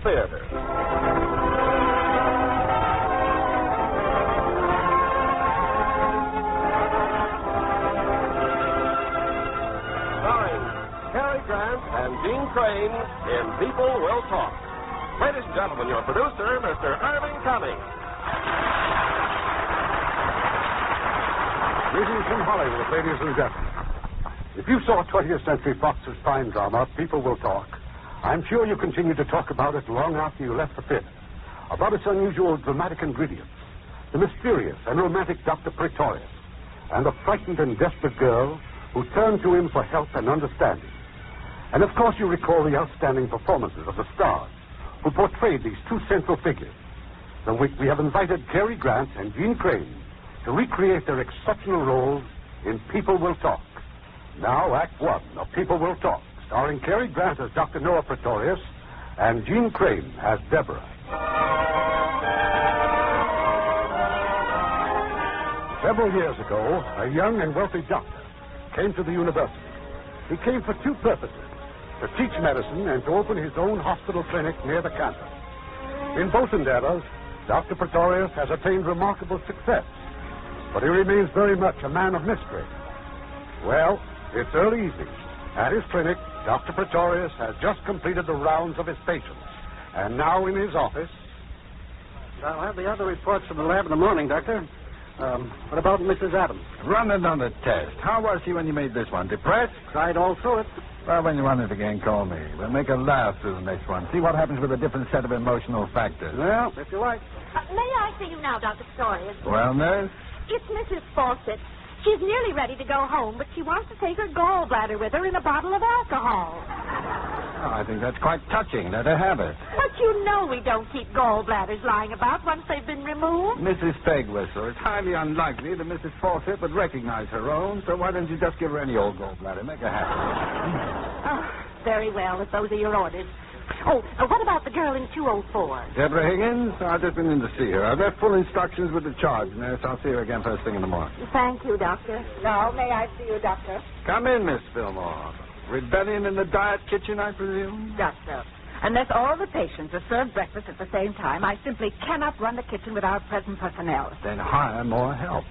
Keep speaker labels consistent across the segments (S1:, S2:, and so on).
S1: theater. Starring Cary Grant and Gene Crane in People Will Talk. Ladies and gentlemen, your producer, Mr. Irving Cummings.
S2: Greetings from Hollywood, ladies and gentlemen. If you saw 20th Century Fox's fine drama, People Will Talk, I'm sure you continued to talk about it long after you left the theater, about its unusual dramatic ingredients, the mysterious and romantic Dr. Pretorius, and the frightened and desperate girl who turned to him for help and understanding. And of course you recall the outstanding performances of the stars who portrayed these two central figures. So we have invited Cary Grant and Gene Crane to recreate their exceptional roles in People Will Talk. Now, Act One of People Will Talk, starring Cary Grant as Dr. Noah Pretorius and Gene Crane as Deborah. Several years ago, a young and wealthy doctor came to the university. He came for two purposes: to teach medicine and to open his own hospital clinic near the campus. In both endeavors, Dr. Pretorius has attained remarkable success, but he remains very much a man of mystery. Well, it's early evening. At his clinic, Dr. Pretorius has just completed the rounds of his patients, and now in his office...
S3: I'll have the other reports from the lab in the morning, Doctor. What about Mrs. Adams?
S4: Run another test. How was she when you made this one? Depressed?
S3: Tried all through it.
S4: Well, when you run it again, call me. We'll make her laugh through the next one. See what happens with a different set of emotional factors.
S3: Well, if you like.
S5: May I see you now, Dr. Pretorius?
S4: Well, nurse?
S5: It's Mrs. Fawcett. She's nearly ready to go home, but she wants to take her gallbladder with her in a bottle of alcohol.
S4: Oh, I think that's quite touching. Let her have it.
S5: But you know we don't keep gallbladders lying about once they've been removed.
S4: Mrs. Pegwhistle, it's highly unlikely that Mrs. Fawcett would recognize her own, so why don't you just give her any old gallbladder? Make her happy.
S5: Oh, very well, if those are your orders. Oh, what about the girl in 204?
S4: Deborah Higgins? I've just been in to see her. I've left full instructions with the charge nurse. I'll see her again first thing in the morning.
S5: Thank you, Doctor. Now, may I see you, Doctor?
S4: Come in, Miss Fillmore. Rebellion in the diet kitchen, I presume?
S6: Just so. Unless all the patients are served breakfast at the same time, I simply cannot run the kitchen without present personnel.
S4: Then hire more help.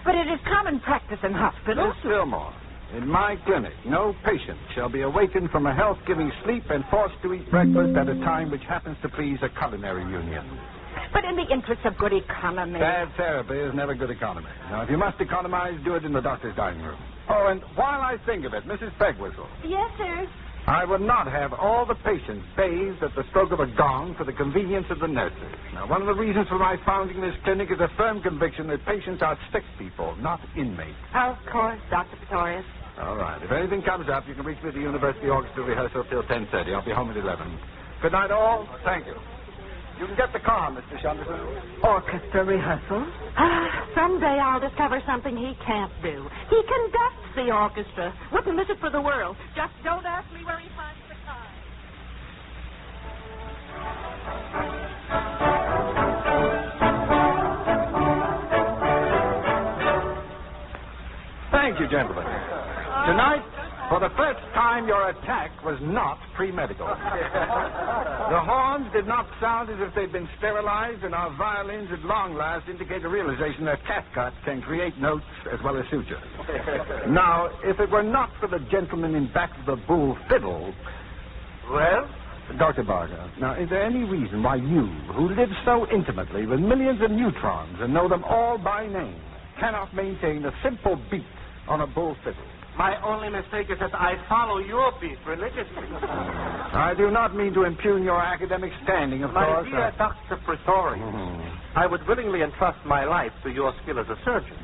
S6: But it is common practice in hospitals.
S4: Miss Fillmore, in my clinic, no patient shall be awakened from a health-giving sleep and forced to eat breakfast at a time which happens to please a culinary union.
S6: But in the interest of good economy...
S4: Bad therapy is never good economy. Now, if you must economize, do it in the doctor's dining room. Oh, and while I think of it, Mrs. Pegwhistle.
S5: Yes, sir.
S4: I would not have all the patients bathed at the stroke of a gong for the convenience of the nurses. Now, one of the reasons for my founding this clinic is a firm conviction that patients are sick people, not inmates.
S5: Of course, Dr. Pretorius.
S4: All right. If anything comes up, you can reach me at the University Orchestra rehearsal till 10:30. I'll be home at 11. Good night, all. Thank you. You can get the car, Mr. Chesterton.
S6: Orchestra rehearsal?
S5: Someday I'll discover something he can't do. He conducts the orchestra. Wouldn't miss it for the world. Just don't ask me where he finds the time.
S4: Thank you, gentlemen. Tonight, for the first time, your attack was not pre-medical. The horns did not sound as if they'd been sterilized, and our violins at long last indicate a realization that catgut can create notes as well as sutures. Now, if it were not for the gentleman in back of the bull fiddle... Well? Dr. Barger, now, is there any reason why you, who live so intimately with millions of neutrons and know them all by name, cannot maintain a simple beat on a bull fiddle?
S1: My only mistake is that I follow your beat religiously.
S4: I do not mean to impugn your academic standing, of course.
S1: My dear Dr. Pretorius, I would willingly entrust my life to your skill as a surgeon,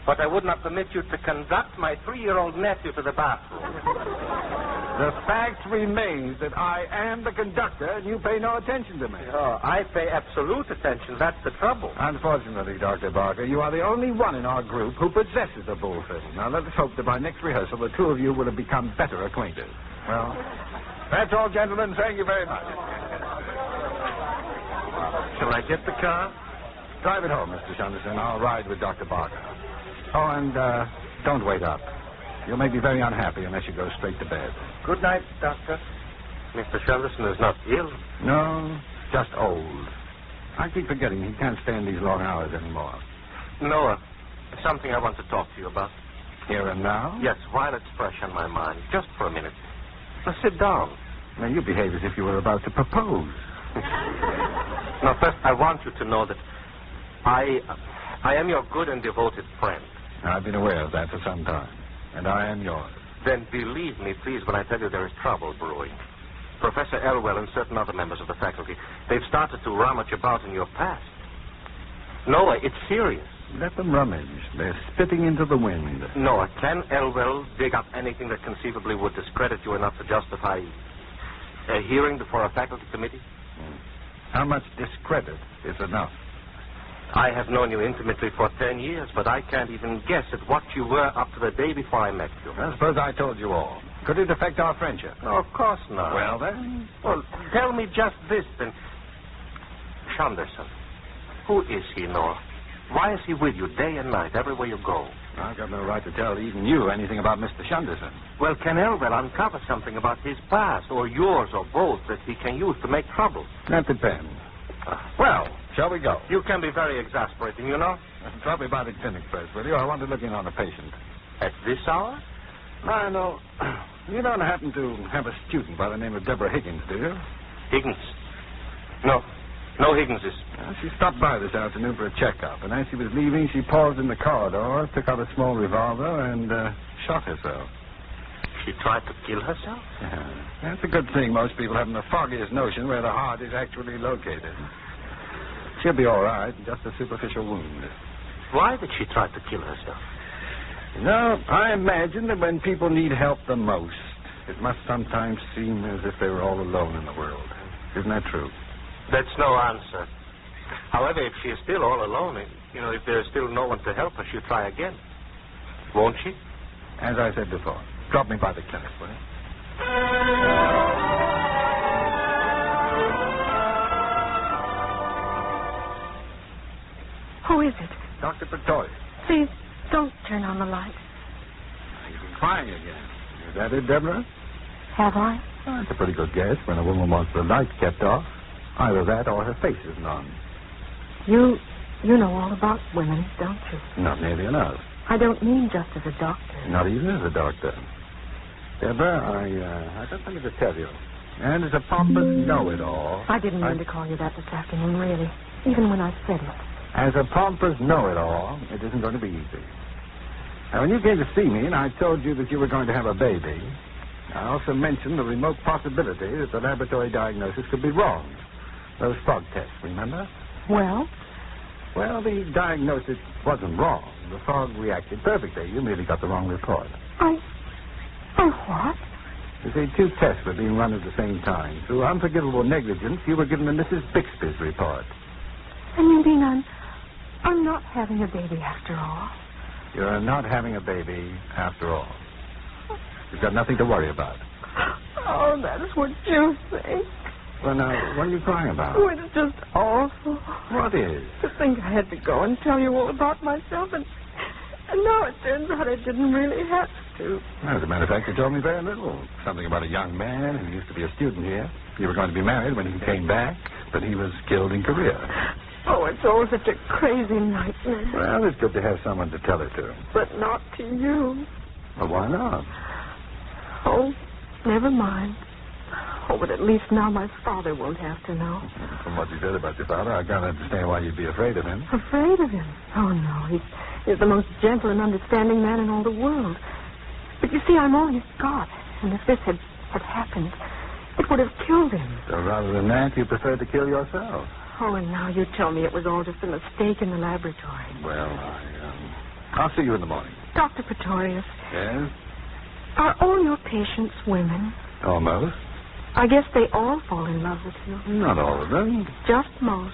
S1: but I would not permit you to conduct my 3-year-old nephew to the bathroom.
S4: The fact remains that I am the conductor, and you pay no attention to me.
S1: Oh, I pay absolute attention. That's the trouble.
S4: Unfortunately, Dr. Barker, you are the only one in our group who possesses a bull fiddle. Now, let us hope that by next rehearsal, the two of you will have become better acquainted. Well, that's all, gentlemen. Thank you very much.
S1: Shall I get the car?
S4: Drive it home, Mr. Sanderson. I'll ride with Dr. Barker. Oh, and don't wait up. You'll make me very unhappy unless you go straight to bed.
S1: Good night, Doctor. Mr. Chesterton is not ill.
S4: No, just old. I keep forgetting he can't stand these long hours anymore.
S1: Noah, something I want to talk to you about.
S4: Here and now?
S1: Yes, while it's fresh on my mind. Just for a minute. Now, sit down.
S4: Now, you behave as if you were about to propose.
S1: Now, first, I want you to know that I am your good and devoted friend.
S4: I've been aware of that for some time, and I am yours.
S1: Then believe me, please, when I tell you there is trouble brewing. Professor Elwell and certain other members of the faculty, they've started to rummage about in your past. Noah, it's serious.
S4: Let them rummage. They're spitting into the wind.
S1: Noah, can Elwell dig up anything that conceivably would discredit you enough to justify a hearing before a faculty committee?
S4: How much discredit is enough?
S1: I have known you intimately for 10 years, but I can't even guess at what you were up to the day before I met you.
S4: I suppose I told you all. Could it affect our friendship?
S1: No, of course not.
S4: Well, then?
S1: Well, tell me just this, then. Sanderson. Who is he, Noah? Why is he with you day and night, everywhere you go?
S4: I've got no right to tell even you anything about Mr. Sanderson.
S1: Well, can Elwell uncover something about his past, or yours, or both, that he can use to make trouble?
S4: That depends. Well, shall we go?
S1: You can be very exasperating, you know.
S4: Drop me by the clinic first, will you? I want to look in on a patient.
S1: At this hour?
S4: I know. You don't happen to have a student by the name of Deborah Higgins, do you?
S1: Higgins? No. No Higginses.
S4: She stopped by this afternoon for a checkup, and as she was leaving, she paused in the corridor, took out a small revolver, and shot herself.
S1: She tried to kill herself?
S4: Yeah. That's a good thing. Most people haven't the foggiest notion where the heart is actually located. She'll be all right, just a superficial wound.
S1: Why did she try to kill herself?
S4: No, I imagine that when people need help the most, it must sometimes seem as if they were all alone in the world. Isn't that true?
S1: That's no answer. However, if she is still all alone, if there's still no one to help her, she'll try again. Won't she?
S4: As I said before, drop me by the clinic, will you?
S5: Who is it?
S4: Dr. Pretorius.
S5: Please, don't turn on the light.
S4: You've been crying again. Is that it, Deborah?
S5: Have I?
S4: Oh, that's a pretty good guess when a woman wants the light kept off. Either that or her face isn't on.
S5: You know all about women, don't you?
S4: Not nearly enough.
S5: I don't mean just as a doctor.
S4: Not even as a doctor. Deborah, I got something to tell you. And as a pompous know-it-all...
S5: I didn't mean to call you that this afternoon, really. Even when I said it.
S4: As a pompous know-it-all, it isn't going to be easy. Now, when you came to see me and I told you that you were going to have a baby, I also mentioned the remote possibility that the laboratory diagnosis could be wrong. Those fog tests, remember?
S5: Well?
S4: Well, the diagnosis wasn't wrong. The fog reacted perfectly. You merely got the wrong report.
S5: I what?
S4: You see, 2 tests were being run at the same time. Through unforgivable negligence, you were given the Mrs. Bixby's report.
S5: And you mean I'm not having a baby after all?
S4: You're not having a baby after all. You've got nothing to worry about.
S5: Oh, that's what you think.
S4: Well, now, what are you crying about?
S5: Oh, it's just awful.
S4: What is?
S5: To think I had to go and tell you all about myself, and now it turns out I didn't really have to.
S4: As a matter of fact, you told me very little. Something about a young man who used to be a student here. You were going to be married when he came back, but he was killed in Korea.
S5: Oh, it's all such a crazy nightmare.
S4: Well, it's good to have someone to tell it to.
S5: But not to you.
S4: Well, why not?
S5: Oh, never mind. Oh, but at least now my father won't have to know.
S4: From what you said about your father, I can't understand why you'd be afraid of him.
S5: Afraid of him? Oh, no. He's the most gentle and understanding man in all the world. But you see, I'm all he's got. And if this had happened, it would have killed him.
S4: So rather than that, you prefer to kill yourself?
S5: Oh, and now you tell me it was all just a mistake in the laboratory.
S4: Well, I'll see you in the morning.
S5: Dr. Pretorius.
S4: Yes?
S5: Are all your patients women?
S4: Almost.
S5: I guess they all fall in love with you.
S4: Not all of them.
S5: Just most.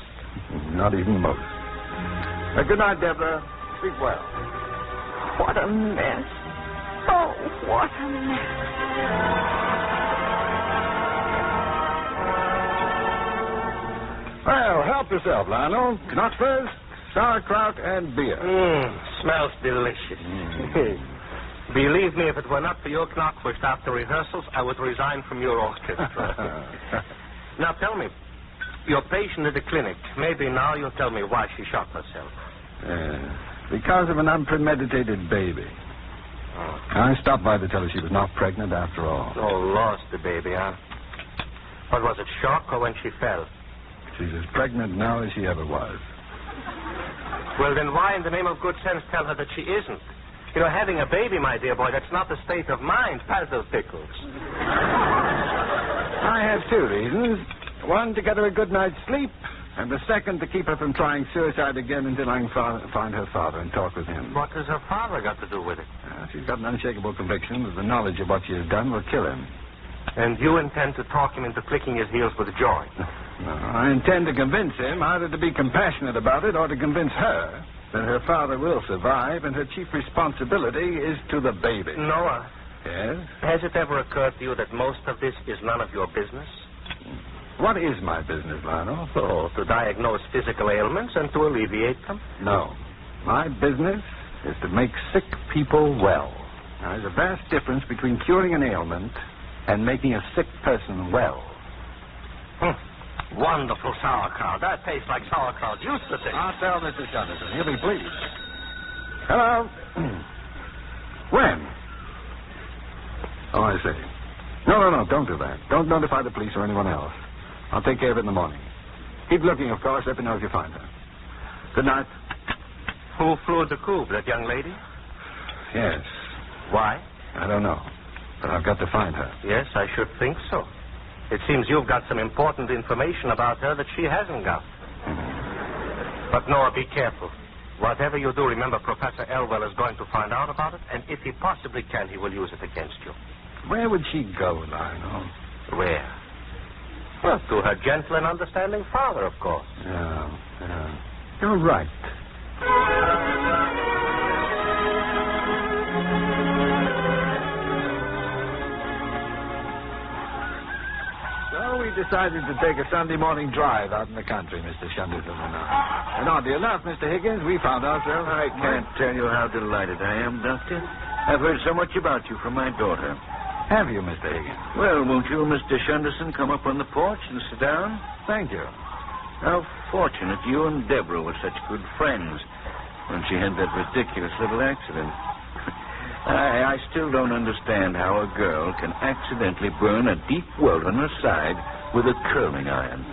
S4: Not even most. Good night, Deborah. Sleep well.
S5: What a mess. Oh, what a mess.
S4: Well, help yourself, Lionel. Knotfurs, sauerkraut, and beer.
S1: Smells delicious. Believe me, if it were not for your Knockfist after rehearsals, I would resign from your orchestra. Now, tell me, your patient at the clinic, maybe now you'll tell me why she shot herself.
S4: Because of an unpremeditated baby.
S1: Oh.
S4: I stopped by to tell her she was not pregnant after all.
S1: Oh, lost the baby, huh? What was it, shock or when she fell?
S4: She's as pregnant now as she ever was.
S1: Well, then why in the name of good sense tell her that she isn't? You know, having a baby, my dear boy, that's not the state of mind. Pass those pickles.
S4: I have two reasons. One, to get her a good night's sleep, and the second, to keep her from trying suicide again until I can find her father and talk with him.
S1: What has her father got to do with it?
S4: She's got an unshakable conviction that the knowledge of what she has done will kill him.
S1: And you intend to talk him into clicking his heels with joy?
S4: No, I intend to convince him either to be compassionate about it or to convince her that her father will survive and her chief responsibility is to the baby.
S1: Noah.
S4: Yes?
S1: Has it ever occurred to you that most of this is none of your business?
S4: What is my business, Lionel?
S1: Oh, to diagnose physical ailments and to alleviate them?
S4: No. My business is to make sick people well. Now, there's a vast difference between curing an ailment and making a sick person well.
S1: Wonderful sauerkraut. That tastes like sauerkraut used to taste.
S4: I'll tell Mr. Chesterton. He'll be pleased. Hello? When? Oh, I see. No, don't do that. Don't notify the police or anyone else. I'll take care of it in the morning. Keep looking, of course. Let me know if you find her. Good night.
S1: Who flew the coop? That young lady?
S4: Yes.
S1: Why?
S4: I don't know. But I've got to find her.
S1: Yes, I should think so. It seems you've got some important information about her that she hasn't got. But, Noah, be careful. Whatever you do, remember Professor Elwell is going to find out about it, and if he possibly can, he will use it against you.
S4: Where would she go, Lionel?
S1: Where? Well, to her gentle and understanding father, of course.
S4: Yeah. You're right. So we decided to take a Sunday morning drive out in the country, Mr. Chesterton and I. And oddly enough, Mr. Higgins, we found ourselves...
S7: I can't tell you how delighted I am, Doctor. I've heard so much about you from my daughter.
S4: Have you, Mr. Higgins?
S7: Well, won't you, Mr. Chesterton, come up on the porch and sit down?
S4: Thank you.
S7: How fortunate you and Deborah were such good friends when she had that ridiculous little accident. I still don't understand how a girl can accidentally burn a deep welt on her side with a curling iron.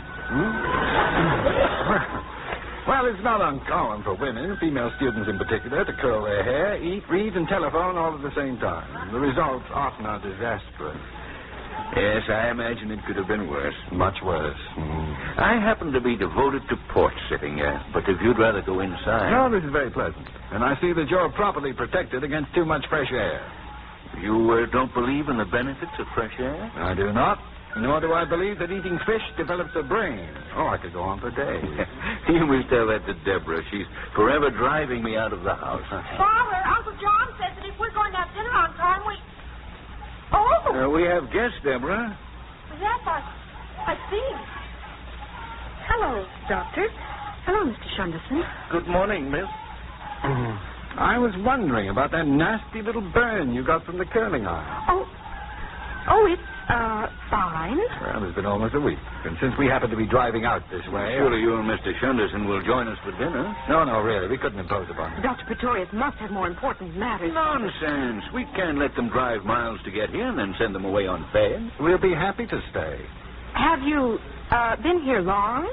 S4: Well, it's not uncommon for women, female students in particular, to curl their hair, eat, read, and telephone all at the same time. The results often are disastrous.
S7: Yes, I imagine it could have been worse.
S4: Much worse.
S7: I happen to be devoted to porch sitting, but if you'd rather go inside...
S4: No, this is very pleasant. And I see that you're properly protected against too much fresh air.
S7: You don't believe in the benefits of fresh air?
S4: I do not. Nor do I believe that eating fish develops a brain. Oh, I could go on for days.
S7: You must tell that to Deborah. She's forever driving me out of the house.
S8: Father, Uncle John says that if we're going to have dinner on time, we... Oh!
S7: We have guests, Deborah.
S8: Yes, I see.
S5: Hello, Doctor. Hello, Mr. Chesterton.
S7: Good morning, miss.
S4: I was wondering about that nasty little burn you got from the curling iron.
S5: Oh, it's, fine.
S4: Well, it's been almost a week. And since we happen to be driving out this way...
S7: Surely you and Mr. Chesterton will join us for dinner.
S4: No, really. We couldn't impose upon you.
S5: Dr. Pretorius must have more important matters.
S7: Nonsense. We can't let them drive miles to get here and then send them away unfed.
S4: We'll be happy to stay.
S5: Have you, been here long?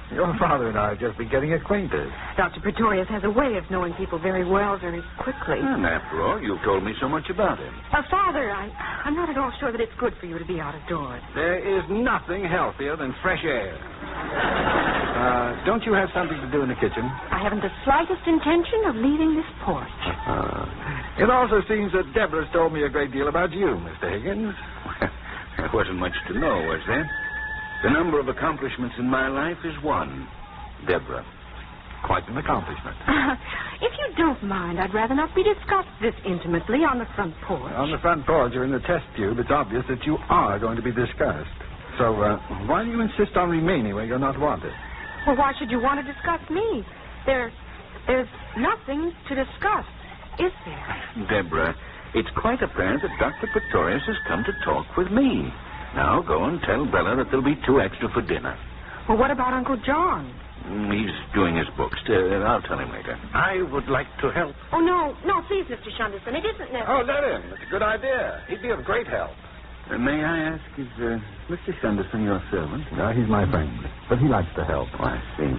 S4: Your father and I have just been getting acquainted.
S5: Dr. Pretorius has a way of knowing people very well, very quickly.
S7: And after all, you've told me so much about him.
S5: Father, I'm not at all sure that it's good for you to be out of doors.
S4: There is nothing healthier than fresh air. Don't you have something to do in the kitchen?
S5: I haven't the slightest intention of leaving this porch.
S4: It also seems that Deborah's told me a great deal about you, Mr. Higgins.
S7: There wasn't much to know, was there? The number of accomplishments in my life is one. Deborah.
S4: Quite an accomplishment.
S5: If you don't mind, I'd rather not be discussed this intimately on the front porch.
S4: On the front porch or in the test tube, it's obvious that you are going to be discussed. So, why do you insist on remaining where you're not wanted?
S5: Well, why should you want to discuss me? There's nothing to discuss, is there?
S7: Deborah, It's quite apparent that Dr. Pretorius has come to talk with me. Now, go and tell Bella that there'll be 2 extra for dinner.
S5: Well, what about Uncle John?
S7: He's doing his books. I'll tell him later.
S1: I would like to help.
S5: Oh, no, please, Mr. Shunderson. It isn't necessary.
S4: Oh, let him. It's a good idea. He'd be of great help.
S7: May I ask, is Mr. Shunderson your servant?
S2: No, he's my friend, but he likes to help.
S7: Oh, I see.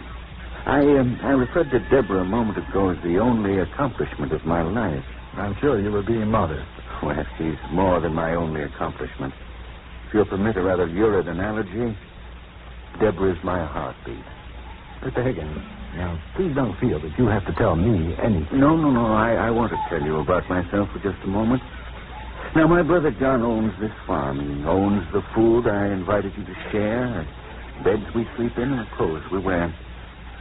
S7: I referred to Deborah a moment ago as the only accomplishment of my life.
S2: I'm sure you were being modest.
S7: Well, she's more than my only accomplishment. If you'll permit a rather lurid analogy, Deborah is my heartbeat.
S2: Mr. Higgins, now, please don't feel that you have to tell me anything.
S7: No. I want to tell you about myself for just a moment. Now, my brother John owns this farm. He owns the food I invited you to share, the beds we sleep in, and the clothes we wear.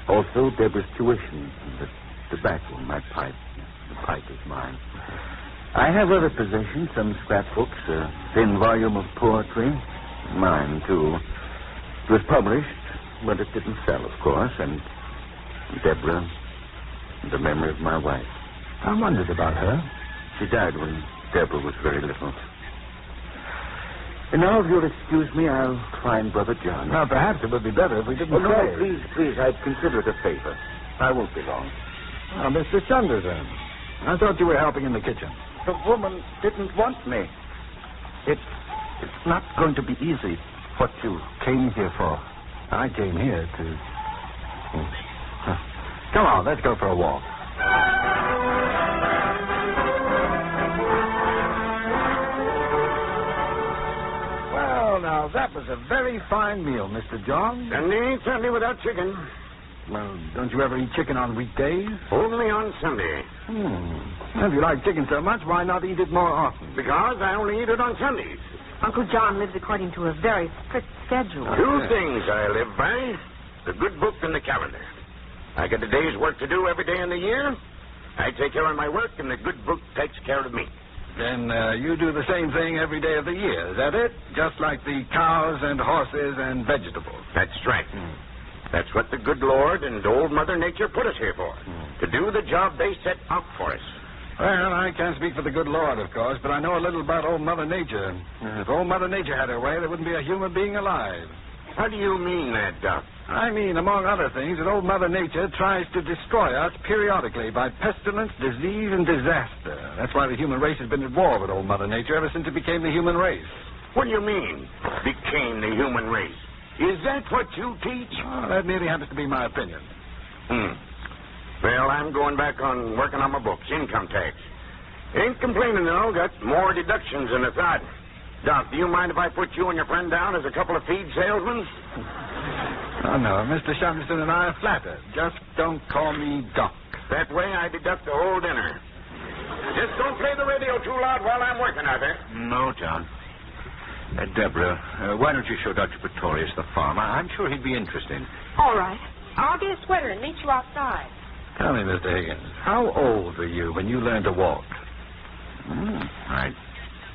S7: Also, Deborah's tuition, and the tobacco in my pipe. The pipe is mine. I have other possessions, some scrapbooks, a thin volume of poetry. Mine, too. It was published, but it didn't sell, of course, and Deborah, the memory of my wife.
S2: I wondered about her.
S7: She died when Deborah was very little. And now, if you'll excuse me, I'll find Brother John.
S2: Well, perhaps it would be better if we didn't
S7: Oh, no,
S2: say.
S7: please, I'd consider it a favor. I won't be long.
S2: Now, Mr. Shunderson, I thought you were helping in the kitchen.
S4: The woman didn't want me.
S1: It's not going to be easy what you came here for.
S2: I came here to... Come on, let's go for a walk. Well, now, that was a very fine meal, Mr. John.
S3: Certainly without chicken.
S2: Well, don't you ever eat chicken on weekdays?
S3: Only on Sunday.
S2: Well, if you like chicken so much, why not eat it more often?
S3: Because I only eat it on Sundays.
S5: Uncle John lives according to a very strict schedule.
S3: 2 things I live by. The good book and the calendar. I get a day's work to do every day in the year. I take care of my work, and the good book takes care of me.
S2: Then you do the same thing every day of the year, is that it? Just like the cows and horses and vegetables.
S3: That's right. That's what the good Lord and old Mother Nature put us here for. To do the job they set out for us.
S2: Well, I can't speak for the good Lord, of course, but I know a little about old Mother Nature. If old Mother Nature had her way, there wouldn't be a human being alive.
S3: How do you mean that, Doc?
S2: I mean, among other things, that old Mother Nature tries to destroy us periodically by pestilence, disease, and disaster. That's why the human race has been at war with old Mother Nature ever since it became the human race.
S3: What do you mean, became the human race? Is that what you teach?
S2: Oh, that merely happens to be my opinion.
S3: Well, I'm going back on working on my books, income tax. Ain't complaining, though. Got more deductions than I thought. Doc, do you mind if I put you and your friend down as a couple of feed salesmen?
S2: Oh, no. Mr. Shunderson and I are flattered. Just don't call me Doc.
S3: That way I deduct the whole dinner. Just don't play the radio too loud while I'm working out there.
S7: No, John. Deborah, why don't you show Dr. Pretorius the farm? I'm sure he'd be interested.
S8: All right. I'll get a sweater and meet you outside.
S2: Tell me, Mr. Higgins, how old were you when you learned to walk?
S7: I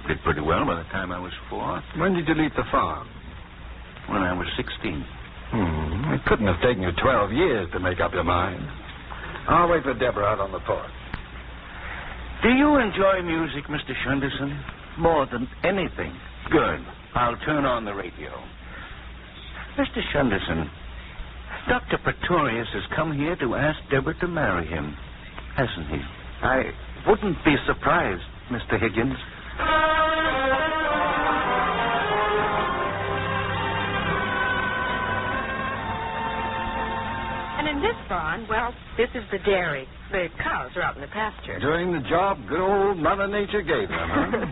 S7: did pretty well by the time I was 4.
S2: When did you leave the farm?
S7: When I was 16.
S2: It couldn't have taken you 12 years to make up your mind. I'll wait for Deborah out on the porch.
S7: Do you enjoy music, Mr. Shunderson? More than anything. Good. I'll turn on the radio. Mr. Shunderson, Dr. Pretorius has come here to ask Deborah to marry him, hasn't he? I wouldn't be surprised, Mr. Higgins.
S5: And in this barn, well, this is the dairy. The cows are out in the pasture.
S2: Doing the job good old Mother Nature gave them, huh?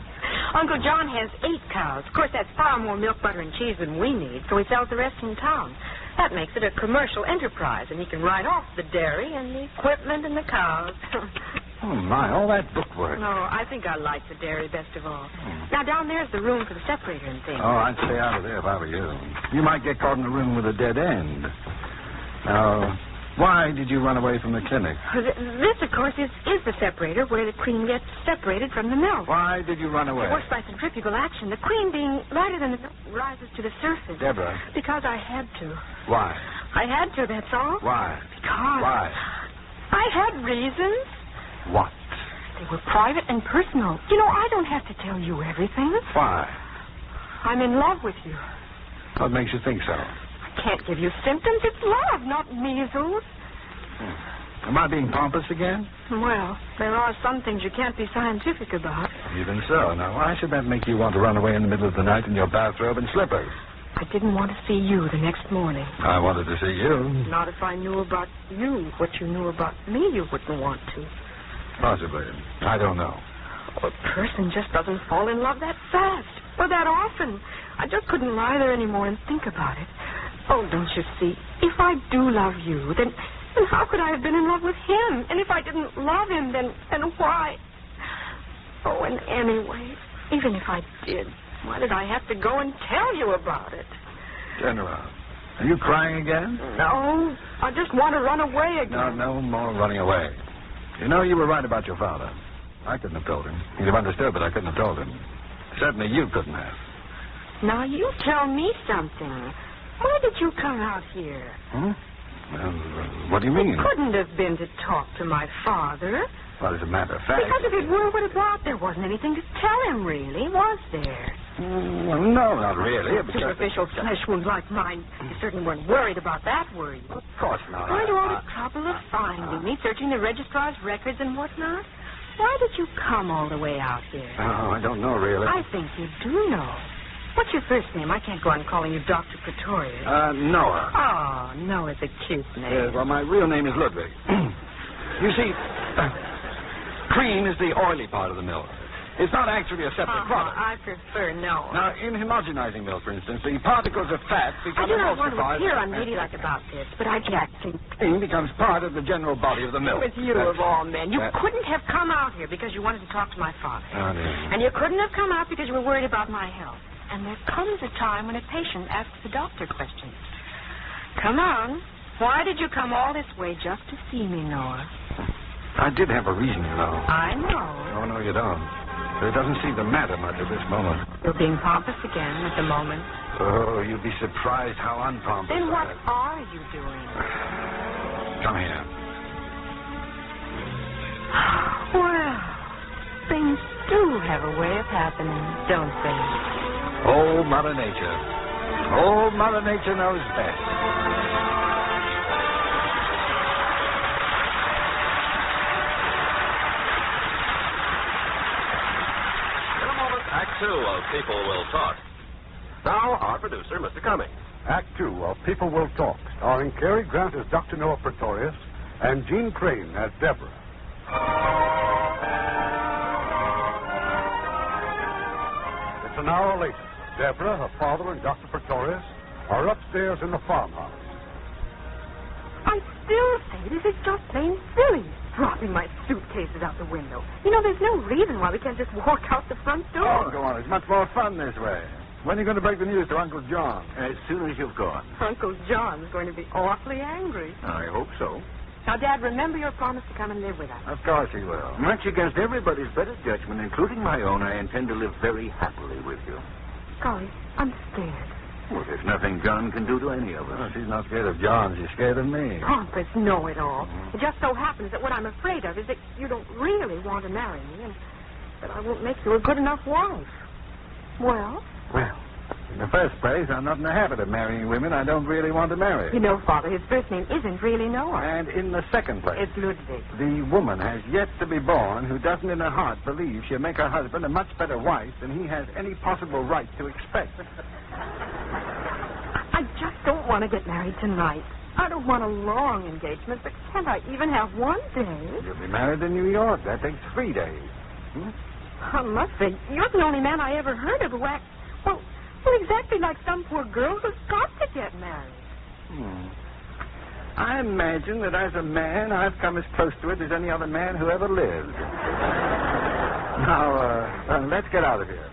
S5: Uncle John has 8 cows. Of course, that's far more milk, butter, and cheese than we need, so he sells the rest in town. That makes it a commercial enterprise, and he can write off the dairy and the equipment and the cows.
S2: Oh, my, all that bookwork.
S5: No, I think I like the dairy best of all. Now, down there's the room for the separator and things.
S2: Oh, I'd stay out of there if I were you. You might get caught in a room with a dead end. Now, why did you run away from the clinic?
S5: This, of course, is the separator where the cream gets separated from the milk.
S2: Why did you run away?
S5: It works by centrifugal action. The cream being lighter than the milk rises to the surface.
S2: Deborah.
S5: Because I had to.
S2: Why?
S5: I had to, that's all.
S2: Why?
S5: Because.
S2: Why?
S5: I had reasons.
S2: What?
S5: They were private and personal. You know, I don't have to tell you everything.
S4: Why?
S5: I'm in love with you.
S4: What makes you think so?
S5: I can't give you symptoms. It's love, not measles.
S4: Am I being pompous again?
S5: Well, there are some things you can't be scientific about.
S4: Even so. Now, why should that make you want to run away in the middle of the night in your bathrobe and slippers?
S5: I didn't want to see you the next morning.
S4: I wanted to see you.
S5: Not if I knew about you. What you knew about me, you wouldn't want to.
S4: Possibly. I don't know.
S5: A person just doesn't fall in love that fast or that often. I just couldn't lie there anymore and think about it. Oh, don't you see? If I do love you, then how could I have been in love with him? And if I didn't love him, then why? Oh, and anyway, even if I did, why did I have to go and tell you about it?
S4: General, are you crying again?
S5: No, I just want to run away again.
S4: No more running away. You know, you were right about your father. I couldn't have told him. He'd have understood, but I couldn't have told him. Certainly you couldn't have.
S5: Now, you tell me something. Why did you come out here?
S4: Well, what do you mean?
S5: It couldn't have been to talk to my father.
S4: Well, as a matter of fact...
S5: Because if it were what it was, there wasn't anything to tell him, really, was there?
S4: Well, no, not really.
S5: Superficial flesh wounds like mine. You certainly weren't worried about that, were you?
S4: Of course not.
S5: Going to all the trouble of finding me, searching the registrar's records and whatnot? Why did you come all the way out here?
S4: Oh, I don't know, really.
S5: I think you do know. What's your first name? I can't go on calling you Dr. Pretorius.
S4: Noah.
S5: Oh, Noah's a cute name.
S4: Well, my real name is Ludwig. You see, cream is the oily part of the milk. It's not actually a separate product.
S5: I prefer Noah.
S4: Now, in homogenizing milk, for instance, the particles of fat become
S5: I do not want to
S4: emulsified.
S5: appear unladylike about this, but I can't think.
S4: Cream becomes part of the general body of the milk.
S5: With you of all men. You couldn't have come out here because you wanted to talk to my father.
S4: Oh, dear.
S5: And you couldn't have come out because you were worried about my health. And there comes a time when a patient asks the doctor questions. Come on. Why did you come all this way just to see me, Noah?
S4: I did have a reason, you know.
S5: I know.
S4: Oh, no, you don't. But it doesn't seem to matter much at this moment.
S5: You're being pompous again at the moment.
S4: Oh, you'd be surprised how unpompous
S5: Then what
S4: I am.
S5: are you doing?
S4: Come here.
S5: Well, things do have a way of happening, don't they?
S4: Old Mother Nature. Old Mother Nature knows best.
S9: In a moment, Act 2 of People Will Talk. Now, our producer, Mr. Cummings.
S2: Act 2 of People Will Talk, starring Cary Grant as Dr. Noah Pretorius and Jean Crane as Deborah. It's an hour later. Deborah, her father, and Dr. Pretorius are upstairs in the farmhouse.
S5: I still say this is just plain silly, dropping my suitcases out the window. You know, there's no reason why we can't just walk out the front door.
S4: Oh, go on. It's much more fun this way. When are you going to break the news to Uncle John?
S7: As soon as you've gone.
S5: Uncle John's going to be awfully angry.
S7: I hope so.
S5: Now, Dad, remember your promise to come and live with us.
S4: Of course he will.
S7: Much against everybody's better judgment, including my own, I intend to live very happily with you.
S5: Golly, I'm scared.
S7: Well, there's nothing John can do to any of us.
S4: Well, she's not scared of John. She's scared of me.
S5: Pompous know-it-all. It just so happens that what I'm afraid of is that you don't really want to marry me and that I won't make you a good enough wife. Well?
S4: Well, in the first place, I'm not in the habit of marrying women I don't really want to marry.
S5: You know, Father, his first name isn't really Noah.
S4: And in the second place,
S5: It's Ludwig.
S4: the woman has yet to be born who doesn't in her heart believe she'll make her husband a much better wife than he has any possible right to expect.
S5: I just don't want to get married tonight. I don't want a long engagement, but can't I even have one day?
S4: You'll be married in New York. That takes 3 days.
S5: I must say, you're the only man I ever heard of who acts, well, exactly like some poor girl who's got to get married.
S4: I imagine that as a man, I've come as close to it as any other man who ever lived. Now, let's get out of here.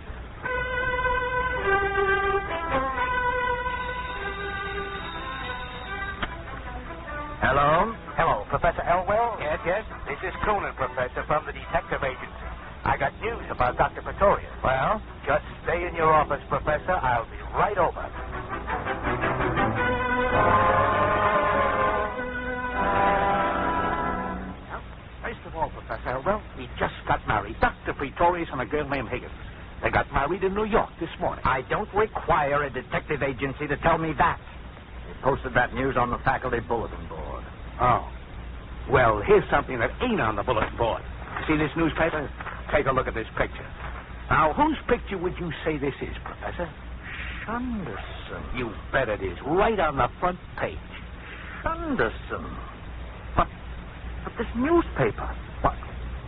S1: Hello? Hello, Professor Elwell? Yes. This is Coonan, Professor, from the detective agency. I got news about Dr. Pretorius. Well? Just stay in your office, Professor. I'll be right over. Well, first of all, Professor Elwell, we just
S10: got married. Dr. Pretorius and a girl named Higgins. They got married in New York this morning.
S11: I don't require a detective agency to tell me that. They posted that news on the faculty bulletin board.
S10: Oh. Well, here's something that ain't on the bulletin board. See this newspaper? Take a look at this picture. Now, whose picture would you say this is, Professor?
S11: Sanderson.
S10: You bet it is. Right on the front page.
S11: Sanderson. But this newspaper. What?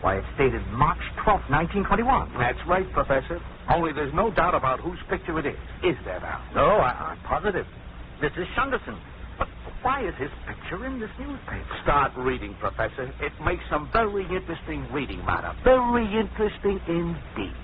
S11: Why, it's dated March 12th, 1921.
S10: That's right, Professor. Only there's no doubt about whose picture it is. Is there now?
S11: No, I'm positive. This is Sanderson. But why is his picture in this newspaper?
S10: Start reading, Professor. It makes some very interesting reading matter. Very interesting indeed.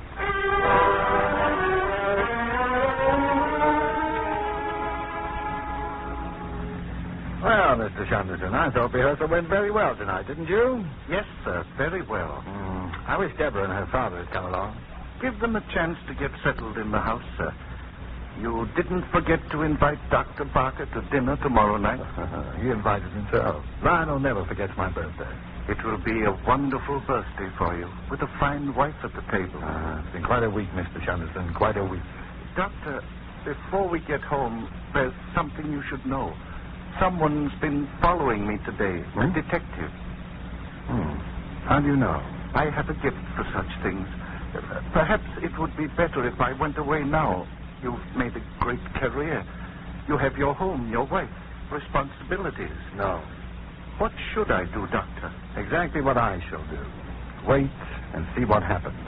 S4: Well, Mr. Sanderson, I thought rehearsal went very well tonight, didn't you?
S7: Yes, sir, very well.
S4: I wish Deborah and her father had come along.
S7: Give them a chance to get settled in the house, sir. You didn't forget to invite Dr. Barker to dinner tomorrow night?
S4: He invited himself. Lionel never forgets my birthday.
S7: It will be a wonderful birthday for you, with a fine wife at the table.
S4: It's been quite a week, Mr. Sanderson, quite a week.
S7: Doctor, before we get home, there's something you should know. Someone's been following me today, a detective.
S4: How do you know?
S7: I have a gift for such things. Perhaps it would be better if I went away now. You've made a great career. You have your home, your wife, responsibilities.
S4: No.
S7: What should I do, Doctor?
S4: Exactly what I shall do. Wait and see what happens.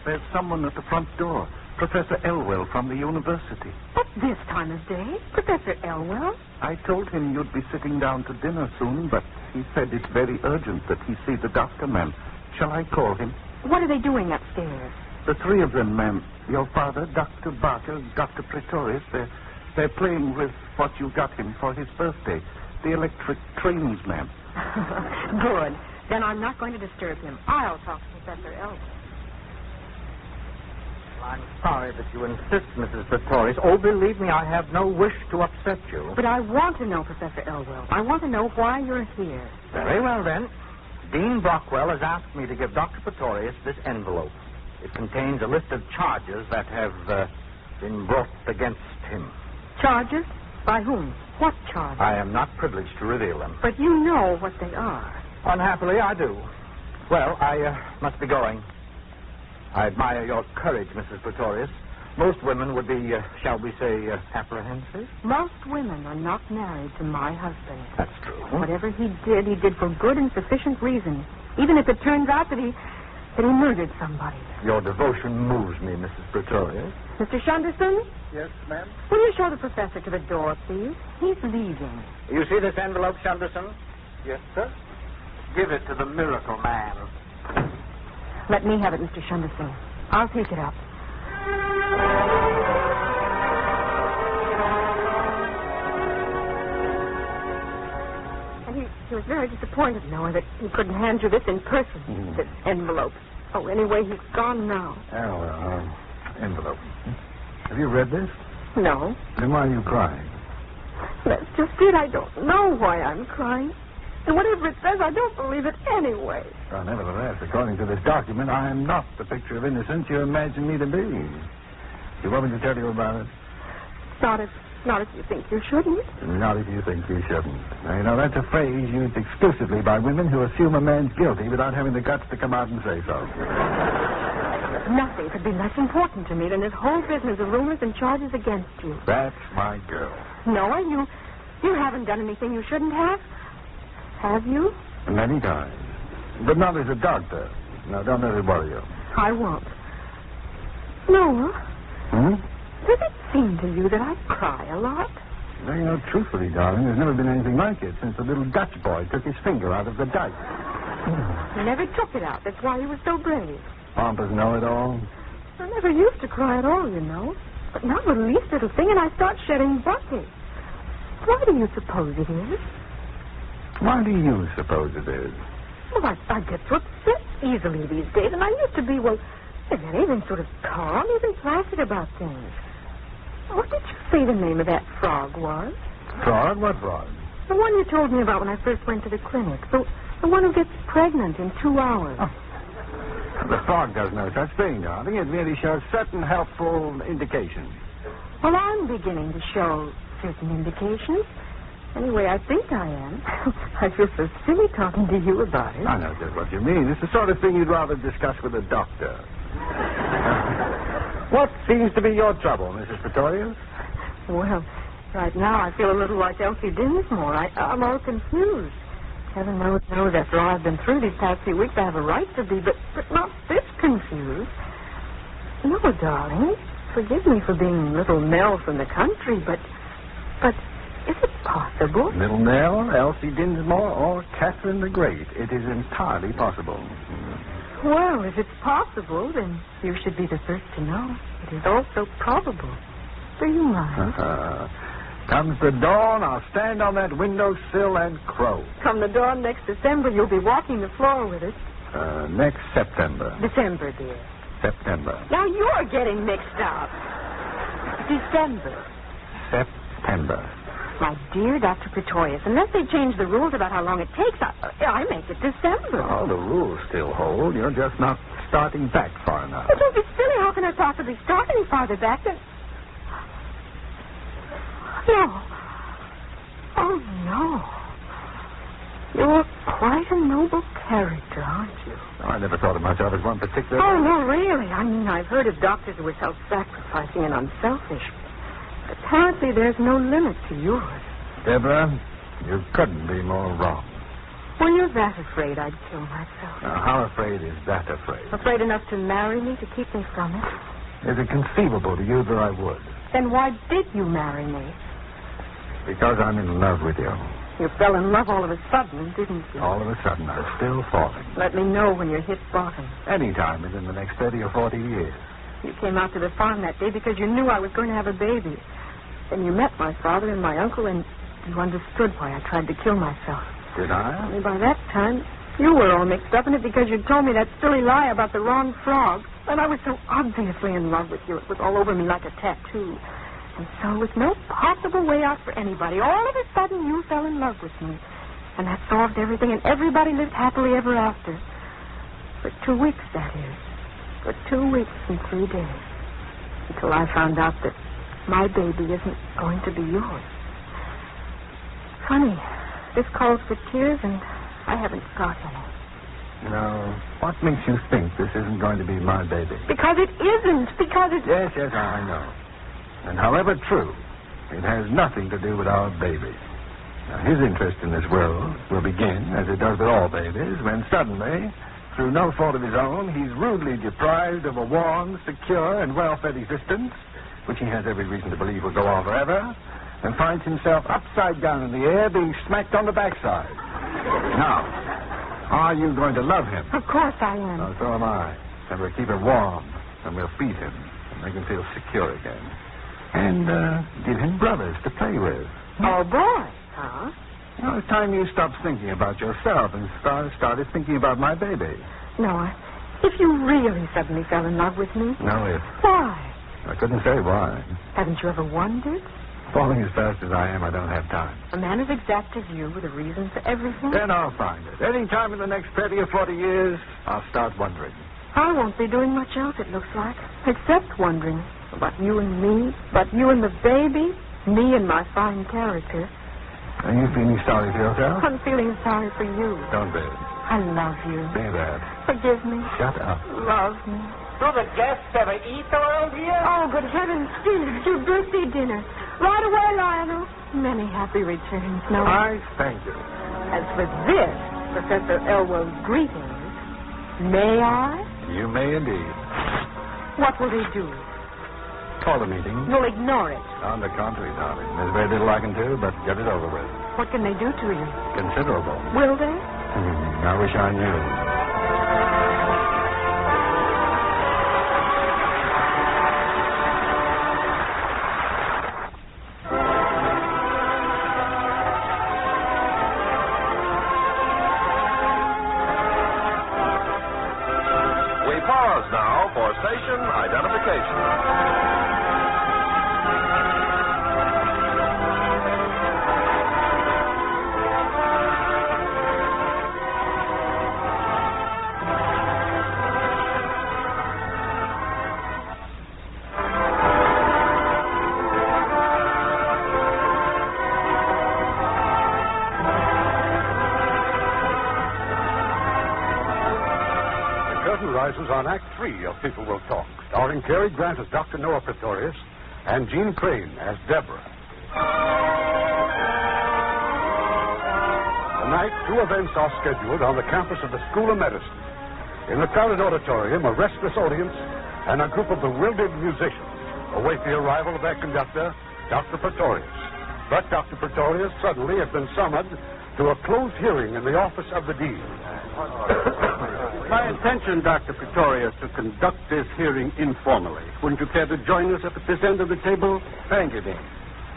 S7: There's someone at the front door. Professor Elwell from the university.
S5: At this time of day? Professor Elwell?
S7: I told him you'd be sitting down to dinner soon, but he said it's very urgent that he see the doctor, ma'am. Shall I call him?
S5: What are they doing upstairs?
S7: The three of them, ma'am. Your father, Dr. Barker, Dr. Pretorius, they're playing with what you got him for his birthday. The electric trains, ma'am.
S5: Good. Then I'm not going to disturb him. I'll talk to Professor Elwell.
S11: I'm sorry that you insist, Mrs. Pretorius. Oh, believe me, I have no wish to upset you.
S5: But I want to know, Professor Elwell. I want to know why you're here.
S11: Very well, then. Dean Brockwell has asked me to give Dr. Pretorius this envelope. It contains a list of charges that have been brought against him.
S5: Charges? By whom? What charges?
S11: I am not privileged to reveal them.
S5: But you know what they are.
S11: Unhappily, I do. Well, I must be going. I admire your courage, Mrs. Pretorius. Most women would be, shall we say, apprehensive.
S5: Most women are not married to my husband.
S11: That's true.
S5: Whatever he did for good and sufficient reason. Even if it turns out that he murdered somebody.
S11: Your devotion moves me, Mrs. Pretorius.
S5: Mr. Sanderson?
S4: Yes, ma'am?
S5: Will you show the professor to the door, please? He's leaving.
S11: You see this envelope, Sanderson?
S7: Yes, sir. Give it to the miracle man.
S5: Let me have it, Mr. Sanderson. I'll take it up. And he was very disappointed knowing that he couldn't hand you this in person, this envelope. Oh, anyway, he's gone now.
S4: Oh, well, envelope. Have you read this?
S5: No.
S4: Then why are you crying?
S5: That's just it. I don't know why I'm crying. And whatever it says, I don't believe it anyway.
S4: Well, nevertheless, according to this document, I am not the picture of innocence you imagine me to be. You want me to tell you about it?
S5: Not if you think you shouldn't.
S4: Not if you think you shouldn't. Now, you know, that's a phrase used exclusively by women who assume a man's guilty without having the guts to come out and say so.
S5: Nothing could be less important to me than this whole business of rumors and charges against you.
S4: That's my girl.
S5: No, you haven't done anything you shouldn't have. Have you?
S4: Many times. But not as a doctor. Now, don't let it worry you.
S5: I won't. Noah? Does it seem to you that I cry a lot?
S4: Well, you know, truthfully, darling, there's never been anything like it since the little Dutch boy took his finger out of the dike.
S5: He never took it out. That's why he was so brave.
S4: Pompous know-it-all.
S5: I never used to cry at all, you know. But now the least little thing and I start shedding buckets. Why do you suppose it is?
S4: Why do you suppose it is?
S5: Well, I get so upset easily these days, and I used to be, well, anything sort of calm, even placid about things. What did you say the name of that frog was?
S11: Fraud? What fraud?
S5: The one you told me about when I first went to the clinic. The one who gets pregnant in 2 hours.
S11: Oh. The frog does no such thing, darling. It merely shows certain helpful indications.
S5: Well, I'm beginning to show certain indications. Anyway, I think I am. I feel so silly talking to you about it.
S11: I know just what you mean. It's the sort of thing you'd rather discuss with a doctor. What seems to be your trouble, Mrs. Pretorius?
S5: Well, right now I feel a little like Elsie Dinsmore. I'm all confused. Heaven knows after all I've been through these past few weeks, I have a right to be, but not this confused. No, darling, forgive me for being little Nell from the country, but is it possible?
S11: Little Nell, Elsie Dinsmore, or Catherine the Great. It is entirely possible.
S5: Well, if it's possible, then you should be the first to know. It is also probable. Do you mind?
S11: Comes the dawn, I'll stand on that windowsill and crow.
S5: Come the dawn next December, you'll be walking the floor with us.
S11: Next September.
S5: December, dear.
S11: September.
S5: Now you're getting mixed up. December.
S11: September.
S5: My dear Dr. Pretorius, unless they change the rules about how long it takes, I make it December.
S11: Oh, the rules still hold. You're just not starting back far enough.
S5: But don't be silly. How can I possibly start any farther back than... No. Oh, no. You're quite a noble character, aren't you?
S11: Oh, I never thought of myself as one particular...
S5: Oh, no, really. I mean, I've heard of doctors who were self-sacrificing and unselfish. Apparently, there's no limit to yours.
S11: Deborah, you couldn't be more wrong.
S5: Were you that afraid I'd kill myself?
S11: Now, how afraid is that afraid?
S5: Afraid enough to marry me to keep me from it?
S11: Is it conceivable to you that I would?
S5: Then why did you marry me?
S11: Because I'm in love with you.
S5: You fell in love all of a sudden, didn't you?
S11: All of a sudden, I'm still falling.
S5: Let me know when you hit bottom.
S11: Any time within the next 30 or 40 years.
S5: You came out to the farm that day because you knew I was going to have a baby. Then you met my father and my uncle, and you understood why I tried to kill myself.
S11: Did I?
S5: Only by that time, you were all mixed up in it because you told me that silly lie about the wrong frog. And I was so obviously in love with you. It was all over me like a tattoo. And so, with no possible way out for anybody, all of a sudden you fell in love with me. And that solved everything, and everybody lived happily ever after. For 2 weeks, that is. For 2 weeks and 3 days. Until I found out that my baby isn't going to be yours. Funny, this calls for tears, and I haven't got any.
S11: Now, what makes you think this isn't going to be my baby?
S5: Because it isn't. Because it's...
S11: Yes, I know. And however true, it has nothing to do with our baby. Now, his interest in this world will begin, as it does with all babies, when suddenly, through no fault of his own, he's rudely deprived of a warm, secure, and well-fed existence, which he has every reason to believe will go on forever, and finds himself upside down in the air, being smacked on the backside. Now, are you going to love him?
S5: Of course I am.
S11: Oh, so am I. And we'll keep him warm, and we'll feed him, and make him feel secure again. And give him brothers to play with.
S5: Oh, boy. Huh?
S11: Well, it's time you stopped thinking about yourself and started thinking about my baby.
S5: No, if you really suddenly fell in love with me...
S11: No, if.
S5: Why?
S11: I couldn't say why.
S5: Haven't you ever wondered?
S11: Falling as fast as I am, I don't have time.
S5: A man as exact as you with a reason for everything?
S11: Then I'll find it. Any time in the next 30 or 40 years, I'll start wondering.
S5: I won't be doing much else, it looks like, except wondering about you and me, about you and the baby, me and my fine character.
S11: Are you feeling sorry for yourself?
S5: I'm feeling sorry for you.
S11: Don't be.
S5: I love you.
S11: Say that.
S5: Forgive me.
S11: Shut up.
S5: Love me.
S10: Do the guests ever eat around here?
S5: Oh, good heavens, Steve, it's your birthday dinner. Right away, Lionel. Many happy returns, no?
S11: I thank you.
S5: As for this, Professor Elwell's greetings, may I?
S11: You may indeed.
S5: What will they do?
S11: Call the meeting.
S5: You'll ignore it.
S11: On the contrary, darling. There's very little I can do, but get it over with.
S5: What can they do to you?
S11: Considerable.
S5: Will they?
S11: I wish I knew.
S9: Now for station identification.
S2: curtain rises on Act 3 of People Will Talk, starring Cary Grant as Dr. Noah Pretorius and Jean Crane as Deborah. Tonight, 2 events are scheduled on the campus of the School of Medicine. In the crowded auditorium, a restless audience and a group of bewildered musicians await the arrival of their conductor, Dr. Pretorius. But Dr. Pretorius suddenly has been summoned to a closed hearing in the office of the dean.
S12: My intention, Dr. Pretorius, to conduct this hearing informally. Wouldn't you care to join us at this end of the table?
S11: Thank you, Dean.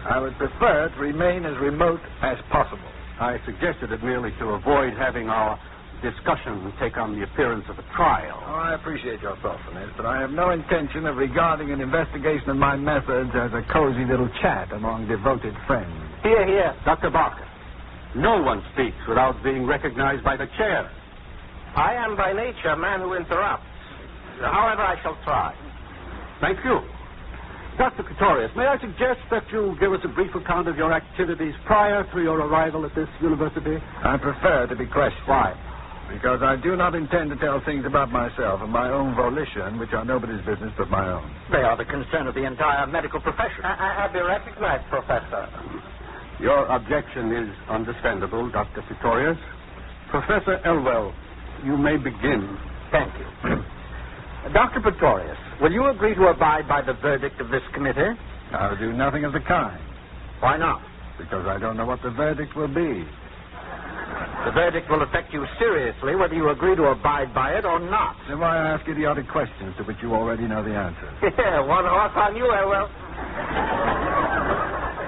S11: I would prefer to remain as remote as possible.
S12: I suggested it merely to avoid having our discussion take on the appearance of a trial.
S11: Oh, I appreciate your thoughtfulness, but I have no intention of regarding an investigation of my methods as a cozy little chat among devoted friends.
S12: Here, here, Dr. Barker. No one speaks without being recognized by the chair.
S1: I am by nature a man who interrupts. However, I shall try.
S12: Thank you. Dr. Pretorius, may I suggest that you give us a brief account of your activities prior to your arrival at this university?
S11: I prefer to be questioned.
S12: Why?
S11: Because I do not intend to tell things about myself of my own volition, which are nobody's business but my own.
S10: They are the concern of the entire medical profession.
S1: I be recognized, Professor.
S12: Your objection is understandable, Dr. Pretorius. Professor Elwell, you may begin.
S10: Thank you. Dr. Pretorius, will you agree to abide by the verdict of this committee?
S11: I'll do nothing of the kind.
S10: Why not?
S11: Because I don't know what the verdict will be.
S10: The verdict will affect you seriously whether you agree to abide by it or not.
S11: Then why ask idiotic questions to which you already know the answer?
S1: Yeah, one horse on you, Elwell.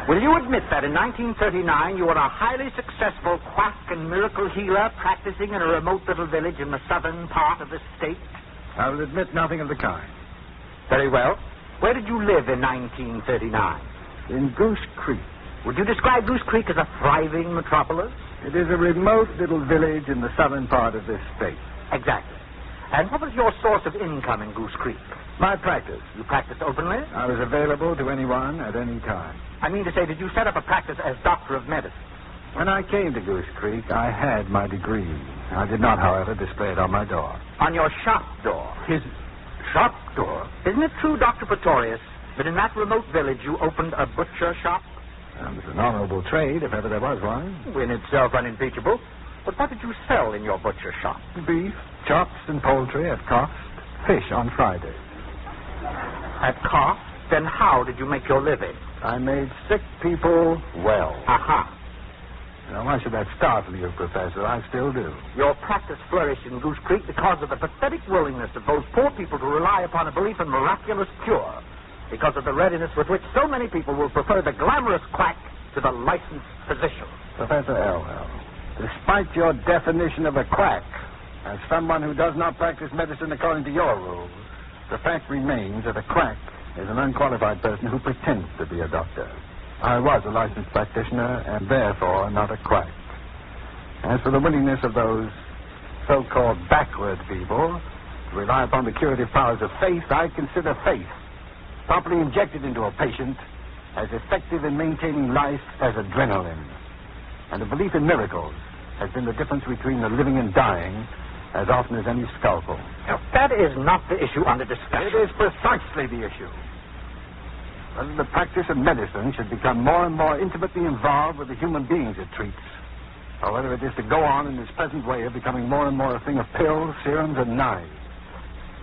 S10: Will you admit that in 1939 you were a highly successful quack and miracle healer practicing in a remote little village in the southern part of the state?
S11: I will admit nothing of the kind.
S10: Very well. Where did you live in 1939?
S11: In Goose Creek.
S10: Would you describe Goose Creek as a thriving metropolis?
S11: It is a remote little village in the southern part of this state.
S10: Exactly. And what was your source of income in Goose Creek?
S11: My practice.
S10: You practiced openly?
S11: I was available to anyone at any time.
S10: I mean to say, did you set up a practice as doctor of medicine?
S11: When I came to Goose Creek, I had my degree. I did not, however, display it on my door.
S10: On your shop door?
S12: His shop door?
S10: Isn't it true, Dr. Pretorius, that in that remote village you opened a butcher shop?
S11: It was an honorable trade, if ever there was one.
S10: In itself unimpeachable. But what did you sell in your butcher shop?
S11: Beef, chops, and poultry at cost. Fish on Fridays.
S10: At cost? Then how did you make your living?
S11: I made sick people well.
S10: Aha.
S11: Now, why should that startle you, Professor? I still do.
S10: Your practice flourished in Goose Creek because of the pathetic willingness of those poor people to rely upon a belief in miraculous cure. Because of the readiness with which so many people will prefer the glamorous quack to the licensed physician.
S11: Professor Elwell, despite your definition of a quack, as someone who does not practice medicine according to your rules, the fact remains that a quack is an unqualified person who pretends to be a doctor. I was a licensed practitioner and therefore not a quack. As for the willingness of those so-called backward people to rely upon the curative powers of faith, I consider faith, properly injected into a patient, as effective in maintaining life as adrenaline. And the belief in miracles has been the difference between the living and dying as often as any scalpel.
S10: Now, that is not the issue under discussion.
S11: It is precisely the issue. Whether the practice of medicine should become more and more intimately involved with the human beings it treats, or whether it is to go on in its present way of becoming more and more a thing of pills, serums, and knives,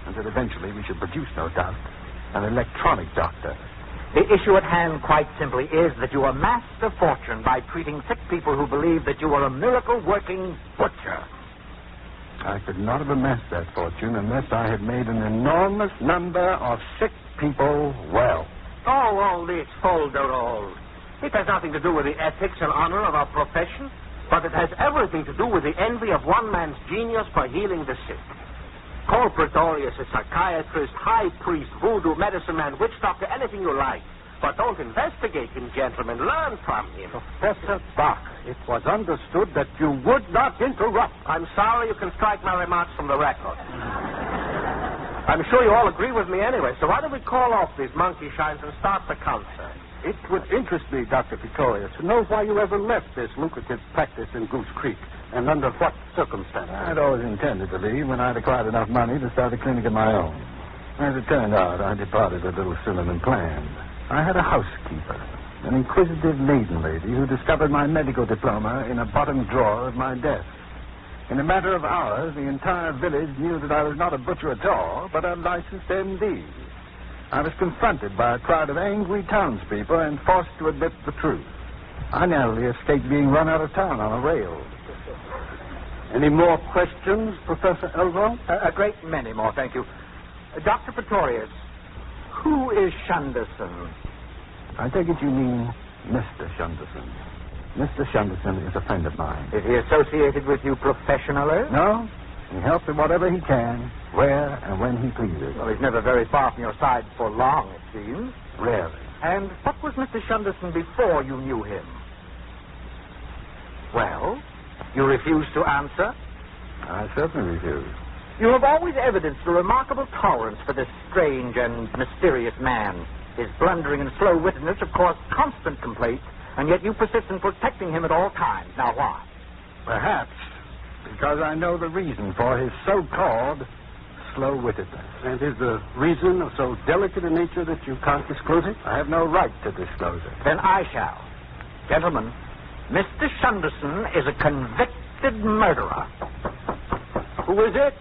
S11: and that eventually we should produce, no doubt, an electronic doctor.
S10: The issue at hand, quite simply, is that you amassed a fortune by treating sick people who believed that you were a miracle-working butcher.
S11: I could not have amassed that fortune unless I had made an enormous number of sick people well.
S1: Oh, all this folderol. It has nothing to do with the ethics and honor of our profession, but it has everything to do with the envy of one man's genius for healing the sick. Call Pretorius a psychiatrist, high priest, voodoo, medicine man, witch doctor, anything you like. But don't investigate him, gentlemen. Learn from him.
S12: Professor Barker, it was understood that you would not interrupt.
S1: I'm sorry, you can strike my remarks from the record. I'm sure you all agree with me anyway, so why don't we call off these monkey shines and start the concert?
S12: It would interest me, Dr. Pretorius, to know why you ever left this lucrative practice in Goose Creek.
S2: And under what circumstances?
S11: I'd always intended to leave when I'd acquired enough money to start a clinic of my own. As it turned out, I departed a little sooner than planned. I had a housekeeper, an inquisitive maiden lady who discovered my medical diploma in a bottom drawer of my desk. In a matter of hours, the entire village knew that I was not a butcher at all, but a licensed M.D. I was confronted by a crowd of angry townspeople and forced to admit the truth. I narrowly escaped being run out of town on a rail.
S2: Any more questions, Professor Elwell?
S10: A great many more, thank you. Dr. Pretorius, who is Shunderson?
S11: I take it you mean Mr. Shunderson. Mr. Shunderson is a friend of mine.
S10: Is he associated with you professionally?
S11: No. He helps in whatever he can, where and when he pleases.
S10: Well, he's never very far from your side for long, it seems.
S11: Rarely.
S10: And what was Mr. Shunderson before you knew him? Well, you refuse to answer?
S11: I certainly refuse.
S10: You have always evidenced a remarkable tolerance for this strange and mysterious man. His blundering and slow-wittedness have caused constant complaint, and yet you persist in protecting him at all times. Now, why?
S11: Perhaps because I know the reason for his so-called slow-wittedness.
S2: And is the reason of so delicate a nature that you can't disclose it?
S11: I have no right to disclose it.
S10: Then I shall. Gentlemen, Mr. Shunderson is a convicted murderer.
S2: Who is it?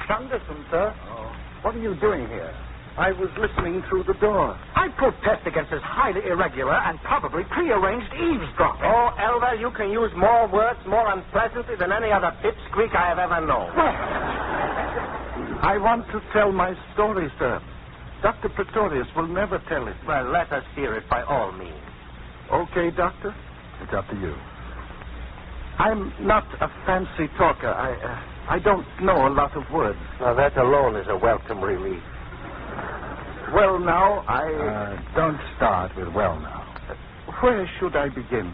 S10: Shunderson, sir.
S2: Oh. What are you doing here? I was listening through the door.
S10: I protest against this highly irregular and probably prearranged eavesdropping.
S1: Oh, Elder, you can use more words more unpleasantly than any other pipsqueak I have ever known.
S2: I want to tell my story, sir. Dr. Pretorius will never tell it.
S1: Well, let us hear it by all means.
S2: Okay, Doctor?
S11: It's up to you.
S2: I'm not a fancy talker. I don't know a lot of words.
S1: Now, that alone is a welcome relief.
S2: Well, now,
S11: Don't start with well now.
S2: Where should I begin?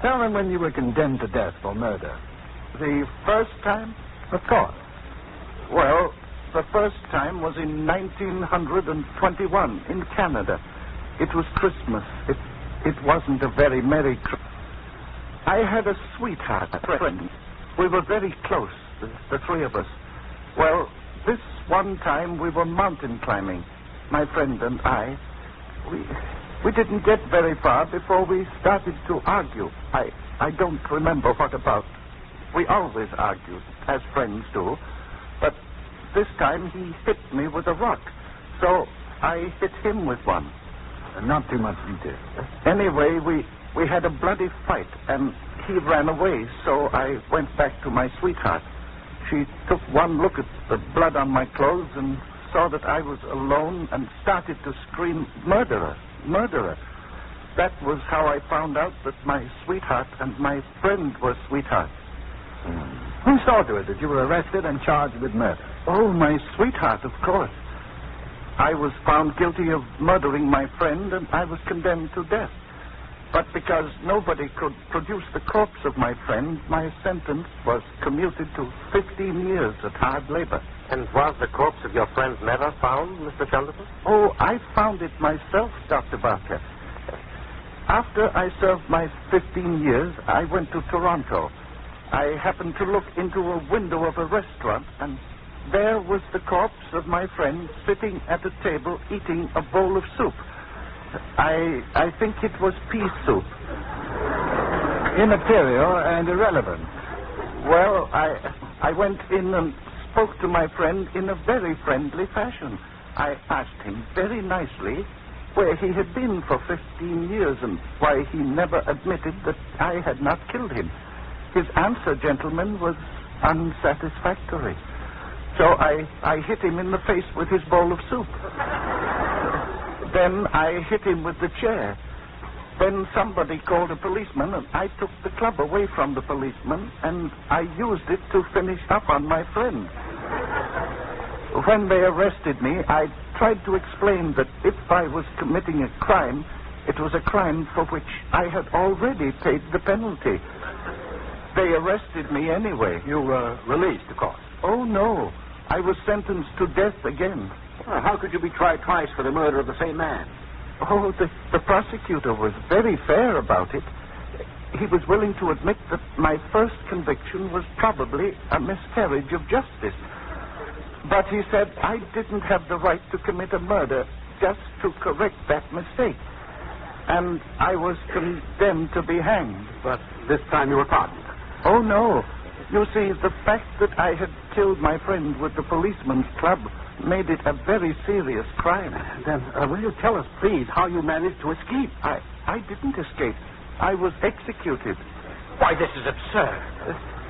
S11: Tell them when you were condemned to death for murder.
S2: The first time?
S11: Of course.
S2: Well, the first time was in 1921 in Canada. It was Christmas. It wasn't a very merry Christmas. I had a sweetheart, a friend. We were very close, the three of us. Well, this one time we were mountain climbing, my friend and I. We didn't get very far before we started to argue. I don't remember what about. We always argued, as friends do. But this time he hit me with a rock. So I hit him with one.
S11: Not too much detail.
S2: Anyway, we had a bloody fight, and he ran away, so I went back to my sweetheart. She took one look at the blood on my clothes and saw that I was alone and started to scream, "Murderer, murderer." That was how I found out that my sweetheart and my friend were sweethearts.
S11: Who saw to it that you were arrested and charged with murder?
S2: Oh, my sweetheart, of course. I was found guilty of murdering my friend, and I was condemned to death. But because nobody could produce the corpse of my friend, my sentence was commuted to 15 years at hard labor.
S1: And was the corpse of your friend never found, Mr. Chesterton?
S2: Oh, I found it myself, Dr. Barker. After I served my 15 years, I went to Toronto. I happened to look into a window of a restaurant, and there was the corpse of my friend sitting at a table eating a bowl of soup. I think it was pea soup.
S11: Immaterial and irrelevant.
S2: Well, I went in and spoke to my friend in a very friendly fashion. I asked him very nicely where he had been for 15 years and why he never admitted that I had not killed him. His answer, gentlemen, was unsatisfactory. So I hit him in the face with his bowl of soup. Then I hit him with the chair. Then somebody called a policeman, and I took the club away from the policeman, and I used it to finish up on my friend. When they arrested me, I tried to explain that if I was committing a crime, it was a crime for which I had already paid the penalty. They arrested me anyway.
S12: You were released, of course.
S2: Oh, no. I was sentenced to death again.
S12: Well, how could you be tried twice for the murder of the same man?
S2: Oh, the prosecutor was very fair about it.
S13: he was willing to admit that my first conviction was probably a miscarriage of justice. But he said I didn't have the right to commit a murder just to correct that mistake. And I was condemned to be hanged.
S12: But this time you were pardoned.
S13: Oh, no. You see, the fact that I had killed my friend with the policeman's club made it a very serious crime.
S12: Then will you tell us, please, how you managed to escape?
S13: I didn't escape. I was executed.
S10: Why, this is absurd.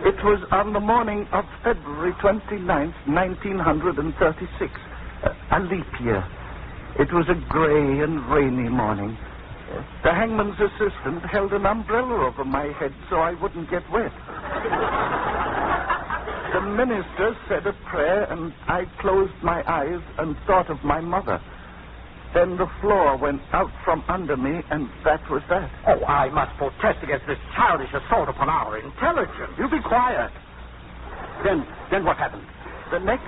S13: It was on the morning of February 29th, 1936, a leap year. It was a gray and rainy morning. The hangman's assistant held an umbrella over my head so I wouldn't get wet. The minister said a prayer, and I closed my eyes and thought of my mother. Then the floor went out from under me, and that was that.
S10: Oh, I must protest against this childish assault upon our intelligence.
S12: You be quiet. Then what happened?
S13: The next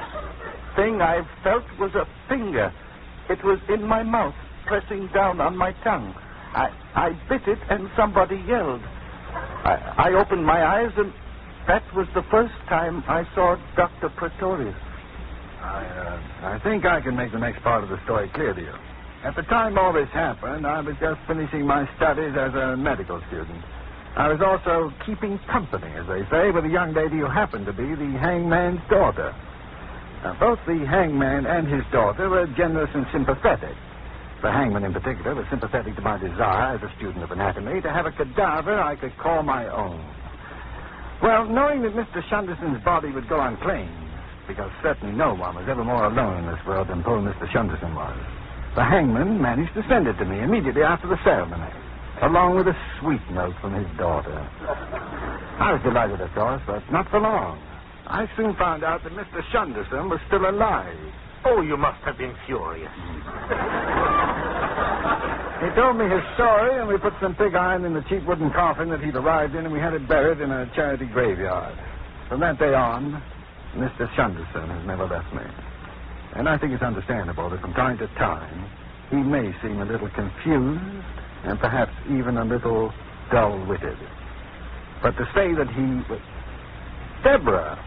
S13: thing I felt was a finger. It was in my mouth, pressing down on my tongue. I bit it, and somebody yelled. I opened my eyes, and that was the first time I saw Dr. Pretorius.
S11: I think I can make the next part of the story clear to you. At the time all this happened, I was just finishing my studies as a medical student. I was also keeping company, as they say, with a young lady who happened to be the hangman's daughter. Now, both the hangman and his daughter were generous and sympathetic. The hangman, in particular, was sympathetic to my desire, as a student of anatomy, to have a cadaver I could call my own. Well, knowing that Mr. Shunderson's body would go unclaimed, because certainly no one was ever more alone in this world than poor Mr. Shunderson was, the hangman managed to send it to me immediately after the ceremony, along with a sweet note from his daughter. I was delighted, of course, but not for long. I soon found out that Mr. Shunderson was still alive.
S1: Oh, you must have been furious.
S11: He told me his story, and we put some pig iron in the cheap wooden coffin that he'd arrived in, and we had it buried in a charity graveyard. From that day on, Mr. Shunderson has never left me. And I think it's understandable that from time to time, he may seem a little confused and perhaps even a little dull-witted. But to say that he was... Deborah,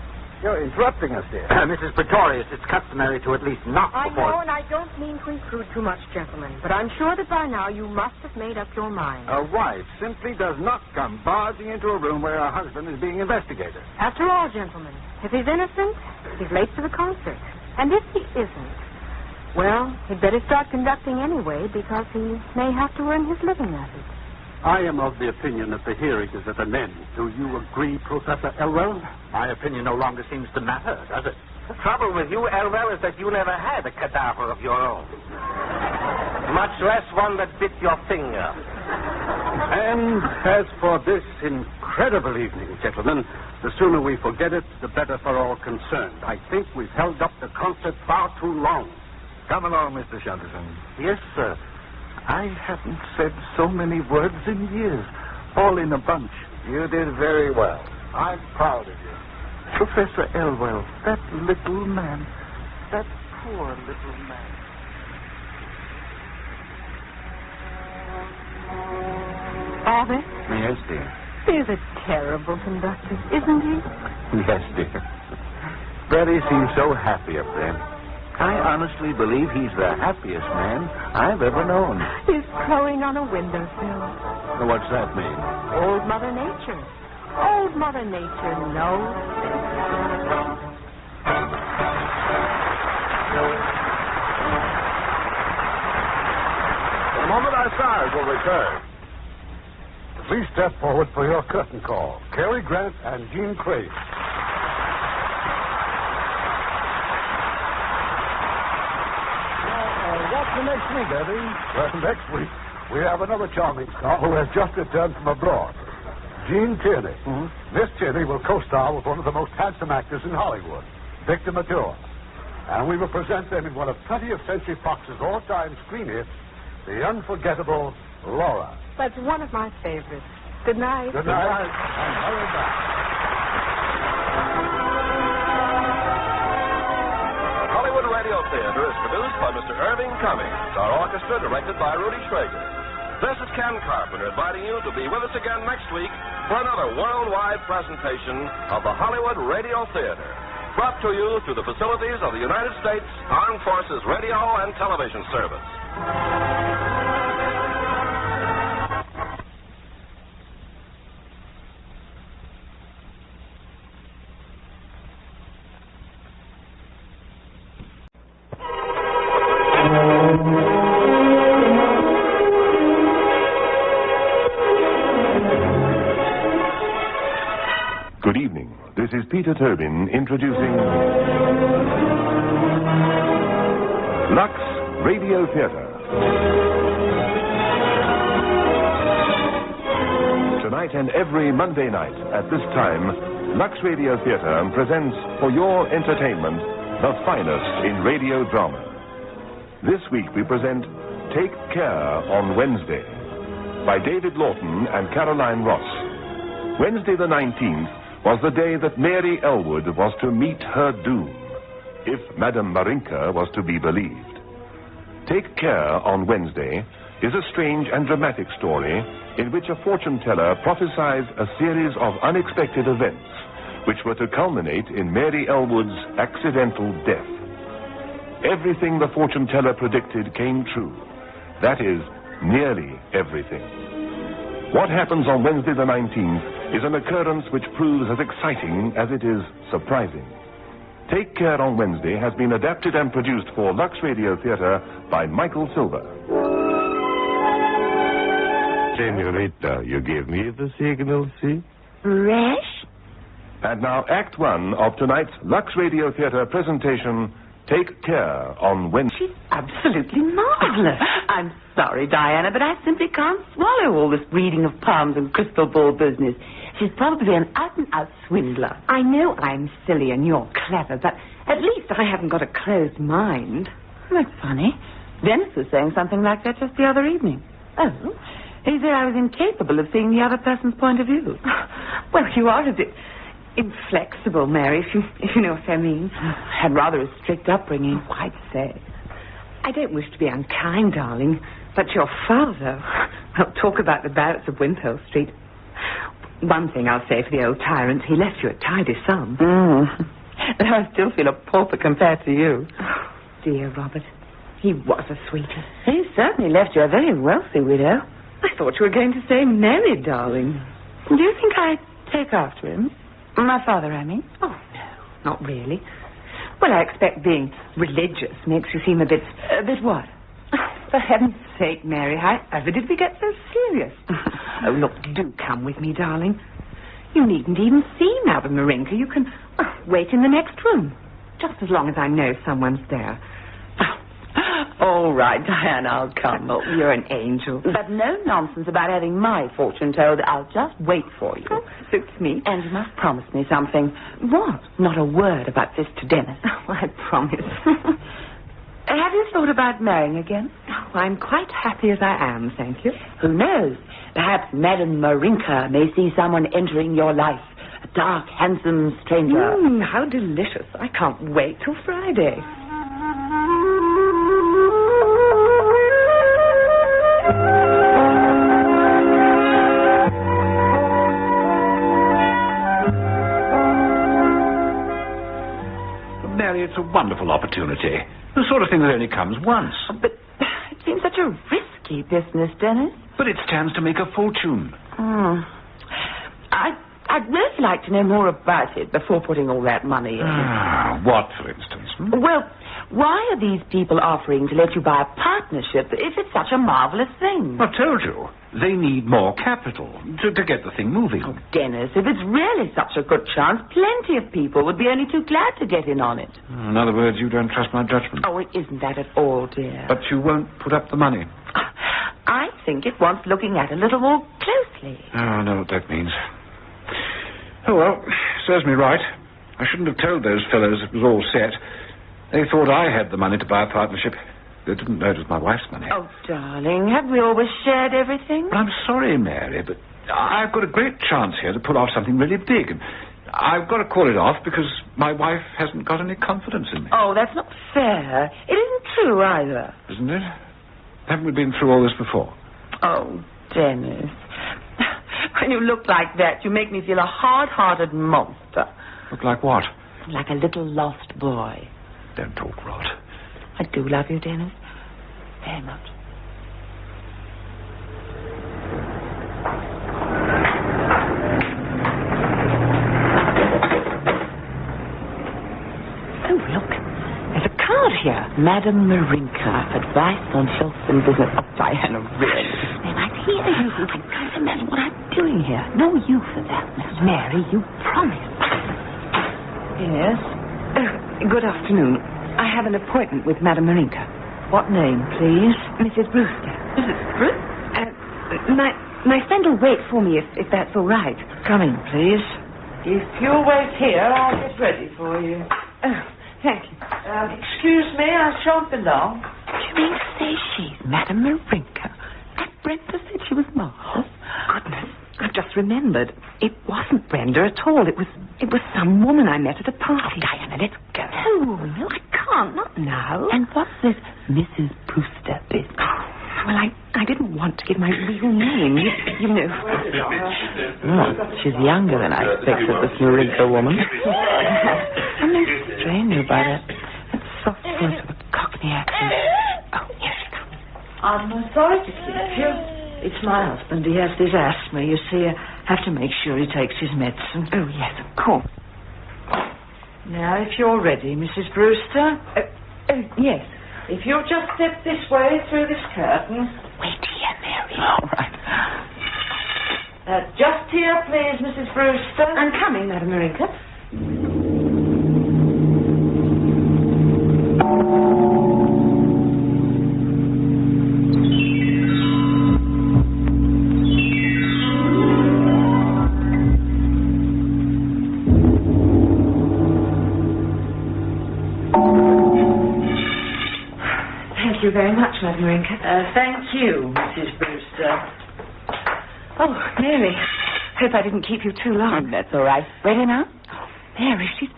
S11: you're interrupting us here.
S10: Mrs. Pretorius, it's customary to at least knock
S5: I
S10: before...
S5: know, and I don't mean to intrude too much, gentlemen, but I'm sure that by now you must have made up your mind.
S11: A wife simply does not come barging into a room where her husband is being investigated.
S5: After all, gentlemen, if he's innocent, he's late to the concert. And if he isn't, well, he'd better start conducting anyway, because he may have to earn his living at it.
S12: I am of the opinion that the hearing is at an end. Do you agree, Professor Elwell?
S10: My opinion no longer seems to matter, does it?
S1: The trouble with you, Elwell, is that you never had a cadaver of your own. Much less one that bit your finger.
S12: And as for this incredible evening, gentlemen, the sooner we forget it, the better for all concerned. I think we've held up the concert far too long.
S11: Come along, Mr. Shunderson.
S13: Yes, sir. I haven't said so many words in years, all in a bunch.
S11: You did very well. I'm proud of you.
S13: Professor Elwell, that little man, that poor little man.
S5: Father?
S7: Yes, dear.
S5: He's a terrible conductor, isn't he?
S7: Yes, dear. Freddie seems so happy up there. I honestly believe he's the happiest man I've ever known.
S5: He's crowing on a windowsill.
S7: What's that mean?
S5: Old Mother Nature. Old Mother Nature knows.
S2: In a moment, our stars will return. Please step forward for your curtain call. Cary Grant and Gene Craig. What's the next week, Eddie? Well, next week, we have another charming star who has just returned from abroad. Gene Tierney. Mm-hmm. Miss Tierney will co-star with one of the most handsome actors in Hollywood, Victor Mature. And we will present them in one of 20th Century Fox's all-time screen hits, the unforgettable Laura.
S5: That's one of my favorites. Good night.
S2: Good night. And hurry back.
S9: Hollywood Radio Theater is produced by Mr. Irving Cummings. Our orchestra directed by Rudy Schrager. This is Ken Carpenter inviting you to be with us again next week for another worldwide presentation of the Hollywood Radio Theater, brought to you through the facilities of the United States Armed Forces Radio and Television Service.
S14: Good evening. This is Peter Tobin introducing Lux Radio Theater. Tonight and every Monday night at this time, Lux Radio Theater presents for your entertainment the finest in radio drama. This week we present Take Care on Wednesday by David Lawton and Caroline Ross. Wednesday the 19th was the day that Mary Elwood was to meet her doom, if Madame Marinka was to be believed. Take Care on Wednesday is a strange and dramatic story in which a fortune teller prophesies a series of unexpected events which were to culminate in Mary Elwood's accidental death. Everything the fortune teller predicted came true. That is, nearly everything. What happens on Wednesday the 19th is an occurrence which proves as exciting as it is surprising. Take Care on Wednesday has been adapted and produced for Lux Radio Theater by Michael Silver.
S15: Senorita, you give me the signal, see?
S6: Fresh?
S14: And now Act One of tonight's Lux Radio Theater presentation, Take Care on Wednesday.
S16: She's absolutely marvelous. I'm sorry, Diana, but I simply can't swallow all this reading of palms and crystal ball business. She's probably an out-and-out swindler.
S5: I know I'm silly and you're clever, but at least I haven't got a closed mind.
S16: That's funny. Dennis was saying something like that just the other evening. Oh? He said I was incapable of seeing the other person's point of view.
S5: Well, you are a bit inflexible, Mary, if you know what I mean.
S16: Had rather a strict upbringing.
S5: Quite so. I don't wish to be unkind, darling, but your father... Well, talk about the barracks of Wimpole Street. One thing I'll say for the old tyrant, he left you a tidy sum.
S16: But I still feel a pauper compared to you.
S5: Oh, dear Robert. He was a sweetie.
S16: He certainly left you a very wealthy widow.
S5: I thought you were going to say married, darling.
S16: Do you think I take after him? My father, I mean.
S5: Oh, no, not really. Well, I expect being religious makes you seem a bit...
S16: A bit what?
S5: Oh, for heaven's sake, Mary, how ever did we get so serious? Oh, look, do come with me, darling. You needn't even see Madame Marinka. You can wait in the next room. Just as long as I know someone's there.
S16: All right, Diana, I'll come.
S5: Oh, you're an angel.
S16: But no nonsense about having my fortune told. I'll just wait for you.
S5: Oh, suits me.
S16: And you must promise me something.
S5: What?
S16: Not a word about this to Dennis.
S5: Oh, I promise.
S16: Have you thought about marrying again?
S5: Oh, I'm quite happy as I am, thank you.
S16: Who knows? Perhaps Madame Marinka may see someone entering your life. A dark, handsome stranger.
S5: How delicious. I can't wait till Friday.
S4: Mary, it's a wonderful opportunity. The sort of thing that only comes once.
S16: But it seems such a risky business, Dennis.
S4: But it stands to make a fortune.
S16: I'd really like to know more about it before putting all that money in.
S4: What, for instance?
S16: Well, why are these people offering to let you buy a partnership if it's such a marvelous thing?
S4: I told you. They need more capital to get the thing moving.
S16: Oh, Dennis, if it's really such a good chance, plenty of people would be only too glad to get in on it.
S4: In other words, you don't trust my judgment.
S16: Oh, it isn't that at all, dear.
S4: But you won't put up the money.
S16: I think it wants looking at a little more closely.
S4: Oh, I know what that means. Oh, well, serves me right. I shouldn't have told those fellows it was all set. They thought I had the money to buy a partnership. They didn't know it was my wife's money.
S16: Oh, darling, have we always shared everything?
S4: Well, I'm sorry, Mary, but I've got a great chance here to pull off something really big. And I've got to call it off because my wife hasn't got any confidence in me.
S16: Oh, that's not fair. It isn't true either.
S4: Isn't it? Haven't we been through all this before?
S16: Oh, Dennis. When you look like that, you make me feel a hard-hearted monster.
S7: Look like what?
S16: Like a little lost boy.
S7: Don't talk rot.
S16: I do love you, Dennis. Very much. Oh, look. There's a card here. Madame Marinka, advice on health and business. Oh, Diana, really? They might hear you. I can't imagine what I'm doing here. No, you for that, Miss Mary. You promised. Yes? Good afternoon. I have an appointment with Madame Marinka. What name, please? Mrs. Brewster. Mrs. Brewster? My friend will wait for me if that's all right. Come in, please.
S17: If you'll wait here, I'll get ready for you.
S16: Oh, thank you.
S17: Excuse me, I shan't be long.
S16: Do you mean to say she's Madame Marinka? And Brenda said she was marvellous. Goodness, I've just remembered. It wasn't Brenda at all. It was some woman I met at a party. Oh, Diana, let's go. No, I can't. Not now. And what's this Mrs. Brewster business? Well, I didn't want to give my real name. You know. Oh, she's younger than I expected, this Marinka woman. Something strange about her. That soft voice with a Cockney accent. Oh, here she comes.
S17: I'm sorry to keep you. It's my husband. He has this asthma. You see, I have to make sure he takes his medicine.
S16: Oh, yes, of course.
S17: Now, if you're ready, Mrs. Brewster.
S16: Yes.
S17: If you'll just step this way through this curtain.
S16: Wait here, Mary.
S17: All right. Just here, please, Mrs. Brewster.
S16: I'm coming, Madame Marinka.
S17: Thank you very much, Madame Marinka. Thank you, Mrs. Brewster.
S16: Oh, Mary. Hope I didn't keep you too long. That's all right. Ready now? Oh, Mary, she's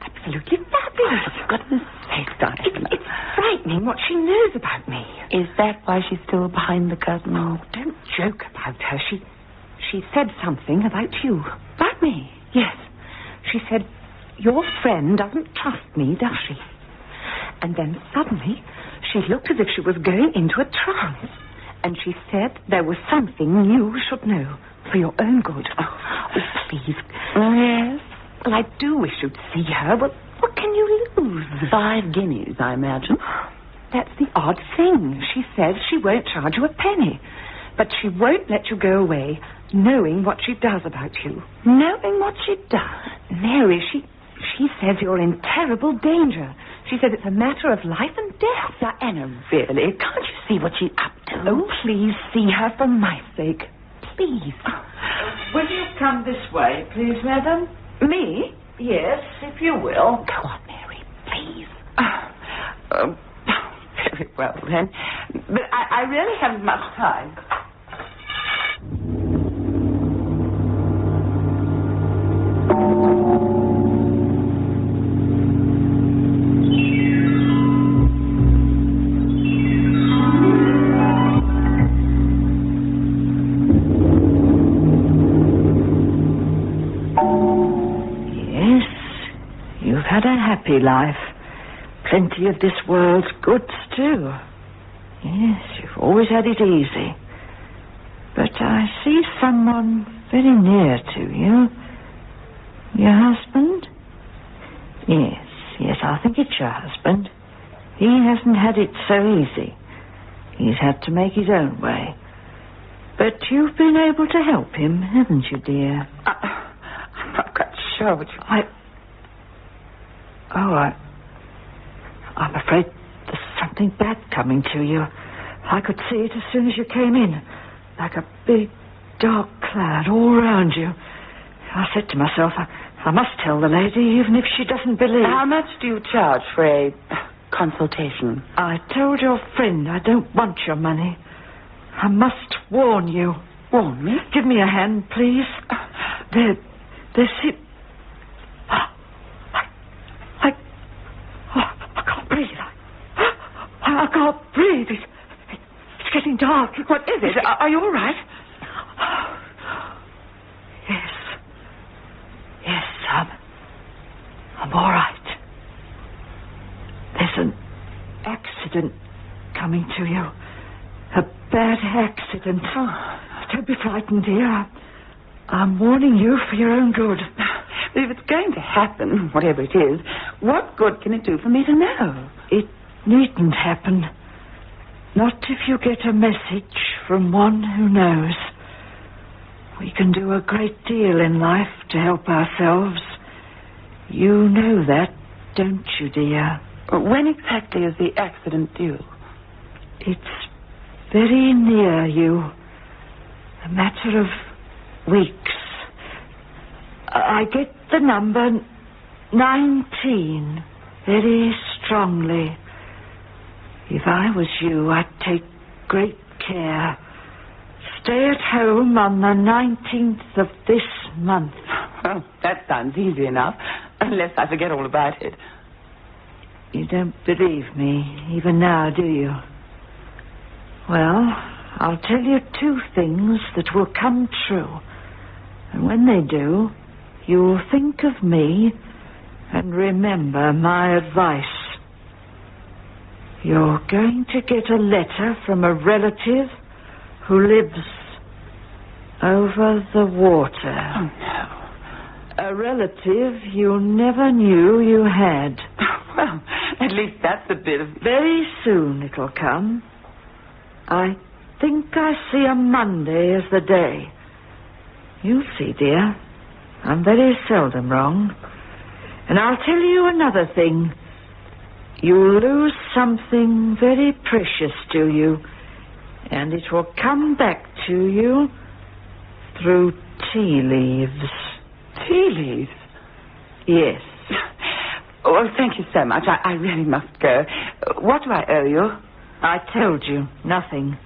S16: absolutely fabulous. Oh, for goodness sake, Diana. It's frightening what she knows about me. Is that why she's still behind the curtain? Oh, don't joke about her. She said something about you. About me? Yes. She said, your friend doesn't trust me, does she? And then suddenly, she looked as if she was going into a trance. And she said there was something you should know for your own good. Oh, please. Yes? Well, I do wish you'd see her. Well, what can you lose? 5 guineas, I imagine. That's the odd thing. She says she won't charge you a penny. But she won't let you go away knowing what she does about you. Knowing what she does? Mary, she says you're in terrible danger. She says it's a matter of life and death. Diana, really? Can't you see what she's up to? Oh, please see her for my sake. Please.
S17: Will you come this way, please, madam?
S16: Me?
S17: Yes, if you will.
S16: Go on, Mary, please. Very well, then. But I really haven't much time.
S17: Had a happy life. Plenty of this world's goods, too. Yes, you've always had it easy. But I see someone very near to you. Your husband? Yes, I think it's your husband. He hasn't had it so easy. He's had to make his own way. But you've been able to help him, haven't you, dear?
S16: I'm not quite sure what you...
S17: I'm afraid there's something bad coming to you. I could see it as soon as you came in. Like a big, dark cloud all around you. I said to myself, I must tell the lady, even if she doesn't believe.
S16: How much do you charge for a consultation?
S17: I told your friend I don't want your money. I must warn you.
S16: Warn me?
S17: Give me a hand, please. There's it. I can't breathe. I can't breathe. It's getting dark. dark.
S16: What is it? Are you all right?
S17: Yes, I'm all right. There's an accident coming to you. A bad accident. Don't be frightened, dear. I'm warning you for your own good.
S16: If it's going to happen, whatever it is, what good can it do for me to know?
S17: It needn't happen. Not if you get a message from one who knows. We can do a great deal in life to help ourselves. You know that, don't you, dear?
S16: When exactly is the accident due?
S17: It's very near you. A matter of weeks. I get the number 19 very strongly. If I was you, I'd take great care. Stay at home on the 19th of this month.
S16: Well, that sounds easy enough, unless I forget all about it.
S17: You don't believe me, even now, do you? Well, I'll tell you 2 things that will come true. And when they do, you'll think of me and remember my advice. You're going to get a letter from a relative who lives over the water.
S16: Oh, no.
S17: A relative you never knew you had.
S16: Well, at least that's a bit of...
S17: Very soon it'll come. I think I see a Monday as the day. You'll see, dear. I'm very seldom wrong. And I'll tell you another thing. You'll lose something very precious to you, and it will come back to you through tea leaves.
S16: Tea leaves?
S17: Yes.
S16: Oh, thank you so much. I really must go. What do I owe you?
S17: I told you, nothing.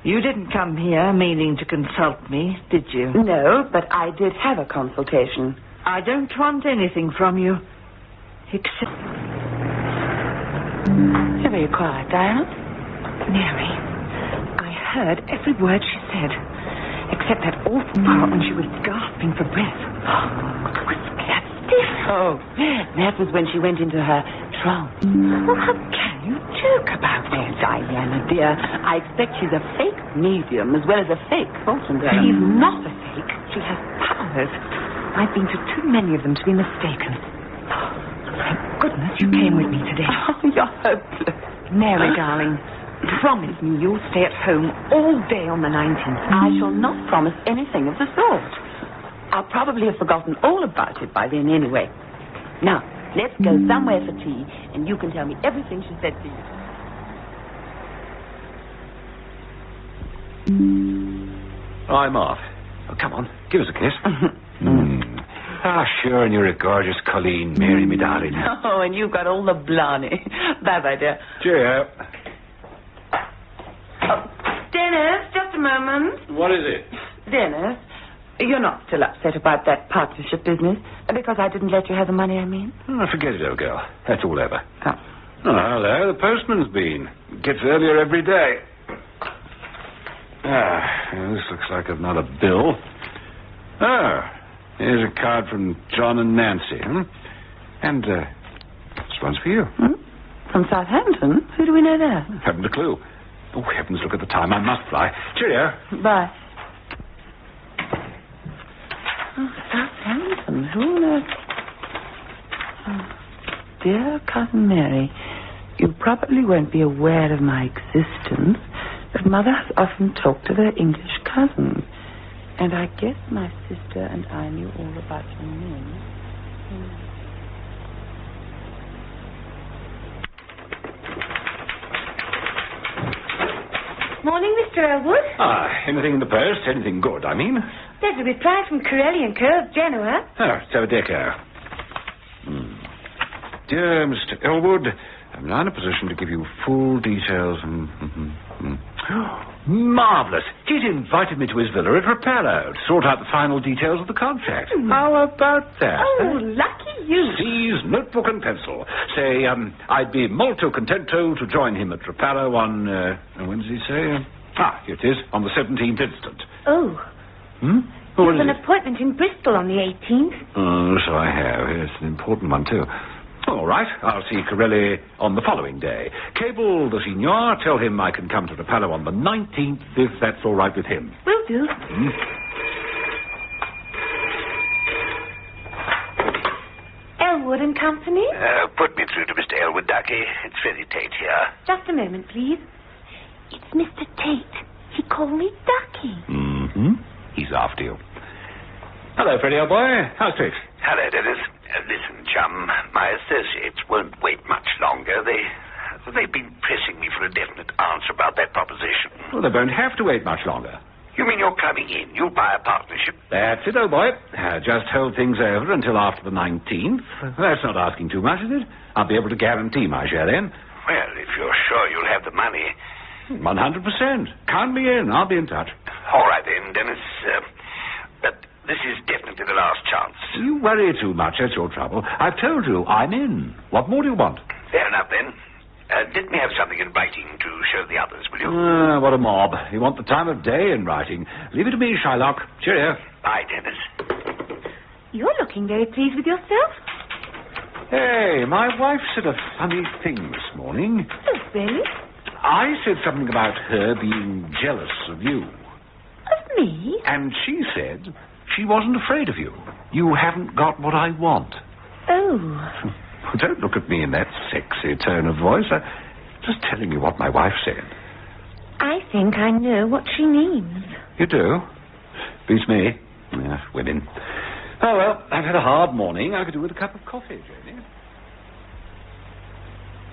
S17: You didn't come here meaning to consult me, did you?
S16: No, but I did have a consultation.
S17: I don't want anything from you, except...
S16: You're very quiet, Diana.
S6: Mary, I heard every word she said, except that awful part when she was gasping for breath. It was that stiff.
S16: Oh, that was when she went into her trance.
S6: Well, how can you joke about it?
S16: Diana, dear, I expect she's a fake medium as well as a fake fortune teller.
S6: She's not a fake. She has powers. I've been to too many of them to be mistaken. Thank goodness you came with me today.
S16: Oh, you're hopeless.
S6: Mary, darling, promise me you'll stay at home all day on the 19th.
S16: I shall not promise anything of the sort. I'll probably have forgotten all about it by then anyway. Now, let's go somewhere for tea, and you can tell me everything she said to you.
S18: I'm off. Oh, come on, give us a kiss. Sure, and you're a gorgeous Colleen, Mary, me darling.
S16: Oh, and you've got all the blarney. Bye-bye, dear.
S18: Cheerio.
S16: Oh, Dennis, just a moment.
S18: What is it?
S16: Dennis, you're not still upset about that partnership business? Because I didn't let you have the money, I mean?
S18: Oh, forget it, old girl. That's all over.
S16: Oh.
S18: Oh, hello, the postman's been. Gets earlier every day. This looks like another bill. Here's a card from John and Nancy. And, this one's for you.
S16: From Southampton? Who do we know there?
S18: Haven't a clue. Oh, heavens, look at the time. I must fly. Cheerio.
S16: Bye. Oh, Southampton. Who on earth? Oh, dear Cousin Mary, you probably won't be aware of my existence, but Mother has often talked to their English cousins. And I guess my sister and I knew all about your men.
S8: Morning, Mr. Elwood.
S18: Anything in the post? Anything good, I mean?
S8: There's a reply from Corelli & Co. of Genoa.
S18: Let's have a deco. Dear Mr. Elwood, I'm now in a position to give you full details. Marvellous. He'd invited me to his villa at Rapallo to sort out the final details of the contract. How about that?
S8: Oh, lucky you.
S18: Seize notebook and pencil. Say, I'd be molto contento to join him at Rapallo on, when does he say? Here it is, on the 17th instant.
S19: Oh.
S18: What
S19: You
S18: is
S19: have an
S18: it?
S19: appointment in Bristol on the 18th.
S18: Oh, so I have. It's an important one, too. All right, I'll see Corelli on the following day. Cable the Signor, tell him I can come to Rapallo on the 19th, if that's all right with him.
S19: Will do. Elwood and Company?
S20: Put me through to Mr. Elwood, Ducky. It's very Tate here.
S19: Just a moment, please. It's Mr. Tate. He called me Ducky.
S18: He's after you. Hello, Freddie, old boy. How's tricks?
S20: Hello, Dennis. Listen, chum, my associates won't wait much longer. They've been pressing me for a definite answer about that proposition.
S18: Well, they won't have to wait much longer.
S20: You mean you're coming in? You'll buy a partnership?
S18: That's it, old boy. Just hold things over until after the 19th. That's not asking too much, is it? I'll be able to guarantee my share then.
S20: Well, if you're sure you'll have the money.
S18: 100%. Count me in. I'll be in touch.
S20: All right, then, Dennis. But this is definitely the last chance.
S18: You worry too much. That's your trouble. I've told you, I'm in. What more do you want?
S20: Fair enough, then. Let me have something in writing to show the others, will you?
S18: What a mob. You want the time of day in writing. Leave it to me, Shylock. Cheerio.
S20: Bye, Dennis.
S19: You're looking very pleased with yourself.
S18: Hey, my wife said a funny thing this morning.
S19: Oh, really?
S18: I said something about her being jealous of you.
S19: Of me?
S18: And she said she wasn't afraid of you. You haven't got what I want.
S19: Oh.
S18: Don't look at me in that sexy tone of voice. I'm just telling you what my wife said.
S19: I think I know what she means.
S18: You do? Beats me. Yeah, women. Oh, well, I've had a hard morning. I could do with a cup of coffee, Janie.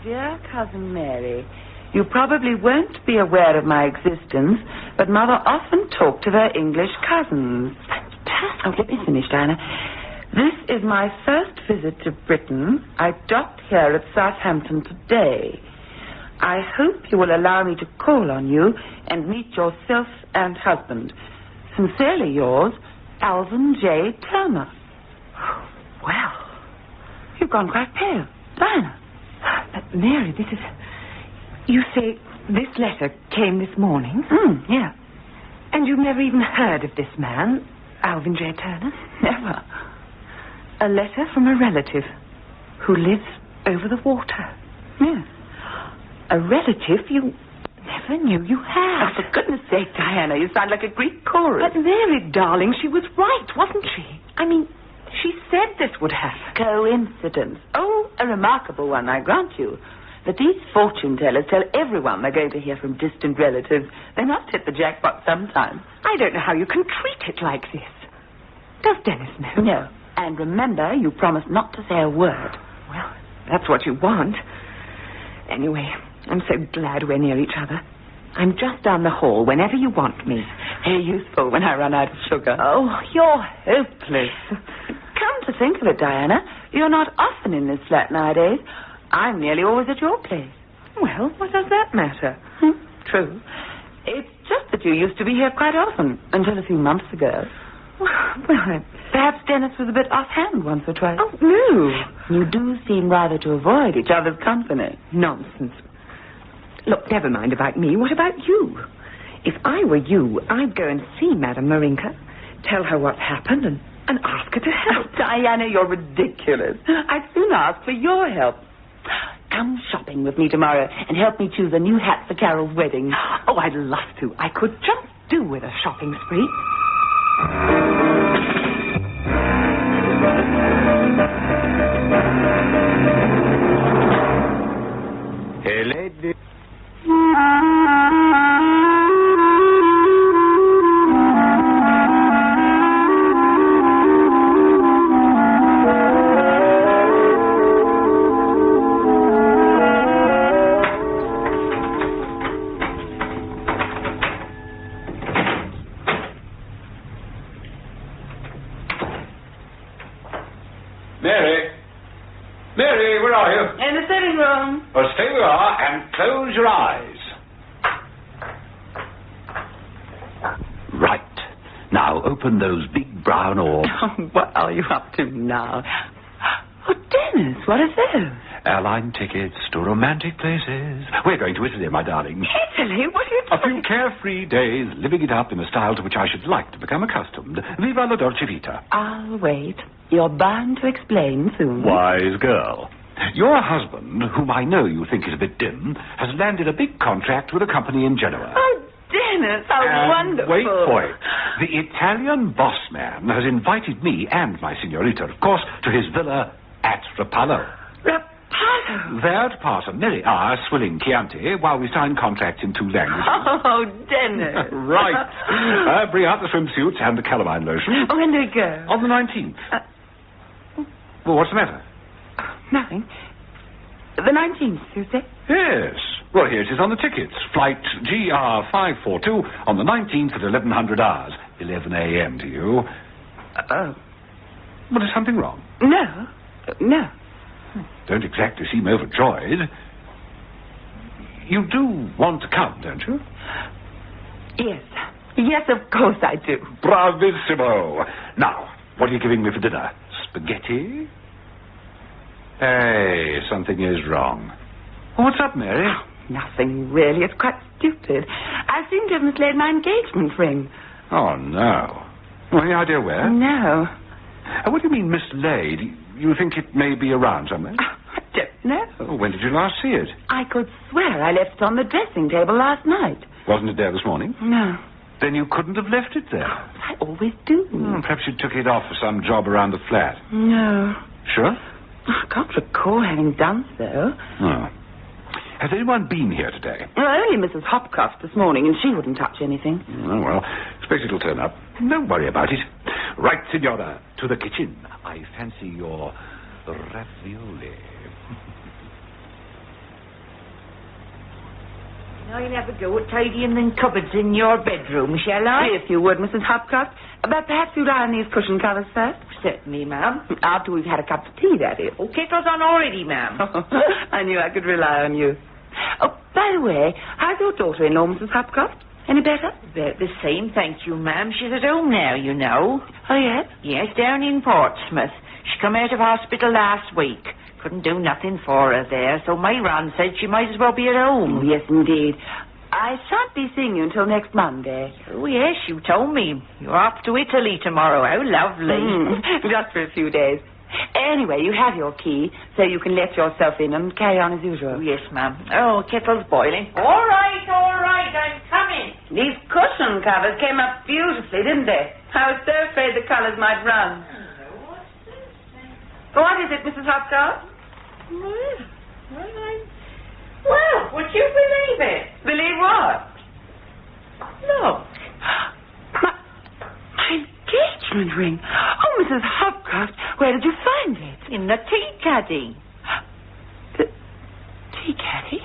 S6: Dear Cousin Mary, you probably won't be aware of my existence, but Mother often talked to her English cousins. Fantastic. Oh, let me finish, Diana. This is my first visit to Britain. I docked here at Southampton today. I hope you will allow me to call on you and meet yourself and husband. Sincerely yours, Alvin J. Turner.
S17: Well,
S6: you've gone quite pale. Diana.
S17: But Mary, this is... You say this letter came this morning?
S6: Yeah.
S17: And you've never even heard of this man, Alvin J. Turner?
S6: Never.
S17: A letter from a relative who lives over the water.
S6: Yes.
S17: A relative you never knew you had.
S6: Oh, for goodness sake, Diana, you sound like a Greek chorus.
S17: But Mary, darling, she was right, wasn't she? I mean, she said this would happen.
S6: Coincidence. Oh, a remarkable one, I grant you. But these fortune tellers tell everyone they're going to hear from distant relatives. They must hit the jackpot sometime.
S17: I don't know how you can treat it like this. Does Dennis know?
S6: No. And remember, you promised not to say a word.
S17: Well, that's what you want. Anyway, I'm so glad we're near each other. I'm just down the hall whenever you want me.
S6: Very useful when I run out of sugar.
S17: Oh, you're hopeless.
S6: Come to think of it, Diana, you're not often in this flat nowadays. I'm nearly always at your place.
S17: Well, what does that matter?
S6: True. It's just that you used to be here quite often, until a few months ago.
S17: Well,
S6: perhaps Dennis was a bit offhand once or twice.
S17: Oh, no.
S6: You do seem rather to avoid each other's company.
S17: Nonsense. Look, never mind about me. What about you? If I were you, I'd go and see Madame Marinka, tell her what's happened, and ask her to help.
S6: Oh, Diana, you're ridiculous. I'd soon ask for your help. Come shopping with me tomorrow and help me choose a new hat for Carol's wedding.
S17: Oh, I'd love to. I could just do with a shopping spree.
S15: Hey, lady.
S18: Mary, where are you?
S6: In the sitting room.
S18: Well, stay where you are and close your eyes. Right. Now, open those big brown orbs.
S6: What are you up to now? Oh, Dennis, what is this?
S18: airline tickets to romantic places. We're going to Italy, my darling.
S6: Italy? What are you
S18: A few carefree days, living it up in a style to which I should like to become accustomed. Viva la dolce vita.
S6: I'll wait. You're bound to explain soon.
S18: Wise girl. Your husband, whom I know you think is a bit dim, has landed a big contract with a company in Genoa.
S6: Oh, Dennis, how wonderful.
S18: Wait for it. The Italian boss man has invited me and my signorita, of course, to his villa at Rapallo.
S6: Rapallo?
S18: There to pass a merry hour swilling Chianti while we sign contracts in 2 languages.
S6: Oh, Dennis.
S18: Right. Bring out the swimsuits and the calamine lotion.
S6: Oh, when do we go?
S18: On the 19th. Well, what's the matter?
S6: Nothing. The 19th, you say?
S18: Yes. Well, here it is on the tickets. Flight GR542 on the 19th at 1100 hours. 11 a.m. to you.
S6: Oh.
S18: Well, is something wrong?
S6: No. No.
S18: Don't exactly seem overjoyed. You do want to come, don't you?
S6: Yes. Yes, of course I do.
S18: Bravissimo. Now, what are you giving me for dinner? Spaghetti? Hey, something is wrong. What's up, Mary?
S6: Oh, nothing, really. It's quite stupid. I seem to have mislaid my engagement ring.
S18: Oh, no. Well, any idea where?
S6: No.
S18: What do you mean, mislaid? You think it may be around somewhere?
S6: I don't know.
S18: Oh, when did you last see it?
S6: I could swear I left it on the dressing table last night.
S18: Wasn't it there this morning?
S6: No.
S18: Then you couldn't have left it there.
S6: I always do.
S18: Perhaps you took it off for some job around the flat.
S6: No.
S18: Sure?
S6: I can't recall having done so.
S18: Oh. Has anyone been here today?
S6: Well, only Mrs. Hopcroft this morning, and she wouldn't touch anything.
S18: Oh, well, suppose it'll turn up. Don't worry about it. Right, Signora, to the kitchen. I fancy your ravioli.
S21: I'll have a go at tidying them cupboards in your bedroom, shall I?
S6: If you would, Mrs. Hopcroft. But perhaps you'd iron these cushion covers first?
S21: Certainly, ma'am.
S6: After we've had a cup of tea, that is.
S21: Oh, kettle's on already, ma'am.
S6: I knew I could rely on you. Oh, by the way, how's your daughter-in-law, Mrs. Hopcroft? Any better?
S21: About the same, thank you, ma'am. She's at home now, you know.
S6: Oh, yes?
S21: Yes, down in Portsmouth. She come out of hospital last week. Couldn't do nothing for her there, so my Ron said she might as well be at home.
S6: Oh, yes, indeed. I shan't be seeing you until next Monday.
S21: Oh, yes, you told me. You're off to Italy tomorrow. How lovely.
S6: Just for a few days. Anyway, you have your key, so you can let yourself in and carry on as usual.
S21: Oh, yes, ma'am. Oh, kettle's boiling. All right, I'm coming.
S6: These cushion covers came up beautifully, didn't they? I was so afraid the colours might run. What is it, Mrs. Hopcroft?
S21: Well, would you believe it?
S6: Believe what?
S21: Look.
S6: My engagement ring. Oh, Mrs. Hopcroft, where did you find it?
S21: In the tea caddy.
S6: The tea caddy?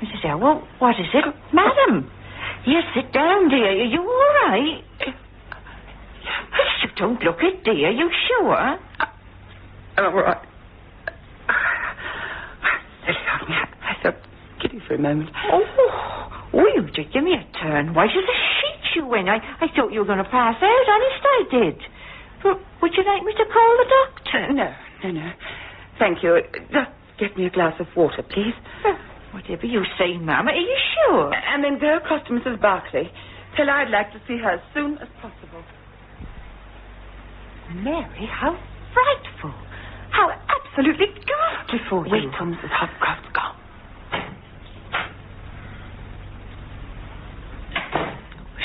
S21: Mrs. Elwell, what is it? Madam. Yes, sit down, dear. Are you all right? You don't look it, dear. You sure?
S6: All right. I felt giddy for a moment.
S21: Oh, you did give me a turn. Why, to the sheet you went. I thought you were going to pass out. Honest, I did. Well, would you like me to call the doctor?
S6: No. Thank you. Just get me a glass of water, please.
S21: Whatever you say, ma'am. Are you sure?
S6: And then go across to Mrs. Barclay. Tell her I'd like to see her as soon as possible.
S21: Mary, how frightful. How absolutely ghastly for you.
S6: Wait till Mrs. Hopcroft's gone.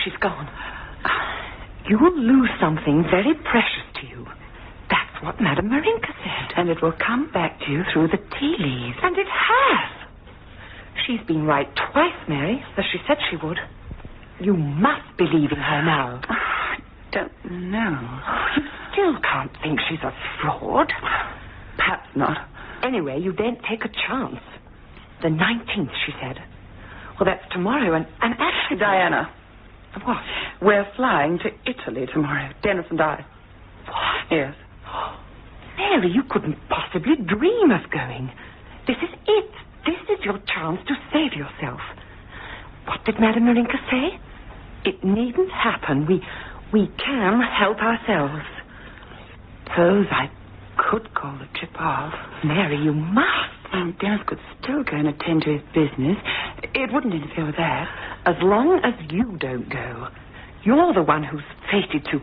S6: She's gone.
S21: You will lose something very precious to you. That's what Madame Marinka said.
S6: And it will come back to you through the tea leaves.
S21: And it has. She's been right twice, Mary, as she said she would. You must believe in her now.
S6: I don't know.
S21: You still can't think she's a fraud.
S6: Perhaps not.
S21: Anyway, you daren't take a chance. The 19th, she said. Well, that's tomorrow, and actually...
S6: Diana.
S21: What?
S6: We're flying to Italy tomorrow, Dennis and I.
S21: What?
S6: Yes.
S21: Mary, you couldn't possibly dream of going. This is it. This is your chance to save yourself. What did Madame Marinka say? It needn't happen. We can help ourselves.
S6: Suppose I could call the trip off.
S21: Mary, you must.
S6: Dennis could still go and attend to his business. It wouldn't interfere with that.
S21: As long as you don't go. You're the one who's fated to...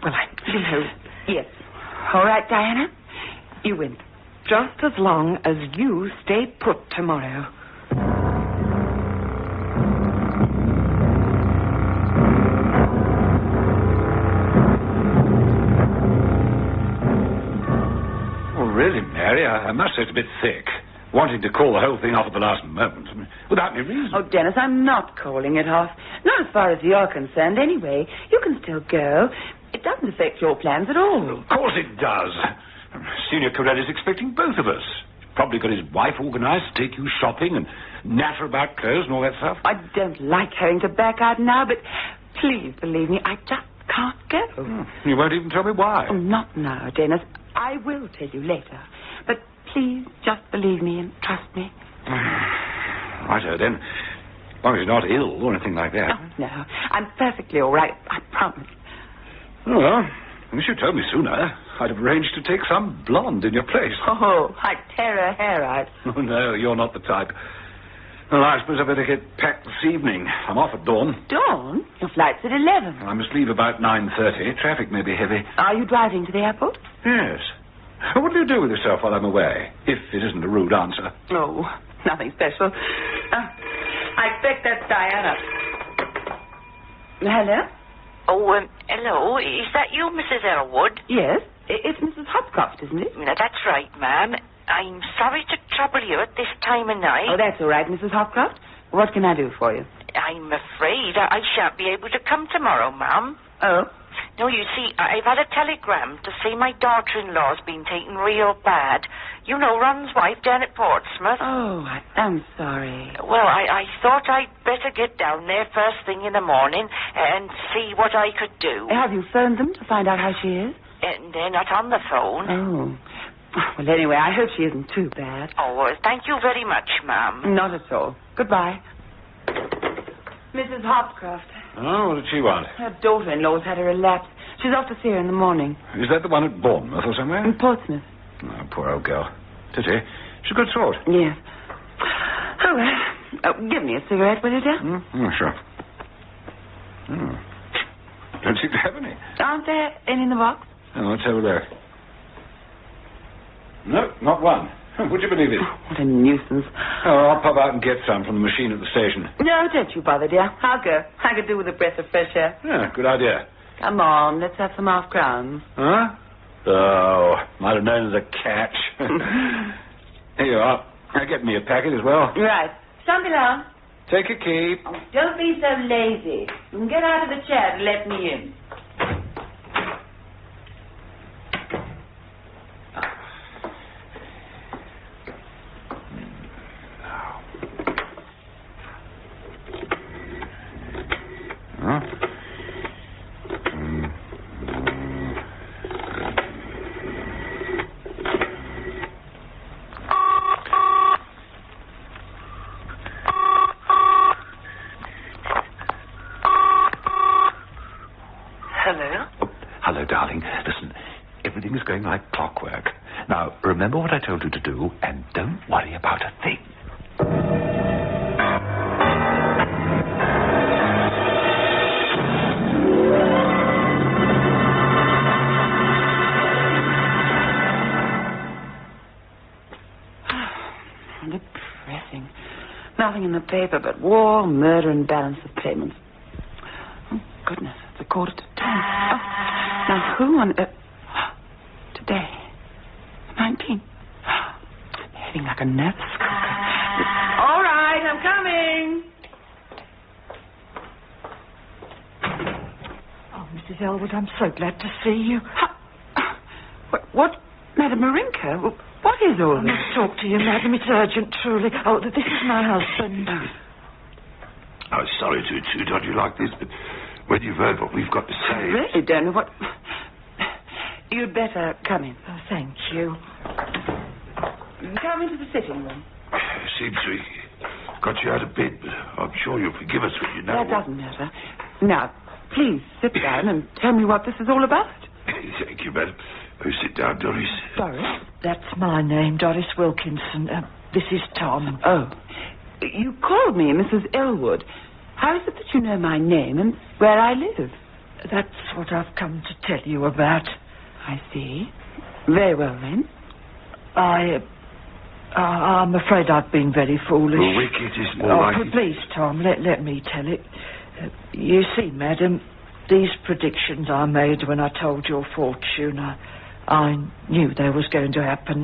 S21: Well, you know...
S6: Yes. All right, Diana. You win.
S21: Just as long as you stay put tomorrow.
S18: Well, really, Mary, I must say it's a bit thick. Wanting to call the whole thing off at the last moment, without any reason.
S6: Oh, Dennis, I'm not calling it off. Not as far as you're concerned, anyway. You can still go. It doesn't affect your plans at all.
S18: Of course it does. Senior Corelli's expecting both of us. He's probably got his wife organised to take you shopping and natter about clothes and all that stuff.
S6: I don't like having to back out now, but please believe me, I just can't go.
S18: You won't even tell me why.
S6: Oh, not now, Dennis. I will tell you later. But please just believe me and trust me.
S18: Righto, then. As long as you're not ill or anything like that.
S6: Oh, no. I'm perfectly all right, I promise.
S18: Oh, well, you should have told me sooner. I'd have arranged to take some blonde in your place.
S6: Oh, I'd tear her hair out.
S18: Oh, no, you're not the type. Well, I suppose I better get packed this evening. I'm off at dawn.
S6: Dawn? Your flight's at 11.
S18: I must leave about 9:30. Traffic may be heavy.
S6: Are you driving to the airport?
S18: Yes. What do you do with yourself while I'm away, if it isn't a rude answer?
S6: Oh, nothing special. I expect that's Diana. Hello?
S3: Oh, hello. Is that you, Mrs. Elwood?
S6: Yes. It's Mrs. Hopcroft, isn't it?
S3: That's right, ma'am. I'm sorry to trouble you at this time of night.
S6: Oh, that's all right, Mrs. Hopcroft. What can I do for you?
S3: I'm afraid I shan't be able to come tomorrow, ma'am.
S6: Oh?
S3: No, you see, I've had a telegram to say my daughter-in-law's been taken real bad. You know, Ron's wife down at Portsmouth.
S6: Oh, I'm sorry.
S3: Well, I thought I'd better get down there first thing in the morning and see what I could do.
S6: Have you phoned them to find out how she is?
S3: They're not on the phone.
S6: Oh. Well, anyway, I hope she isn't too bad.
S3: Oh, well, thank you very much, ma'am.
S6: Not at all. Goodbye. Mrs. Hopcroft.
S18: Oh, what did she want?
S6: Her daughter-in-law's had a relapse. She's off to see her in the morning.
S18: Is that the one at Bournemouth or somewhere?
S6: In Portsmouth.
S18: Oh, poor old girl. Pity. She's a good sort.
S6: Yes. Oh, well. Give me a cigarette, will you, dear?
S18: Oh, sure. Don't seem to have any.
S6: Aren't there any in the box?
S18: Oh, let's have a look. No, not one. Would you believe it?
S6: What a nuisance.
S18: Oh, I'll pop out and get some from the machine at the station.
S6: No, don't you bother, dear. I'll go. I could do with a breath of fresh air.
S18: Yeah, good idea.
S6: Come on, let's have some half-crowns.
S18: Huh? Oh, might have known as a catch. Here you are. Now get me a packet as well.
S6: Right. Shambhala.
S18: Take a key.
S6: Oh, don't be so lazy. You can get out of the chair to let me in.
S18: Going like clockwork. Now, remember what I told you to do, and don't worry about a thing.
S6: Depressing. Nothing in the paper but war, murder, and balance of payments. Oh, goodness, it's 10:15. Oh, now, who on earth... Today. 19. Behaving like a nervous schoolgirl. All right, I'm coming.
S17: Oh, Mrs. Elwood, I'm so glad to see you.
S6: What? Madam Marinka? What is all this?
S17: I must talk to you, madam. It's urgent, truly. Oh, this is my husband.
S15: I'm sorry to intrude on you like this, but when you've heard what we've got to say...
S6: I really don't know what... You'd better come in.
S17: Oh, thank you.
S6: Come into the sitting room.
S15: Seems we got you out of bed, but I'm sure you'll forgive us when you know...
S6: That doesn't matter. Now, please sit down and tell me what this is all about.
S15: Thank you, madam. Oh, sit down, Doris.
S17: Doris? That's my name, Doris Wilkinson. This is Tom.
S6: Oh. You called me Mrs. Elwood. How is it that you know my name and where I live?
S17: That's what I've come to tell you about.
S6: I see. Very well, then.
S17: I'm afraid I've been very foolish.
S15: Well, wicked is more like it.
S17: Please, Tom, let me tell it. You see, madam, these predictions I made when I told your fortune, I knew they was going to happen.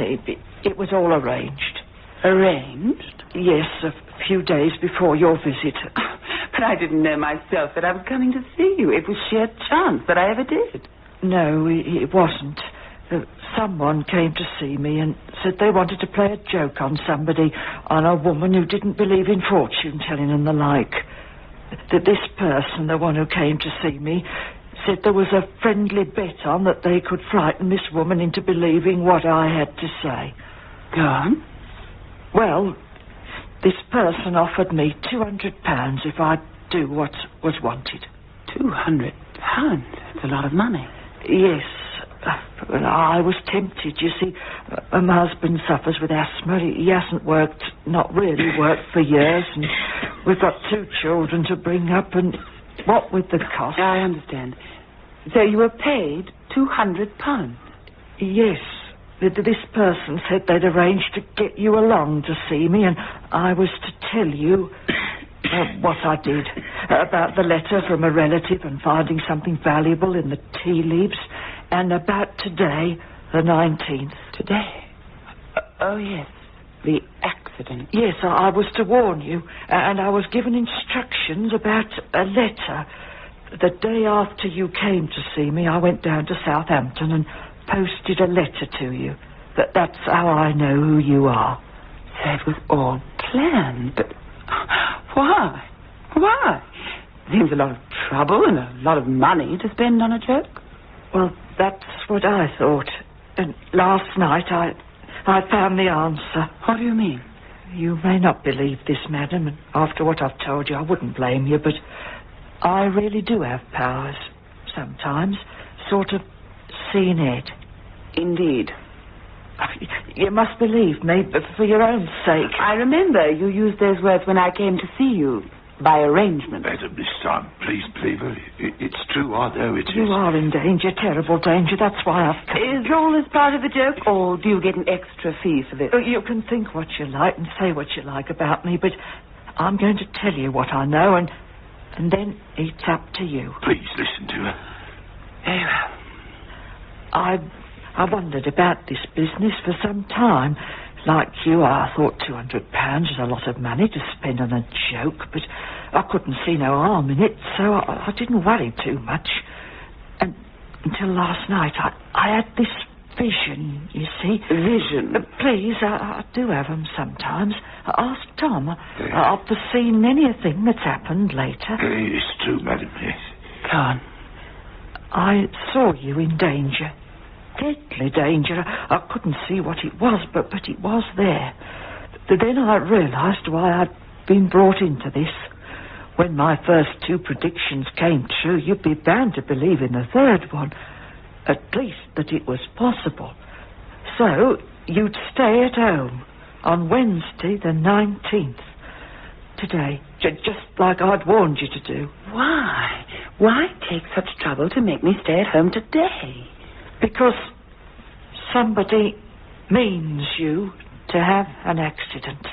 S17: It was all arranged.
S6: Arranged?
S17: Yes, a few days before your visit.
S6: But I didn't know myself that I was coming to see you. It was sheer chance that I ever did.
S17: No, it wasn't. Someone came to see me and said they wanted to play a joke on somebody, on a woman who didn't believe in fortune-telling and the like. That this person, the one who came to see me, said there was a friendly bet on that they could frighten this woman into believing what I had to say.
S6: Go on.
S17: Well, this person offered me £200 if I'd do what was wanted.
S6: £200? That's a lot of money.
S17: Yes. I was tempted, you see. My husband suffers with asthma. He hasn't not really worked for years, and we've got 2 children to bring up, and what with the cost...
S6: I understand. So you were paid £200?
S17: Yes. This person said they'd arranged to get you along to see me, and I was to tell you what I did about the letter from a relative and finding something valuable in the tea leaves, and about today, the 19th.
S6: Today? Oh, yes. The accident.
S17: Yes, I was to warn you, and I was given instructions about a letter. The day after you came to see me, I went down to Southampton and posted a letter to you. That's how I know who you are.
S6: So it was all planned, but why? Why? Seems a lot of trouble and a lot of money to spend on a joke.
S17: Well, that's what I thought. And last night I found the answer.
S6: What do you mean?
S17: You may not believe this, madam, and after what I've told you, I wouldn't blame you, but I really do have powers. Sometimes. Sort of seeing it.
S6: Indeed.
S17: You must believe me, but for your own sake.
S6: I remember you used those words when I came to see you. By arrangement.
S15: Madam, this time, please believe her. It's true, I know it is.
S17: You are in danger, terrible danger. That's why I've come.
S6: Is all this part of the joke, or do you get an extra fee for this?
S17: You can think what you like and say what you like about me, but I'm going to tell you what I know, and then it's up to you.
S15: Please listen to her.
S6: Very well.
S17: I wondered about this business for some time. Like you, I thought £200 was a lot of money to spend on a joke, but I couldn't see no harm in it, so I didn't worry too much. And until last night, I had this vision, you see.
S6: Vision?
S17: Please, I do have them sometimes. Ask Tom. I've foreseen many a thing that's happened later.
S15: It's true, madam, yes.
S6: Go on.
S17: I saw you in danger. Deadly danger. I couldn't see what it was, but it was there. Then I realised why I'd been brought into this. When my first 2 predictions came true, you'd be bound to believe in the third one. At least that it was possible. So, you'd stay at home on Wednesday the 19th. Today, just like I'd warned you to do.
S6: Why? Why take such trouble to make me stay at home today?
S17: Because somebody means you to have an accident.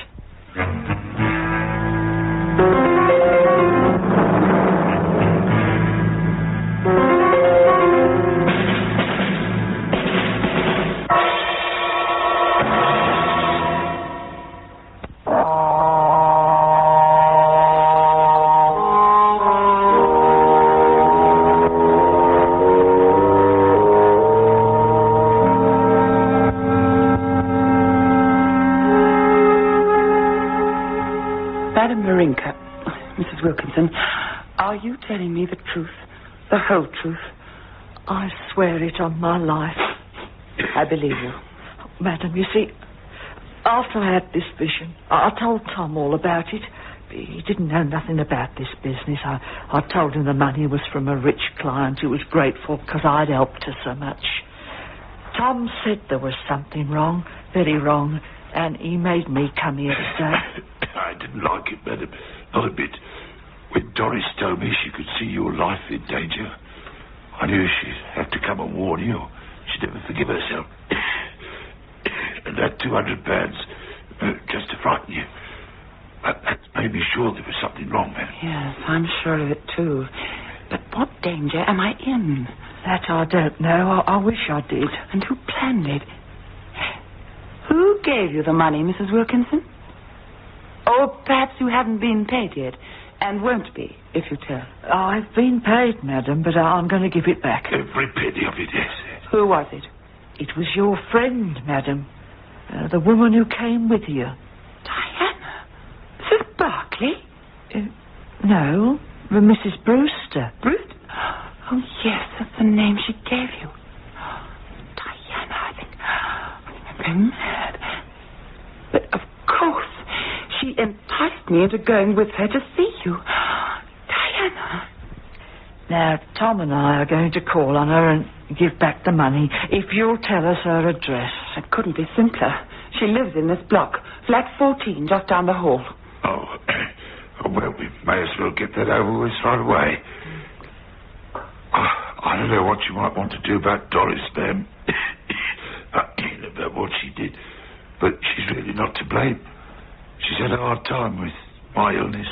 S6: Mrs. Wilkinson, are you telling me the truth? The whole truth?
S17: I swear it on my life.
S6: I believe you.
S17: Madam, you see, after I had this vision, I told Tom all about it. He didn't know nothing about this business. I told him the money was from a rich client who was grateful because I'd helped her so much. Tom said there was something wrong, very wrong, and he made me come here to say.
S15: I didn't like it, madam. Not a bit. When Doris told me she could see your life in danger, I knew she'd have to come and warn you. She'd never forgive herself. And that £200, just to frighten you. That made me sure there was something wrong, madam.
S6: Yes, I'm sure of it, too. But what danger am I in?
S17: That I don't know. I wish I did.
S6: And who planned it? Who gave you the money, Mrs. Wilkinson? Or perhaps you haven't been paid yet, and won't be, if you tell.
S17: I've been paid, madam, but I'm going to give it back.
S15: Every penny of it, yes.
S6: Who was it?
S17: It was your friend, madam. The woman who came with you.
S6: Diana? Mrs. Barclay?
S17: No, Mrs. Brewster.
S6: Brewster? Oh, yes, that's the name she gave you. Diana, I think I'm going mad. But of course, she enticed me into going with her to see you. Diana.
S17: Now, Tom and I are going to call on her and give back the money if you'll tell us her address.
S6: It couldn't be simpler. She lives in this block, flat 14, just down the hall.
S15: Oh, well, we may as well get that over with right away. I don't know what you might want to do about Doris, ma'am. About what she did. But she's really not to blame. She's had a hard time with my illness.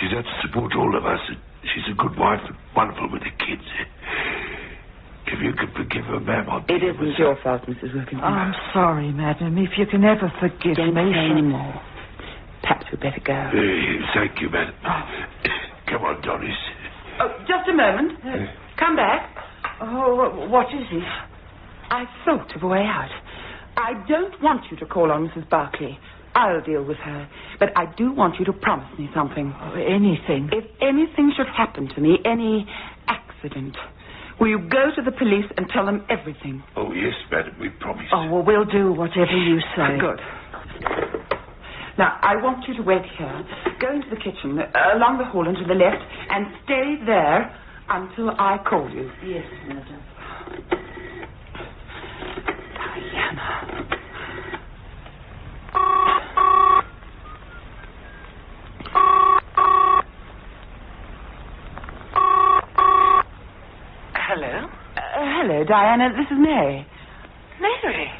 S15: She's had to support all of us. And she's a good wife and wonderful with the kids. If you could forgive her, ma'am,
S6: It isn't your fault, Mrs. Wilkinson.
S17: I'm sorry, madam. If you can ever forgive
S6: Don't
S17: me...
S6: say any more. Perhaps we'd better go.
S15: Thank you, madam. Come on, Doris.
S6: Oh, just a moment. Come back.
S17: Oh, what is it?
S6: I thought of a way out. I don't want you to call on Mrs. Barclay. I'll deal with her. But I do want you to promise me something.
S17: Anything?
S6: If anything should happen to me, any accident, will you go to the police and tell them everything?
S15: Oh, yes, madam, we promise.
S17: Oh, well, we'll do whatever you say.
S6: Good. Now, I want you to wait here. Go into the kitchen, along the hall and to the left, and stay there until I call you.
S17: Yes, madam.
S6: Diana.
S3: Hello?
S6: Hello, Diana. This is Mary.
S3: Mary?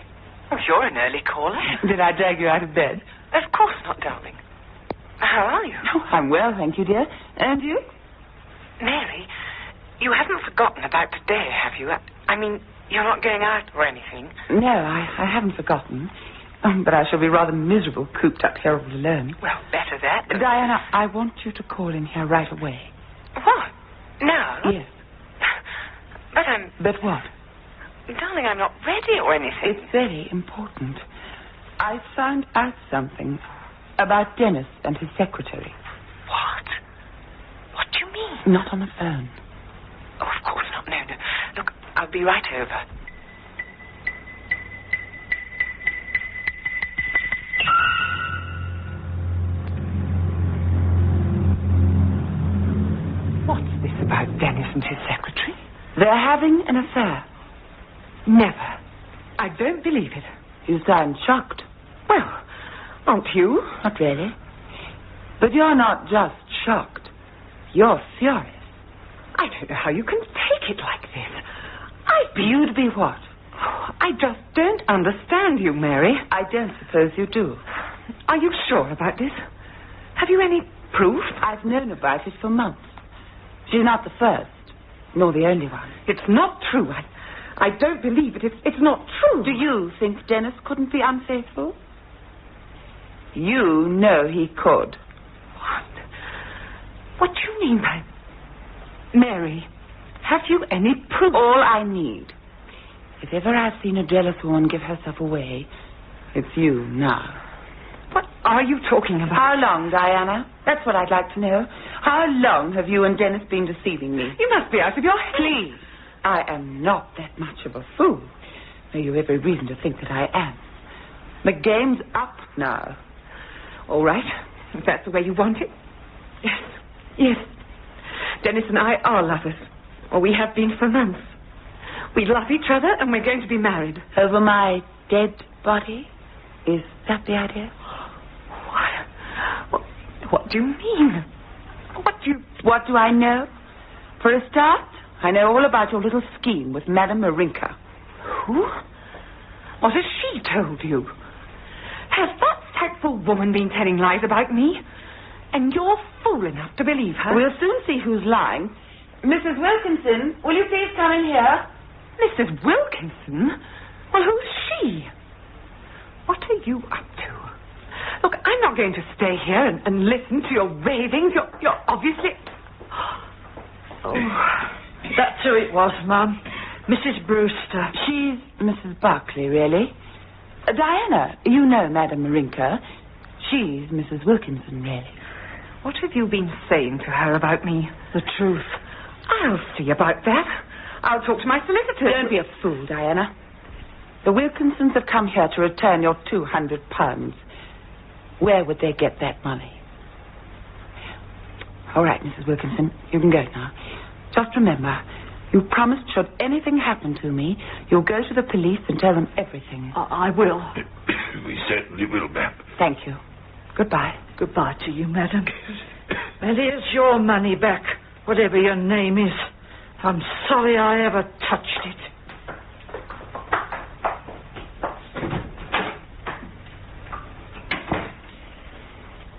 S3: Oh, you're an early caller.
S6: Did I drag you out of bed?
S3: Of course not, darling. How are you?
S6: Oh, I'm well, thank you, dear. And you?
S3: Mary, you haven't forgotten about today, have you? I mean, you're not going out or anything?
S6: No, I haven't forgotten. But I shall be rather miserable cooped up here all alone.
S3: Well, better that.
S6: Diana, I want you to call in here right away.
S3: What? Now?
S6: Yes.
S3: But I'm...
S6: But what?
S3: Darling, I'm not ready or anything.
S6: It's very important. I found out something about Dennis and his secretary.
S3: What? What do you mean?
S6: Not on the phone.
S3: Oh, of course not. No. Look, I'll be right over.
S17: What's this about Dennis and his secretary?
S6: They're having an affair.
S17: Never. I don't believe it.
S6: You sound shocked.
S17: Well, aren't you?
S6: Not really. But you're not just shocked. You're furious.
S17: I don't know how you can take it like this.
S6: You'd be what?
S17: I just don't understand you, Mary.
S6: I don't suppose you do.
S17: Are you sure about this? Have you any proof?
S6: I've known about it for months. She's not the first, nor the only one.
S17: It's not true. I don't believe it. It's not true.
S6: Do you think Dennis couldn't be unfaithful? You know he could.
S17: What do you mean by... Mary, have you any proof?
S6: All I need. If ever I've seen a jealous woman give herself away, it's you now.
S17: What are you talking about?
S6: How long, Diana? That's what I'd like to know. How long have you and Dennis been deceiving me?
S17: You must be out of your head.
S6: Please. I am not that much of a fool. Though you have every reason to think that I am. The game's up now.
S17: All right. If that's the way you want it. Yes. Dennis and I are lovers. Or we have been for months.
S21: We love each other, and we're going to be married.
S6: Over my dead body? Is that the idea?
S21: What do you mean?
S6: What do I know? For a start, I know all about your little scheme with Madame Marinka.
S21: Who? What has she told you? Has that spiteful woman been telling lies about me? And you're fool enough to believe her?
S6: We'll soon see who's lying. Mrs. Wilkinson, will you please come in here?
S21: Mrs. Wilkinson? Well, who's she? What are you up to? Look, I'm not going to stay here and listen to your ravings. You're obviously...
S17: Oh, that's who it was, Mum. Mrs. Brewster.
S6: She's Mrs. Barclay, really. Diana, you know Madame Marinka. She's Mrs. Wilkinson, really.
S21: What have you been saying to her about me?
S17: The truth.
S21: I'll see about that. I'll talk to my solicitor.
S6: Don't be a fool, Diana. The Wilkinsons have come here to return your £200. Where would they get that money? All right, Mrs. Wilkinson, you can go now. Just remember, you promised should anything happen to me, you'll go to the police and tell them everything.
S17: I will.
S15: We certainly will, ma'am.
S6: Thank you. Goodbye.
S17: Goodbye to you, madam. And here's your money back, whatever your name is. I'm sorry I ever touched it.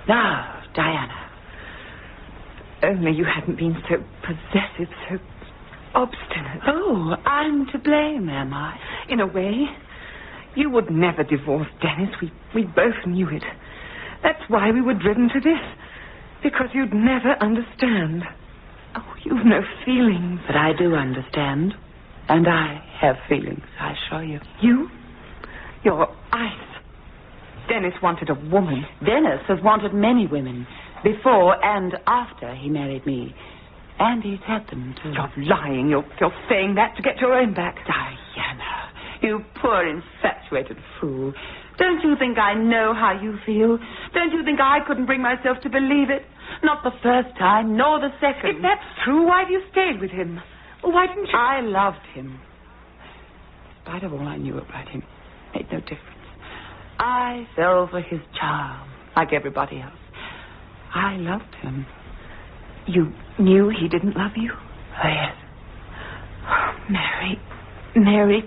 S6: Now, Diana.
S21: Only you hadn't been so possessive, so obstinate.
S6: Oh, I'm to blame, am I?
S21: In a way. You would never divorce Dennis. We both knew it. That's why we were driven to this. Because you'd never understand. Oh, you've no feelings.
S6: But I do understand. And I have feelings, I assure you.
S21: You? You're ice. Dennis wanted a woman.
S6: Dennis has wanted many women. Before and after he married me. And he's had them, too.
S21: You're lying. You're saying that to get your own back.
S6: Diana, you poor infatuated fool. Don't you think I know how you feel? Don't you think I couldn't bring myself to believe it? Not the first time, nor the second.
S21: If that's true, why have you stayed with him? Well, why didn't you...
S6: I loved him. In spite of all I knew about him, it made no difference. I fell for his charm, like everybody else. I loved him.
S21: You knew he didn't love you?
S6: Oh, yes.
S21: Oh, Mary,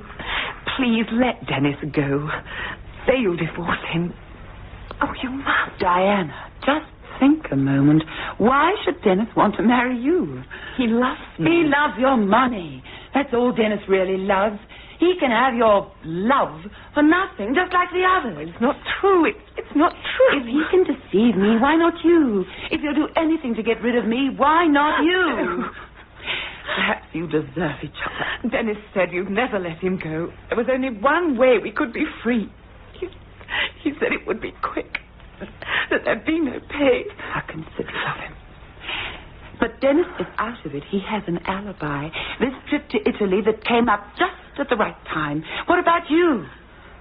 S21: please let Dennis go. Say you'll divorce him. Oh, you must.
S6: Diana, just think a moment. Why should Dennis want to marry you?
S21: He loves me.
S6: He loves your money. That's all Dennis really loves. He can have your love for nothing, just like the others.
S21: It's not true. It's not true.
S6: If he can deceive me, why not you? If you'll do anything to get rid of me, why not you? Perhaps you deserve each other.
S21: Dennis said you'd never let him go. There was only one way we could be free. He said it would be quick. That there'd be no pain.
S6: How considerate of him. But Dennis is out of it. He has an alibi. This trip to Italy that came up just at the right time. What about you?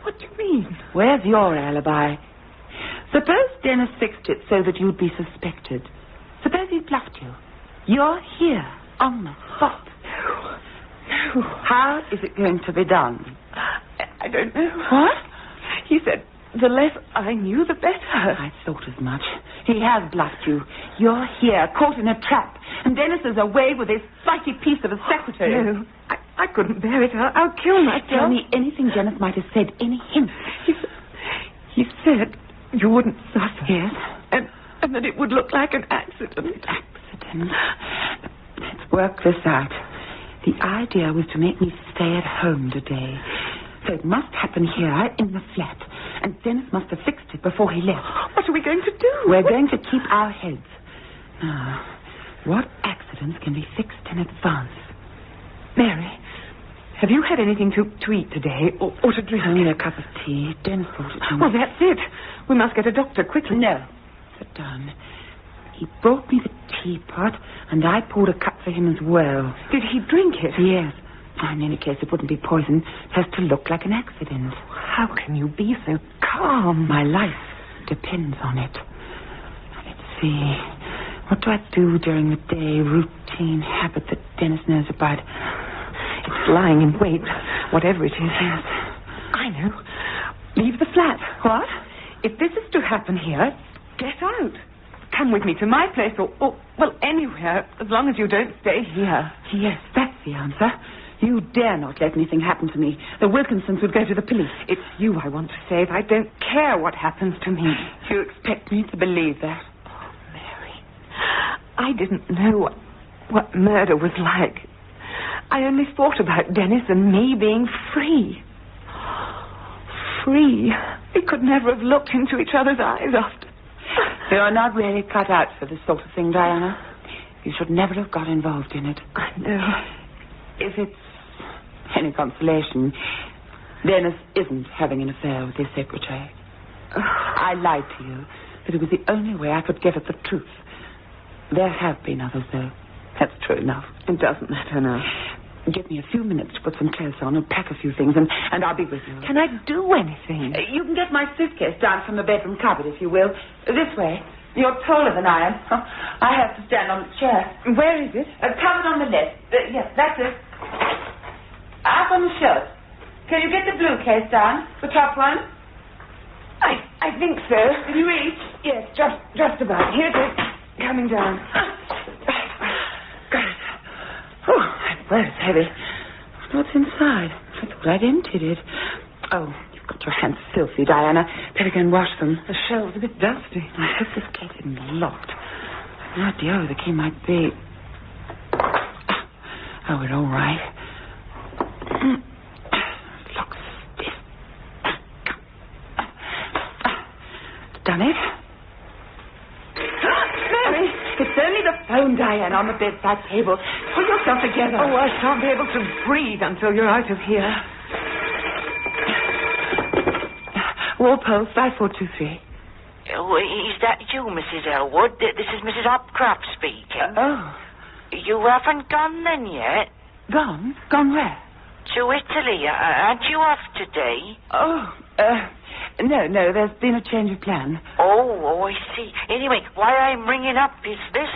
S21: What do you mean?
S6: Where's your alibi? Suppose Dennis fixed it so that you'd be suspected. Suppose he bluffed you. You're here on the spot.
S21: No.
S6: How is it going to be done?
S21: I don't know.
S6: What?
S21: He said the less I knew, the better.
S6: I thought as much. He has bluffed you. You're here, caught in a trap. And Dennis is away with his flighty piece of a secretary.
S21: No, I couldn't bear it. I'll kill myself.
S6: Tell me anything Dennis might have said, any hint.
S21: He said you wouldn't suffer.
S6: Yes.
S21: And that it would look like an accident.
S6: Accident? Let's work this out. The idea was to make me stay at home today. So it must happen here in the flat. And Dennis must have fixed it before he left.
S21: What are we going to do?
S6: We're going to keep our heads. Now, what accidents can be fixed in advance?
S21: Mary, have you had anything to eat today or to drink?
S6: Only a cup of tea. Dennis brought it to me.
S21: Well, that's it. We must get a doctor quickly.
S6: No. Sit down. He brought me the teapot, and I poured a cup for him as well.
S21: Did he drink it?
S6: Yes. In any case, it wouldn't be poison. It has to look like an accident.
S21: How can you be so calm?
S6: My life depends on it. Let's see. What do I do during the day? Routine habit that Dennis knows about. If
S21: It's lying in wait, whatever it is.
S16: Yes.
S21: I know. Leave the flat. What? If this is to happen here, get out. Come with me to my place or well, anywhere, as long as you don't stay here.
S16: Yes, that's the answer. You dare not let anything happen to me. The Wilkinsons would go to the police.
S21: It's you I want to save. I don't care what happens to me.
S16: You expect me to believe that?
S21: Oh, Mary, I didn't know what murder was like. I only thought about Dennis and me being free. Free. We could never have looked into each other's eyes after.
S16: You're not really cut out for this sort of thing, Diana. You should never have got involved in it.
S21: I know.
S16: If it's any consolation, Dennis isn't having an affair with his secretary. I lied to you, but it was the only way I could get at the truth. There have been others, though. That's true enough.
S21: It doesn't matter now.
S16: Give me a few minutes to put some clothes on and pack a few things, and I'll be with you.
S21: Can I do anything?
S16: You can get my suitcase down from the bedroom cupboard, if you will. This way. You're taller than I am. I have to stand on the chair.
S21: Where is it?
S16: Cupboard on the left. Yes, that's it. Up on the shelf. Can you get the blue case down? The top one?
S21: I think so.
S16: Can you reach?
S21: Yes, just about. Here it is. Coming down. Got it.
S16: Oh, that was heavy. What's inside? I thought I'd emptied it. Oh, you've got your hands filthy, Diana. Better go and wash them.
S21: The shelf's a bit dusty.
S16: I hope this gate isn't locked. No idea where the key might be. Oh, we're all right. Looks stiff. Done it?
S21: Mary!
S16: It's only the phone, Diana, on the bedside table. Pull yourself together.
S21: Oh, I shan't be able to breathe until you're out of here.
S16: Walpole, 5423.
S3: Oh, is that you, Mrs. Elwood? This is Mrs. Hopcroft speaking.
S16: Oh.
S3: You haven't gone then yet?
S16: Gone? Gone where?
S3: To Italy. Aren't you off today?
S16: Oh, no, there's been a change of plan.
S3: Oh, I see. Anyway, why I'm ringing up is this.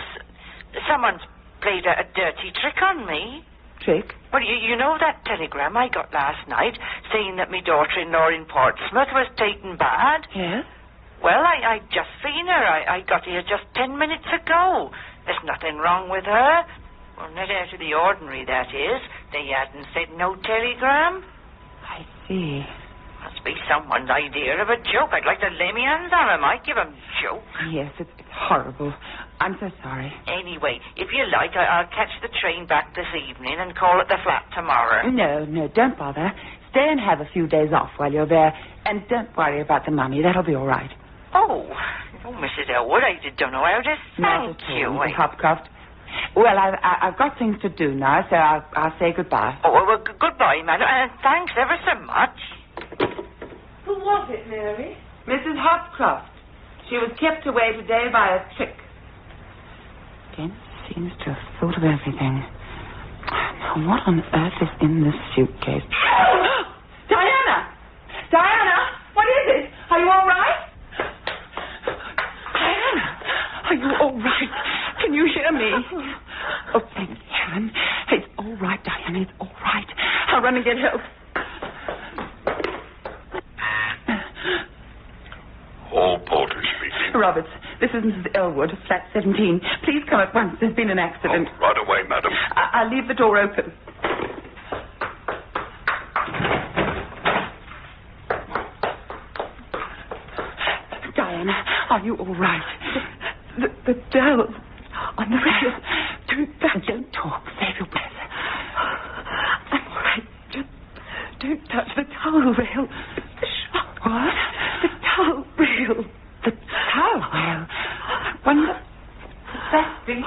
S3: Someone's played a dirty trick on me.
S16: Trick?
S3: Well, you know that telegram I got last night saying that my daughter-in-law in Portsmouth was taken bad?
S16: Yes?
S3: Well, I just seen her. I got here just 10 minutes ago. There's nothing wrong with her. Well, not out of the ordinary, that is. They hadn't said no telegram.
S16: I see.
S3: Must be someone's idea of a joke. I'd like to lay my hands on him. I'd give him a joke.
S16: Yes, it's horrible. I'm so sorry.
S3: Anyway, if you like, I'll catch the train back this evening and call at the flat tomorrow.
S16: No, don't bother. Stay and have a few days off while you're there. And don't worry about the money. That'll be all right.
S3: Oh, Mrs. Elwood, I don't know how to thank you.
S16: Mrs. Hopcroft. Well, I've got things to do now, so I'll say goodbye.
S3: Oh, well, goodbye, madam, and thanks ever so much.
S21: Who was it, Mary?
S16: Mrs. Hopcroft. She was kept away today by a trick. Dennis seems to have thought of everything. Now, what on earth is in this suitcase? Diana! Diana! What is it? Are you all right?
S21: Diana! Are you all right? Can you hear me?
S16: Oh, thank heaven. It's all right, Diana. It's all right. I'll run and get help.
S15: Hall porter speaking.
S16: Roberts, this is Mrs. Elwood, flat 17. Please come at once. There's been an accident.
S15: Oh, right away, madam.
S16: I'll leave the door open. Diana, are you all right?
S21: The dell on the radio.
S16: Don't talk. Save your breath.
S21: I'm all right. Just don't touch the towel rail.
S16: What?
S21: The towel rail.
S16: The towel rail? I wonder... That thing...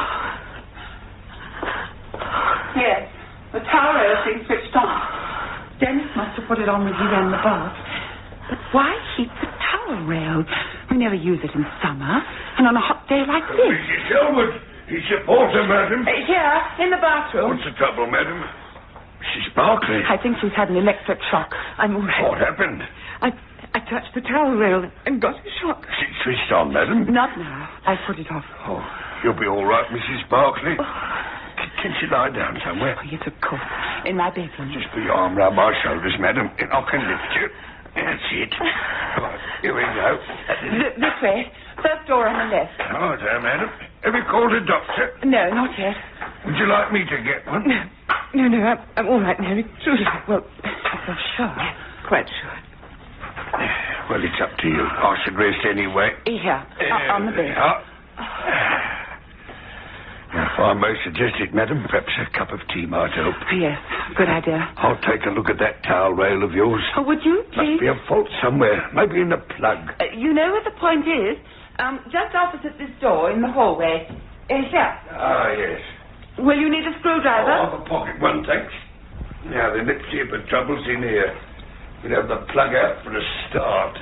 S16: Yes. The towel rail's been switched on. Dennis must have put it on when he ran the bath. But why heat the towel rail? We never use it in summer. And on a hot day like this.
S15: Mrs. Elwood, it's your porter, madam.
S16: Here, in the bathroom.
S15: What's the trouble, madam? Mrs. Barclay.
S16: I think she's had an electric shock. I'm all right.
S15: What happened?
S21: I touched the towel rail and got a shock.
S15: Is it switched on, madam?
S16: Not now. I put it off.
S15: Oh, you'll be all right, Mrs. Barclay. Can she lie down somewhere?
S6: Oh, yes, of course. In my bedroom.
S15: Just put your arm round my shoulders, madam, and I can lift you. That's it. Right, here we go.
S6: This way. First door on the left.
S15: Oh, there, madam. Have you called a doctor?
S6: No, not yet.
S15: Would you like me to get one?
S6: No, I'm all right, Mary. Truly. Well, I'm sure. Quite sure.
S15: Well, it's up to you. I should rest anyway.
S6: Here, on the bed.
S15: If I may suggest it, madam, perhaps a cup of tea might help.
S6: Yes, good idea.
S15: I'll take a look at that towel rail of yours.
S6: Oh, would you, please?
S15: Must be a fault somewhere. Maybe in the plug.
S6: You know where the point is? Just opposite this door in the hallway. Here.
S15: Ah, yes.
S6: Will you need a screwdriver?
S15: Oh, I'll have a pocket one, thanks. Now, then, let's see if the trouble's in here. We'll have the plug out for a start.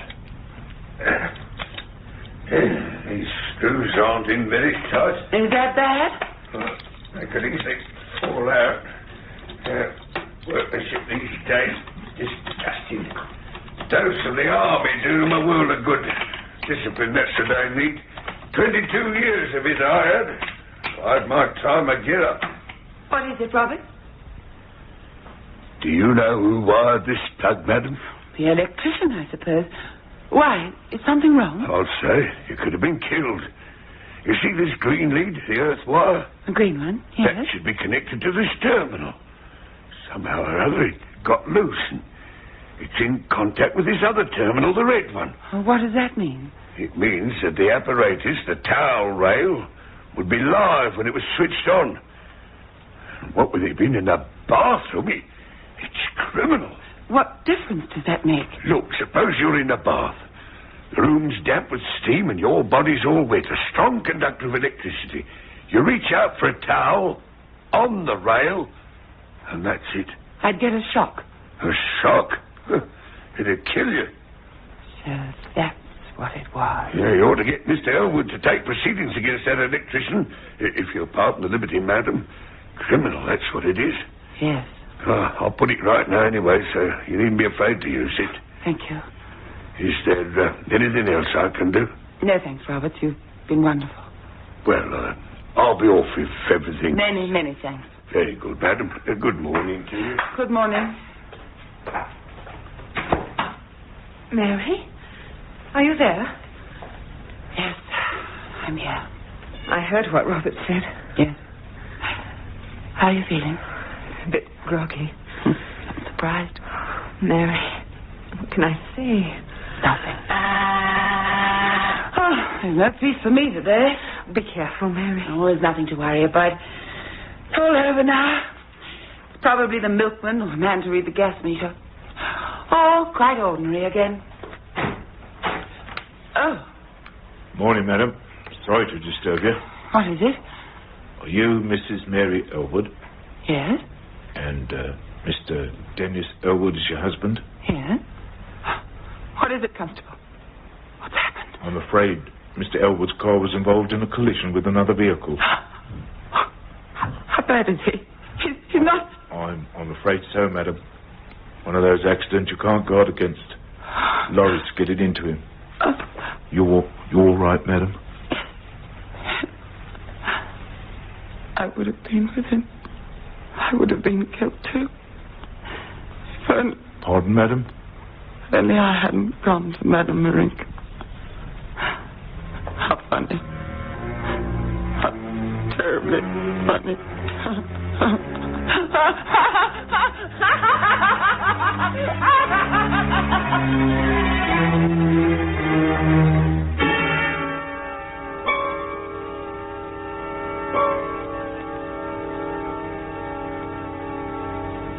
S15: These screws aren't in very tight.
S6: Is that bad?
S15: They could easily fall out. Workmanship these days, disgusting. Those of the army do them a world of good. Discipline, that's what I need. 22 years of it I had. I'd my time a get up.
S6: What is it, Robert?
S15: Do you know who wired this plug, madam?
S6: The electrician, I suppose. Why? Is something wrong?
S15: I'll say. It could have been killed. You see this green lead, the earth wire?
S6: A green one, yes.
S15: That should be connected to this terminal. Somehow or other it got loose and it's in contact with this other terminal, the red one.
S6: Well, what does that mean?
S15: It means that the apparatus, the towel rail, would be live when it was switched on. And what with it being in the bathroom, it's criminal.
S6: What difference does that make?
S15: Look, suppose you're in a bath. The room's damp with steam and your body's all wet, a strong conductor of electricity. You reach out for a towel on the rail, and that's it.
S6: I'd get a shock.
S15: A shock? It'd kill you.
S6: So that's what it was.
S15: Yeah, you ought to get Mr. Elwood to take proceedings against that electrician, if you'll pardon the liberty, madam. Criminal, that's what it is.
S6: Yes.
S15: I'll put it right now anyway, so you needn't be afraid to use it.
S6: Thank you.
S15: Is there anything else I can do?
S6: No, thanks, Robert. You've been wonderful.
S15: Well, I'll be off if everything...
S6: Many thanks.
S15: Very good, madam. Good morning to you.
S6: Good morning. Mary? Are you there? Yes, I'm here. I heard what Robert said. Yes. How are you feeling? A bit groggy. I'm surprised. Mary, what can I say? Nothing. There's no peace for me today. Be careful, Mary. Oh, there's nothing to worry about. It's all over now. It's probably the milkman or the man to read the gas meter. Oh, quite ordinary again. Oh.
S10: Morning, madam. Sorry to disturb you.
S6: What is it?
S10: Are you Mrs. Mary Elwood?
S6: Yes.
S10: And Mr. Dennis Elwood is your husband?
S6: Yes. What is it, Constable? What's happened?
S10: I'm afraid Mr. Elwood's car was involved in a collision with another vehicle.
S6: How bad is he? He's not...
S10: I'm afraid so, madam. One of those accidents you can't guard against. Lorries skidded into him. You all right, madam?
S6: I would have been with him. I would have been killed too.
S10: Pardon, madam?
S6: If only I hadn't gone to Madame Marinka. How funny. How terribly funny.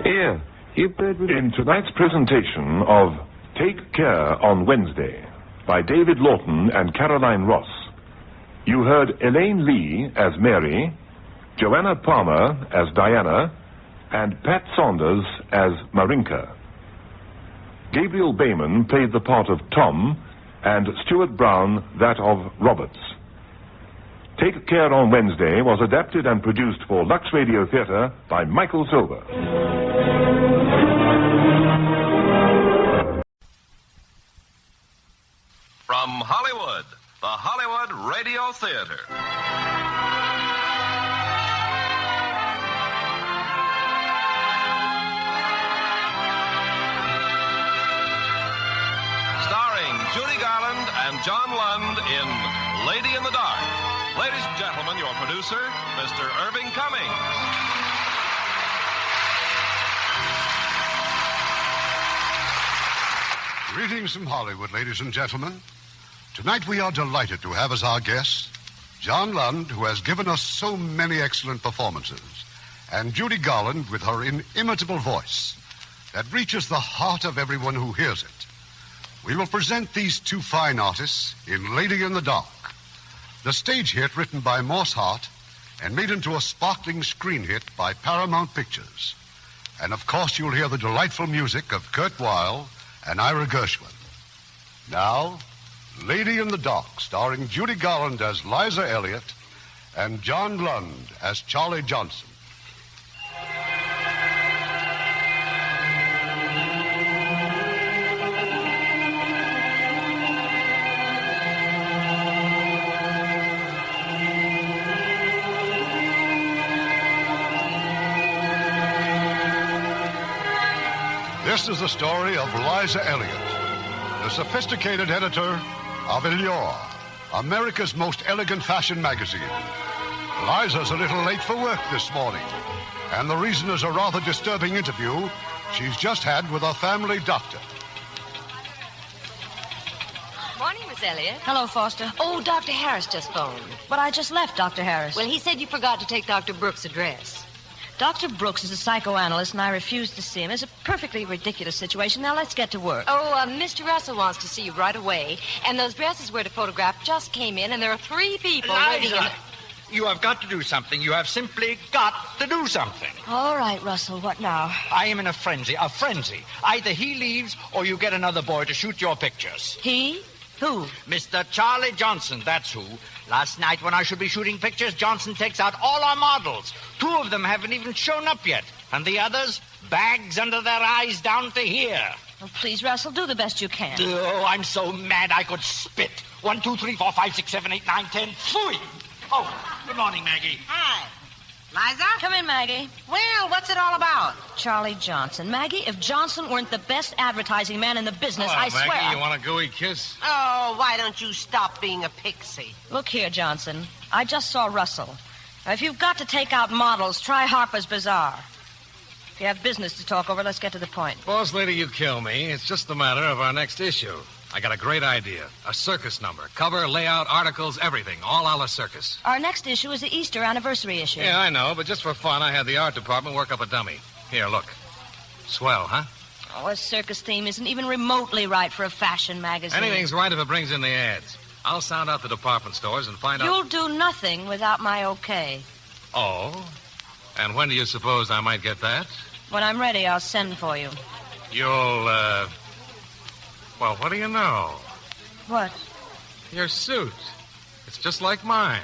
S14: Here, in tonight's presentation of Take Care on Wednesday by David Lawton and Caroline Ross, you heard Elaine Lee as Mary, Joanna Palmer as Diana, and Pat Saunders as Marinka. Gabriel Bayman played the part of Tom, and Stuart Brown that of Roberts. Take Care on Wednesday was adapted and produced for Lux Radio Theatre by Michael Silver.
S9: From Hollywood, the Hollywood Radio Theater. John Lund in Lady in the Dark. Ladies and gentlemen, your producer, Mr. Irving Cummings.
S2: Greetings from Hollywood, ladies and gentlemen. Tonight we are delighted to have as our guest John Lund, who has given us so many excellent performances, and Judy Garland with her inimitable voice that reaches the heart of everyone who hears it. We will present these two fine artists in Lady in the Dark, the stage hit written by Morse Hart and made into a sparkling screen hit by Paramount Pictures. And of course you'll hear the delightful music of Kurt Weill and Ira Gershwin. Now, Lady in the Dark, starring Judy Garland as Liza Elliott and John Lund as Charlie Johnson. This is the story of Liza Elliott, the sophisticated editor of Allure, America's most elegant fashion magazine. Liza's a little late for work this morning, and the reason is a rather disturbing interview she's just had with her family doctor.
S1: Morning, Miss Elliott.
S22: Hello, Foster.
S1: Oh, Dr. Harris just phoned.
S22: But I just left Dr. Harris.
S1: Well, he said you forgot to take Dr. Brooks' address.
S22: Dr. Brooks is a psychoanalyst, and I refused to see him. It's a perfectly ridiculous situation. Now, let's get to work.
S1: Oh, Mr. Russell wants to see you right away. And those dresses we're to photograph just came in, and there are 3 people waiting in the...
S23: You have got to do something. You have simply got to do something.
S22: All right, Russell, what now?
S23: I am in a frenzy. Either he leaves or you get another boy to shoot your pictures.
S22: He? Who?
S23: Mr. Charlie Johnson, that's who. Last night when I should be shooting pictures, Johnson takes out all our models. 2 of them haven't even shown up yet. And the others, bags under their eyes down to here.
S22: Oh, please, Russell, do the best you can.
S23: Oh, I'm so mad I could spit. 1, 2, 3, 4, 5, 6, 7, 8, 9, 10. Pfui! Oh, good morning, Maggie.
S24: Hi. Liza?
S22: Come in, Maggie.
S24: Well, what's it all about?
S22: Charlie Johnson. Maggie, if Johnson weren't the best advertising man in the business,
S23: Hello,
S22: I swear...
S23: Maggie, you want a gooey kiss?
S24: Oh, why don't you stop being a pixie?
S22: Look here, Johnson. I just saw Russell. Now, if you've got to take out models, try Harper's Bazaar. If you have business to talk over, let's get to the point.
S23: Boss lady, you kill me. It's just a matter of our next issue. I got a great idea. A circus number. Cover, layout, articles, everything. All a la circus.
S22: Our next issue is the Easter anniversary issue.
S23: Yeah, I know, but just for fun, I had the art department work up a dummy. Here, look. Swell, huh?
S22: Oh, a circus theme isn't even remotely right for a fashion magazine.
S23: Anything's right if it brings in the ads. I'll sound out the department stores and find out...
S22: You'll do nothing without my okay.
S23: Oh? And when do you suppose I might get that?
S22: When I'm ready, I'll send for you.
S23: You'll, Well, what do you know?
S22: What?
S23: Your suit. It's just like mine.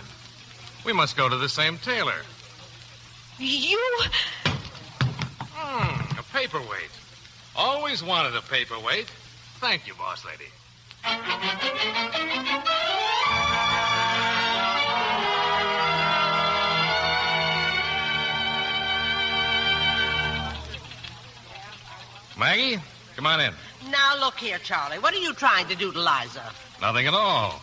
S23: We must go to the same tailor.
S22: You...
S23: A paperweight. Always wanted a paperweight. Thank you, boss lady. Maggie, come on in.
S24: Now, look here, Charlie. What are you trying to do to Liza?
S23: Nothing at all.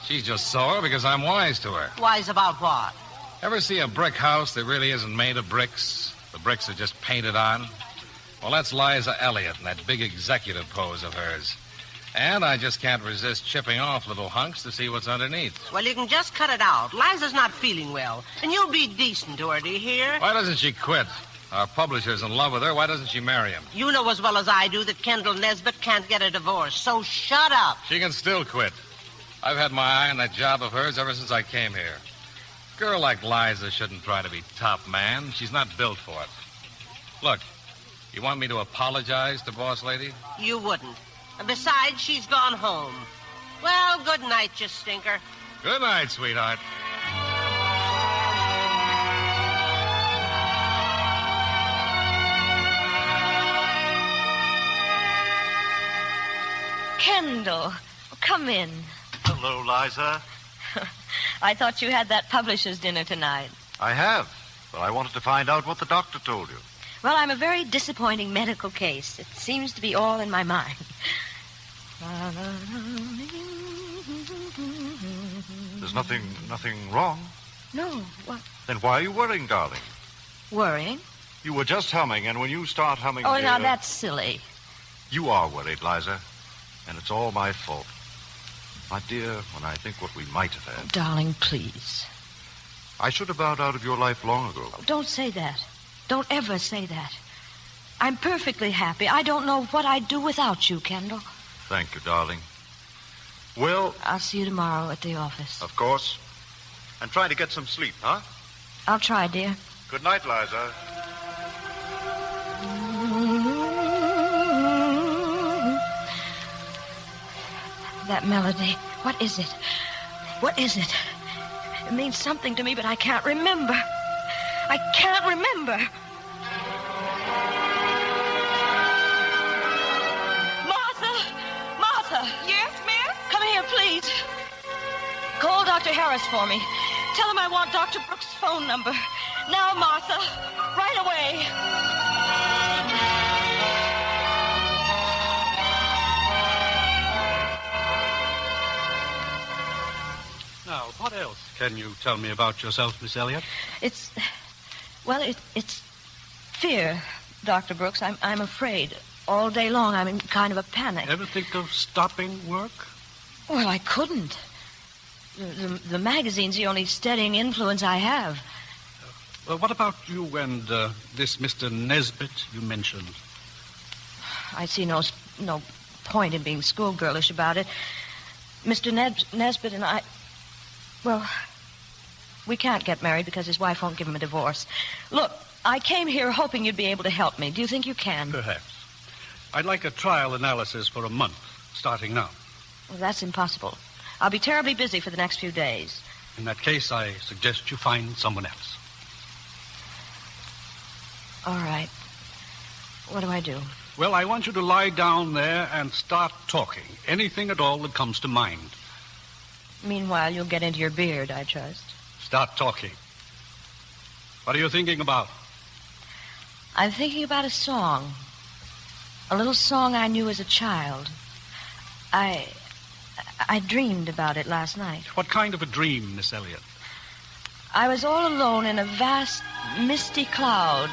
S23: She's just sore because I'm wise to her.
S24: Wise about what?
S23: Ever see a brick house that really isn't made of bricks? The bricks are just painted on? Well, that's Liza Elliott in that big executive pose of hers. And I just can't resist chipping off little hunks to see what's underneath.
S24: Well, you can just cut it out. Liza's not feeling well. And you'll be decent to her, do you hear?
S23: Why doesn't she quit? Our publisher's in love with her. Why doesn't she marry him?
S24: You know as well as I do that Kendall Nesbitt can't get a divorce, so shut up.
S23: She can still quit. I've had my eye on that job of hers ever since I came here. A girl like Liza shouldn't try to be top man. She's not built for it. Look, you want me to apologize to boss lady?
S24: You wouldn't. And besides, she's gone home. Well, good night, you stinker.
S23: Good night, sweetheart.
S22: Kendall, come in.
S25: Hello, Liza.
S22: I thought you had that publisher's dinner tonight.
S25: I have, but I wanted to find out what the doctor told you.
S22: Well, I'm a very disappointing medical case. It seems to be all in my mind.
S25: There's nothing wrong.
S22: No, what?
S25: Then why are you worrying, darling?
S22: Worrying?
S25: You were just humming, and when you start humming...
S22: Oh,
S25: dear,
S22: now that's silly.
S25: You are worried, Liza, and it's all my fault. My dear, when I think what we might have had...
S22: Darling, please.
S25: I should have bowed out of your life long ago.
S22: Don't say that. Don't ever say that. I'm perfectly happy. I don't know what I'd do without you, Kendall.
S25: Thank you, darling. Well...
S22: I'll see you tomorrow at the office.
S25: Of course. And try to get some sleep, huh?
S22: I'll try, dear.
S25: Good night, Liza.
S22: That melody. What is it? What is it? It means something to me, but I can't remember. I can't remember. Martha!
S8: Yes, miss?
S22: Come here, please. Call Dr. Harris for me. Tell him I want Dr. Brooks' phone number. Now, Martha. Right away.
S4: Now, what else can you tell me about yourself, Miss Elliott?
S22: It's fear, Dr. Brooks. I'm afraid. All day long, I'm in kind of a panic.
S4: Ever think of stopping work?
S22: Well, I couldn't. The magazine's the only steadying influence I have.
S4: What about you and this Mr. Nesbitt you mentioned?
S22: I see no point in being schoolgirlish about it. Mr. Nesbitt and I... Well, we can't get married because his wife won't give him a divorce. Look, I came here hoping you'd be able to help me. Do you think you can?
S4: Perhaps. I'd like a trial analysis for a month, starting now.
S22: Well, that's impossible. I'll be terribly busy for the next few days.
S4: In that case, I suggest you find someone else.
S22: All right. What do I do?
S4: Well, I want you to lie down there and start talking. Anything at all that comes to mind.
S22: Meanwhile, you'll get into your beard, I trust.
S4: Start talking. What are you thinking about?
S22: I'm thinking about a song. A little song I knew as a child. I dreamed about it last night.
S4: What kind of a dream, Miss Elliott?
S22: I was all alone in a vast, misty cloud,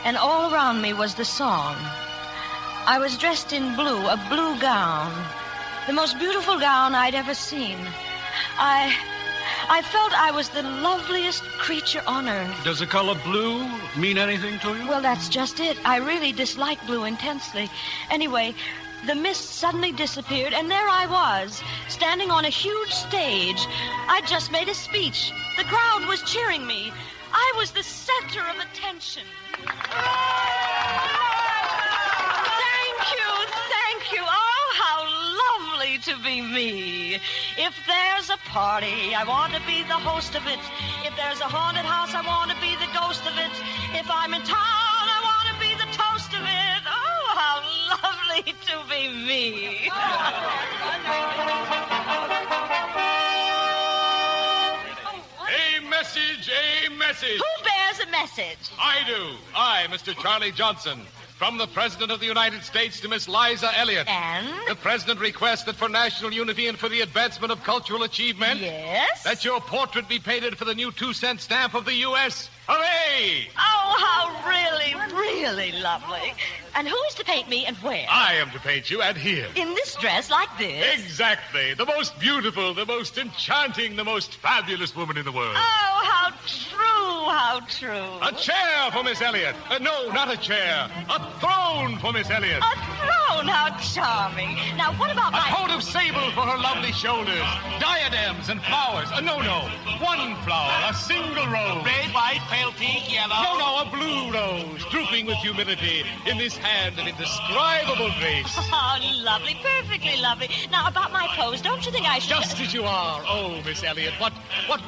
S22: and all around me was the song. I was dressed in blue, a blue gown, the most beautiful gown I'd ever seen. I felt I was the loveliest creature on earth.
S4: Does the color blue mean anything to you?
S22: Well, that's just it. I really dislike blue intensely. Anyway, the mist suddenly disappeared, and there I was, standing on a huge stage. I'd just made a speech. The crowd was cheering me. I was the center of attention. Thank you. Oh, how lovely to be me. If there's a party, I want to be the host of it. If there's a haunted house, I want to be the ghost of it. If I'm in town, I want to be the toast of it. Oh, how lovely to be me.
S5: A message.
S22: Who bears a message?
S5: I do. I, Mr. Charlie Johnson. From the President of the United States to Miss Liza Elliott.
S22: And?
S5: The President requests that for national unity and for the advancement of cultural achievement...
S22: Yes?
S5: That your portrait be painted for the new 2-cent stamp of the U.S. Hooray!
S22: Oh, how really lovely. And who is to paint me and where?
S5: I am to paint you and here.
S22: In this dress like this?
S5: Exactly. The most beautiful, the most enchanting, the most fabulous woman in the world.
S22: Oh, how true.
S5: A chair for Miss Elliott. No, not a chair. A throne for Miss Elliott.
S22: A throne? How charming. Now, what about
S5: a coat of sable for her lovely shoulders. Diadems and flowers. No. One flower, a single rose.
S24: Red, white, pale pink, yellow.
S5: No, a blue rose, drooping with humility in this hand of indescribable grace.
S22: Oh, lovely, perfectly lovely. Now, about my pose, don't you think I should...
S5: Just as you are. Oh, Miss Elliott, what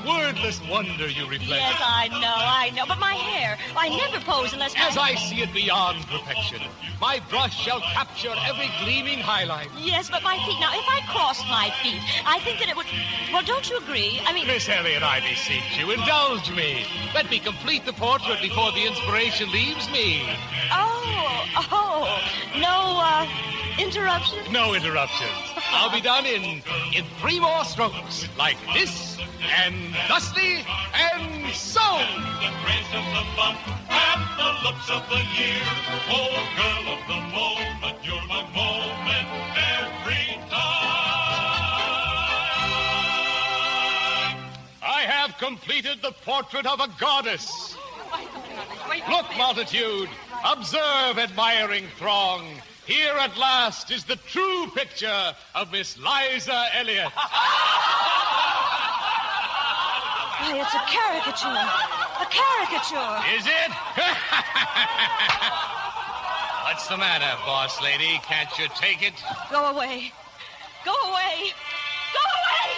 S5: wordless wonder you reflect.
S22: Yes, I know. But my hair, I never pose unless...
S5: As I see it beyond perfection. My brush shall capture every gleaming highlight.
S22: Yes, but my feet... Now, if I crossed my feet, I think that it would... Well, don't you agree? I mean...
S5: Miss Elliott, I beseech you, indulge me. Let me complete the portrait before the inspiration leaves me.
S22: Oh, Interruptions?
S5: No interruptions. I'll be done in 3 more strokes. Like this, and thusly, and so.
S7: The grace of the bump and the looks of the year. Oh, girl of the moment, you're my moment every time.
S5: I have completed the portrait of a goddess. Look, multitude. Observe, admiring throng. Here at last is the true picture of Miss Liza Elliott.
S22: Why, it's a caricature. A caricature.
S5: Is it? What's the matter, boss lady? Can't you take it?
S22: Go away. Go away. Go away!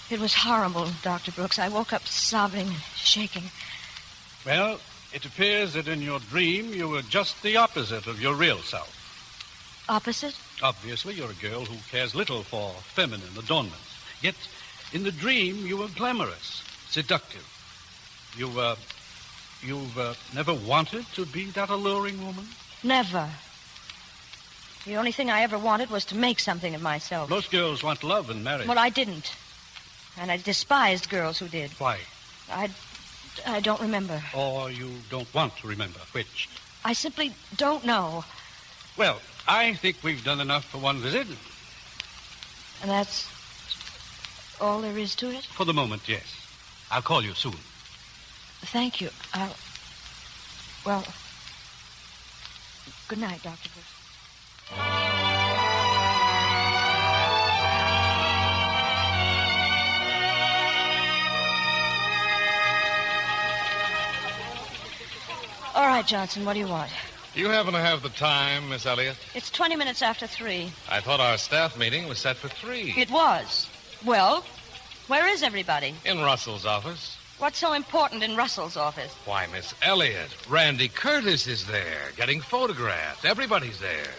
S22: It was horrible, Dr. Brooks. I woke up sobbing and shaking.
S4: Well, it appears that in your dream you were just the opposite of your real self.
S22: Opposite?
S4: Obviously, you're a girl who cares little for feminine adornments. Yet, in the dream, you were glamorous, seductive. You've never wanted to be that alluring woman?
S22: Never. The only thing I ever wanted was to make something of myself.
S4: Most girls want love and marriage.
S22: Well, I didn't. And I despised girls who did.
S4: Why?
S22: I don't remember.
S4: Or you don't want to remember, which?
S22: I simply don't know.
S4: Well, I think we've done enough for one visit.
S22: And that's all there is to it?
S4: For the moment, yes. I'll call you soon.
S22: Thank you. Well, good night, Dr. Brooks. All right, Johnson, what do you want?
S23: Do you happen to have the time, Miss Elliott?
S22: It's 20 minutes after 3.
S23: I thought our staff meeting was set for 3.
S22: It was. Well, where is everybody?
S23: In Russell's office.
S22: What's so important in Russell's office?
S23: Why, Miss Elliott, Randy Curtis is there, getting photographed. Everybody's there.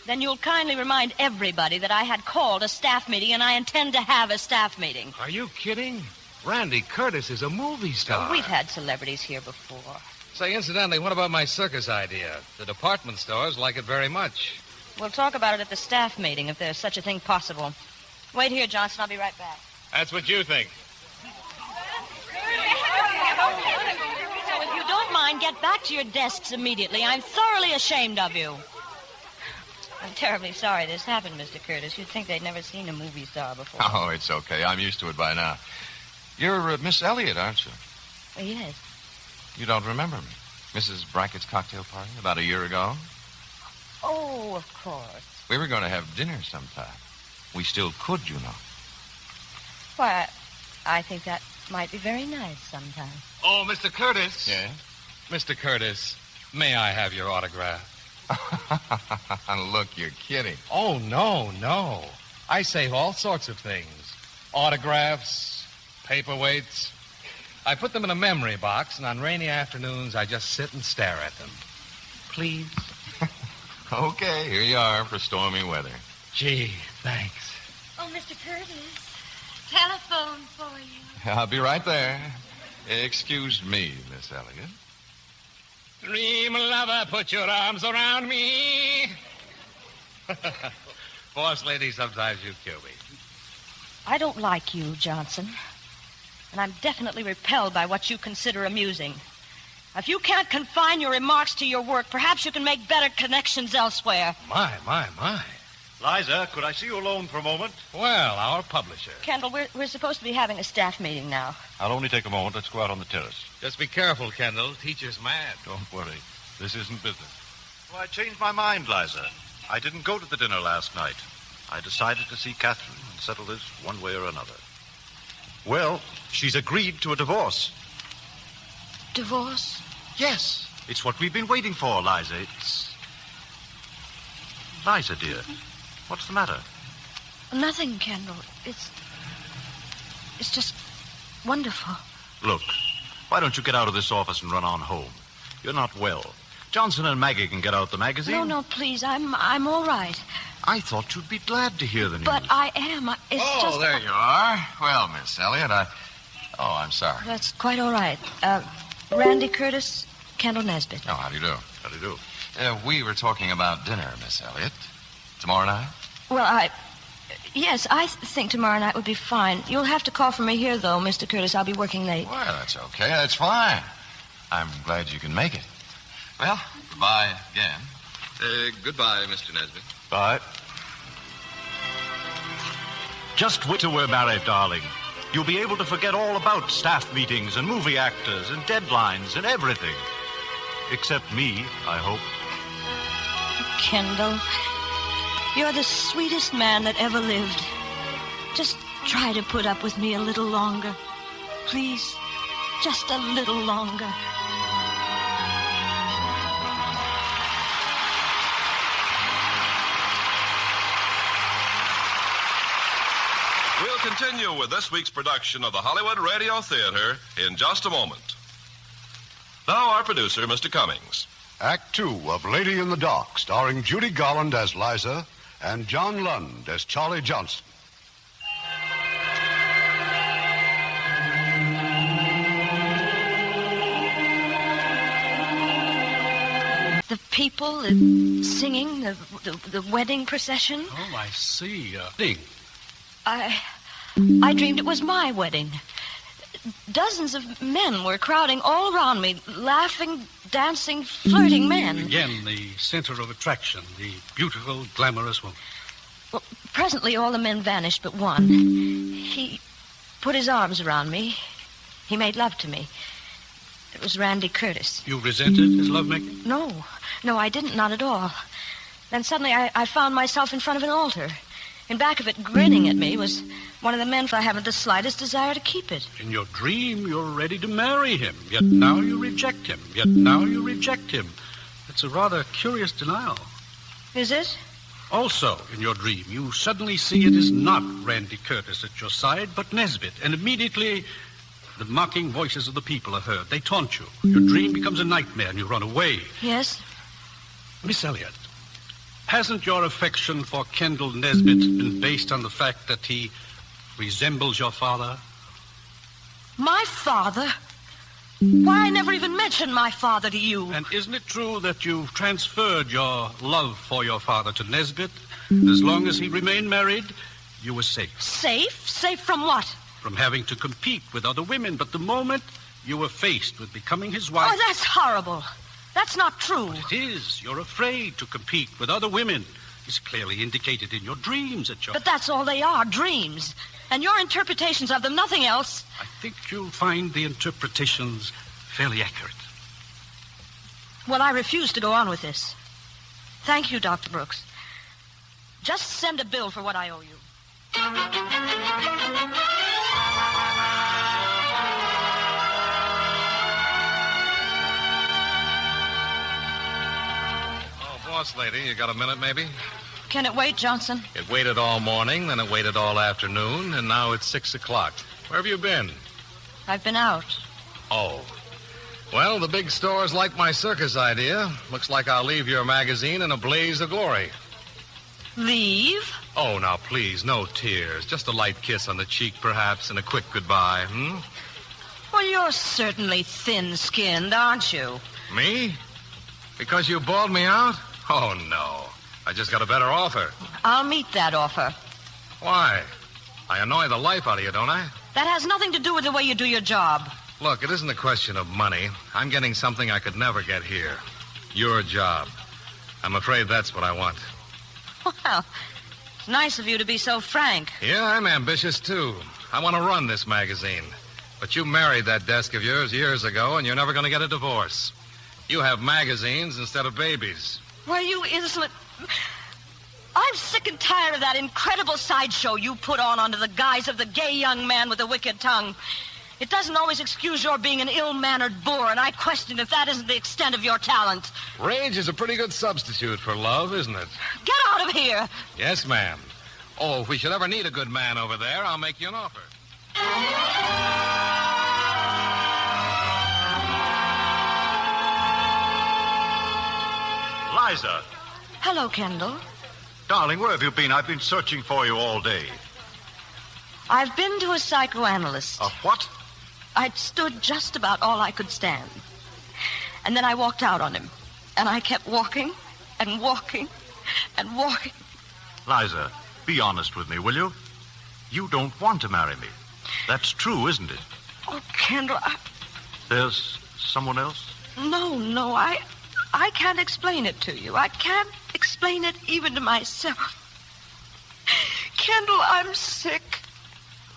S22: Then you'll kindly remind everybody that I had called a staff meeting and I intend to have a staff meeting.
S23: Are you kidding? Randy Curtis is a movie star.
S22: We've had celebrities here before.
S23: Say, incidentally, what about my circus idea? The department stores like it very much.
S22: We'll talk about it at the staff meeting, if there's such a thing possible. Wait here, Johnson. I'll be right back.
S23: That's what you think.
S22: So if you don't mind, get back to your desks immediately. I'm thoroughly ashamed of you. I'm terribly sorry this happened, Mr. Curtis. You'd think they'd never seen a movie star before.
S25: Oh, it's okay. I'm used to it by now. You're Miss Elliott, aren't you?
S22: Yes.
S25: You don't remember me? Mrs. Brackett's cocktail party about a year ago?
S22: Oh, of course.
S25: We were going to have dinner sometime. We still could, you know.
S22: Why, I think that might be very nice sometime.
S23: Oh, Mr. Curtis.
S25: Yeah?
S23: Mr. Curtis, may I have your autograph?
S25: Look, you're kidding.
S23: Oh, no. I save all sorts of things. Autographs, paperweights. I put them in a memory box, and on rainy afternoons, I just sit and stare at them. Please?
S25: Okay, here you are for stormy weather.
S23: Gee, thanks.
S19: Oh, Mr. Curtis, telephone for you.
S25: I'll be right there. Excuse me, Miss Elliott.
S23: Dream lover, put your arms around me. Boss lady, sometimes you kill me.
S22: I don't like you, Johnson. And I'm definitely repelled by what you consider amusing. If you can't confine your remarks to your work, perhaps you can make better connections elsewhere.
S23: My.
S25: Liza, could I see you alone for a moment?
S23: Well, our publisher.
S22: Kendall, we're supposed to be having a staff meeting now.
S25: I'll only take a moment. Let's go out on the terrace.
S23: Just be careful, Kendall. Teacher's mad.
S25: Don't worry. This isn't business.
S11: Well, I changed my mind, Liza. I didn't go to the dinner last night. I decided to see Catherine and settle this one way or another. Well, she's agreed to a divorce.
S22: Divorce?
S11: Yes. It's what we've been waiting for, Liza. Liza, dear, what's the matter?
S22: Nothing, Kendall. It's just wonderful.
S11: Look, why don't you get out of this office and run on home? You're not well. Johnson and Maggie can get out the magazine.
S22: No, please. I'm all right.
S11: I thought you'd be glad to hear the news.
S22: But I am. It's
S12: there you are. Well, Miss Elliott, I'm sorry.
S22: That's quite all right. Randy Curtis, Kendall Nesbitt.
S12: Oh, how do you do?
S11: How do you do?
S12: We were talking about dinner, Miss Elliott. Tomorrow night?
S22: Well, Yes, I think tomorrow night would be fine. You'll have to call for me here, though, Mr. Curtis. I'll be working late.
S12: Well, that's okay. That's fine. I'm glad you can make it. Well, goodbye again.
S13: Goodbye, Mr. Nesbitt.
S11: Bye. Just wait till we're married, darling. You'll be able to forget all about staff meetings and movie actors and deadlines and everything. Except me, I hope.
S22: Kendall, you're the sweetest man that ever lived. Just try to put up with me a little longer. Please, just a little longer.
S9: We'll continue with this week's production of the Hollywood Radio Theater in just a moment. Now, our producer, Mr. Cummings.
S2: Act 2 of Lady in the Dark, starring Judy Garland as Liza and John Lund as Charlie Johnson.
S22: The people singing, the wedding procession.
S4: Oh, I see. Ding.
S22: I dreamed it was my wedding. Dozens of men were crowding all around me, laughing, dancing, flirting men.
S4: Again, the center of attraction, the beautiful, glamorous woman.
S22: Well, presently all the men vanished but one. He put his arms around me. He made love to me. It was Randy Curtis.
S4: You resented his lovemaking?
S22: No, I didn't, not at all. Then suddenly I found myself in front of an altar. In back of it, grinning at me, was one of the men I haven't the slightest desire to keep it.
S4: In your dream, you're ready to marry him, yet now you reject him, yet now you reject him. It's a rather curious denial.
S22: Is it?
S4: Also, in your dream, you suddenly see it is not Randy Curtis at your side, but Nesbitt, and immediately the mocking voices of the people are heard. They taunt you. Your dream becomes a nightmare, and you run away.
S22: Yes?
S4: Miss Elliott, hasn't your affection for Kendall Nesbitt been based on the fact that he resembles your father?
S22: My father? Why, I never even mentioned my father to you.
S4: And isn't it true that you've transferred your love for your father to Nesbitt? As long as he remained married, you were safe.
S22: Safe? Safe from what?
S4: From having to compete with other women. But the moment you were faced with becoming his wife...
S22: Oh, that's horrible. That's not true.
S4: But it is. You're afraid to compete with other women. It's clearly indicated in your dreams that you're...
S22: But that's all they are, dreams. And your interpretations of them, nothing else.
S4: I think you'll find the interpretations fairly accurate.
S22: Well, I refuse to go on with this. Thank you, Dr. Brooks. Just send a bill for what I owe you.
S23: Boss lady, you got a minute, maybe?
S22: Can it wait, Johnson?
S23: It waited all morning, then it waited all afternoon, and now it's 6 o'clock. Where have you been?
S22: I've been out.
S23: Oh. Well, the big stores like my circus idea. Looks like I'll leave your magazine in a blaze of glory.
S22: Leave?
S23: Oh, now, please, no tears. Just a light kiss on the cheek, perhaps, and a quick goodbye,
S22: Well, you're certainly thin-skinned, aren't you?
S23: Me? Because you bawled me out? Oh, no. I just got a better offer.
S22: I'll meet that offer.
S23: Why? I annoy the life out of you, don't I?
S22: That has nothing to do with the way you do your job.
S23: Look, it isn't a question of money. I'm getting something I could never get here. Your job. I'm afraid that's what I want.
S22: Well, it's nice of you to be so frank.
S23: Yeah, I'm ambitious, too. I want to run this magazine. But you married that desk of yours years ago, and you're never going to get a divorce. You have magazines instead of babies.
S22: Well, you insolent... I'm sick and tired of that incredible sideshow you put on under the guise of the gay young man with the wicked tongue. It doesn't always excuse your being an ill-mannered boor, and I question if that isn't the extent of your talent.
S23: Rage is a pretty good substitute for love, isn't it?
S22: Get out of here!
S23: Yes, ma'am. Oh, if we should ever need a good man over there, I'll make you an offer.
S11: Liza.
S22: Hello, Kendall.
S11: Darling, where have you been? I've been searching for you all day.
S22: I've been to a psychoanalyst.
S11: A what?
S22: I'd stood just about all I could stand. And then I walked out on him. And I kept walking and walking and walking.
S11: Liza, be honest with me, will you? You don't want to marry me. That's true, isn't it?
S22: Oh, Kendall,
S11: There's someone else?
S22: No, I can't explain it to you. I can't explain it even to myself. Kendall, I'm sick.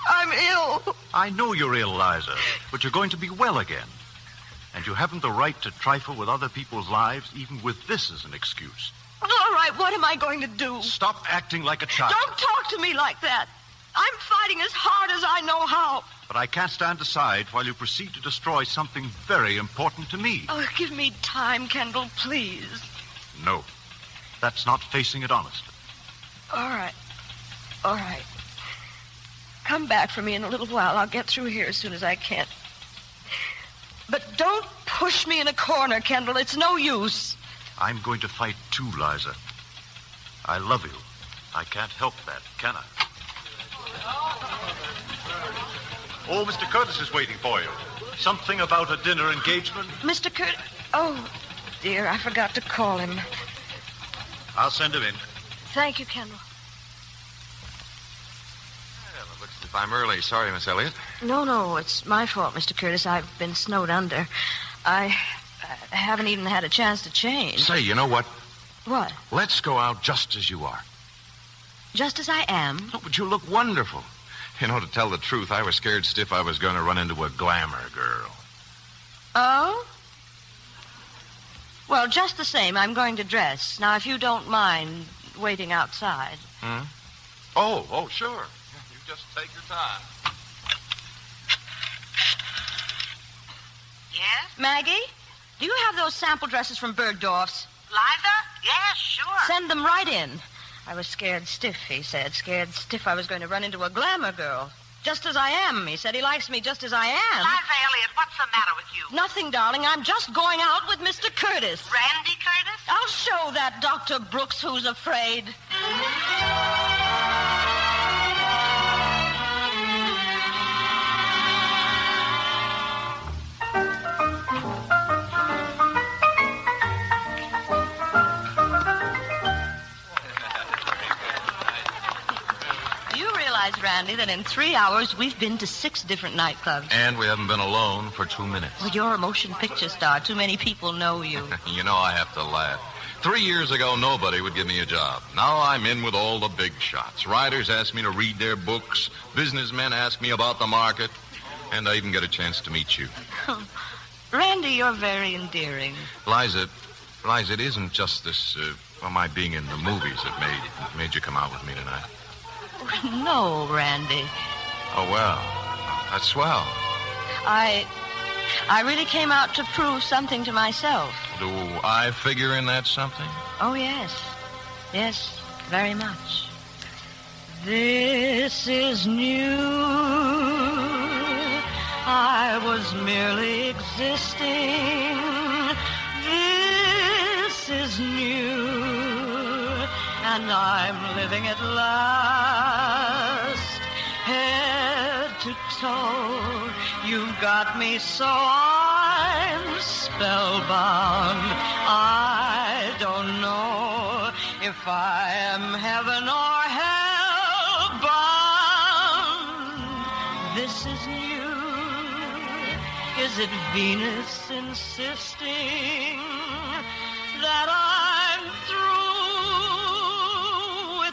S22: I'm ill.
S11: I know you're ill, Liza, but you're going to be well again. And you haven't the right to trifle with other people's lives, even with this as an excuse.
S22: All right, what am I going to do?
S11: Stop acting like a child.
S22: Don't talk to me like that. I'm fighting as hard as I know how.
S11: But I can't stand aside while you proceed to destroy something very important to me.
S22: Oh, give me time, Kendall, please.
S11: No, that's not facing it honestly.
S22: All right. Come back for me in a little while. I'll get through here as soon as I can. But don't push me in a corner, Kendall. It's no use.
S11: I'm going to fight too, Liza. I love you. I can't help that, can I? Oh, Mr. Curtis is waiting for you. Something about a dinner engagement?
S22: Mr. Curtis? Oh, dear, I forgot to call him.
S11: I'll send him in.
S22: Thank you, Kendall.
S12: Well, it looks as if I'm early. Sorry, Miss Elliott.
S22: No, it's my fault, Mr. Curtis. I've been snowed under. I haven't even had a chance to change.
S12: Say, you know what?
S22: What?
S12: Let's go out just as you are.
S22: Just as I am?
S12: Oh, but you look wonderful. You know, to tell the truth, I was scared stiff I was going to run into a glamour girl.
S22: Oh? Well, just the same, I'm going to dress. Now, if you don't mind waiting outside.
S12: Hmm? Oh, sure. You just take your time.
S22: Yes? Maggie, do you have those sample dresses from Bergdorf's?
S8: Liza? Yes, sure.
S22: Send them right in. I was scared stiff, he said. Scared stiff I was going to run into a glamour girl. Just as I am, he said. He likes me just as I am.
S8: Liza Elliott, what's the matter with you?
S22: Nothing, darling. I'm just going out with Mr. Curtis.
S8: Randy Curtis?
S22: I'll show that Dr. Brooks who's afraid. Randy, that in 3 hours we've been to 6 different nightclubs.
S12: And we haven't been alone for 2 minutes.
S22: Well, you're a motion picture star. Too many people know you.
S12: You know, I have to laugh. 3 years ago, nobody would give me a job. Now I'm in with all the big shots. Writers ask me to read their books. Businessmen ask me about the market. And I even get a chance to meet you.
S22: Randy, you're very endearing.
S12: Liza, it isn't just this, my being in the movies that made you come out with me tonight.
S22: No, Randy.
S12: Oh, well, that's swell.
S22: I really came out to prove something to myself.
S12: Do I figure in that something?
S22: Oh, yes. Yes, very much. This is new. I was merely existing. This is new. And I'm living at last, head to toe. You've got me so I'm spellbound. I don't know if I am heaven or hell bound. This is new. Is it Venus insisting that I'm through?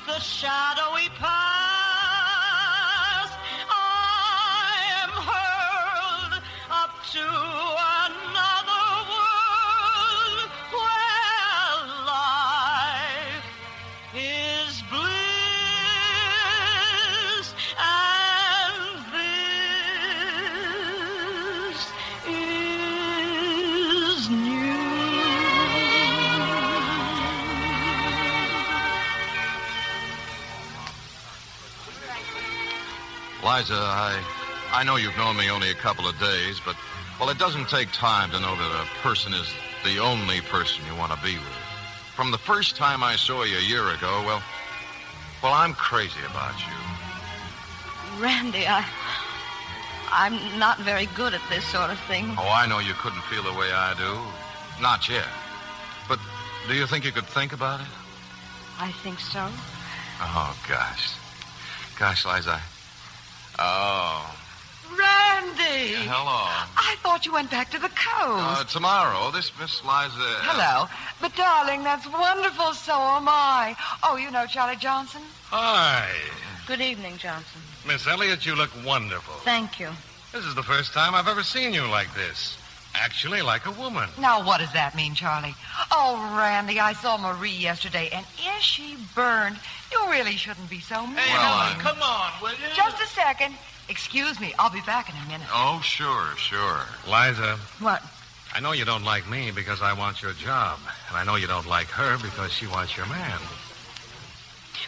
S22: The shadowy past, I am hurled up to another world where life is bliss, and this is new.
S12: Liza, I know you've known me only a couple of days, but, well, it doesn't take time to know that a person is the only person you want to be with. From the first time I saw you a year ago, well, Well, I'm crazy about you.
S22: Randy, I'm not very good at this sort of thing.
S12: Oh, I know you couldn't feel the way I do. Not yet. But do you think you could think about it?
S22: I think so.
S12: Oh, gosh. Gosh, Liza. Oh.
S3: Randy!
S12: Hello.
S3: I thought you went back to the coast.
S12: Tomorrow, this Miss Liza...
S3: Hello. But, darling, that's wonderful. So am I. Oh, you know Charlie Johnson?
S23: Hi.
S22: Good evening, Johnson.
S23: Miss Elliott, you look wonderful.
S22: Thank you.
S23: This is the first time I've ever seen you like this. Actually, like a woman.
S3: Now, what does that mean, Charlie? Oh, Randy, I saw Marie yesterday, and is she burned? You really shouldn't be so mean.
S12: Hey, well,
S3: come on, will you? Just a second. Excuse me. I'll be back in a minute.
S12: Oh, sure.
S23: Liza.
S22: What?
S23: I know you don't like me because I want your job. And I know you don't like her because she wants your man.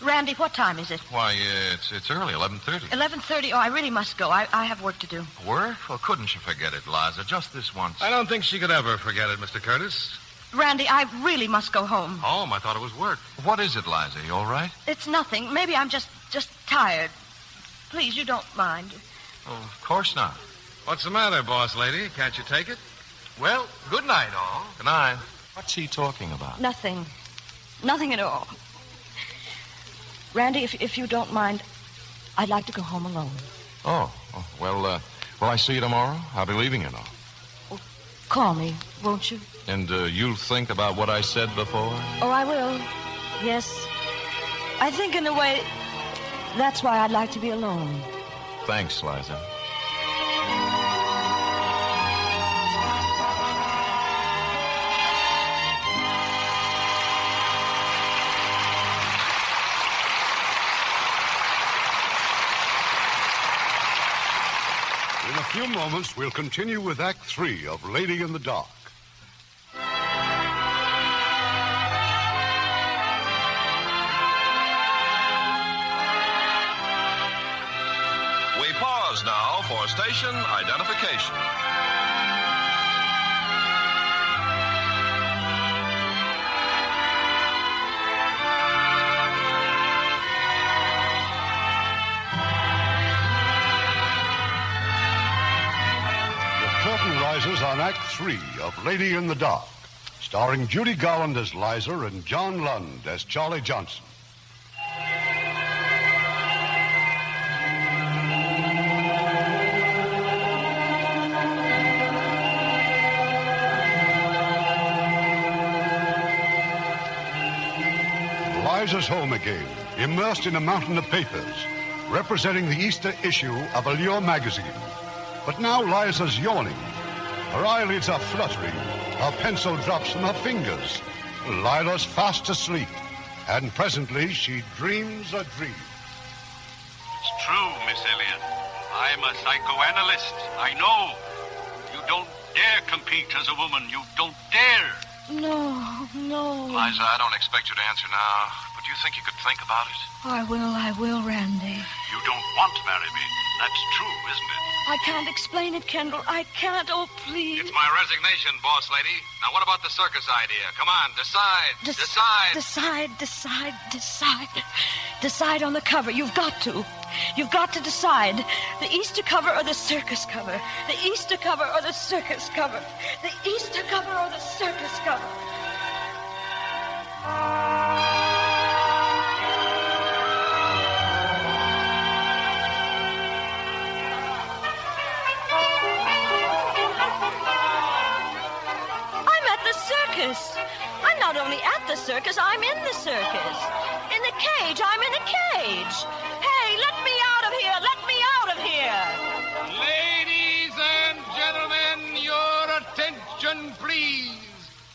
S22: Randy, what time is it?
S12: Why, it's early, 11:30.
S22: 11:30. Oh, I really must go. I have work to do.
S12: Work? Well, couldn't you forget it, Liza? Just this once.
S23: I don't think she could ever forget it, Mr. Curtis.
S22: Randy, I really must go home.
S23: Home? I thought it was work.
S12: What is it, Liza? You all right?
S22: It's nothing. Maybe I'm just tired. Please, you don't mind.
S12: Oh, of course not.
S23: What's the matter, boss lady? Can't you take it? Well, good night, all.
S12: Good night. What's he talking about?
S22: Nothing. Nothing at all. Randy, if you don't mind, I'd like to go home alone.
S12: Oh, well, will I see you tomorrow? I'll be leaving you now.
S22: Oh, call me, won't you?
S12: And you'll think about what I said before?
S22: Oh, I will. Yes. I think in a way, that's why I'd like to be alone.
S12: Thanks, Liza.
S2: In a few moments, we'll continue with Act 3 of Lady in the Dark.
S9: We pause now for station identification.
S2: Rises on Act 3 of Lady in the Dark, starring Judy Garland as Liza and John Lund as Charlie Johnson. Liza's home again, immersed in a mountain of papers, representing the Easter issue of Allure magazine. But now Liza's yawning. Her eyelids are fluttering. Her pencil drops from her fingers. Lila's fast asleep. And presently she dreams a dream.
S17: It's true, Miss Elliott. I'm a psychoanalyst. I know. You don't dare compete as a woman. You don't dare.
S22: No.
S12: Liza, I don't expect you to answer now, but do you think you could think about it?
S22: I will, Randy.
S17: You don't want to marry me. That's true, isn't it?
S22: I can't explain it, Kendall. I can't. Oh, please.
S12: It's my resignation, boss lady. Now, what about the circus idea? Come on, decide.
S22: Decide on the cover. You've got to. You've got to decide. The Easter cover or the circus cover. The Easter cover or the circus cover. The Easter cover or the circus cover. I'm not only at the circus, I'm in the circus. In the cage, I'm in a cage. Hey, let me out of here! Let me out of here!
S5: Ladies and gentlemen, your attention, please.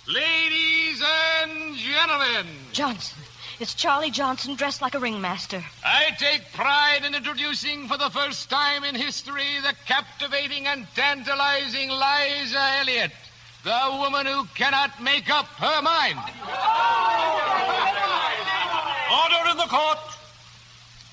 S5: Ladies and gentlemen.
S22: Johnson. It's Charlie Johnson dressed like a ringmaster.
S5: I take pride in introducing for the first time in history the captivating and tantalizing Liza Elliott. The woman who cannot make up her mind.
S4: Order in the court.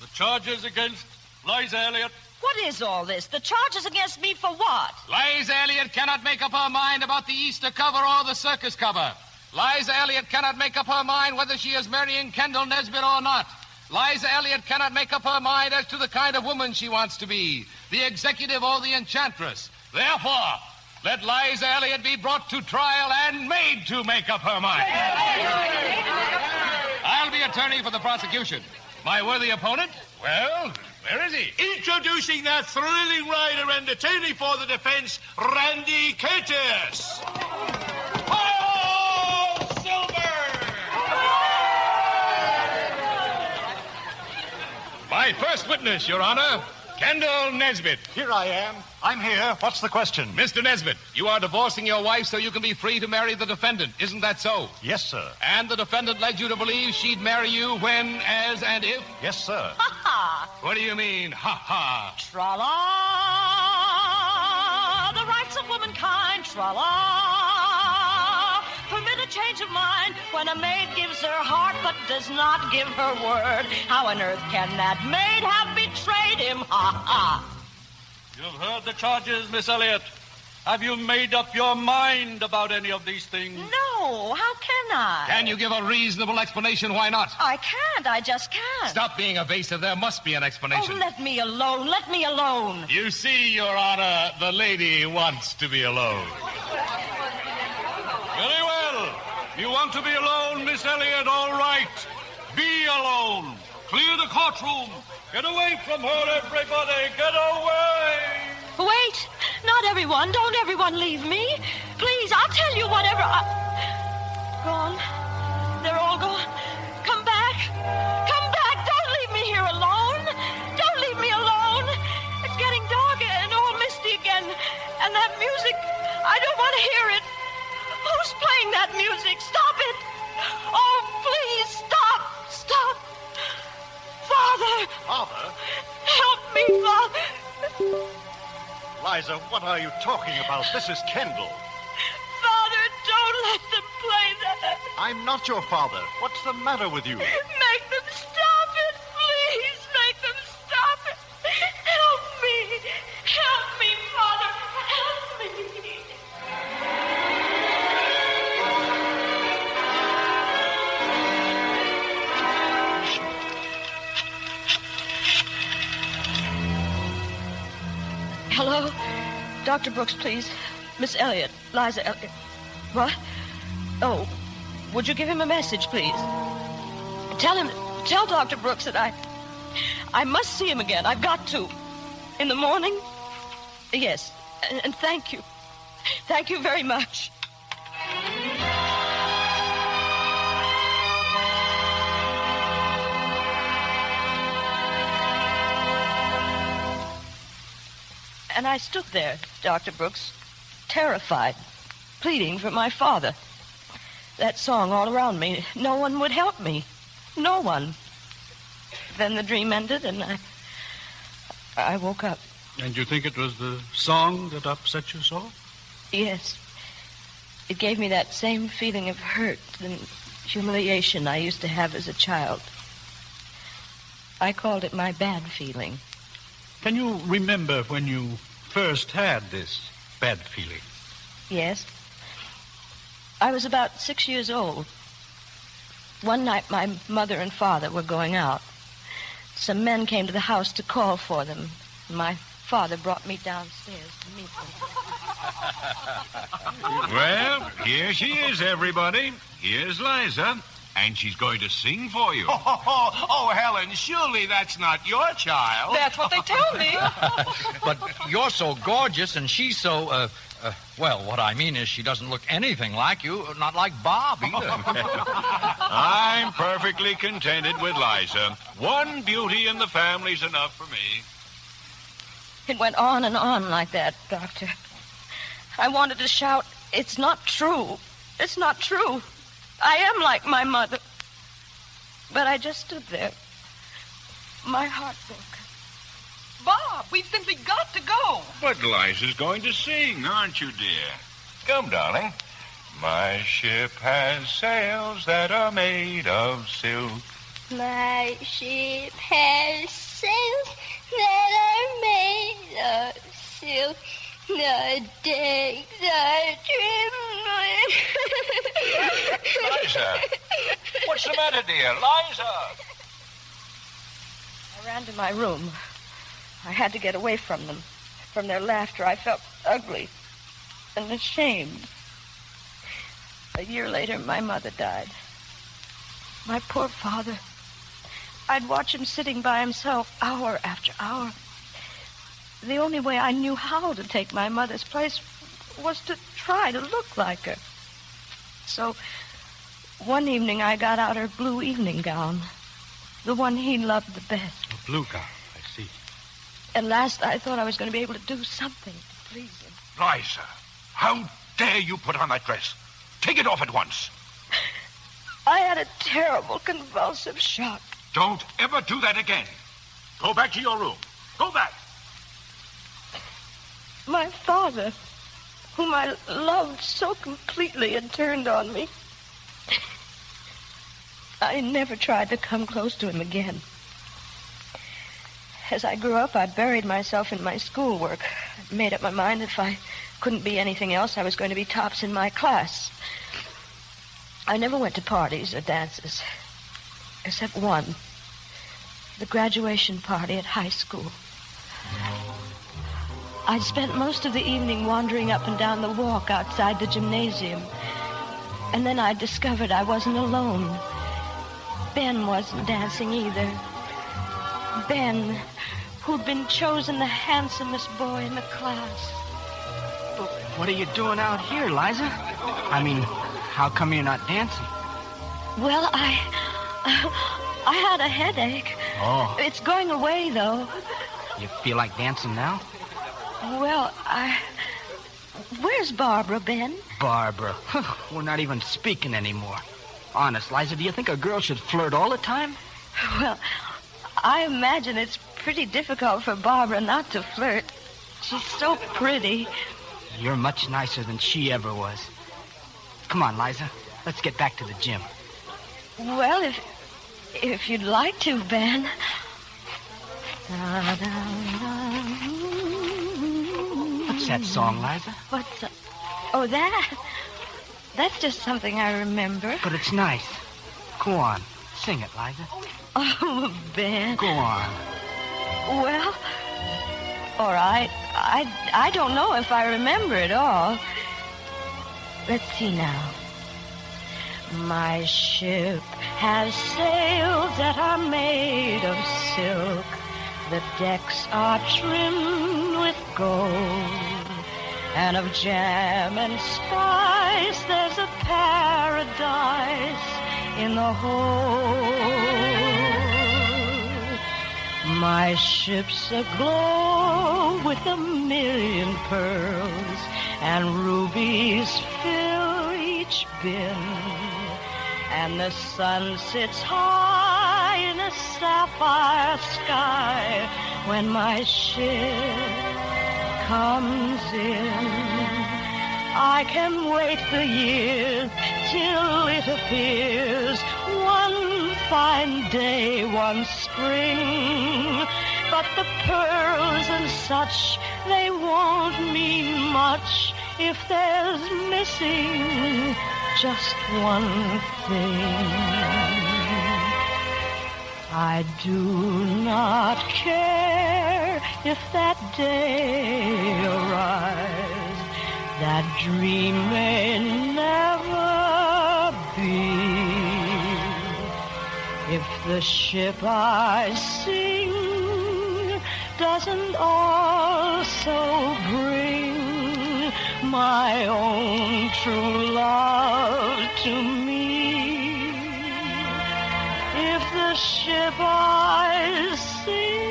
S4: The charges against Liza Elliott.
S22: What is all this? The charges against me for what?
S5: Liza Elliott cannot make up her mind about the Easter cover or the circus cover. Liza Elliott cannot make up her mind whether she is marrying Kendall Nesbitt or not.
S23: Liza Elliott cannot make up her mind as to the kind of woman she wants to be, the executive or the enchantress. Therefore, let Liza Elliott be brought to trial and made to make up her mind. I'll be attorney for the prosecution. My worthy opponent, well, where is he?
S5: Introducing that thrilling rider and attorney for the defense, Randy Curtis. Oh, Silver!
S23: My first witness, Your Honor, Kendall Nesbitt.
S11: Here I am. I'm here. What's the question?
S23: Mr. Nesbitt, you are divorcing your wife so you can be free to marry the defendant. Isn't that so?
S11: Yes, sir.
S23: And the defendant led you to believe she'd marry you when, as, and if?
S11: Yes, sir.
S22: Ha-ha!
S23: What do you mean, ha-ha?
S22: Tra-la! The rights of womankind, tra-la! Permit a change of mind when a maid gives her heart but does not give her word. How on earth can that maid have betrayed him? Ha-ha!
S4: You've heard the charges, Miss Elliott. Have you made up your mind about any of these things?
S22: No, how can I?
S23: Can you give a reasonable explanation why not?
S22: I can't. I just can't.
S23: Stop being evasive. There must be an explanation.
S22: Oh, let me alone. Let me alone.
S23: You see, Your Honor, the lady wants to be alone.
S4: Very well. You want to be alone, Miss Elliott, all right. Be alone. Clear the courtroom. Get away from her, everybody. Get away.
S22: Wait. Not everyone. Don't everyone leave me. Please, I'll tell you whatever Gone. They're all gone. Come back. Come back. Don't leave me here alone. Don't leave me alone. It's getting dark and all misty again. And that music, I don't want to hear it. Who's playing that music? Stop it. Oh, please, stop. Stop. Father.
S11: Father?
S22: Help me, Father.
S11: Liza, what are you talking about? This is Kendall.
S22: Father, don't let them play that.
S11: I'm not your father. What's the matter with you?
S22: Make them stop it, please. Make them stop it. Help me. Help me, Father. Help me. Hello? Dr. Brooks, please. Miss Elliott. Liza Elliott. What? Oh, would you give him a message, please? Tell Dr. Brooks that I must see him again. I've got to. In the morning? Yes. And thank you. Thank you very much. And I stood there, Dr. Brooks, terrified, pleading for my father. That song all around me. No one would help me. No one. Then the dream ended, and I woke up.
S4: And you think it was the song that upset you so?
S22: Yes. It gave me that same feeling of hurt and humiliation I used to have as a child. I called it my bad feeling.
S4: Can you remember when you first had this bad feeling?
S22: Yes. I was about 6 years old. One night my mother and father were going out. Some men came to the house to call for them. My father brought me downstairs to meet them.
S15: Well, here she is, everybody. Here's Liza, and she's going to sing for you.
S5: Oh, Helen, surely that's not your child.
S3: That's what they tell me.
S16: But you're so gorgeous, and she's so, well, what I mean is she doesn't look anything like you, not like Bob either.
S15: I'm perfectly contented with Liza. One beauty in the family's enough for me.
S22: It went on and on like that, Doctor. I wanted to shout, "It's not true. It's not true. I am like my mother." But I just stood there, my heart broken.
S3: Bob, we've simply got to go.
S15: But Liza's going to sing, aren't you, dear? Come, darling. My ship has sails that are made of silk.
S19: My ship has sails that are made of silk. The decks are trimmed.
S15: Liza, what's the matter, dear? Liza!
S22: I ran to my room. I had to get away from them. From their laughter, I felt ugly and ashamed. A year later, my mother died. My poor father. I'd watch him sitting by himself hour after hour. The only way I knew how to take my mother's place was to try to look like her. So, one evening I got out her blue evening gown. The one he loved the best.
S23: A blue gown, I see.
S22: At last, I thought I was going to be able to do something to please him.
S15: Liza, how dare you put on that dress? Take it off at once.
S22: I had a terrible convulsive shock.
S15: Don't ever do that again. Go back to your room. Go back.
S22: My father, whom I loved so completely, had turned on me. I never tried to come close to him again. As I grew up, I buried myself in my schoolwork. I made up my mind that if I couldn't be anything else, I was going to be tops in my class. I never went to parties or dances, except one, the graduation party at high school. I'd spent most of the evening wandering up and down the walk outside the gymnasium, and then I discovered I wasn't alone. Ben wasn't dancing either. Ben, who'd been chosen the handsomest boy in the class.
S6: But what are you doing out here, Liza? I mean, how come you're not dancing?
S22: Well, I had a headache.
S6: Oh.
S22: It's going away, though.
S6: You feel like dancing now?
S22: Well, Where's Barbara, Ben?
S6: Barbara. We're not even speaking anymore. Honest, Liza, do you think a girl should flirt all the time?
S22: Well, I imagine it's pretty difficult for Barbara not to flirt. She's so pretty.
S6: You're much nicer than she ever was. Come on, Liza. Let's get back to the gym.
S22: Well, if you'd like to, Ben.
S6: What's that song, Liza?
S22: What's that? Oh, that? That's just something I remember.
S6: But it's nice. Go on. Sing it, Liza.
S22: Oh, Ben.
S6: Go on.
S22: Well, all right. I don't know if I remember it all. Let's see now. My ship has sails that are made of silk. The decks are trimmed with gold. And of jam and spice, there's a paradise in the hold. My ship's aglow with 1,000,000 pearls, and rubies fill each bin. And the sun sits high in a sapphire sky when my ship comes in. I can wait the years till it appears one fine day, one spring. But the pearls and such, they won't mean much if there's missing just one thing. I do not care if that day arrives. That dream may never be. If the ship I sing doesn't also bring my own true love to me. If the ship I sing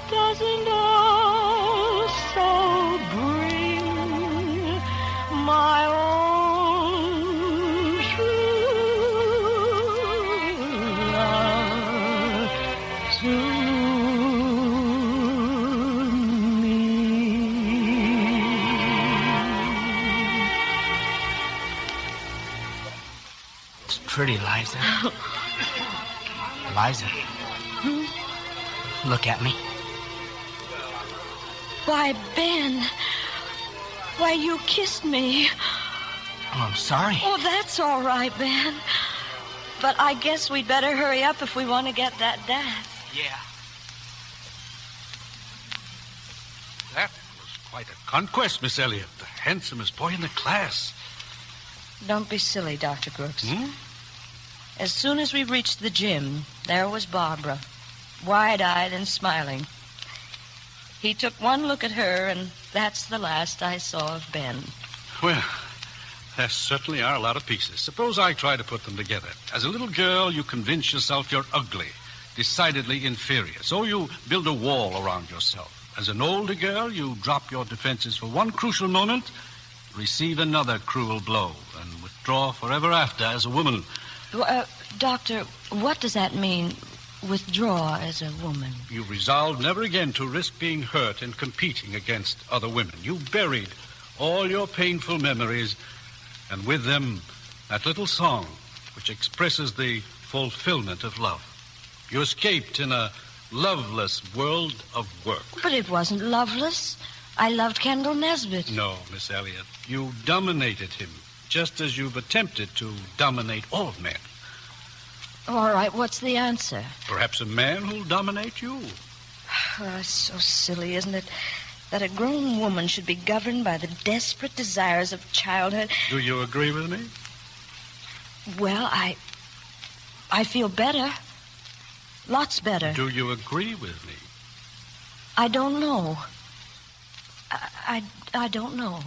S22: doesn't also bring my own true love to me.
S6: It's pretty, Liza. Liza. Look at me.
S22: Why, Ben. Why, you kissed me.
S6: Oh, I'm sorry.
S22: Oh, that's all right, Ben. But I guess we'd better hurry up if we want to get that dance.
S6: Yeah.
S4: That was quite a conquest, Miss Elliot. The handsomest boy in the class.
S22: Don't be silly, Dr. Brooks.
S4: Hmm?
S22: As soon as we reached the gym, there was Barbara, wide-eyed and smiling. He took one look at her, and that's the last I saw of Ben.
S4: Well, there certainly are a lot of pieces. Suppose I try to put them together. As a little girl, you convince yourself you're ugly, decidedly inferior. So you build a wall around yourself. As an older girl, you drop your defenses for one crucial moment, receive another cruel blow, and withdraw forever after as a woman.
S22: Doctor, what does that mean, withdraw as a woman?
S4: You resolved never again to risk being hurt and competing against other women. You buried all your painful memories, and with them, that little song which expresses the fulfillment of love. You escaped in a loveless world of work.
S22: But it wasn't loveless. I loved Kendall Nesbitt.
S4: No, Miss Elliot. You dominated him, just as you've attempted to dominate all men.
S22: All right, what's the answer?
S4: Perhaps a man who'll dominate you.
S22: Oh, so silly, isn't it? That a grown woman should be governed by the desperate desires of childhood.
S4: Do you agree with me?
S22: Well, I feel better. Lots better.
S4: Do you agree with me?
S22: I don't know. I don't know.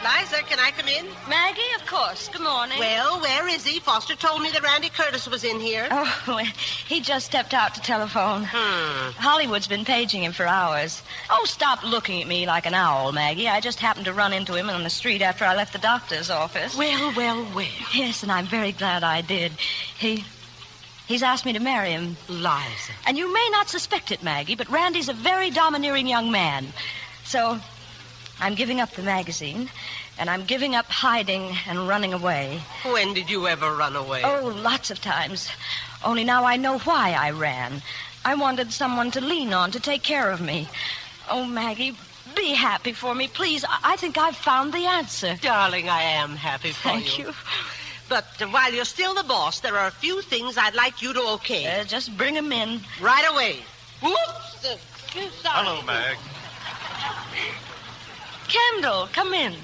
S24: Liza, can I come in?
S22: Maggie, of course. Good morning.
S24: Well, where is he? Foster told me that Randy Curtis was in here.
S22: Oh, well, he just stepped out to telephone. Hollywood's been paging him for hours. Oh, stop looking at me like an owl, Maggie. I just happened to run into him on the street after I left the doctor's office.
S24: Well.
S22: Yes, and I'm very glad I did. He's asked me to marry him.
S24: Liza.
S22: And you may not suspect it, Maggie, but Randy's a very domineering young man. So I'm giving up the magazine, and I'm giving up hiding and running away.
S24: When did you ever run away?
S22: Oh, lots of times. Only now I know why I ran. I wanted someone to lean on to take care of me. Oh, Maggie, be happy for me, please. I think I've found the answer.
S24: Darling, I am happy for you.
S22: Thank you.
S24: But while you're still the boss, there are a few things I'd like you to okay.
S22: Just bring them in.
S24: Right away. Whoops! Sorry.
S11: Hello, Mag.
S22: Kendall, come in.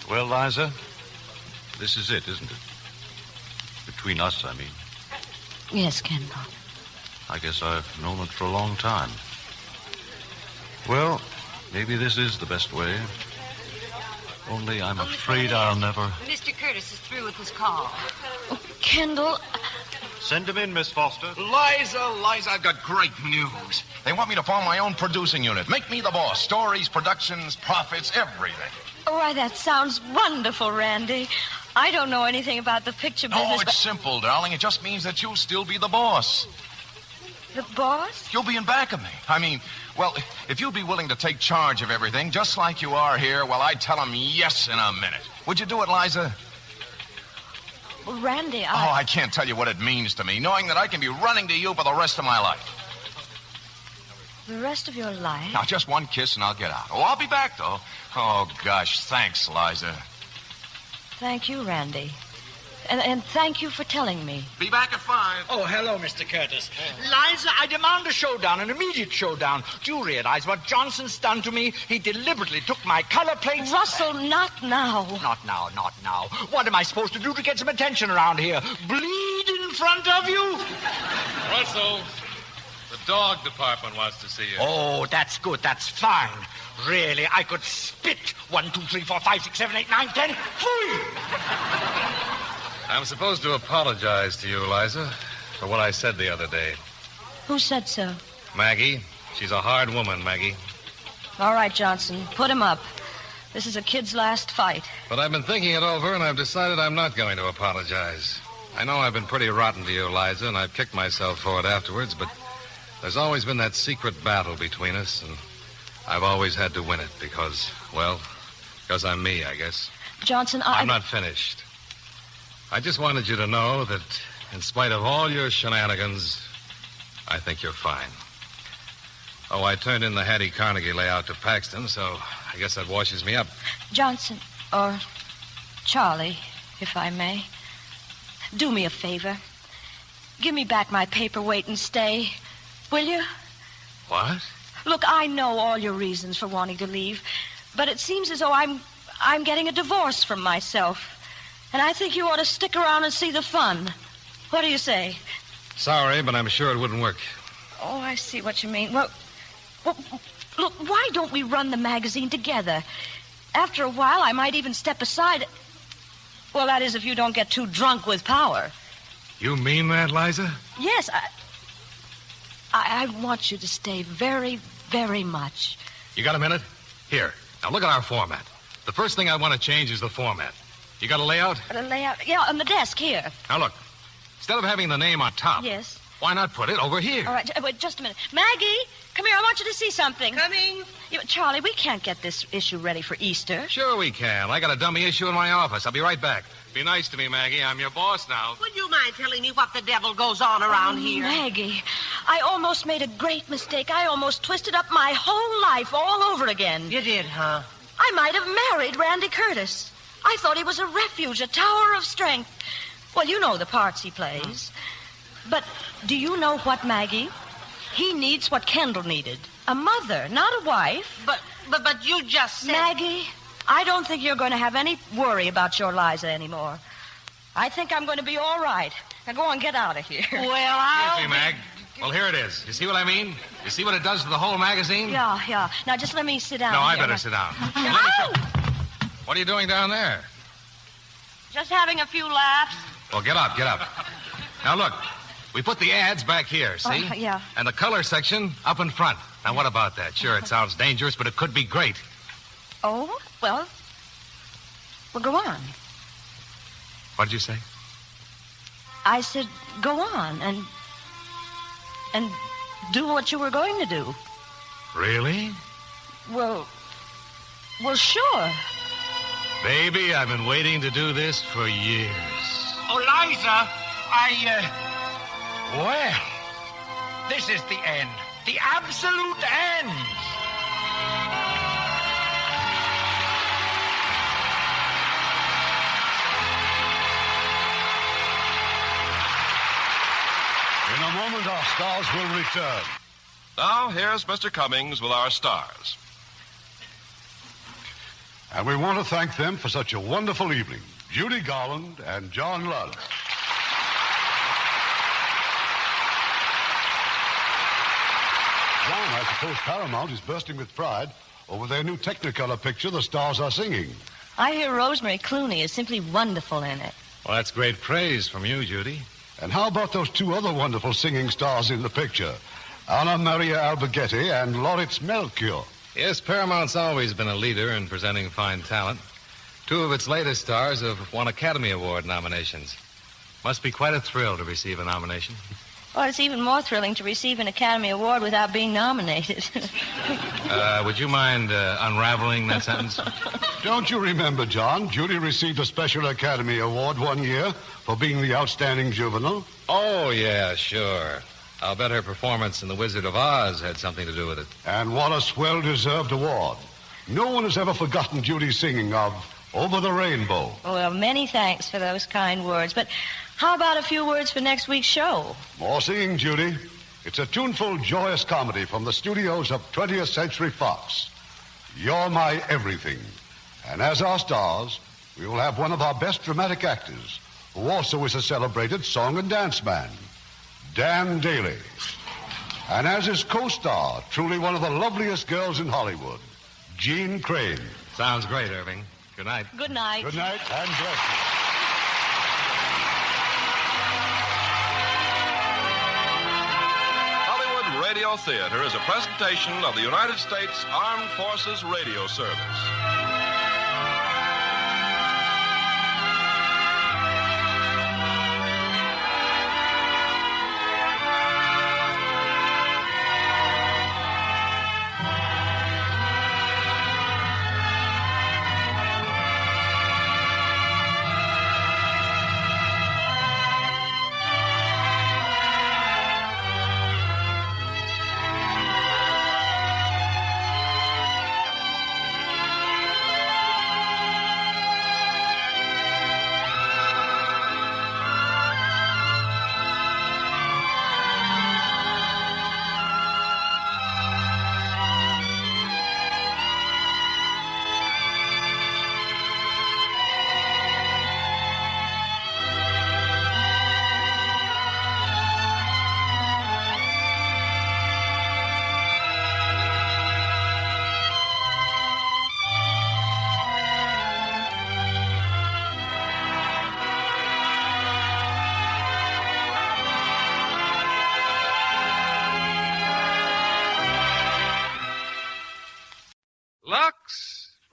S11: Well, Liza, this is it, isn't it? Between us, I mean.
S22: Yes, Kendall.
S11: I guess I've known it for a long time. Well, maybe this is the best way. Only I'm afraid I'll never...
S1: Mr. Curtis is through with his call.
S22: Oh, Kendall...
S11: Send him in, Miss Foster.
S12: Liza, I've got great news. They want me to form my own producing unit. Make me the boss. Stories, productions, profits, everything.
S22: Oh, why, that sounds wonderful, Randy. I don't know anything about the picture business.
S12: Oh, it's simple, darling. It just means that you'll still be the boss.
S22: The boss?
S12: You'll be in back of me. I mean, well, if you'd be willing to take charge of everything, just like you are here, well, I'd tell them yes in a minute. Would you do it, Liza?
S22: Well, Randy,
S12: Oh, I can't tell you what it means to me, knowing that I can be running to you for the rest of my life.
S22: The rest of your life?
S12: Now, just one kiss and I'll get out. Oh, I'll be back, though. Oh, gosh, thanks, Liza.
S22: Thank you, Randy. And thank you for telling me.
S12: Be back at 5.
S6: Oh, hello, Mr. Curtis. Liza, I demand a showdown, an immediate showdown. Do you realize what Johnson's done to me? He deliberately took my color plates...
S22: Russell, not now.
S6: Not now. What am I supposed to do to get some attention around here? Bleed in front of you?
S23: Russell, the dog department wants to see you.
S6: Oh, that's good. That's fine. Really, I could spit 1, 2, 3, 4, 5, 6, 7, 8, 9, 10. Fui!
S23: I'm supposed to apologize to you, Liza, for what I said the other day.
S22: Who said so?
S23: Maggie. She's a hard woman, Maggie.
S22: All right, Johnson, put him up. This is a kid's last fight.
S23: But I've been thinking it over, and I've decided I'm not going to apologize. I know I've been pretty rotten to you, Liza, and I've kicked myself for it afterwards, but there's always been that secret battle between us, and I've always had to win it because I'm me, I guess.
S22: Johnson,
S23: I'm not finished. I just wanted you to know that in spite of all your shenanigans, I think you're fine. Oh, I turned in the Hattie Carnegie layout to Paxton, so I guess that washes me up.
S22: Johnson, or Charlie, if I may, do me a favor. Give me back my paperweight and stay, will you?
S23: What?
S22: Look, I know all your reasons for wanting to leave, but it seems as though I'm getting a divorce from myself. And I think you ought to stick around and see the fun. What do you say?
S23: Sorry, but I'm sure it wouldn't work.
S22: Oh, I see what you mean. Well, look, why don't we run the magazine together? After a while, I might even step aside. Well, that is if you don't get too drunk with power.
S23: You mean that, Liza?
S22: Yes, I want you to stay very, very much.
S23: You got a minute? Here. Now look at our format. The first thing I want to change is the format. You got a layout?
S22: The layout? Yeah, on the desk here.
S23: Now look. Instead of having the name on top.
S22: Yes.
S23: Why not put it over here?
S22: All right, wait just a minute. Maggie, come here. I want you to see something.
S24: Coming.
S22: Charlie, we can't get this issue ready for Easter.
S23: Sure we can. I got a dummy issue in my office. I'll be right back. Be nice to me, Maggie. I'm your boss now.
S24: Would you mind telling me what the devil goes on around here?
S22: Maggie, I almost made a great mistake. I almost twisted up my whole life all over again.
S24: You did, huh?
S22: I might have married Randy Curtis. I thought he was a refuge, a tower of strength. Well, you know the parts he plays. But do you know what, Maggie? He needs what Kendall needed. A mother, not a wife.
S24: But you just said...
S22: Maggie, I don't think you're going to have any worry about your Liza anymore. I think I'm going to be all right. Now go on, get out of here.
S24: Well, I'll...
S23: Excuse me, Mag. Well, here it is. You see what I mean? You see what it does to the whole magazine?
S22: Yeah. Now just let me sit down.
S23: No, I
S22: here.
S23: better sit down. What are you doing down there?
S24: Just having a few laughs.
S23: Well, get up. Now, look. We put the ads back here, see?
S22: Yeah.
S23: And the color section up in front. Now, what about that? Sure, it sounds dangerous, but it could be great.
S22: Oh, well, go on.
S23: What did you say?
S22: I said go on and do what you were going to do.
S23: Really?
S22: Well, sure.
S23: Baby, I've been waiting to do this for years.
S6: Oh, Liza, well, this is the end. The absolute end.
S2: In a moment, our stars will return.
S9: Now, here's Mr. Cummings with our stars.
S2: And we want to thank them for such a wonderful evening. Judy Garland and John Ludd. John, I suppose Paramount is bursting with pride over their new Technicolor picture, The Stars Are Singing.
S22: I hear Rosemary Clooney is simply wonderful in it.
S23: Well, that's great praise from you, Judy.
S2: And how about those two other wonderful singing stars in the picture? Anna Maria Alberghetti and Loritz Melchior.
S23: Yes, Paramount's always been a leader in presenting fine talent. Two of its latest stars have won Academy Award nominations. Must be quite a thrill to receive a nomination.
S22: Well, it's even more thrilling to receive an Academy Award without being nominated.
S23: Would you mind unraveling that sentence?
S2: Don't you remember, John? Judy received a special Academy Award one year for being the outstanding juvenile.
S23: Oh, yeah, sure. I'll bet her performance in The Wizard of Oz had something to do with it.
S2: And what a swell-deserved award. No one has ever forgotten Judy's singing of Over the Rainbow.
S22: Well, many thanks for those kind words. But how about a few words for next week's show?
S2: More singing, Judy. It's a tuneful, joyous comedy from the studios of 20th Century Fox. You're My Everything. And as our stars, we will have one of our best dramatic actors, who also is a celebrated song and dance man, Dan Daly. And as his co-star, truly one of the loveliest girls in Hollywood, Jean Crane.
S23: Sounds great, Irving. Good night.
S22: Good night.
S2: Good night, and bless you.
S9: Hollywood Radio Theater is a presentation of the United States Armed Forces Radio Service.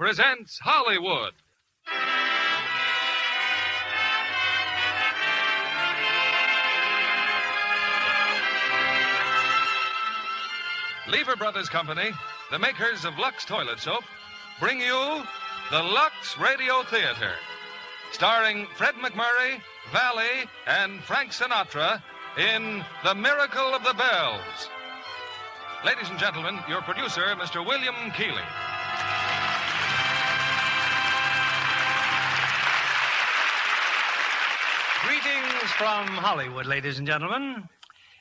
S10: presents Hollywood. Lever Brothers Company, the makers of Lux Toilet Soap, bring you the Lux Radio Theater, starring Fred McMurray, Valley, and Frank Sinatra in The Miracle of the Bells. Ladies and gentlemen, your producer, Mr. William Keeley.
S14: Greetings from Hollywood, ladies and gentlemen.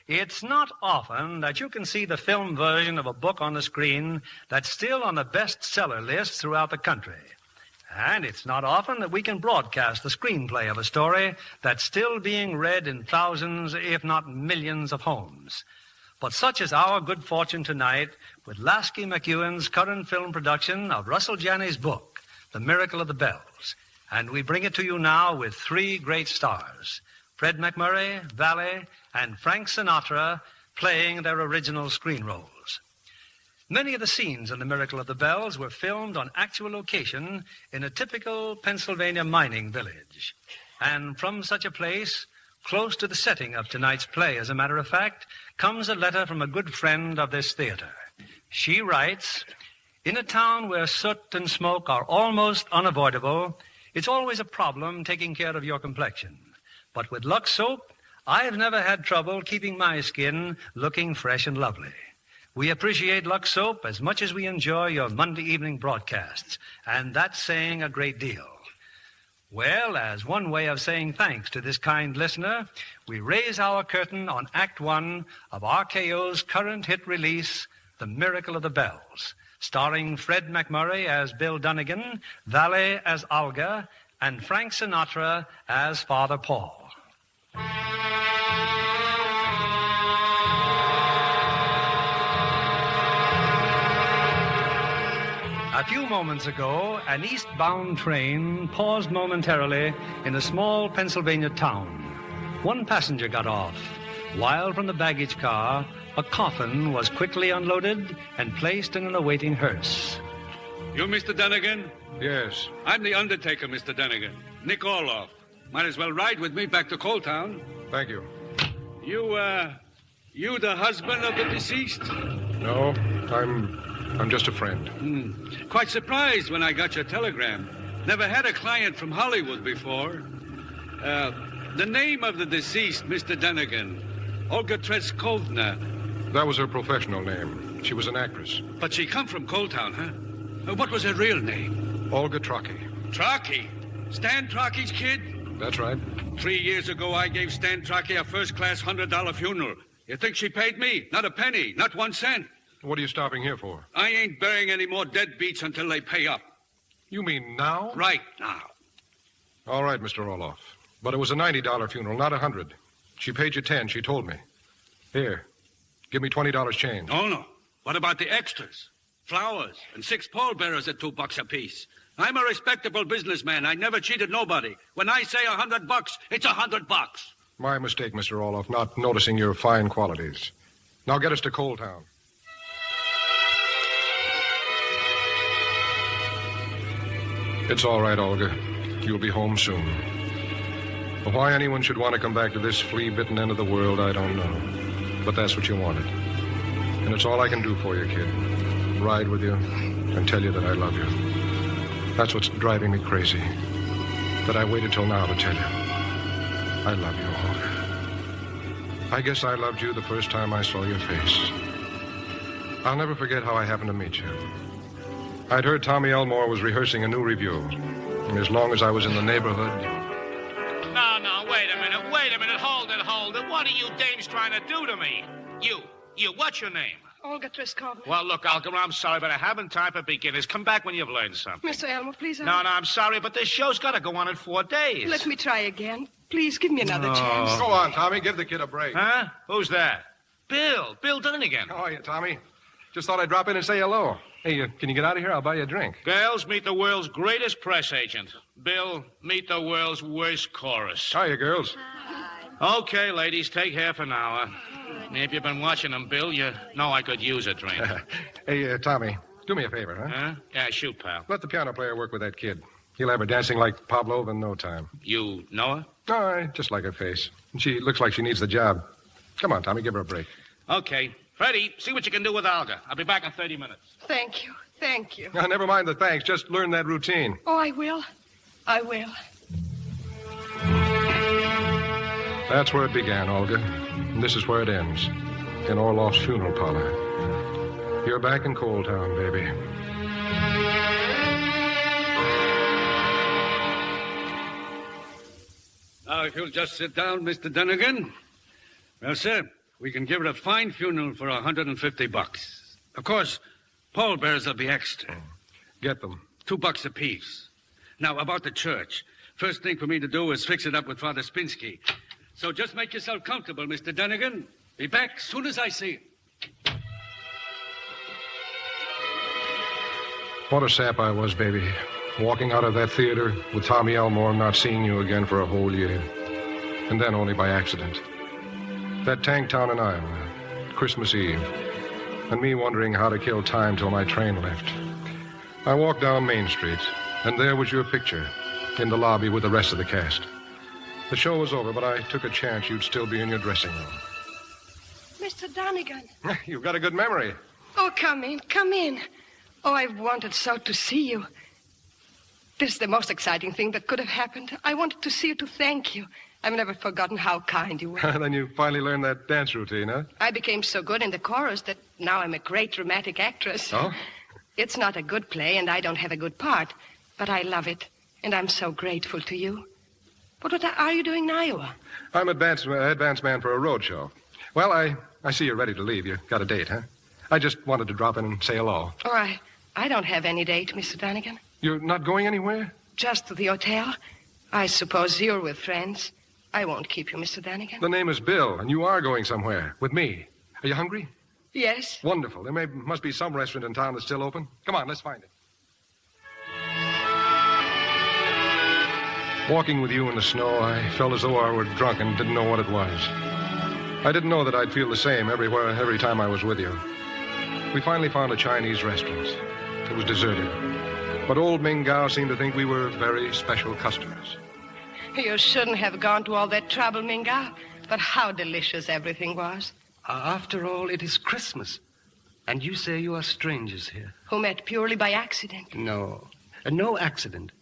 S14: It's not often that you can see the film version of a book on the screen that's still on the bestseller list throughout the country. And it's not often that we can broadcast the screenplay of a story that's still being read in thousands, if not millions, of homes. But such is our good fortune tonight with Lasky McEwen's current film production of Russell Janney's book, The Miracle of the Bells. And we bring it to you now with three great stars, Fred McMurray, Valley, and Frank Sinatra playing their original screen roles. Many of the scenes in The Miracle of the Bells were filmed on actual location in a typical Pennsylvania mining village. And from such a place, close to the setting of tonight's play, as a matter of fact, comes a letter from a good friend of this theater. She writes, "In a town where soot and smoke are almost unavoidable, it's always a problem taking care of your complexion. But with Lux Soap, I've never had trouble keeping my skin looking fresh and lovely. We appreciate Lux Soap as much as we enjoy your Monday evening broadcasts, and that's saying a great deal. Well, as one way of saying thanks to this kind listener, we raise our curtain on Act One of RKO's current hit release, The Miracle of the Bells, starring Fred McMurray as Bill Dunnigan, Valley as Olga, and Frank Sinatra as Father Paul. A few moments ago, an eastbound train paused momentarily in a small Pennsylvania town. One passenger got off, while from the baggage car, a coffin was quickly unloaded and placed in an awaiting hearse.
S4: You Mr. Dunnigan?
S18: Yes.
S4: I'm the undertaker, Mr. Dunnigan. Nick Orloff. Might as well ride with me back to Coaltown.
S18: Thank you.
S4: You the husband of the deceased?
S18: No, I'm just a friend.
S4: Quite surprised when I got your telegram. Never had a client from Hollywood before. The name of the deceased, Mr. Dunnigan, Olga Treskovna.
S18: That was her professional name. She was an actress.
S4: But she come from Coaltown, huh? What was her real name?
S18: Olga Trocky.
S4: Trocky? Stan Trocky's kid?
S18: That's right.
S4: 3 years ago, I gave Stan Trocky a first-class $100 funeral. You think she paid me? Not a penny, not 1 cent.
S18: What are you stopping here for?
S4: I ain't burying any more deadbeats until they pay up.
S18: You mean now?
S4: Right now.
S18: All right, Mr. Orloff. But it was a $90 funeral, not $100. She paid you 10, she told me. Here, give me $20 change.
S4: Oh, no. What about the extras? Flowers and 6 pallbearers at $2 apiece. I'm a respectable businessman. I never cheated nobody. When I say $100, it's $100.
S18: My mistake, Mr. Orloff, not noticing your fine qualities. Now get us to Coaltown. It's all right, Olga. You'll be home soon. But why anyone should want to come back to this flea-bitten end of the world, I don't know. But that's what you wanted. And it's all I can do for you, kid. Ride with you and tell you that I love you. That's what's driving me crazy. That I waited till now to tell you. I love you, Olga. I guess I loved you the first time I saw your face. I'll never forget how I happened to meet you. I'd heard Tommy Elmore was rehearsing a new review. And as long as I was in the neighborhood...
S6: No, wait a minute. Hold it. What are you dames trying to do to me? You, what's your name?
S20: Olga Treskovna.
S6: Well, look, Olga, I'm sorry, but I haven't time for beginners. Come back when you've learned something.
S20: Mr. Elmore, please.
S6: No, I'm sorry, but this show's got to go on in 4 days.
S20: Let me try again. Please, give me another chance.
S18: Go on, Tommy. Give the kid a break.
S6: Huh? Who's that? Bill Dunnigan.
S18: How are you, Tommy? Just thought I'd drop in and say hello. Hey, can you get out of here? I'll buy you a drink.
S6: Girls, meet the world's greatest press agent. Bill, meet the world's worst chorus.
S18: Hiya, girls.
S6: Okay, ladies, take half an hour. If you've been watching them, Bill, you know I could use a drink.
S18: Hey, Tommy, Do me a favor, huh?
S7: Huh? Yeah, shoot, pal.
S18: Let the piano player work with that kid. He'll have her dancing like Pavlov in no time.
S7: You know her?
S18: No, I just like her face. And she looks like she needs the job. Come on, Tommy, give her a break.
S7: Okay. Freddie, see what you can do with Olga. I'll be back in 30 minutes.
S20: Thank you. Thank you.
S18: Now, never mind the thanks. Just learn that routine.
S20: Oh, I will. I will.
S18: That's where it began, Olga. And this is where it ends. In Orloff's funeral parlor. You're back in Coal Town, baby.
S4: Now, if you'll just sit down, Mr. Dunnigan. Well, sir, we can give her a fine funeral for $150. Of course, pallbearers will be extra.
S18: Get them.
S4: $2 apiece. Now, about the church. First thing for me to do is fix it up with Father Spinsky. So just make yourself comfortable, Mr. Dunnigan. Be back as soon as I see you.
S18: What a sap I was, baby. Walking out of that theater with Tommy Elmore and not seeing you again for a whole year. And then only by accident. That tank town in Iowa, Christmas Eve. And me wondering how to kill time till my train left. I walked down Main Street, and there was your picture in the lobby with the rest of the cast. The show was over, but I took a chance you'd still be in your dressing room.
S20: Mr. Donegan.
S18: You've got a good memory.
S20: Oh, come in, come in. Oh, I've wanted so to see you. This is the most exciting thing that could have happened. I wanted to see you to thank you. I've never forgotten how kind you were.
S18: Then you finally learned that dance routine, huh?
S20: I became so good in the chorus that now I'm a great dramatic actress.
S18: Oh?
S20: It's not a good play, and I don't have a good part, but I love it, and I'm so grateful to you. But what are you doing in Iowa?
S18: I'm advance man for a road show. Well, I see you're ready to leave. You got a date, huh? I just wanted to drop in and say hello.
S20: Oh, I don't have any date, Mr. Donegan.
S18: You're not going anywhere?
S20: Just to the hotel. I suppose you're with friends. I won't keep you, Mr. Donegan.
S18: The name is Bill, and you are going somewhere with me. Are you hungry?
S20: Yes.
S18: Wonderful. There must be some restaurant in town that's still open. Come on, let's find it. Walking with you in the snow, I felt as though I were drunk and didn't know what it was. I didn't know that I'd feel the same every time I was with you. We finally found a Chinese restaurant. It was deserted. But old Ming Gao seemed to think we were very special customers.
S20: You shouldn't have gone to all that trouble, Minga. But how delicious everything was.
S8: After all, it is Christmas. And you say you are strangers here.
S20: Who met purely by accident.
S8: No. No accident.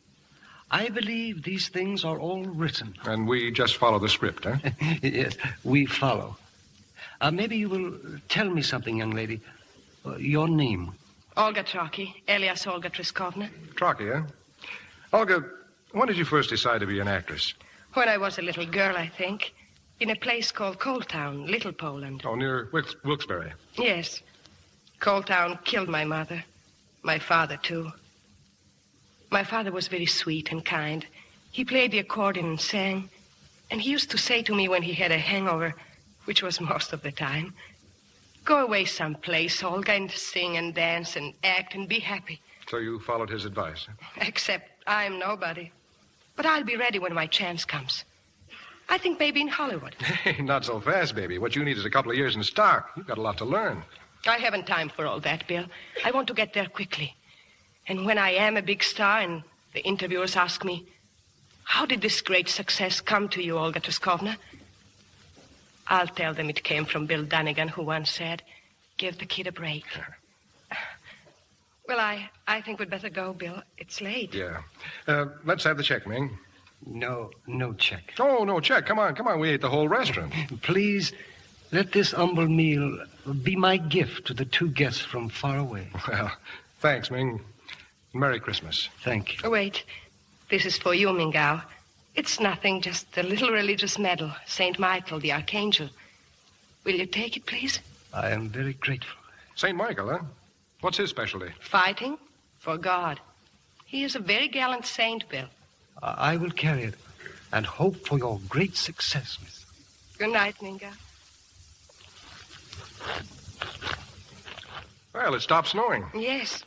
S8: I believe these things are all written.
S18: And we just follow the script, huh?
S8: Yes, we follow. Maybe you will tell me something, young lady. Your name.
S20: Olga Trocky, alias Olga Triskovna.
S18: Trocky, huh? Olga, when did you first decide to be an actress?
S20: When I was a little girl, I think. In a place called Coal Town, Little Poland.
S18: Oh, near Wilkes-Barre.
S20: Yes. Coal Town killed my mother. My father, too. My father was very sweet and kind. He played the accordion and sang. And he used to say to me when he had a hangover, which was most of the time, "Go away someplace, Olga, and sing and dance and act and be happy."
S18: So you followed his advice?
S20: Except I'm nobody. But I'll be ready when my chance comes. I think maybe in Hollywood.
S18: Hey, not so fast, baby. What you need is a couple of years in stock. You've got a lot to learn.
S20: I haven't time for all that, Bill. I want to get there quickly. And when I am a big star and the interviewers ask me, "How did this great success come to you, Olga Triskovna?" I'll tell them it came from Bill Donegan, who once said, "Give the kid a break." Well, I think we'd better go, Bill. It's late.
S18: Yeah. Let's have the check, Ming.
S8: No check.
S18: Oh, no check. Come on. We ate the whole restaurant.
S8: Please, let this humble meal be my gift to the two guests from far away.
S18: Well, thanks, Ming. Merry Christmas.
S8: Thank you.
S20: Oh, wait. This is for you, Mingao. It's nothing, just a little religious medal. St. Michael, the Archangel. Will you take it, please?
S8: I am very grateful.
S18: St. Michael, huh? What's his specialty?
S20: Fighting for God. He is a very gallant saint, Bill.
S8: I will carry it and hope for your great success, Miss.
S20: Good night, Minga.
S18: Well, it stopped snowing.
S20: Yes.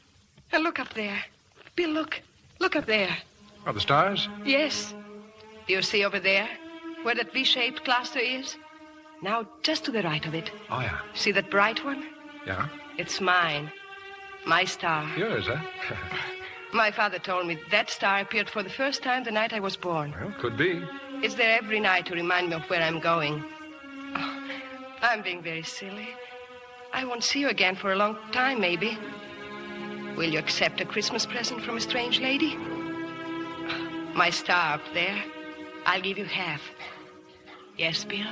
S20: And look up there. Bill, look. Look up there.
S18: Are the stars?
S20: Yes. Do you see over there where that V-shaped cluster is? Now, just to the right of it.
S18: Oh, yeah.
S20: See that bright one?
S18: Yeah.
S20: It's mine. My star.
S18: Yours, huh?
S20: My father told me that star appeared for the first time the night I was born.
S18: Well, could be.
S20: It's there every night to remind me of where I'm going. Oh, I'm being very silly. I won't see you again for a long time, maybe. Will you accept a Christmas present from a strange lady? My star up there. I'll give you half. Yes, Bill?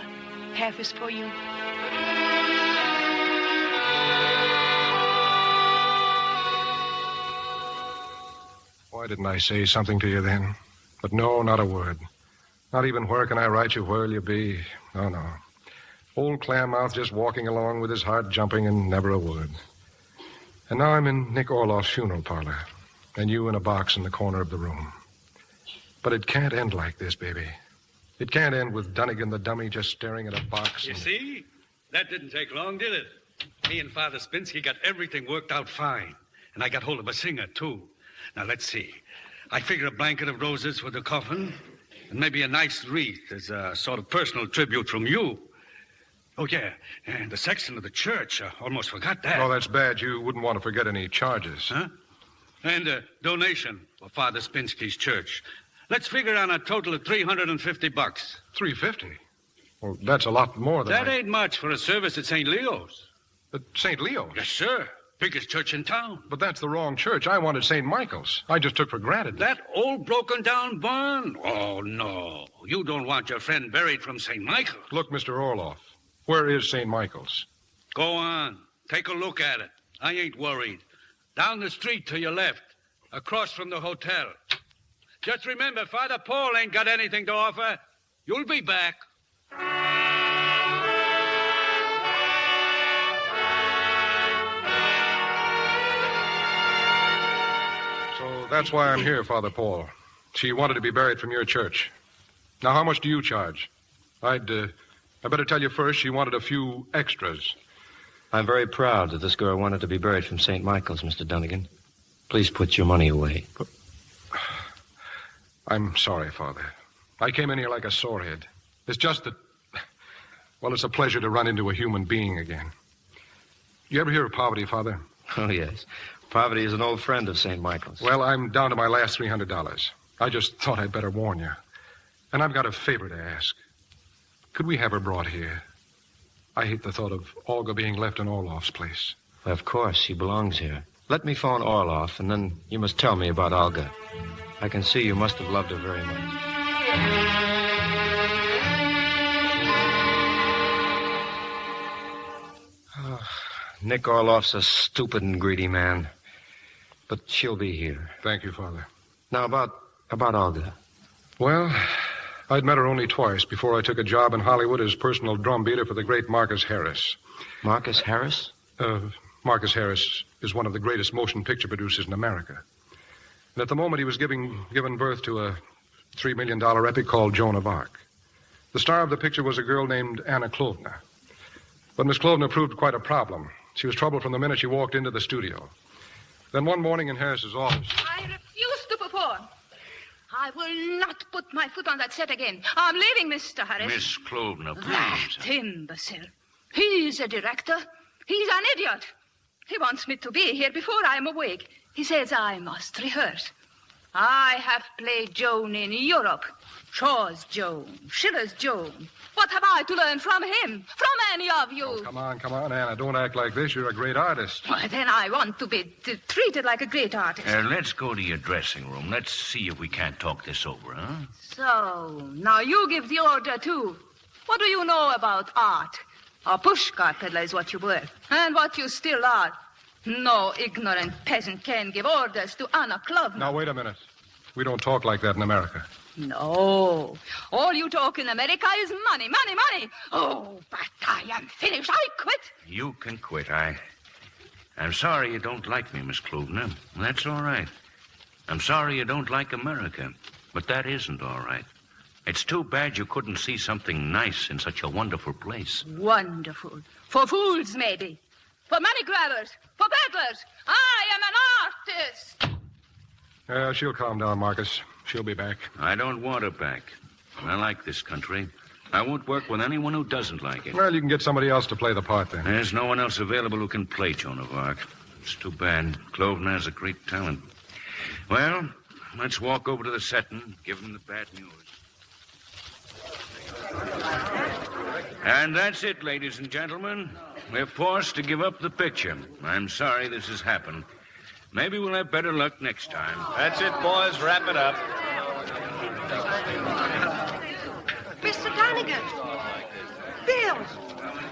S20: Half is for you.
S18: Why didn't I say something to you then? But no, not a word. Not even where can I write you, where'll you be? No, no. Old Clammouth just walking along with his heart jumping and never a word. And now I'm in Nick Orloff's funeral parlor, and you in a box in the corner of the room. But it can't end like this, baby. It can't end with Dunnigan the dummy just staring at a box.
S4: You see? That didn't take long, did it? Me and Father Spinsky got everything worked out fine. And I got hold of a singer, too. Now, let's see. I figure a blanket of roses for the coffin, and maybe a nice wreath as a sort of personal tribute from you. Oh, yeah, and the sexton of the church. Almost forgot that.
S18: Oh, that's bad. You wouldn't want to forget any charges.
S4: Huh? And a donation for Father Spinsky's church. Let's figure on a total of $350.
S18: $350? Well, that's a lot more than
S4: That ain't much for a service at St. Leo's.
S18: At St. Leo's?
S4: Yes, sir. Biggest church in town.
S18: But that's the wrong church. I wanted St. Michael's. I just took for granted.
S4: That old broken-down barn? Oh, no. You don't want your friend buried from St. Michael's.
S18: Look, Mr. Orloff, where is St. Michael's?
S4: Go on. Take a look at it. I ain't worried. Down the street to your left, across from the hotel. Just remember, Father Paul ain't got anything to offer. You'll be back.
S18: So that's why I'm here, Father Paul. She wanted to be buried from your church. Now, how much do you charge? I better tell you first, she wanted a few extras.
S8: I'm very proud that this girl wanted to be buried from St. Michael's, Mr. Dunnigan. Please put your money away.
S18: I'm sorry, Father. I came in here like a sorehead. It's just that, well, it's a pleasure to run into a human being again. You ever hear of poverty, Father?
S8: Oh, yes. Poverty is an old friend of St. Michael's.
S18: Well, I'm down to my last $300. I just thought I'd better warn you. And I've got a favor to ask. Could we have her brought here? I hate the thought of Olga being left in Orloff's place.
S8: Well, of course, she belongs here. Let me phone Orloff, and then you must tell me about Olga. I can see you must have loved her very much. Oh, Nick Orloff's a stupid and greedy man. But she'll be here.
S18: Thank you, Father.
S8: Now, about Olga.
S18: Well, I'd met her only twice before I took a job in Hollywood as personal drum beater for the great Marcus Harris.
S8: Marcus Harris?
S18: Marcus Harris is one of the greatest motion picture producers in America. And at the moment, he was given birth to a $3 million epic called Joan of Arc. The star of the picture was a girl named Anna Klovna. But Miss Klovna proved quite a problem. She was trouble from the minute she walked into the studio. Then one morning in Harris's office...
S5: I refuse to perform. I will not put my foot on that set again. I'm leaving, Mr. Harris.
S15: Miss Klovna, please.
S5: That imbecile. He's a director. He's an idiot. He wants me to be here before I'm awake. He says I must rehearse. I have played Joan in Europe. Shaw's Joan, Schiller's Joan. What have I to learn from him? From any of you?
S18: Oh, come on, Anna. Don't act like this. You're a great artist.
S5: Well, then I want to be treated like a great artist.
S15: Let's go to your dressing room. Let's see if we can't talk this over, huh?
S5: So, now you give the order, too. What do you know about art? A pushcart peddler is what you were, and what you still are. No ignorant peasant can give orders to Anna Klovna.
S18: Now, wait a minute. We don't talk like that in America.
S5: No. All you talk in America is money, money, money. Oh, but I am finished. I quit.
S15: You can quit. I'm sorry you don't like me, Miss Klovna. That's all right. I'm sorry you don't like America, but that isn't all right. It's too bad you couldn't see something nice in such a wonderful place.
S5: Wonderful. For fools, maybe. For money grabbers. For peddlers. I am an artist.
S18: She'll calm down, Marcus. She'll be back.
S15: I don't want her back. I like this country. I won't work with anyone who doesn't like it.
S18: Well, you can get somebody else to play the part, then.
S15: There's no one else available who can play Joan of Arc. It's too bad. Cloven has a great talent. Well, let's walk over to the set and give him the bad news. And that's it, ladies and gentlemen. We're forced to give up the picture. I'm sorry this has happened. Maybe we'll have better luck next time.
S11: That's it, boys. Wrap it up.
S20: Mr. Donegan. Bill.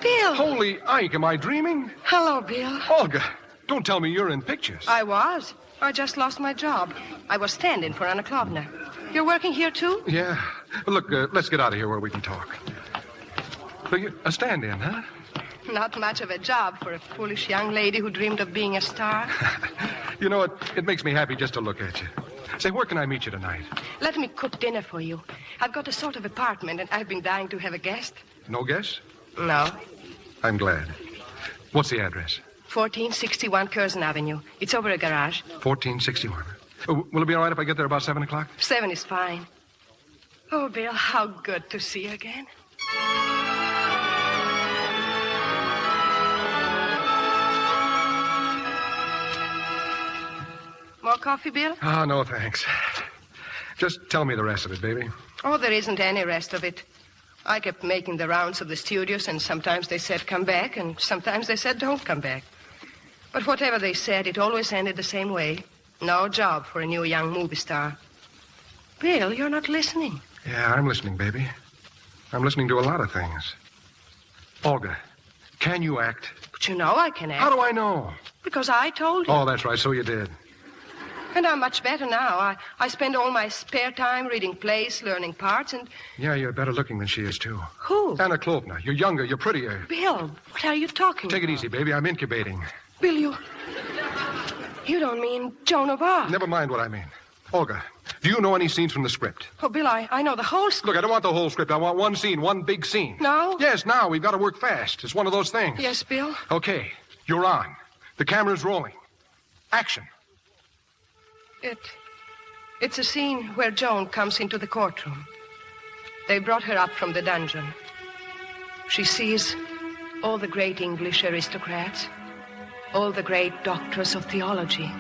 S20: Bill.
S18: Holy Ike, am I dreaming?
S20: Hello, Bill.
S18: Olga, don't tell me you're in pictures.
S20: I was. I just lost my job. I was stand-in for Anna Klovna. You're working here, too?
S18: Yeah. Look, let's get out of here where we can talk. So a stand-in, huh?
S20: Not much of a job for a foolish young lady who dreamed of being a star.
S18: You know, it makes me happy just to look at you. Say, where can I meet you tonight?
S20: Let me cook dinner for you. I've got a sort of apartment, and I've been dying to have a guest.
S18: No guess?
S20: No.
S18: I'm glad. What's the address?
S20: 1461 Curzon Avenue. It's over a garage.
S18: 1461. Will it be all right if I get there about 7 o'clock?
S20: 7 is fine. Oh, Bill, how good to see you again. More coffee, Bill?
S18: Oh, no, thanks. Just tell me the rest of it, baby.
S20: Oh, there isn't any rest of it. I kept making the rounds of the studios, and sometimes they said come back, and sometimes they said don't come back. But whatever they said, it always ended the same way. No job for a new young movie star. Bill, you're not listening.
S18: Yeah, I'm listening, baby. I'm listening to a lot of things. Olga, can you act?
S20: But you know I can act.
S18: How do I know?
S20: Because I told you.
S18: Oh, that's right, so you did.
S20: And I'm much better now. I spend all my spare time reading plays, learning parts, and...
S18: Yeah, you're better looking than she is, too.
S20: Who?
S18: Anna Klovna. You're younger, you're prettier.
S20: Bill, what are you talking
S18: Take
S20: about?
S18: it easy, baby. I'm incubating.
S20: Bill, you don't mean Joan of Arc.
S18: Never mind what I mean. Olga, do you know any scenes from the script?
S20: Oh, Bill, I know the whole script.
S18: Look, I don't want the whole script. I want one scene, one big scene.
S20: No?
S18: Yes, now. We've got to work fast. It's one of those things.
S20: Yes, Bill?
S18: Okay, you're on. The camera's rolling. Action.
S20: It's a scene where Joan comes into the courtroom. They brought her up from the dungeon. She sees all the great English aristocrats, all the great doctors of theology.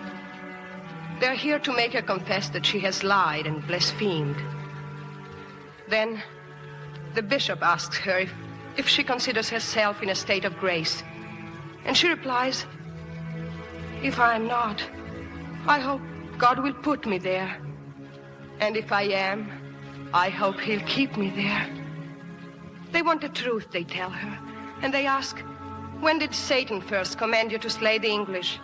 S20: They're here to make her confess that she has lied and blasphemed. Then the bishop asks her if she considers herself in a state of grace. And she replies, if I'm not, I hope God will put me there. And if I am, I hope he'll keep me there. They want the truth, they tell her. And they ask, when did Satan first command you to slay the English?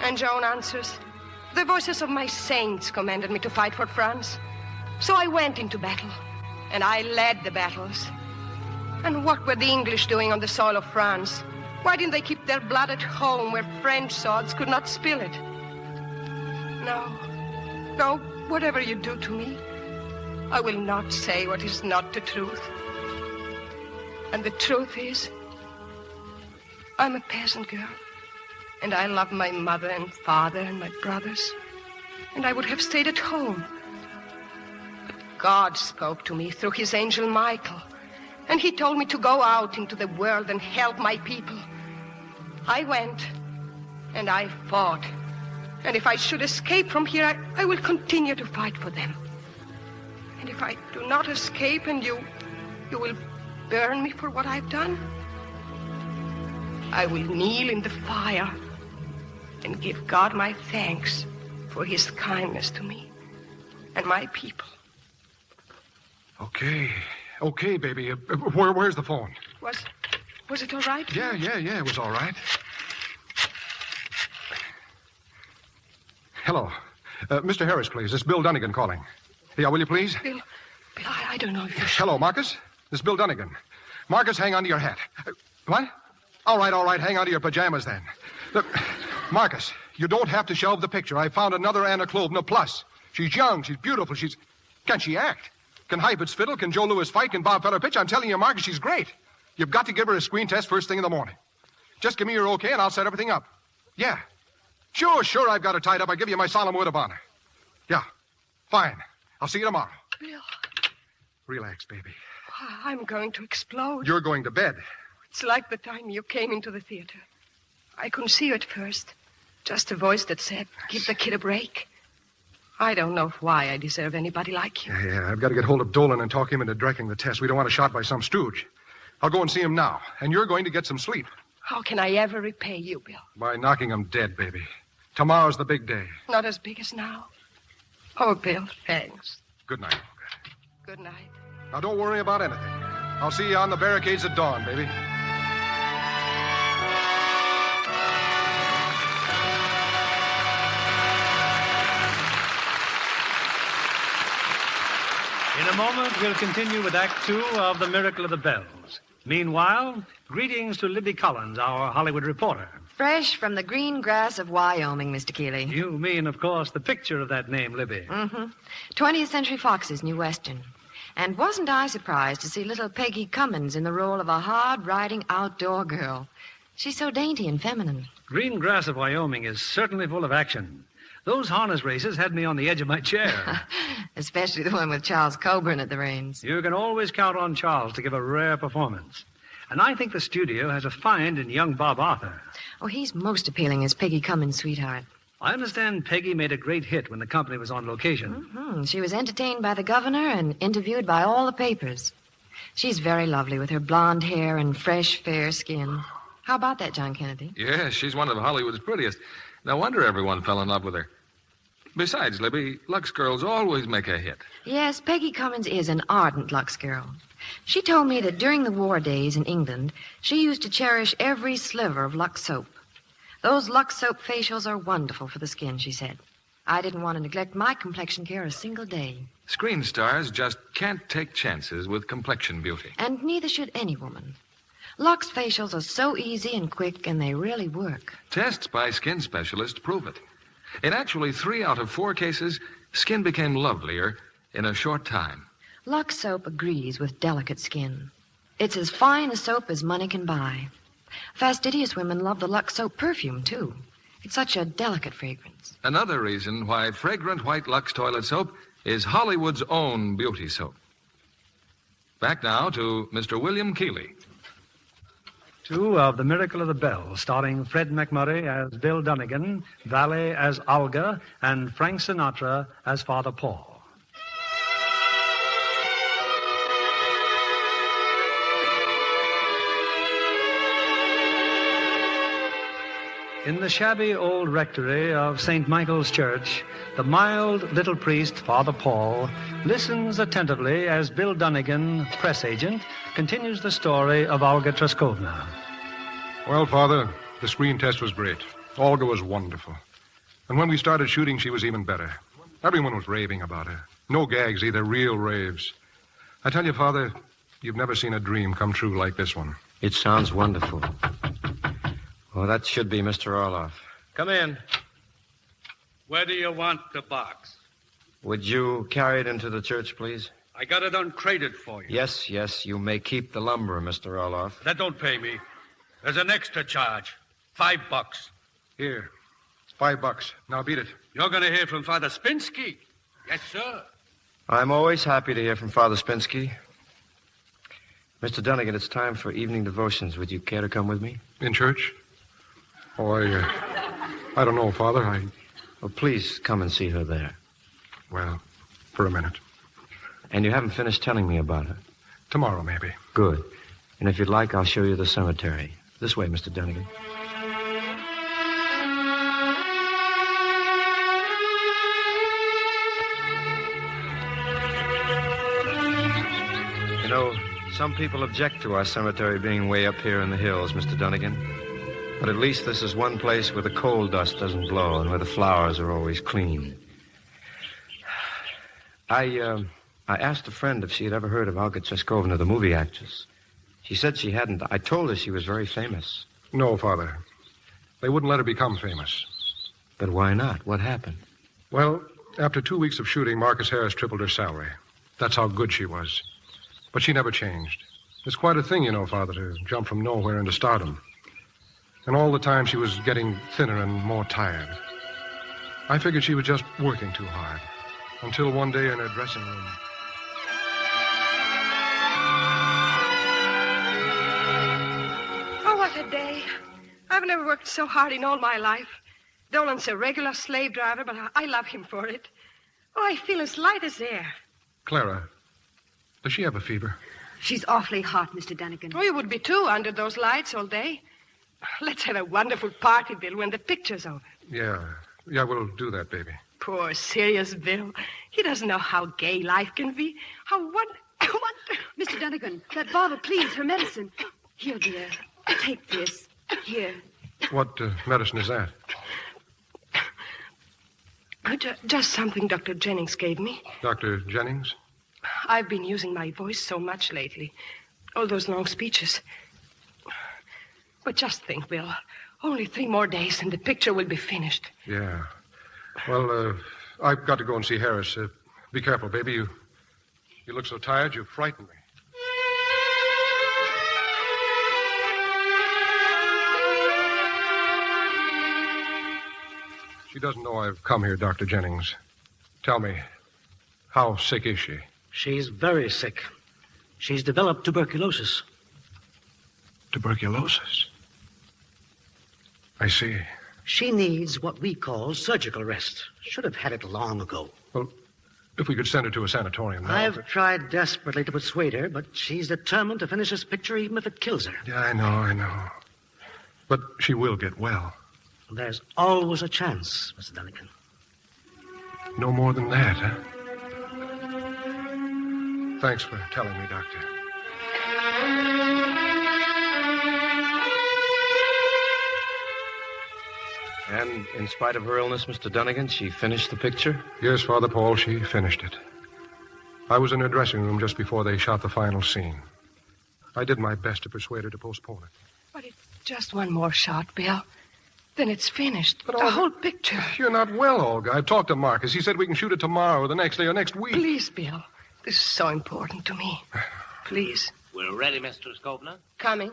S20: And Joan answers, the voices of my saints commanded me to fight for France. So I went into battle, and I led the battles. And what were the English doing on the soil of France? Why didn't they keep their blood at home where French swords could not spill it? No, whatever you do to me, I will not say what is not the truth. And the truth is, I'm a peasant girl, and I love my mother and father and my brothers, and I would have stayed at home. But God spoke to me through his angel Michael, and he told me to go out into the world and help my people. I went, and I fought. And if I should escape from here, I will continue to fight for them. And if I do not escape and you will burn me for what I've done, I will kneel in the fire and give God my thanks for his kindness to me and my people.
S18: Okay, baby. Where's the phone?
S20: Was it all right?
S18: Yeah, it was all right. Hello. Mr. Harris, please. This is Bill Dunnigan calling. Yeah, will you please?
S20: Bill, I don't know if you should...
S18: Hello, Marcus. This is Bill Dunnigan. Marcus, hang on to your hat. What? All right. Hang on to your pajamas, then. Look, Marcus, you don't have to shelve the picture. I found another Anna Klovna plus. She's young. She's beautiful. Can she act? Can Heifetz fiddle? Can Joe Louis fight? Can Bob Feller pitch? I'm telling you, Marcus, she's great. You've got to give her a screen test first thing in the morning. Just give me your okay, and I'll set everything up. Yeah. Sure, I've got her tied up. I give you my solemn word of honor. Yeah, fine. I'll see you tomorrow.
S20: Bill.
S18: Relax, baby.
S20: I'm going to explode.
S18: You're going to bed.
S20: It's like the time you came into the theater. I couldn't see you at first. Just a voice that said, give the kid a break. I don't know why I deserve anybody like you.
S18: Yeah, I've got to get hold of Dolan and talk him into directing the test. We don't want a shot by some stooge. I'll go and see him now, and you're going to get some sleep.
S20: How can I ever repay you, Bill?
S18: By knocking him dead, baby. Tomorrow's the big day.
S20: Not as big as now. Oh, Bill, thanks.
S18: Good night.
S20: Good night.
S18: Now, don't worry about anything. I'll see you on the barricades at dawn, baby.
S14: In a moment, we'll continue with Act 2 of The Miracle of the Bells. Meanwhile, greetings to Libby Collins, our Hollywood reporter.
S13: Fresh from the green grass of Wyoming, Mr. Keeley.
S14: You mean, of course, the picture of that name, Libby.
S13: Mm-hmm. 20th Century Fox's New Western. And wasn't I surprised to see little Peggy Cummins in the role of a hard-riding outdoor girl. She's so dainty and feminine.
S14: Green grass of Wyoming is certainly full of action. Those harness races had me on the edge of my chair.
S13: Especially the one with Charles Coburn at the reins.
S14: You can always count on Charles to give a rare performance. And I think the studio has a find in young Bob Arthur.
S13: Oh, he's most appealing as Peggy Cummins' sweetheart.
S14: I understand Peggy made a great hit when the company was on location.
S13: Mm-hmm. She was entertained by the governor and interviewed by all the papers. She's very lovely with her blonde hair and fresh, fair skin. How about that, John Kennedy?
S8: Yeah, she's one of Hollywood's prettiest. No wonder everyone fell in love with her. Besides, Libby, Lux girls always make a hit.
S13: Yes, Peggy Cummins is an ardent Lux girl. She told me that during the war days in England, she used to cherish every sliver of Lux soap. Those Lux soap facials are wonderful for the skin, she said. I didn't want to neglect my complexion care a single day.
S8: Screen stars just can't take chances with complexion beauty.
S13: And neither should any woman. Lux facials are so easy and quick, and they really work.
S8: Tests by skin specialists prove it. In actually 3 out of 4 cases, skin became lovelier in a short time.
S13: Lux soap agrees with delicate skin. It's as fine a soap as money can buy. Fastidious women love the Lux soap perfume, too. It's such a delicate fragrance.
S8: Another reason why fragrant white Lux toilet soap is Hollywood's own beauty soap. Back now to Mr. William Keeley.
S14: 2 of The Miracle of the Bells, starring Fred McMurray as Bill Dunnigan, Valet as Olga, and Frank Sinatra as Father Paul. In the shabby old rectory of St. Michael's Church, the mild little priest, Father Paul, listens attentively as Bill Dunnigan, press agent, continues the story of Olga Traskovna.
S18: Well, Father, the screen test was great. Olga was wonderful. And when we started shooting, she was even better. Everyone was raving about her. No gags either, real raves. I tell you, Father, you've never seen a dream come true like this one.
S8: It sounds wonderful. Oh, that should be Mr. Orloff. Come in.
S4: Where do you want the box?
S8: Would you carry it into the church, please?
S4: I got it uncrated for you.
S8: Yes, you may keep the lumber, Mr. Orloff.
S4: That don't pay me. There's an extra charge. $5.
S18: Here. It's $5. Now beat it.
S4: You're going to hear from Father Spinsky. Yes, sir.
S8: I'm always happy to hear from Father Spinsky. Mr. Dunnigan, it's time for evening devotions. Would you care to come with me?
S18: In church? Oh, I don't know, Father.
S8: Well, please come and see her there.
S18: Well, for a minute.
S8: And you haven't finished telling me about her?
S18: Tomorrow, maybe.
S8: Good. And if you'd like, I'll show you the cemetery. This way, Mr. Dunnigan. You know, some people object to our cemetery being way up here in the hills, Mr. Dunnigan. But at least this is one place where the coal dust doesn't blow and where the flowers are always clean. I asked a friend if she had ever heard of Olga Cheskovna, the movie actress. She said she hadn't. I told her she was very famous.
S18: No, Father. They wouldn't let her become famous.
S8: But why not? What happened?
S18: Well, after 2 weeks of shooting, Marcus Harris tripled her salary. That's how good she was. But she never changed. It's quite a thing, you know, Father, to jump from nowhere into stardom. And all the time she was getting thinner and more tired. I figured she was just working too hard. Until one day in her dressing room...
S20: Oh, what a day. I've never worked so hard in all my life. Dolan's a regular slave driver, but I love him for it. Oh, I feel as light as air.
S18: Clara, does she have a fever?
S3: She's awfully hot, Mr. Dunnigan.
S20: Oh, you would be too under those lights all day. Let's have a wonderful party, Bill, when the picture's over.
S18: Yeah, we'll do that, baby.
S20: Poor, serious Bill. He doesn't know how gay life can be. How wonderful.
S3: Mr. Dunnigan, that bottle, please, her medicine. Here, dear. Take this. Here.
S18: What medicine is that?
S20: Just something Dr. Jennings gave me.
S18: Dr. Jennings?
S20: I've been using my voice so much lately. All those long speeches. But just think, Bill. Only 3 more days and the picture will be finished.
S18: Yeah. Well, I've got to go and see Harris. Be careful, baby. You look so tired, you frighten me. She doesn't know I've come here, Dr. Jennings. Tell me, how sick is she?
S16: She's very sick. She's developed tuberculosis.
S18: Tuberculosis? I see.
S16: She needs what we call surgical rest. Should have had it long ago.
S18: Well, if we could send her to a sanatorium now.
S16: I've tried desperately to persuade her, but she's determined to finish this picture even if it kills her.
S18: Yeah, I know. But she will get well.
S16: There's always a chance, Mr. Dunnigan.
S18: No more than that, huh? Thanks for telling me, Doctor.
S8: And in spite of her illness, Mr. Dunnigan, she finished the picture?
S18: Yes, Father Paul, she finished it. I was in her dressing room just before they shot the final scene. I did my best to persuade her to postpone it.
S20: But it's just one more shot, Bill. Then it's finished. But the whole picture.
S18: You're not well, Olga. I've talked to Marcus. He said we can shoot it tomorrow or the next day or next week.
S20: Please, Bill. This is so important to me. Please.
S7: We're ready, Mr. Skobner.
S20: Coming.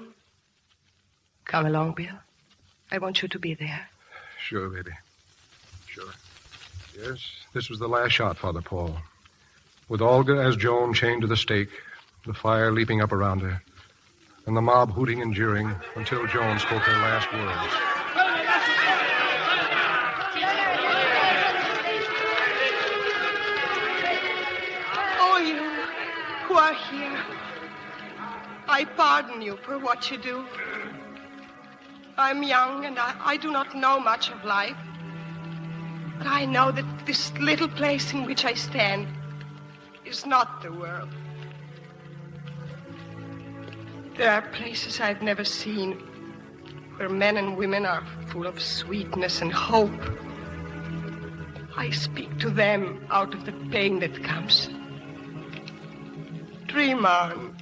S20: Come along, Bill. I want you to be there.
S18: Sure, baby. Sure. Yes, this was the last shot, Father Paul. With Olga as Joan chained to the stake, the fire leaping up around her, and the mob hooting and jeering until Joan spoke her last words.
S20: Oh, you who are here, I pardon you for what you do. I'm young and I do not know much of life. But I know that this little place in which I stand is not the world. There are places I've never seen where men and women are full of sweetness and hope. I speak to them out of the pain that comes. Dream on.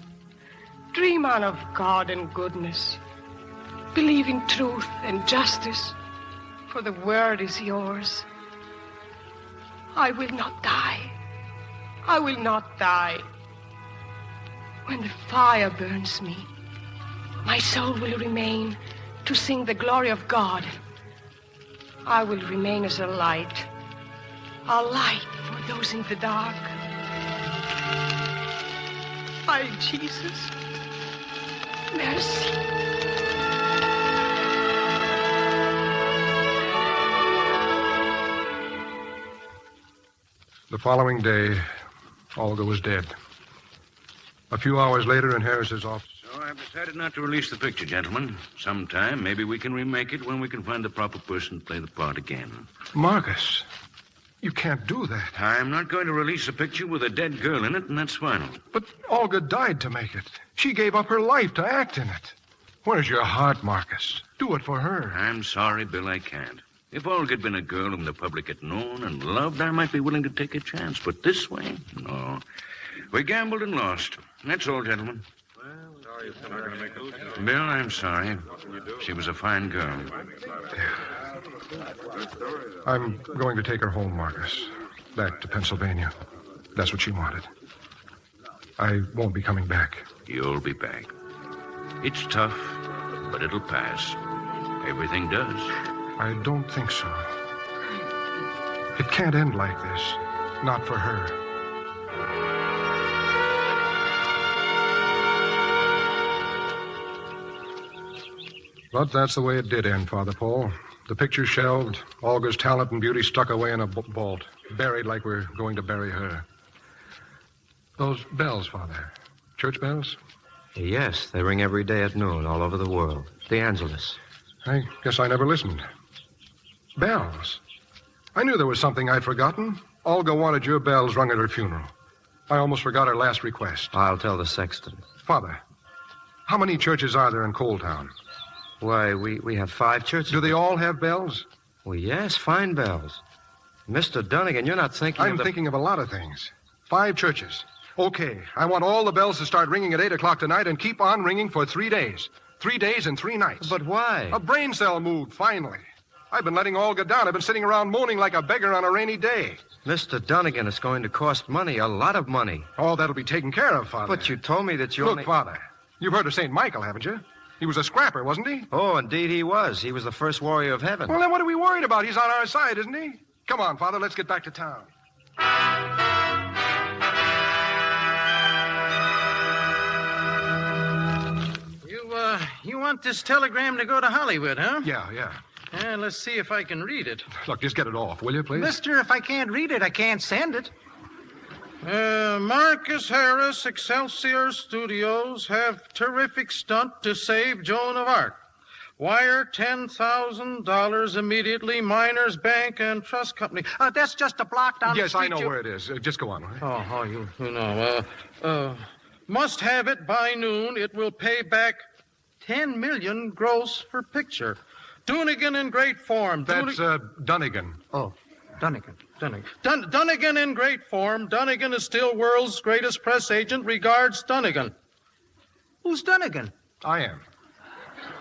S20: Dream on of God and goodness. Believe in truth and justice, for the world is yours. I will not die. I will not die. When the fire burns me, my soul will remain to sing the glory of God. I will remain as a light for those in the dark. By Jesus, mercy.
S18: The following day, Olga was dead. A few hours later in Harris's office.
S15: So I've decided not to release the picture, gentlemen. Sometime, maybe we can remake it when we can find the proper person to play the part again.
S18: Marcus, you can't do that.
S15: I'm not going to release a picture with a dead girl in it, and that's final.
S18: But Olga died to make it. She gave up her life to act in it. Where's your heart, Marcus? Do it for her.
S15: I'm sorry, Bill, I can't. If Olga had been a girl whom the public had known and loved, I might be willing to take a chance. But this way, no. We gambled and lost. That's all, gentlemen. Bill, I'm sorry. She was a fine girl.
S18: I'm going to take her home, Marcus. Back to Pennsylvania. That's what she wanted. I won't be coming back.
S15: You'll be back. It's tough, but it'll pass. Everything does.
S18: I don't think so. It can't end like this. Not for her. But that's the way it did end, Father Paul. The picture shelved, Olga's talent and beauty stuck away in a vault, buried like we're going to bury her. Those bells, Father. Church bells?
S8: Yes, they ring every day at noon all over the world. The Angelus.
S18: I guess I never listened. Bells. I knew there was something I'd forgotten. Olga wanted your bells rung at her funeral. I almost forgot her last request.
S8: I'll tell the sexton.
S18: Father, how many churches are there in Coal Town?
S8: Why, we have 5 churches.
S18: Do they all have bells?
S8: Well, yes, fine bells. Mr. Dunnigan, you're not thinking
S18: I'm thinking of a lot of things. 5 churches. Okay, I want all the bells to start ringing at 8 o'clock tonight and keep on ringing for 3 days. 3 days and 3 nights.
S8: But why?
S18: A brain cell moved, finally. I've been letting Olga down. I've been sitting around moaning like a beggar on a rainy day.
S8: Mr. Dunnigan, it's going to cost money, a lot of money.
S18: Oh, that'll be taken care of, Father.
S8: But you told me that you
S18: Look, Father, you've heard of St. Michael, haven't you? He was a scrapper, wasn't he?
S8: Oh, indeed he was. He was the first warrior of heaven.
S18: Well, then what are we worried about? He's on our side, isn't he? Come on, Father, let's get back to town.
S1: You want this telegram to go to Hollywood, huh?
S18: Yeah.
S1: Let's see if I can read it.
S18: Look, just get it off, will you, please?
S1: Mister, if I can't read it, I can't send it. Marcus Harris, Excelsior Studios, have terrific stunt to save Joan of Arc. Wire $10,000 immediately, Miners Bank and Trust Company. That's just a block down the street.
S18: Yes, I know where it is. Just go on, all right?
S1: You know. Must have it by noon. It will pay back $10 million gross for picture. Dunnigan in great form.
S18: That's Dunnigan.
S1: Oh, Dunnigan. Dunnigan in great form. Dunnigan is still world's greatest press agent. Regards, Dunnigan. Who's Dunnigan?
S18: I am.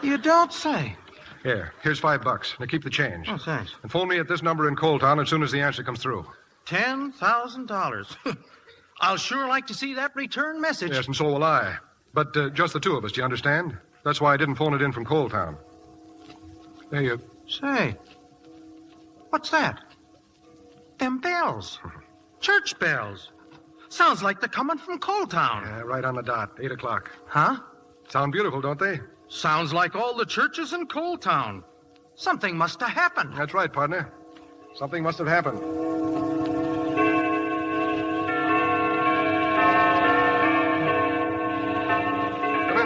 S1: You don't say.
S18: Here's $5. Now keep the change.
S1: Oh, thanks.
S18: And phone me at this number in Coal Town as soon as the answer comes through.
S1: $10,000. I'll sure like to see that return message.
S18: Yes, and so will I. But just the two of us, do you understand? That's why I didn't phone it in from Coal Town. There you...
S1: Say, what's that? Them bells. Church bells. Sounds like they're coming from Coal Town.
S18: Yeah, right on the dot, 8 o'clock.
S1: Huh?
S18: Sound beautiful, don't they?
S1: Sounds like all the churches in Coal Town. Something must have happened.
S18: That's right, partner. Something must have happened.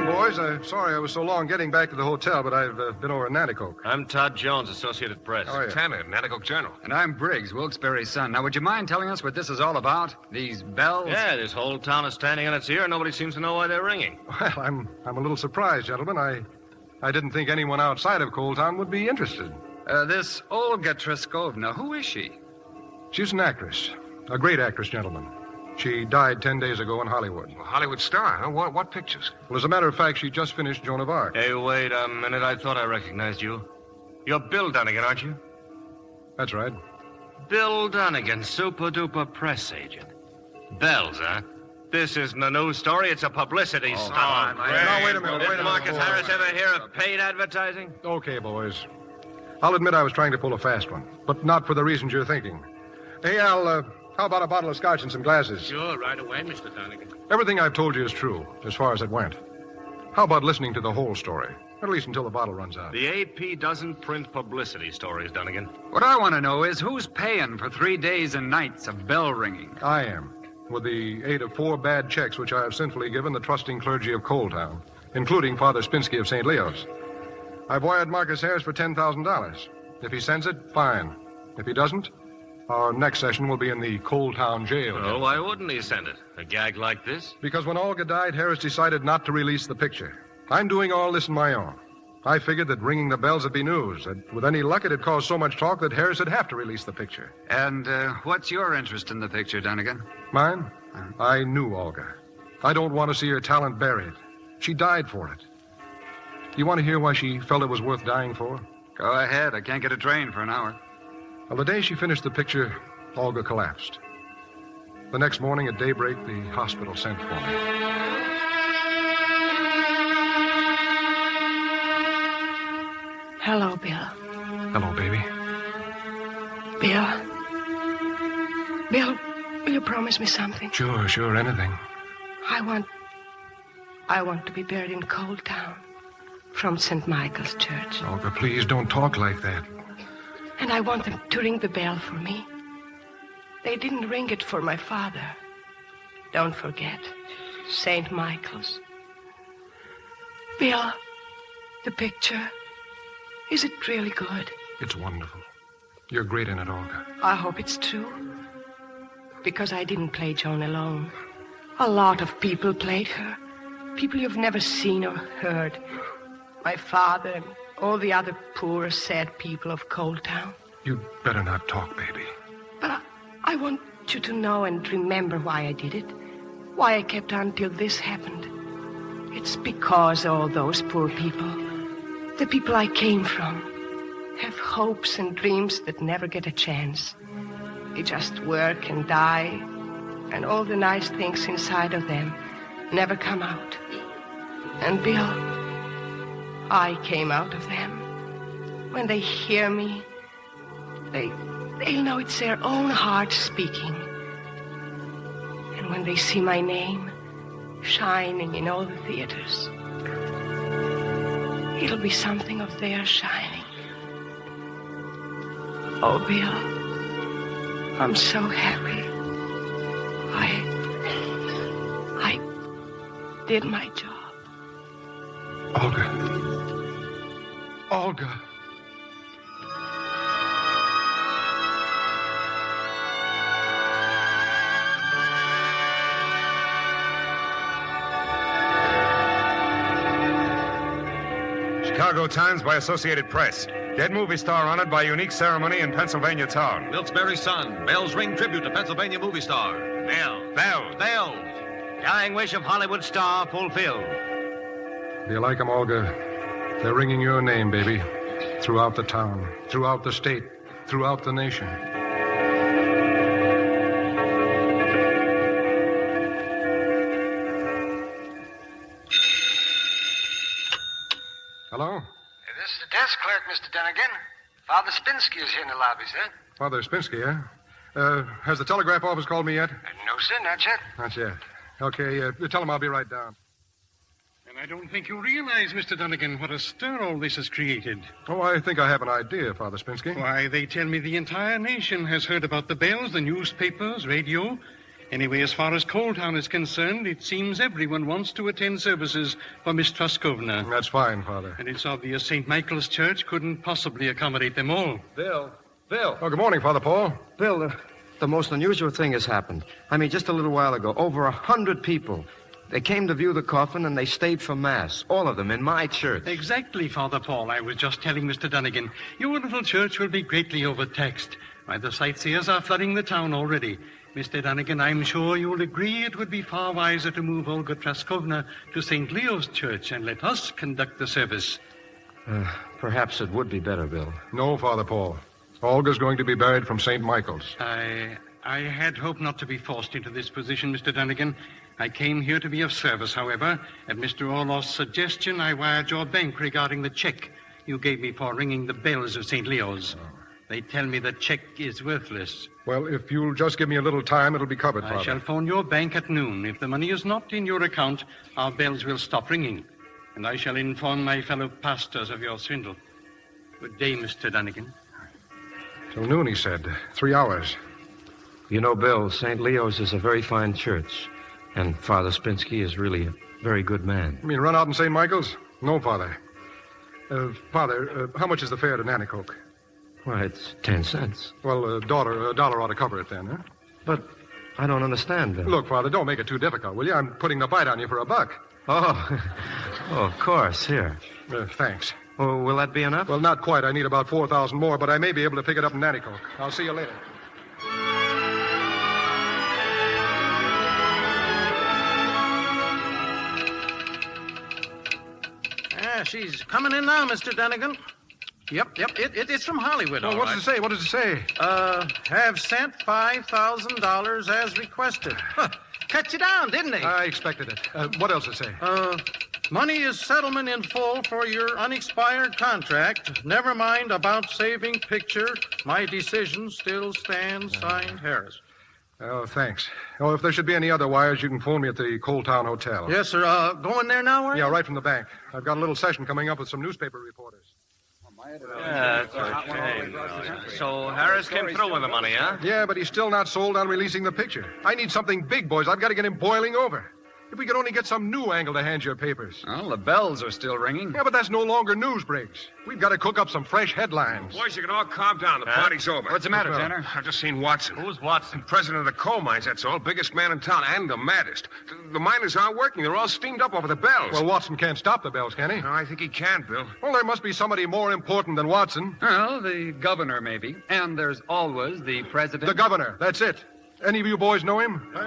S18: Boys, I'm sorry I was so long getting back to the hotel, but I've been over in Nanticoke.
S17: I'm Todd Jones, Associated Press.
S18: Oh, yeah.
S17: Tanner, Nanticoke Journal.
S19: And I'm Briggs, Wilkes-Barre's son. Now, would you mind telling us what this is all about? These bells?
S17: Yeah, this whole town is standing on its ear, and nobody seems to know why they're ringing.
S18: Well, I'm a little surprised, gentlemen. I didn't think anyone outside of Coal Town would be interested.
S19: This Olga Treskovna, who is she?
S18: She's an actress. A great actress, gentlemen. She died 10 days ago in Hollywood.
S17: A Hollywood star, huh? What pictures?
S18: Well, as a matter of fact, she just finished Joan of Arc.
S17: Hey, wait a minute. I thought I recognized you. You're Bill Dunnigan, aren't you?
S18: That's right.
S17: Bill Dunnigan, super-duper press agent. Bells, huh? This isn't a news story. It's a publicity stunt.
S18: No, wait a minute.
S17: Did Marcus Harris ever hear of paid advertising?
S18: Okay, boys. I'll admit I was trying to pull a fast one, but not for the reasons you're thinking. Hey, Al, how about a bottle of scotch and some glasses?
S7: Sure, right away, Mr. Dunnigan.
S18: Everything I've told you is true, as far as it went. How about listening to the whole story? At least until the bottle runs out.
S17: The AP doesn't print publicity stories, Dunnigan.
S19: What I want to know is who's paying for 3 days and nights of bell ringing?
S18: I am, with the aid of 4 bad checks which I have sinfully given the trusting clergy of Coal Town, including Father Spinsky of St. Leo's. I've wired Marcus Harris for $10,000. If he sends it, fine. If he doesn't, our next session will be in the Coal Town jail.
S17: Oh, why wouldn't he send it? A gag like this?
S18: Because when Olga died, Harris decided not to release the picture. I'm doing all this on my own. I figured that ringing the bells would be news. That with any luck, it'd cause so much talk that Harris would have to release the picture.
S19: And what's your interest in the picture, Dunnigan?
S18: Mine? I knew Olga. I don't want to see her talent buried. She died for it. You want to hear why she felt it was worth dying for?
S19: Go ahead. I can't get a train for an hour.
S18: Well, the day she finished the picture, Olga collapsed. The next morning at daybreak, the hospital sent for me.
S20: Hello, Bill.
S18: Hello, baby.
S20: Bill, will you promise me something?
S18: Sure, anything.
S20: I want to be buried in Coal Town from St. Michael's Church.
S18: Olga, please don't talk like that.
S20: And I want them to ring the bell for me. They didn't ring it for my father. Don't forget, St. Michael's. Bill, the picture, is it really good?
S18: It's wonderful. You're great in it, Olga.
S20: I hope it's true. Because I didn't play Joan alone. A lot of people played her. People you've never seen or heard. My father and all the other poor, sad people of Coal Town.
S18: You'd better not talk, baby.
S20: But I want you to know and remember why I did it. Why I kept on till this happened. It's because all those poor people, the people I came from, have hopes and dreams that never get a chance. They just work and die, and all the nice things inside of them never come out. And Bill, I came out of them. When they hear me, they'll know it's their own heart speaking. And when they see my name shining in all the theaters, it'll be something of their shining. Oh, Bill, I'm so happy. I did my job.
S18: Olga.
S12: Chicago Times by Associated Press. Dead movie star honored by unique ceremony in Pennsylvania town.
S21: Wilkes-Barre's son. Bells ring tribute to Pennsylvania movie star.
S12: Bells.
S21: Dying wish of Hollywood star fulfilled.
S18: Do you like them, Olga? They're ringing your name, baby. Throughout the town, throughout the state, throughout the nation. Hello?
S16: This is the desk clerk, Mr. Dunnigan. Father Spinsky is here in the lobby, sir.
S18: Father Spinsky, eh? Has the telegraph office called me yet?
S16: No, sir, not yet.
S18: Not yet. Okay, tell him I'll be right down.
S1: And I don't think you realize, Mr. Dunnigan, what a stir all this has created.
S18: Oh, I think I have an idea, Father Spinsky.
S1: Why, they tell me the entire nation has heard about the bells, the newspapers, radio. Anyway, as far as Coal Town is concerned, it seems everyone wants to attend services for Miss Truskovna.
S18: That's fine, Father.
S1: And it's obvious St. Michael's Church couldn't possibly accommodate them all.
S8: Bill.
S18: Oh, good morning, Father Paul.
S8: Bill, the most unusual thing has happened. I mean, just a little while ago, over 100 people. They came to view the coffin, and they stayed for Mass. All of them in my church.
S1: Exactly, Father Paul. I was just telling Mr. Dunnigan, your little church will be greatly overtaxed. Why, the sightseers are flooding the town already. Mr. Dunnigan, I'm sure you'll agree it would be far wiser to move Olga Truskovna to St. Leo's Church and let us conduct the service.
S8: Perhaps it would be better, Bill.
S18: No, Father Paul. Olga's going to be buried from St. Michael's.
S1: I had hoped not to be forced into this position, Mr. Dunnigan. I came here to be of service, however. At Mr. Orloff's suggestion, I wired your bank regarding the check you gave me for ringing the bells of St. Leo's. They tell me the check is worthless.
S18: Well, if you'll just give me a little time, it'll be covered, Father.
S1: I shall phone your bank at noon. If the money is not in your account, our bells will stop ringing. And I shall inform my fellow pastors of your swindle. Good day, Mr. Dunnigan.
S18: Till noon, he said. 3 hours.
S8: You know, Bill, St. Leo's is a very fine church. And Father Spinsky is really a very good man.
S18: You mean run out in St. Michael's? No, Father. Father, how much is the fare to Nanticoke?
S8: Why, it's 10 cents.
S18: Well, a dollar ought to cover it then, huh?
S8: But I don't understand, Bill.
S18: Look, Father, don't make it too difficult, will you? I'm putting the bite on you for $1.
S8: Oh, of course. Here.
S18: Thanks.
S8: Oh, will that be enough?
S18: Well, not quite. I need about 4,000 more, but I may be able to pick it up in Nanticoke. I'll see you later.
S1: She's coming in now, Mr. Dunnigan. Yep. It's from Hollywood, all
S18: what
S1: right.
S18: does it say? What does it say?
S1: Have sent $5,000 as requested. Cut you down, didn't they?
S18: I expected it. What else does it say?
S1: Money is settlement in full for your unexpired contract. Never mind about saving picture. My decision still stands. Signed, Harris.
S18: Oh, thanks. Oh, if there should be any other wires, you can phone me at the Coal Town Hotel.
S1: Yes, sir. Going there now, are you?
S18: Yeah, right from the bank. I've got a little session coming up with some newspaper reporters.
S17: Yeah, that's okay. So Harris came through with the money, huh?
S18: Yeah, but he's still not sold on releasing the picture. I need something big, boys. I've got to get him boiling over. If we could only get some new angle to hand your papers.
S19: Well, the bells are still ringing.
S18: Yeah, but that's no longer news breaks. We've got to cook up some fresh headlines.
S12: Boys, you can all calm down. The party's over.
S19: What's the matter, Tanner?
S12: I've just seen Watson.
S17: Who's Watson?
S12: President of the coal mines, that's all. Biggest man in town and the maddest. The miners aren't working. They're all steamed up over the bells.
S18: Well, Watson can't stop the bells, can he?
S12: No, I think he can, Bill.
S18: Well, there must be somebody more important than Watson.
S19: Well, the governor, maybe. And there's always the president.
S18: The governor, that's it. Any of you boys know him?
S17: Well,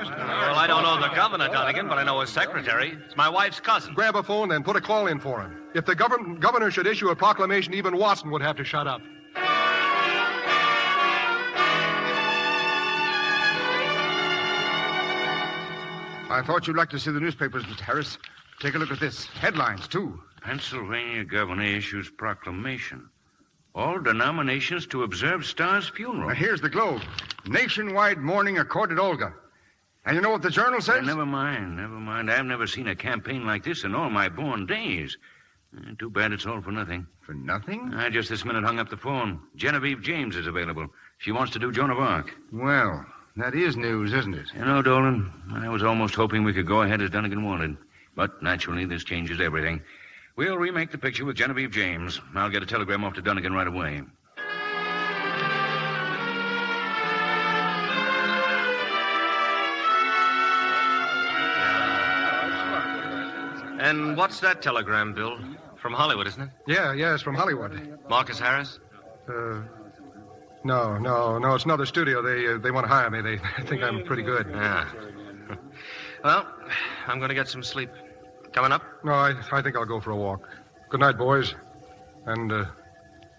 S17: I don't know the governor, Dunnigan, but I know his secretary. It's my wife's cousin.
S18: Grab a phone, then put a call in for him. If the governor should issue a proclamation, even Watson would have to shut up.
S2: I thought you'd like to see the newspapers, Mr. Harris. Take a look at this. Headlines, too.
S15: Pennsylvania governor issues proclamation. All denominations to observe Starr's funeral.
S2: Now, here's the Globe. Nationwide mourning accorded Olga. And you know what the Journal says?
S15: Never mind. I've never seen a campaign like this in all my born days. Too bad it's all for nothing.
S2: For nothing?
S15: I just this minute hung up the phone. Genevieve James is available. She wants to do Joan of Arc.
S2: Well, that is news, isn't it?
S15: You know, Dolan, I was almost hoping we could go ahead as Dunnigan wanted. But naturally, this changes everything. We'll remake the picture with Genevieve James. I'll get a telegram off to Dunnigan right away.
S17: And what's that telegram, Bill? From Hollywood, isn't it?
S18: Yeah, it's from Hollywood.
S17: Marcus Harris?
S18: No, it's another studio. They want to hire me. They think I'm pretty good.
S17: Yeah. Well, I'm going to get some sleep. Coming up?
S18: No, I think I'll go for a walk. Good night, boys. And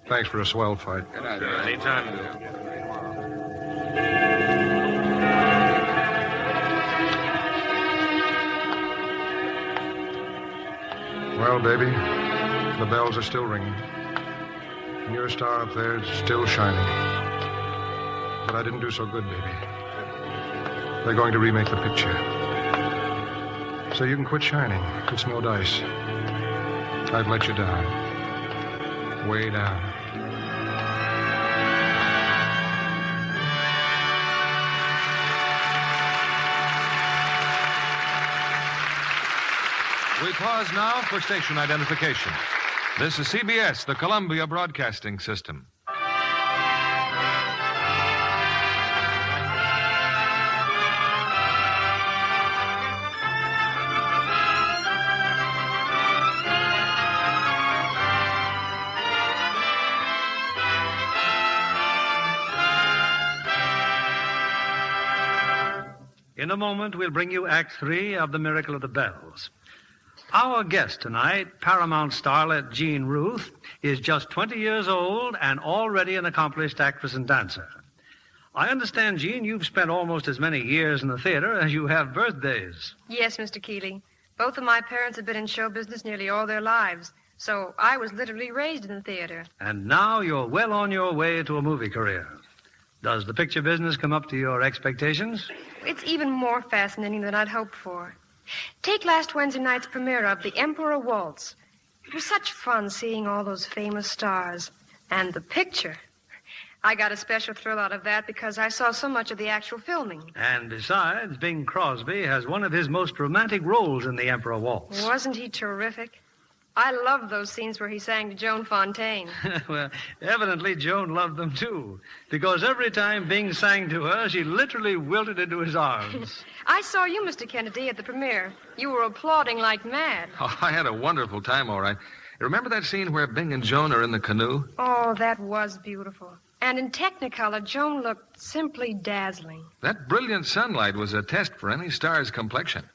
S18: thanks for a swell fight.
S17: Good night. Anytime.
S18: Well, baby, the bells are still ringing. And your star up there is still shining. But I didn't do so good, baby. They're going to remake the picture. So you can quit shining. It's no dice. I've let you down. Way down.
S10: We pause now for station identification. This is CBS, the Columbia Broadcasting System.
S14: In a moment, we'll bring you Act 3 of The Miracle of the Bells. Our guest tonight, Paramount starlet Jean Ruth, is just 20 years old and already an accomplished actress and dancer. I understand, Jean, you've spent almost as many years in the theater as you have birthdays.
S20: Yes, Mr. Keeley. Both of my parents have been in show business nearly all their lives, so I was literally raised in the theater.
S14: And now you're well on your way to a movie career. Does the picture business come up to your expectations?
S20: It's even more fascinating than I'd hoped for. Take last Wednesday night's premiere of The Emperor Waltz. It was such fun seeing all those famous stars. And the picture. I got a special thrill out of that because I saw so much of the actual filming.
S14: And besides, Bing Crosby has one of his most romantic roles in The Emperor Waltz.
S20: Wasn't he terrific? I loved those scenes where he sang to Joan Fontaine.
S14: Well, evidently Joan loved them, too, because every time Bing sang to her, she literally wilted into his arms.
S20: I saw you, Mr. Kennedy, at the premiere. You were applauding like mad.
S10: Oh, I had a wonderful time, all right. Remember that scene where Bing and Joan are in the canoe?
S20: Oh, that was beautiful. And in Technicolor, Joan looked simply dazzling.
S10: That brilliant sunlight was a test for any star's complexion.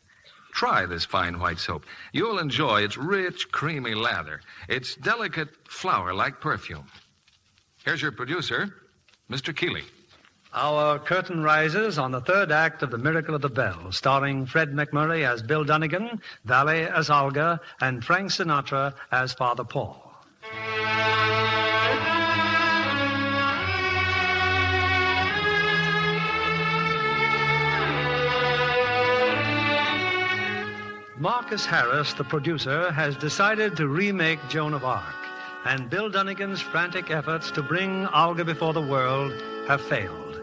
S10: Try this fine white soap. You'll enjoy its rich, creamy lather, its delicate flower-like perfume. Here's your producer, Mr. Keeley.
S14: Our curtain rises on the third act of The Miracle of the Bells, starring Fred McMurray as Bill Dunnigan, Valley as Olga, and Frank Sinatra as Father Paul. Marcus Harris, the producer, has decided to remake Joan of Arc. and Bill Dunnigan's frantic efforts to bring Olga before the world have failed.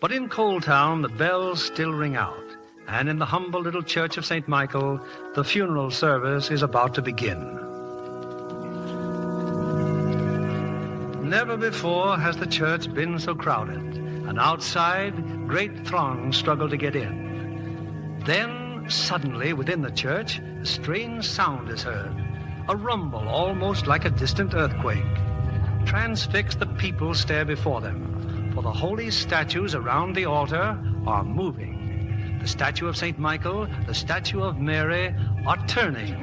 S14: But in Coal Town, the bells still ring out, and in the humble little church of St. Michael, the funeral service is about to begin. Never before has the church been so crowded, and outside, great throngs struggle to get in. Then, suddenly, within the church, a strange sound is heard, a rumble almost like a distant earthquake. Transfixed, the people stare before them, for the holy statues around the altar are moving. The statue of St. Michael, the statue of Mary are turning,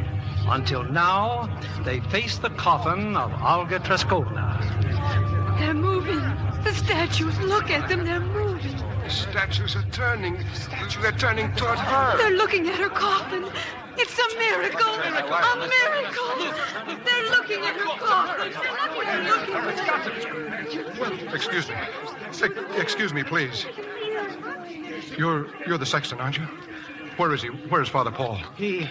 S14: until now they face the coffin of Olga Treskovna.
S3: They're moving. The statues, look at them, they're moving.
S12: The statues are turning. They're turning toward her.
S3: They're looking at her coffin. It's a miracle. A miracle. They're looking at her coffin. They're looking at her.
S18: Well, excuse me. Excuse me, please. You're the sexton, aren't you? Where is he? Where's Father Paul?
S16: He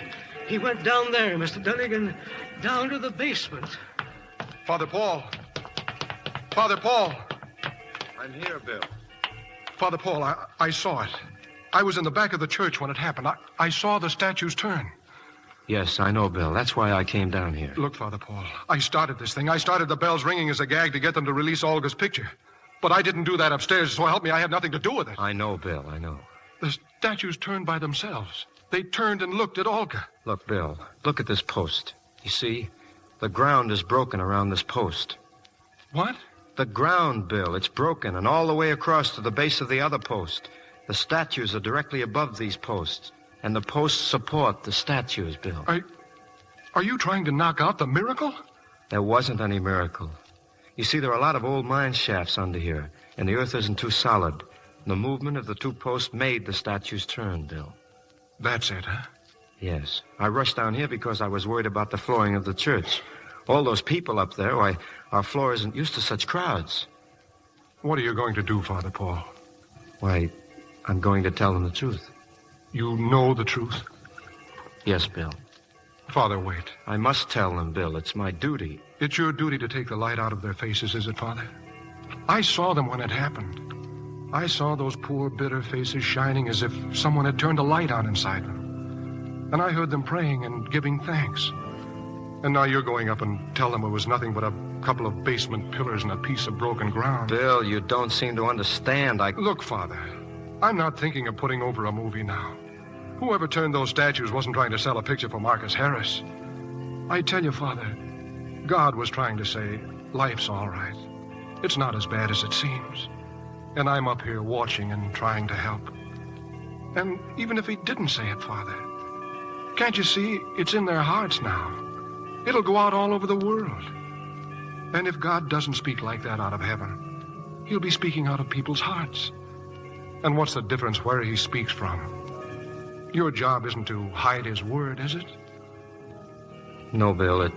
S16: went down there, Mr. Dunnigan. Down to the basement.
S18: Father Paul. Father Paul.
S11: I'm here, Bill.
S18: Father Paul, I saw it. I was in the back of the church when it happened. I saw the statues turn.
S8: Yes, I know, Bill. That's why I came down here.
S18: Look, Father Paul, I started this thing. I started the bells ringing as a gag to get them to release Olga's picture. But I didn't do that upstairs, so help me, I had nothing to do with it.
S8: I know, Bill, I know.
S18: The statues turned by themselves. They turned and looked at Olga.
S8: Look, Bill, look at this post. You see, the ground is broken around this post.
S18: What?
S8: The ground, Bill. It's broken, and all the way across to the base of the other post. The statues are directly above these posts, and the posts support the statues, Bill.
S18: Are you trying to knock out the miracle?
S8: There wasn't any miracle. You see, there are a lot of old mine shafts under here, and the earth isn't too solid. The movement of the two posts made the statues turn, Bill.
S18: That's it, huh?
S8: Yes. I rushed down here because I was worried about the flooring of the church. All those people up there, why, our floor isn't used to such crowds.
S18: What are you going to do, Father Paul?
S8: Why, I'm going to tell them the truth.
S18: You know the truth?
S8: Yes, Bill.
S18: Father, wait.
S8: I must tell them, Bill. It's my duty.
S18: It's your duty to take the light out of their faces, is it, Father? I saw them when it happened. I saw those poor, bitter faces shining as if someone had turned a light on inside them. And I heard them praying and giving thanks. And now you're going up and tell them it was nothing but a couple of basement pillars and a piece of broken ground.
S8: Bill, you don't seem to understand.
S18: Look, Father, I'm not thinking of putting over a movie now. Whoever turned those statues wasn't trying to sell a picture for Marcus Harris. I tell you, Father, God was trying to say, life's all right. It's not as bad as it seems. And I'm up here watching and trying to help. And even if he didn't say it, Father, can't you see it's in their hearts now? It'll go out all over the world. And if God doesn't speak like that out of heaven, he'll be speaking out of people's hearts. And what's the difference where he speaks from? Your job isn't to hide his word, is it?
S8: No, Bill, it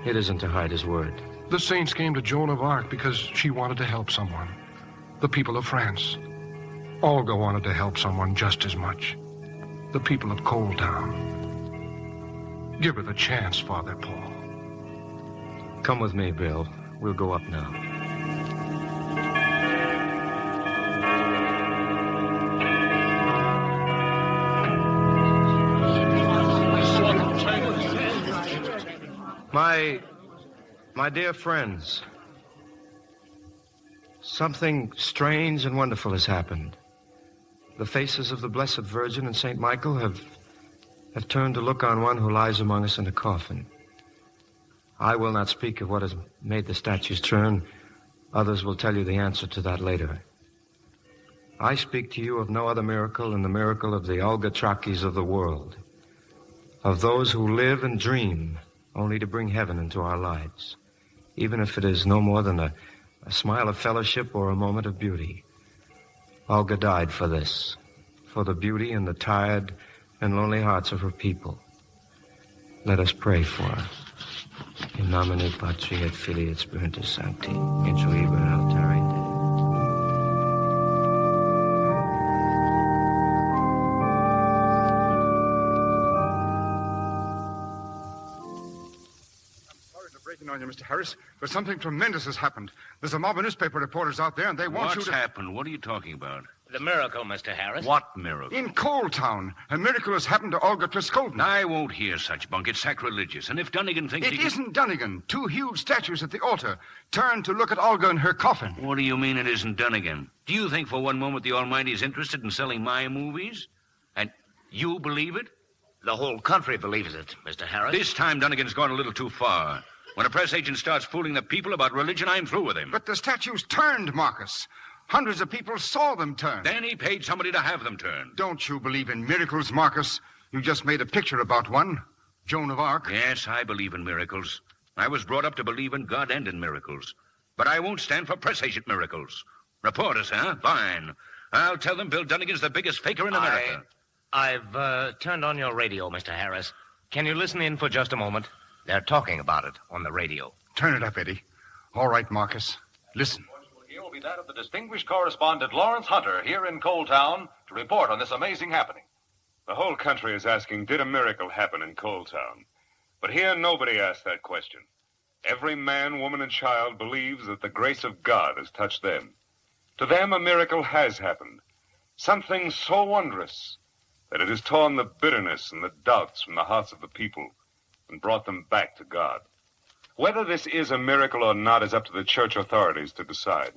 S8: isn't to hide his word.
S18: The saints came to Joan of Arc because she wanted to help someone. The people of France. Olga wanted to help someone just as much. The people of Coal Town. Give her the chance, Father Paul.
S8: Come with me, Bill. We'll go up now. My dear friends, something strange and wonderful has happened. The faces of the Blessed Virgin and St. Michael have turned to look on one who lies among us in a coffin. I will not speak of what has made the statues turn. Others will tell you the answer to that later. I speak to you of no other miracle than the miracle of the Olga Trakis of the world, of those who live and dream only to bring heaven into our lives, even if it is no more than a smile of fellowship or a moment of beauty. Olga died for this, for the beauty and the tired and lonely hearts of her people. Let us pray for her. In nomine Patri et Filii et Spiritus Sancti, in Joiber altare Dei.
S2: checking on you, Mr. Harris. But something tremendous has happened. There's a mob of newspaper reporters out there, and they want you to...
S15: What's happened? What are you talking about?
S21: The miracle, Mr. Harris.
S15: What miracle?
S2: In Coal Town, a miracle has happened to Olga Treskovna.
S15: I won't hear such bunk. It's sacrilegious. And if Dunnigan thinks
S2: It isn't Dunnigan. 2 huge statues at the altar turned to look at Olga in her coffin.
S15: What do you mean it isn't Dunnigan? Do you think for one moment the Almighty is interested in selling my movies? And you believe it?
S21: The whole country believes it, Mr. Harris.
S15: This time Dunnigan's gone a little too far. When a press agent starts fooling the people about religion, I'm through with him.
S2: But the statues turned, Marcus. Hundreds of people saw them turn.
S15: Then he paid somebody to have them turn.
S2: Don't you believe in miracles, Marcus? You just made a picture about one. Joan of Arc.
S15: Yes, I believe in miracles. I was brought up to believe in God and in miracles. But I won't stand for press agent miracles. Reporters, huh? Fine. I'll tell them Bill Dunnigan's the biggest faker in America.
S21: I've turned on your radio, Mr. Harris. Can you listen in for just a moment? They're talking about it on the radio.
S2: Turn it up, Eddie. All right, Marcus. Listen.
S10: Here will be that of the distinguished correspondent Lawrence Hunter here in Coal Town to report on this amazing happening.
S12: The whole country is asking, did a miracle happen in Coal Town? But here, nobody asked that question. Every man, woman, and child believes that the grace of God has touched them. To them, a miracle has happened. Something so wondrous that it has torn the bitterness and the doubts from the hearts of the people and brought them back to God. Whether this is a miracle or not is up to the church authorities to decide.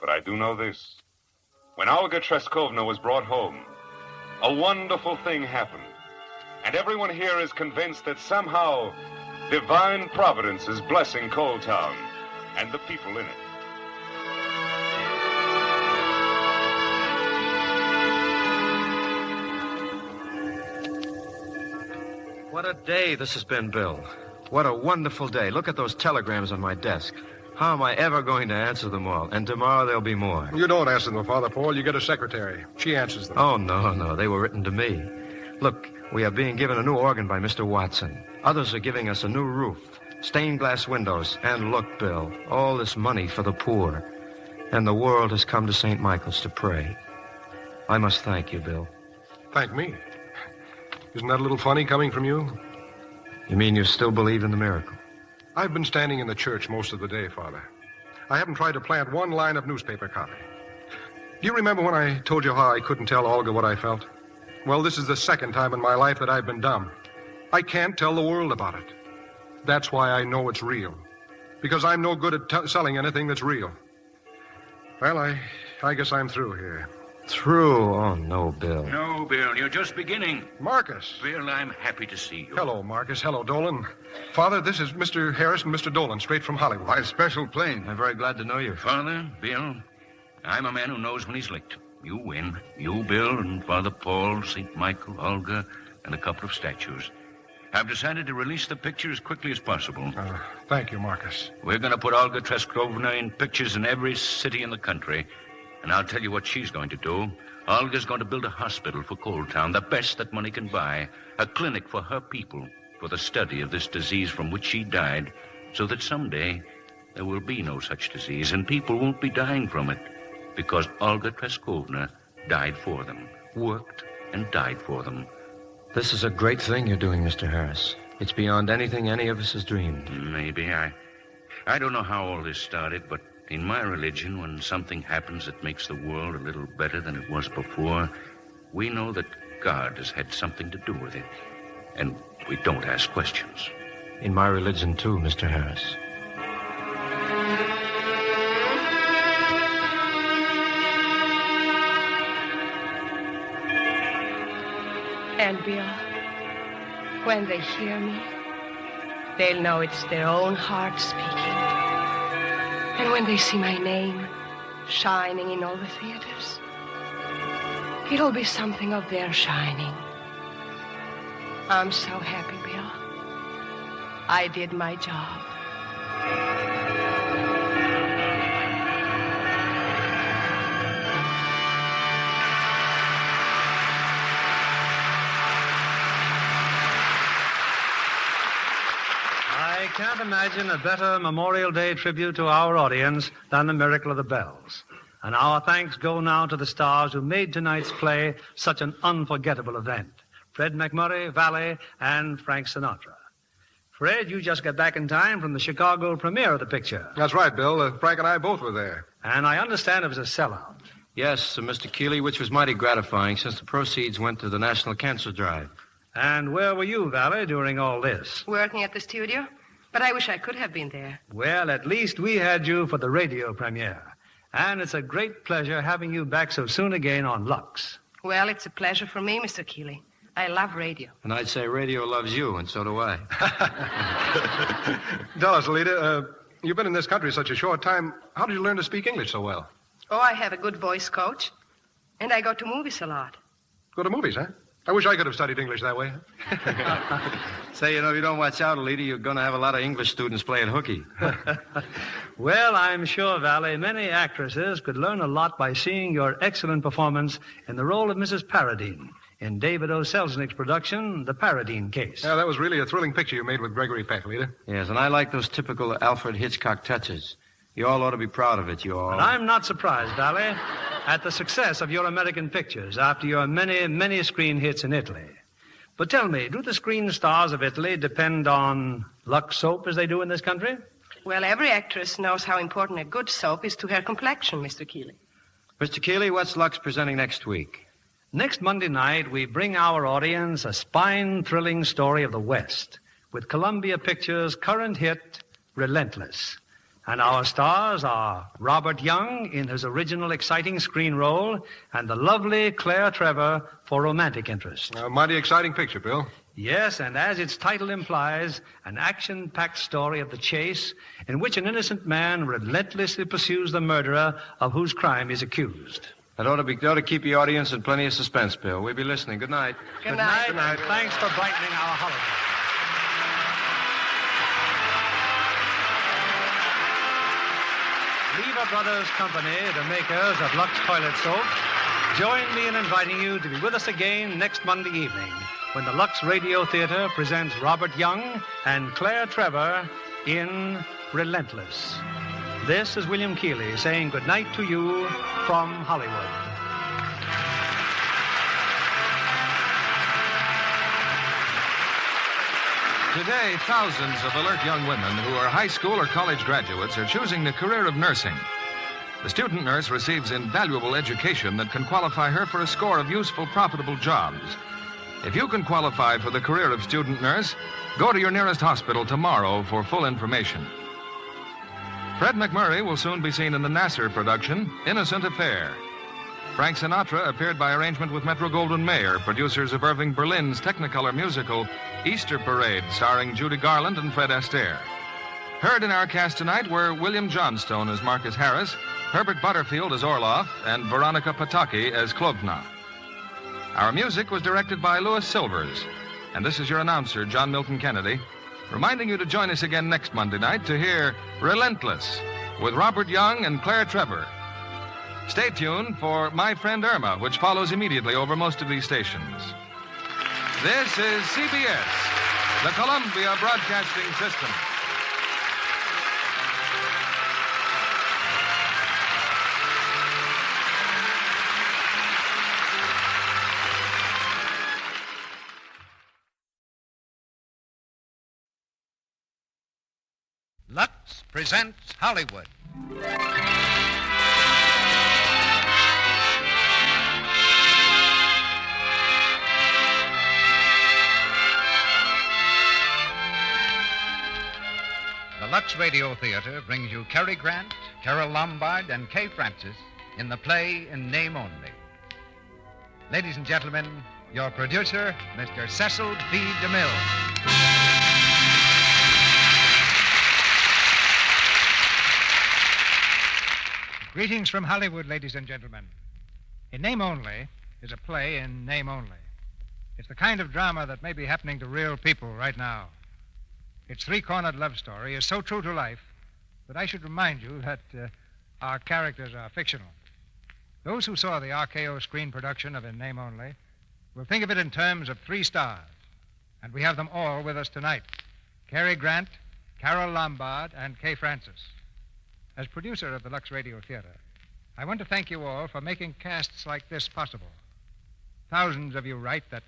S12: But I do know this. When Olga Treskovna was brought home, a wonderful thing happened. And everyone here is convinced that somehow divine providence is blessing Coal Town and the people in it.
S8: What a day this has been, Bill. What a wonderful day. Look at those telegrams on my desk. How am I ever going to answer them all? And tomorrow there'll be more.
S18: You don't answer them, Father Paul. You get a secretary. She answers them.
S8: Oh, no. They were written to me. Look, we are being given a new organ by Mr. Watson. Others are giving us a new roof, stained glass windows. And look, Bill, all this money for the poor. And the world has come to St. Michael's to pray. I must thank you, Bill.
S18: Thank me? Isn't that a little funny coming from you?
S8: You mean you still believe in the miracle?
S18: I've been standing in the church most of the day, Father. I haven't tried to plant one line of newspaper copy. Do you remember when I told you how I couldn't tell Olga what I felt? Well, this is the second time in my life that I've been dumb. I can't tell the world about it. That's why I know it's real. Because I'm no good at selling anything that's real. Well, I guess I'm through here.
S8: Through? Oh, no, Bill.
S15: No, Bill, you're just beginning.
S18: Marcus.
S15: Bill, I'm happy to see you.
S18: Hello, Marcus. Hello, Dolan. Father, this is Mr. Harris and Mr. Dolan, straight from Hollywood.
S2: By special plane.
S8: I'm very glad to know you.
S15: Father, Bill, I'm a man who knows when he's licked. You win. You, Bill, and Father Paul, St. Michael, Olga, and a couple of statues. I've decided to release the picture as quickly as possible.
S18: Thank you, Marcus.
S15: We're going to put Olga Treskovna in pictures in every city in the country. And I'll tell you what she's going to do. Olga's going to build a hospital for Coal Town, the best that money can buy. A clinic for her people, for the study of this disease from which she died, so that someday there will be no such disease, and people won't be dying from it, because Olga Treskovna died for them, worked and died for them.
S8: This is a great thing you're doing, Mr. Harris. It's beyond anything any of us has dreamed.
S15: Maybe. I don't know how all this started, but in my religion, when something happens that makes the world a little better than it was before, we know that God has had something to do with it. And we don't ask questions.
S8: In my religion, too, Mr. Harris.
S20: And Bill, when they hear me, they'll know it's their own heart speaking. And when they see my name shining in all the theaters, it'll be something of their shining. I'm so happy, Bill. I did my job.
S14: I can't imagine a better Memorial Day tribute to our audience than the Miracle of the Bells. And our thanks go now to the stars who made tonight's play such an unforgettable event. Fred McMurray, Valley, and Frank Sinatra. Fred, you just got back in time from the Chicago premiere of the picture.
S18: That's right, Bill. Frank and I both were there.
S14: And I understand it was a sellout.
S8: Yes, Mr. Keeley, which was mighty gratifying since the proceeds went to the National Cancer Drive.
S14: And where were you, Valley, during all this?
S20: Working at the studio. But I wish I could have been there.
S14: Well, at least we had you for the radio premiere. And it's a great pleasure having you back so soon again on Lux.
S20: Well, it's a pleasure for me, Mr. Keeley. I love radio.
S8: And I'd say radio loves you, and so do I.
S18: Tell us, Alida, you've been in this country such a short time. How did you learn to speak English so well?
S20: Oh, I have a good voice coach. And I go to movies a lot.
S18: Go to movies, huh? I wish I could have studied English that way.
S8: Say, if you don't watch out, Alida, you're going to have a lot of English students playing hooky.
S14: Well, I'm sure, Valley, many actresses could learn a lot by seeing your excellent performance in the role of Mrs. Paradine in David O. Selznick's production, The Paradine Case.
S18: Yeah, that was really a thrilling picture you made with Gregory Peck, Alida.
S8: Yes, and I like those typical Alfred Hitchcock touches. You all ought to be proud of it, you all.
S14: And I'm not surprised, Valley, at the success of your American pictures after your many, many screen hits in Italy. But tell me, do the screen stars of Italy depend on Lux soap as they do in this country?
S20: Well, every actress knows how important a good soap is to her complexion, Mr. Keeley.
S8: Mr. Keeley, what's Lux presenting next week?
S14: Next Monday night, we bring our audience a spine-thrilling story of the West with Columbia Pictures' current hit, Relentless. And our stars are Robert Young in his original exciting screen role and the lovely Claire Trevor for romantic interest.
S18: A mighty exciting picture, Bill.
S14: Yes, and as its title implies, an action-packed story of the chase in which an innocent man relentlessly pursues the murderer of whose crime he's accused.
S8: That ought to keep the audience in plenty of suspense, Bill. We'll be listening. Good night.
S20: Good night.
S14: Good night. Thanks for brightening our holiday. Lever Brothers Company, the makers of Lux Toilet Soap, join me in inviting you to be with us again next Monday evening when the Lux Radio Theater presents Robert Young and Claire Trevor in Relentless. This is William Keeley saying good night to you from Hollywood.
S10: Today, thousands of alert young women who are high school or college graduates are choosing the career of nursing. The student nurse receives invaluable education that can qualify her for a score of useful, profitable jobs. If you can qualify for the career of student nurse, go to your nearest hospital tomorrow for full information. Fred McMurray will soon be seen in the Nasser production, Innocent Affair. Frank Sinatra appeared by arrangement with Metro-Goldwyn-Mayer, producers of Irving Berlin's Technicolor musical Easter Parade, starring Judy Garland and Fred Astaire. Heard in our cast tonight were William Johnstone as Marcus Harris, Herbert Butterfield as Orloff, and Veronica Pataki as Klogna. Our music was directed by Louis Silvers. And this is your announcer, John Milton Kennedy, reminding you to join us again next Monday night to hear Relentless with Robert Young and Claire Trevor. Stay tuned for My Friend Irma, which follows immediately over most of these stations. This is CBS, the Columbia Broadcasting System.
S9: Lux presents Hollywood. The Lux Radio Theater brings you Cary Grant, Carol Lombard, and Kay Francis in the play In Name Only. Ladies and gentlemen, your producer, Mr. Cecil B. DeMille. Greetings from Hollywood, ladies and gentlemen. In Name Only is a play in name only. It's the kind of drama that may be happening to real people right now. Its three-cornered love story is so true to life that I should remind you that our characters are fictional. Those who saw the RKO screen production of In Name Only will think of it in terms of 3 stars. And we have them all with us tonight. Cary Grant, Carol Lombard, and Kay Francis. As producer of the Lux Radio Theater, I want to thank you all for making casts like this possible. Thousands of you write that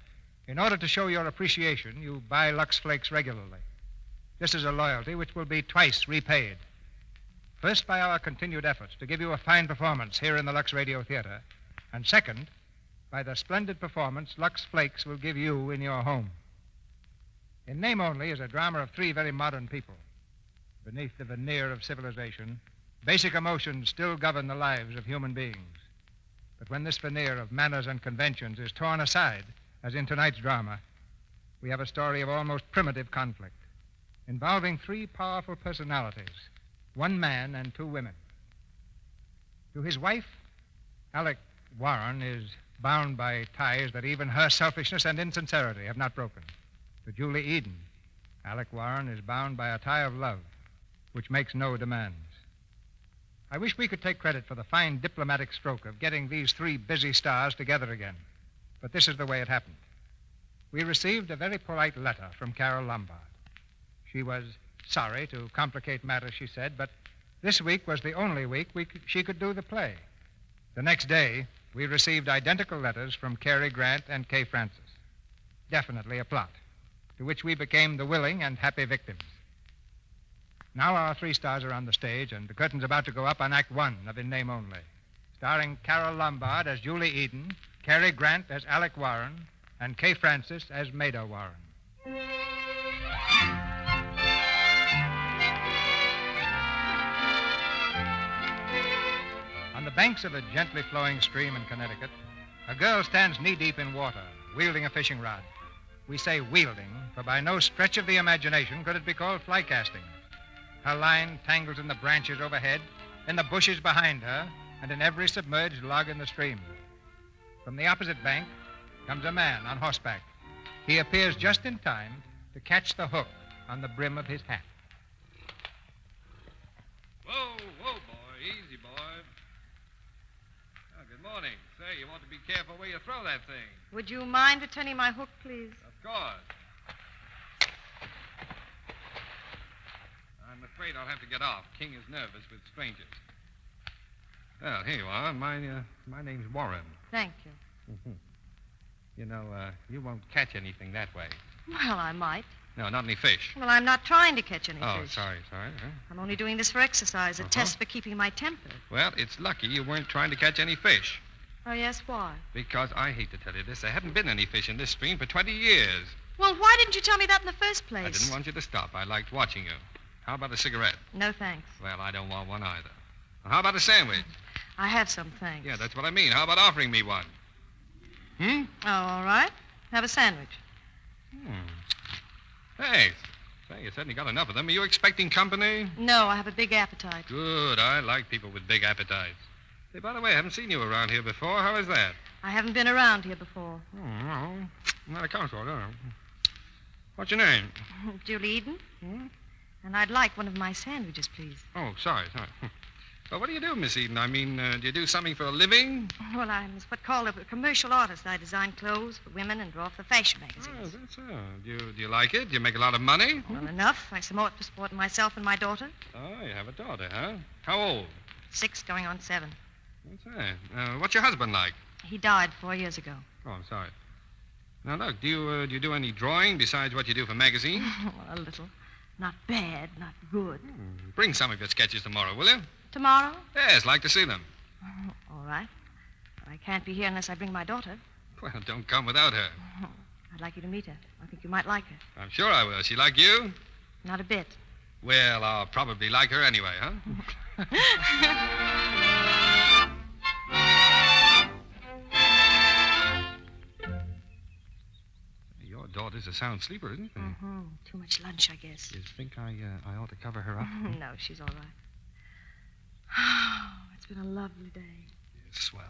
S9: in order to show your appreciation, you buy Lux Flakes regularly. This is a loyalty which will be twice repaid. First, by our continued efforts to give you a fine performance here in the Lux Radio Theater. And second, by the splendid performance Lux Flakes will give you in your home. In name only is a drama of three very modern people. Beneath the veneer of civilization, basic emotions still govern the lives of human beings. But when this veneer of manners and conventions is torn aside, as in tonight's drama, we have a story of almost primitive conflict, involving three powerful personalities, one man and two women. To his wife, Alec Warren is bound by ties that even her selfishness and insincerity have not broken. To Julie Eden, Alec Warren is bound by a tie of love, which makes no demands. I wish we could take credit for the fine diplomatic stroke of getting these three busy stars together again. But this is the way it happened. We received a very polite letter from Carol Lombard. She was sorry to complicate matters, she said, but this week was the only week she could do the play. The next day, we received identical letters from Cary Grant and Kay Francis. Definitely a plot, to which we became the willing and happy victims. Now our three stars are on the stage, and the curtain's about to go up on Act One of In Name Only, starring Carol Lombard as Julie Eden, Cary Grant as Alec Warren, and Kay Francis as Maida Warren. On the banks of a gently flowing stream in Connecticut, a girl stands knee-deep in water, wielding a fishing rod. We say wielding, for by no stretch of the imagination could it be called fly casting. Her line tangles in the branches overhead, in the bushes behind her, and in every submerged log in the stream. From the opposite bank comes a man on horseback. He appears just in time to catch the hook on the brim of his hat.
S4: Whoa, boy. Easy, boy. Oh, good morning. Say, you want to be careful where you throw that thing.
S13: Would you mind returning my hook, please?
S4: Of course. I'm afraid I'll have to get off. King is nervous with strangers. Well, here you are. My name's Warren.
S13: Thank you.
S4: Mm-hmm. You know, you won't catch anything that way.
S13: Well, I might.
S4: No, not any fish.
S13: Well, I'm not trying to catch any
S4: Oh,
S13: fish.
S4: sorry. Huh?
S13: I'm only doing this for exercise, a test for keeping my temper.
S4: Well, it's lucky you weren't trying to catch any fish.
S13: Oh, yes, why?
S4: Because I hate to tell you this, there haven't been any fish in this stream for 20 years.
S13: Well, why didn't you tell me that in the first place?
S4: I didn't want you to stop. I liked watching you. How about a cigarette?
S13: No, thanks.
S4: Well, I don't want one either. How about a sandwich?
S13: I have some, thanks.
S4: Yeah, that's what I mean. How about offering me one?
S13: Oh, all right. Have a sandwich.
S4: Hey, say, you certainly got enough of them. Are you expecting company?
S13: No, I have a big appetite.
S4: Good. I like people with big appetites. Hey, by the way, I haven't seen you around here before. How is that?
S13: I haven't been around here before.
S4: Oh, not a consort, huh? What's your name?
S13: Julie Eden. And I'd like one of my sandwiches, please.
S4: Oh, sorry. Well, what do you do, Miss Eden? I mean, do you do something for a living?
S13: Well, I'm what's called a commercial artist. I design clothes for women and draw for fashion magazines.
S4: Oh, that's so. Do you like it? Do you make a lot of money?
S13: Well, enough. I support myself and my daughter.
S4: Oh, you have a daughter, huh? How old?
S13: 6, going on 7.
S4: What's that? What's your husband like?
S13: He died 4 years ago.
S4: Oh, I'm sorry. Now, look, do you do any drawing besides what you do for magazines?
S13: Well, a little. Not bad, not good.
S4: Bring some of your sketches tomorrow, will you?
S13: Tomorrow?
S4: Yes, like to see them.
S13: All right. I can't be here unless I bring my daughter.
S4: Well, don't come without her.
S13: I'd like you to meet her. I think you might like her.
S4: I'm sure I will. She like you?
S13: Not a bit.
S4: Well, I'll probably like her anyway, huh? Your daughter's a sound sleeper, isn't she?
S13: Too much lunch, I guess.
S4: You think I ought to cover her up?
S13: No, she's all right. It's been a lovely day.
S4: It's swell.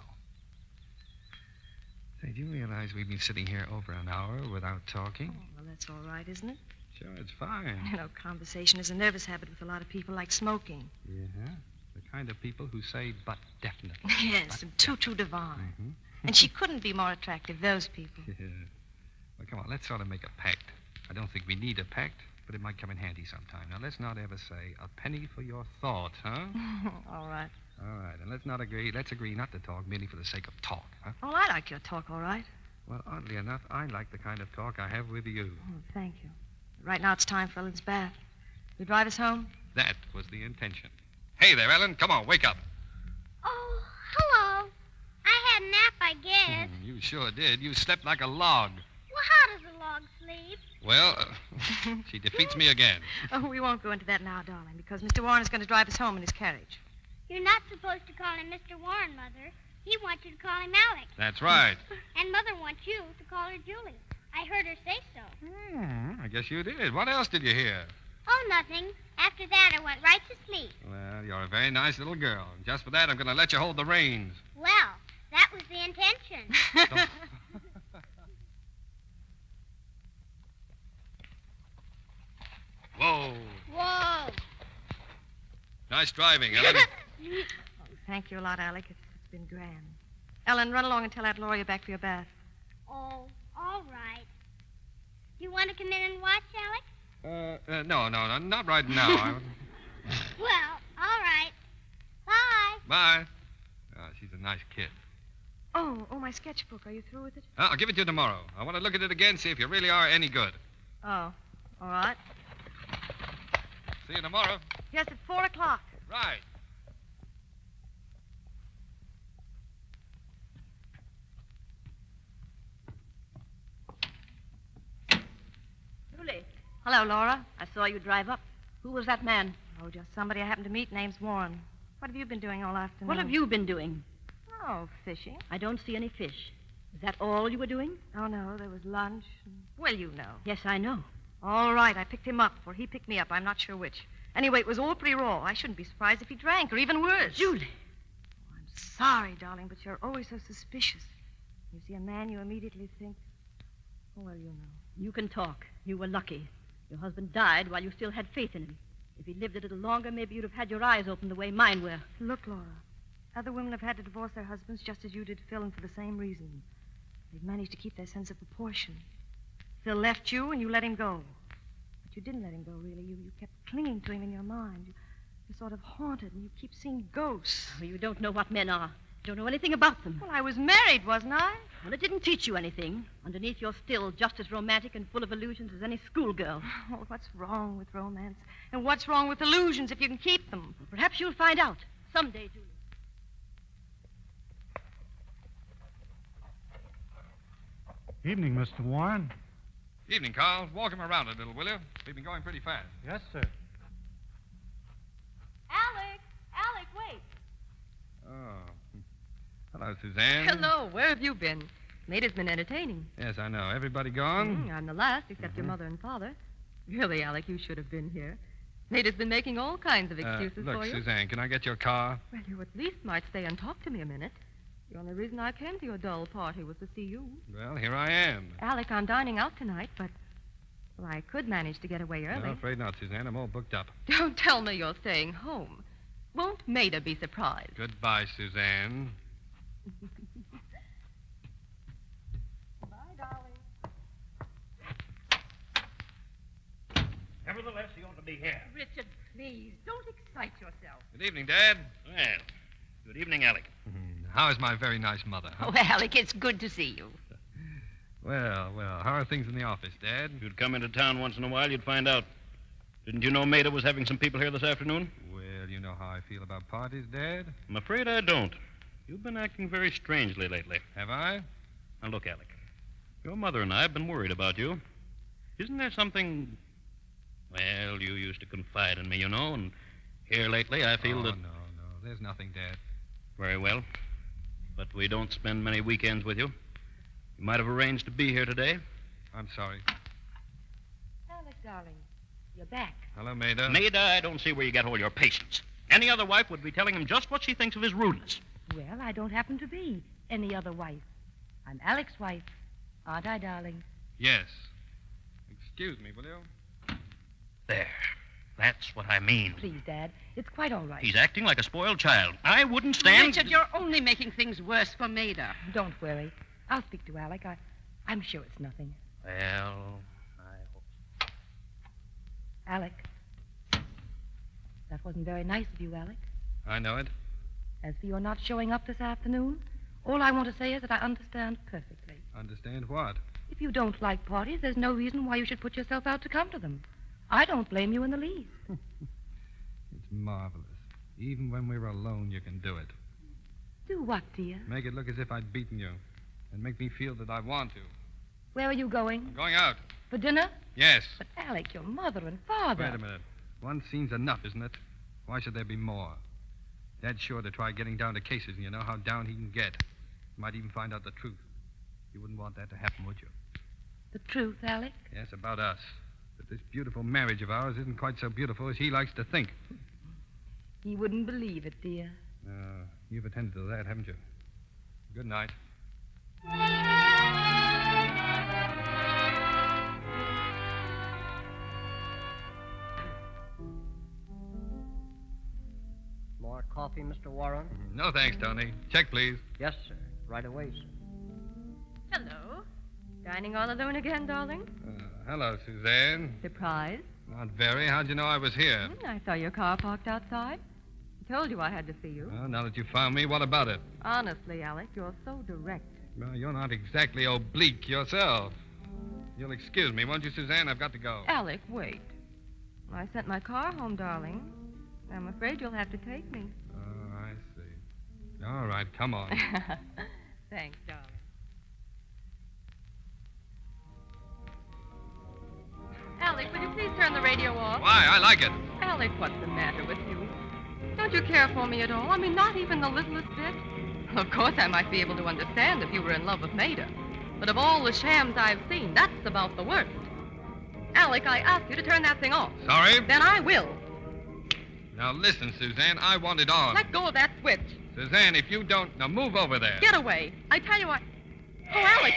S4: Say, do you realize we've been sitting here over an hour without talking?
S13: Oh, well, that's all right, isn't it?
S4: Sure, it's fine.
S13: You know, conversation is a nervous habit with a lot of people, like smoking.
S4: Yeah? The kind of people who say, but definitely.
S13: Yes, and too divine. And she couldn't be more attractive, those people.
S4: Yeah. Well, come on, let's sort of make a pact. I don't think we need a pact, but it might come in handy sometime. Now, let's not ever say, a penny for your thought, huh?
S13: All right.
S4: All right, and let's agree not to talk merely for the sake of talk, huh?
S13: Oh, I like your talk, all right.
S4: Well, oddly enough, I like the kind of talk I have with you.
S13: Oh, thank you. Right now it's time for Ellen's bath. You drive us home?
S6: That was the intention. Hey there, Ellen. Come on, wake up.
S22: Oh, hello. I had a nap, I guess.
S6: You sure did. You slept like a log.
S22: Well, how does a log sleep?
S6: Well, she defeats me again.
S13: Oh, we won't go into that now, darling, because Mr. Warren is going to drive us home in his carriage.
S22: You're not supposed to call him Mr. Warren, Mother. He wants you to call him Alex.
S6: That's right.
S22: And Mother wants you to call her Julie. I heard her say so.
S6: I guess you did. What else did you hear?
S22: Oh, nothing. After that, I went right to sleep.
S6: Well, you're a very nice little girl. And just for that, I'm going to let you hold the reins.
S22: Well, that was the intention.
S6: Whoa.
S22: Whoa.
S6: Nice driving, Ellen.
S13: Thank you a lot, Alec. It's been grand. Ellen, run along and tell Aunt Laura you're back for your bath.
S22: Oh, all right. You want to come in and watch, Alex?
S6: No, not right now.
S22: Well, all right. Bye.
S6: Bye. Oh, she's a nice kid.
S13: Oh, my sketchbook. Are you through with it?
S6: I'll give it to you tomorrow. I want to look at it again, see if you really are any good.
S13: Oh, all right.
S6: See you tomorrow.
S13: Yes, at 4 o'clock.
S6: Right.
S23: Julie.
S13: Hello, Laura.
S23: I saw you drive up. Who was that man?
S13: Oh, just somebody I happened to meet. Name's Warren. What have you been doing all afternoon?
S23: What have you been doing?
S13: Oh, fishing.
S23: I don't see any fish. Is that all you were doing?
S13: Oh, no, there was lunch. Well, you know.
S23: Yes, I know.
S13: All right, I picked him up, or he picked me up. I'm not sure which. Anyway, it was all pretty raw. I shouldn't be surprised if he drank, or even worse.
S23: Julie.
S13: Oh, I'm sorry, darling, but you're always so suspicious. You see a man, you immediately think, well, you know.
S23: You can talk. You were lucky. Your husband died while you still had faith in him. If he'd lived a little longer, maybe you'd have had your eyes open the way mine were.
S13: Look, Laura, other women have had to divorce their husbands just as you did Phil, and for the same reason. They've managed to keep their sense of proportion. Phil left you, and you let him go. But you didn't let him go, really. You kept clinging to him in your mind. You're sort of haunted, and you keep seeing ghosts.
S23: Oh, you don't know what men are. You don't know anything about them.
S13: Well, I was married, wasn't I?
S23: Well, it didn't teach you anything. Underneath, you're still just as romantic and full of illusions as any schoolgirl.
S13: Oh, what's wrong with romance? And what's wrong with illusions if you can keep them?
S23: Well, perhaps you'll find out someday, Julie.
S24: Evening, Mr. Warren.
S6: Evening, Carl. Walk him around a little, will you? We've been going pretty fast.
S24: Yes, sir.
S23: Alec, wait.
S6: Oh. Hello, Suzanne.
S25: Hello. Where have you been? Maida's been entertaining.
S6: Yes, I know. Everybody gone?
S25: I'm the last, except your mother and father. Really, Alec, you should have been here. Maida's been making all kinds of excuses
S6: look,
S25: for you.
S6: Suzanne, can I get your car?
S25: Well, you at least might stay and talk to me a minute. The only reason I came to your dull party was to see you.
S6: Well, here I am.
S25: Alec, I'm dining out tonight, but well, I could manage to get away early.
S6: No, afraid not, Suzanne. I'm all booked up.
S25: Don't tell me you're staying home. Won't Maida be surprised?
S6: Goodbye, Suzanne.
S25: Bye, darling.
S17: Nevertheless, you ought to be here.
S23: Richard, please, don't excite yourself.
S6: Good evening, Dad.
S17: Well, good evening, Alec.
S6: How is my very nice mother? Huh?
S23: Oh, Alec, it's good to see you.
S6: Well, how are things in the office, Dad?
S17: If you'd come into town once in a while, you'd find out. Didn't you know Maida was having some people here this afternoon?
S6: Well, you know how I feel about parties, Dad.
S17: I'm afraid I don't. You've been acting very strangely lately.
S6: Have I?
S17: Now, look, Alec. Your mother and I have been worried about you. Isn't there something... Well, you used to confide in me, you know, and here lately I feel that...
S6: No. There's nothing, Dad.
S17: Very well. But we don't spend many weekends with you. You might have arranged to be here today.
S6: I'm sorry.
S25: Alec, darling, you're back.
S6: Hello, Maida.
S17: Maida, I don't see where you get all your patience. Any other wife would be telling him just what she thinks of his rudeness.
S25: Well, I don't happen to be any other wife. I'm Alec's wife. Aren't I, darling?
S6: Yes. Excuse me, will you?
S17: There. That's what I mean.
S25: Please, Dad. It's quite all right.
S17: He's acting like a spoiled child. I wouldn't stand...
S23: Richard, you're only making things worse for Maida.
S25: Don't worry. I'll speak to Alec. I'm sure it's nothing.
S17: Well, I hope...
S25: Alec. That wasn't very nice of you, Alec.
S6: I know it.
S25: As for your not showing up this afternoon, all I want to say is that I understand perfectly.
S6: Understand what?
S25: If you don't like parties, there's no reason why you should put yourself out to come to them.
S1: I don't blame you in the least.
S6: It's marvelous. Even when we're alone, you can do it.
S1: Do what, dear?
S6: Make it look as if I'd beaten you. And make me feel that I want to.
S1: Where are you going?
S6: I'm going out.
S1: For dinner?
S6: Yes.
S1: But, Alec, your mother and father.
S6: Wait a minute. One scene's enough, isn't it? Why should there be more? Dad's sure to try getting down to cases, and you know how down he can get. He might even find out the truth. You wouldn't want that to happen, would you?
S1: The truth, Alec?
S6: Yes, about us. That this beautiful marriage of ours isn't quite so beautiful as he likes to think.
S1: He wouldn't believe it, dear.
S6: You've attended to that, haven't you? Good night.
S3: More coffee, Mr. Warren?
S6: No, thanks, Tony. Check, please.
S3: Yes, sir. Right away, sir.
S23: Hello. Dining all alone again, darling?
S6: Hello, Suzanne.
S23: Surprise?
S6: Not very. How'd you know I was here?
S23: I saw your car parked outside. I told you I had to see you.
S6: Well, now that you found me, what about it?
S23: Honestly, Alec, you're so direct.
S6: Well, you're not exactly oblique yourself. You'll excuse me, won't you, Suzanne? I've got to go.
S23: Alec, wait. I sent my car home, darling. I'm afraid you'll have to take me.
S6: Oh, I see. All right, come on.
S23: Thanks, darling. Alec, will you please turn the radio off?
S6: Why? I like it.
S23: Alec, what's the matter with you? Don't you care for me at all? I mean, not even the littlest bit? Of course, I might be able to understand if you were in love with Maida. But of all the shams I've seen, that's about the worst. Alec, I asked you to turn that thing off.
S6: Sorry?
S23: Then I will.
S6: Now, listen, Suzanne, I want it on.
S23: Let go of that switch.
S6: Suzanne, if you don't... Now, move over there.
S23: Get away. I tell you what. Oh, Alec,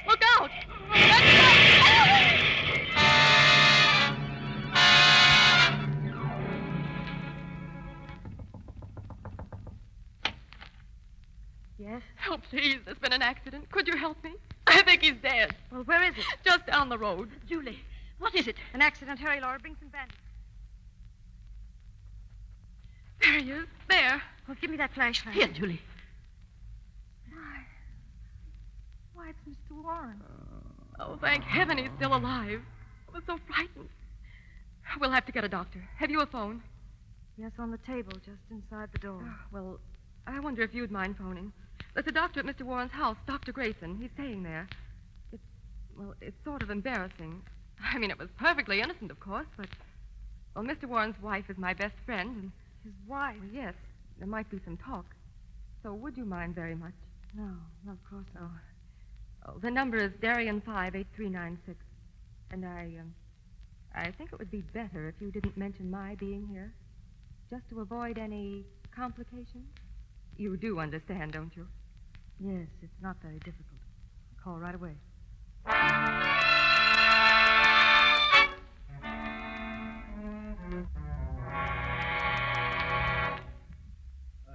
S23: look out. Let go. Alec!
S1: Yes?
S23: Oh, please, there's been an accident. Could you help me? I think he's dead.
S1: Well, where is it?
S23: Just down the road.
S1: Julie, what is it? An accident. Hurry, Laura. Bring some bandage.
S23: There he is. There.
S1: Well, give me that flashlight.
S23: Here, Julie.
S1: Why, it's Mr. Warren.
S23: Oh, thank heaven he's still alive. I was so frightened. We'll have to get a doctor. Have you a phone?
S1: Yes, on the table, just inside the door.
S23: Well, I wonder if you'd mind phoning. There's a doctor at Mr. Warren's house, Dr. Grayson. He's staying there. It's sort of embarrassing. I mean, it was perfectly innocent, of course, but... Well, Mr. Warren's wife is my best friend, and...
S1: His wife?
S23: Well, yes, there might be some talk. So would you mind very much?
S1: No, of course not.
S23: Oh, the number is Darien 58396. And I think it would be better if you didn't mention my being here. Just to avoid any complications. You do understand, don't you?
S1: Yes, it's not very difficult. I'll call right away.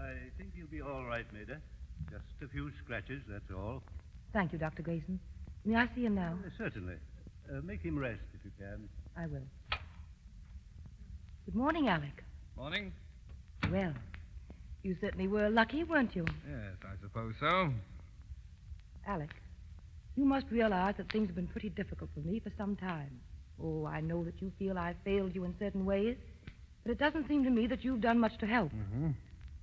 S5: I think you'll be all right, Maida. Just a few scratches, that's all.
S1: Thank you, Dr. Grayson. May I see him now?
S5: Certainly. Make him rest if you can.
S1: I will. Good morning, Alec.
S6: Morning.
S1: Well, you certainly were lucky, weren't you?
S6: Yes, I suppose so.
S1: Alec, you must realize that things have been pretty difficult for me for some time. Oh, I know that you feel I've failed you in certain ways, but it doesn't seem to me that you've done much to help.
S6: Mm-hmm.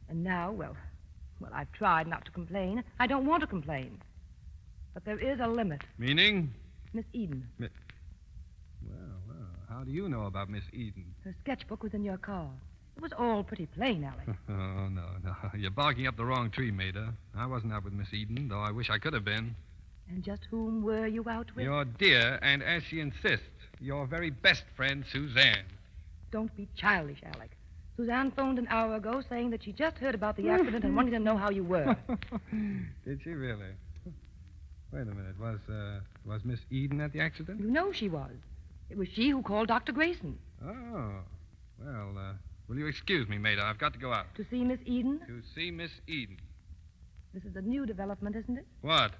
S1: And now, well, I've tried not to complain. I don't want to complain. But there is a limit.
S6: Meaning?
S1: Miss Eden.
S6: Well, how do you know about Miss Eden?
S1: Her sketchbook was in your car. It was all pretty plain, Alec.
S6: Oh, no. You're barking up the wrong tree, Maida. I wasn't out with Miss Eden, though I wish I could have been.
S1: And just whom were you out with?
S6: Your dear, and as she insists, your very best friend, Suzanne.
S1: Don't be childish, Alec. Suzanne phoned an hour ago saying that she just heard about the accident and wanted to know how you were.
S6: Did she really? Wait a minute. Was Miss Eden at the accident?
S1: You know she was. It was she who called Dr. Grayson.
S6: Oh. Well, will you excuse me, Maida? I've got to go out.
S1: To see Miss Eden?
S6: To see Miss Eden.
S1: This is a new development, isn't it?
S6: What?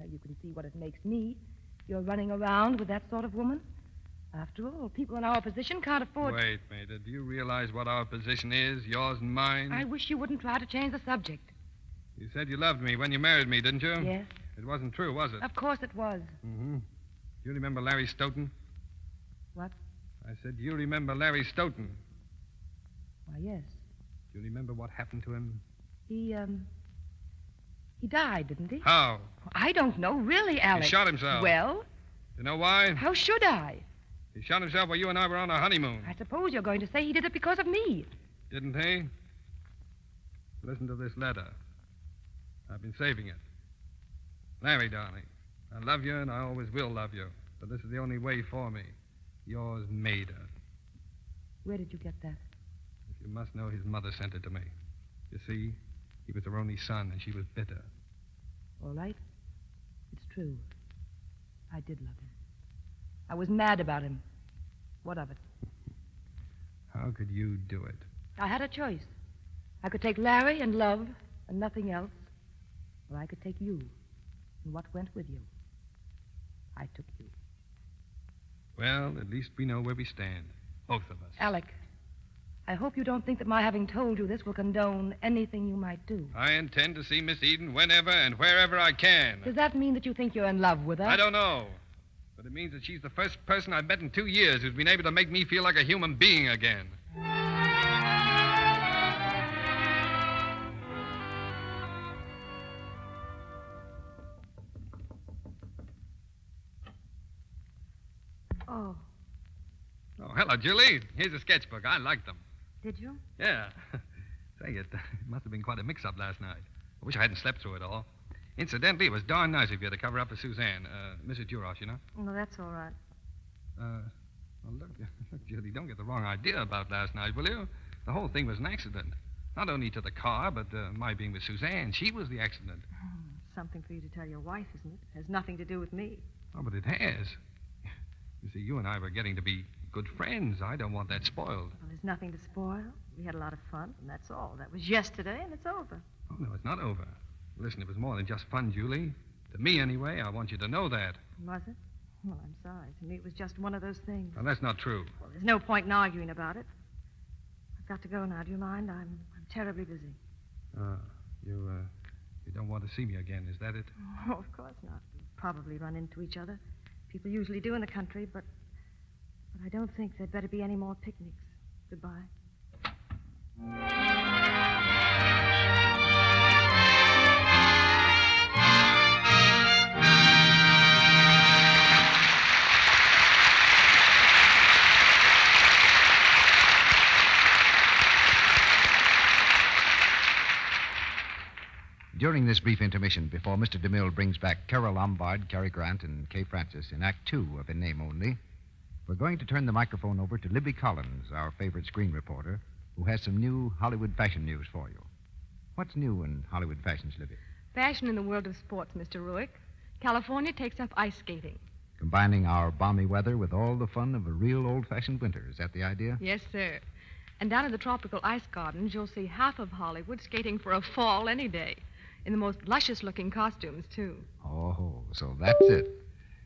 S1: Well, you can see what it makes me. You're running around with that sort of woman. After all, people in our position can't afford...
S6: Wait, Maida. Do you realize what our position is, yours and mine?
S1: I wish you wouldn't try to change the subject.
S6: You said you loved me when you married me, didn't you?
S1: Yes.
S6: It wasn't true, was it?
S1: Of course it was.
S6: Mm-hmm. Do you remember Larry Stoughton?
S1: What?
S6: I said, do you remember Larry Stoughton?
S1: Why, yes.
S6: Do you remember what happened to him?
S1: He died, didn't he?
S6: How?
S1: I don't know, really, Alec.
S6: He shot himself.
S1: Well?
S6: You know why?
S1: How should I?
S6: He shot himself while you and I were on our honeymoon.
S1: I suppose you're going to say he did it because of me.
S6: Didn't he? Listen to this letter. I've been saving it. Larry, darling, I love you and I always will love you. But this is the only way for me. Yours, Maida.
S1: Where did you get that?
S6: If you must know, his mother sent it to me. You see, he was her only son and she was bitter.
S1: All right. It's true. I did love him. I was mad about him. What of it?
S6: How could you do it?
S1: I had a choice. I could take Larry and love and nothing else, or I could take you and what went with you. I took you.
S6: Well, at least we know where we stand. Both of us.
S1: Alec, I hope you don't think that my having told you this will condone anything you might do.
S6: I intend to see Miss Eden whenever and wherever I can.
S1: Does that mean that you think you're in love with her?
S6: I don't know. But it means that she's the first person I've met in 2 years who's been able to make me feel like a human being again.
S23: Oh.
S6: Oh, hello, Julie. Here's a sketchbook. I liked them.
S23: Did you?
S6: Yeah. Say, it must have been quite a mix-up last night. I wish I hadn't slept through it all. Incidentally, it was darn nice of you to cover up for Suzanne. Mrs. Duros, you know?
S23: No, that's all right.
S6: Well, look, Julie, don't get the wrong idea about last night, will you? The whole thing was an accident. Not only to the car, but my being with Suzanne. She was the accident.
S23: Something for you to tell your wife, isn't it? It has nothing to do with me.
S6: Oh, but it has. You see, you and I were getting to be good friends. I don't want that spoiled.
S23: Well, there's nothing to spoil. We had a lot of fun, and that's all. That was yesterday, and it's over.
S6: Oh, no, it's not over. Listen, it was more than just fun, Julie. To me, anyway, I want you to know that.
S23: Was it? Well, I'm sorry. To me, it was just one of those things.
S6: Well, that's not true.
S23: Well, there's no point in arguing about it. I've got to go now. Do you mind? I'm terribly busy.
S6: You don't want to see me again, is that it?
S23: Oh, of course not. We probably run into each other. People usually do in the country, but I don't think there'd better be any more picnics. Goodbye.
S7: During this brief intermission, before Mr. DeMille brings back Carol Lombard, Cary Grant, and Kay Francis in Act 2 of In Name Only, we're going to turn the microphone over to Libby Collins, our favorite screen reporter, who has some new Hollywood fashion news for you. What's new in Hollywood fashions, Libby?
S23: Fashion in the world of sports, Mr. Ruick. California takes up ice skating.
S7: Combining our balmy weather with all the fun of a real old-fashioned winter. Is that the idea?
S23: Yes, sir. And down at the tropical ice gardens, you'll see half of Hollywood skating for a fall any day. In the most luscious-looking costumes, too.
S7: Oh, so that's it.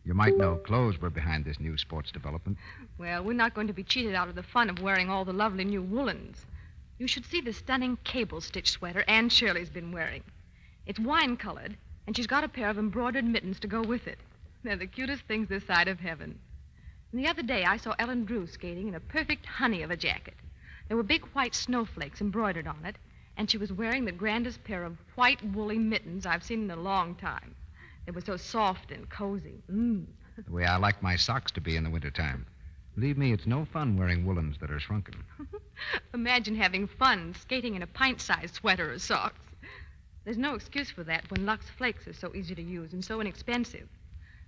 S7: You might know clothes were behind this new sports development.
S23: Well, we're not going to be cheated out of the fun of wearing all the lovely new woolens. You should see the stunning cable-stitch sweater Anne Shirley's been wearing. It's wine-colored, and she's got a pair of embroidered mittens to go with it. They're the cutest things this side of heaven. And the other day, I saw Ellen Drew skating in a perfect honey of a jacket. There were big white snowflakes embroidered on it, and she was wearing the grandest pair of white woolly mittens I've seen in a long time. They were so soft and cozy.
S7: The way I like my socks to be in the wintertime. Believe me, it's no fun wearing woolens that are shrunken.
S23: Imagine having fun skating in a pint-sized sweater or socks. There's no excuse for that when Lux Flakes are so easy to use and so inexpensive.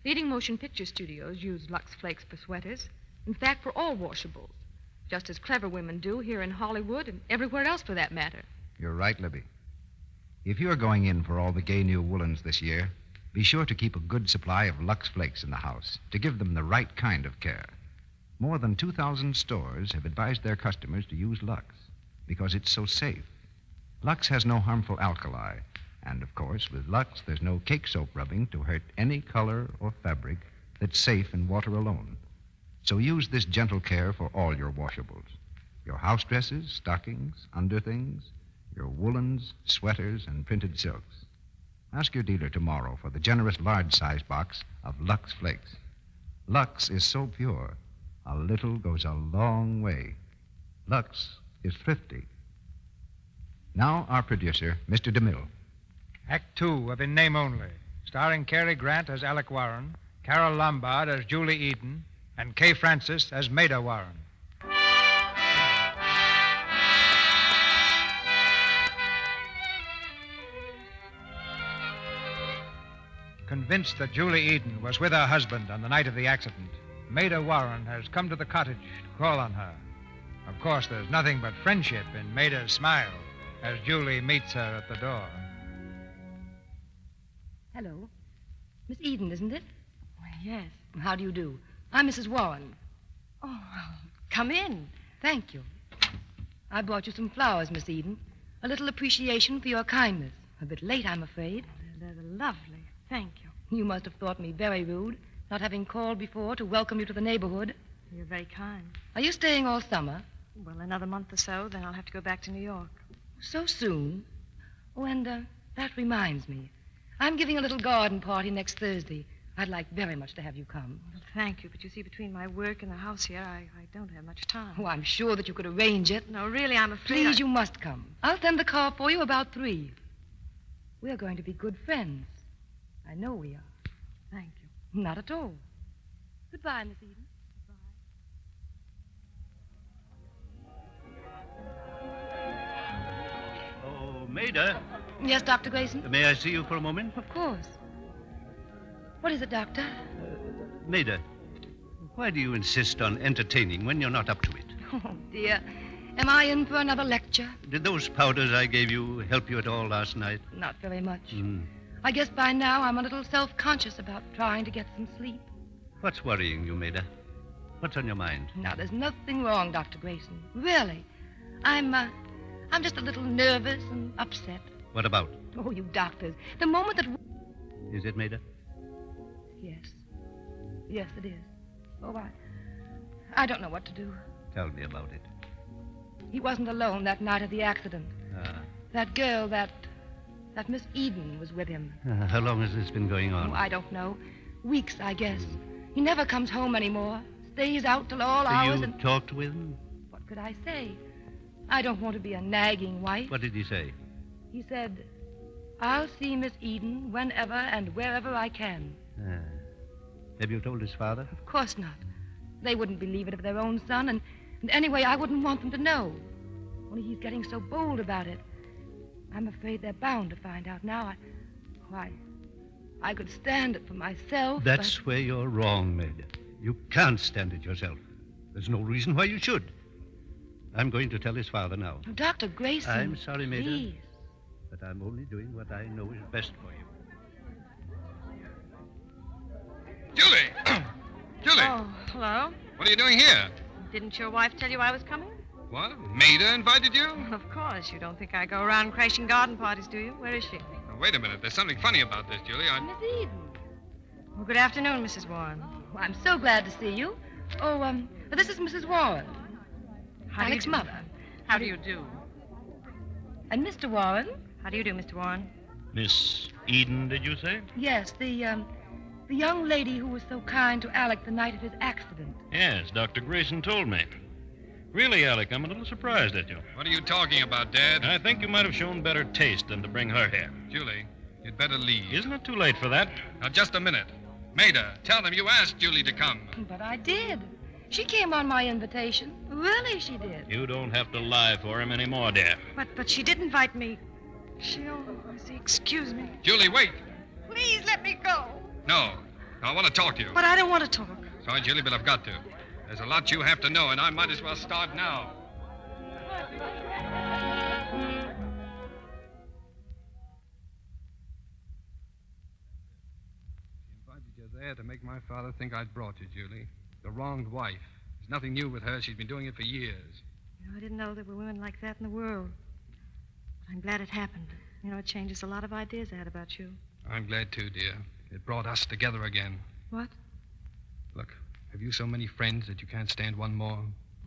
S23: Leading motion picture studios use Lux Flakes for sweaters. In fact, for all washables. Just as clever women do here in Hollywood and everywhere else for that matter.
S7: You're right, Libby. If you're going in for all the gay new woolens this year, be sure to keep a good supply of Lux Flakes in the house to give them the right kind of care. More than 2,000 stores have advised their customers to use Lux because it's so safe. Lux has no harmful alkali, and of course, with Lux, there's no cake soap rubbing to hurt any color or fabric that's safe in water alone. So use this gentle care for all your washables. Your house dresses, stockings, underthings, your woolens, sweaters, and printed silks. Ask your dealer tomorrow for the generous large-size box of Lux Flakes. Lux is so pure, A little goes a long way. Lux is thrifty. Now, our producer, Mr. DeMille.
S9: Act 2 of In Name Only, starring Cary Grant as Alec Warren, Carol Lombard as Julie Eden, and Kay Francis as Maida Warren. Convinced that Julie Eden was with her husband on the night of the accident, Maida Warren has come to the cottage to call on her. Of course, there's nothing but friendship in Maida's smile as Julie meets her at the door.
S1: Hello. Miss Eden, isn't it?
S23: Why, yes.
S1: How do you do? I'm Mrs. Warren.
S23: Oh, well, come in.
S1: Thank you. I brought you some flowers, Miss Eden. A little appreciation for your kindness. A bit late, I'm afraid.
S23: They're lovely. Thank you.
S1: You must have thought me very rude, not having called before to welcome you to the neighborhood.
S23: You're very kind.
S1: Are you staying all summer?
S23: Well, another month or so, then I'll have to go back to New York.
S1: So soon? Oh, and that reminds me. I'm giving a little garden party next Thursday. I'd like very much to have you come.
S23: Well, thank you, but you see, between my work and the house here, I don't have much time.
S1: Oh, I'm sure that you could arrange it.
S23: No, really, I'm afraid.
S1: Please, you must come. I'll send the car for you about 3. We're going to be good friends. I know we are.
S23: Thank you.
S1: Not at all. Goodbye, Miss Eden.
S5: Oh, Maida.
S1: Yes, Dr. Grayson?
S5: May I see you for a moment?
S1: Of course. What is it, Doctor?
S5: Maida, why do you insist on entertaining when you're not up to it?
S1: Oh, dear. Am I in for another lecture?
S5: Did those powders I gave you help you at all last night?
S1: Not very much.
S5: Mm.
S1: I guess by now I'm a little self-conscious about trying to get some sleep.
S5: What's worrying you, Maida? What's on your mind?
S1: Now, there's nothing wrong, Dr. Grayson. Really. I'm just a little nervous and upset.
S5: What about?
S1: Oh, you doctors. The moment that...
S5: Is it, Maida?
S1: Yes. Yes, it is. Oh, I don't know what to do.
S5: Tell me about it.
S1: He wasn't alone that night of the accident.
S5: Ah.
S1: That girl, that Miss Eden was with him.
S5: How long has this been going on?
S1: Oh, I don't know. Weeks, I guess. He never comes home anymore. Stays out till all hours
S5: You talked with him?
S1: What could I say? I don't want to be a nagging wife.
S5: What did he say?
S1: He said, I'll see Miss Eden whenever and wherever I can.
S5: Ah. Have you told his father?
S1: Of course not. They wouldn't believe it of their own son, and anyway, I wouldn't want them to know. Only he's getting so bold about it. I'm afraid they're bound to find out now. I could stand it for myself.
S5: That's where you're wrong, Maida. You can't stand it yourself. There's no reason why you should. I'm going to tell his father now.
S1: Oh, Dr. Grayson.
S5: I'm sorry, Maida.
S1: Please.
S5: But I'm only doing what I know is best for you.
S6: Julie! Julie!
S23: Oh, hello?
S6: What are you doing here?
S23: Didn't your wife tell you I was coming?
S6: What? Maida invited you?
S23: Of course. You don't think I go around crashing garden parties, do you? Where is she?
S6: Now, wait a minute. There's something funny about this, Julie.
S1: Miss Eden.
S23: Well, good afternoon, Mrs. Warren.
S1: Oh, I'm so glad to see you. Oh, this is Mrs. Warren. Alec's mother.
S23: How do you do?
S1: And Mr. Warren?
S23: How do you do, Mr. Warren?
S17: Miss Eden, did you say?
S1: Yes, the young lady who was so kind to Alec the night of his accident.
S17: Yes, Dr. Grayson told me. Really, Alec, I'm a little surprised at you.
S6: What are you talking about, Dad?
S17: I think you might have shown better taste than to bring her here.
S6: Julie, you'd better leave.
S17: Isn't it too late for that?
S6: Now, just a minute. Maida, tell them you asked Julie to come.
S1: But I did. She came on my invitation. Really, she did.
S17: You don't have to lie for him anymore, dear.
S23: But she did invite me. Excuse me.
S6: Julie, wait.
S23: Please let me go.
S6: No. I want to talk to you.
S23: But I don't want to talk.
S6: Sorry, Julie, but I've got to. There's a lot you have to know, and I might as well start now. She invited you there to make my father think I'd brought you, Julie. The wronged wife. There's nothing new with her. She's been doing it for years.
S23: I didn't know there were women like that in the world. But I'm glad it happened. It changes a lot of ideas I had about you.
S6: I'm glad, too, dear. It brought us together again.
S23: What?
S6: Look, have you so many friends that you can't stand one more?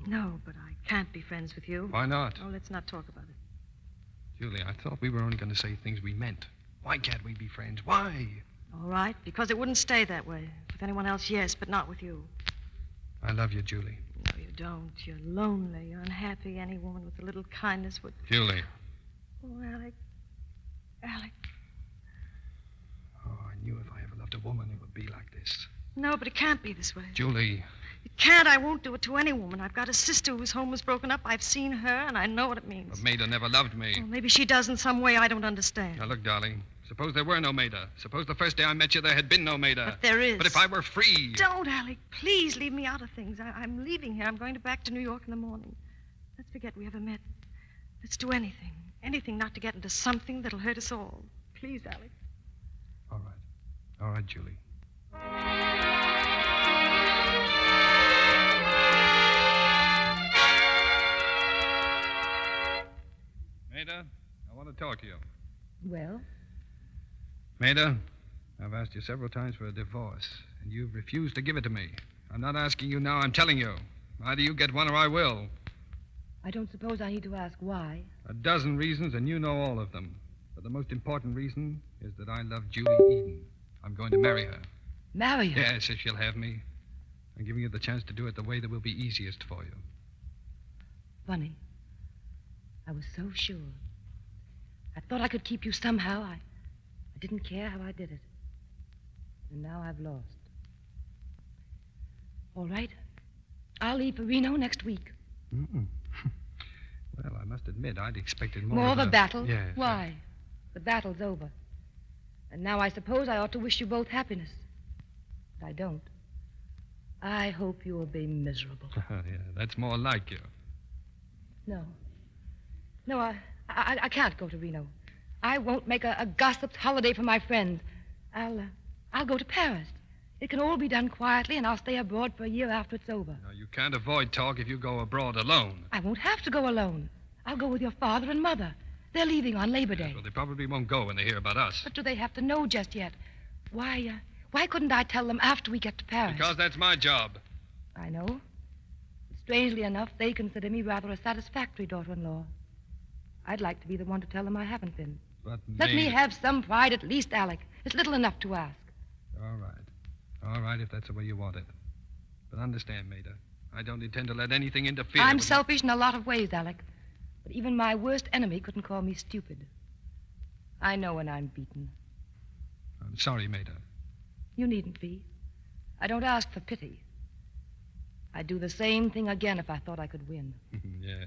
S23: No, but I can't be friends with you.
S6: Why not?
S23: Oh, let's not talk about it.
S6: Julie, I thought we were only going to say things we meant. Why can't we be friends? Why?
S23: All right, because it wouldn't stay that way. With anyone else, yes, but not with you.
S6: I love you, Julie.
S11: No, you don't. You're lonely. You're unhappy. Any woman with a little kindness would...
S6: Julie.
S11: Oh, Alec. Alec.
S6: Oh, I knew if I ever loved a woman, it would be like this.
S11: No, but it can't be this way.
S6: Julie.
S11: It can't. I won't do it to any woman. I've got a sister whose home was broken up. I've seen her, and I know what it means.
S6: But Maida never loved me.
S11: Well, maybe she does in some way I don't understand.
S6: Now, look, darling. Suppose there were no Maida. Suppose the first day I met you, there had been no Maida.
S11: But there is.
S6: But if I were free...
S11: Don't, Alec. Please leave me out of things. I'm leaving here. I'm going back to New York in the morning. Let's forget we ever met. Let's do anything. Anything not to get into something that'll hurt us all. Please, Alec.
S6: All right. All right, Julie. Maida, I want to talk to you.
S1: Well?
S6: Maida, I've asked you several times for a divorce, and you've refused to give it to me. I'm not asking you now, I'm telling you. Either you get one or I will.
S1: I don't suppose I need to ask why.
S6: A dozen reasons, and you know all of them. But the most important reason is that I love Julie Eden. I'm going to marry her.
S1: Marry her?
S6: Yes, if she'll have me. I'm giving you the chance to do it the way that will be easiest for you.
S1: Funny. I was so sure. I thought I could keep you somehow. I didn't care how I did it. And now I've lost. All right. I'll leave for Reno next week.
S6: Mm-mm. Well, I must admit, I'd expected more.
S1: More of a battle?
S6: Yes.
S1: Why? The battle's over. And now I suppose I ought to wish you both happiness. But I don't. I hope you'll be miserable.
S6: Yeah, that's more like you.
S1: No. No, I can't go to Reno. I won't make a gossiped holiday for my friends. I'll go to Paris. It can all be done quietly, and I'll stay abroad for a year after it's over.
S6: No, you can't avoid talk if you go abroad alone.
S1: I won't have to go alone. I'll go with your father and mother. They're leaving on Labor Day.
S6: Well, they probably won't go when they hear about us.
S1: But do they have to know just yet? Why couldn't I tell them after we get to Paris?
S6: Because that's my job.
S1: I know. But strangely enough, they consider me rather a satisfactory daughter-in-law. I'd like to be the one to tell them I haven't been.
S6: But
S1: Let me have some pride at least, Alec. It's little enough to ask.
S6: All right. All right, if that's the way you want it. But understand, Maida, I don't intend to let anything interfere.
S1: I'm selfish in a lot of ways, Alec. But even my worst enemy couldn't call me stupid. I know when I'm beaten.
S6: I'm sorry, Maida.
S1: You needn't be. I don't ask for pity. I'd do the same thing again if I thought I could win.
S6: Yeah.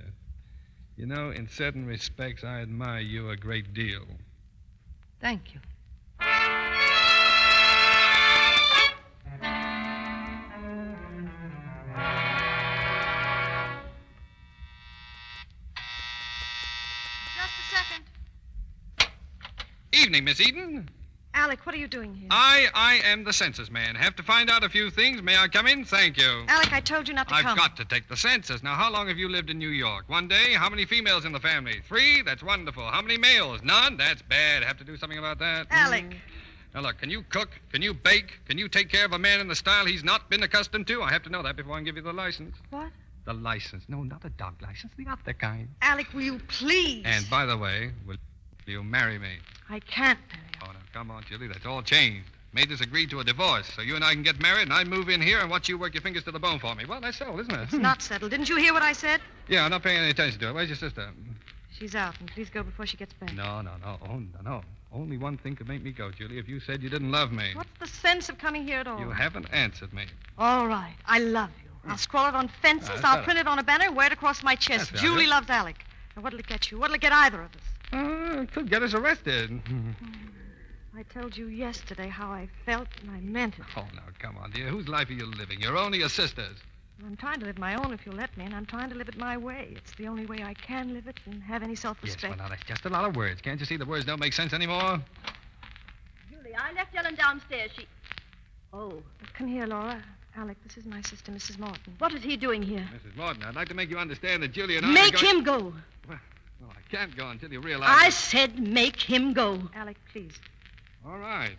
S6: You know, in certain respects, I admire you a great deal.
S1: Thank you.
S11: Just a second.
S6: Evening, Miss Eden.
S11: Alec, what are you doing here?
S6: I am the census man. Have to find out a few things. May I come in? Thank you.
S11: Alec, I told you not to
S6: I've
S11: come.
S6: got to take the census. Now, how long have you lived in New York? 1 day? How many females in the family? 3? That's wonderful. How many males? None? That's bad. Have to do something about that?
S11: Alec.
S6: Now, look, can you cook? Can you bake? Can you take care of a man in the style he's not been accustomed to? I have to know that before I can give you the license.
S11: What?
S6: The license. No, not a dog license. The other kind.
S11: Alec, will you please?
S6: And by the way, will you marry me?
S11: I can't marry you.
S6: Oh, now, come on, Julie. That's all changed. Maid agreed to a divorce, so you and I can get married, and I move in here and watch you work your fingers to the bone for me. Well, that's settled, isn't it?
S11: It's not settled. Didn't you hear what I said?
S6: Yeah, I'm not paying any attention to it. Where's your sister?
S11: She's out, and please go before she gets back.
S6: No. Oh, no. Only one thing could make me go, Julie, if you said you didn't love me.
S11: What's the sense of coming here at all?
S6: You haven't answered me.
S11: All right. I love you. I'll scrawl it on fences.
S6: That's
S11: I'll
S6: better.
S11: print it on a banner and wear it across my chest.
S6: That's
S11: Julie
S6: better.
S11: loves Alec. Now, what'll it get you? What'll it get either of us?
S6: It could get us arrested.
S11: I told you yesterday how I felt, and I meant it.
S6: Oh, now, come on, dear. Whose life are you living? Your own or your sister's?
S11: I'm trying to live my own if you'll let me, and I'm trying to live it my way. It's the only way I can live it and have any
S6: Yes,
S11: self-respect.
S6: well, now, that's just a lot of words. Can't you see the words don't make sense anymore?
S12: Julie, I left Ellen downstairs. Oh.
S11: Come here, Laura. Alec, this is my sister, Mrs. Morton.
S12: What is he doing here?
S6: Mrs. Morton, I'd like to make you understand that Julie and I
S12: Make
S6: are going...
S12: him go.
S6: Well, I can't go until you realize...
S12: I said make him go.
S11: Alec, please.
S6: All right,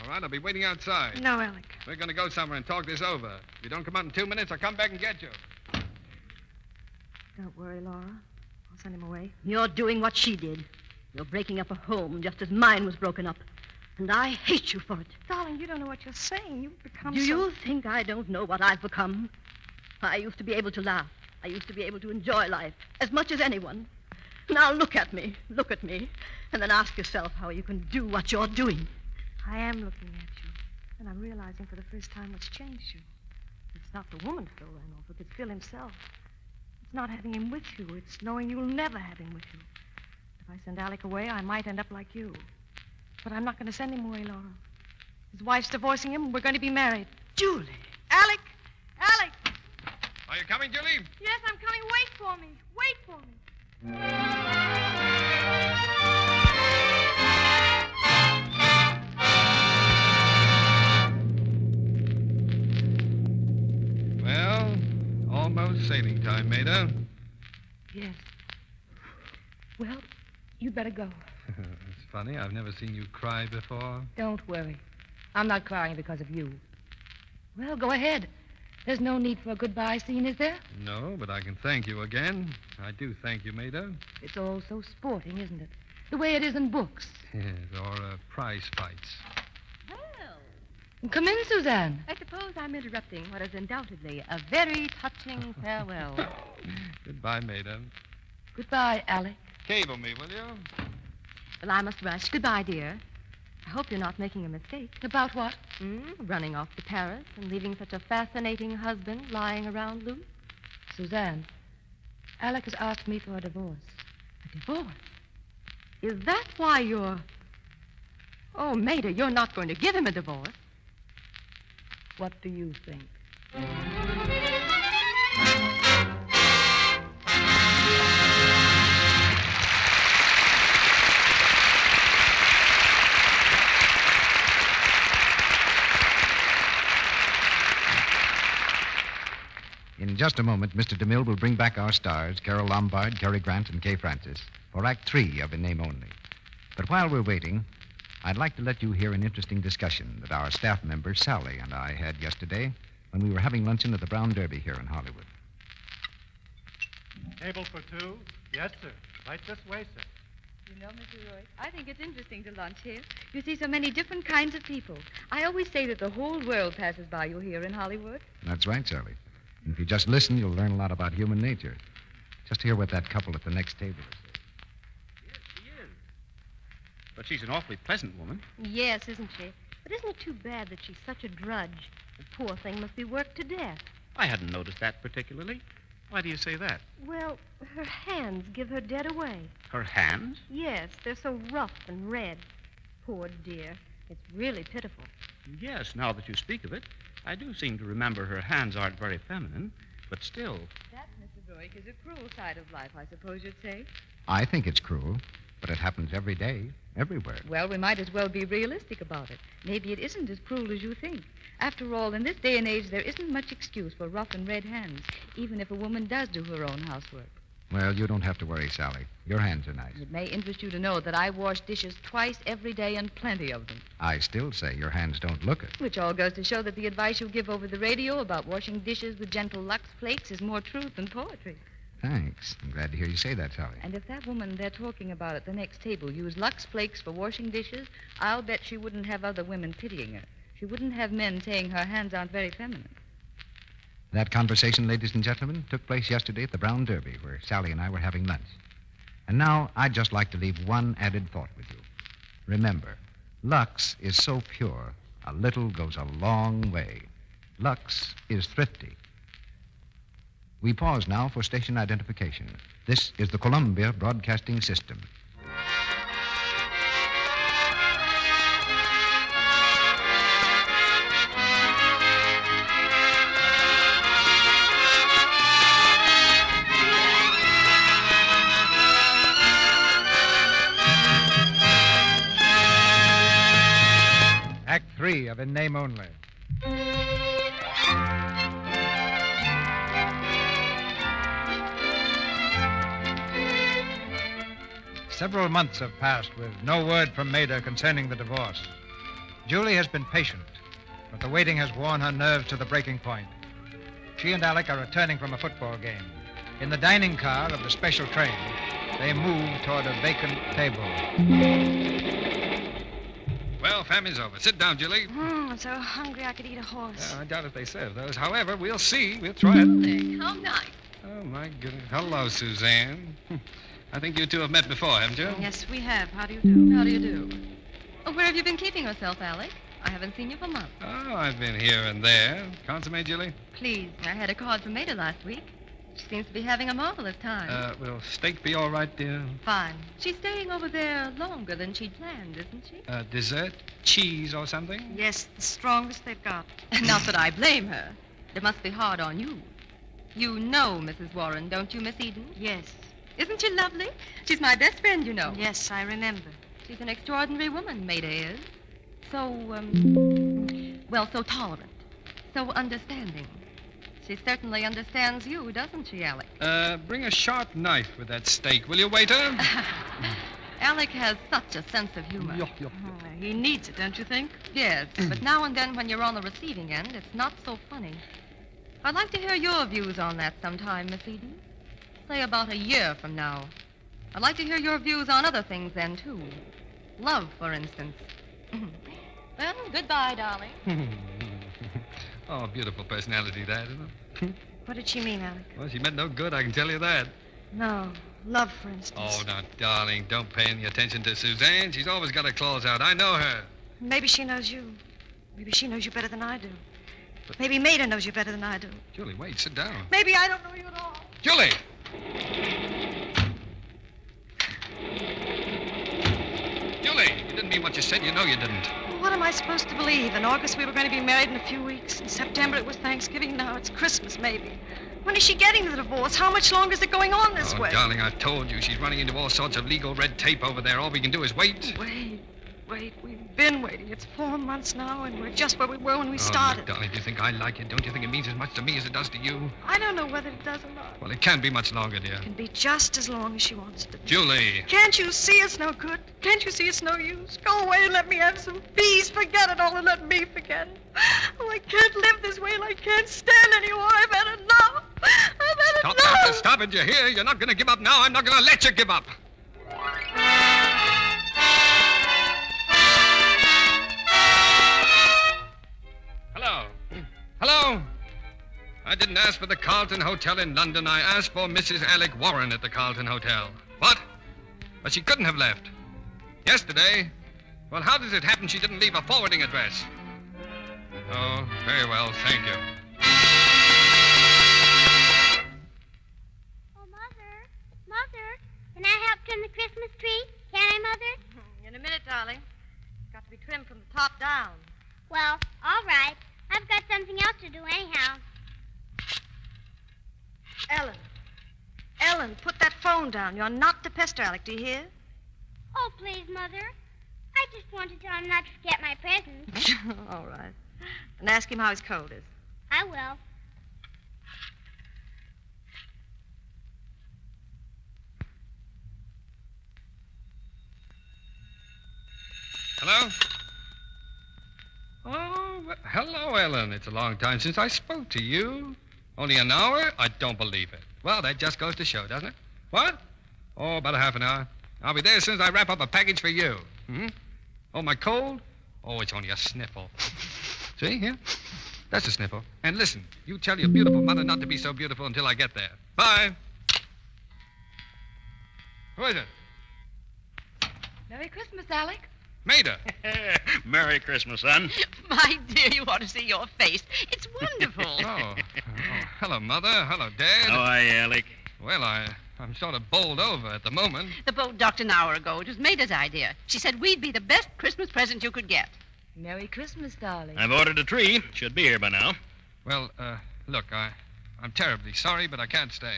S6: I'll be waiting outside.
S11: No, Alec.
S6: We're going to go somewhere and talk this over. If you don't come out in 2 minutes, I'll come back and get you.
S11: Don't worry, Laura. I'll send him away.
S12: You're doing what she did. You're breaking up a home just as mine was broken up. And I hate you for it.
S11: Darling, you don't know what you're saying. You've become
S12: Do you think I don't know what I've become? I used to be able to laugh. I used to be able to enjoy life as much as anyone. Now look at me, and then ask yourself how you can do what you're doing.
S11: I am looking at you, and I'm realizing for the first time what's changed you. It's not the woman Phil Randolph, it's Phil himself. It's not having him with you. It's knowing you'll never have him with you. If I send Alec away, I might end up like you. But I'm not going to send him away, Laura. His wife's divorcing him, and we're going to be married.
S12: Julie!
S11: Alec! Alec!
S6: Are you coming, Julie?
S11: Yes, I'm coming. Wait for me. Wait for me.
S6: Well, almost sailing time, Maida.
S1: Yes. Well, you'd better go.
S6: It's funny. I've never seen you cry before.
S1: Don't worry. I'm not crying because of you. Well, go ahead. There's no need for a goodbye scene, is there?
S6: No, but I can thank you again. I do thank you, Maida.
S1: It's all so sporting, isn't it? The way it is in books.
S6: Yes, or prize fights.
S23: Well,
S1: Come in, Suzanne.
S23: I suppose I'm interrupting what is undoubtedly a very touching farewell.
S6: Goodbye, Maida.
S1: Goodbye, Alec.
S6: Cable me, will you?
S23: Well, I must rush. Goodbye, dear. I hope you're not making a mistake.
S1: About what?
S23: Running off to Paris and leaving such a fascinating husband lying around loose.
S1: Suzanne, Alec has asked me for a divorce.
S23: A divorce? Is that why you're... Oh, Maida, you're not going to give him a divorce.
S1: What do you think?
S7: In just a moment, Mr. DeMille will bring back our stars, Carol Lombard, Cary Grant, and Kay Francis, for Act 3 of In Name Only. But while we're waiting, I'd like to let you hear an interesting discussion that our staff member, Sally, and I had yesterday when we were having luncheon at the Brown Derby here in Hollywood.
S24: Table for two? Yes, sir. Right this way, sir.
S2: You know, Mr. Roy, I think it's interesting to lunch here. You see so many different kinds of people. I always say that the whole world passes by you here in Hollywood.
S7: That's right, Sally. And if you just listen, you'll learn a lot about human nature. Just hear what that couple at the next table is saying.
S17: Yes, she is. But she's an awfully pleasant woman.
S12: Yes, isn't she? But isn't it too bad that she's such a drudge? The poor thing must be worked to death.
S17: I hadn't noticed that particularly. Why do you say that?
S12: Well, her hands give her dead away.
S17: Her hands?
S12: Yes, they're so rough and red. Poor dear. It's really pitiful.
S17: Yes, now that you speak of it, I do seem to remember her hands aren't very feminine, but still.
S2: That, Mr. Roy, is a cruel side of life, I suppose you'd say.
S7: I think it's cruel, but it happens every day, everywhere.
S2: Well, we might as well be realistic about it. Maybe it isn't as cruel as you think. After all, in this day and age, there isn't much excuse for rough and red hands, even if a woman does do her own housework.
S7: Well, you don't have to worry, Sally. Your hands are nice.
S2: It may interest you to know that I wash dishes twice every day and plenty of them.
S7: I still say your hands don't look it.
S2: Which all goes to show that the advice you give over the radio about washing dishes with gentle Lux Flakes is more truth than poetry.
S7: Thanks. I'm glad to hear you say that, Sally.
S2: And if that woman they're talking about at the next table used Lux Flakes for washing dishes, I'll bet she wouldn't have other women pitying her. She wouldn't have men saying her hands aren't very feminine.
S7: That conversation, ladies and gentlemen, took place yesterday at the Brown Derby, where Sally and I were having lunch. And now I'd just like to leave one added thought with you. Remember, Lux is so pure, a little goes a long way. Lux is thrifty. We pause now for station identification. This is the Columbia Broadcasting System.
S9: Act 3 of In Name Only. Several months have passed with no word from Maida concerning the divorce. Julie has been patient, but the waiting has worn her nerves to the breaking point. She and Alec are returning from a football game. In the dining car of the special train, they move toward a vacant table.
S6: Well, Your family's over. Sit down, Julie.
S11: I'm so hungry I could eat a horse.
S6: I doubt if they serve those. However, we'll see. We'll try it.
S11: How nice.
S6: Oh, my goodness. Hello, Suzanne. I think you two have met before, haven't you?
S25: Yes, we have. How do you do?
S23: How do you do? Oh, where have you been keeping yourself, Alec? I haven't seen you for months.
S6: Oh, I've been here and there. Consomme, Julie?
S23: Please, I had a card from Maida last week. She seems to be having a marvelous time.
S6: Will steak be all right, dear?
S23: Fine. She's staying over there longer than she'd planned, isn't she?
S6: Dessert? Cheese or something?
S11: Yes, the strongest they've got.
S23: Not that I blame her. It must be hard on you. You know Mrs. Warren, don't you, Miss Eden?
S11: Yes.
S23: Isn't she lovely? She's my best friend, you know.
S11: Yes, I remember.
S23: She's an extraordinary woman, Maida is. So, so tolerant. So understanding. She certainly understands you, doesn't she, Alec?
S6: Bring a sharp knife with that steak, will you, waiter?
S23: Alec has such a sense of humor.
S11: He needs it, don't you think?
S23: Yes, but now and then when you're on the receiving end, it's not so funny. I'd like to hear your views on that sometime, Miss Eden. Say about a year from now. I'd like to hear your views on other things then, too. Love, for instance. Well, goodbye, darling.
S6: Oh, beautiful personality, that, isn't it?
S11: What did she mean, Alec?
S6: Well, she meant no good, I can tell you that.
S11: No. Love, for instance.
S6: Oh, now, darling, don't pay any attention to Suzanne. She's always got her claws out. I know her.
S11: Maybe she knows you. Maybe she knows you better than I do. Maybe Maida knows you better than I do.
S6: Julie, wait, sit down.
S11: Maybe I don't know you at all.
S6: Julie! Julie, you didn't mean what you said. You know you didn't.
S11: What am I supposed to believe? In August, we were going to be married in a few weeks. In September, it was Thanksgiving. Now it's Christmas, maybe. When is she getting the divorce? How much longer is it going on this way?
S6: Darling, I've told you. She's running into all sorts of legal red tape over there. All we can do is wait.
S11: Wait. We've been waiting. It's 4 months now, and we're just where we were when we started.
S6: Darling, do you think I like it? Don't you think it means as much to me as it does to you?
S11: I don't know whether it does or not.
S6: Well, it can't be much longer, dear.
S11: It can be just as long as she wants it to be.
S6: Julie!
S11: Can't you see it's no good? Can't you see it's no use? Go away and let me have some peace. Forget it all and let me forget it. Oh, I can't live this way and I can't stand anymore. I've had enough.
S6: Stop it, you hear? You're not going to give up now. I'm not going to let you give up. Hello? I didn't ask for the Carlton Hotel in London. I asked for Mrs. Alec Warren at the Carlton Hotel. What? But she couldn't have left. Yesterday? Well, how does it happen she didn't leave a forwarding address? Oh, very well, thank you.
S22: Oh, Mother, can I help trim the Christmas tree? Can I, Mother?
S25: In a minute, darling. It's got to be trimmed from the top down.
S22: Well, all right. I've got something else to do anyhow.
S11: Ellen, put that phone down. You're not to pester Alec, do you hear?
S22: Oh, please, Mother. I just want to tell him not to forget my presents.
S11: All right. And ask him how his cold is.
S22: I will.
S6: Hello? Oh, hello, Ellen. It's a long time since I spoke to you. Only an hour? I don't believe it. Well, that just goes to show, doesn't it? What? Oh, about a half an hour. I'll be there as soon as I wrap up a package for you. Hmm? Oh, my cold? Oh, it's only a sniffle. See, here? That's a sniffle. And listen, you tell your beautiful mother not to be so beautiful until I get there. Bye. Who is it?
S1: Merry Christmas, Alec.
S6: Maida.
S17: Merry Christmas, son.
S12: My dear, you ought to see your face. It's wonderful.
S6: Oh, hello, Mother. Hello, Dad.
S17: How are you, Alec?
S6: Well, I'm sort of bowled over at the moment.
S12: The boat docked an hour ago. It was Maida's idea. She said we'd be the best Christmas present you could get.
S1: Merry Christmas, darling.
S17: I've ordered a tree. Should be here by now.
S6: Well, look, I'm terribly sorry, but I can't stay.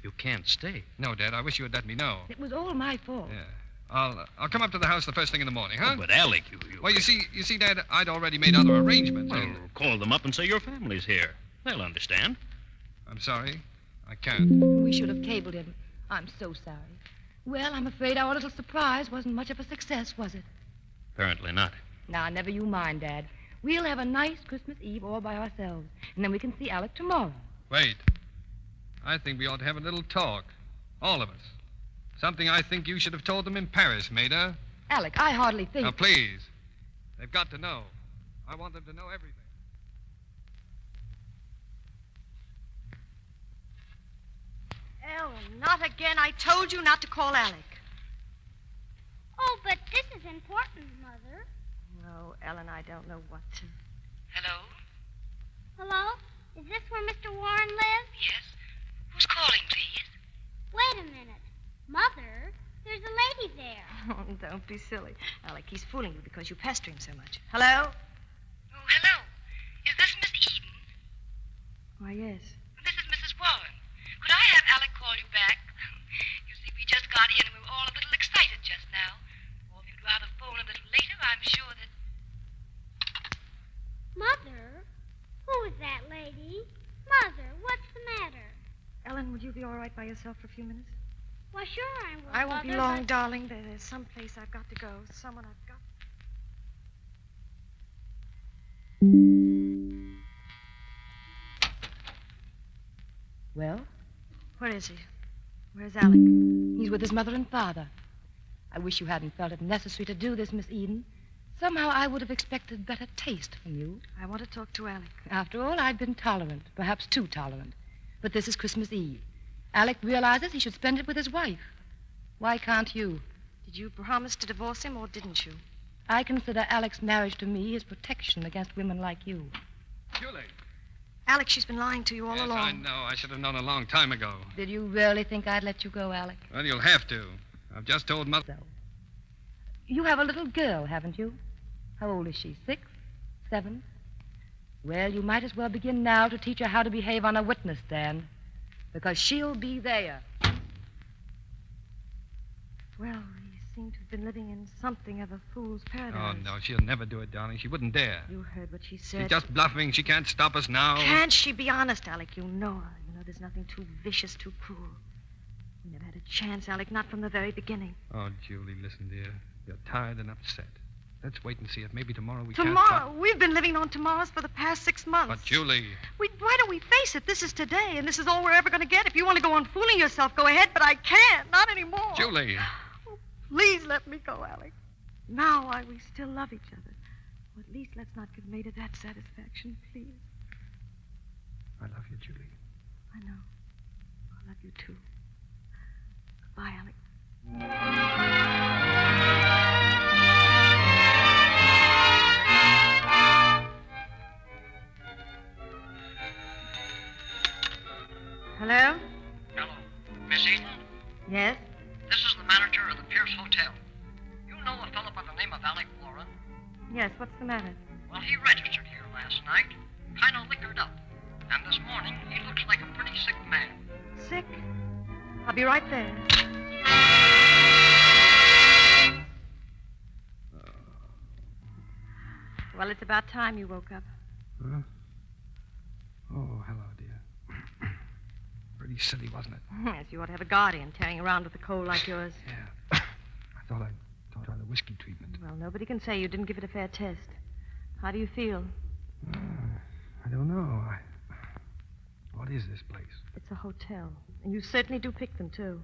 S17: You can't stay?
S6: No, Dad. I wish you would let me know.
S1: It was all my fault.
S6: Yeah. I'll come up to the house the first thing in the morning, huh?
S17: Oh, but Alec, you...
S6: Well, you see, Dad, I'd already made other arrangements.
S17: Well, call them up and say your family's here. They'll understand.
S6: I'm sorry. I can't.
S1: We should have cabled him. I'm so sorry. Well, I'm afraid our little surprise wasn't much of a success, was it?
S17: Apparently not.
S1: Now, never you mind, Dad. We'll have a nice Christmas Eve all by ourselves, and then we can see Alec tomorrow.
S6: Wait. I think we ought to have a little talk. All of us. Something I think you should have told them in Paris, Maida.
S1: Alec, I hardly think...
S6: Now, please. They've got to know. I want them to know everything.
S11: Ellen, not again. I told you not to call Alec.
S22: Oh, but this is important, Mother.
S11: No, Ellen, I don't know what to.
S15: Hello?
S22: Hello? Is this where Mr. Warren lives?
S15: Yes. Who's calling, please?
S22: Wait a minute. Mother, there's a lady there.
S11: Oh, don't be silly. Alec, he's fooling you because you pester him so much. Hello?
S15: Oh, hello. Is this Miss Eden?
S11: Why, yes.
S15: This is Mrs. Warren. Could I have Alec call you back? You see, we just got in and we were all a little excited just now. Or if you'd rather phone a little later, I'm sure that...
S22: Mother? Who is that lady? Mother, what's the matter?
S11: Ellen, would you be all right by yourself for a few minutes?
S22: Why, sure I will,
S11: I won't be
S22: Mother,
S11: long,
S22: but-
S11: darling. There's some place I've got to go. Someone I've got...
S1: Well?
S11: Where is he? Where's Alec?
S1: He's with his mother and father. I wish you hadn't felt it necessary to do this, Miss Eden. Somehow I would have expected better taste from you.
S11: I want to talk to Alec.
S1: After all, I've been tolerant, perhaps too tolerant. But this is Christmas Eve. Alec realizes he should spend it with his wife. Why can't you?
S11: Did you promise to divorce him, or didn't you?
S1: I consider Alec's marriage to me his protection against women like you.
S6: Julie.
S11: Alec, she's been lying to you all
S6: Yes,
S11: along.
S6: I know. I should have known a long time ago.
S1: Did you really think I'd let you go, Alec?
S6: Well, you'll have to. I've just told Mother.
S1: You have a little girl, haven't you? How old is she? 6? 7? Well, you might as well begin now to teach her how to behave on a witness stand. Because she'll be there.
S11: Well, you seem to have been living in something of a fool's paradise.
S6: Oh, no, she'll never do it, darling. She wouldn't dare.
S11: You heard what she said.
S6: She's just bluffing. She can't stop us now.
S11: Can't she be honest, Alec? You know her. You know there's nothing too vicious, too cruel. We never had a chance, Alec, not from the very beginning.
S6: Oh, Julie, listen, dear. You're tired and upset. Let's wait and see if maybe tomorrow we
S11: Tomorrow? We've been living on tomorrows for the past 6 months.
S6: But, Julie...
S11: Why don't we face it? This is today, and this is all we're ever going to get. If you want to go on fooling yourself, go ahead, but I can't. Not anymore.
S6: Julie...
S11: Oh, please let me go, Alec. Now why we still love each other. Or at least let's not give Maida that satisfaction, please.
S6: I love you, Julie.
S11: I know. I love you, too. Goodbye, Alec. Hello?
S15: Hello. Miss Eden?
S11: Yes?
S15: This is the manager of the Pierce Hotel. You know a fellow by the name of Alec Warren?
S11: Yes, what's the matter?
S15: Well, he registered here last night, kind of liquored up. And this morning, he looks like a pretty sick man.
S11: Sick? I'll be right there. Well, it's about time you woke up.
S6: Huh? Oh, hello, dear. Pretty silly, wasn't it?
S11: Yes, you ought to have a guardian carrying around with a cold like yours.
S6: Yeah. I thought I'd try the whiskey treatment.
S11: Well, nobody can say you didn't give it a fair test. How do you feel?
S6: I don't know. What is this place?
S11: It's a hotel. And you certainly do pick them, too.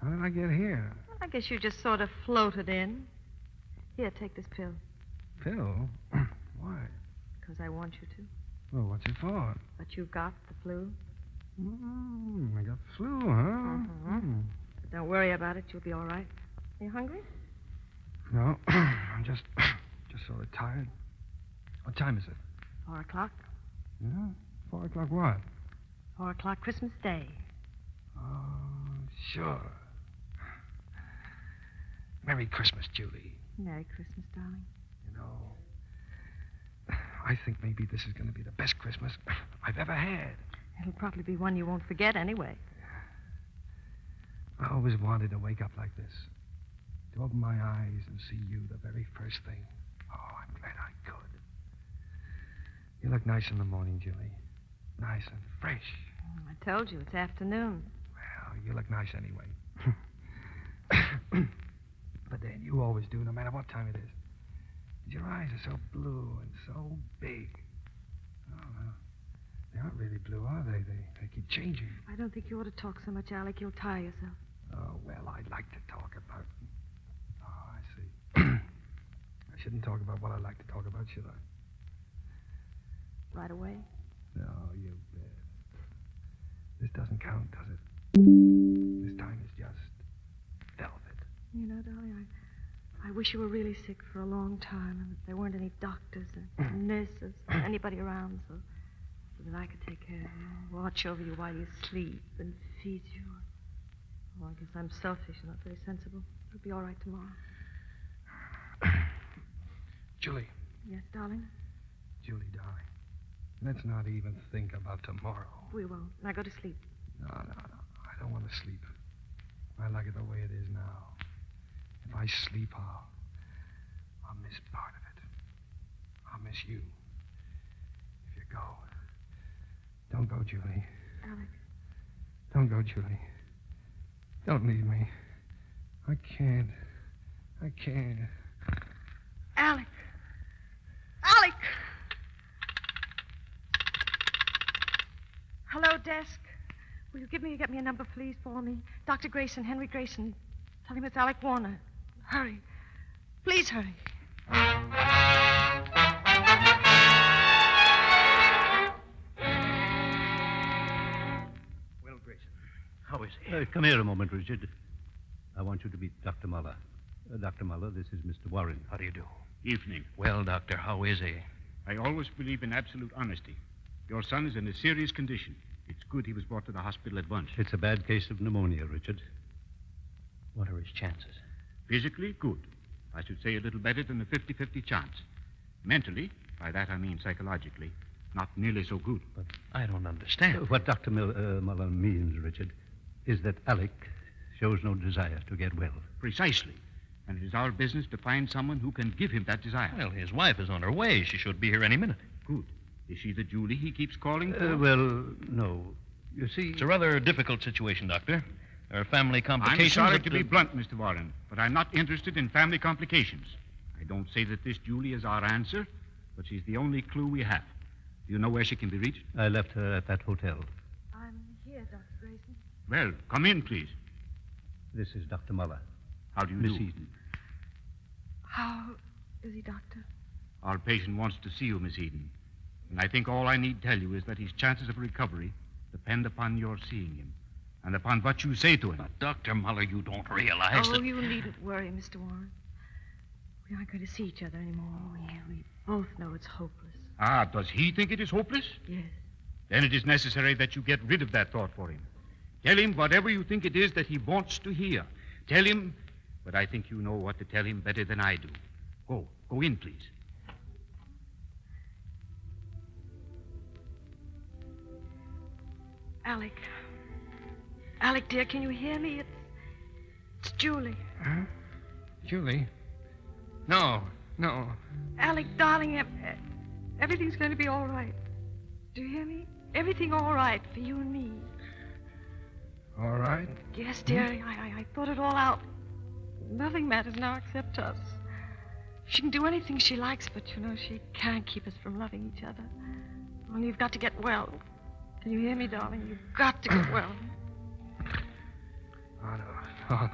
S6: How did I get here?
S11: Well, I guess you just sort of floated in. Here, take this pill.
S6: Pill? Why?
S11: Because I want you to.
S6: Well, what's it for?
S11: But you've got the flu.
S6: I got the flu, huh?
S11: But don't worry about it. You'll be all right. Are you hungry?
S6: No, I'm just sort of tired. What time is it?
S11: 4 o'clock.
S6: Yeah? 4 o'clock what?
S11: 4 o'clock Christmas Day.
S6: Oh, sure. Merry Christmas, Julie.
S11: Merry Christmas, darling.
S6: You know, I think maybe this is going to be the best Christmas I've ever had.
S11: It'll probably be one you won't forget anyway.
S6: I always wanted to wake up like this. To open my eyes and see you the very first thing. Oh, I'm glad I could. You look nice in the morning, Julie. Nice and fresh.
S11: I told you, it's afternoon.
S6: Well, you look nice anyway. But then you always do, no matter what time it is. Your eyes are so blue and so big. Oh, well, they aren't really blue, are they? They keep changing.
S11: I don't think you ought to talk so much, Alec. You'll tire yourself.
S6: Oh, well, I'd like to talk about... Oh, I see. I shouldn't talk about what I like to talk about, should I?
S11: Right away?
S6: No, you bet. This doesn't count, does it? This time is just velvet.
S11: You know, darling, I wish you were really sick for a long time and that there weren't any doctors or nurses or anybody around so that I could take care of you, watch over you while you sleep and feed you. Oh, I guess I'm selfish and not very sensible. It'll be all right tomorrow.
S6: Julie.
S11: Yes, darling?
S6: Julie, darling. Let's not even think about tomorrow.
S11: We won't. Now go to sleep.
S6: No. I don't want to sleep. I like it the way it is now. If I sleep, I'll miss part of it. I'll miss you. If you go. Don't go, Julie.
S11: Alec.
S6: Don't go, Julie. Don't leave me. I can't.
S11: Alec. Alec! Hello, desk. Will you get me a number, please, for me? Dr. Grayson, Henry Grayson. Tell him it's Alec Warner. Hurry. Please hurry.
S5: Well, Grayson, how is he? Come here a moment, Richard. I want you to meet Dr. Muller. Dr. Muller, this is Mr. Warren.
S8: How do you do?
S16: Evening.
S8: Well, Doctor, how is he?
S16: I always believe in absolute honesty. Your son is in a serious condition. It's good he was brought to the hospital at once.
S5: It's a bad case of pneumonia, Richard.
S8: What are his chances?
S16: Physically, good. I should say a little better than a 50-50 chance. Mentally, by that I mean psychologically, not nearly so good.
S8: But I don't understand.
S5: What Dr. Muller means, Richard, is that Alec shows no desire to get well.
S16: Precisely. And it is our business to find someone who can give him that desire.
S14: Well, his wife is on her way. She should be here any minute.
S16: Good. Is she the Julie he keeps calling for?
S5: Well, no. You see...
S14: It's a rather difficult situation, Doctor. There are family complications.
S16: I'm sorry to be blunt, Mr. Warren, but I'm not interested in family complications. I don't say that this Julie is our answer, but she's the only clue we have. Do you know where she can be reached?
S5: I left her at that hotel.
S11: I'm here, Dr. Grayson.
S16: Well, come in, please.
S5: This is Dr. Muller.
S16: How do you
S5: Miss
S16: do?
S5: Eden.
S11: How is he, Doctor?
S16: Our patient wants to see you, Miss Eden. And I think all I need tell you is that his chances of recovery depend upon your seeing him and upon what you say to him.
S14: But, Dr. Muller, you don't realize
S11: Oh,
S14: that...
S11: you needn't worry, Mr. Warren. We aren't going to see each other anymore. We both know it's hopeless.
S16: Ah, does he think it is hopeless?
S11: Yes.
S16: Then it is necessary that you get rid of that thought for him. Tell him whatever you think it is that he wants to hear. Tell him, but I think you know what to tell him better than I do. Go in, please.
S11: Alec. Alec, dear, can you hear me? It's Julie.
S6: Huh? Julie? No.
S11: Alec, darling, everything's going to be all right. Do you hear me? Everything all right for you and me.
S6: All right?
S11: Yes, dear, I thought it all out. Nothing matters now except us. She can do anything she likes, but, you know, she can't keep us from loving each other. Only you've got to get well. Can you hear me, darling? You've got to get well.
S6: Oh, no.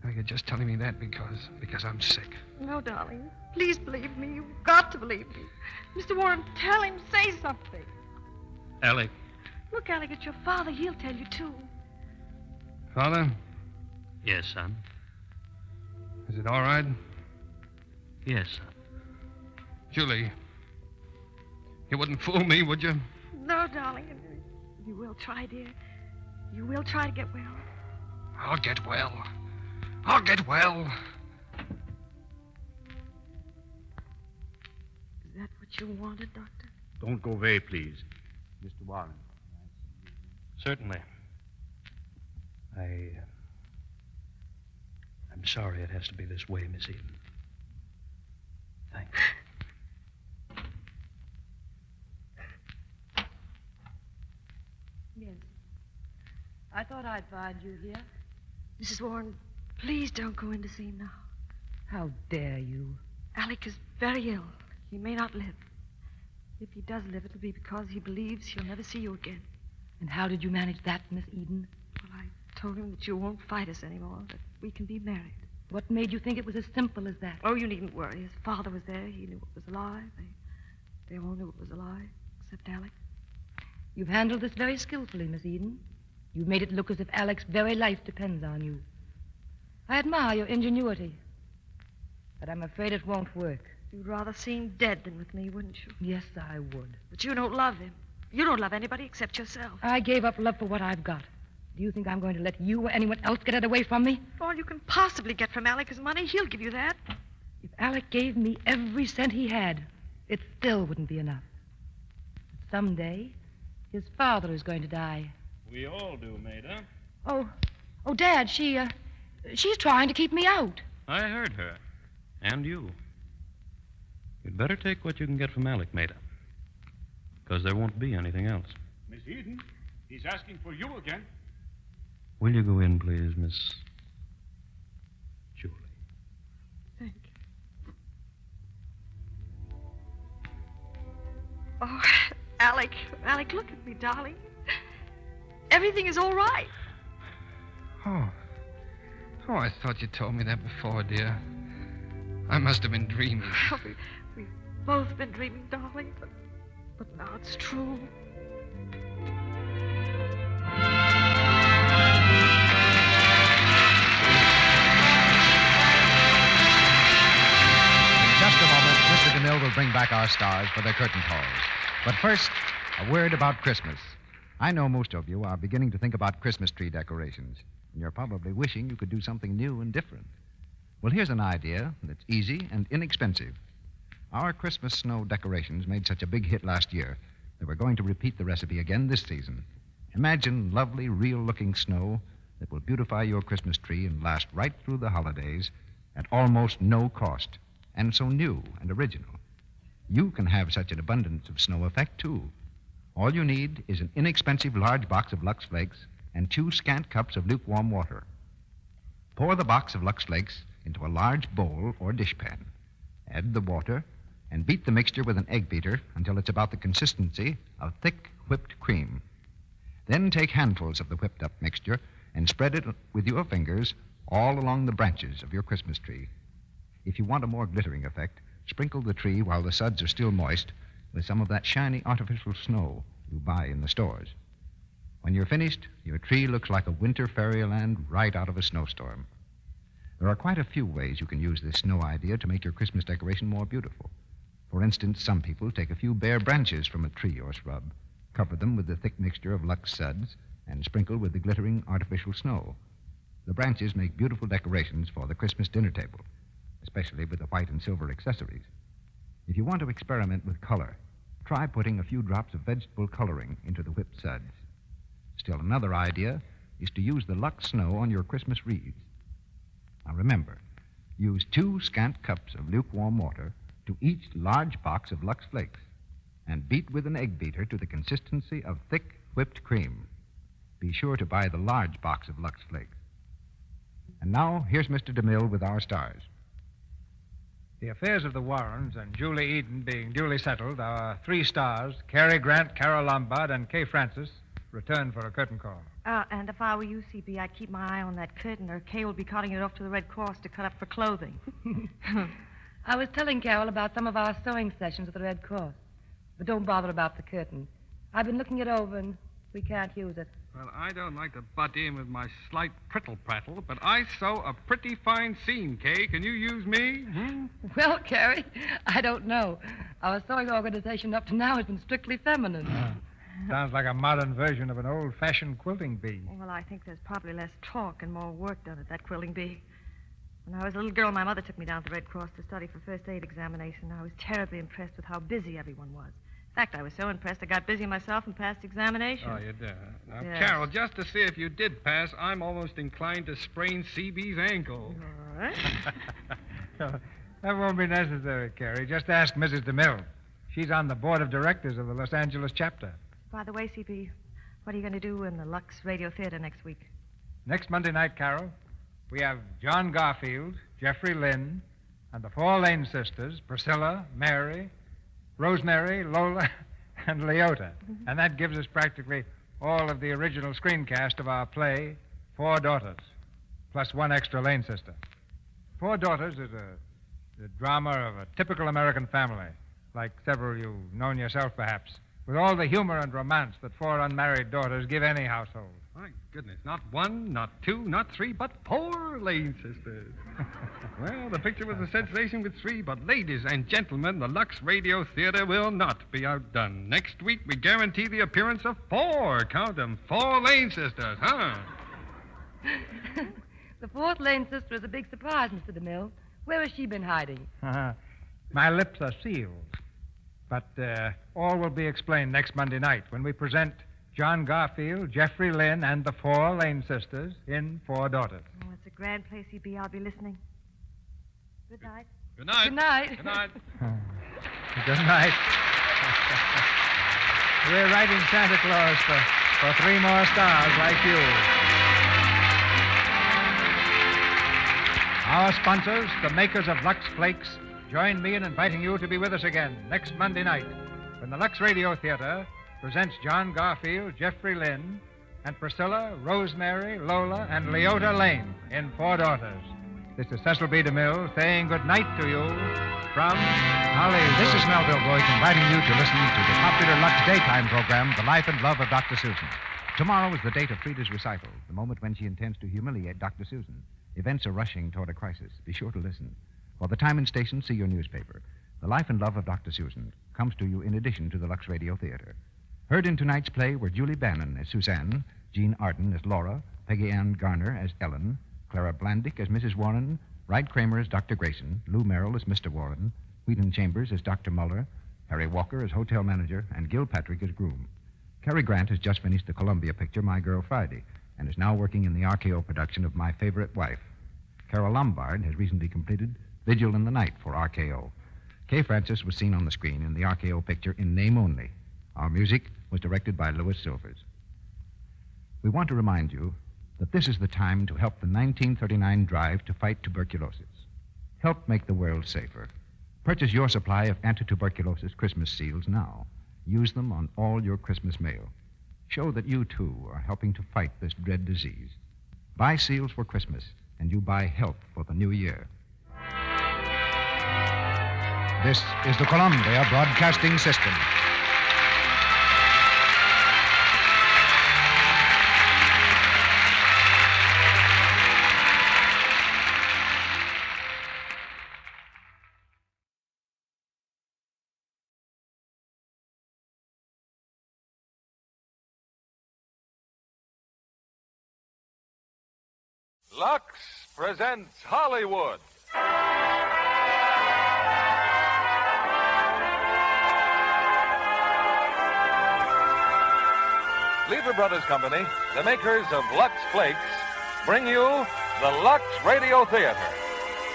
S6: No, you're just telling me that because I'm sick.
S11: No, darling. Please believe me. You've got to believe me. Mr. Warren, tell him. Say something.
S5: Alec.
S11: Look, Alec, it's your father. He'll tell you, too.
S6: Father?
S14: Yes, son.
S6: Is it all right?
S14: Yes, son.
S6: Julie, you wouldn't fool me, would you?
S11: No, darling. You will try, dear. You will try to get well.
S6: I'll get well. I'll get well.
S11: Is that what you wanted, Doctor?
S16: Don't go away, please. Mr. Warren.
S14: Certainly. I'm sorry it has to be this way, Miss Eden. Thanks.
S1: Yes. I thought I'd find you here.
S11: Mrs. Warren, please don't go in to see him now.
S1: How dare you?
S11: Alec is very ill. He may not live. If he does live, it'll be because he believes he'll never see you again.
S1: And how did you manage that, Miss Eden?
S11: Well, I told him that you won't fight us anymore, that we can be married.
S1: What made you think it was as simple as that?
S11: Oh, you needn't worry. His father was there. He knew it was alive. They all knew it was alive, except Alec.
S1: You've handled this very skillfully, Miss Eden. You've made it look as if Alec's very life depends on you. I admire your ingenuity, but I'm afraid it won't work.
S11: You'd rather see him dead than with me, wouldn't you?
S1: Yes, I would.
S11: But you don't love him. You don't love anybody except yourself.
S1: I gave up love for what I've got. Do you think I'm going to let you or anyone else get it away from me?
S11: All you can possibly get from Alec is money. He'll give you that.
S1: If Alec gave me every cent he had, it still wouldn't be enough. But someday, his father is going to die.
S17: We all do, Maida.
S1: Oh, Dad, she's trying to keep me out.
S17: I heard her. And you. You'd better take what you can get from Alec, Maida. Because there won't be anything else.
S16: Miss Eden, he's asking for you again.
S17: Will you go in, please, Miss Julie?
S11: Thank you. Oh, Alec, look at me, darling. Everything is all right.
S6: Oh, I thought you told me that before, dear. I must have been dreaming.
S11: We've both been dreaming, darling, but now it's true.
S7: Just a moment, Mr. DeMille will bring back our stars for their curtain calls. But first, a word about Christmas. I know most of you are beginning to think about Christmas tree decorations, and you're probably wishing you could do something new and different. Well, here's an idea that's easy and inexpensive. Our Christmas snow decorations made such a big hit last year that we're going to repeat the recipe again this season. Imagine lovely, real-looking snow that will beautify your Christmas tree and last right through the holidays at almost no cost, and so new and original. You can have such an abundance of snow effect, too. All you need is an inexpensive large box of Lux Flakes and 2 scant cups of lukewarm water. Pour the box of Lux Flakes into a large bowl or dishpan. Add the water and beat the mixture with an egg beater until it's about the consistency of thick whipped cream. Then take handfuls of the whipped up mixture and spread it with your fingers all along the branches of your Christmas tree. If you want a more glittering effect, sprinkle the tree while the suds are still moist with some of that shiny artificial snow you buy in the stores. When you're finished, your tree looks like a winter fairyland right out of a snowstorm. There are quite a few ways you can use this snow idea to make your Christmas decoration more beautiful. For instance, some people take a few bare branches from a tree or shrub, cover them with the thick mixture of Lux suds, and sprinkle with the glittering artificial snow. The branches make beautiful decorations for the Christmas dinner table, especially with the white and silver accessories. If you want to experiment with color, try putting a few drops of vegetable coloring into the whipped suds. Still another idea is to use the Lux snow on your Christmas wreaths. Now remember, use 2 scant cups of lukewarm water to each large box of Lux Flakes and beat with an egg beater to the consistency of thick whipped cream. Be sure to buy the large box of Lux Flakes. And now, here's Mr. DeMille with our stars.
S9: The affairs of the Warrens and Julie Eden being duly settled, our 3 stars, Cary Grant, Carol Lombard, and Kay Francis, return for a curtain call.
S11: And if I were you, CB, I'd keep my eye on that curtain, or Kay will be carting it off to the Red Cross to cut up for clothing.
S1: I was telling Carol about some of our sewing sessions at the Red Cross. But don't bother about the curtain. I've been looking it over, and we can't use it.
S6: Well, I don't like to butt in with my slight prittle-prattle, but I sew a pretty fine seam, Kay. Can you use me?
S1: Well, Carrie, I don't know. Our sewing organization up to now has been strictly feminine.
S9: Sounds like a modern version of an old-fashioned quilting bee.
S11: Well, I think there's probably less talk and more work done at that quilting bee. When I was a little girl, my mother took me down to the Red Cross to study for first aid examination. I was terribly impressed with how busy everyone was. In fact, I was so impressed I got busy myself and passed the examination.
S6: Oh, you did? Now,
S11: Yes.
S6: Carol, just to see if you did pass, I'm almost inclined to sprain CB's ankle.
S11: All right.
S9: That won't be necessary, Carrie. Just ask Mrs. DeMille. She's on the board of directors of the Los Angeles chapter.
S11: By the way, CB, what are you going to do in the Lux Radio Theater next week?
S9: Next Monday night, Carol, we have John Garfield, Jeffrey Lynn, and the 4 Lane sisters, Priscilla, Mary, Rosemary, Lola, and Leota.
S11: Mm-hmm.
S9: And that gives us practically all of the original screencast of our play, 4 Daughters, plus 1 extra Lane sister. Four Daughters is the drama of a typical American family, like several you've known yourself, perhaps, with all the humor and romance that four unmarried daughters give any household.
S6: My goodness, not one, not two, not three, but four Lane sisters. Well, the picture was a sensation with three, but ladies and gentlemen, the Lux Radio Theater will not be outdone. Next week, we guarantee the appearance of four, count them, four Lane sisters, huh?
S1: The fourth Lane sister is a big surprise, Mr. DeMille. Where has she been hiding?
S9: My lips are sealed. But all will be explained next Monday night when we present John Garfield, Jeffrey Lynn, and the four Lane sisters in Four Daughters.
S11: Oh, it's a grand place, E.B. I'll be listening. Good night.
S6: Good night.
S1: Good night.
S6: Good night.
S9: Good night. We're writing Santa Claus for three more stars like you. Our sponsors, the makers of Lux Flakes, join me in inviting you to be with us again next Monday night when the Lux Radio Theater presents John Garfield, Jeffrey Lynn, and Priscilla, Rosemary, Lola, and Leota Lane in Four Daughters. This is Cecil B. DeMille saying good night to you from Hollywood.
S7: This is Melville Boyd inviting you to listen to the popular Lux daytime program, The Life and Love of Dr. Susan. Tomorrow is the date of Frida's recital, the moment when she intends to humiliate Dr. Susan. Events are rushing toward a crisis. Be sure to listen. For the time and station, see your newspaper. The Life and Love of Dr. Susan comes to you in addition to the Lux Radio Theater. Heard in tonight's play were Julie Bannon as Suzanne, Jean Arden as Laura, Peggy Ann Garner as Ellen, Clara Blandick as Mrs. Warren, Wright Kramer as Dr. Grayson, Lou Merrill as Mr. Warren, Wheaton Chambers as Dr. Muller, Harry Walker as hotel manager, and Gil Patrick as groom. Cary Grant has just finished the Columbia picture, My Girl Friday, and is now working in the RKO production of My Favorite Wife. Carol Lombard has recently completed Vigil in the Night for RKO. Kay Francis was seen on the screen in the RKO picture in name only. Our music was directed by Louis Silvers. We want to remind you that this is the time to help the 1939 drive to fight tuberculosis. Help make the world safer. Purchase your supply of anti-tuberculosis Christmas seals now. Use them on all your Christmas mail. Show that you, too, are helping to fight this dread disease. Buy seals for Christmas, and you buy help for the new year. This is the Columbia Broadcasting System.
S10: Lux presents Hollywood. Lever Brothers Company, the makers of Lux Flakes, bring you the Lux Radio Theater,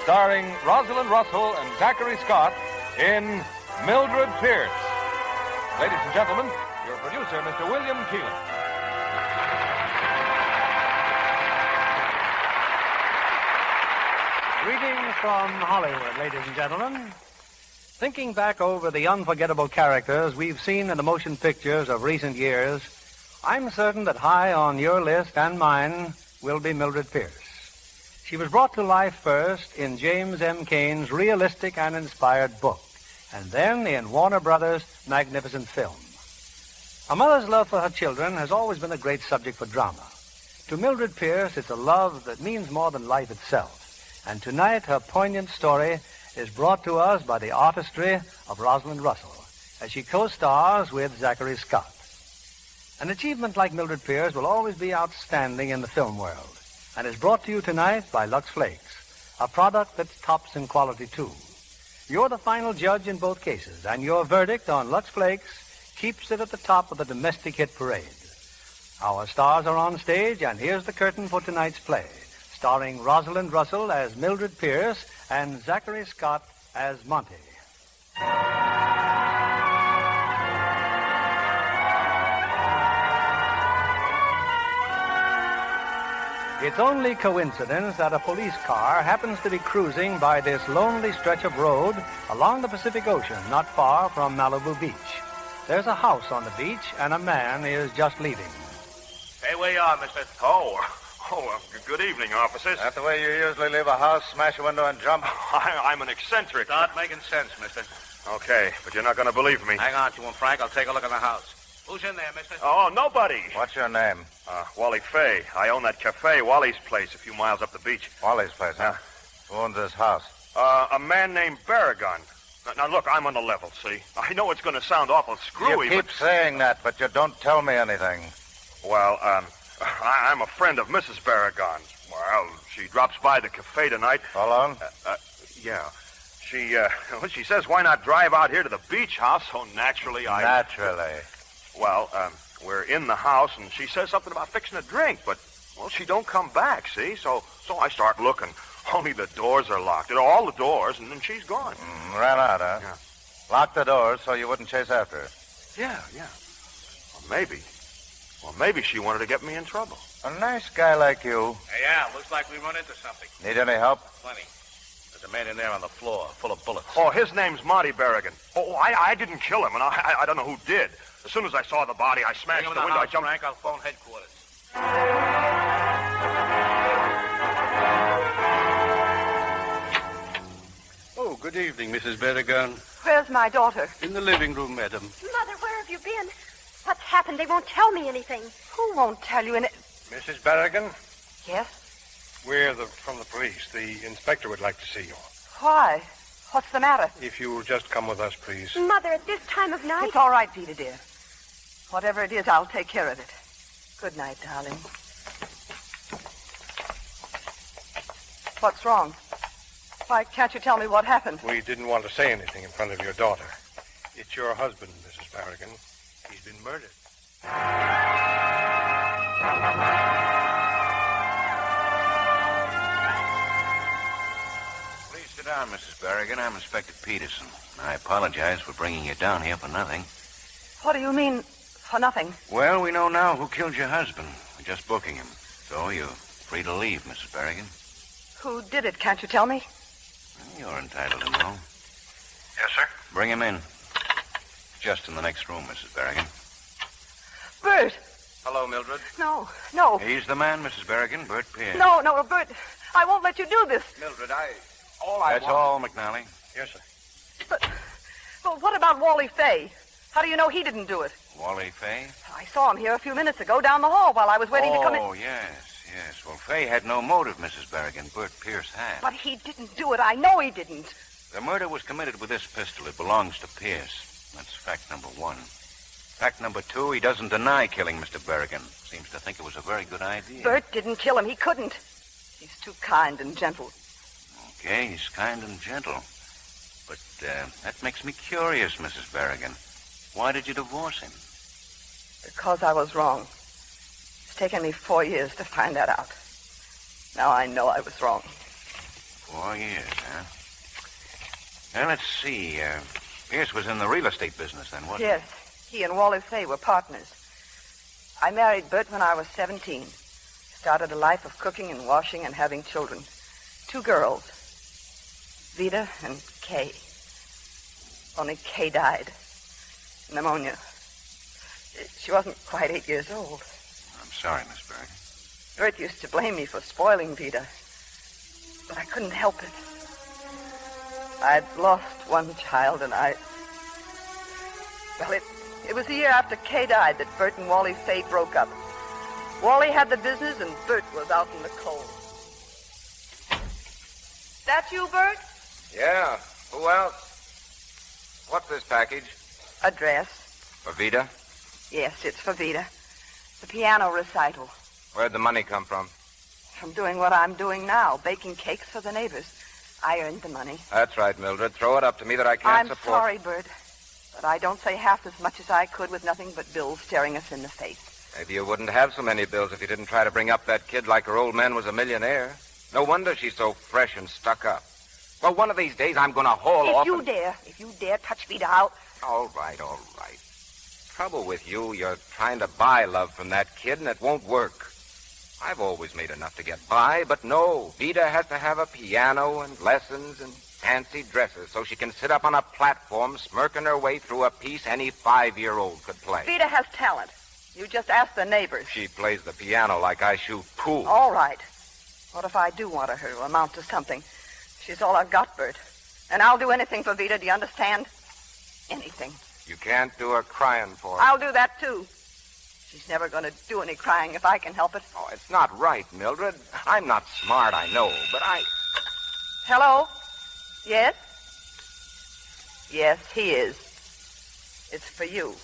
S10: starring Rosalind Russell and Zachary Scott in Mildred Pierce. Ladies and gentlemen, your producer, Mr. William Keelan.
S14: Greetings from Hollywood, ladies and gentlemen. Thinking back over the unforgettable characters we've seen in the motion pictures of recent years, I'm certain that high on your list and mine will be Mildred Pierce. She was brought to life first in James M. Cain's realistic and inspired book, and then in Warner Brothers' magnificent film. A mother's love for her children has always been a great subject for drama. To Mildred Pierce, it's a love that means more than life itself. And tonight, her poignant story is brought to us by the artistry of Rosalind Russell, as she co-stars with Zachary Scott. An achievement like Mildred Pierce will always be outstanding in the film world, and is brought to you tonight by Lux Flakes, a product that's tops in quality, too. You're the final judge in both cases, and your verdict on Lux Flakes keeps it at the top of the domestic hit parade. Our stars are on stage, and here's the curtain for tonight's play, starring Rosalind Russell as Mildred Pierce and Zachary Scott as Monty. It's only coincidence that a police car happens to be cruising by this lonely stretch of road along the Pacific Ocean, not far from Malibu Beach. There's a house on the beach, and a man is just leaving.
S18: Hey, where you are, mister? Oh,
S4: Oh, well, good evening, officers.
S18: That's the way you usually leave a house, smash a window and jump?
S4: I'm an eccentric.
S18: Start making sense, mister.
S4: Okay, but you're not going to believe me.
S18: Hang on, you and Frank. I'll take a look in the house. Who's in there, mister?
S4: Oh, nobody.
S18: What's your name?
S4: Wally Fay. I own that cafe, Wally's Place, a few miles up the beach.
S18: Wally's Place, huh? Who owns this house?
S4: A man named Barragon. Now, look, I'm on the level, see? I know it's going to sound awful screwy,
S18: You keep saying that, but you don't tell me anything.
S4: Well, I'm a friend of Mrs. Barragon's. Well, she drops by the cafe tonight.
S18: Alone?
S4: Yeah. She says, why not drive out here to the beach house? So naturally,
S18: Naturally.
S4: Well, we're in the house, and she says something about fixing a drink, but, well, she don't come back, see? So I start looking. Only the doors are locked. All the doors, and then she's gone.
S18: Ran out, huh?
S4: Yeah.
S18: Locked the doors so you wouldn't chase after her.
S4: Yeah. Well, maybe she wanted to get me in trouble.
S18: A nice guy like you. Hey, Al, looks like we run into something. Need any help? Plenty. There's a man in there on the floor, full of bullets.
S4: Oh, his name's Marty Barragan. Oh, I didn't kill him, and I don't know who did. As soon as I saw the body, I smashed the window.
S18: I jumped. Frank, I'll phone headquarters.
S5: Oh, good evening, Mrs. Barragan.
S19: Where's my daughter?
S5: In the living room, madam.
S22: Mother, where have you been? What's happened? They won't tell me anything.
S19: Who won't tell you
S24: Mrs. Barragan?
S19: Yes?
S24: We're from the police. The inspector would like to see you.
S19: Why? What's the matter?
S24: If you'll just come with us, please.
S22: Mother, at this time of night?
S19: It's all right, Vida, dear. Whatever it is, I'll take care of it. Good night, darling. What's wrong? Why can't you tell me what happened?
S24: We didn't want to say anything in front of your daughter. It's your husband, Mrs. Barragan. He's been murdered.
S7: Please sit down, Mrs. Barragan. I'm Inspector Peterson. I apologize for bringing you down here for nothing.
S19: What do you mean, for nothing?
S7: Well, we know now who killed your husband. We're just booking him. So you're free to leave, Mrs. Barragan.
S19: Who did it, can't you tell me?
S7: You're entitled to know.
S24: Yes, sir?
S7: Bring him in. Just in the next room, Mrs. Barragan.
S19: Bert!
S18: Hello, Mildred.
S19: No.
S7: He's the man, Mrs. Barragan, Bert Pierce.
S19: No, Bert. I won't let you do this.
S18: Mildred,
S7: That's all, McNally.
S24: Yes, sir.
S19: But what about Wally Fay? How do you know he didn't do it?
S7: Wally Fay?
S19: I saw him here a few minutes ago down the hall while I was waiting to come in.
S7: Oh, yes. Well, Fay had no motive, Mrs. Barragan. Bert Pierce had.
S19: But he didn't do it. I know he didn't.
S7: The murder was committed with this pistol. It belongs to Pierce. That's fact number one. Fact number two, he doesn't deny killing Mr. Barragan. Seems to think it was a very good idea.
S19: Bert didn't kill him. He couldn't. He's too kind and gentle.
S7: Okay, he's kind and gentle. But that makes me curious, Mrs. Barragan. Why did you divorce him?
S19: Because I was wrong. It's taken me 4 years to find that out. Now I know I was wrong.
S7: 4 years, huh? Well, let's see. Pierce was in the real estate business then, wasn't
S19: Yes. He and Wally Fay were partners. I married Bert when I was 17. Started a life of cooking and washing and having children. 2 girls. Vida and Kay. Only Kay died. Pneumonia. She wasn't quite 8 years old.
S7: I'm sorry, Miss Barragan.
S19: Bert used to blame me for spoiling Vida. But I couldn't help it. I'd lost one child, and Well, it was a year after Kay died that Bert and Wally Fay broke up. Wally had the business, and Bert was out in the cold. That you, Bert?
S18: Yeah. Who else? What's this package?
S19: A dress.
S18: For Vida?
S19: Yes, it's for Vida. The piano recital.
S18: Where'd the money come from?
S19: From doing what I'm doing now, baking cakes for the neighbors. I earned the money.
S18: That's right, Mildred. Throw it up to me that I can't
S19: I'm
S18: support.
S19: sorry, Bert. But I don't say half as much as I could with nothing but bills staring us in the face.
S18: Maybe you wouldn't have so many bills if you didn't try to bring up that kid like her old man was a millionaire. No wonder she's so fresh and stuck up. Well, one of these days I'm going to haul off.
S19: If you dare touch Vida, I'll...
S18: All right. Trouble with you, you're trying to buy love from that kid, and it won't work. I've always made enough to get by, but no. Vida has to have a piano and lessons and fancy dresses so she can sit up on a platform smirking her way through a piece any 5-year-old could play.
S19: Vida has talent. You just ask the neighbors.
S18: She plays the piano like I shoot pool.
S19: All right. What if I do want her to amount to something? She's all I've got, Bert. And I'll do anything for Vida, do you understand? Anything.
S18: You can't do her crying for her.
S19: I'll do that, too. She's never going to do any crying if I can help it.
S18: Oh, it's not right, Mildred. I'm not smart, I know, but I...
S19: Hello? Yes? Yes, he is. It's for you,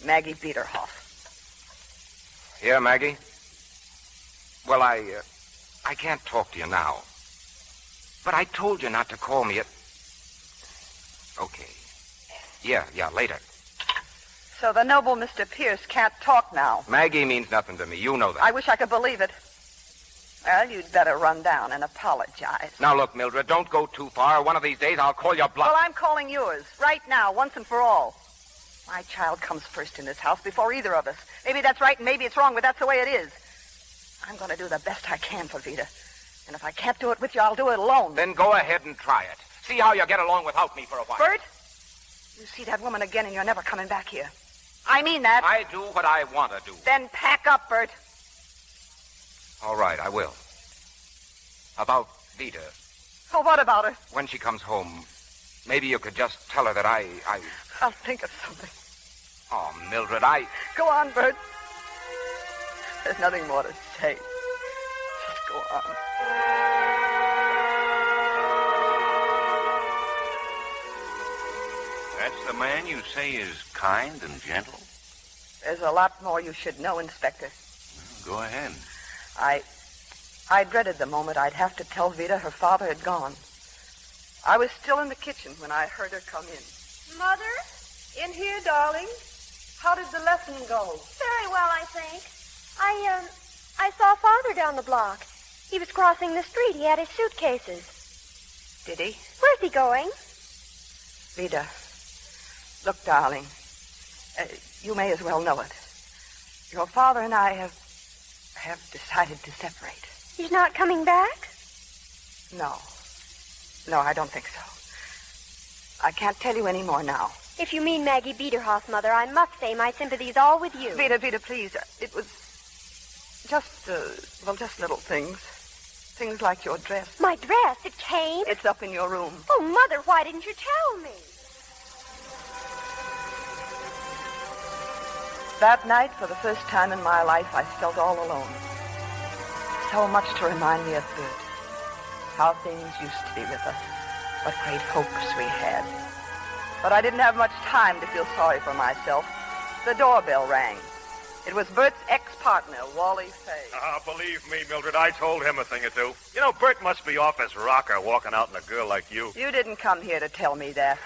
S19: Maggie Biederhoff.
S18: Here, Maggie? Well, I can't talk to you now. But I told you not to call me at... Okay. Yeah, later.
S19: So the noble Mr. Pierce can't talk now.
S18: Maggie means nothing to me. You know that.
S19: I wish I could believe it. Well, you'd better run down and apologize.
S18: Now, look, Mildred, don't go too far. One of these days, I'll call your bluff.
S19: Well, I'm calling yours. Right now, once and for all. My child comes first in this house before either of us. Maybe that's right and maybe it's wrong, but that's the way it is. I'm going to do the best I can for Vida. And if I can't do it with you, I'll do it alone.
S18: Then go ahead and try it. See how you get along without me for a while.
S19: Bert, you see that woman again and you're never coming back here. I mean that.
S18: I do what I want to do.
S19: Then pack up, Bert.
S18: All right, I will. About Vida.
S19: Oh, what about her?
S18: When she comes home, maybe you could just tell her that
S19: I'll think of something.
S18: Oh, Mildred,
S19: Go on, Bert. There's nothing more to say. Just go on.
S2: That's the man you say is kind and gentle?
S19: There's a lot more you should know, Inspector.
S2: Go ahead.
S19: I dreaded the moment I'd have to tell Vida her father had gone. I was still in the kitchen when I heard her come in.
S3: Mother? In here, darling. How did the lesson go?
S22: Very well, I think. I saw Father down the block. He was crossing the street. He had his suitcases.
S19: Did he?
S22: Where's he going?
S19: Vida, look, darling. You may as well know it. Your father and I have decided to separate.
S22: He's not coming back?
S19: No. No, I don't think so. I can't tell you any more now.
S22: If you mean Maggie Biederhoff, Mother, I must say my sympathy's all with you.
S19: Vida, please. It was just little things. Things like your dress.
S22: My dress? It came?
S19: It's up in your room.
S22: Oh, Mother, why didn't you tell me?
S19: That night, for the first time in my life, I felt all alone. So much to remind me of Bert. How things used to be with us. What great hopes we had. But I didn't have much time to feel sorry for myself. The doorbell rang. It was Bert's ex-partner, Wally Fay.
S4: Believe me, Mildred, I told him a thing or two. You know, Bert must be off his rocker walking out on a girl like you.
S19: You didn't come here to tell me that.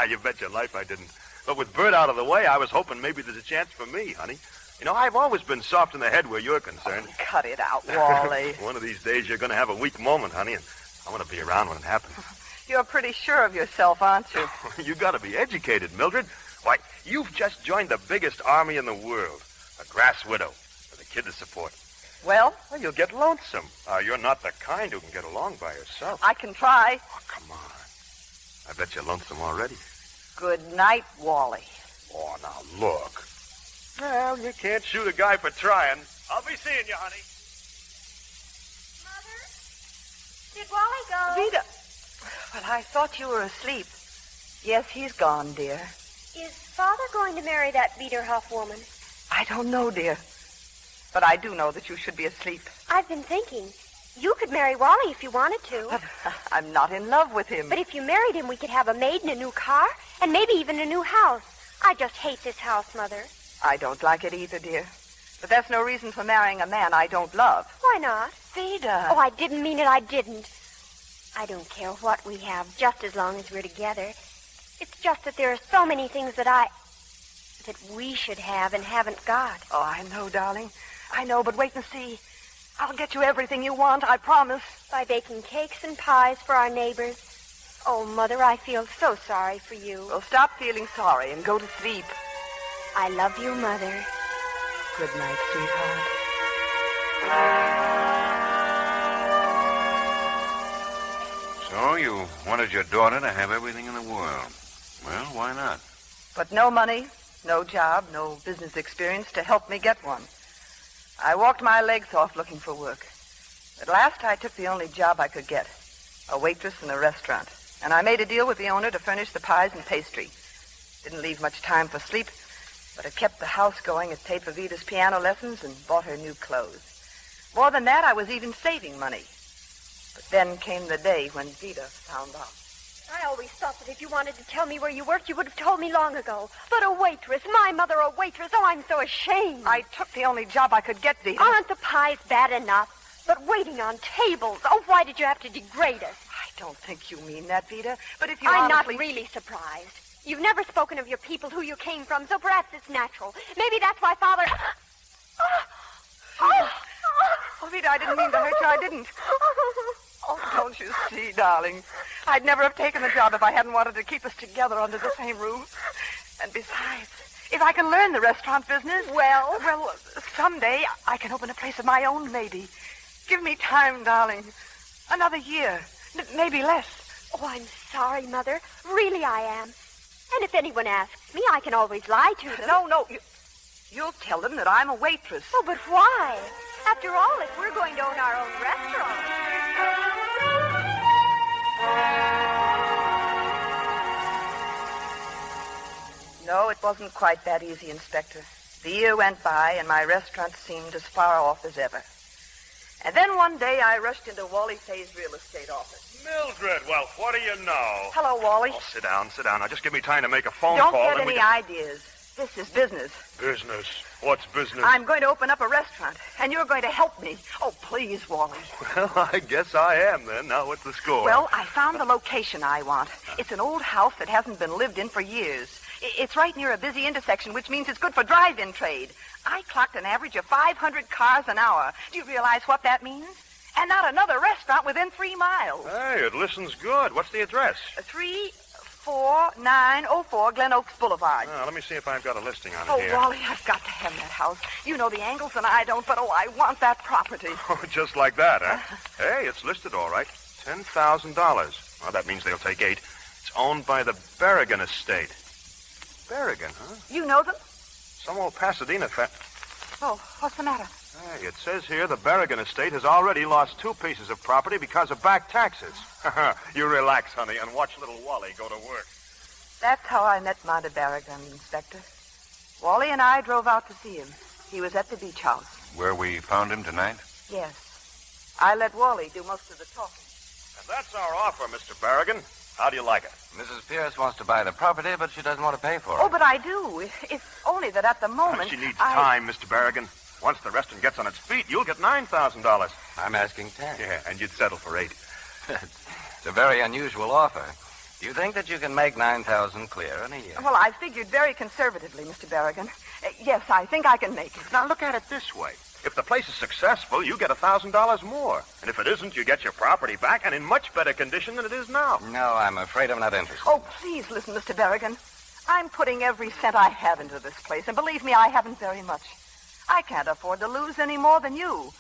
S4: You bet your life I didn't. But with Bert out of the way, I was hoping maybe there's a chance for me, honey. You know, I've always been soft in the head where you're concerned.
S19: Oh, cut it out, Wally.
S4: One of these days you're going to have a weak moment, honey, and I want to be around when it happens.
S19: You're pretty sure of yourself, aren't you?
S4: You got to be educated, Mildred. Why, you've just joined the biggest army in the world. A grass widow with a kid to support.
S19: Well,
S4: you'll get lonesome. You're not the kind who can get along by yourself.
S19: I can try.
S4: Oh, come on. I bet you're lonesome already.
S19: Good night, Wally.
S4: Oh, now look. Well, you can't shoot a guy for trying. I'll be seeing you, honey.
S22: Mother? Did Wally go?
S19: Vida. Well, I thought you were asleep. Yes, he's gone, dear.
S22: Is Father going to marry that Biederhoff woman?
S19: I don't know, dear. But I do know that you should be asleep.
S22: I've been thinking. You could marry Wally if you wanted to.
S19: But I'm not in love with him.
S22: But if you married him, we could have a maid and a new car, and maybe even a new house. I just hate this house, Mother.
S19: I don't like it either, dear. But that's no reason for marrying a man I don't love.
S22: Why not?
S19: Vida.
S22: Oh, I didn't mean it. I didn't. I don't care what we have, just as long as we're together. It's just that there are so many things that we should have and haven't got.
S19: Oh, I know, darling. I know, but wait and see. I'll get you everything you want, I promise.
S22: By baking cakes and pies for our neighbors. Oh, Mother, I feel so sorry for you.
S19: Well, stop feeling sorry and go to sleep.
S22: I love you, Mother.
S19: Good night, sweetheart.
S2: So you wanted your daughter to have everything in the world. Well, why not?
S19: But no money, No job, no business experience to help me get one. I walked my legs off looking for work. At last, I took the only job I could get, a waitress in a restaurant. And I made a deal with the owner to furnish the pies and pastry. Didn't leave much time for sleep, but it kept the house going. It paid for Vita's piano lessons and bought her new clothes. More than that, I was even saving money. But then came the day when Vita found out.
S22: I always thought that if you wanted to tell me where you worked, you would have told me long ago. But a waitress, my mother a waitress, oh, I'm so ashamed.
S19: I took the only job I could get, Vita.
S22: Aren't the pies bad enough? But waiting on tables, oh, why did you have to degrade us?
S19: I don't think you mean that, Vita, but if you
S22: I'm
S19: honestly...
S22: not really surprised. You've never spoken of your people, who you came from, so perhaps it's natural. Maybe that's why Father...
S19: Oh, Vita, I didn't mean to hurt you. I didn't. Oh, don't you see, darling? I'd never have taken the job if I hadn't wanted to keep us together under the same roof. And besides, if I can learn the restaurant business... Well, someday I can open a place of my own, maybe. Give me time, darling. Another year. Maybe less.
S22: Oh, I'm sorry, Mother. Really, I am. And if anyone asks me, I can always lie to them.
S19: No. You'll tell them that I'm a waitress.
S22: Oh, but why? After all, if we're going to own our own restaurant...
S19: No, it wasn't quite that easy, Inspector. The year went by, and my restaurant seemed as far off as ever. And then one day, I rushed into Wally Fay's real estate office.
S4: Mildred, well, what do you know?
S19: Hello, Wally.
S4: Oh, sit down. Now, just give me time to make a phone
S19: Don't
S4: call.
S19: Don't get any ideas. This is business.
S4: Business? What's business?
S19: I'm going to open up a restaurant, and you're going to help me. Oh, please, Wally.
S4: Well, I guess I am, then. Now, what's the score?
S19: Well, I found the location I want. It's an old house that hasn't been lived in for years. It's right near a busy intersection, which means it's good for drive-in trade. I clocked an average of 500 cars an hour. Do you realize what that means? And not another restaurant within 3 miles.
S4: Hey, it listens good. What's the address?
S19: 34904 Glen Oaks Boulevard.
S4: Let me see if I've got a listing on it here.
S19: Oh, Wally, I've got to have that house. You know the angles and I don't, but I want that property.
S4: Oh, just like that, huh? Hey, it's listed all right. $10,000. Well, that means they'll take 8. It's owned by the Berrigan estate. Berrigan, huh?
S19: You know them?
S4: Some old Pasadena
S19: Oh, what's the matter?
S4: Hey, it says here the Berrigan estate has already lost 2 pieces of property because of back taxes. You relax, honey, and watch little Wally go to work.
S19: That's how I met Monte Berrigan, Inspector. Wally and I drove out to see him. He was at the beach house.
S2: Where we found him tonight?
S19: Yes. I let Wally do most of the talking.
S4: And that's our offer, Mr. Berrigan. How do you like it?
S18: Mrs. Pierce wants to buy the property, but she doesn't want to pay for it.
S19: Oh, but I do. It's only that at the moment...
S4: She needs time, Mr. Berrigan. Once the restaurant gets on its feet, you'll get $9,000.
S18: I'm asking 10.
S4: Yeah, and you'd settle for 8.
S18: It's a very unusual offer. Do you think that you can make $9,000 clear in a year?
S19: Well, I figured very conservatively, Mr. Berrigan. Yes, I think I can make it.
S4: Now, look at it this way. If the place is successful, you get $1,000 more. And if it isn't, you get your property back and in much better condition than it is now.
S18: No, I'm afraid I'm not interested.
S19: Oh, please listen, Mr. Berrigan. I'm putting every cent I have into this place, and believe me, I haven't very much. I can't afford to lose any more than you.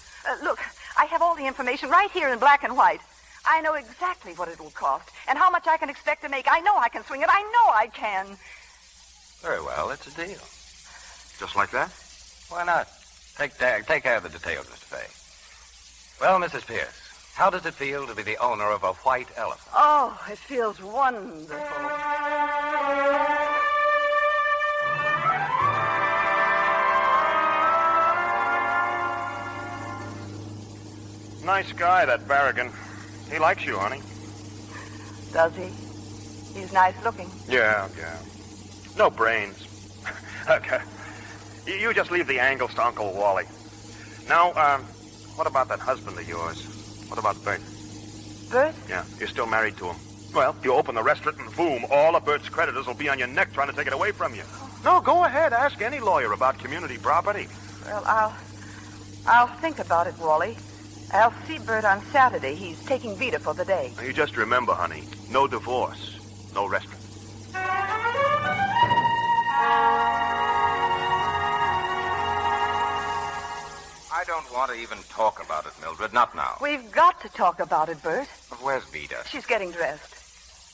S19: Look, I have all the information right here in black and white. I know exactly what it will cost and how much I can expect to make. I know I can swing it. I know I can.
S18: Very well, it's a deal.
S4: Just like that?
S18: Why not? Take care of the details, Mr. Fay. Well, Mrs. Pierce, how does it feel to be the owner of a white elephant?
S19: Oh, it feels wonderful.
S4: Nice guy, that Berrigan. He likes you, honey.
S19: Does he? He's nice looking.
S4: Yeah. No brains. Okay. You just leave the angles to Uncle Wally. Now, what about that husband of yours? What about Bert?
S19: Bert?
S4: Yeah, you're still married to him. Well, you open the restaurant and boom, all of Bert's creditors will be on your neck trying to take it away from you. No, go ahead. Ask any lawyer about community property.
S19: Well, I'll think about it, Wally. I'll see Bert on Saturday. He's taking Vita for the day.
S4: You just remember, honey, no divorce, no restaurant.
S18: I don't want to even talk about it, Mildred. Not now.
S19: We've got to talk about it, Bert.
S18: But where's Vita?
S19: She's getting dressed.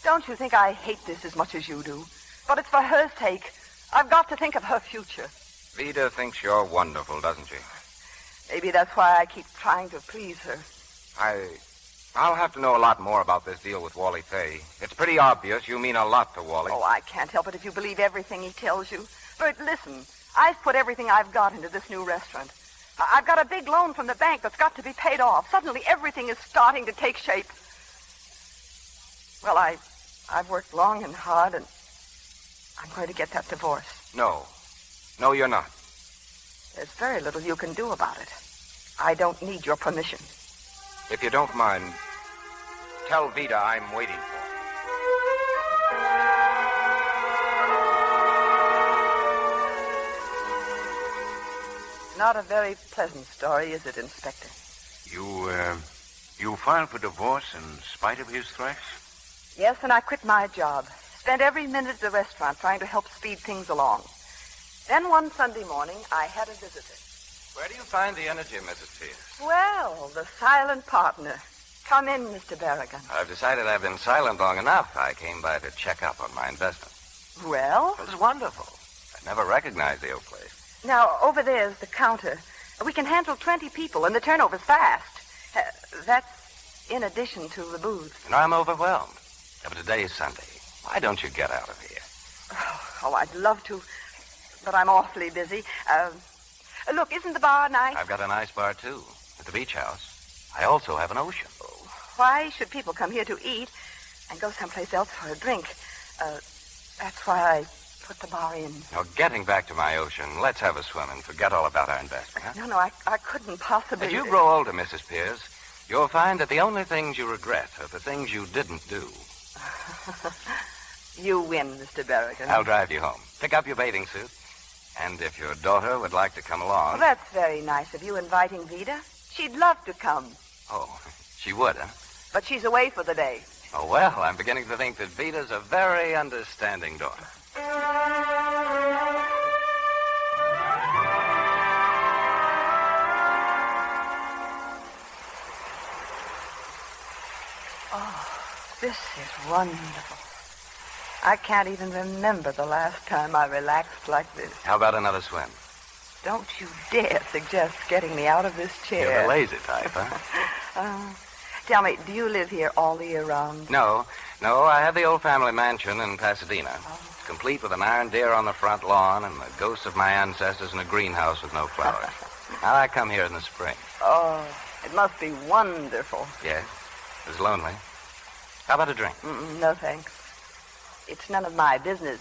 S19: Don't you think I hate this as much as you do? But it's for her sake. I've got to think of her future.
S18: Vida thinks you're wonderful, doesn't she?
S19: Maybe that's why I keep trying to please her.
S18: I'll have to know a lot more about this deal with Wally Fay. It's pretty obvious you mean a lot to Wally.
S19: Oh, I can't help it if you believe everything he tells you. Bert, listen. I've put everything I've got into this new restaurant. I've got a big loan from the bank that's got to be paid off. Suddenly, everything is starting to take shape. Well, I've worked long and hard, and I'm going to get that divorce.
S18: No. No, you're not.
S19: There's very little you can do about it. I don't need your permission.
S18: If you don't mind, tell Vida I'm waiting for her.
S19: Not a very pleasant story, is it, Inspector?
S2: You filed for divorce in spite of his threats?
S19: Yes, and I quit my job. Spent every minute at the restaurant trying to help speed things along. Then one Sunday morning, I had a visitor.
S18: Where do you find the energy, Mrs. Pierce?
S19: Well, the silent partner. Come in, Mr. Berrigan.
S18: I've decided I've been silent long enough. I came by to check up on my investment.
S19: Well?
S18: It was wonderful. I never recognized the old place.
S19: Now, over there's the counter. We can handle 20 people, and the turnover's fast. That's in addition to the booze.
S18: You know, I'm overwhelmed. But today's Sunday. Why don't you get out of here?
S19: Oh, I'd love to, but I'm awfully busy. Look, isn't the bar nice?
S18: I've got a nice bar, too, at the beach house. I also have an ocean.
S19: Why should people come here to eat and go someplace else for a drink? That's why I put the bar in.
S18: Now, getting back to my ocean, let's have a swim and forget all about our investment, huh?
S19: No, I couldn't possibly...
S18: As you grow older, Mrs. Pierce, you'll find that the only things you regret are the things you didn't do.
S19: You win, Mr. Berrigan.
S18: I'll drive you home. Pick up your bathing suit. And if your daughter would like to come along...
S19: Well, that's very nice of you inviting Vida. She'd love to come.
S18: Oh, she would, huh?
S19: But she's away for the day.
S18: Oh, well, I'm beginning to think that Vida's a very understanding daughter.
S19: Oh, this is wonderful. I can't even remember the last time I relaxed like this.
S18: How about another swim?
S19: Don't you dare suggest getting me out of this chair.
S18: You're the lazy type, huh?
S19: Tell me, do you live here all the year round?
S18: No, I have the old family mansion in Pasadena. It's complete with an iron deer on the front lawn and the ghosts of my ancestors in a greenhouse with no flowers. Now I come here in the spring.
S19: Oh, it must be wonderful.
S18: Yes, it's lonely. How about a drink?
S19: No, thanks. It's none of my business.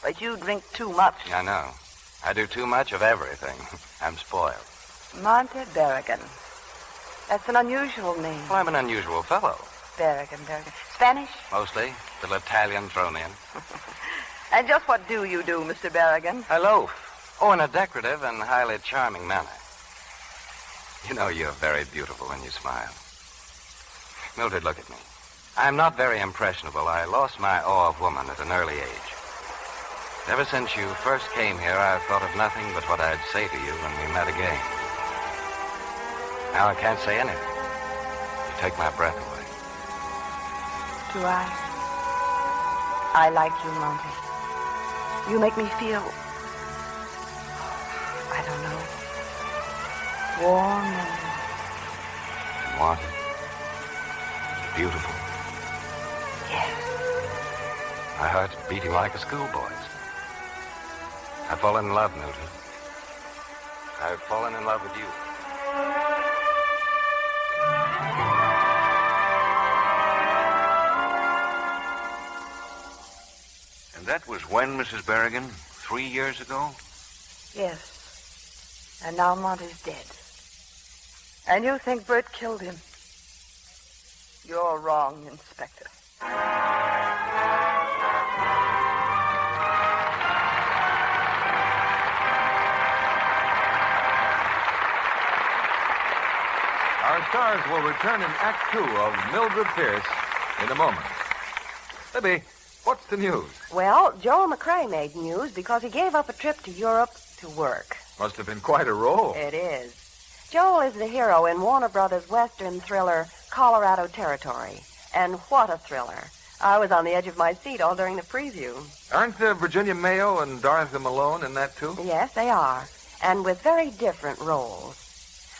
S19: But you drink too much.
S18: I know. I do too much of everything. I'm spoiled.
S19: Monte Berrigan. That's an unusual name.
S18: Well, I'm an unusual fellow.
S19: Berrigan. Spanish?
S18: Mostly. Little Italian thrown in.
S19: And just what do you do, Mr. Berrigan?
S18: I loaf. Oh, in a decorative and highly charming manner. You know, you're very beautiful when you smile. Mildred, look at me. I'm not very impressionable. I lost my awe of woman at an early age. Ever since you first came here, I've thought of nothing but what I'd say to you when we met again. Now I can't say anything. You take my breath away.
S19: Do I? I like you, Monty. You make me feel... I don't know. Warm and...
S18: Wanted. Beautiful.
S19: Yes.
S18: My heart's beating like a schoolboy's. I've fallen in love, Mildred. I've fallen in love with you.
S2: And that was when, Mrs. Berrigan? 3 years ago?
S19: Yes. And now Monty's dead. And you think Bert killed him? You're wrong, Inspector.
S10: Our stars will return in Act 2 of Mildred Pierce in a moment. Libby, what's the news?
S13: Well, Joel McCrae made news because he gave up a trip to Europe to work.
S10: Must have been quite a roll.
S13: It is. Joel is the hero in Warner Brothers' Western thriller, Colorado Territory. And what a thriller. I was on the edge of my seat all during the preview.
S10: Aren't Virginia Mayo and Dorothy Malone in that, too?
S13: Yes, they are, and with very different roles.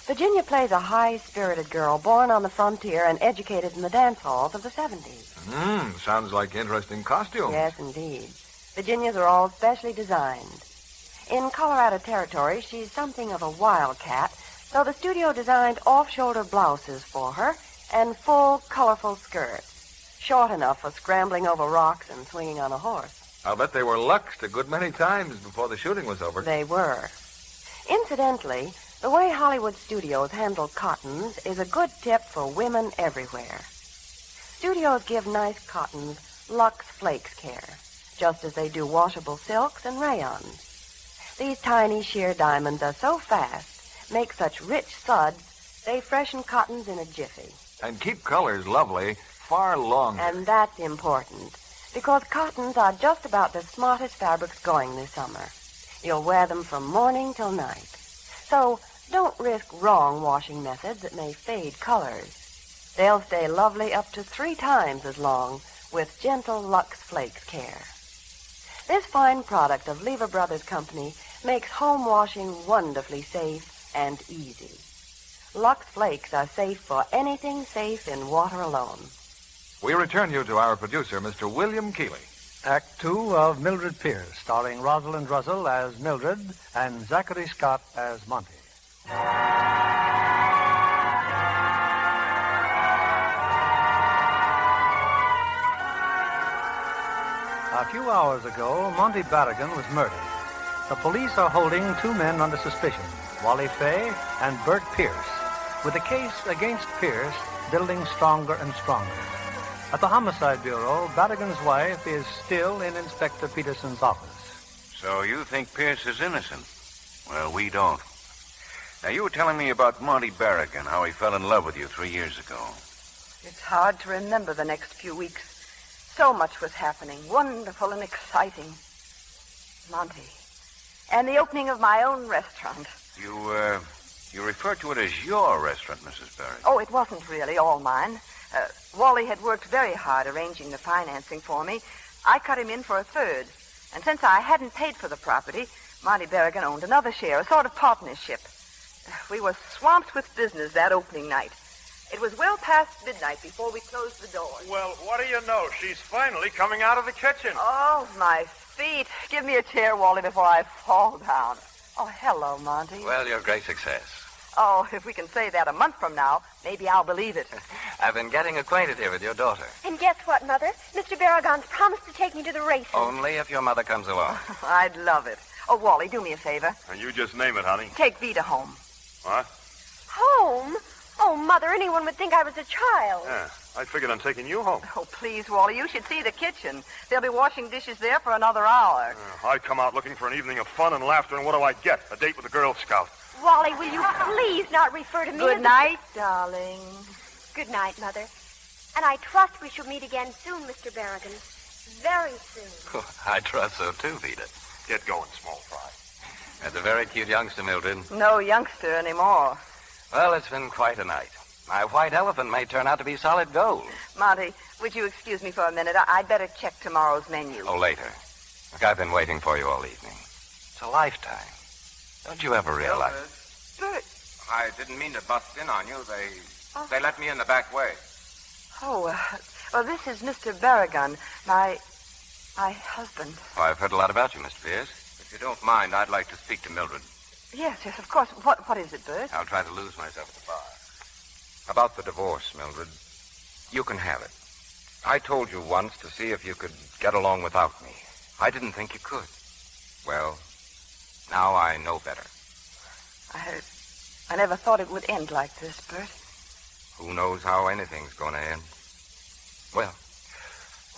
S13: Virginia plays a high-spirited girl born on the frontier and educated in the dance halls of the 70s.
S10: Sounds like interesting costumes.
S13: Yes, indeed. Virginia's are all specially designed. In Colorado Territory, she's something of a wildcat, so the studio designed off-shoulder blouses for her and full, colorful skirts, short enough for scrambling over rocks and swinging on a horse.
S10: I'll bet they were luxed a good many times before the shooting was over.
S13: They were. Incidentally, the way Hollywood studios handle cottons is a good tip for women everywhere. Studios give nice cottons Lux Flakes care, just as they do washable silks and rayons. These tiny sheer diamonds are so fast, make such rich suds, they freshen cottons in a jiffy.
S10: And keep colors lovely far longer.
S13: And that's important, because cottons are just about the smartest fabrics going this summer. You'll wear them from morning till night. So don't risk wrong washing methods that may fade colors. They'll stay lovely up to 3 times as long with gentle Lux Flakes care. This fine product of Lever Brothers Company makes home washing wonderfully safe and easy. Lux Flakes are safe for anything safe in water alone.
S10: We return you to our producer, Mr. William Keeley.
S12: Act 2 of Mildred Pierce, starring Rosalind Russell as Mildred and Zachary Scott as Monty. A few hours ago, Monty Barrigan was murdered. The police are holding 2 men under suspicion, Wally Fay and Bert Pierce, with the case against Pierce building stronger and stronger. At the Homicide Bureau, Barrigan's wife is still in Inspector Peterson's office.
S2: So you think Pierce is innocent? Well, we don't. Now, you were telling me about Monty Barrigan, how he fell in love with you 3 years ago.
S19: It's hard to remember the next few weeks. So much was happening, wonderful and exciting. Monty. And the opening of my own restaurant.
S2: You refer to it as your restaurant, Mrs. Barrigan.
S19: Oh, it wasn't really all mine. Wally had worked very hard arranging the financing for me. I cut him in for a third. And since I hadn't paid for the property, Monty Barrigan owned another share, a sort of partnership. We were swamped with business that opening night. It was well past midnight before we closed the doors.
S4: Well, what do you know? She's finally coming out of the kitchen.
S19: Oh, my feet. Give me a chair, Wally, before I fall down. Oh, hello, Monty.
S18: Well, you're a great success.
S19: Oh, if we can say that a month from now, maybe I'll believe it.
S18: I've been getting acquainted here with your daughter.
S22: And guess what, Mother? Mr. Barragon's promised to take me to the races.
S18: Only if your mother comes along.
S19: I'd love it. Oh, Wally, do me a favor.
S4: And you just name it, honey.
S19: Take Vita home.
S4: What?
S22: Home? Oh, Mother, anyone would think I was a child.
S4: Yeah, I figured on taking you home.
S19: Oh, please, Wally, you should see the kitchen. They'll be washing dishes there for another hour.
S4: I come out looking for an evening of fun and laughter, and what do I get? A date with a Girl Scout.
S22: Wally, will you please not refer to me
S19: Good
S22: as
S19: night, darling.
S22: Good night, Mother. And I trust we shall meet again soon, Mr. Barrigan. Very soon.
S18: I trust so, too, Vita.
S4: Get going, small fry.
S18: That's a very cute youngster, Mildred.
S19: No youngster anymore.
S18: Well, it's been quite a night. My white elephant may turn out to be solid gold.
S19: Monty, would you excuse me for a minute? I'd better check tomorrow's menu.
S18: Oh, later. Look, I've been waiting for you all evening. It's a lifetime. Don't you ever realize?
S19: Bert.
S18: I didn't mean to bust in on you. They let me in the back way.
S19: Oh, well, this is Mr. Barrigan, my husband.
S18: Oh, I've heard a lot about you, Mr. Pierce. If you don't mind, I'd like to speak to Mildred.
S19: Yes, of course. What is it, Bert?
S18: I'll try to lose myself at the bar. About the divorce, Mildred. You can have it. I told you once to see if you could get along without me. I didn't think you could. Well, now I know better.
S19: I never thought it would end like this, Bert.
S18: Who knows how anything's going to end? Well,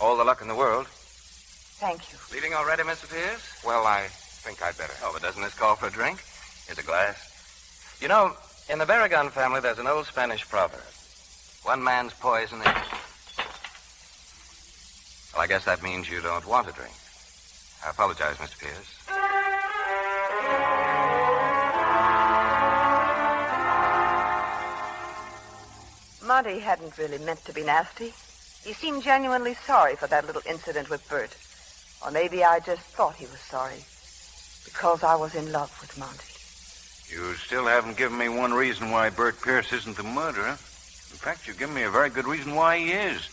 S18: all the luck in the world.
S19: Thank you.
S18: Leaving already, Mr. Pierce? Well, I think I'd better. Oh, but doesn't this call for a drink? Here's a glass. You know, in the Barragan family, there's an old Spanish proverb. One man's poison is... Well, I guess that means you don't want a drink. I apologize, Mr. Pierce.
S19: Monty hadn't really meant to be nasty. He seemed genuinely sorry for that little incident with Bert. Or maybe I just thought he was sorry because I was in love with Monty.
S2: You still haven't given me one reason why Bert Pierce isn't the murderer. In fact, you've given me a very good reason why he is.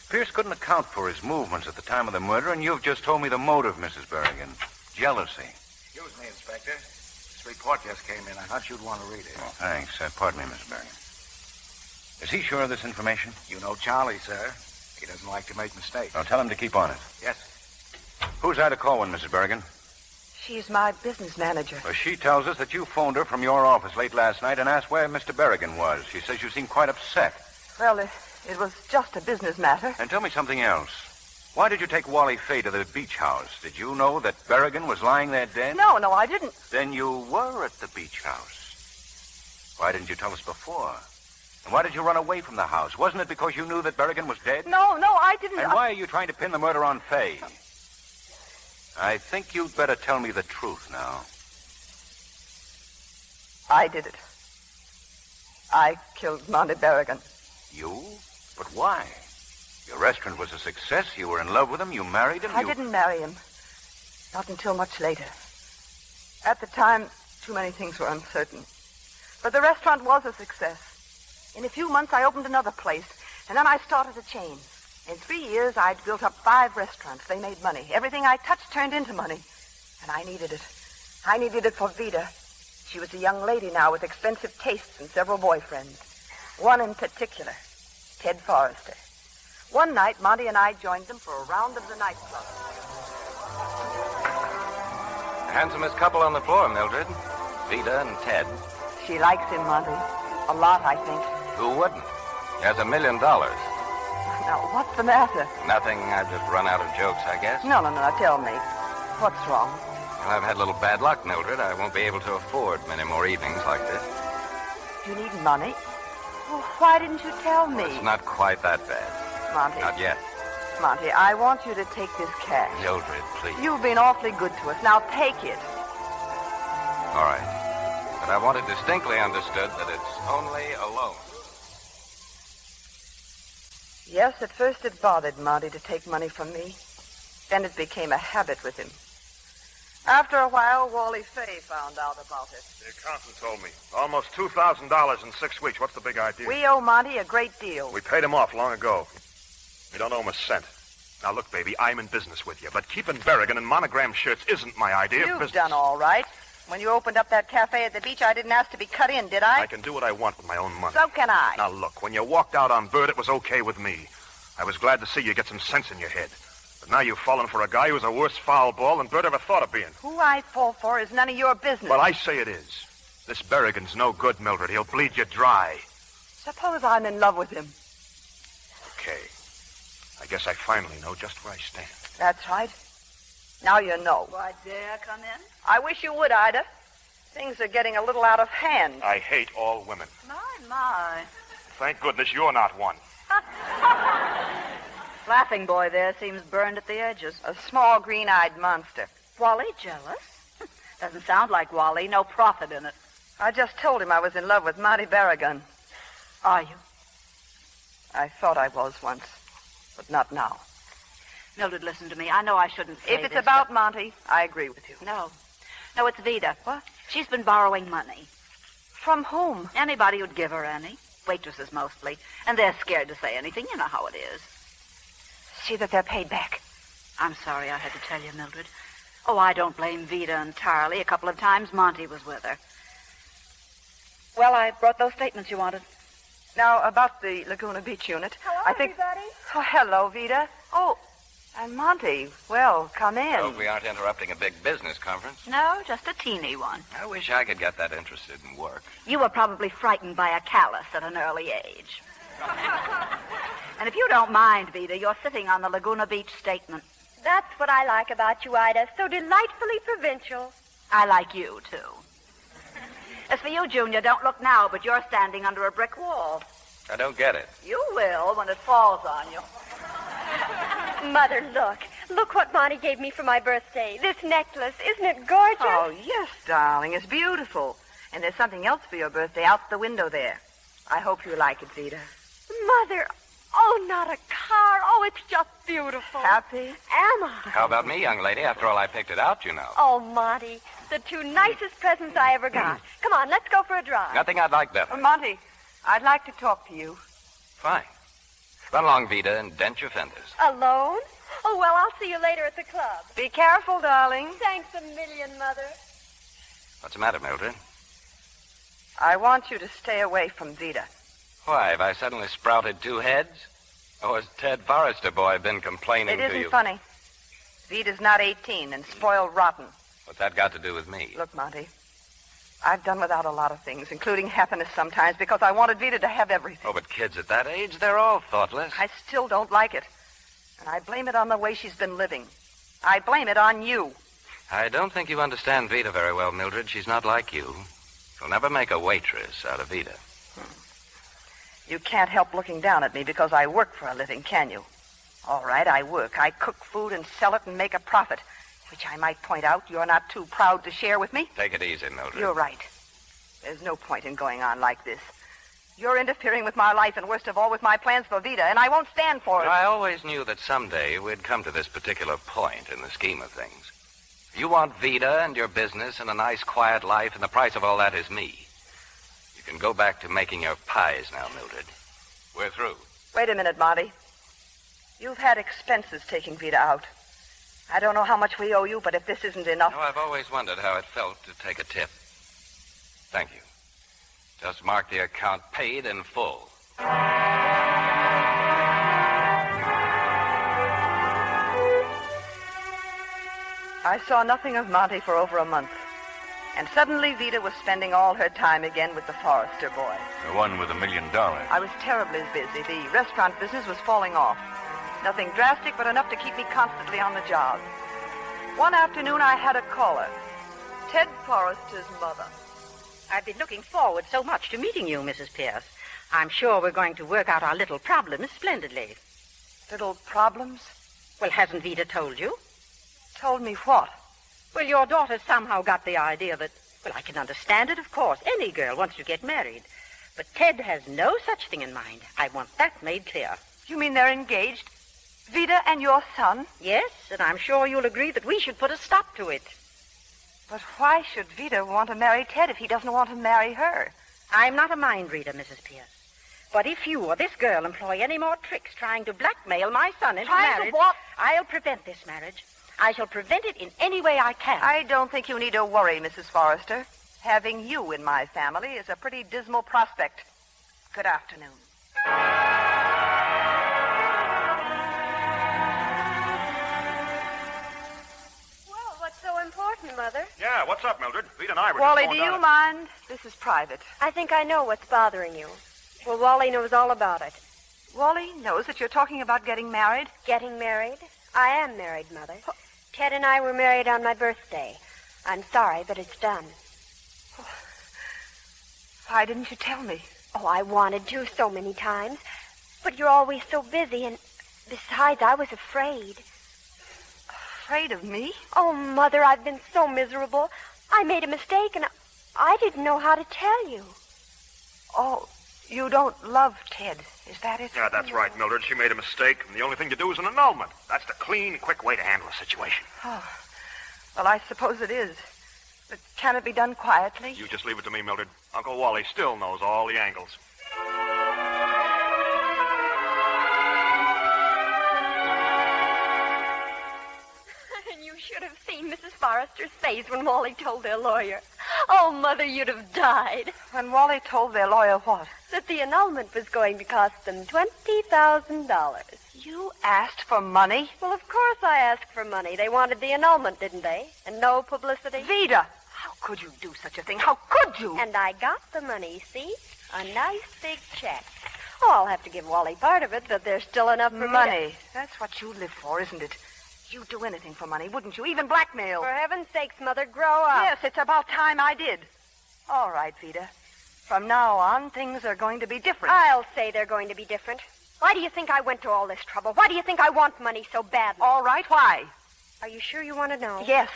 S2: Pierce couldn't account for his movements at the time of the murder, and you've just told me the motive, Mrs. Berrigan. Jealousy.
S15: Excuse me, Inspector. This report just came in. I thought you'd want to read it.
S2: Oh, thanks. Pardon me, Mrs. Berrigan. Is he sure of this information?
S15: You know Charlie, sir. He doesn't like to make mistakes.
S2: I'll tell him to keep on it.
S15: Yes.
S2: Who's I to call one, Mrs. Berrigan?
S19: She's my business manager.
S2: Well, she tells us that you phoned her from your office late last night and asked where Mr. Berrigan was. She says you seemed quite upset.
S19: Well, it was just a business matter.
S2: And tell me something else. Why did you take Wally Fay to the beach house? Did you know that Berrigan was lying there dead?
S19: No, I didn't.
S2: Then you were at the beach house. Why didn't you tell us before? And why did you run away from the house? Wasn't it because you knew that Berrigan was dead?
S19: No, I didn't.
S2: And why are you trying to pin the murder on Fay? I think you'd better tell me the truth now.
S19: I did it. I killed Monty Berrigan.
S2: You? But why? Your restaurant was a success. You were in love with him. You married him.
S19: I didn't marry him. Not until much later. At the time, too many things were uncertain. But the restaurant was a success. In a few months, I opened another place, and then I started a chain. In 3 years, I'd built up 5 restaurants. They made money. Everything I touched turned into money. And I needed it. I needed it for Vida. She was a young lady now with expensive tastes and several boyfriends. One in particular, Ted Forrester. One night, Monty and I joined them for a round of the nightclub.
S18: The handsomest couple on the floor, Mildred. Vida and Ted.
S19: She likes him, Monty. A lot, I think.
S18: Who wouldn't? He has $1 million.
S19: Now, what's the matter?
S18: Nothing. I've just run out of jokes, I guess.
S19: No. Tell me. What's wrong?
S18: Well, I've had a little bad luck, Mildred. I won't be able to afford many more evenings like this.
S19: You need money? Well, why didn't you tell me?
S18: Well, it's not quite that bad.
S19: Monty.
S18: Not yet.
S19: Monty, I want you to take this cash.
S18: Mildred, please.
S19: You've been awfully good to us. Now take it.
S18: All right. But I want it distinctly understood that it's only a loan.
S19: Yes, at first it bothered Monty to take money from me. Then it became a habit with him. After a while, Wally Fay found out about it.
S4: The accountant told me. Almost $2,000 in 6 weeks. What's the big idea?
S19: We owe Monty a great deal.
S4: We paid him off long ago. We don't owe him a cent. Now, look, baby, I'm in business with you, but keeping Berrigan in monogram shirts isn't my idea of business.
S19: You've done all right. When you opened up that cafe at the beach, I didn't ask to be cut in, did I?
S4: I can do what I want with my own money.
S19: So can I.
S4: Now, look, when you walked out on Bert, it was okay with me. I was glad to see you get some sense in your head. But now you've fallen for a guy who's a worse foul ball than Bert ever thought of being.
S19: Who I fall for is none of your business.
S4: Well, I say it is. This Berrigan's no good, Mildred. He'll bleed you dry.
S19: Suppose I'm in love with him.
S4: Okay. I guess I finally know just where I stand.
S19: That's right. Now you know.
S3: Why, dare I come in?
S19: I wish you would, Ida. Things are getting a little out of hand.
S4: I hate all women.
S3: My.
S4: Thank goodness you're not one.
S3: Laughing boy there seems burned at the edges.
S19: A small green-eyed monster.
S3: Wally jealous? Doesn't sound like Wally. No profit in it.
S19: I just told him I was in love with Monty Berrigan.
S3: Are you?
S19: I thought I was once, but not now.
S3: Mildred, listen to me. I know I shouldn't say
S19: If it's
S3: this,
S19: about
S3: but...
S19: Monty, I agree with you.
S3: No, it's Vida.
S19: What?
S3: She's been borrowing money.
S19: From whom?
S3: Anybody who'd give her any. Waitresses mostly. And they're scared to say anything. You know how it is.
S19: See that they're paid back.
S3: I'm sorry I had to tell you, Mildred. Oh, I don't blame Vida entirely. A couple of times Monty was with her. Well, I brought those statements you wanted.
S19: Now, about the Laguna Beach unit.
S3: Hello,
S19: everybody. Oh, hello, Vida. Oh, and Monty. Well, come in.
S18: I hope we aren't interrupting a big business conference.
S3: No, just a teeny one.
S18: I wish I could get that interested in work.
S3: You were probably frightened by a callus at an early age. And if you don't mind, Vida, you're sitting on the Laguna Beach statement.
S22: That's what I like about you, Ida. So delightfully provincial.
S3: I like you, too. As for you, Junior, don't look now, but you're standing under a brick wall.
S18: I don't get it.
S3: You will when it falls on you.
S22: Mother, look. Look what Monty gave me for my birthday. This necklace. Isn't it gorgeous?
S19: Oh, yes, darling. It's beautiful. And there's something else for your birthday out the window there. I hope you like it, Vida.
S22: Mother,
S13: Oh, not a car. Oh, it's just beautiful.
S19: Happy?
S13: Am I?
S18: How about me, young lady? After all, I picked it out, you know.
S13: Oh, Monty, the two nicest presents I ever got. Come on, let's go for a drive.
S18: Nothing I'd like better.
S19: Monty, I'd like to talk to you.
S18: Fine. Run along, Vida, and dent your fenders.
S13: Alone? Oh, well, I'll see you later at the club.
S19: Be careful, darling.
S13: Thanks a million, Mother.
S18: What's the matter, Mildred?
S19: I want you to stay away from Vida.
S18: Why, have I suddenly sprouted two heads? Or has Ted Forrester boy been complaining
S19: It
S18: to you?
S19: isn't funny. Vida's not 18 and spoiled rotten.
S18: What's that got to do with me?
S19: Look, Monty, I've done without a lot of things, including happiness sometimes, because I wanted Vida to have everything.
S18: Oh, but kids at that age, they're all thoughtless.
S19: I still don't like it. And I blame it on the way she's been living. I blame it on you.
S18: I don't think you understand Vida very well, Mildred. She's not like you. She'll never make a waitress out of Vida.
S19: You can't help looking down at me because I work for a living, can you? All right, I work. I cook food and sell it and make a profit, which I might point out you're not too proud to share with me.
S18: Take it easy, Mildred.
S19: You're right. There's no point in going on like this. You're interfering with my life and, worst of all, with my plans for Vida, and I won't stand for it.
S18: I always knew that someday we'd come to this particular point in the scheme of things. You want Vida and your business and a nice, quiet life, and the price of all that is me. You can go back to making your pies now, Mildred. We're through.
S19: Wait a minute, Monty. You've had expenses taking Vida out. I don't know how much we owe you, but if this isn't enough...
S18: No, I've always wondered how it felt to take a tip. Thank you. Just mark the account paid in full.
S19: I saw nothing of Monty for over a month. And suddenly Vida was spending all her time again with the Forrester boy.
S2: The one with $1 million.
S19: I was terribly busy. The restaurant business was falling off. Nothing drastic, but enough to keep me constantly on the job. One afternoon, I had a caller. Ted Forrester's mother.
S8: I've been looking forward so much to meeting you, Mrs. Pierce. I'm sure we're going to work out our little problems splendidly.
S19: Little problems?
S8: Well, hasn't Vida told you?
S19: Told me what?
S8: Well, your daughter somehow got the idea that, well, I can understand it, of course. Any girl wants to get married. But Ted has no such thing in mind. I want that made clear.
S19: You mean they're engaged? Vida and your son?
S8: Yes, and I'm sure you'll agree that we should put a stop to it.
S19: But why should Vida want to marry Ted if he doesn't want to marry her?
S8: I'm not a mind reader, Mrs. Pierce. But if you or this girl employ any more tricks trying to blackmail my son into marriage...
S19: what?
S8: I'll prevent this marriage. I shall prevent it in any way I can.
S19: I don't think you need to worry, Mrs. Forrester. Having you in my family is a pretty dismal prospect. Good afternoon.
S13: Well, what's so important, Mother?
S4: Yeah, what's up, Mildred? Vida and I were
S19: Wally,
S4: just
S19: do
S4: going
S19: you
S4: down
S19: mind? This is private.
S13: I think I know what's bothering you. Well, Wally knows all about it.
S19: Wally knows that you're talking about getting married?
S13: Getting married? I am married, Mother. Ted and I were married on my birthday. I'm sorry, but it's done.
S19: Why didn't you tell me?
S13: Oh, I wanted to so many times. But you're always so busy, and besides, I was afraid.
S19: Afraid of me?
S13: Oh, Mother, I've been so miserable. I made a mistake, and I didn't know how to tell you.
S19: Oh, you don't love Ted, is that it?
S4: Yeah, that's right, Mildred. She made a mistake, and the only thing to do is an annulment. That's the clean, quick way to handle a situation.
S19: Oh, well, I suppose it is. But can it be done quietly?
S4: You just leave it to me, Mildred. Uncle Wally still knows all the angles.
S13: And you should have seen Mrs. Forrester's face when Wally told their lawyer. Oh, Mother, you'd have died.
S19: When Wally told their lawyer what?
S13: That the annulment was going to cost them $20,000.
S19: You asked for money?
S13: Well, of course I asked for money. They wanted the annulment, didn't they? And no publicity.
S19: Vida! How could you do such a thing? How could you?
S13: And I got the money, see? A nice big check. Oh, I'll have to give Wally part of it, but there's still enough for
S19: money. That's what you live for, isn't it? You'd do anything for money, wouldn't you? Even blackmail.
S13: For heaven's sakes, Mother, grow up.
S19: Yes, it's about time I did. All right, Vida. From now on, things are going to be different.
S13: I'll say they're going to be different. Why do you think I went to all this trouble? Why do you think I want money so badly?
S19: All right, why?
S13: Are you sure you want to know?
S19: Yes.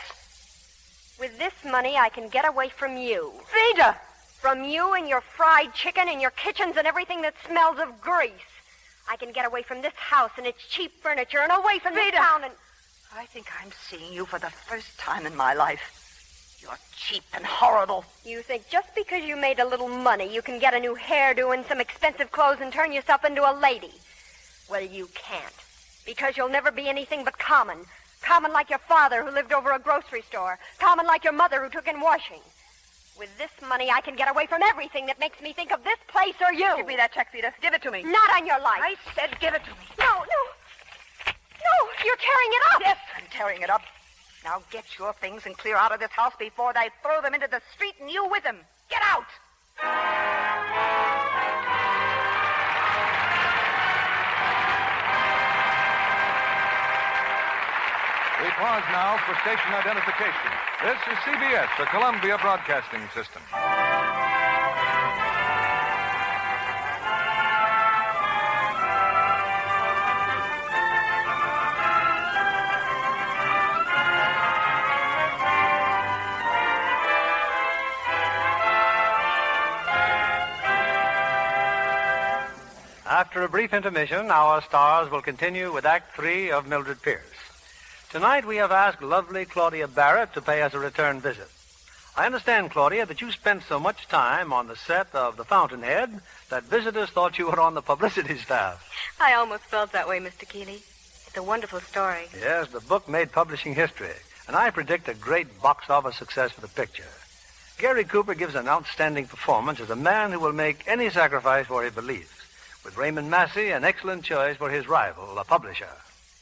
S13: With this money, I can get away from you.
S19: Vida!
S13: From you and your fried chicken and your kitchens and everything that smells of grease.
S22: I can get away from this house and its cheap furniture and away from this town and...
S19: I think I'm seeing you for the first time in my life. You're cheap and horrible.
S22: You think just because you made a little money, you can get a new hairdo and some expensive clothes and turn yourself into a lady. Well, you can't. Because you'll never be anything but common. Common like your father who lived over a grocery store. Common like your mother who took in washing. With this money, I can get away from everything that makes me think of this place or you.
S19: Give me that check, Vida. Give it to me.
S22: Not on your life.
S19: I said give it to me.
S22: No, you're tearing it up.
S19: Yes, I'm tearing it up. Now get your things and clear out of this house before they throw them into the street and you with them. Get out!
S10: We pause now for station identification. This is CBS, the Columbia Broadcasting System.
S12: After a brief intermission, our stars will continue with Act 3 of Mildred Pierce. Tonight we have asked lovely Claudia Barrett to pay us a return visit. I understand, Claudia, that you spent so much time on the set of The Fountainhead that visitors thought you were on the publicity staff.
S22: I almost felt that way, Mr. Keeley. It's a wonderful story.
S12: Yes, the book made publishing history, and I predict a great box office success for the picture. Gary Cooper gives an outstanding performance as a man who will make any sacrifice for his beliefs, with Raymond Massey an excellent choice for his rival, a publisher.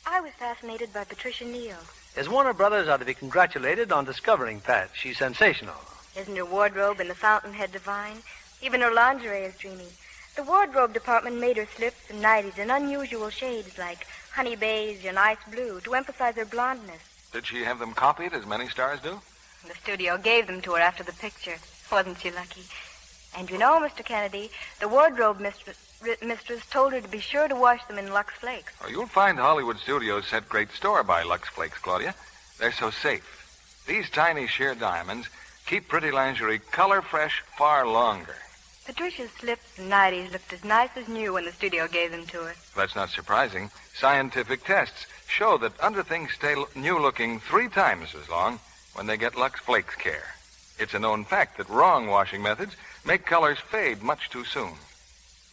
S22: I was fascinated by Patricia Neal.
S12: His Warner Brothers are to be congratulated on discovering Pat. She's sensational.
S22: Isn't her wardrobe in The Fountainhead divine? Even her lingerie is dreamy. The wardrobe department made her slips and nighties in unusual shades like honey beige and ice blue to emphasize her blondness.
S10: Did she have them copied, as many stars do?
S22: The studio gave them to her after the picture. Wasn't she lucky? And you know, Mr. Kennedy, the wardrobe mistress told her to be sure to wash them in Lux Flakes.
S10: Oh, you'll find Hollywood studios set great store by Lux Flakes, Claudia. They're so safe. These tiny sheer diamonds keep pretty lingerie color fresh far longer.
S22: Patricia's slips and nighties looked as nice as new when the studio gave them to her.
S10: That's not surprising. Scientific tests show that underthings stay new looking 3 times as long when they get Lux Flakes care. It's a known fact that wrong washing methods make colors fade much too soon.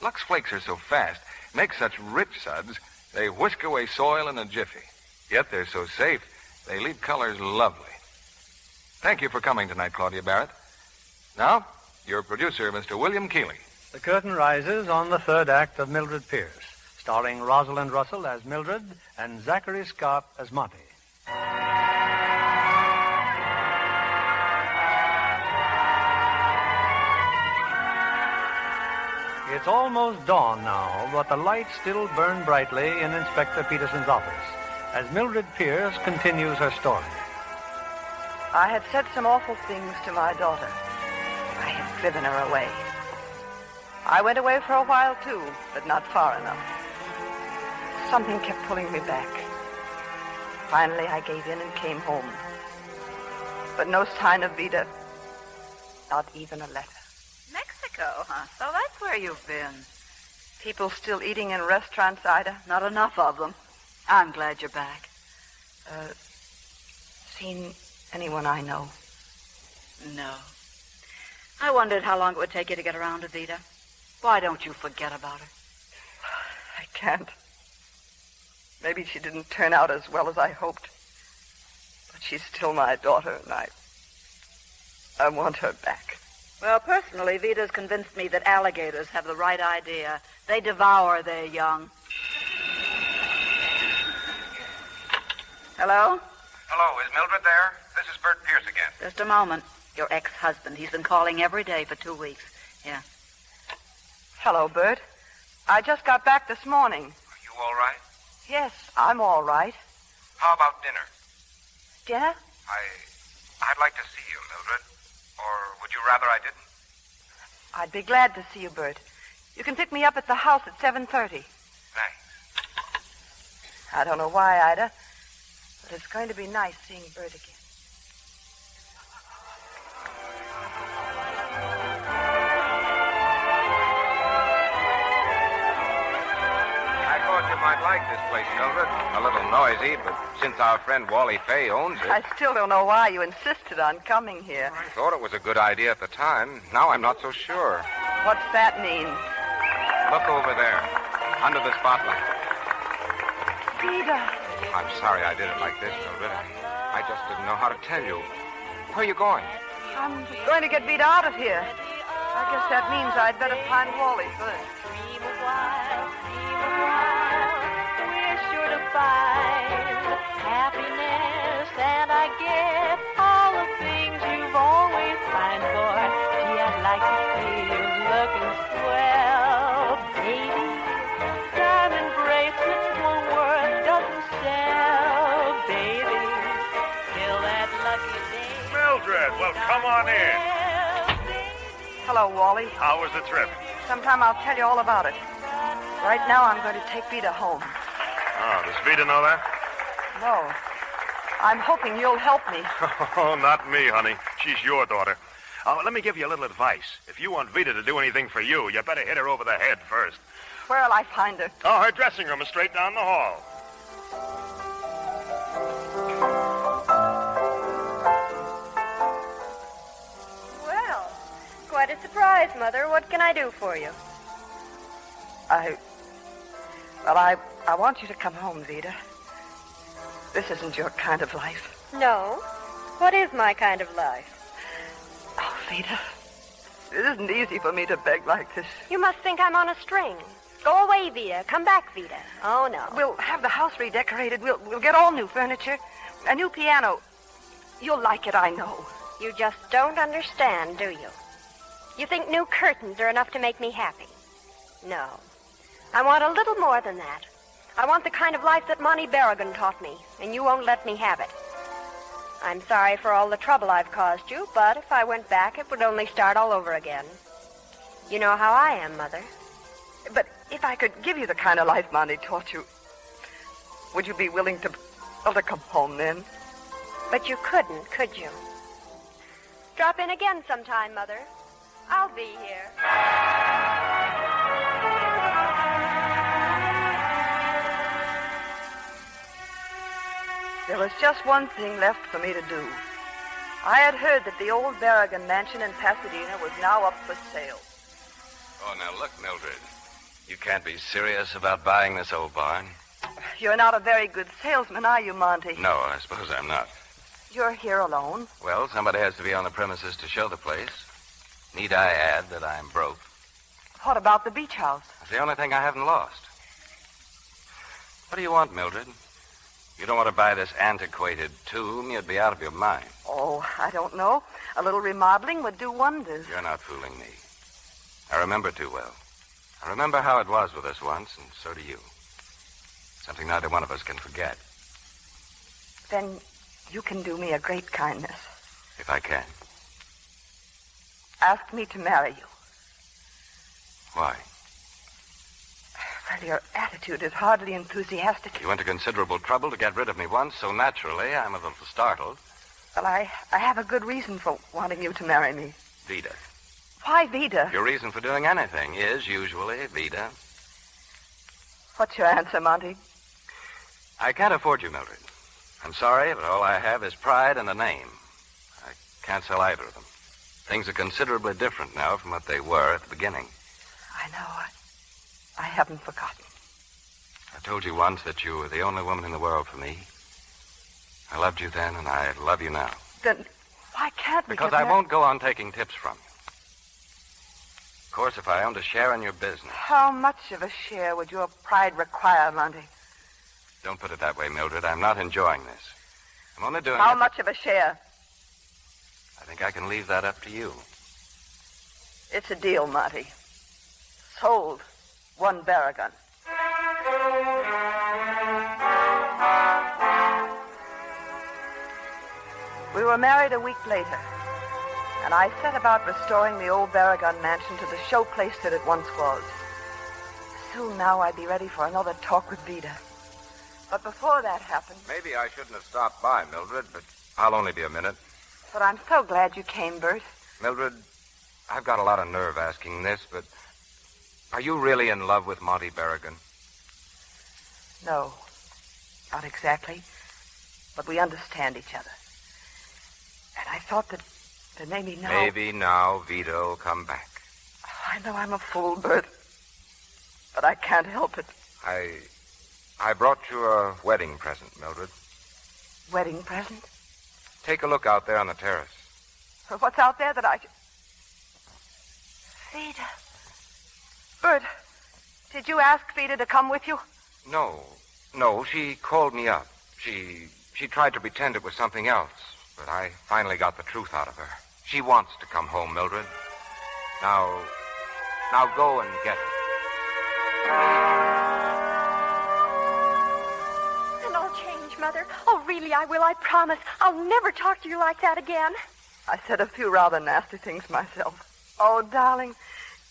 S10: Lux Flakes are so fast, make such rich suds, they whisk away soil in a jiffy. Yet they're so safe, they leave colors lovely. Thank you for coming tonight, Claudia Barrett. Now, your producer, Mr. William Keeley.
S12: The curtain rises on the third act of Mildred Pierce, starring Rosalind Russell as Mildred and Zachary Scott as Monty. It's almost dawn now, but the lights still burn brightly in Inspector Peterson's office as Mildred Pierce continues her story.
S19: I had said some awful things to my daughter. I had driven her away. I went away for a while, too, but not far enough. Something kept pulling me back. Finally, I gave in and came home. But no sign of Vida. Not even a letter.
S3: Mexico, huh? So that's where you've been.
S19: People still eating in restaurants, Ida?
S3: Not enough of them. I'm glad you're back.
S19: Seen anyone I know?
S3: No. I wondered how long it would take you to get around to Vida. Why don't you forget about her?
S19: I can't. Maybe she didn't turn out as well as I hoped. But she's still my daughter, and I want her back.
S3: Well, personally, Vida's convinced me that alligators have the right idea. They devour their young. Hello?
S18: Hello, is Mildred there? This is Bert Pierce again.
S3: Just a moment. Your ex-husband. He's been calling every day for 2 weeks. Yeah.
S19: Hello, Bert. I just got back this morning.
S18: Are you all right?
S19: Yes, I'm all right.
S18: How about dinner?
S19: Dinner?
S18: I'd like to see you, Mildred. Or would you rather I didn't?
S19: I'd be glad to see you, Bert. You can pick me up at the house at 7:30.
S18: Thanks.
S19: I don't know why, Ida, but it's going to be nice seeing Bert again.
S18: quite like this place, Mildred. A little noisy, but since our friend Wally Fay owns it...
S19: I still don't know why you insisted on coming here.
S18: I thought it was a good idea at the time. Now I'm not so sure.
S19: What's that mean?
S18: Look over there, under the spotlight.
S19: Vida.
S18: I'm sorry I did it like this, Mildred. I just didn't know how to tell you. Where are you going?
S19: I'm going to get Vida out of here. I guess that means I'd better find Wally first.
S16: We're sure to find happiness, and I get all the things you've always pined for. Gee, I'd like to see you looking swell, baby. Diamond bracelets won't work, doesn't sell, baby. Till that lucky day.
S4: Mildred, well, come on in.
S19: Hello, Wally.
S4: How was the trip?
S19: Sometime I'll tell you all about it. Right now, I'm going to take Vida home.
S4: Oh, does Vida know that?
S19: No. I'm hoping you'll help me.
S4: Oh, not me, honey. She's your daughter. Let me give you a little advice. If you want Vida to do anything for you, you better hit her over the head first.
S19: Where'll I find her?
S4: Oh, her dressing room is straight down the hall.
S22: Well, quite a surprise, Mother. What can I do for you?
S19: I want you to come home, Vida. This isn't your kind of life.
S22: No. What is my kind of life?
S19: Oh, Vida, it isn't easy for me to beg like this.
S22: You must think I'm on a string. Go away, Vida. Come back, Vida. Oh, no.
S19: We'll have the house redecorated. We'll get all new furniture, a new piano. You'll like it, I know.
S22: You just don't understand, do you? You think new curtains are enough to make me happy? No. I want a little more than that. I want the kind of life that Monty Berrigan taught me, and you won't let me have it. I'm sorry for all the trouble I've caused you, but if I went back, it would only start all over again. You know how I am, Mother.
S19: But if I could give you the kind of life Monty taught you, would you be willing to come home then?
S22: But you couldn't, could you? Drop in again sometime, Mother. I'll be here.
S19: There was just one thing left for me to do. I had heard that the old Berrigan mansion in Pasadena was now up for sale.
S18: Oh, now look, Mildred. You can't be serious about buying this old barn.
S19: You're not a very good salesman, are you, Monty?
S18: No, I suppose I'm not.
S19: You're here alone.
S18: Well, somebody has to be on the premises to show the place. Need I add that I'm broke?
S19: What about the beach house?
S18: It's the only thing I haven't lost. What do you want, Mildred? You don't want to buy this antiquated tomb. You'd be out of your mind.
S19: Oh, I don't know. A little remodeling would do wonders.
S18: You're not fooling me. I remember too well. I remember how it was with us once, and so do you. Something neither one of us can forget.
S19: Then you can do me a great kindness.
S18: If I can.
S19: Ask me to marry you.
S18: Why?
S19: Well, your attitude is hardly enthusiastic.
S18: You went to considerable trouble to get rid of me once, so naturally I'm a little startled.
S19: Well, I have a good reason for wanting you to marry me.
S18: Vida.
S19: Why Vida?
S18: Your reason for doing anything is usually Vida.
S19: What's your answer, Monty?
S18: I can't afford you, Mildred. I'm sorry, but all I have is pride and a name. I can't sell either of them. Things are considerably different now from what they were at the beginning.
S19: I know. I haven't forgotten.
S18: I told you once that you were the only woman in the world for me. I loved you then, and I love you now.
S19: Then why can't we
S18: Because
S19: get
S18: I
S19: married?
S18: won't go on taking tips from you. Of course, if I owned a share in your business.
S19: How much of a share would your pride require, Monty?
S18: Don't put it that way, Mildred. I'm not enjoying this. I'm only doing
S19: How
S18: it...
S19: much of a share?
S18: I think I can leave that up to you.
S19: It's a deal, Monty. Sold. One Berrigan. We were married a week later, and I set about restoring the old Berrigan mansion to the showplace that it once was. Soon now I'd be ready for another talk with Vida. But before that happened...
S18: Maybe I shouldn't have stopped by, Mildred, but I'll only be a minute.
S19: But I'm so glad you came, Bert.
S18: Mildred, I've got a lot of nerve asking this, but are you really in love with Monty Berrigan?
S19: No, not exactly. But we understand each other. And I thought that maybe now...
S18: Maybe now Vida will come back.
S19: I know I'm a fool, Bert. But I can't help it.
S18: I brought you a wedding present, Mildred.
S19: Wedding present?
S18: Take a look out there on the terrace.
S19: What's out there that I... Vida. Bert, did you ask Vida to come with you?
S18: No, she called me up. She tried to pretend it was something else, but I finally got the truth out of her. She wants to come home, Mildred. Now go and get her.
S22: And I'll change, Mother. Oh, really, I will. I promise. I'll never talk to you like that again.
S19: I said a few rather nasty things myself. Oh, darling,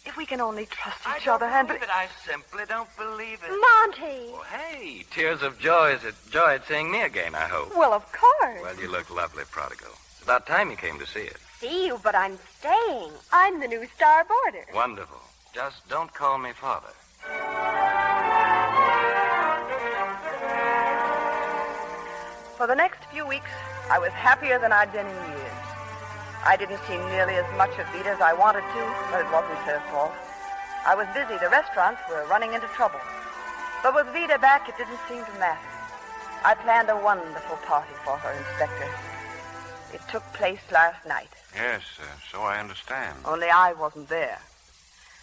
S19: if we can only trust each other and...
S17: I simply don't believe it.
S22: Monty!
S17: Well, hey, tears of joy is joy at seeing me again, I hope.
S22: Well, of course.
S17: Well, you look lovely, Prodigal. It's about time you came to see it.
S22: See you, but I'm staying. I'm the new star boarder.
S17: Wonderful. Just don't call me father.
S19: For the next few weeks, I was happier than I'd been in years. I didn't see nearly as much of Vida as I wanted to, but it wasn't her fault. I was busy. The restaurants were running into trouble. But with Vida back, it didn't seem to matter. I planned a wonderful party for her, Inspector. It took place last night.
S2: Yes, so I understand.
S19: Only I wasn't there.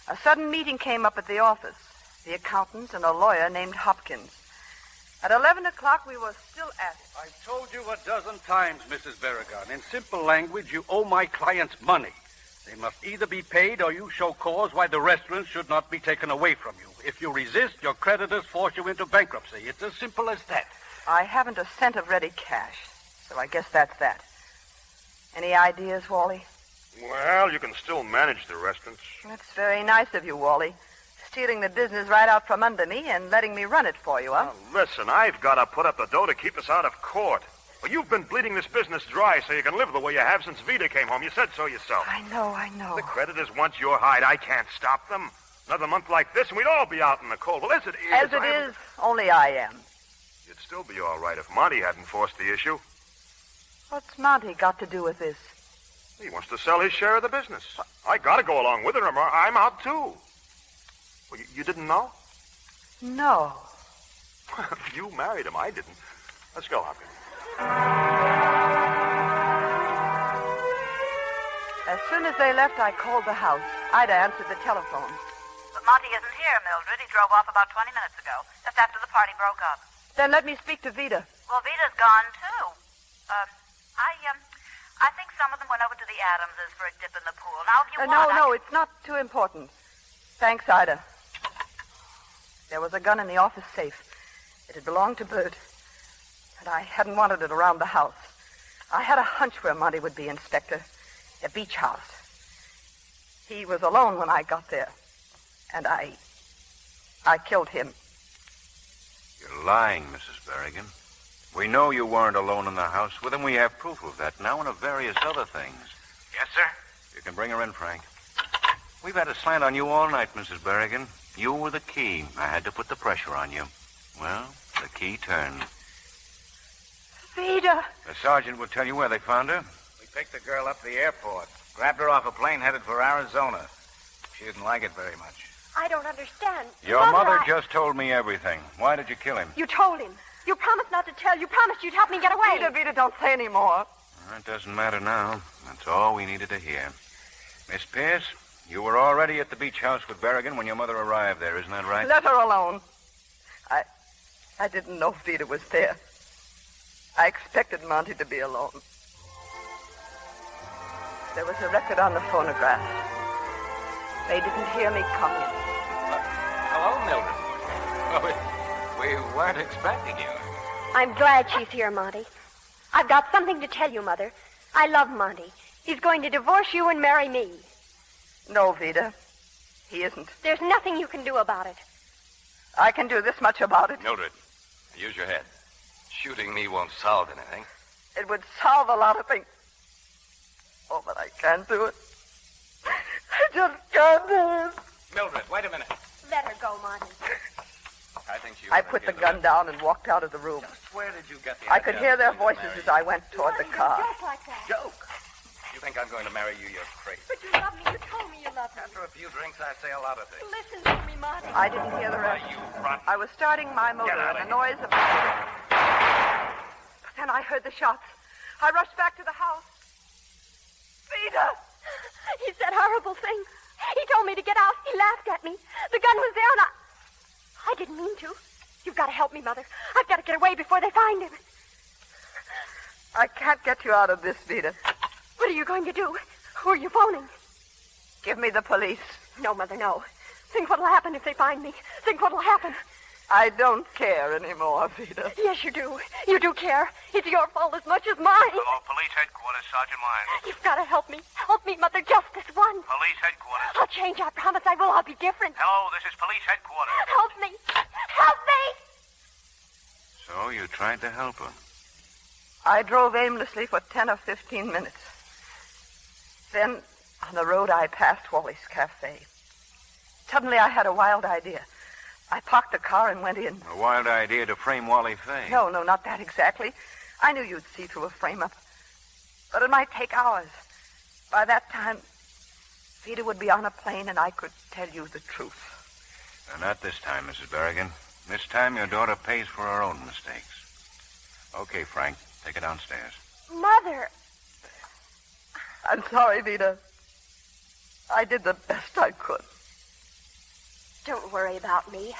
S19: A sudden meeting came up at the office. The accountants and a lawyer named Hopkins. At 11 o'clock, we were still at it.
S20: I've told you a dozen times, Mrs. Berrigan. In simple language, you owe my clients money. They must either be paid or you show cause why the restaurant should not be taken away from you. If you resist, your creditors force you into bankruptcy. It's as simple as that.
S19: I haven't a cent of ready cash, so I guess that's that. Any ideas, Wally?
S4: Well, you can still manage the restaurants.
S19: That's very nice of you, Wally. Stealing the business right out from under me and letting me run it for you, huh?
S4: Now, listen, I've got to put up the dough to keep us out of court. Well, you've been bleeding this business dry so you can live the way you have since Vida came home. You said so yourself.
S19: I know.
S4: The creditors want your hide. I can't stop them. Another month like this, and we'd all be out in the cold. Well, as it is...
S19: As it is, only I am.
S4: You'd still be all right if Monty hadn't forced the issue.
S19: What's Monty got to do with this?
S4: He wants to sell his share of the business. I got to go along with it, or I'm out, too. Well, you didn't know?
S19: No.
S4: You married him. I didn't. Let's go, Hopkins.
S19: As soon as they left, I called the house. Ida answered the telephone.
S3: But Monty isn't here, Mildred. He drove off about 20 minutes ago, just after the party broke up.
S19: Then let me speak to Vida.
S3: Well, Vita's gone, too. I think some of them went over to the Adamses for a dip in the pool. Now, if you want...
S19: No, it's not too important. Thanks, Ida. There was a gun in the office safe. It had belonged to Bert. And I hadn't wanted it around the house. I had a hunch where Monty would be, Inspector. A beach house. He was alone when I got there. And I killed him.
S2: You're lying, Mrs. Berrigan. We know you weren't alone in the house with him. We have proof of that now and of various other things.
S15: Yes, sir?
S2: You can bring her in, Frank. We've had a slant on you all night, Mrs. Berrigan. You were the key. I had to put the pressure on you. Well, the key turned.
S19: Vida!
S2: The sergeant will tell you where they found her.
S15: We picked the girl up at the airport. Grabbed her off a plane headed for Arizona. She didn't like it very much.
S22: I don't understand.
S2: Your mother just told me everything. Why did you kill him?
S22: You told him. You promised not to tell. You promised you'd help me get away.
S19: Vida, don't say any more.
S2: It doesn't matter now. That's all we needed to hear. Miss Pierce, you were already at the beach house with Berrigan when your mother arrived there, isn't that right?
S19: Let her alone. I didn't know Vida was there. I expected Monty to be alone. There was a record on the phonograph. They didn't hear me coming.
S17: Hello, Mildred. Oh, we weren't expecting you.
S22: I'm glad she's here, Monty. I've got something to tell you, Mother. I love Monty. He's going to divorce you and marry me.
S19: No, Vida. He isn't.
S22: There's nothing you can do about it.
S19: I can do this much about it.
S17: Mildred, use your head. Shooting me won't solve anything.
S19: It would solve a lot of things. Oh, but I can't do it. I just can't do it.
S17: Mildred, wait a minute.
S22: Let her go, Monty.
S17: I think you...
S19: I put the gun down and walked out of the room.
S17: Just where did you get the
S19: I
S17: idea
S19: could hear
S17: of
S19: their
S17: going to
S19: voices
S17: marry
S19: as I went toward the car.
S17: Joke? You think I'm going to marry you? You're crazy.
S22: But you love me. You told me you loved me.
S17: After a few drinks, I say a lot of things.
S22: Listen to me, Marty.
S19: I didn't hear the rest.
S17: You front.
S19: I was starting my motor,
S17: out
S19: and
S17: of
S19: the noise of... Then I heard the shots. I rushed back to the house. Vida!
S22: He said horrible things. He told me to get out. He laughed at me. The gun was there, and I didn't mean to. You've got to help me, Mother. I've got to get away before they find him.
S19: I can't get you out of this, Vida.
S22: What are you going to do? Who are you phoning?
S19: Give me the police.
S22: No, Mother, no. Think what'll happen if they find me. Think what'll happen.
S19: I don't care anymore, Vida.
S22: Yes, you do. You do care. It's your fault as much as mine.
S1: Hello, police headquarters, Sergeant Lyons.
S22: You've got to help me. Help me, Mother, just this once.
S1: Police headquarters.
S22: I'll change, I promise I will. I'll be different.
S1: Hello, this is police headquarters.
S22: Help me. Help me.
S2: So you tried to help her.
S19: I drove aimlessly for 10 or 15 minutes. Then, on the road, I passed Wally's Cafe. Suddenly, I had a wild idea. I parked the car and went in.
S2: A wild idea to frame Wally Fay.
S19: No, not that exactly. I knew you'd see through a frame-up. But it might take hours. By that time, Vida would be on a plane and I could tell you the truth.
S2: Not this time, Mrs. Berrigan. This time your daughter pays for her own mistakes. Okay, Frank, take her downstairs.
S22: Mother.
S19: I'm sorry, Vida. I did the best I could.
S22: Don't worry about me.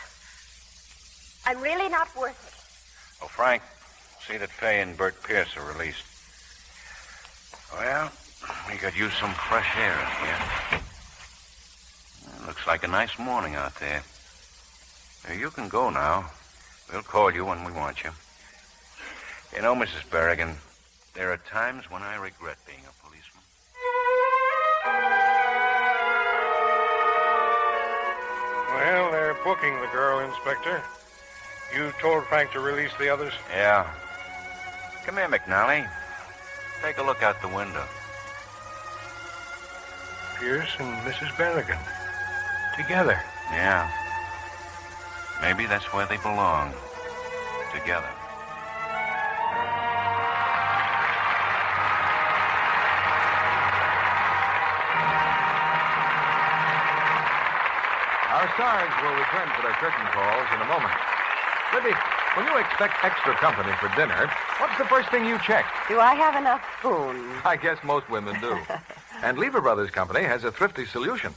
S22: I'm really not worth it.
S2: Oh, Frank, see that Fay and Bert Pierce are released. Well, we could use some fresh air in here. Looks like a nice morning out there. You can go now. We'll call you when we want you. You know, Mrs. Berrigan, there are times when I regret being a policeman.
S24: Well, they're booking the girl, Inspector. You told Frank to release the others?
S2: Yeah. Come here, McNally. Take a look out the window.
S24: Pierce and Mrs. Berrigan. Together.
S2: Yeah. Maybe that's where they belong. Together.
S10: Our stars will return for their curtain calls in a moment. Libby, when you expect extra company for dinner, what's the first thing you check?
S13: Do I have enough spoons?
S10: I guess most women do. And Lever Brothers Company has a thrifty solution.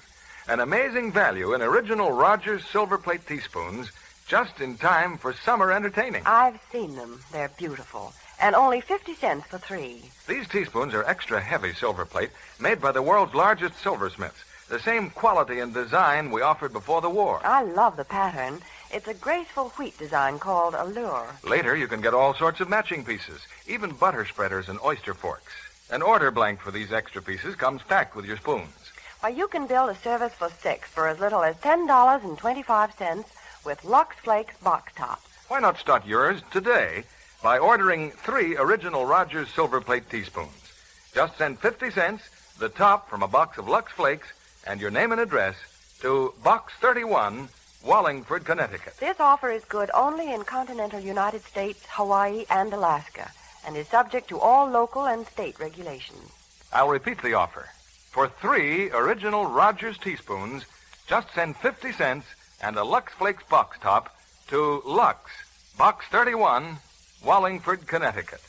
S10: An amazing value in original Rogers silver plate teaspoons just in time for summer entertaining.
S13: I've seen them. They're beautiful. And only 50 cents for 3.
S10: These teaspoons are extra heavy silver plate made by the world's largest silversmiths. The same quality and design we offered before the war.
S13: I love the pattern. It's a graceful wheat design called Allure.
S10: Later, you can get all sorts of matching pieces, even butter spreaders and oyster forks. An order blank for these extra pieces comes packed with your spoons.
S13: Why, you can build a service for 6 for as little as $10.25 with Lux Flakes box tops.
S10: Why not start yours today by ordering 3 original Rogers silver plate teaspoons? Just send 50 cents, the top from a box of Lux Flakes, and your name and address to Box 31, Wallingford, Connecticut.
S13: This offer is good only in continental United States, Hawaii, and Alaska, and is subject to all local and state regulations.
S10: I'll repeat the offer. For 3 original Rogers teaspoons, just send 50 cents and a Lux Flakes box top to Lux, Box 31, Wallingford, Connecticut.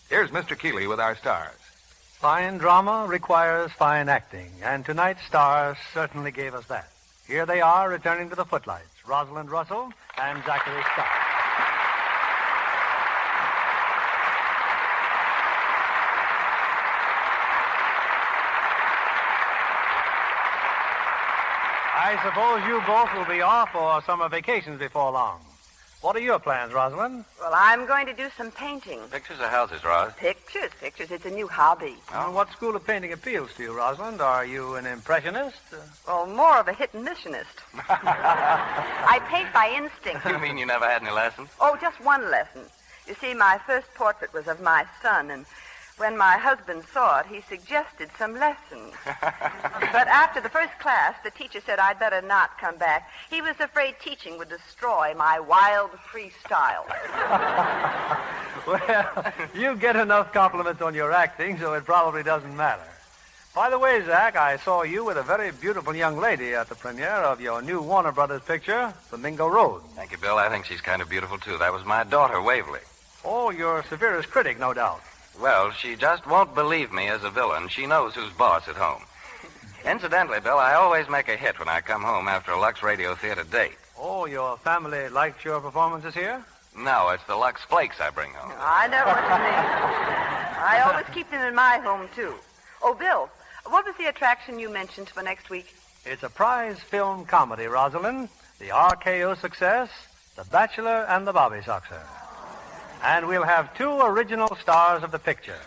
S10: Here's Mr. Keeley with our stars.
S12: Fine drama requires fine acting, and tonight's stars certainly gave us that. Here they are, returning to the footlights, Rosalind Russell and Zachary Scott. I suppose you both will be off for summer vacations before long. What are your plans, Rosalind?
S19: Well, I'm going to do some painting.
S17: Pictures or houses, Roz?
S19: Pictures. It's a new hobby.
S12: Well, what school of painting appeals to you, Rosalind? Are you an impressionist?
S19: Well, more of a hit-and-missionist. I paint by instinct.
S17: You mean you never had any lessons?
S19: Oh, just one lesson. You see, my first portrait was of my son, and When my husband saw it, he suggested some lessons. But after the first class, the teacher said I'd better not come back. He was afraid teaching would destroy my wild freestyle.
S12: Well, you get enough compliments on your acting, so it probably doesn't matter. By the way, Zach, I saw you with a very beautiful young lady at the premiere of your new Warner Brothers picture, Flamingo Road.
S17: Thank you, Bill. I think she's kind of beautiful, too. That was my daughter, Waverly.
S12: Oh, your severest critic, no doubt.
S17: Well, she just won't believe me as a villain. She knows who's boss at home. Incidentally, Bill, I always make a hit when I come home after a Lux Radio Theater date.
S12: Oh, your family likes your performances here?
S17: No, it's the Lux Flakes I bring home.
S19: I know what you mean. I always keep them in my home, too. Oh, Bill, what was the attraction you mentioned for next week?
S12: It's a prize film comedy, Rosalind. The RKO success, The Bachelor and the Bobby Soxer. And we'll have two original stars of the picture,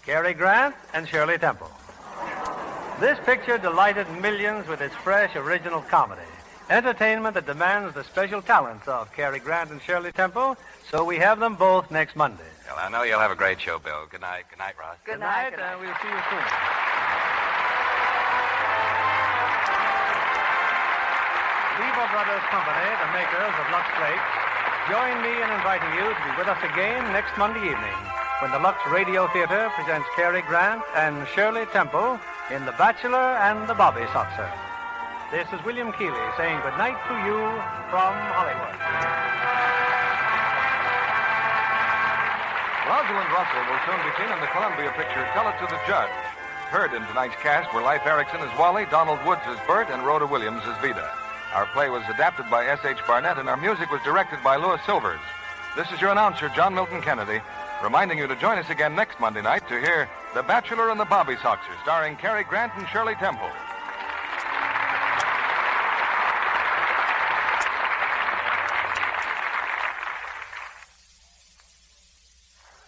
S12: Cary Grant and Shirley Temple. This picture delighted millions with its fresh, original comedy. Entertainment that demands the special talents of Cary Grant and Shirley Temple, so we have them both next Monday.
S17: Well, I know you'll have a great show, Bill. Good night. Good night, Ross.
S19: Good night.
S12: And we'll see you soon. Lever Brothers Company, the makers of Lux Flakes, join me in inviting you to be with us again next Monday evening when the Lux Radio Theater presents Cary Grant and Shirley Temple in The Bachelor and the Bobby Soxer. This is William Keeley saying good night to you from Hollywood.
S10: Rosalind Russell will soon be seen in the Columbia picture Tell It to the Judge. Heard in tonight's cast were Leif Erikson as Wally, Donald Woods as Bert, and Rhoda Williams as Vida. Our play was adapted by S.H. Barnett, and our music was directed by Louis Silvers. This is your announcer, John Milton Kennedy, reminding you to join us again next Monday night to hear The Bachelor and the Bobby Soxer, starring Cary Grant and Shirley Temple.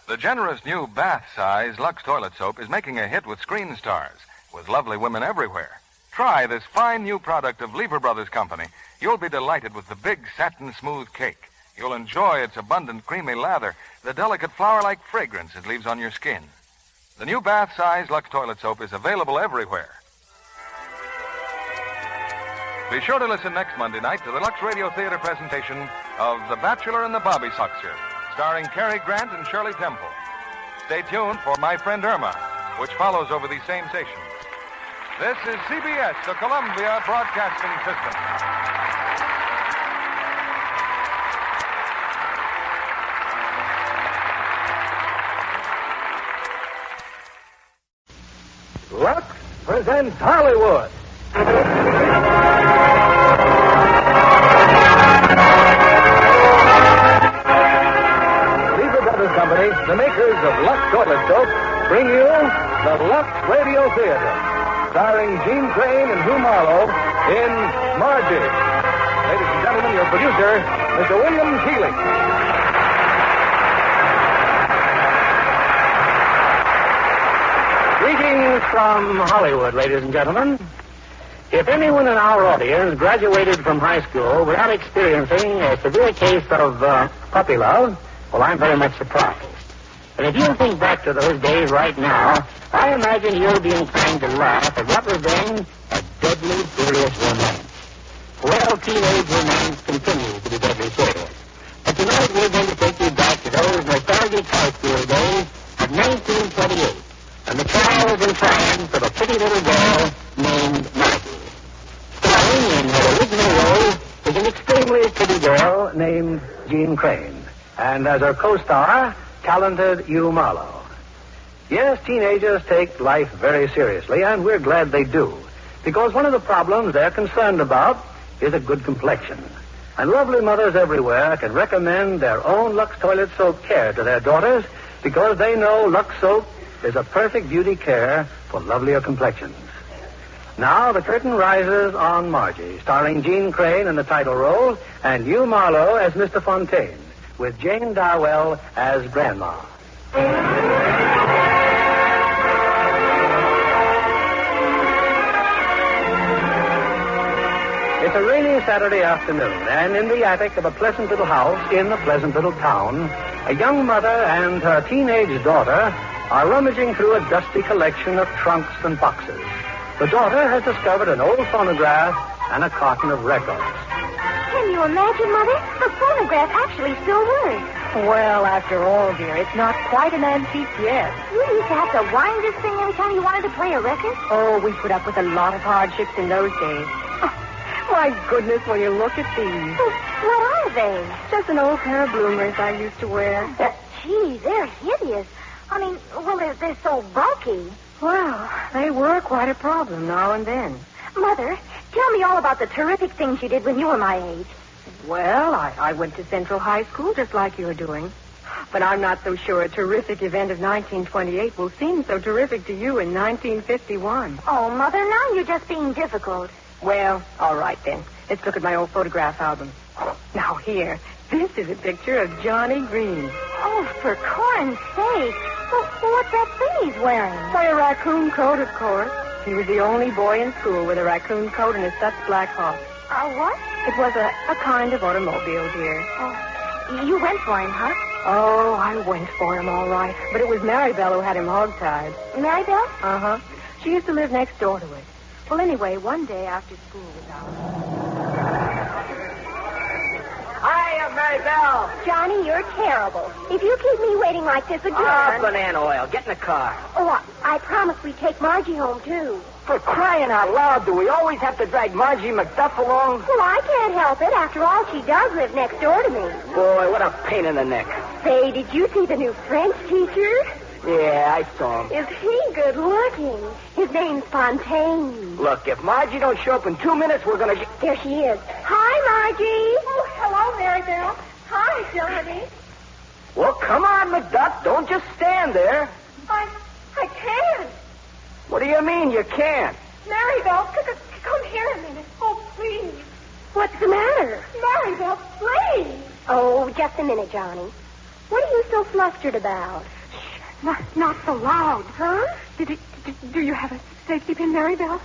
S10: The generous new bath-size Lux toilet soap is making a hit with screen stars, with lovely women everywhere. Try this fine new product of Lever Brothers Company. You'll be delighted with the big satin smooth cake. You'll enjoy its abundant creamy lather, the delicate flower-like fragrance it leaves on your skin. The new bath-size Lux toilet soap is available everywhere. Be sure to listen next Monday night to the Lux Radio Theater presentation of The Bachelor and the Bobby Soxer, starring Cary Grant and Shirley Temple. Stay tuned for My Friend Irma, which follows over these same stations. This is CBS, the Columbia Broadcasting System.
S6: Lux presents Hollywood. Lever Brothers Company, the makers of Lux Toilet Soap, bring you the Lux Radio Theater, starring Gene Crane and Hugh Marlowe in Margie. Ladies and gentlemen, your producer, Mr. William Keeley. Greetings from Hollywood, ladies and gentlemen. If anyone in our audience graduated from high school without experiencing a severe case of puppy love, well, I'm very much surprised. And if you think back to those days right now, I imagine you'll be inclined to laugh at what was then a deadly serious romance. Well, teenage romance continues to be deadly serious. But tonight we're going to take you back to those nostalgic high school days of 1928 and the trials and triumphs of a pretty little girl named Margie. Starring in her original role is an extremely pretty girl named Gene Crane. And as her co-star, talented Hugh Marlowe. Yes, teenagers take life very seriously, and we're glad they do, because one of the problems they're concerned about is a good complexion. And lovely mothers everywhere can recommend their own Lux Toilet Soap care to their daughters because they know Lux Soap is a perfect beauty care for lovelier complexions. Now the curtain rises on Margie, starring Gene Crane in the title role and Hugh Marlowe as Mr. Fontaine, with Jane Darwell as Grandma. It's a rainy Saturday afternoon, and in the attic of a pleasant little house in a pleasant little town, a young mother and her teenage daughter
S12: are rummaging through a dusty collection of trunks and boxes. The daughter has discovered an old phonograph and a carton of records.
S22: Can you imagine, Mother? The phonograph actually still works.
S9: Well, after all, dear, it's not quite an antique yet.
S22: You used to have to wind this thing every time you wanted to play a record?
S9: Oh, we put up with a lot of hardships in those days. Oh, my goodness, will you look at these?
S22: What are they?
S9: Just an old pair of bloomers I used to wear.
S22: Gee, they're hideous. I mean, well, they're so bulky.
S9: Well, they were quite a problem now and then.
S22: Mother, tell me all about the terrific things you did when you were my age.
S9: Well, I went to Central High School just like you're doing. But I'm not so sure a terrific event of 1928 will seem so terrific to you in 1951.
S22: Oh, Mother, now you're just being difficult.
S9: Well, all right then. Let's look at my old photograph album. Now, here. This is a picture of Johnny Green.
S22: Oh, for corn's sake. Well, what's that thing he's wearing?
S9: Why, a raccoon coat, of course. He was the only boy in school with a raccoon coat and a stuffed black hawk.
S22: What?
S9: It was a kind of automobile, dear.
S22: Oh, you went for him, huh?
S9: Oh, I went for him, all right. But it was Maribel who had him hog-tied.
S22: Maribel?
S9: Uh-huh. She used to live next door to it. Well, anyway, one day after school was out.
S11: Hiya, Maribel.
S22: Johnny, you're terrible. If you keep me waiting like this again...
S11: banana oil. Get in the car.
S22: Oh, I promised we'd take Margie home, too.
S11: For crying out loud, do we always have to drag Margie McDuff along?
S22: Well, I can't help it. After all, she does live next door to me.
S11: Boy, what a pain in the neck.
S22: Say, did you see the new French teacher?
S11: Yeah, I saw him.
S22: Is he good looking? His name's Fontaine.
S11: Look, if Margie don't show up in 2 minutes, we're going to...
S22: There she is. Hi, Margie. Oh, hello, Maribel. Hi, Johnny.
S11: Well, come on, McDuff. Don't just stand there.
S22: I can't.
S11: What do you mean you can't?
S22: Maribel, come here a minute. Oh, please. What's the matter? Maribel, please. Oh, just a minute, Johnny. What are you so flustered about?
S9: Not so loud.
S22: Huh?
S9: Do you have a safety pin, Maribel?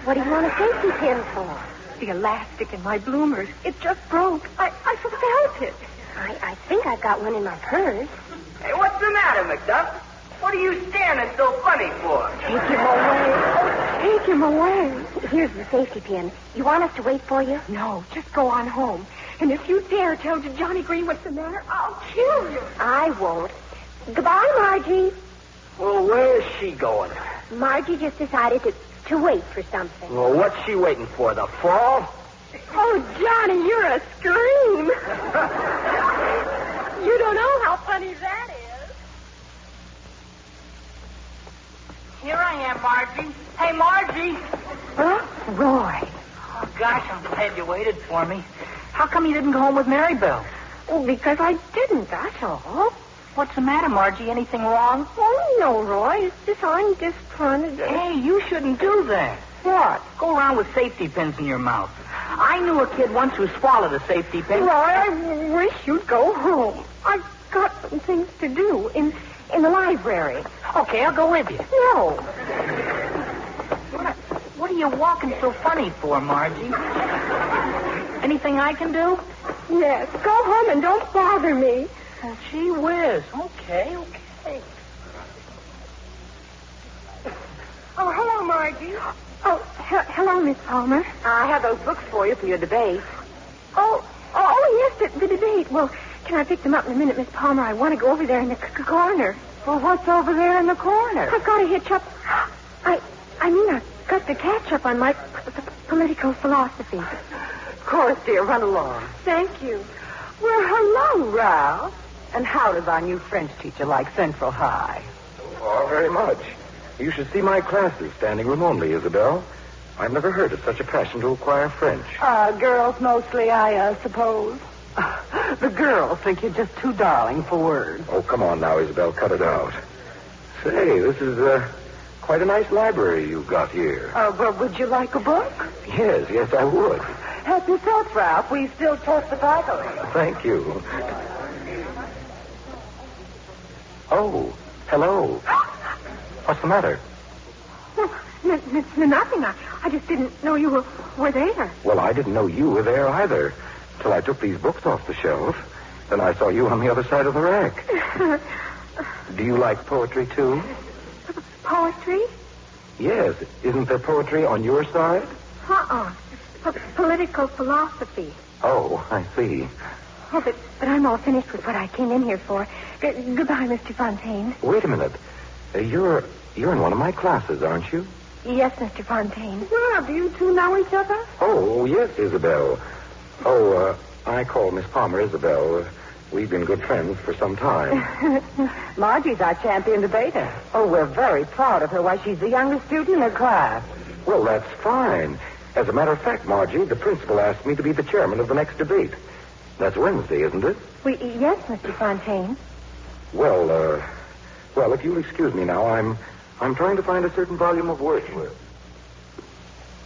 S22: What do you want a safety pin for?
S9: The elastic in my bloomers. It just broke. I felt it.
S22: I think I've got one in my purse.
S11: Hey, what's the matter, McDuff? What are you standing so funny for?
S22: Take him away.
S9: Take him away.
S22: Here's the safety pin. You want us to wait for you?
S9: No, just go on home. And if you dare tell Johnny Green what's the matter, I'll kill you.
S22: I won't. Goodbye, Margie.
S11: Well, where's she going?
S22: Margie just decided to wait for something.
S11: Well, what's she waiting for, the fall?
S9: Oh, Johnny, you're a scream. You don't know how funny that is.
S11: Here I am, Margie. Hey, Margie.
S9: Huh? Roy.
S11: Oh, gosh, I'm glad you waited for me. How come you didn't go home with Maribel?
S9: Oh, because I didn't, that's all.
S11: What's the matter, Margie? Anything wrong?
S9: Oh, no, Roy. It's just I'm just trying to...
S11: Hey, you shouldn't do that.
S9: What?
S11: Go around with safety pins in your mouth. I knew a kid once who swallowed a safety pin.
S9: Roy, I wish you'd go home. I've got some things to do in the library.
S11: Okay, I'll go with you.
S9: No.
S11: What are you walking so funny for, Margie? Anything I can do?
S9: Yes, go home and don't bother me.
S11: Oh, gee whiz. Okay.
S9: Oh, hello, Margie. Oh, hello, Miss Palmer.
S11: I have those books for you for your debate.
S9: Oh, yes, the debate. Well, can I pick them up in a minute, Miss Palmer? I want to go over there in the corner.
S11: Well, what's over there in the corner?
S9: I've got to hitch up. I've got to catch up on my political philosophy.
S11: Of course, dear. Run along.
S9: Thank you.
S11: Well, hello, Ralph. And how does our new French teacher like Central High?
S21: Oh, very much. You should see my classes standing room only, Isabel. I've never heard of such a passion to acquire French.
S11: Girls mostly, I suppose. The girls think you're just too darling for words.
S21: Oh, come on now, Isabel. Cut it out. Say, this is quite a nice library you've got here.
S11: But would you like a book?
S21: Yes, I would.
S11: Help yourself, Ralph. We still toast the faculty.
S21: Thank you. Oh, hello. What's the matter?
S9: Nothing. I just didn't know you were there.
S21: Well, I didn't know you were there either, till I took these books off the shelf. Then I saw you on the other side of the rack. Do you like poetry, too?
S9: Poetry?
S21: Yes. Isn't there poetry on your side?
S9: Political philosophy.
S21: Oh, I see.
S9: Oh, but I'm all finished with what I came in here for. Goodbye, Mr. Fontaine.
S21: Wait a minute. You're in one of my classes, aren't you?
S9: Yes, Mr. Fontaine.
S11: Well, do you two know each other?
S21: Oh, yes, Isabel. Oh, I call Miss Palmer Isabel. We've been good friends for some time.
S11: Margie's our champion debater. Oh, we're very proud of her. Why, she's the youngest student in her class.
S21: Well, that's fine. As a matter of fact, Margie, the principal asked me to be the chairman of the next debate. That's Wednesday, isn't it?
S9: Yes, Mr. Fontaine.
S21: Well, if you'll excuse me now, I'm trying to find a certain volume of Wordsworth.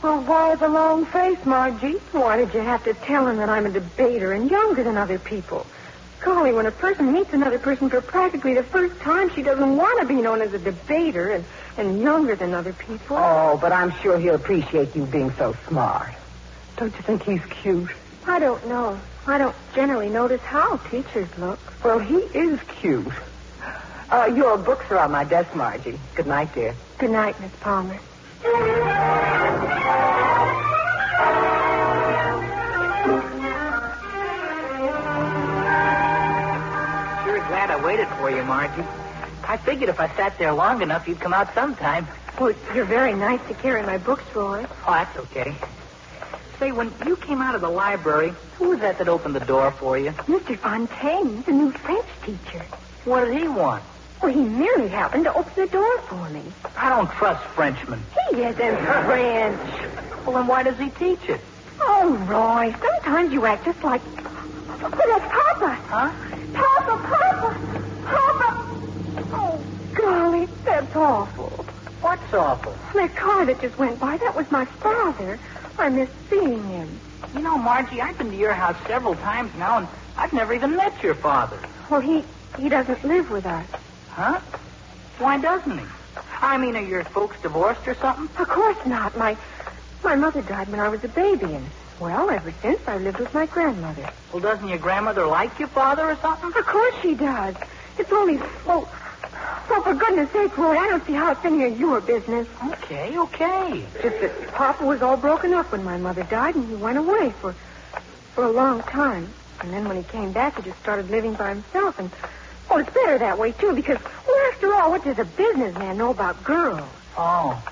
S9: Well, why the long face, Margie? Why did you have to tell him that I'm a debater and younger than other people? Golly, when a person meets another person for practically the first time, she doesn't want to be known as a debater and younger than other people.
S11: Oh, but I'm sure he'll appreciate you being so smart. Don't you think he's cute?
S9: I don't know. I don't generally notice how teachers look.
S11: Well, he is cute. Your books are on my desk, Margie. Good night, dear.
S9: Good night, Miss Palmer.
S5: Glad I waited for you, Margie. I figured if I sat there long enough, you'd come out sometime.
S9: Well, you're very nice to carry my books, Roy.
S5: Oh, that's okay. Say, when you came out of the library, who was that opened the door for you?
S9: Mr. Fontaine, the new French teacher.
S5: What did he want?
S9: Well, he merely happened to open the door for me.
S5: I don't trust Frenchmen.
S9: He isn't French.
S5: Well, then why does he teach it?
S9: Oh, Roy, sometimes you act just like... Oh, that's Papa.
S5: Huh?
S9: Papa! Oh, golly, that's awful.
S5: What's awful?
S9: That car that just went by, that was my father. I miss seeing him.
S5: You know, Margie, I've been to your house several times now, and I've never even met your father.
S9: Well, he doesn't live with us.
S5: Huh? Why doesn't he? I mean, are your folks divorced or something?
S9: Of course not. My mother died when I was a baby, and... Well, ever since, I lived with my grandmother.
S5: Well, doesn't your grandmother like your father or something?
S9: Of course she does. It's only... Oh, for goodness sake, Roy, I don't see how it's any of your business.
S5: Okay.
S9: Just that Papa was all broken up when my mother died, and he went away for a long time. And then when he came back, he just started living by himself. And, well, it's better that way, too, because, well, after all, what does a businessman know about girls?
S5: Oh.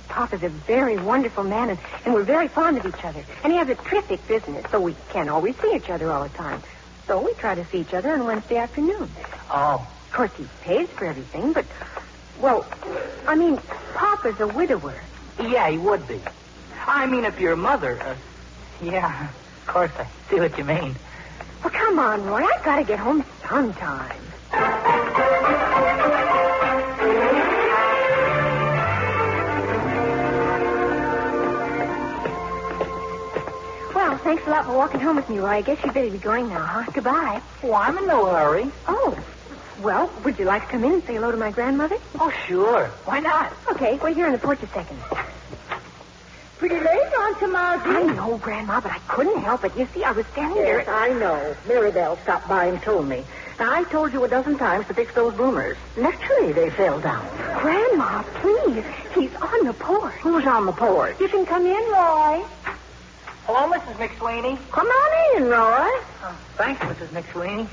S9: Papa's a very wonderful man, and we're very fond of each other. And he has a terrific business, so we can't always see each other all the time. So we try to see each other on Wednesday afternoon.
S5: Oh.
S9: Of course, he pays for everything, but, well, I mean, Papa's a widower.
S5: Yeah, he would be. I mean, if your mother... yeah, of course, I see what you mean.
S9: Well, come on, Roy. I've got to get home sometime. Well, thanks a lot for walking home with me, Roy. I guess you'd better be going now, huh? Goodbye.
S5: Oh, I'm in no hurry.
S9: Oh, well, would you like to come in and say hello to my grandmother?
S5: Oh, sure. Why not?
S9: Okay, wait here on the porch a second.
S11: Pretty late, Aunt Margie.
S9: I know, Grandma, but I couldn't help it. You see, I was standing
S11: Yes,
S9: there.
S11: I know. Mirabelle stopped by and told me. Now, I told you a dozen times to fix those bloomers. Naturally, they fell down.
S9: Grandma, please. He's on the porch.
S11: Who's on the porch?
S9: You can come in, Roy.
S5: Hello, Mrs. McSweeney.
S11: Come on in, Roy.
S5: Thanks, Mrs. McSweeney.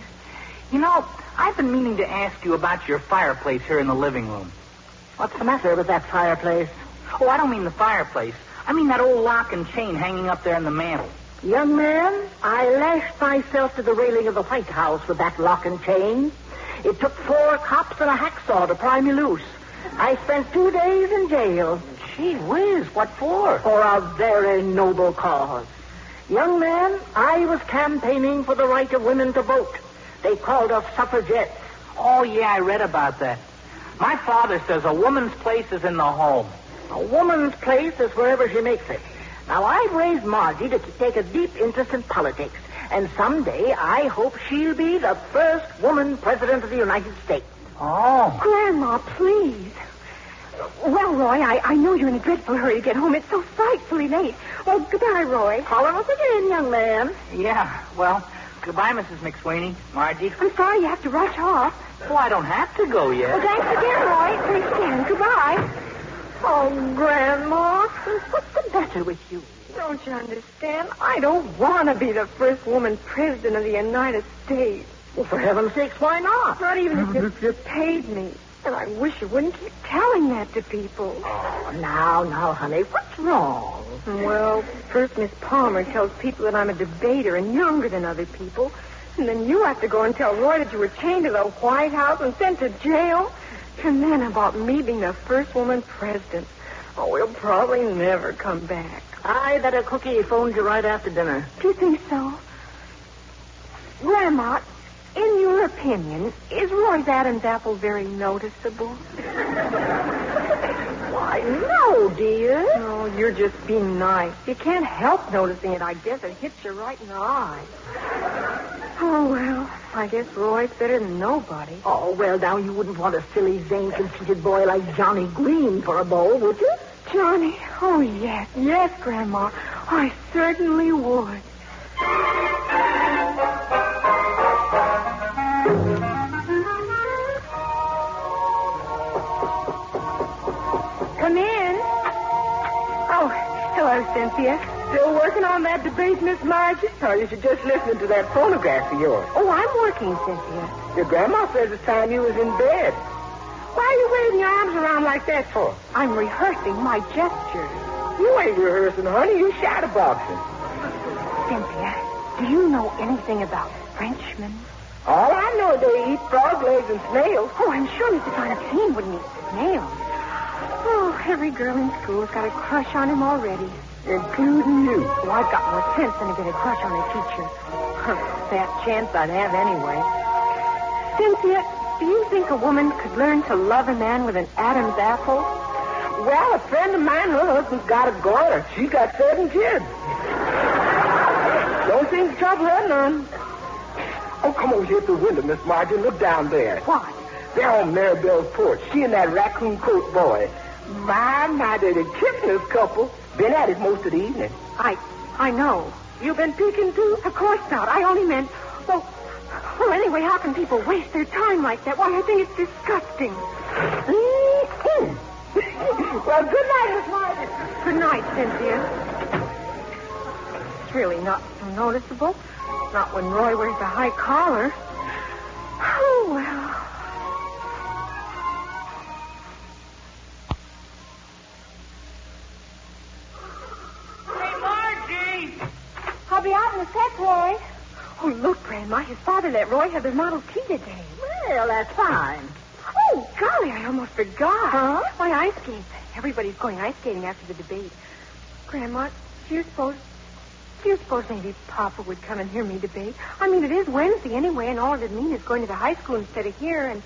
S5: You know, I've been meaning to ask you about your fireplace here in the living room.
S11: What's the matter with that fireplace?
S5: Oh, I don't mean the fireplace. I mean that old lock and chain hanging up there in the mantel.
S11: Young man, I lashed myself to the railing of the White House with that lock and chain. It took 4 cops and a hacksaw to pry me loose. I spent 2 days in jail.
S5: Gee whiz, what for?
S11: For a very noble cause. Young man, I was campaigning for the right of women to vote. They called us suffragettes.
S5: Oh, yeah, I read about that. My father says a woman's place is in the home.
S11: A woman's place is wherever she makes it. Now, I've raised Margie to take a deep interest in politics, and someday I hope she'll be the first woman president of the United States.
S5: Oh.
S9: Grandma, please. Well, Roy, I know you're in a dreadful hurry to get home. It's so frightfully late. Well, goodbye, Roy.
S11: Call us again, young man.
S5: Yeah, well, Goodbye, Mrs. McSweeney. Margie.
S9: I'm sorry you have to rush off.
S5: Oh, I don't have to go yet.
S9: Well, thanks again, Roy. Thanks again. Goodbye. Oh, Grandma. What's the matter with you? Don't you understand? I don't want to be the first woman president of the United States.
S11: Well, for heaven's sakes, why not?
S9: Not even if you paid me. And I wish you wouldn't keep telling that to people.
S11: Oh, now, honey, what's wrong?
S9: Well, first Miss Palmer tells people that I'm a debater and younger than other people. And then you have to go and tell Roy that you were chained to the White House and sent to jail. And then about me being the first woman president. Oh, we'll probably never come back.
S11: I bet a cookie phoned you right after dinner.
S9: Do you think so? Grandma, in your opinion, is Roy's Adam's apple very noticeable?
S11: Why, no, dear.
S9: No, you're just being nice. You can't help noticing it, I guess. It hits you right in the eye. Oh, well, I guess Roy's better than nobody.
S11: Oh, well, now you wouldn't want a silly, vain, conceited boy like Johnny Green for a beau, would you?
S9: Johnny? Oh, yes. Yes, Grandma. I certainly would. Come in. Oh, hello, Cynthia. Still working on that debate, Miss Margie?
S11: Oh, you should just listen to that phonograph of yours.
S9: Oh, I'm working, Cynthia.
S11: Your grandma says it's time you was in bed.
S9: Why are you waving your arms around like that for? I'm rehearsing my gestures.
S11: You ain't rehearsing, honey. You shadowboxing.
S9: Cynthia, do you know anything about Frenchmen?
S11: All I know is they eat frog legs and snails.
S9: Oh, I'm sure Mr. Fontaine wouldn't eat snails. Oh, every girl in school's got a crush on him already.
S11: Including you.
S9: Oh, I've got more sense than to get a crush on a teacher. That chance I'd have anyway. Cynthia, do you think a woman could learn to love a man with an Adam's apple?
S11: Well, a friend of mine, her husband's got a daughter. She got 7 kids. Don't seem to trouble her none. Oh, come over here to the window, Miss Margie. Look down there.
S9: What?
S11: They're on Maribel's porch. She and that raccoon coat boy. My, they're the kissingest couple. Been at it most of the evening.
S9: I know. You've been peeking too? Of course not. I only meant... Well, anyway, how can people waste their time like that? Why, I think it's disgusting.
S11: Well, good night, Miss Margie.
S9: Good night, Cynthia. It's really not so noticeable. Not when Roy wears a high collar. Oh, well.
S5: Hey, Margie!
S9: I'll be out in a sec, Roy. Oh, look, Grandma. His father let Roy have the Model T today.
S11: Well, that's fine.
S9: Oh, golly, I almost forgot. Huh? My ice skates. Everybody's going ice skating after the debate. Grandma, do you suppose maybe Papa would come and hear me debate? I mean, it is Wednesday anyway, and all it'd mean is going to the high school instead of here, and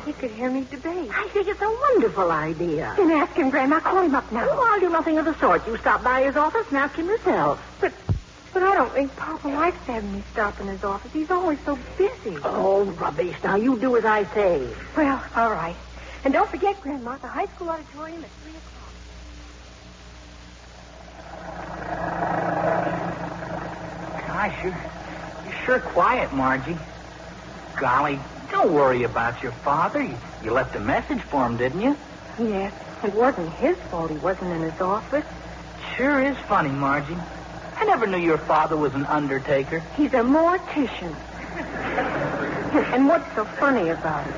S9: he could hear me debate.
S11: I think it's a wonderful idea.
S9: Then ask him, Grandma. Call him up now.
S11: Oh, I'll do nothing of the sort. You stop by his office and ask him yourself.
S9: But I don't think Papa likes having me stop in his office. He's always so busy.
S11: Oh, rubbish. Now, you do as I say.
S9: Well, all right. And don't forget, Grandma, the high school auditorium at 3 o'clock.
S5: Gosh, you're sure quiet, Margie. Golly, don't worry about your father. You left a message for him, didn't you?
S9: Yes. It wasn't his fault he wasn't in his office.
S5: Sure is funny, Margie. I never knew your father was an undertaker.
S9: He's a mortician. And what's so funny about it?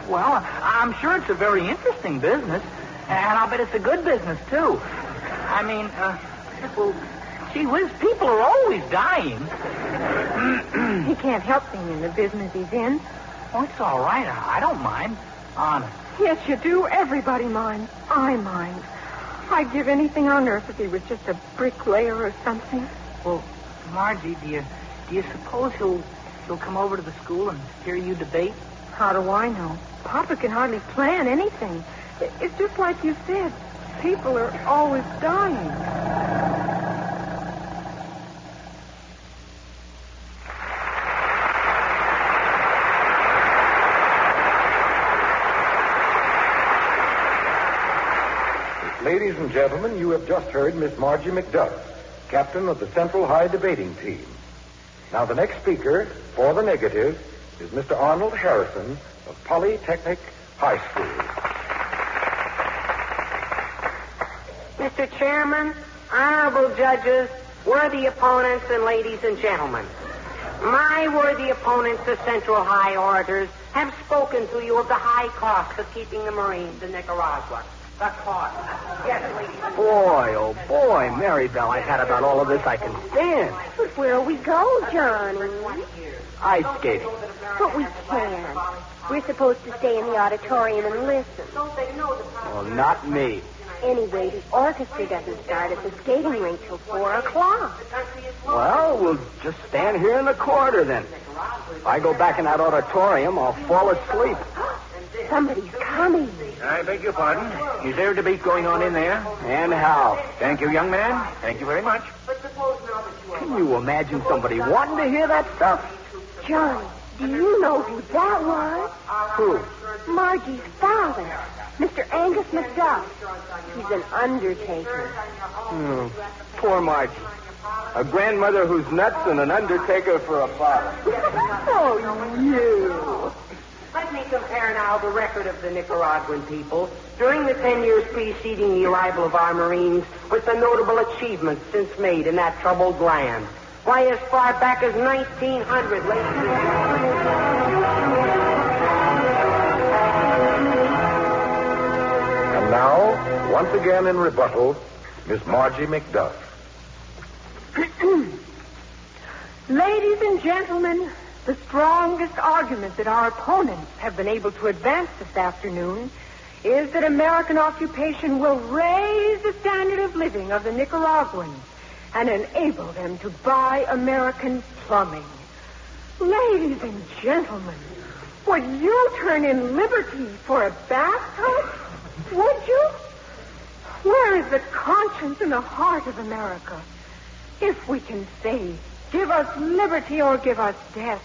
S5: Well, I'm sure it's a very interesting business. And I'll bet it's a good business, too. I mean, gee whiz, people are always dying.
S9: He can't help being in the business he's in.
S5: Oh, it's all right. I don't mind. Honest.
S9: Yes, you do. Everybody minds. I mind. I'd give anything on earth if he was just a bricklayer or something.
S5: Well, Margie, do you suppose he'll come over to the school and hear you debate?
S9: How do I know? Papa can hardly plan anything. It's just like you said. People are always dying.
S21: Ladies and gentlemen, you have just heard Miss Margie McDuff, captain of the Central High debating team. Now, the next speaker for the negative is Mr. Arnold Harrison of Polytechnic High School.
S7: Mr. Chairman, honorable judges, worthy opponents, and ladies and gentlemen. My worthy opponents, the Central High orators, have spoken to you of the high cost of keeping the Marines in Nicaragua. The cost. Yes, ladies.
S11: Boy, oh boy, Marybelle, I've had about all of this I can stand.
S9: But where'll we go, Johnny?
S11: Ice skating.
S8: But we can't. We're supposed to stay in the auditorium and listen.
S11: Well, not me.
S8: Anyway, the orchestra doesn't start at the skating rink till 4 o'clock.
S11: Well, we'll just stand here in the corridor then. If I go back in that auditorium, I'll fall asleep.
S8: Somebody's coming.
S2: I beg your pardon. Is there a debate going on in there?
S11: And how?
S2: Thank you, young man. Thank you very much.
S11: Can you imagine somebody wanting to hear that stuff?
S8: Johnny, do you know who that was?
S11: Who?
S8: Margie's father, Mr. Angus McDuff. He's an undertaker.
S11: Poor Margie. A grandmother who's nuts and an undertaker for a father.
S7: Oh, you. Let me compare now the record of the Nicaraguan people during the 10 years preceding the arrival of our Marines with the notable achievements since made in that troubled land. Why, as far back as 1900, ladies and gentlemen.
S21: And now, once again in rebuttal, Miss Margie McDuff.
S9: Ladies and gentlemen, the strongest argument that our opponents have been able to advance this afternoon is that American occupation will raise the standard of living of the Nicaraguans and enable them to buy American plumbing. Ladies and gentlemen, would you turn in liberty for a bathtub? Would you? Where is the conscience and the heart of America? If we can say, give us liberty or give us death,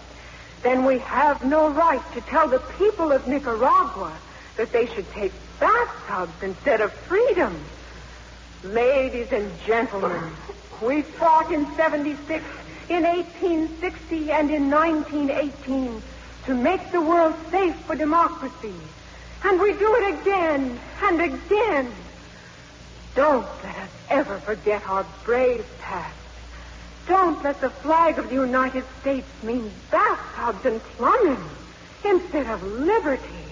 S9: then we have no right to tell the people of Nicaragua that they should take bathtubs instead of freedom. Ladies and gentlemen, we fought in 76, in 1860, and in 1918 to make the world safe for democracy. And we do it again and again. Don't let us ever forget our brave past. Don't let the flag of the United States mean bathtubs and plumbing instead of liberty.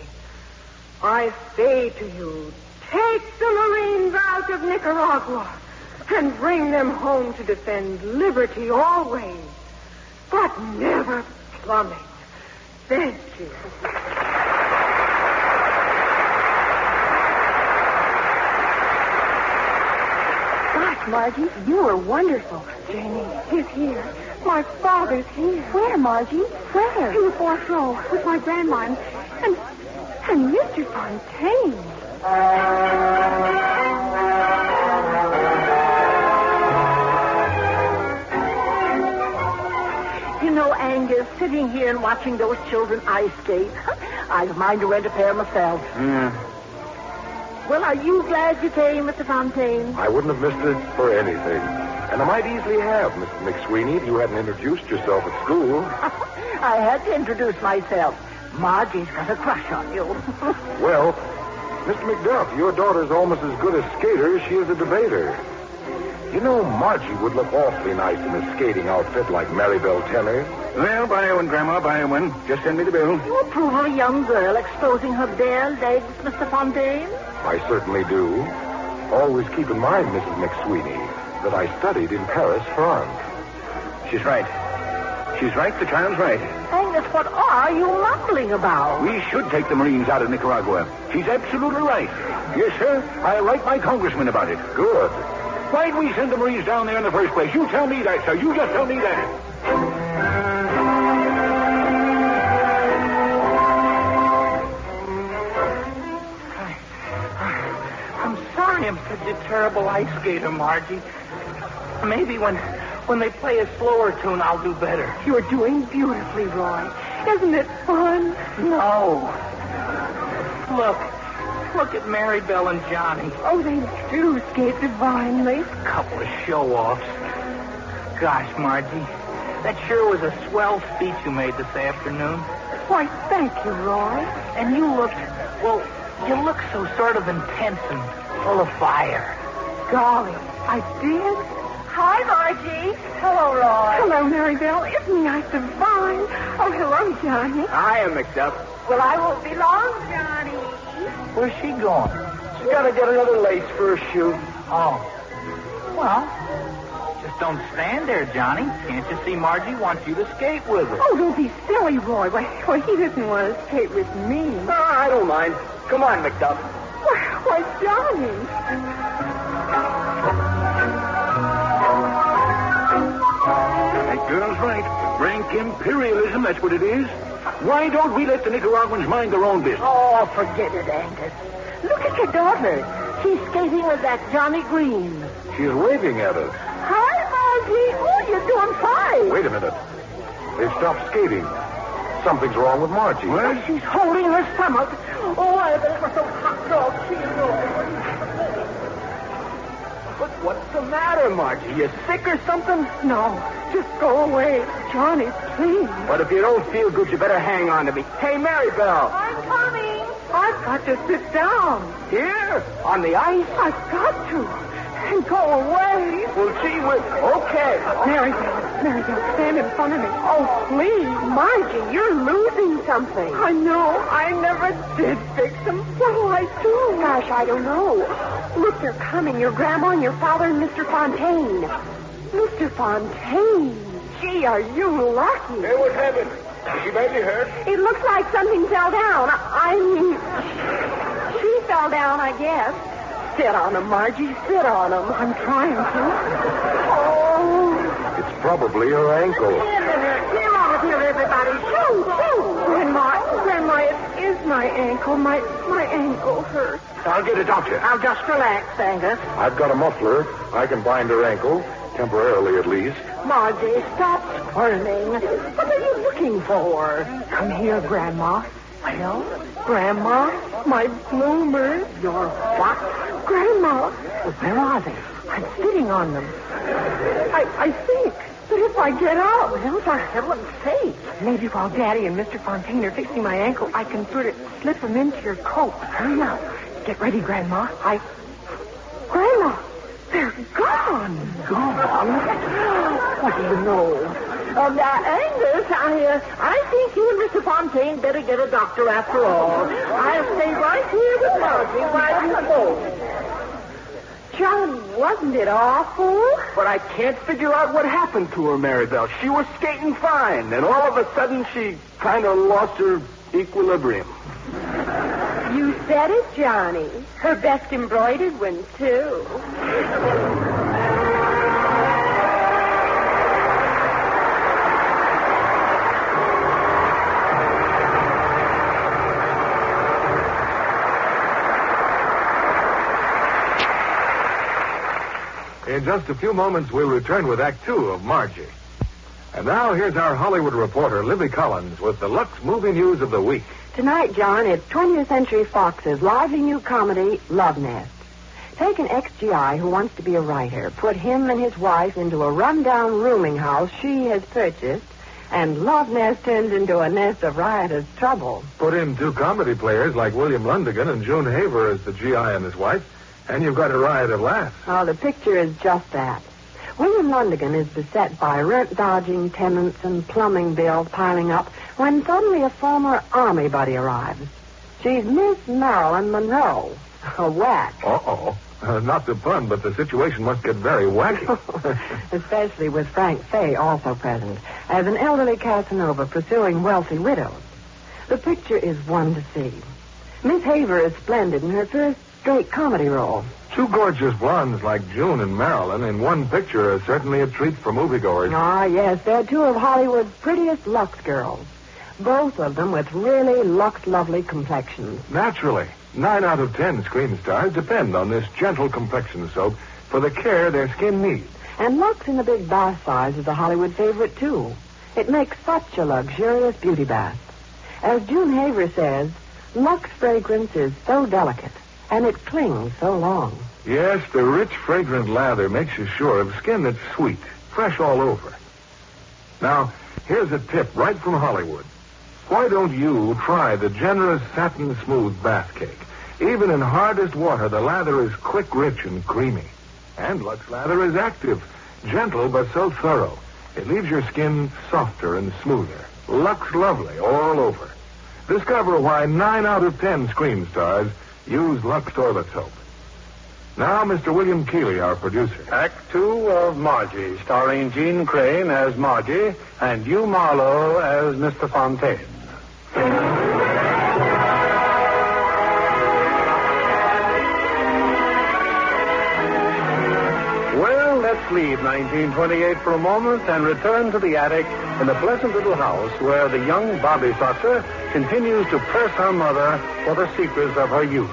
S9: I say to you, take the Marines out of Nicaragua and bring them home to defend liberty always, but never plumbing. Thank you.
S8: Gosh, Margie, you were wonderful.
S9: Janie, he's here. My father's here.
S8: Where, Margie? Where?
S9: In the fourth row with my grandma and Mr. Fontaine.
S11: You know, Angus, sitting here and watching those children ice skate, I'd mind to rent a pair myself. Well, are you glad you came, Mr. Fontaine?
S21: I wouldn't have missed it for anything. And I might easily have, Mr. McSweeney, if you hadn't introduced yourself at school.
S11: I had to introduce myself. Margie's got a crush on you.
S21: Well, Mr. McDuff, your daughter's almost as good a skater as she is a debater. You know, Margie would look awfully nice in a skating outfit like Marybelle Teller.
S2: Well, buy one, Grandma, buy one. Just send me the bill.
S11: You approve of a young girl exposing her bare legs, Mr. Fontaine?
S21: I certainly do. Always keep in mind, Mrs. McSweeney, that I studied in Paris, France.
S2: She's right. She's right. The child's right.
S11: Angus, what are you mumbling about?
S2: We should take the Marines out of Nicaragua. She's absolutely right. Yes, sir. I'll write my congressman about it.
S21: Good.
S2: Why'd we send the Marines down there in the first place? You tell me that, sir. You just tell me that.
S5: I'm sorry I'm such a terrible ice skater, Margie. Maybe when they play a slower tune, I'll do better.
S9: You're doing beautifully, Roy. Isn't it fun?
S5: No. Look at Marybelle and Johnny.
S9: Oh, they do skate divinely.
S5: Couple of show-offs. Gosh, Margie, that sure was a swell speech you made this afternoon.
S9: Why, thank you, Roy.
S5: And you looked so sort of intense and full of fire.
S9: Golly, I did?
S22: Hi, Margie. Hello, Roy.
S9: Hello, Marybelle. Isn't he divine? Oh, hello, Johnny.
S14: Hiya, McDuff.
S22: Well, I won't be long, Johnny.
S5: Where's she going?
S14: She's got to get another lace for her shoe.
S5: Oh. Well, just don't stand there, Johnny. Can't you see Margie wants you to skate with her?
S9: Oh, don't be silly, Roy. Why, he doesn't want to skate with me.
S14: Oh, I don't mind. Come on, McDuff.
S9: Why, Johnny.
S21: That girl's right. Rank imperialism, that's what it is. Why don't we let the Nicaraguans mind their own business?
S11: Oh, forget it, Angus. Look at your daughter. She's skating with that Johnny Green.
S21: She's waving at us.
S11: Hi, Margie. Oh, you're doing fine.
S21: Wait a minute. They've stopped skating. Something's wrong with Margie.
S11: Well, she's holding her stomach. Oh, I bet it was some hot dog cheese.
S14: But what's the matter, Margie? You sick or something?
S9: No, just go away. Johnny, please.
S14: But if you don't feel good, you better hang on to me. Hey, Marybelle.
S22: I'm coming.
S9: I've got to sit down.
S14: Here? On the ice?
S9: I've got to. And go away.
S14: Well, gee whiz. Okay.
S9: Marybelle, stand in front of me. Oh, please.
S11: Margie, you're losing something.
S9: I know. I never did fix them. What'll I do?
S11: Gosh, I don't know. Look, they're coming. Your grandma and your father and Mr. Fontaine. Mr. Fontaine. Gee, are you lucky?
S14: Hey, what happened? Is she badly hurt?
S11: It looks like something fell down. I mean, she fell down, I guess. Sit on him, Margie. Sit on him.
S9: I'm trying to.
S11: Oh.
S21: It's probably her ankle.
S11: Get over here, everybody. Shoo, shoo.
S9: Grandma, it is my ankle. My ankle hurts.
S14: I'll get a doctor.
S11: Now, just relax, Angus.
S21: I've got a muffler. I can bind her ankle, temporarily at least.
S11: Margie, stop squirming. What are you looking for?
S9: Come here, Grandma. Well, Grandma, my bloomers.
S11: Your what?
S9: Grandma.
S11: Where are they?
S9: I'm sitting on them. I think that if I get out...
S11: Well, for heaven's sake.
S9: Maybe while Daddy and Mr. Fontaine are fixing my ankle, I can sort of slip them into your coat. Hurry up. Get ready, Grandma. Grandma, they're gone.
S11: Gone? What do you know? Angus, I think you and Mr. Fontaine better get a doctor after all. I'll stay right here with Margie while you go.
S9: John, wasn't it awful?
S14: But I can't figure out what happened to her, Marybelle. She was skating fine, and all of a sudden she kind of lost her equilibrium.
S9: You said it, Johnny. Her best embroidered one, too.
S21: In just a few moments, we'll return with Act Two of Margie. And now, here's our Hollywood reporter, Libby Collins, with the Lux movie news of the week.
S13: Tonight, John, it's 20th Century Fox's lively new comedy, Love Nest. Take an ex-GI who wants to be a writer, put him and his wife into a rundown rooming house she has purchased, and Love Nest turns into a nest of riotous trouble.
S21: Put in two comedy players like William Lundigan and June Haver as the GI and his wife, and you've got a riot of laughs.
S13: Oh, the picture is just that. William Lundigan is beset by rent-dodging tenants and plumbing bills piling up when suddenly a former Army buddy arrives. She's Miss Marilyn Monroe. A whack.
S21: Uh-oh. Not the pun, but the situation must get very wacky.
S13: Especially with Frank Fay also present, as an elderly Casanova pursuing wealthy widows. The picture is one to see. Miss Haver is splendid in her first straight comedy role.
S21: Two gorgeous blondes like June and Marilyn in one picture are certainly a treat for moviegoers.
S13: Ah, yes, they're two of Hollywood's prettiest Lux girls. Both of them with really Lux-lovely complexions.
S21: Naturally. 9 out of 10 screen stars depend on this gentle complexion soap for the care their skin needs.
S13: And Lux in the big bath size is a Hollywood favorite, too. It makes such a luxurious beauty bath. As June Haver says, Lux fragrance is so delicate, and it clings so long.
S21: Yes, the rich, fragrant lather makes you sure of skin that's sweet, fresh all over. Now, here's a tip right from Hollywood. Why don't you try the generous satin smooth bath cake? Even in hardest water, the lather is quick, rich, and creamy. And Lux Lather is active, gentle, but so thorough. It leaves your skin softer and smoother. Lux Lovely all over. Discover why 9 out of 10 screen stars use Lux toilet soap. Now, Mr. William Keeley, our producer.
S6: Act 2 of Margie, starring Jean Crane as Margie and Hugh Marlowe as Mr. Fontaine. Well, let's leave 1928 for a moment and return to the attic in the pleasant little house where the young Bobby Sutzer continues to press her mother for the secrets of her youth.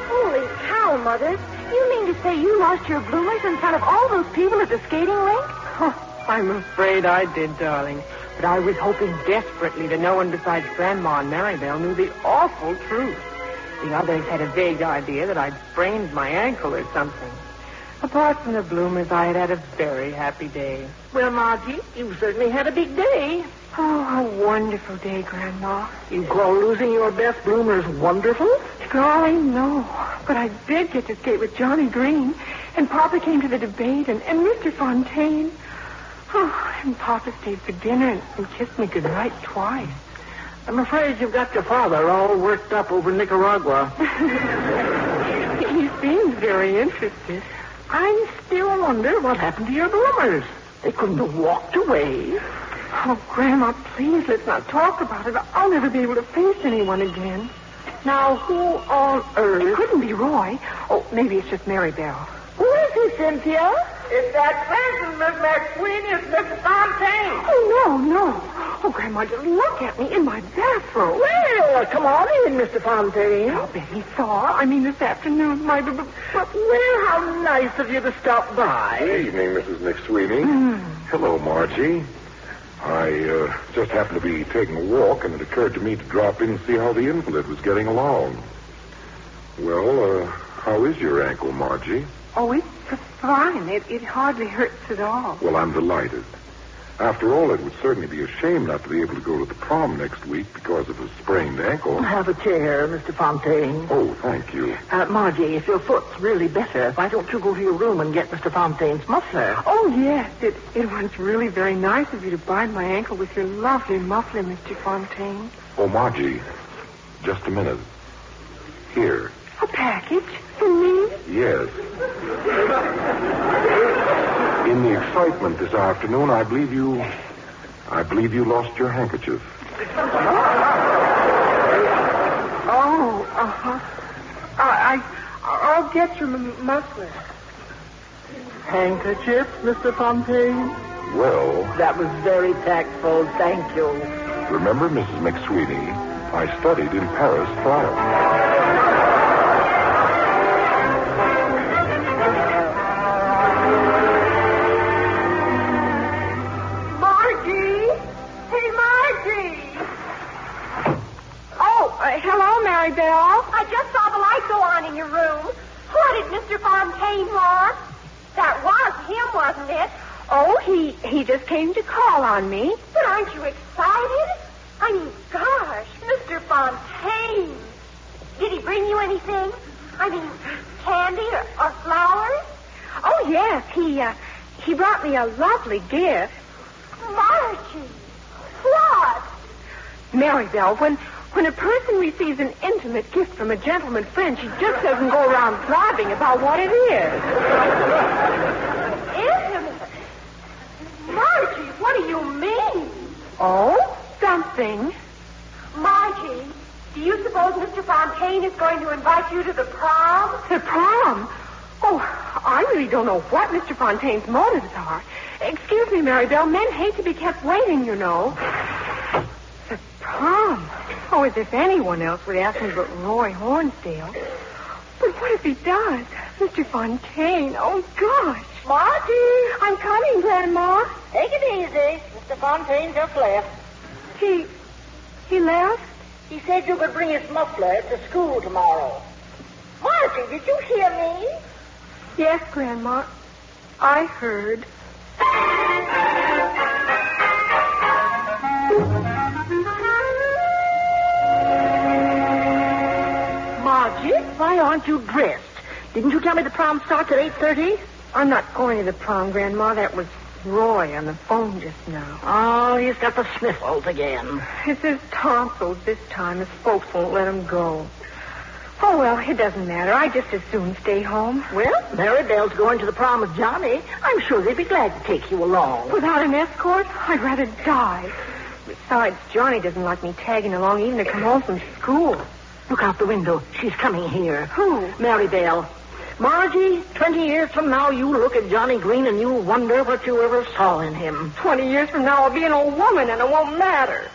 S9: Holy cow, Mother. You mean to say you lost your bloomers in front of all those people at the skating rink?
S5: Oh, I'm afraid I did, darling. But I was hoping desperately that no one besides Grandma and Maribel knew the awful truth. The others had a vague idea that I'd sprained my ankle or something. Apart from the bloomers, I had a very happy day.
S11: Well, Margie, you certainly had a big day.
S9: Oh, a wonderful day, Grandma.
S11: You call losing your best bloomers wonderful?
S9: Golly, no. But I did get to skate with Johnny Green, and Papa came to the debate, and Mr. Fontaine. Oh, and Papa stayed for dinner and kissed me goodnight twice.
S11: I'm afraid you've got your father all worked up over Nicaragua.
S9: He seems very interested.
S11: I still wonder what happened to your bloomers. They couldn't have walked away.
S9: Oh, Grandma, please, let's not talk about it. I'll never be able to face anyone again.
S11: Now, who on earth?
S9: It couldn't be Roy. Oh, maybe it's just Maribel.
S11: Who is he, Cynthia? It's that person, Miss McSweeney. It's Mr. Fontaine.
S9: Oh, no. Oh, Grandma, just look at me in my bathrobe.
S11: Well, come on in, Mr. Fontaine.
S9: I'll bet he saw. I mean, this afternoon, my...
S11: Well, how nice of you to stop by.
S21: Good evening, Mrs. McSweeney. Hello, Margie. I just happened to be taking a walk, and it occurred to me to drop in and see how the invalid was getting along. Well, how is your ankle, Margie?
S9: Oh, it's fine. It hardly hurts at all.
S21: Well, I'm delighted. After all, it would certainly be a shame not to be able to go to the prom next week because of a sprained ankle.
S11: Have a chair, Mr. Fontaine.
S21: Oh, thank you.
S11: Margie, if your foot's really better, why don't you go to your room and get Mr. Fontaine's muffler?
S9: Oh, yes. It was really very nice of you to bind my ankle with your lovely muffler, Mr. Fontaine.
S21: Oh, Margie, just a minute. Here.
S9: A package for me?
S21: Yes. In the excitement this afternoon, I believe you lost your handkerchief.
S9: Oh, uh-huh. I'll get your muffler.
S11: Handkerchief, Mr. Fontaine?
S21: Well...
S11: That was very tactful. Thank you.
S21: Remember, Mrs. McSweeney, I studied in Paris, France.
S9: Hello, Maribel.
S22: I just saw the light go on in your room. What did Mr. Fontaine want? That was him, wasn't it?
S9: Oh, he just came to call on me.
S22: But aren't you excited? I mean, gosh, Mr. Fontaine. Did he bring you anything? I mean, candy or flowers?
S9: Oh, yes. He brought me a lovely gift.
S22: Margie. What?
S9: Maribel, when a person receives an intimate gift from a gentleman friend, she just doesn't go around blabbing about what it is.
S22: Intimate? Margie, what do you mean?
S9: Oh, something.
S22: Margie, do you suppose Mr. Fontaine is going to invite you to the prom?
S9: The prom? Oh, I really don't know what Mr. Fontaine's motives are. Excuse me, Maribel. Men hate to be kept waiting, you know. The prom? Oh, as if anyone else would ask me but Roy Hornsdale. But what if he does? Mr. Fontaine, oh, gosh.
S11: Margie!
S9: I'm coming, Grandma.
S11: Take it easy. Mr. Fontaine just left.
S9: He left?
S11: He said you could bring his muffler to school tomorrow. Margie, did you hear me?
S9: Yes, Grandma. I heard.
S11: Margie, why aren't you dressed? Didn't you tell me the prom starts at 8:30?
S9: I'm not going to the prom, Grandma. That was Roy on the phone just now.
S11: Oh, he's got the sniffles again.
S9: It's his tonsils this time. His folks won't let him go. Oh, well, it doesn't matter. I'd just as soon stay home.
S11: Well, Mary Bell's going to the prom with Johnny. I'm sure they'd be glad to take you along.
S9: Without an escort? I'd rather die. Besides, Johnny doesn't like me tagging along even to come home from school.
S11: Look out the window. She's coming here.
S9: Who?
S11: Mary Bell. Margie, 20 years from now, you look at Johnny Green and you'll wonder what you ever saw in him.
S9: 20 years from now, I'll be an old woman and it won't matter.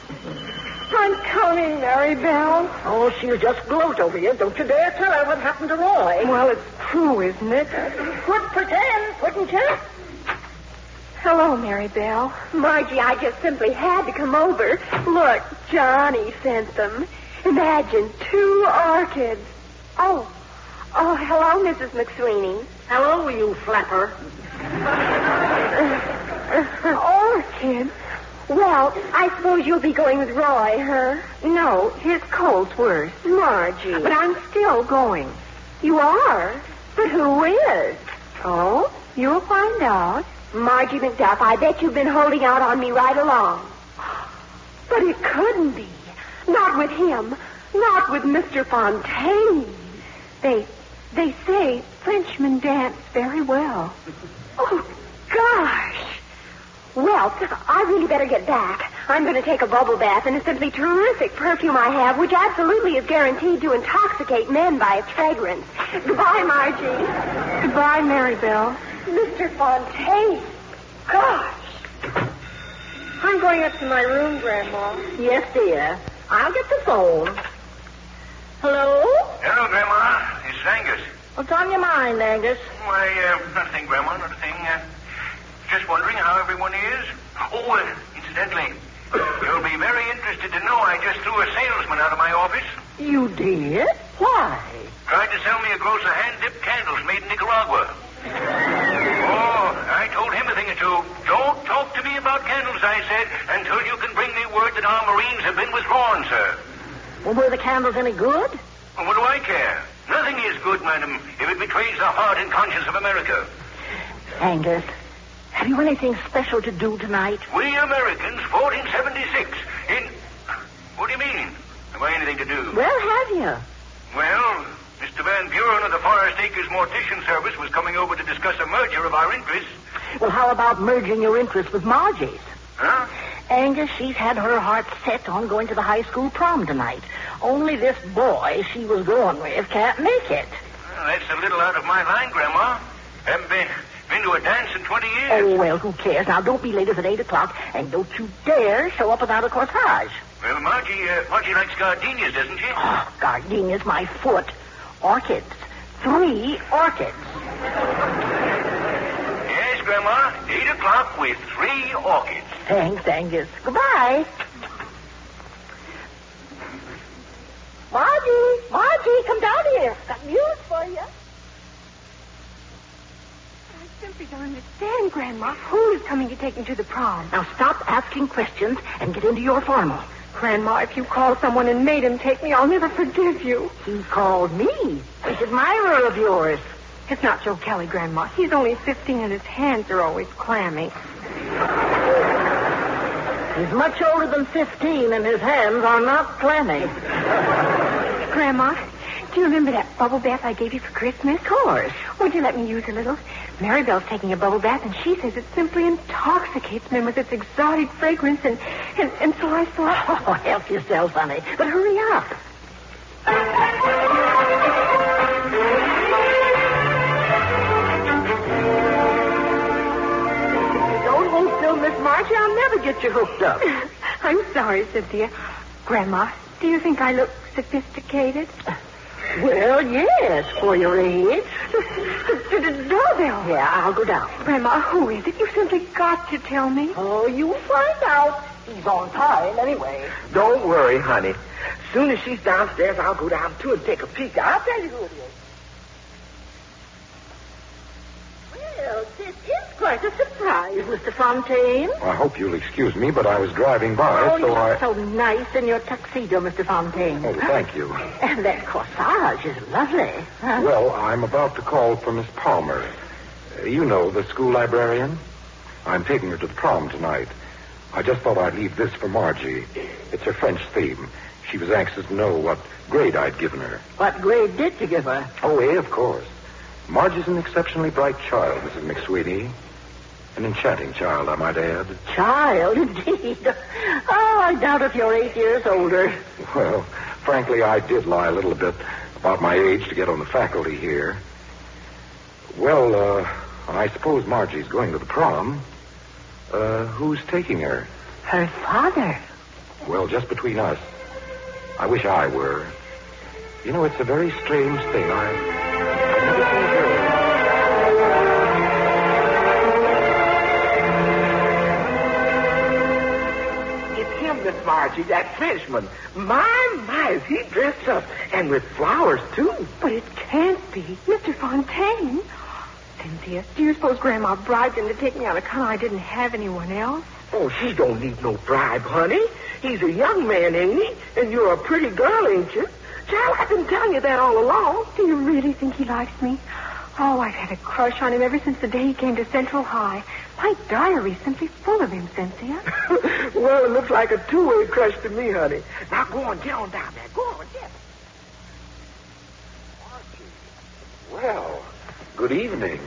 S9: I'm coming, Mary Bell.
S11: Oh, she'll just gloat over you. Don't you dare tell her what happened to Roy.
S9: Well, it's true, isn't it?
S11: Could pretend, couldn't you?
S9: Hello, Mary Bell.
S22: Margie, I just simply had to come over. Look, Johnny sent them. Imagine 2 orchids. Oh, hello, Mrs. McSweeney.
S11: Hello, you flapper.
S22: Orchids? Well, I suppose you'll be going with Roy, huh?
S9: No, his cold's worse.
S22: Margie.
S9: But I'm still going.
S22: You are? But who is?
S9: Oh, you'll find out.
S22: Margie McDuff, I bet you've been holding out on me right along. But it couldn't be. Not with him. Not with Mr. Fontaine.
S9: They say Frenchmen dance very well.
S22: Oh, gosh. Well, I really better get back. I'm going to take a bubble bath in a simply terrific perfume I have, which absolutely is guaranteed to intoxicate men by its fragrance. Goodbye, Margie.
S9: Goodbye, Mary Bell.
S22: Mr. Fontaine. Gosh.
S9: I'm going up to my room, Grandma.
S11: Yes, dear. I'll get the phone. Hello?
S2: Hello, Grandma. It's Angus.
S11: What's on your mind, Angus?
S2: Why, nothing, Grandma, not a thing. Just wondering how everyone is. Oh, incidentally, you'll be very interested to know I just threw a salesman out of my office.
S11: You did? Why?
S2: Tried to sell me a gross of hand-dipped candles made in Nicaragua. Oh, I told him a thing or two. Don't talk to me about candles, I said, until you can bring me word that our Marines have been withdrawn, sir.
S11: Well, were the candles any good?
S2: Well, what do I care? Nothing is good, madam, if it betrays the heart and conscience of America.
S11: Angus, have you anything special to do tonight?
S2: We Americans fought in 76 in... What do you mean? Have I anything to do?
S11: Well, have you?
S2: Well, Mr. Van Buren of the Forest Acres Mortician Service was coming over to discuss a merger of our interests.
S11: Well, how about merging your interests with Margie's?
S2: Huh?
S11: Angus, she's had her heart set on going to the high school prom tonight. Only this boy she was going with can't make it.
S2: Well, that's a little out of my line, Grandma. Haven't been to a dance in 20 years.
S11: Oh, well, who cares? Now, don't be later than 8 o'clock, and don't you dare show up without a corsage.
S2: Well, Margie likes gardenias, doesn't she?
S11: Oh, gardenias, my foot. Orchids. 3 orchids.
S2: Yes, Grandma. 8 o'clock with 3 orchids.
S11: Thanks, Angus. Goodbye. Margie, come down here. Got news for you.
S9: I simply don't understand, Grandma. Who is coming to take me to the prom?
S11: Now stop asking questions and get into your formal.
S9: Grandma, if you call someone and made him take me, I'll never forgive you.
S11: He called me. This admirer of yours.
S9: It's not Joe Kelly, Grandma. He's only 15 and his hands are always clammy.
S11: He's much older than 15 and his hands are not clammy.
S9: Grandma, do you remember that bubble bath I gave you for Christmas?
S11: Of course.
S9: Would you let me use a little? Mary Bell's taking a bubble bath, and she says it simply intoxicates men with its exotic fragrance, and so I thought...
S11: Oh, help yourself, honey. But hurry up. Don't hold still, Miss Margie. I'll never get you hooked up.
S9: I'm sorry, Cynthia. Grandma, do you think I look sophisticated?
S11: Well, yes, for your age.
S9: The doorbell.
S11: Yeah, I'll go down.
S9: Grandma, who is it? You've simply got to tell me.
S11: Oh, you'll find out. He's on time anyway.
S14: Don't worry, honey. As soon as she's downstairs, I'll go down too and take a peek. I'll tell you who it is.
S11: Well, sit in Quite a surprise, Mr. Fontaine.
S21: I hope you'll excuse me, but I was driving by,
S11: Oh,
S21: so
S11: you're so nice in your tuxedo, Mr. Fontaine.
S21: Oh, thank you.
S11: And that corsage is lovely. Huh?
S21: Well, I'm about to call for Miss Palmer. You know, the school librarian? I'm taking her to the prom tonight. I just thought I'd leave this for Margie. It's her French theme. She was anxious to know what grade I'd given her.
S11: What grade did you give her?
S21: Oh, A, of course. Margie's an exceptionally bright child, Mrs. McSweetie. An enchanting child, I might add.
S11: Child, indeed. Oh, I doubt if you're 8 years older.
S21: Well, frankly, I did lie a little bit about my age to get on the faculty here. Well, I suppose Margie's going to the prom. Who's taking her?
S11: Her father.
S21: Well, just between us, I wish I were. You know, it's a very strange thing. I've never seen her.
S16: It's him, Miss Margie, that Frenchman. My, is he dressed up? And with flowers, too.
S9: But it can't be. Mr. Fontaine. Cynthia, do you suppose Grandma bribed him to take me on account I didn't have anyone else?
S16: Oh, she don't need no bribe, honey. He's a young man, ain't he? And you're a pretty girl, ain't you? Child, I've been telling you that all along.
S9: Do you really think he likes me? Oh, I've had a crush on him ever since the day he came to Central High. My diary's simply full of him, Cynthia.
S16: Well, it looks like a two-way crush to me, honey. Now, go on, get on down there. Go on, get.
S21: Well, good evening.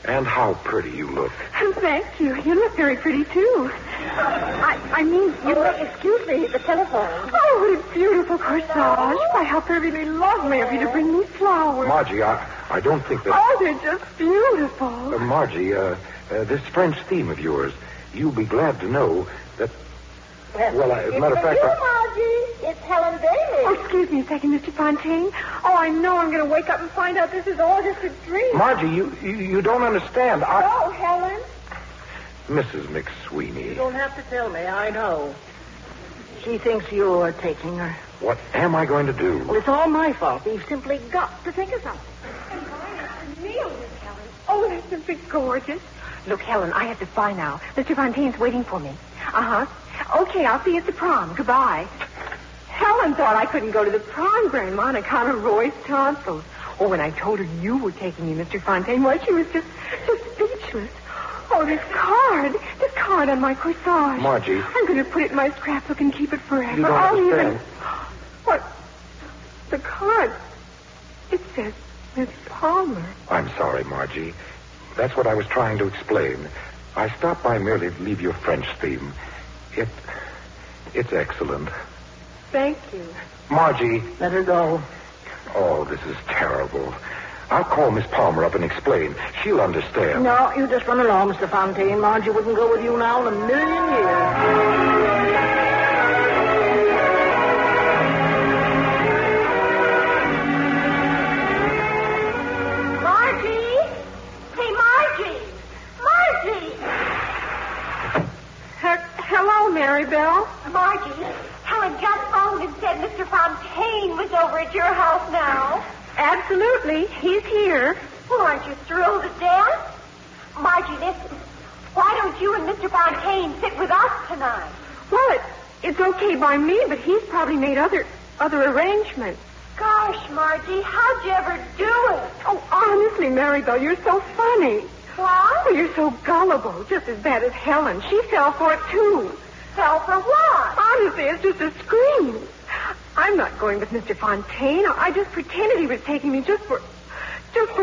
S21: And how pretty you look.
S9: Thank you. You look very pretty, too. I mean, you...
S11: excuse me, the telephone.
S9: Oh, what a beautiful corsage. Why, how perfectly lovely of you to bring me flowers.
S21: Margie, I don't think that...
S9: Oh, they're just beautiful.
S21: Margie, this French theme of yours, you'll be glad to know that... Well, as a matter of fact...
S11: Margie. It's Helen Bailey.
S9: Oh, excuse me a second, Mr. Fontaine. Oh, I know I'm going to wake up and find out this is all just a dream.
S21: Margie, you don't understand.
S11: Oh, Helen.
S21: Mrs. McSweeney.
S11: You don't have to tell me. I know. She thinks you're taking her.
S21: What am I going to do?
S11: Well, it's all my fault. You've simply got to think of something.
S9: Neil, Miss Helen. Oh, that's simply gorgeous. Look, Helen, I have to fly now. Mr. Fontaine's waiting for me. Uh-huh. Okay, I'll see you at the prom. Goodbye. Helen thought I couldn't go to the prom, Grandma, on account of Roy's tonsils. Oh, when I told her you were taking me, Mr. Fontaine, why, she was just speechless. Oh, this card on my corsage.
S21: Margie.
S9: I'm going to put it in my scrapbook and keep it forever.
S21: You don't understand.
S9: What? The card. It says Miss Palmer.
S21: I'm sorry, Margie. That's what I was trying to explain. I stopped by merely to leave you a French theme. It's excellent.
S9: Thank you.
S21: Margie.
S11: Let her go.
S21: Oh, this is terrible. I'll call Miss Palmer up and explain. She'll understand.
S11: No, you just run along, Mr. Fontaine. Margie wouldn't go with you now in a million years.
S9: Hello, Maribel.
S22: Margie, Helen just phoned and said Mr. Fontaine was over at your house now.
S9: Absolutely. He's here.
S22: Well, aren't you thrilled to death? Margie, listen. Why don't you and Mr. Fontaine sit with us tonight?
S9: Well, it's okay by me, but he's probably made other arrangements.
S22: Gosh, Margie, how'd you ever do it?
S9: Oh, honestly, Maribel, you're so funny.
S22: What?
S9: Well, you're so gullible, just as bad as Helen. She fell for it, too.
S22: Fell for what?
S9: Honestly, it's just a scream. I'm not going with Mr. Fontaine. I just pretended he was taking me just for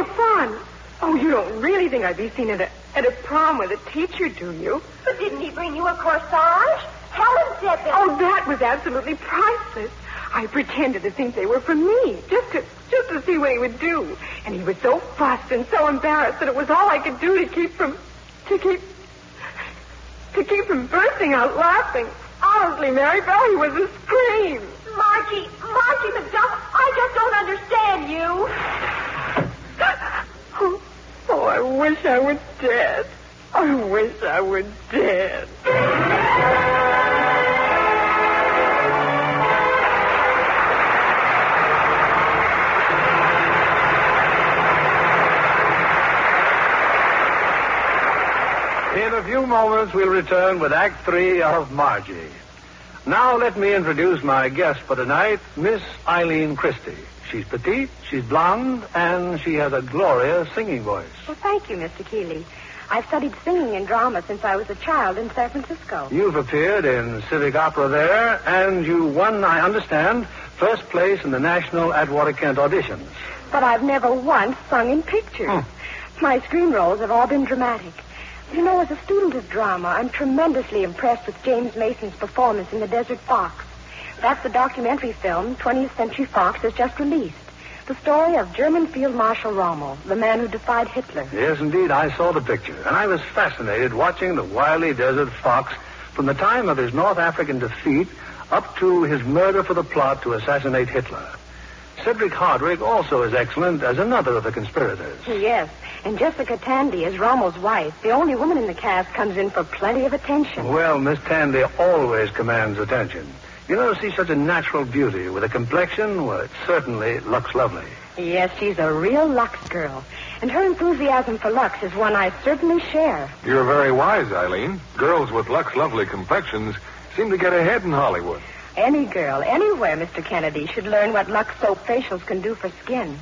S9: fun. Oh, you don't really think I'd be seen at a prom with a teacher, do you?
S22: But didn't he bring you a corsage? Helen said that...
S9: Oh, that was absolutely priceless. I pretended to think they were for me, just to see what he would do. And he was so fussed and so embarrassed that it was all I could do to keep from bursting out laughing. Honestly, Maribel, he was a scream.
S22: Margie McDuff, I just don't understand you.
S9: Oh, I wish I were dead. I wish I were dead.
S12: few moments, we'll return with Act 3 of Margie. Now let me introduce my guest for tonight, Miss Eileen Christie. She's petite, she's blonde, and she has a glorious singing voice.
S9: Well, thank you, Mr. Keeley. I've studied singing and drama since I was a child in San Francisco.
S12: You've appeared in civic opera there, and you won, I understand, first place in the National Atwater Kent auditions.
S9: But I've never once sung in pictures. My screen roles have all been dramatic. You know, as a student of drama, I'm tremendously impressed with James Mason's performance in The Desert Fox. That's the documentary film 20th Century Fox has just released. The story of German Field Marshal Rommel, the man who defied Hitler.
S12: Yes, indeed, I saw the picture, and I was fascinated watching the wily Desert Fox from the time of his North African defeat up to his murder for the plot to assassinate Hitler. Cedric Hardwicke also is excellent as another of the conspirators.
S9: Yes, and Jessica Tandy as Rommel's wife, the only woman in the cast, comes in for plenty of attention.
S12: Well, Miss Tandy always commands attention. You know, she's such a natural beauty with a complexion, well, it certainly looks lovely.
S9: Yes, she's a real Lux girl. And her enthusiasm for Lux is one I certainly share.
S21: You're very wise, Eileen. Girls with Lux lovely complexions seem to get ahead in Hollywood.
S9: Any girl, anywhere, Mr. Kennedy, should learn what Lux soap facials can do for skin.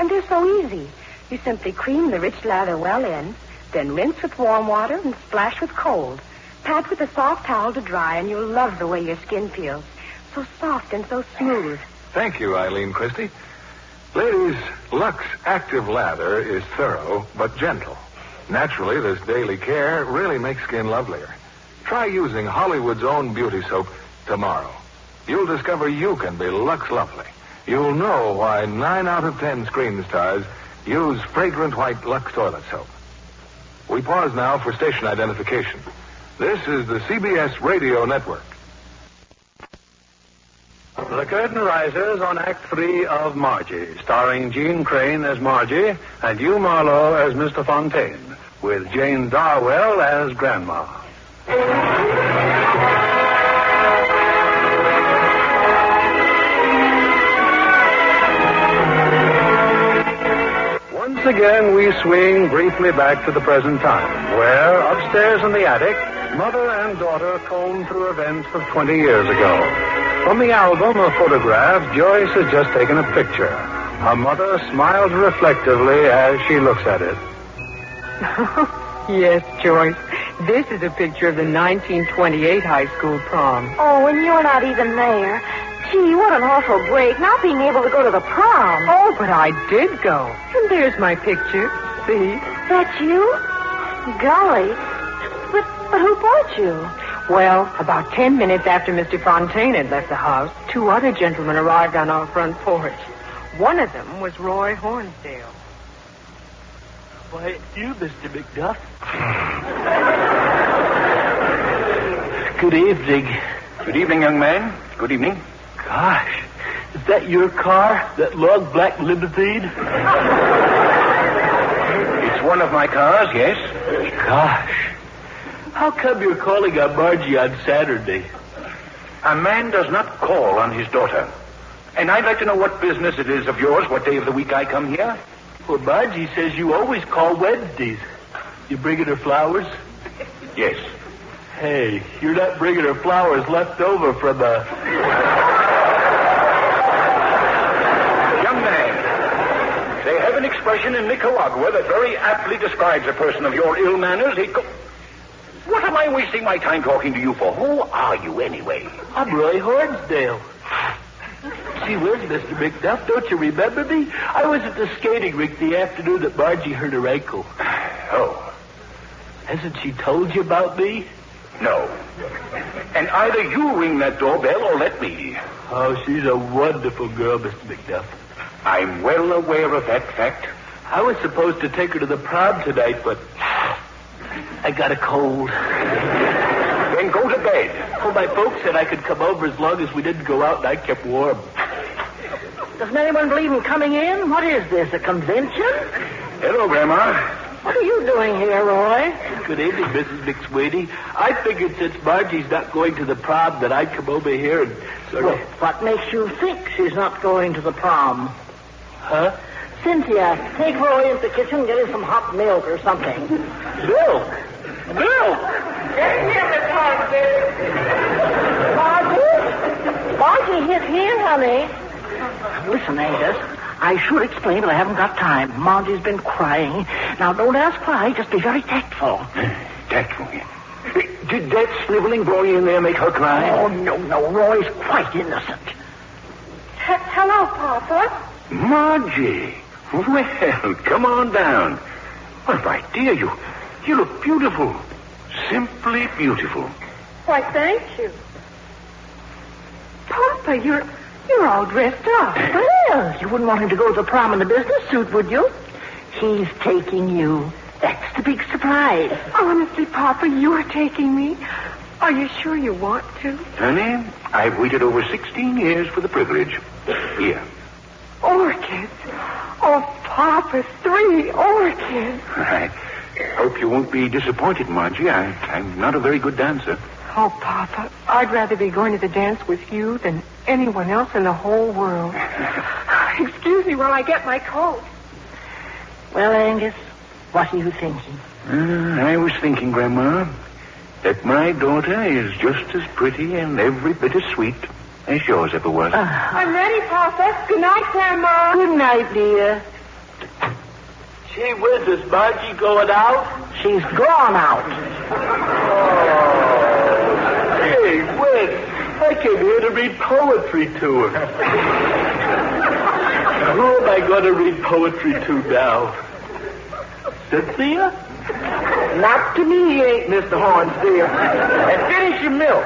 S9: And they're so easy. You simply cream the rich lather well in, then rinse with warm water and splash with cold. Pat with a soft towel to dry, and you'll love the way your skin feels. So soft and so smooth.
S21: Thank you, Eileen Christie. Ladies, Lux Active Lather is thorough but gentle. Naturally, this daily care really makes skin lovelier. Try using Hollywood's own beauty soap tomorrow. You'll discover you can be Lux lovely. You'll know why 9 out of 10 screen stars use fragrant white Lux toilet soap. We pause now for station identification. This is the CBS Radio Network.
S12: The curtain rises on Act 3 of Margie, starring Jean Crane as Margie and Hugh Marlowe as Mr. Fontaine, with Jane Darwell as Grandma. Once again, we swing briefly back to the present time, where, upstairs in the attic, mother and daughter comb through events of 20 years ago. From the album of photographs, Joyce has just taken a picture. Her mother smiles reflectively as she looks at it.
S5: Yes, Joyce. This is a picture of the 1928 high school prom.
S8: Oh, and you're not even there. Gee, what an awful break, not being able to go to the prom.
S5: Oh, but I did go. And there's my picture. See?
S8: That's you? Golly. But who brought you?
S5: Well, about 10 minutes after Mr. Fontaine had left the house, 2 other gentlemen arrived on our front porch. One of them was Roy Hornsdale.
S4: Why, it's you, Mr. McDuff. Good evening.
S2: Good evening, young man. Good evening.
S4: Gosh, is that your car? That long black limousine?
S2: It's one of my cars, yes.
S4: Gosh. How come you're calling on Margie on Saturday?
S2: A man does not call on his daughter. And I'd like to know what business it is of yours, what day of the week I come here.
S4: Well, Margie says you always call Wednesdays. You bringing her flowers?
S2: Yes.
S4: Hey, you're not bringing her flowers left over from the...
S2: Young man, they have an expression in Nicaragua that very aptly describes a person of your ill manners. What am I wasting my time talking to you for? Who are you, anyway?
S4: I'm Roy Hornsdale. Gee whiz, Mr. McDuff, don't you remember me? I was at the skating rink the afternoon that Margie hurt her ankle.
S2: Oh.
S4: Hasn't she told you about me?
S2: No. And either you ring that doorbell or let me.
S4: Oh, she's a wonderful girl, Mr. McDuff.
S2: I'm well aware of that fact.
S4: I was supposed to take her to the prom tonight, but I got a cold.
S2: Then go to bed.
S4: Oh, my folks said I could come over as long as we didn't go out, and I kept warm.
S11: Doesn't anyone believe in coming in? What is this, a convention?
S2: Hello, Grandma.
S11: What are you doing here, Roy?
S4: Good evening, Mrs. McSweeney. I figured since Margie's not going to the prom that I'd come over here and sort of...
S11: What makes you think she's not going to the prom?
S4: Huh?
S11: Cynthia, take Roy into the kitchen and get him some hot milk or something.
S4: Milk?
S16: Bill!
S11: Get here, Miss Margie. Margie, his hand, honey. Listen, Angus. I should explain, but I haven't got time. Margie's been crying. Now, don't ask why. Just be very tactful.
S14: Tactful. Did that sniveling boy in there make her cry?
S11: Oh, no. Roy's quite innocent.
S9: Hello, Papa.
S14: Margie. Well, come on down. Well, my dear, you look beautiful. Simply beautiful.
S9: Why, thank you. Papa, you're all dressed up.
S11: Well, you wouldn't want him to go to the prom in the business suit, would you? He's taking you. That's the big surprise.
S9: Honestly, Papa, you're taking me? Are you sure you want to?
S14: Honey, I've waited over 16 years for the privilege. Here.
S9: Orchids. Oh, Papa, 3 orchids.
S14: I hope you won't be disappointed, Margie. I'm not a very good dancer.
S9: Oh, Papa, I'd rather be going to the dance with you than anyone else in the whole world. Excuse me while I get my coat.
S11: Well, Angus, what are you thinking?
S14: I was thinking, Grandma, that my daughter is just as pretty and every bit as sweet as yours ever was.
S9: I'm ready, Papa. Good night, Grandma.
S11: Good night, dear.
S16: Gee whiz, is Margie going out?
S11: She's gone out.
S16: Hey, whiz, I came here to read poetry to her. Who am I going to read poetry to now? Cynthia?
S11: Not to me, you ain't, Mr. Hornsby.
S16: And finish your milk.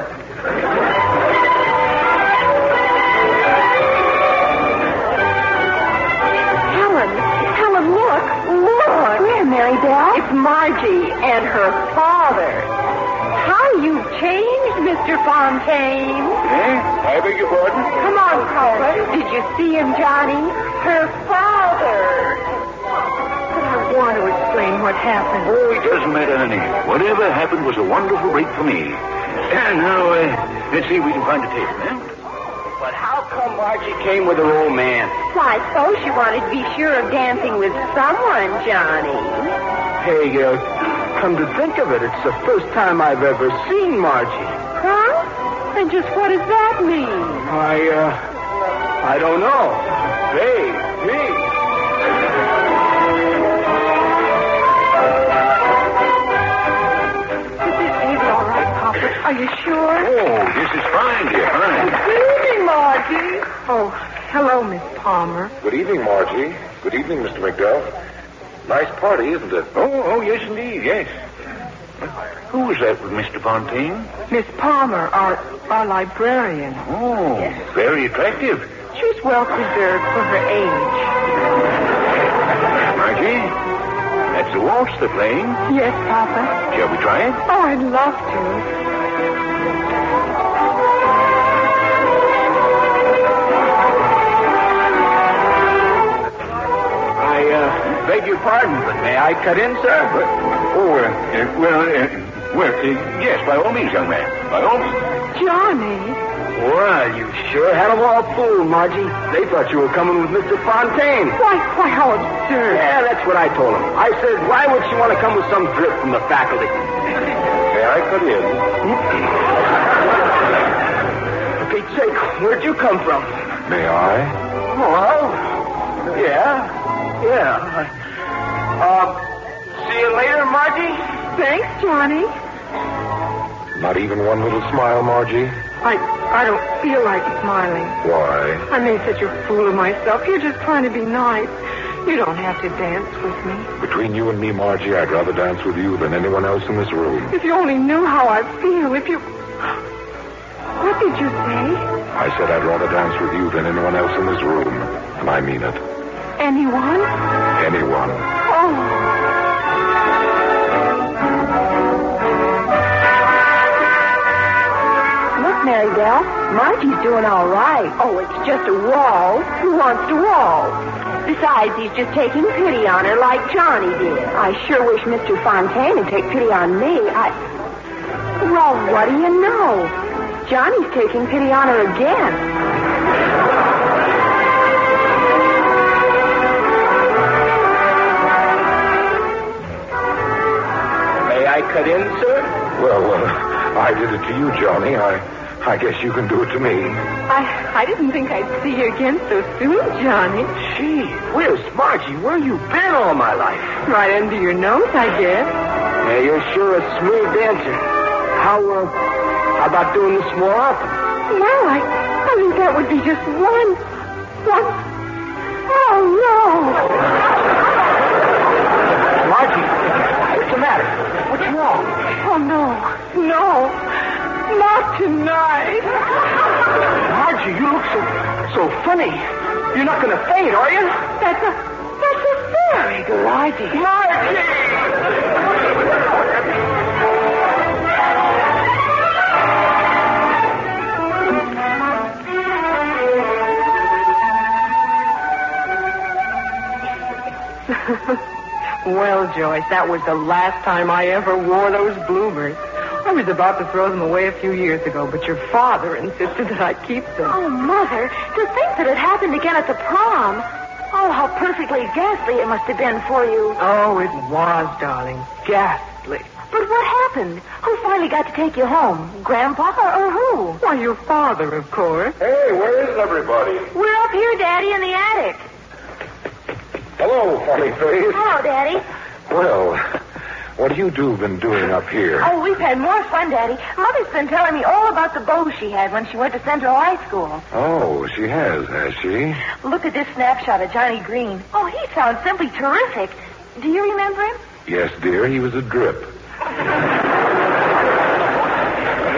S11: Helen, look. Where, Mary Bell? It's Margie and her father. How you've changed, Mr. Fontaine.
S14: I beg your pardon?
S11: Come on, Papa. Did you see him, Johnny? Her father.
S9: But I want to explain what happened.
S14: Oh, it doesn't matter, honey. Whatever happened was a wonderful break for me. And now, let's see if we can find a table, eh?
S16: But how come Margie came with her old man?
S11: Why, so she wanted to be sure of dancing with someone, Johnny.
S16: Hey, come to think of it, it's the first time I've ever seen Margie.
S9: Huh? And just what does that mean?
S16: I don't know. Me.
S9: Are you sure?
S14: Oh, this is fine, dear. Fine.
S9: Good evening, Margie. Oh, hello, Miss Palmer.
S21: Good evening, Margie. Good evening, Mr. McDuff. Nice party, isn't it?
S14: Oh, yes, indeed, yes. Who was that with Mr. Fontaine?
S9: Miss Palmer, our librarian.
S14: Oh, very attractive.
S9: She's well preserved for her age.
S14: Margie, that's a waltz they're playing.
S9: Yes, Papa.
S14: Shall we try it?
S9: Oh, I'd love to.
S16: Beg your pardon, but may I cut in, sir?
S14: Yes, by all means, young man. By all means.
S9: Johnny.
S16: Well, you sure had them all fooled, Margie. They thought you were coming with Mr. Fontaine.
S9: Why, how absurd.
S16: Yeah, that's what I told them. I said, why would she want to come with some drip from the faculty?
S21: May I cut in?
S16: For Pete's sake, where'd you come from?
S21: May I?
S16: Well, yeah. See you later, Margie.
S9: Thanks, Johnny.
S21: Not even one little smile, Margie?
S9: I don't feel like smiling.
S21: Why?
S9: I made such a fool of myself. You're just trying to be nice. You don't have to dance with me.
S21: Between you and me, Margie, I'd rather dance with you than anyone else in this room.
S9: If you only knew how I feel, if you... What did you say?
S21: I said I'd rather dance with you than anyone else in this room. And I mean it.
S9: Anyone?
S21: Anyone.
S9: Oh.
S11: Mary Bell, Margie's doing all right. Oh, it's just a wall. Who wants to wall? Besides, he's just taking pity on her like Johnny did. I sure wish Mr. Fontaine would take pity on me. Well, what do you know? Johnny's taking pity on her again.
S4: I cut in, sir?
S21: Well, I did it to you, Johnny. I guess you can do it to me.
S5: I didn't think I'd see you again so soon, Johnny.
S4: Gee, where's Margie? Where you been all my life?
S5: Right under your nose, I guess.
S4: Yeah, you're sure a smooth dancer. How about doing this more often?
S9: Well, I think that would be just one. Oh, no.
S4: Margie, what's the matter? What's wrong?
S9: Oh, no. Not tonight.
S4: Margie, you look so funny. You're not going to faint, are you?
S9: That's a very good idea.
S4: Margie!
S5: Well, Joyce, that was the last time I ever wore those bloomers. I was about to throw them away a few years ago, but your father insisted that I keep them.
S8: Oh, Mother, to think that it happened again at the prom. Oh, how perfectly ghastly it must have been for you.
S5: Oh, it was, darling. Ghastly.
S8: But what happened? Who finally got to take you home? Grandpa or who?
S5: Why, your father, of course.
S21: Hey, where is everybody?
S8: We're up here, Daddy, in the attic.
S21: Hello, funny face.
S8: Hello, Daddy.
S21: Well, what have you been doing up here?
S8: Oh, we've had more fun, Daddy. Mother's been telling me all about the beau she had when she went to Central High School.
S21: Oh, she has she?
S8: Look at this snapshot of Johnny Green. Oh, he sounds simply terrific. Do you remember him?
S21: Yes, dear, he was a drip.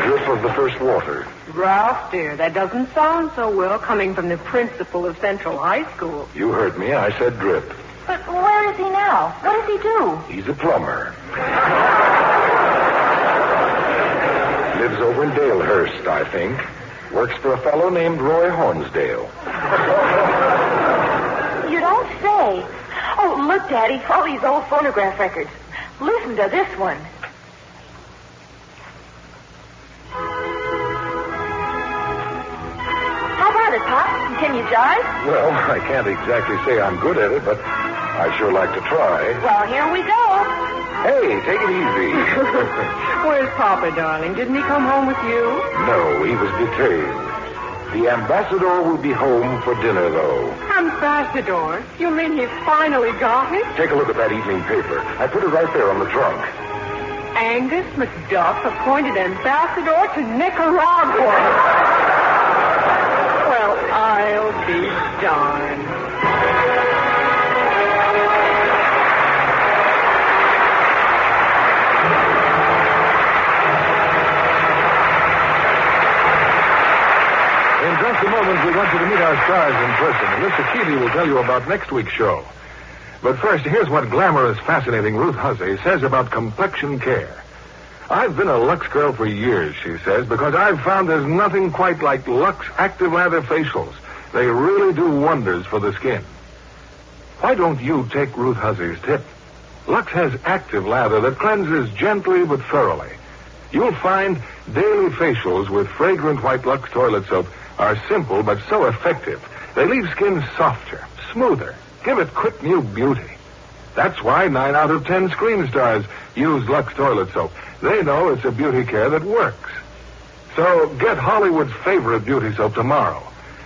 S21: Drip of the first water.
S5: Ralph, dear, that doesn't sound so well coming from the principal of Central High School.
S21: You heard me. I said drip.
S8: But where is he now? What does he do?
S21: He's a plumber. Lives over in Dalehurst, I think. Works for a fellow named Roy Hornsdale.
S8: You don't say. Oh, look, Daddy, all these old phonograph records. Listen to this one. How about it, Pop? Can you jive?
S21: Well, I can't exactly say I'm good at it, but I sure like to try.
S8: Well, here we go.
S21: Hey, take it easy.
S5: Where's Papa, darling? Didn't he come home with you?
S21: No, he was detained. The ambassador will be home for dinner, though.
S5: Ambassador? You mean he finally got me?
S21: Take a look at that evening paper. I put it right there on the trunk.
S5: Angus McDuff appointed ambassador to Nicaragua. Well, I'll be darned.
S21: In just a moment, we want you to meet our stars in person. And Mr. Keeley will tell you about next week's show. But first, here's what glamorous, fascinating Ruth Hussey says about complexion care. I've been a Lux girl for years, she says, because I've found there's nothing quite like Lux Active Lather facials. They really do wonders for the skin. Why don't you take Ruth Hussey's tip? Lux has active lather that cleanses gently but thoroughly. You'll find daily facials with fragrant white Lux toilet soap are simple but so effective. They leave skin softer, smoother, give it quick new beauty. That's why 9 out of 10 screen stars use Lux toilet soap. They know it's a beauty care that works. So get Hollywood's favorite beauty soap tomorrow.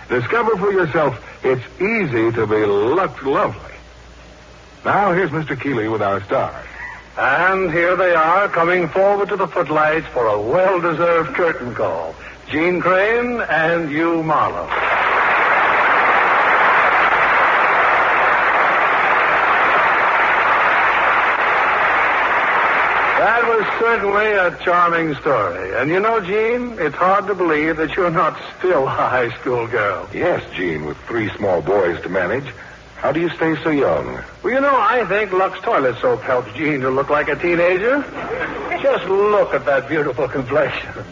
S21: Discover for yourself it's easy to be Lux lovely. Now here's Mr. Keeley with our stars.
S3: And here they are, coming forward to the footlights for a well-deserved curtain call. Gene Crane and Hugh Marlowe. That was certainly a charming story. And you know, Gene, it's hard to believe that you're not still a high school girl.
S21: Yes, Gene, with 3 small boys to manage. How do you stay so young?
S3: Well, you know, I think Lux toilet soap helps Gene to look like a teenager. Just look at that beautiful complexion.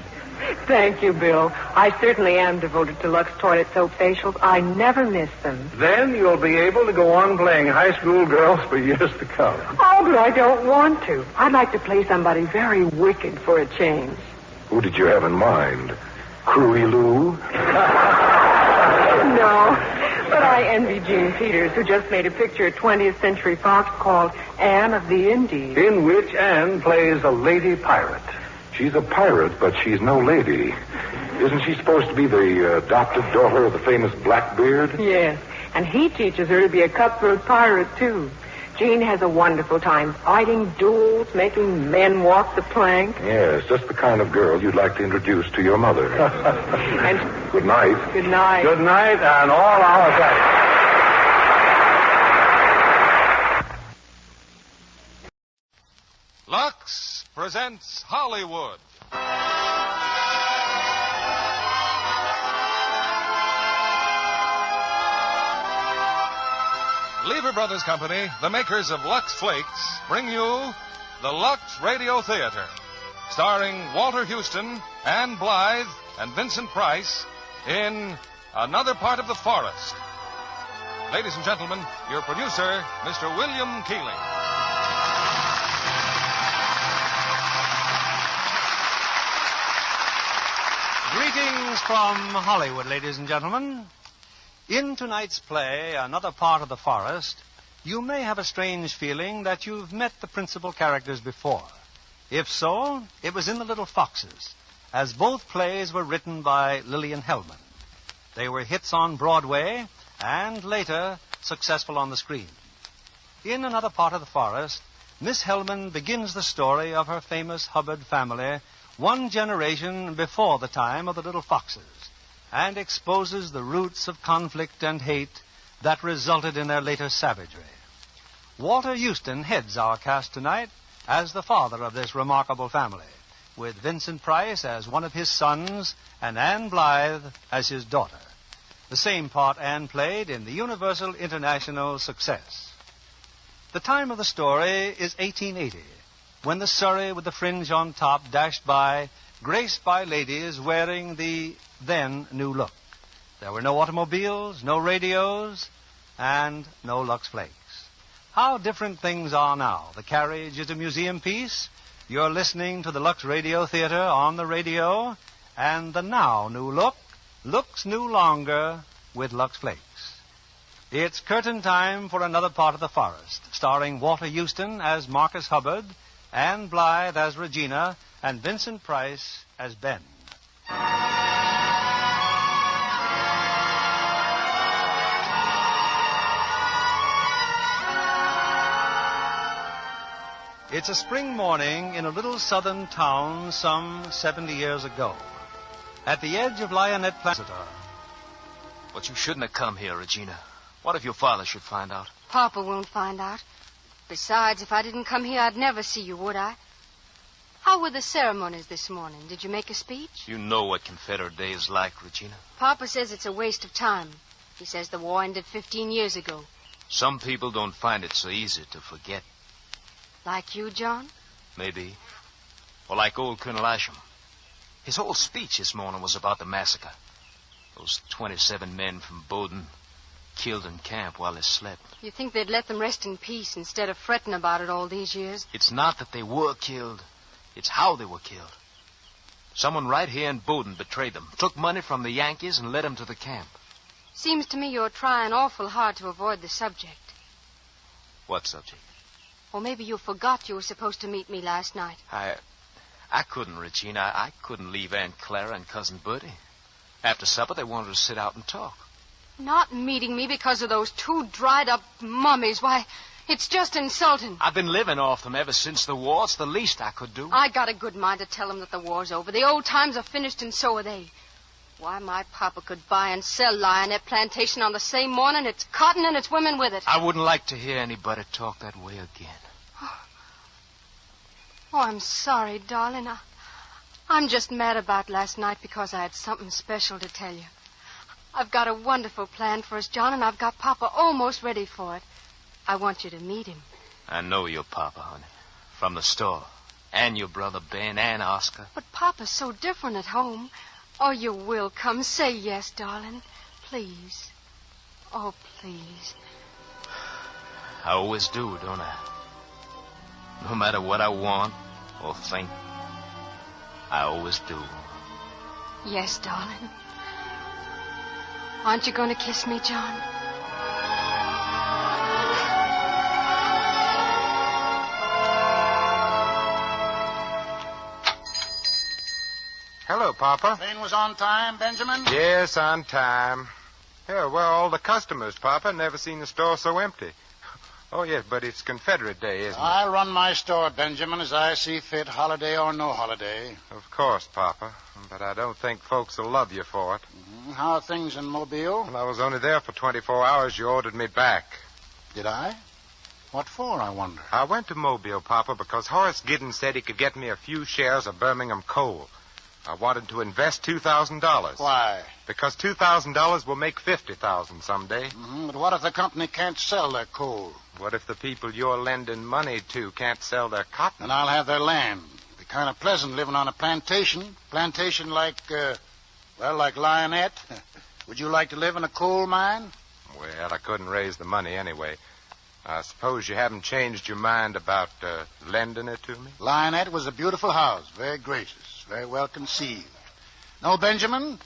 S5: Thank you, Bill. I certainly am devoted to Lux toilet soap facials. I never miss them.
S3: Then you'll be able to go on playing high school girls for years to come.
S5: Oh, but I don't want to. I'd like to play somebody very wicked for a change.
S21: Who did you have in mind? Cruy Lou?
S5: No. But I envy Jean Peters, who just made a picture at 20th Century Fox called Anne of the Indies.
S21: In which Anne plays a lady pirate. She's a pirate, but she's no lady. Isn't she supposed to be the adopted daughter of the famous Blackbeard?
S5: Yes, and he teaches her to be a cutthroat pirate, too. Jean has a wonderful time fighting duels, making men walk the plank.
S21: Yes, just the kind of girl you'd like to introduce to your mother.
S5: And
S21: good night.
S5: Good night.
S3: Good night, and all our thanks.
S10: Lux presents Hollywood. Lever Brothers Company, the makers of Lux Flakes, bring you the Lux Radio Theater, starring Walter Houston, Ann Blythe, and Vincent Price in Another Part of the Forest. Ladies and gentlemen, your producer, Mr. William Keeling.
S12: Greetings from Hollywood, ladies and gentlemen. In tonight's play, Another Part of the Forest, you may have a strange feeling that you've met the principal characters before. If so, it was in The Little Foxes, as both plays were written by Lillian Hellman. They were hits on Broadway and later successful on the screen. In Another Part of the Forest, Miss Hellman begins the story of her famous Hubbard family one generation before the time of the Little Foxes, and exposes the roots of conflict and hate that resulted in their later savagery. Walter Houston heads our cast tonight as the father of this remarkable family, with Vincent Price as one of his sons and Ann Blythe as his daughter. The same part Ann played in the Universal International Success. The time of the story is 1880, when the Surrey with the fringe on top dashed by, graced by ladies wearing the then new look. There were no automobiles, no radios, and no Lux Flakes. How different things are now. The carriage is a museum piece. You're listening to the Lux Radio Theater on the radio, and the now new look looks new longer with Lux Flakes. It's curtain time for Another Part of the Forest, starring Walter Houston as Marcus Hubbard, Ann Blythe as Regina, and Vincent Price as Ben. It's a spring morning in a little southern town some 70 years ago. At the edge of Lionette Plaza.
S15: But you shouldn't have come here, Regina. What if your father should find out?
S18: Papa won't find out. Besides, if I didn't come here, I'd never see you, would I? How were the ceremonies this morning? Did you make a speech?
S15: You know what Confederate Day is like, Regina.
S18: Papa says it's a waste of time. He says the war ended 15 years ago.
S15: Some people don't find it so easy to forget.
S18: Like you, John?
S15: Maybe. Or like old Colonel Asham. His whole speech this morning was about the massacre. Those 27 men from Bowdoin killed in camp while they slept.
S18: You think they'd let them rest in peace instead of fretting about it all these years?
S15: It's not that they were killed. It's how they were killed. Someone right here in Bowdoin betrayed them, took money from the Yankees and led them to the camp.
S18: Seems to me you're trying awful hard to avoid the subject.
S15: What subject?
S18: Or maybe you forgot you were supposed to meet me last night.
S15: I couldn't, Regina. I couldn't leave Aunt Clara and Cousin Bertie. After supper, they wanted to sit out and talk.
S18: Not meeting me because of those two dried-up mummies. Why, it's just insulting.
S15: I've been living off them ever since the war. It's the least I could do.
S18: I got a good mind to tell them that the war's over. The old times are finished, and so are they. Why, my papa could buy and sell Lionette Plantation on the same morning. It's cotton and it's women with it.
S15: I wouldn't like to hear anybody talk that way again.
S18: Oh, I'm sorry, darling. I'm just mad about last night because I had something special to tell you. I've got a wonderful plan for us, John, and I've got Papa almost ready for it. I want you to meet him.
S15: I know your Papa, honey. From the store. And your brother Ben and Oscar.
S18: But Papa's so different at home. Oh, you will come. Say yes, darling. Please. Oh, please.
S15: I always do, don't I? No matter what I want or think, I always do.
S18: Yes, darling. Aren't you going to kiss me, John?
S1: Hello, Papa.
S20: Train was on time, Benjamin?
S1: Yes, on time. Yeah, well, all the customers, Papa. Never seen the store so empty. Oh, yes, but it's Confederate Day, isn't it?
S20: I run my store, Benjamin, as I see fit, holiday or no holiday.
S1: Of course, Papa. But I don't think folks will love you for it.
S20: Mm-hmm. How are things in Mobile?
S1: Well, I was only there for 24 hours. You ordered me back.
S20: Did I? What for, I wonder?
S1: I went to Mobile, Papa, because Horace Giddens said he could get me a few shares of Birmingham coal. I wanted to invest $2,000.
S20: Why?
S1: Because $2,000 will make $50,000 someday.
S20: Mm-hmm. But what if the company can't sell their coal?
S1: What if the people you're lending money to can't sell their cotton?
S20: Then I'll have their land. Be kind of pleasant living on a plantation. Plantation like Lionette. Would you like to live in a coal mine?
S1: Well, I couldn't raise the money anyway. I suppose you haven't changed your mind about lending it to me?
S20: Lionette was a beautiful house, very gracious, very well conceived. No, Benjamin,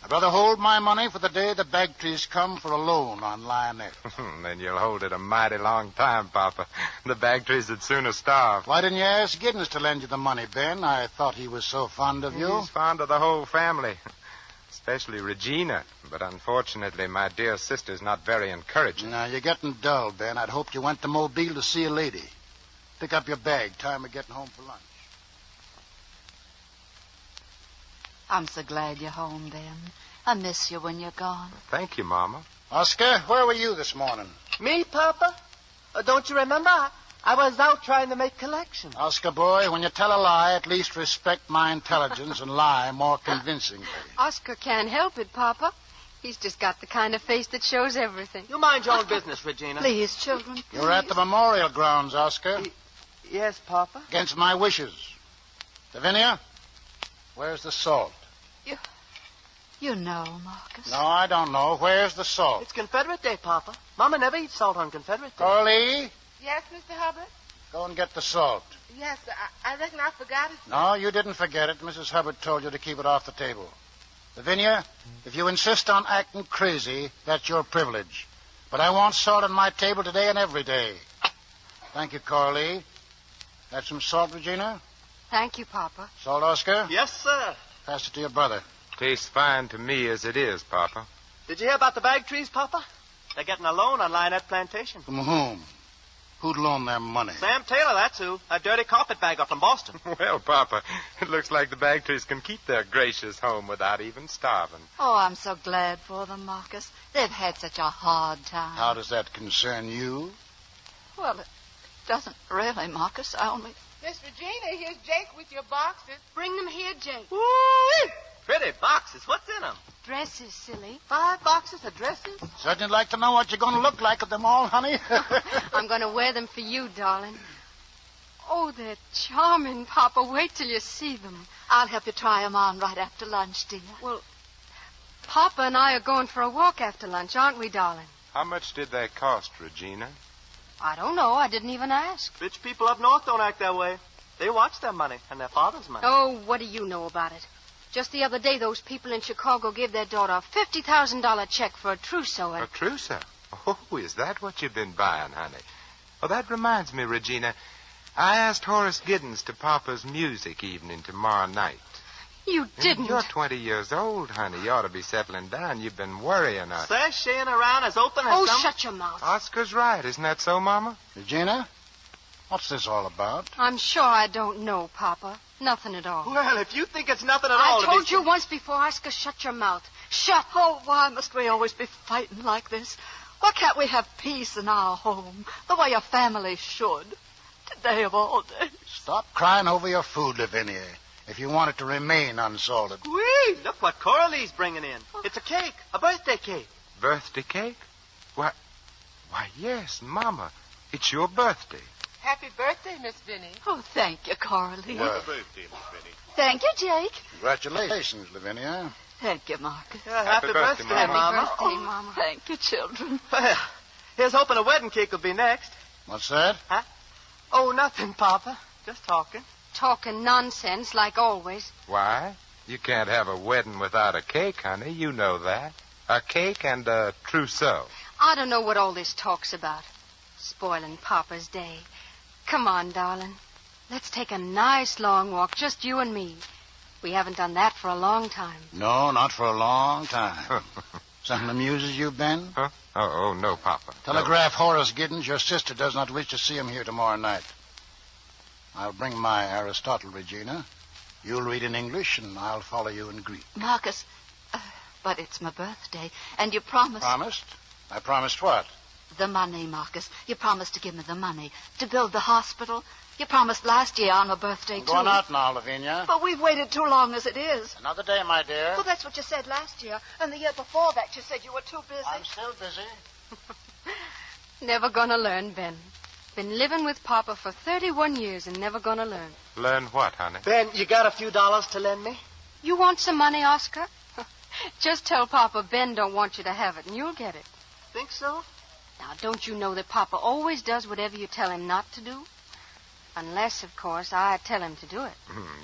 S20: I'd rather hold my money for the day the Bagtrees come for a loan on Lionette.
S1: Then you'll hold it a mighty long time, Papa. The Bagtrees would sooner starve.
S20: Why didn't you ask Giddens to lend you the money, Ben? I thought he was so fond of you.
S1: He's fond of the whole family, especially Regina. But unfortunately, my dear sister's not very encouraging.
S20: Now, you're getting dull, Ben. I'd hoped you went to Mobile to see a lady. Pick up your bag. Time of getting home for lunch.
S23: I'm so glad you're home, Ben. I miss you when you're gone.
S1: Thank you, Mama.
S20: Oscar, where were you this morning?
S4: Me, Papa? Don't you remember? I was out trying to make collections.
S20: Oscar, boy, when you tell a lie, at least respect my intelligence and lie more convincingly.
S18: Oscar can't help it, Papa. He's just got the kind of face that shows everything.
S4: You mind your own business, Regina.
S23: Please, children. Please.
S20: You're at the memorial grounds, Oscar.
S4: Yes, Papa.
S20: Against my wishes. Lavinia, where's the salt?
S23: You know, Marcus.
S20: No, I don't know. Where's the salt?
S4: It's Confederate Day, Papa. Mama never eats salt on Confederate Day.
S20: Corley,
S24: Yes, Mr. Hubbard?
S20: go and get the salt.
S24: Yes, I reckon I forgot it.
S20: No, you didn't forget it. Mrs. Hubbard told you to keep it off the table. Lavinia, if you insist on acting crazy, that's your privilege. But I want salt on my table today and every day. Thank you, Corley. That's some salt, Regina?
S18: Thank you, Papa.
S20: Salt, Oscar?
S4: Yes, sir.
S20: Pass it to your brother.
S1: Tastes fine to me as it is, Papa.
S4: Did you hear about the Bagtrees, Papa? They're getting a loan on Lionette Plantation.
S20: From whom? Who'd loan them money?
S4: Sam Taylor, that's who. A dirty carpetbagger from Boston.
S1: Well, Papa, it looks like the Bagtrees can keep their gracious home without even starving.
S23: Oh, I'm so glad for them, Marcus. They've had such a hard time.
S20: How does that concern you?
S23: Well, it doesn't really, Marcus. I only...
S24: Miss Regina, here's Jake with your boxes.
S18: Bring them here, Jake.
S4: Woo-wee! Pretty boxes. What's in them?
S18: Dresses, silly.
S4: 5 boxes of dresses?
S20: Certainly like to know what you're going to look like with them all, honey.
S18: I'm going to wear them for you, darling. Oh, they're charming, Papa. Wait till you see them.
S23: I'll help you try them on right after lunch, dear.
S18: Well, Papa and I are going for a walk after lunch, aren't we, darling?
S1: How much did they cost, Regina?
S18: I don't know. I didn't even ask.
S4: Rich people up north don't act that way. They watch their money and their father's money.
S18: Oh, what do you know about it? Just the other day, those people in Chicago gave their daughter a $50,000 check for a trousseau.
S1: A trousseau? Oh, is that what you've been buying, honey? Oh, that reminds me, Regina. I asked Horace Giddens to Papa's music evening tomorrow night.
S18: You didn't?
S1: You're 20 years old, honey. You ought to be settling down. You've been worrying us.
S4: Sashaying around as open as
S18: Oh, shut your mouth.
S1: Oscar's right. Isn't that so, Mama?
S20: Regina, what's this all about?
S18: I'm sure I don't know, Papa. Nothing at all.
S4: Well, if you think it's nothing at all...
S18: I told you once before, Oscar, shut your mouth. Shut.
S23: Oh, why must we always be fighting like this? Why can't we have peace in our home, the way a family should? Today of all days.
S20: Stop crying over your food, Lavinia, if you want it to remain unsalted.
S4: Whee! Look what Coralie's bringing in. It's a cake, a birthday cake.
S1: Birthday cake? Why, yes, Mama. It's your birthday.
S24: Happy birthday, Miss Vinnie.
S23: Oh, thank you, Coralie.
S20: Well,
S14: Happy birthday, Miss Benny.
S23: Thank you, Jake.
S20: Congratulations, Lavinia.
S23: Thank you, Marcus.
S4: Happy birthday, Mama.
S18: Happy birthday, Mama.
S23: Thank you, children.
S4: Well, here's hoping a wedding cake will be next.
S20: What's that?
S4: Huh? Oh, nothing, Papa. Just talking.
S18: Talking nonsense, like always.
S1: Why? You can't have a wedding without a cake, honey. You know that. A cake and a trousseau.
S18: I don't know what all this talk's about. Spoiling Papa's day. Come on, darling. Let's take a nice long walk, just you and me. We haven't done that for a long time.
S20: No, not for a long time. Something amuses you, Ben?
S1: Huh? Oh, no, Papa.
S20: Telegraph Horace Giddens your sister does not wish to see him here tomorrow night. I'll bring my Aristotle, Regina. You'll read in English, and I'll follow you in Greek.
S23: Marcus, but it's my birthday, and you promised...
S20: Promised? I promised what?
S23: The money, Marcus. You promised to give me the money to build the hospital. You promised last year on my birthday, too.
S20: Go on out now, Lavinia.
S23: But we've waited too long as it is.
S20: Another day, my dear.
S23: Well, that's what you said last year. And the year before that, you said you were too busy.
S20: I'm still busy.
S18: Never gonna learn, Ben. Been living with Papa for 31 years and never gonna learn.
S1: Learn what, honey?
S4: Ben, you got a few dollars to lend me?
S18: You want some money, Oscar? Just tell Papa Ben don't want you to have it, and you'll get it.
S4: Think so?
S18: Now, don't you know that Papa always does whatever you tell him not to do? Unless, of course, I tell him to do it.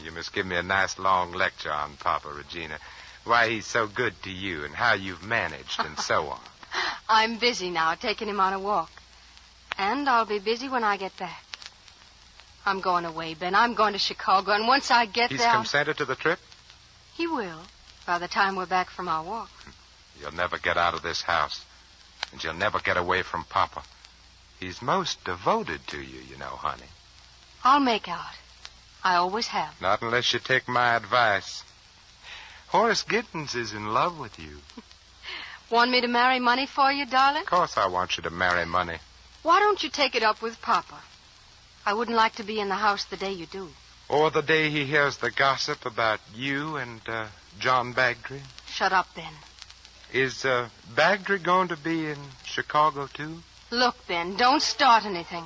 S1: You must give me a nice long lecture on Papa, Regina. Why he's so good to you and how you've managed and so on.
S18: I'm busy now, taking him on a walk. And I'll be busy when I get back. I'm going away, Ben. I'm going to Chicago, and once I get there...
S1: He's consented to the trip?
S18: He will, by the time we're back from our walk.
S1: You'll never get out of this house, and you'll never get away from Papa. He's most devoted to you, you know, honey.
S18: I'll make out. I always have.
S1: Not unless you take my advice. Horace Giddens is in love with you.
S18: Want me to marry money for you, darling?
S1: Of course I want you to marry money.
S18: Why don't you take it up with Papa? I wouldn't like to be in the house the day you do.
S1: Or the day he hears the gossip about you and John Bagdry.
S18: Shut up, Ben.
S1: Is Bagdry going to be in Chicago, too?
S18: Look, Ben, don't start anything.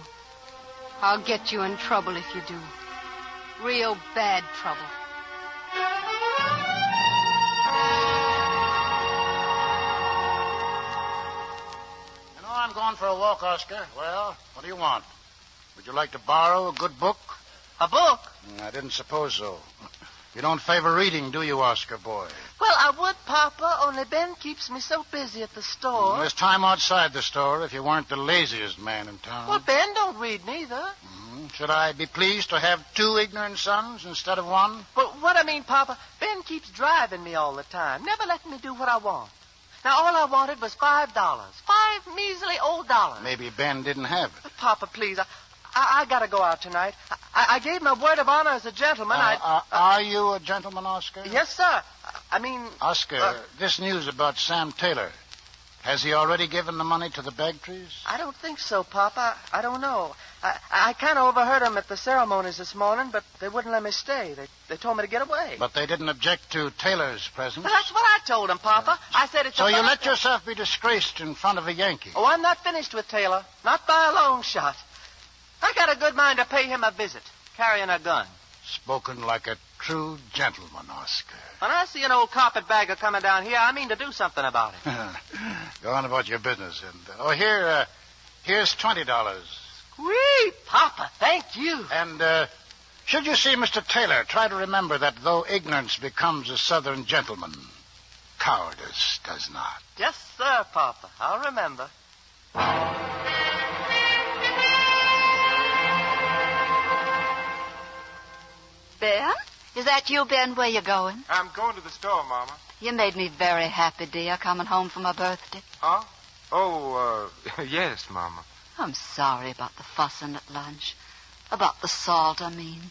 S18: I'll get you in trouble if you do. Real bad trouble.
S20: You know, I'm going for a walk, Oscar. Well, what do you want? Would you like to borrow a good book?
S4: A book?
S20: I didn't suppose so. You don't favor reading, do you, Oscar boy?
S4: Well, I would, Papa, only Ben keeps me so busy at the store.
S20: Well, there's time outside the store if you weren't the laziest man in town.
S4: Well, Ben don't read neither.
S20: Should I be pleased to have 2 ignorant sons instead of 1?
S4: But what I mean, Papa, Ben keeps driving me all the time, never letting me do what I want. Now, all I wanted was $5. 5 measly old dollars.
S20: Maybe Ben didn't have it.
S4: But Papa, please, I got to go out tonight. I gave my word of honor as a gentleman.
S20: Are you a gentleman, Oscar?
S4: Yes, sir. I mean...
S20: Oscar, this news about Sam Taylor, has he already given the money to the Bagtrys?
S4: I don't think so, Papa. I don't know. I kind of overheard them at the ceremonies this morning, but they wouldn't let me stay. They told me to get away.
S20: But they didn't object to Taylor's presence?
S4: Well, that's what I told them, Papa. I said it's...
S20: So you let yourself be disgraced in front of a Yankee?
S4: Oh, I'm not finished with Taylor. Not by a long shot. I got a good mind to pay him a visit, carrying a gun.
S20: Spoken like a true gentleman, Oscar.
S4: When I see an old carpetbagger coming down here, I mean to do something about it.
S20: Go on about your business. And here's $20.
S4: Whee, Papa, thank you.
S20: And should you see Mr. Taylor, try to remember that though ignorance becomes a Southern gentleman, cowardice does not.
S4: Yes, sir, Papa. I'll remember.
S23: Ben? Is that you, Ben? Where you going?
S1: I'm going to the store, Mama.
S23: You made me very happy, dear, coming home for my birthday.
S1: Huh? Oh, yes, Mama.
S23: I'm sorry about the fussing at lunch. About the salt, I mean.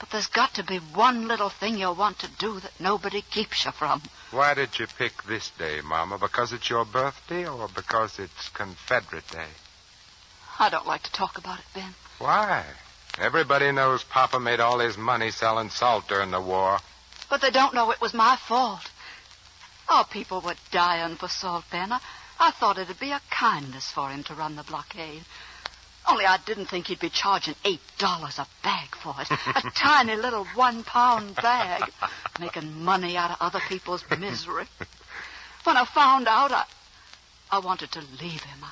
S23: But there's got to be one little thing you want to do that nobody keeps you from.
S1: Why did you pick this day, Mama? Because it's your birthday or because it's Confederate Day?
S23: I don't like to talk about it, Ben.
S1: Why? Everybody knows Papa made all his money selling salt during the war.
S23: But they don't know it was my fault. Our people were dying for salt, Ben. I thought it'd be a kindness for him to run the blockade. Only I didn't think he'd be charging $8 a bag for it. A tiny little 1-pound bag. Making money out of other people's misery. When I found out, I wanted to leave him.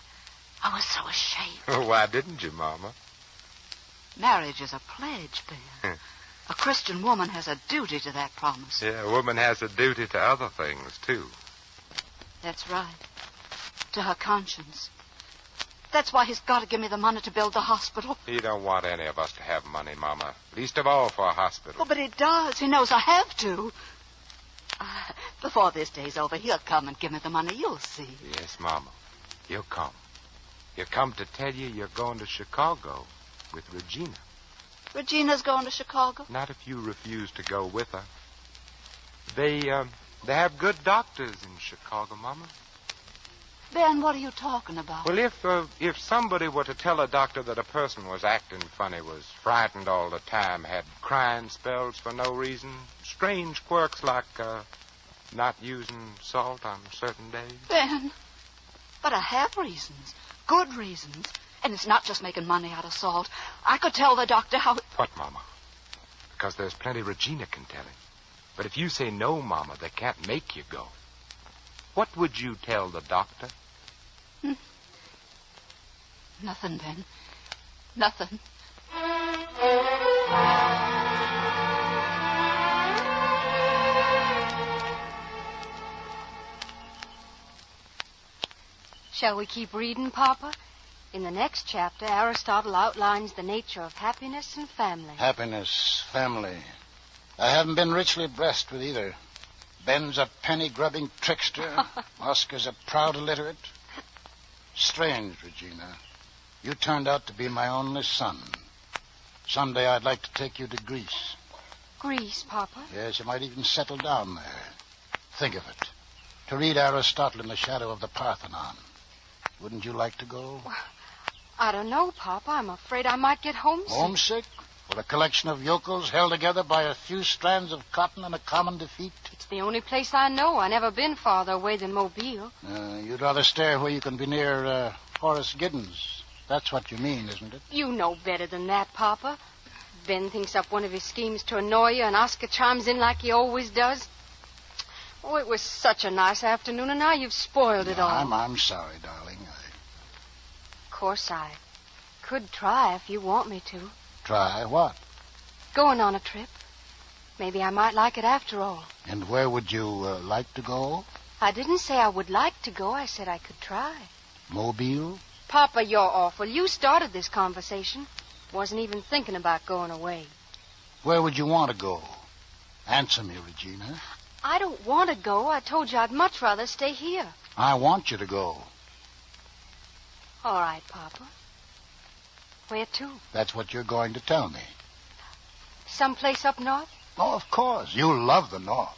S23: I was so ashamed.
S1: Why didn't you, Mama?
S23: Marriage is a pledge, Ben. A Christian woman has a duty to that promise.
S1: Yeah, a woman has a duty to other things, too.
S23: That's right. To her conscience. That's why he's got to give me the money to build the hospital.
S1: He don't want any of us to have money, Mama. Least of all for a hospital.
S23: Oh, but he does. He knows I have to. Before this day's over, he'll come and give me the money. You'll see.
S1: Yes, Mama. He'll come. He'll come to tell you you're going to Chicago with Regina.
S23: Regina's going to Chicago?
S1: Not if you refuse to go with her. They have good doctors in Chicago, Mama.
S23: Ben, what are you talking about?
S1: Well, if somebody were to tell a doctor that a person was acting funny, was frightened all the time, had crying spells for no reason, strange quirks like not using salt on certain days.
S23: Ben, but I have reasons. Good reasons. And it's not just making money out of salt. I could tell the doctor how...
S1: What, Mama? Because there's plenty Regina can tell him. But if you say no, Mama, they can't make you go. What would you tell the doctor?
S23: Nothing, Ben. Nothing.
S18: Shall we keep reading, Papa? In the next chapter, Aristotle outlines the nature of happiness and family.
S20: Happiness, family. I haven't been richly blessed with either. Ben's a penny-grubbing trickster. Oscar's a proud illiterate. Strange, Regina. You turned out to be my only son. Someday I'd like to take you to Greece.
S18: Greece, Papa?
S20: Yes, you might even settle down there. Think of it. To read Aristotle in the shadow of the Parthenon. Wouldn't you like to go?
S18: Well, I don't know, Papa. I'm afraid I might get homesick.
S20: Homesick? For a collection of yokels held together by a few strands of cotton and a common defeat?
S18: It's the only place I know. I've never been farther away than Mobile.
S20: You'd rather stay where you can be near Horace Giddens. That's what you mean, isn't it?
S18: You know better than that, Papa. Ben thinks up one of his schemes to annoy you, and Oscar chimes in like he always does. Oh, it was such a nice afternoon, and now you've spoiled it all.
S20: I'm sorry, darling.
S18: Of course, I could try if you want me to.
S20: Try what?
S18: Going on a trip. Maybe I might like it after all.
S20: And where would you like to go?
S18: I didn't say I would like to go. I said I could try.
S20: Mobile?
S18: Papa, you're awful. You started this conversation. Wasn't even thinking about going away.
S20: Where would you want to go? Answer me, Regina.
S18: I don't want to go. I told you I'd much rather stay here.
S20: I want you to go.
S18: All right, Papa. Where to?
S20: That's what you're going to tell me.
S18: Someplace up north?
S20: Oh, of course. You love the North.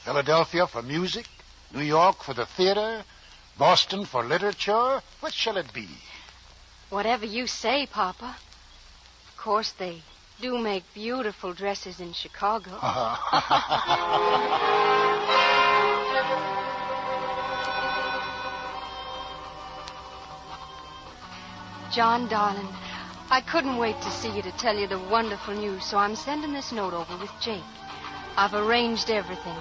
S20: Philadelphia for music, New York for the theater, Boston for literature. What shall it be?
S18: Whatever you say, Papa. Of course, they do make beautiful dresses in Chicago. John, darling, I couldn't wait to see you to tell you the wonderful news, so I'm sending this note over with Jake. I've arranged everything.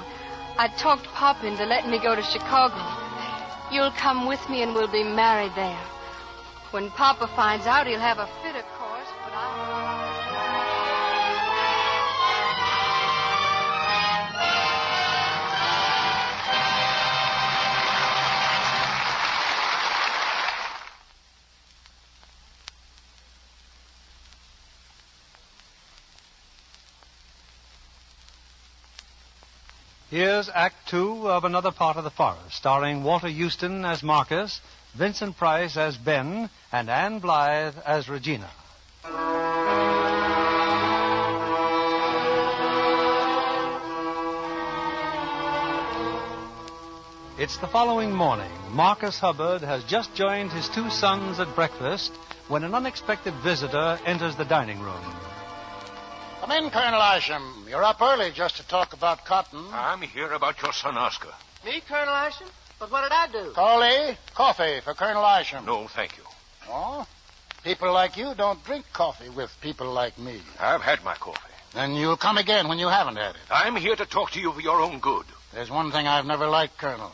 S18: I talked Pop into letting me go to Chicago. You'll come with me and we'll be married there. When Papa finds out, he'll have a fit, of course, but
S12: Here's Act Two of Another Part of the Forest, starring Walter Houston as Marcus, Vincent Price as Ben, and Anne Blythe as Regina. It's the following morning. Marcus Hubbard has just joined his two sons at breakfast when an unexpected visitor enters the dining room.
S20: Come in, Colonel Isham. You're up early just to talk about cotton.
S2: I'm here about your son, Oscar.
S4: Me, Colonel Isham? But what did I do?
S20: Coley, coffee for Colonel Isham.
S2: No, thank you.
S20: Oh? People like you don't drink coffee with people like me.
S2: I've had my coffee.
S20: Then you'll come again when you haven't had it.
S2: I'm here to talk to you for your own good.
S20: There's one thing I've never liked, Colonel.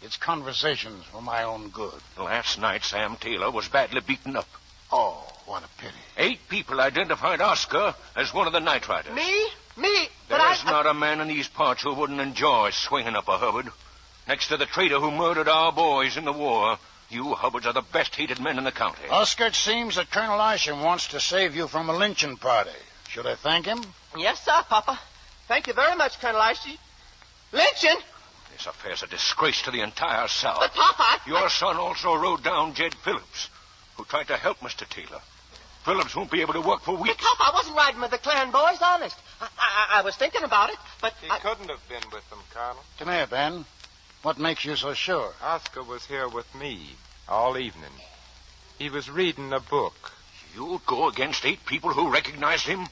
S20: It's conversations for my own good.
S2: Last night, Sam Taylor was badly beaten up.
S20: Oh, what a pity.
S2: 8 people identified Oscar as one of the night riders.
S4: Me?
S2: There's not a man in these parts who wouldn't enjoy swinging up a Hubbard. Next to the traitor who murdered our boys in the war,
S14: You Hubbards are the best hated men in the county.
S20: Oscar, it seems that Colonel Isham wants to save you from a lynching party. Should I thank him?
S7: Yes, sir, Papa. Thank you very much, Colonel Isham. Lynching?
S14: This affair's a disgrace to the entire South.
S7: But, Papa,
S14: Your son also rode down Jed Phillips, who tried to help Mr. Taylor. Phillips won't be able to work for weeks.
S7: But, Papa, I wasn't riding with the Clan boys, honest. I was thinking about it, but...
S1: He couldn't have been with them, Colonel.
S20: Come here, Ben. What makes you so sure?
S1: Oscar was here with me all evening. He was reading a book.
S14: You'll go against 8 people who recognized him?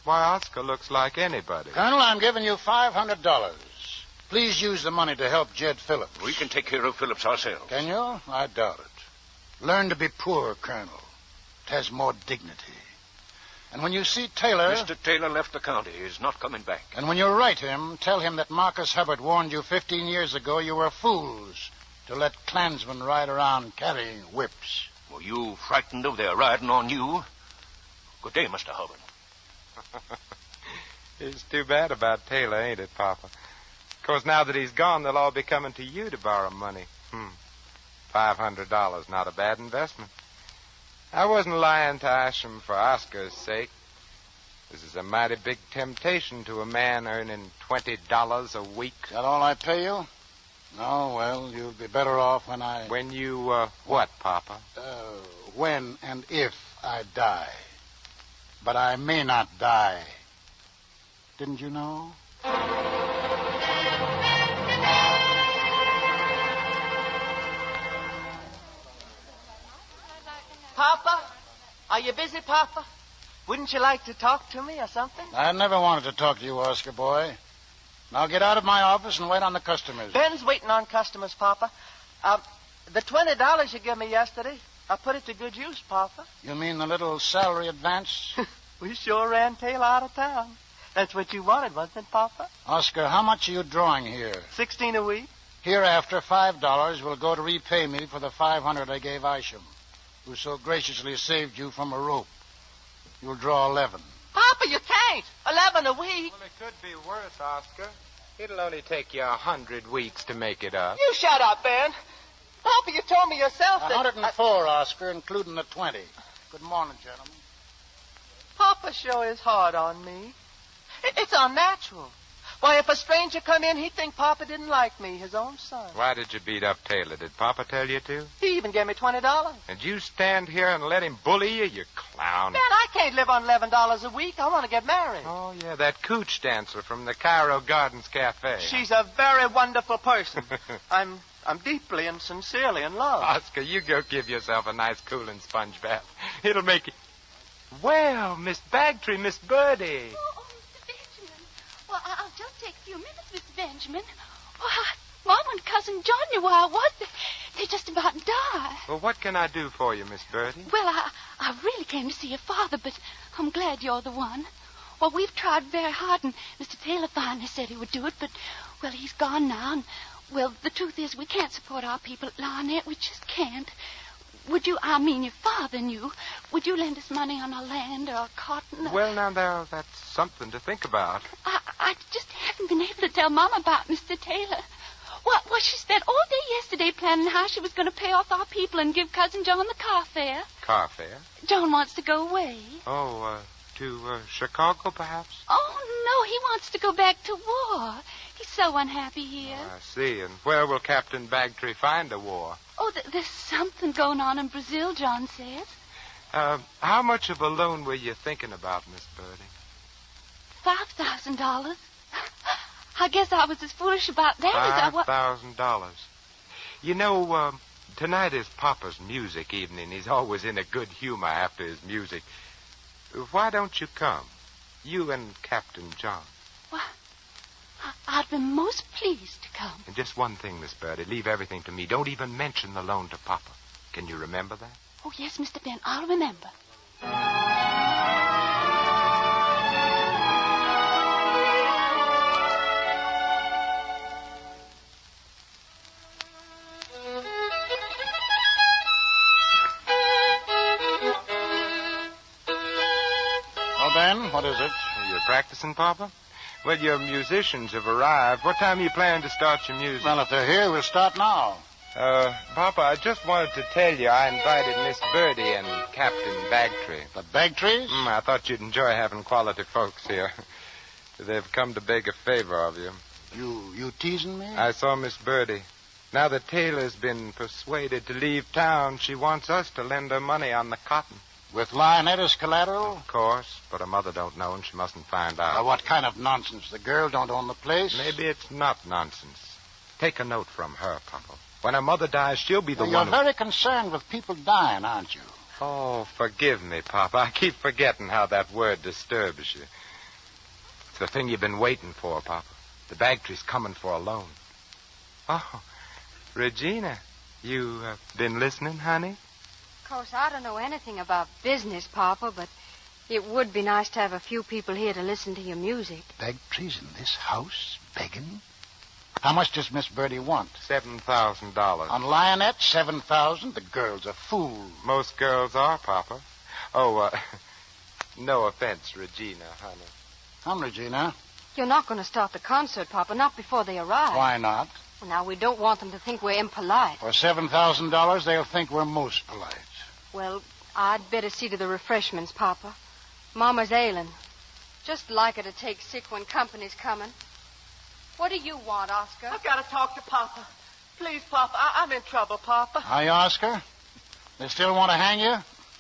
S1: Why, Oscar looks like anybody.
S20: Colonel, I'm giving you $500. Please use the money to help Jed Phillips.
S14: We can take care of Phillips ourselves.
S20: Can you? I doubt it. Learn to be poor, Colonel. It has more dignity. And when you see Taylor...
S14: Mr. Taylor left the county. He's not coming back.
S20: And when you write him, tell him that Marcus Hubbard warned you 15 years ago you were fools to let Klansmen ride around carrying whips.
S14: Were you frightened of their riding on you? Good day, Mr. Hubbard.
S1: It's too bad about Taylor, ain't it, Papa? Of course, now that he's gone, they'll all be coming to you to borrow money. $500, not a bad investment. I wasn't lying to Isham for Oscar's sake. This is a mighty big temptation to a man earning $20 a week.
S20: Is that all I pay you? No, well, you'll be better off when I...
S1: When you, what, Papa?
S20: When and if I die. But I may not die. Didn't you know?
S7: Papa? Are you busy, Papa? Wouldn't you like to talk to me or something?
S20: I never wanted to talk to you, Oscar boy. Now get out of my office and wait on the customers.
S7: Ben's waiting on customers, Papa. The $20 you gave me yesterday, I put it to good use, Papa.
S20: You mean the little salary advance?
S7: We sure ran Taylor out of town. That's what you wanted, wasn't it, Papa?
S20: Oscar, how much are you drawing here?
S7: $16 a week.
S20: Hereafter, $5 will go to repay me for the $500 I gave Isham, who so graciously saved you from a rope. You'll draw 11.
S7: Papa, you can't. 11 a week.
S1: Well, it could be worse, Oscar. It'll only take you 100 weeks to make it up.
S7: You shut up, Ben. Papa, you told me yourself that...
S20: 104, Oscar, including the 20. Good morning, gentlemen.
S7: Papa sure is hard on me. It's unnatural. Why, if a stranger come in, he'd think Papa didn't like me, his own son.
S1: Why did you beat up Taylor? Did Papa tell you to?
S7: He even gave me $20.
S1: And you stand here and let him bully you, you clown.
S7: Man, I can't live on $11 a week. I want to get married.
S1: Oh, yeah, that cooch dancer from the Cairo Gardens Cafe.
S7: She's a very wonderful person. I'm deeply and sincerely in love.
S1: Oscar, you go give yourself a nice cooling sponge bath. It'll make you... Well, Miss Bagtree, Miss Birdie.
S13: Oh, Mr. Benjamin. Well, I'll just take a few minutes, Mr. Benjamin. Well, Mom and Cousin John knew where I was. They just about died.
S1: Well, what can I do for you, Miss Birdie?
S13: Well, I really came to see your father, but I'm glad you're the one. Well, we've tried very hard, and Mr. Taylor finally said he would do it, but, well, he's gone now, and, well, the truth is we can't support our people at Lionette. We just can't. Would you, I mean your father knew, would you lend us money on our land or cotton?
S1: Well, now, that's something to think about.
S13: I just haven't been able to tell Mom about Mr. Taylor. Well, she spent all day yesterday planning how she was going to pay off our people and give Cousin John the car fare.
S1: Car fare?
S13: John wants to go away.
S1: Oh, to Chicago, perhaps?
S13: Oh, no, he wants to go back to war. He's so unhappy here.
S1: Oh, I see. And where will Captain Bagtree find a war?
S13: Oh, there's something going on in Brazil, John says.
S1: How much of a loan were you thinking about, Miss Birdie?
S13: $5,000. I guess I was as foolish about that as I was...
S1: $5,000. You know, tonight is Papa's music evening. He's always in a good humor after his music. Why don't you come? You and Captain John.
S13: Well, I'd be most pleased to come.
S1: And just one thing, Miss Birdie. Leave everything to me. Don't even mention the loan to Papa. Can you remember that?
S13: Oh, yes, Mr. Ben. I'll remember.
S20: Well, Ben, what is it?
S1: You're practicing, Papa? Well, your musicians have arrived. What time are you planning to start your music?
S20: Well, if they're here, we'll start now.
S1: Papa, I just wanted to tell you I invited Miss Birdie and Captain Bagtree.
S20: The Bagtrees?
S1: I thought you'd enjoy having quality folks here. They've come to beg a favor of you.
S20: You teasing me?
S1: I saw Miss Birdie. Now that Taylor's been persuaded to leave town, she wants us to lend her money on the cotton.
S20: With Lionette as collateral?
S1: Of course, but her mother don't know and she mustn't find out.
S20: What kind of nonsense? The girl don't own the place?
S1: Maybe it's not nonsense. Take a note from her, Papa. When her mother dies, she'll be the one.
S20: You're very concerned with people dying, aren't you?
S1: Oh, forgive me, Papa. I keep forgetting how that word disturbs you. It's the thing you've been waiting for, Papa. The Bagtree's coming for a loan. Oh, Regina, you been listening, honey?
S18: Of course, I don't know anything about business, Papa, but it would be nice to have a few people here to listen to your music.
S20: Bagtrees in this house, begging? How much does Miss Birdie want?
S1: $7,000.
S20: On Lionette, $7,000? The girl's a fool.
S1: Most girls are, Papa. Oh, no offense, Regina, honey.
S20: Come, Regina.
S18: You're not going to start the concert, Papa, not before they arrive.
S20: Why not?
S18: Well, now, we don't want them to think we're impolite.
S20: For $7,000, they'll think we're most polite.
S18: Well, I'd better see to the refreshments, Papa. Mama's ailing. Just like her to take sick when company's coming. What do you want, Oscar?
S7: I've got to talk to Papa. Please, Papa, I'm in trouble, Papa.
S20: Hi, Oscar. They still want to hang you?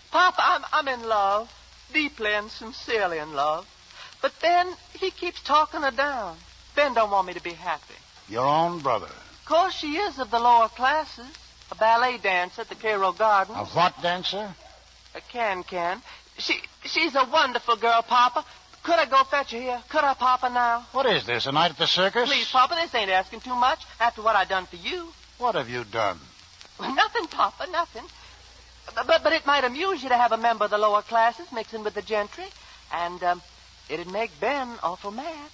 S7: Papa, I'm in love. Deeply and sincerely in love. But then he keeps talking her down. Ben don't want me to be happy.
S20: Your own brother.
S7: Of course she is of the lower classes. A ballet dancer at the Cairo Gardens.
S20: A what dancer?
S7: A can. She's a wonderful girl, Papa. Could I go fetch her here? Could I, Papa, now?
S20: What is this, a night at the circus?
S7: Please, Papa, this ain't asking too much after what I done for you.
S20: What have you done?
S7: Well, nothing, Papa, nothing. But it might amuse you to have a member of the lower classes mixing with the gentry. And it'd make Ben awful mad.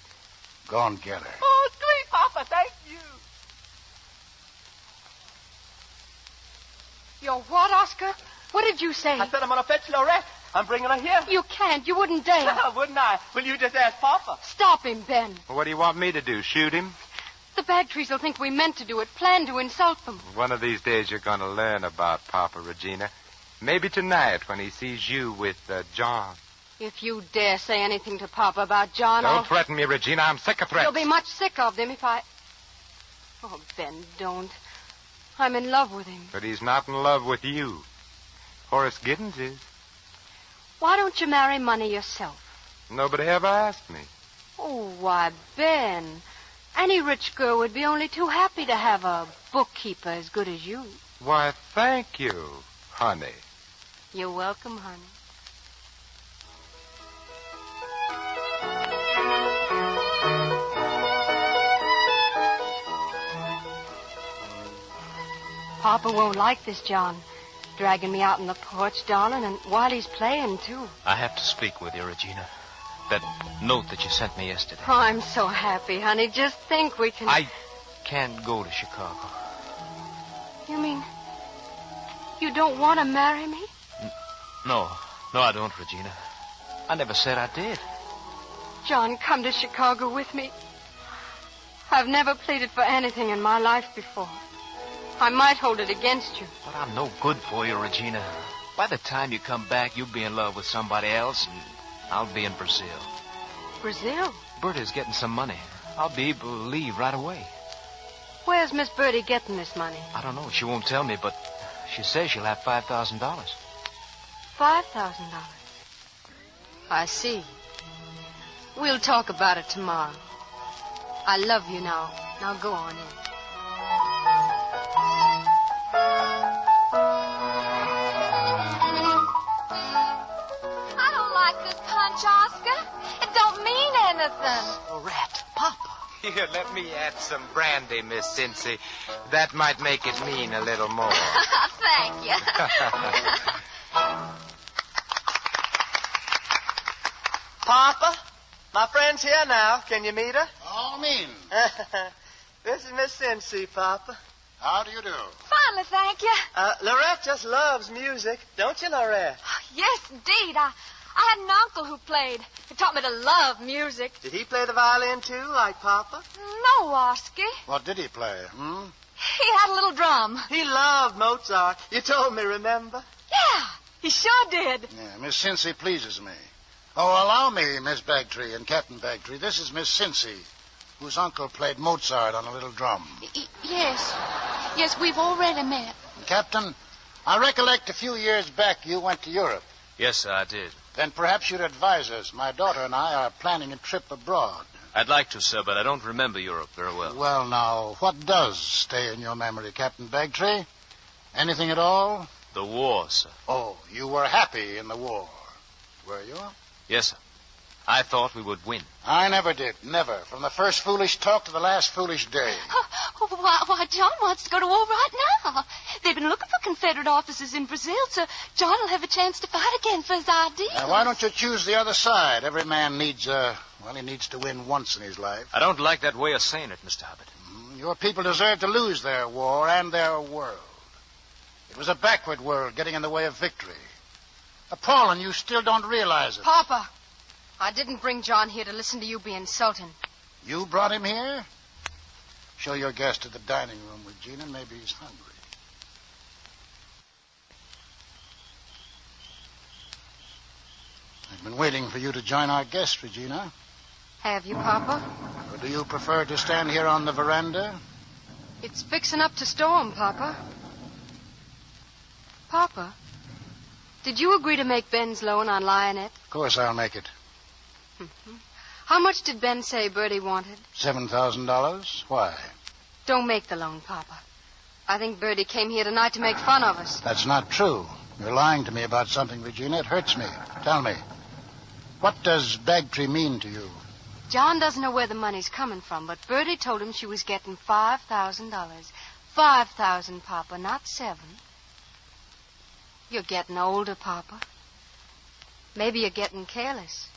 S20: Go and get her.
S7: Oh, sweet Papa, thank you.
S18: You're what, Oscar? What did you say?
S7: I said I'm going to fetch Lorette. I'm bringing her here.
S18: You can't. You wouldn't dare.
S7: Wouldn't I? Will you just ask Papa?
S18: Stop him, Ben.
S1: Well, what do you want me to do, shoot him?
S18: The Bagtrees will think we meant to do it, planned to insult them.
S1: One of these days you're going to learn about Papa, Regina. Maybe tonight when he sees you with John.
S18: If you dare say anything to Papa about John,
S1: Don't threaten me, Regina. I'm sick of threats.
S18: You'll be much sick of them if I... Oh, Ben, don't. I'm in love with him.
S1: But he's not in love with you. Horace Giddens is.
S18: Why don't you marry money yourself?
S1: Nobody ever asked me.
S18: Oh, why, Ben. Any rich girl would be only too happy to have a bookkeeper as good as you.
S1: Why, thank you, honey.
S18: You're welcome, honey. Papa won't like this, John. Dragging me out on the porch, darling, and while he's playing, too.
S15: I have to speak with you, Regina. That note that you sent me yesterday.
S18: Oh, I'm so happy, honey. Just think we can...
S15: I can't go to Chicago.
S18: You mean you don't want to marry me?
S15: No, I don't, Regina. I never said I did.
S18: John, come to Chicago with me. I've never pleaded for anything in my life before. I might hold it against you.
S15: But I'm no good for you, Regina. By the time you come back, you'll be in love with somebody else, and I'll be in Brazil.
S18: Brazil?
S15: Bertie's getting some money. I'll be able to leave right away.
S18: Where's Miss Birdie getting this money?
S15: I don't know. She won't tell me, but she says she'll have $5,000.
S18: $5,000? I see. We'll talk about it tomorrow. I love you now. Now go on in.
S8: I don't like this punch, Oscar. It don't mean anything.
S1: Rat, Papa. Here, let me add some brandy, Miss Cincy. That might make it mean a little more.
S8: Thank you.
S7: Papa, my friend's here now. Can you meet her?
S20: All mean.
S7: This is Miss Cincy, Papa.
S20: How do you do?
S8: Finally, thank you.
S7: Lorette just loves music. Don't you, Lorette?
S8: Yes, indeed. I had an uncle who played. He taught me to love music.
S7: Did he play the violin, too, like Papa?
S8: No, Oscar.
S20: What did he play,
S18: He had a little drum.
S7: He loved Mozart. You told me, remember?
S18: Yeah, he sure did.
S20: Yeah, Miss Cincy pleases me. Oh, allow me, Miss Bagtree and Captain Bagtree. This is Miss Cincy, whose uncle played Mozart on a little drum.
S13: Yes. Yes, we've already met.
S20: Captain, I recollect a few years back you went to Europe.
S15: Yes, sir, I did.
S20: Then perhaps you'd advise us. My daughter and I are planning a trip abroad.
S15: I'd like to, sir, but I don't remember Europe very well.
S20: Well, now, what does stay in your memory, Captain Bagtree? Anything at all?
S15: The war, sir.
S20: Oh, you were happy in the war, were you?
S15: Yes, sir. I thought we would win.
S20: I never did. Never. From the first foolish talk to the last foolish day.
S13: Why, John wants to go to war right now. They've been looking for Confederate officers in Brazil, so John will have a chance to fight again for his ideas.
S20: Now, why don't you choose the other side? Every man needs, he needs to win once in his life.
S15: I don't like that way of saying it, Mr. Hubbard.
S20: Your people deserve to lose their war and their world. It was a backward world getting in the way of victory. Appalling, you still don't realize it.
S18: Papa, I didn't bring John here to listen to you be insulting.
S20: You brought him here? Show your guest to the dining room, Regina. Maybe he's hungry. I've been waiting for you to join our guest, Regina.
S18: Have you, Papa?
S20: Or do you prefer to stand here on the veranda?
S18: It's fixing up to storm, Papa. Papa, did you agree to make Ben's loan on Lionette?
S20: Of course I'll make it.
S18: How much did Ben say Bertie wanted?
S20: $7,000. Why?
S18: Don't make the loan, Papa. I think Bertie came here tonight to make fun of us.
S20: That's not true. You're lying to me about something, Regina. It hurts me. Tell me. What does Bagtree mean to you?
S18: John doesn't know where the money's coming from, but Bertie told him she was getting $5,000. 5,000, Papa, not 7. You're getting older, Papa. Maybe you're getting careless.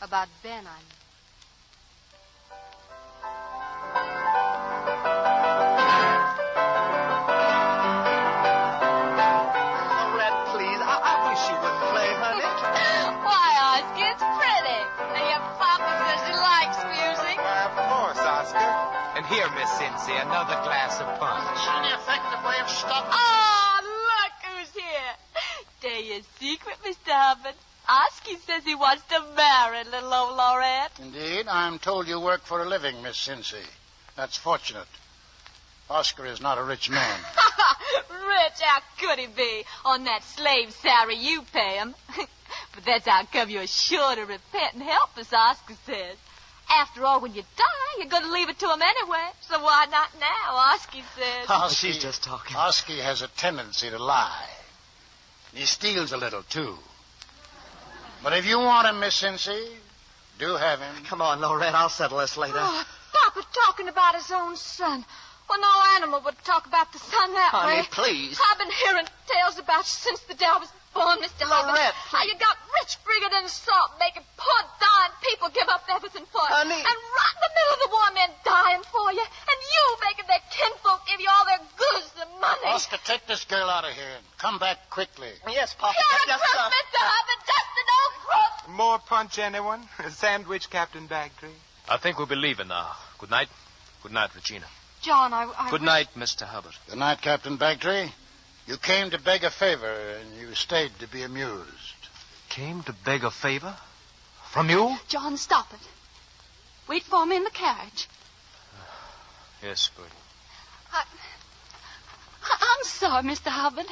S18: About Ben, I mean.
S7: Lorette, please. I wish you wouldn't play, honey.
S13: Why, Oscar, it's pretty. And your papa says he likes music.
S1: Why, of course, Oscar. And here, Miss Cincy, another glass of punch.
S20: Any effective way of stopping?
S13: Oh, look who's here. Tell you a secret, Mr. Hubbard. Oski says he wants to marry little old Lorette.
S20: Indeed. I'm told you work for a living, Miss Cincy. That's fortunate. Oscar is not a rich man.
S13: Rich, how could he be on that slave salary you pay him? But that's how come you're sure to repent and help us, Oscar says. After all, when you die, you're going to leave it to him anyway. So why not now, Oski says.
S7: Oh, she's just talking.
S20: Oski has a tendency to lie. He steals a little, too. But if you want him, Miss Cincy, do have him.
S7: Come on, Lorette. I'll settle this later.
S9: Oh, Papa talking about his own son. Well, no animal would talk about the son that
S7: Honey,
S9: way.
S7: please.
S9: I've been hearing tales about you since the day I was born, Mr. Hubbard.
S7: Lorette,
S9: How you got rich, bigger than salt, making poor dying people give up everything for you.
S7: Honey.
S9: And right in the middle of the war, men dying for you. And you making their kinfolk give you all their goods and money.
S20: Oscar, take this girl out of here and come back quickly.
S7: Yes, Papa.
S9: You're a
S7: Yes,
S9: crook, Mr. Hubbard, just an old crook.
S1: More punch, anyone? A sandwich, Captain Bagtree?
S15: I think we'll be leaving now. Good night. Good night, Regina.
S18: John, I
S15: Good night, Mr. Hubbard.
S20: Good night, Captain Bagtree. You came to beg a favor, and you stayed to be amused.
S15: Came to beg a favor? From you?
S13: John, stop it. Wait for me in the carriage.
S15: Yes, Bertie.
S13: I'm sorry, Mr. Hubbard.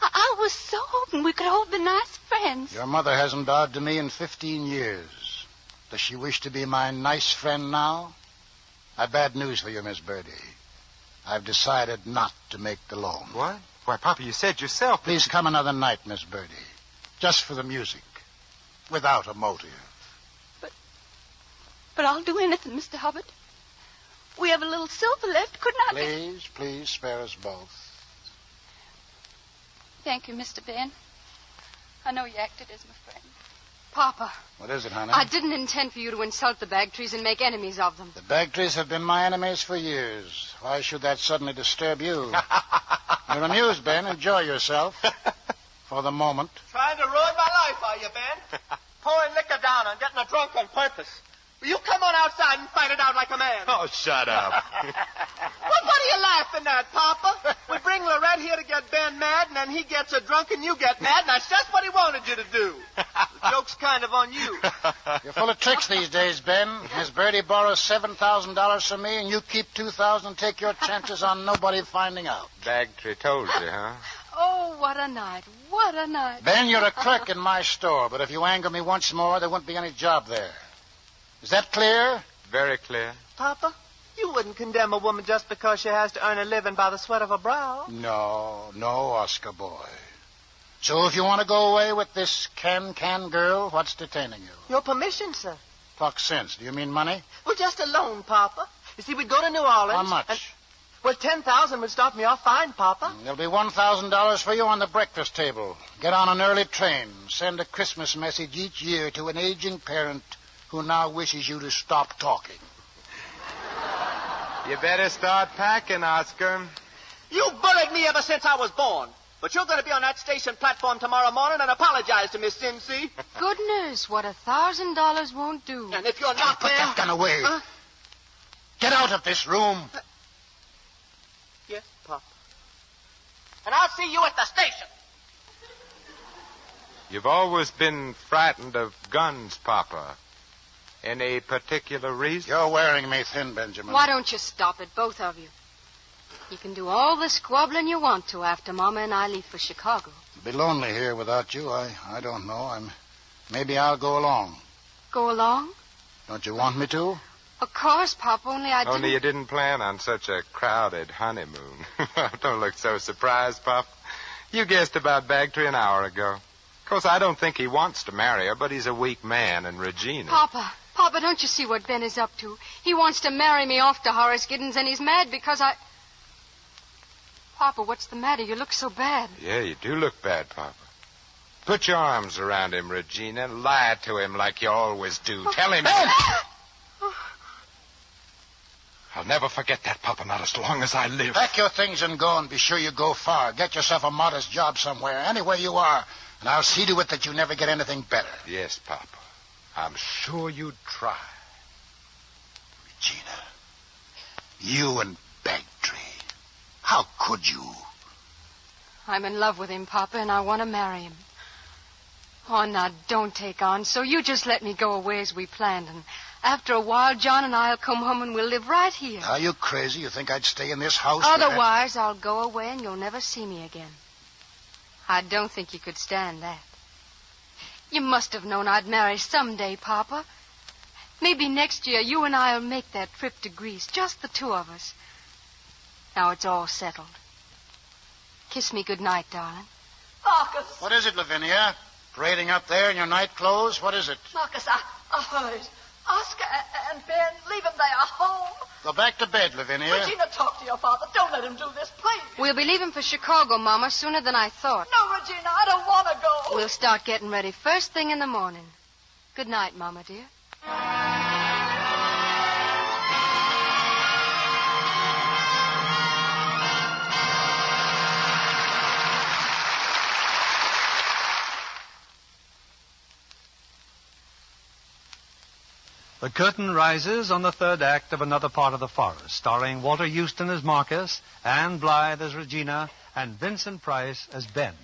S13: I was so hoping we could all be nice friends.
S20: Your mother hasn't bowed to me in 15 years. Does she wish to be my nice friend now? I've bad news for you, Miss Bertie. I've decided not to make the loan.
S1: What? Why, Papa, you said yourself...
S20: Please come another night, Miss Bertie. Just for the music. Without a motive.
S13: But I'll do anything, Mr. Hubbard. We have a little silver left. Couldn't I...
S20: Please spare us both.
S13: Thank you, Mr. Ben. I know you acted as my friend.
S18: Papa.
S20: What is it, honey?
S18: I didn't intend for you to insult the Bagtrees and make enemies of them.
S20: The Bagtrees have been my enemies for years. Why should that suddenly disturb you? You're amused, Ben. Enjoy yourself. For the moment.
S7: Trying to ruin my life, are you, Ben? Pouring liquor down and getting a drunk on purpose. Will you come on outside and fight it out like a man?
S1: Oh, shut up.
S7: What are you
S6: you laughing at, Papa? We bring Lorette here to get Ben mad, and then he gets her drunk and you get mad, and that's just what he wanted you to do. The joke's kind of on you.
S20: You're full of tricks these days, Ben. Miss Birdie borrows $7,000 from me, and you keep $2,000 and take your chances on nobody finding out.
S1: Bagtree told you, huh?
S18: Oh, what a night. What a night.
S20: Ben, you're a clerk in my store, but if you anger me once more, there won't be any job there. Is that clear?
S1: Very clear.
S6: Papa, you wouldn't condemn a woman just because she has to earn a living by the sweat of her brow.
S20: No, Oscar boy. So if you want to go away with this can girl, what's detaining you?
S6: Your permission, sir.
S20: Talk sense. Do you mean money?
S6: Well, just a loan, Papa. You see, we'd go to New Orleans.
S20: How much?
S6: Well, $10,000 would start me off fine, Papa.
S20: There'll be $1,000 for you on the breakfast table. Get on an early train. Send a Christmas message each year to an aging parent who now wishes you to stop talking.
S1: You better start packing, Oscar.
S6: You bullied me ever since I was born. But you're going to be on that station platform tomorrow morning and apologize to Miss Cincy.
S18: Goodness, what $1,000 won't do.
S6: And if you're not
S20: Put
S6: there...
S20: that gun away. Huh? Get out of this room.
S6: Yes, Papa. And I'll see you at the station.
S1: You've always been frightened of guns, Papa. Any particular reason?
S20: You're wearing me thin, Benjamin.
S18: Why don't you stop it, both of you? You can do all the squabbling you want to after Mama and I leave for Chicago.
S20: It'll be lonely here without you. I don't know. Maybe I'll go along.
S18: Go along?
S20: Don't you want me to?
S18: Of course, Papa, only I didn't...
S1: Only you didn't plan on such a crowded honeymoon. Don't look so surprised, Papa. You guessed about Bagtree an hour ago. Of course, I don't think he wants to marry her, but he's a weak man, and Regina...
S18: Papa, don't you see what Ben is up to? He wants to marry me off to Horace Giddens, and he's mad because I... Papa, what's the matter? You look so bad.
S1: Yeah, you do look bad, Papa. Put your arms around him, Regina. Lie to him like you always do. Tell him... I'll never forget that, Papa, not as long as I live.
S20: Pack your things and go, and be sure you go far. Get yourself a modest job somewhere, anywhere you are, and I'll see to it that you never get anything better.
S1: Yes, Papa. I'm sure you'd try.
S20: Regina, you and Bagtree. How could you?
S18: I'm in love with him, Papa, and I want to marry him. Oh, now, don't take on. So you just let me go away as we planned, and after a while, John and I will come home and we'll live right here.
S20: Are you crazy? You think I'd stay in this house?
S18: Otherwise, I'll go away and you'll never see me again. I don't think you could stand that. You must have known I'd marry someday, Papa. Maybe next year you and I'll make that trip to Greece, just the two of us. Now it's all settled. Kiss me goodnight, darling.
S23: Marcus.
S20: What is it, Lavinia? Parading up there in your night clothes? What is it?
S23: Marcus, I heard. Oscar and Ben, leave them there home.
S20: Go back to bed, Lavinia.
S23: Regina, talk to your father. Don't let him do this, please.
S18: We'll be leaving for Chicago, Mama, sooner than I thought.
S23: No, Regina, I don't want to go.
S18: We'll start getting ready first thing in the morning. Good night, Mama, dear.
S12: The curtain rises on the third act of Another Part of the Forest, starring Walter Houston as Marcus, Anne Blythe as Regina, and Vincent Price as Ben.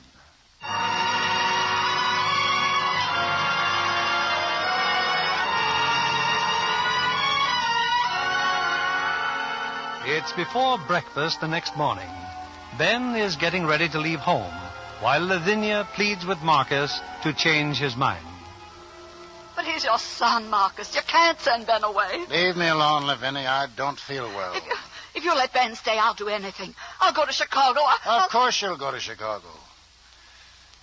S12: It's before breakfast the next morning. Ben is getting ready to leave home, while Lavinia pleads with Marcus to change his mind.
S23: But he's your son, Marcus. You can't send Ben away.
S20: Leave me alone, Lavinia. I don't feel well.
S23: If you let Ben stay, I'll do anything. I'll go to Chicago.
S20: Of course you'll go to Chicago.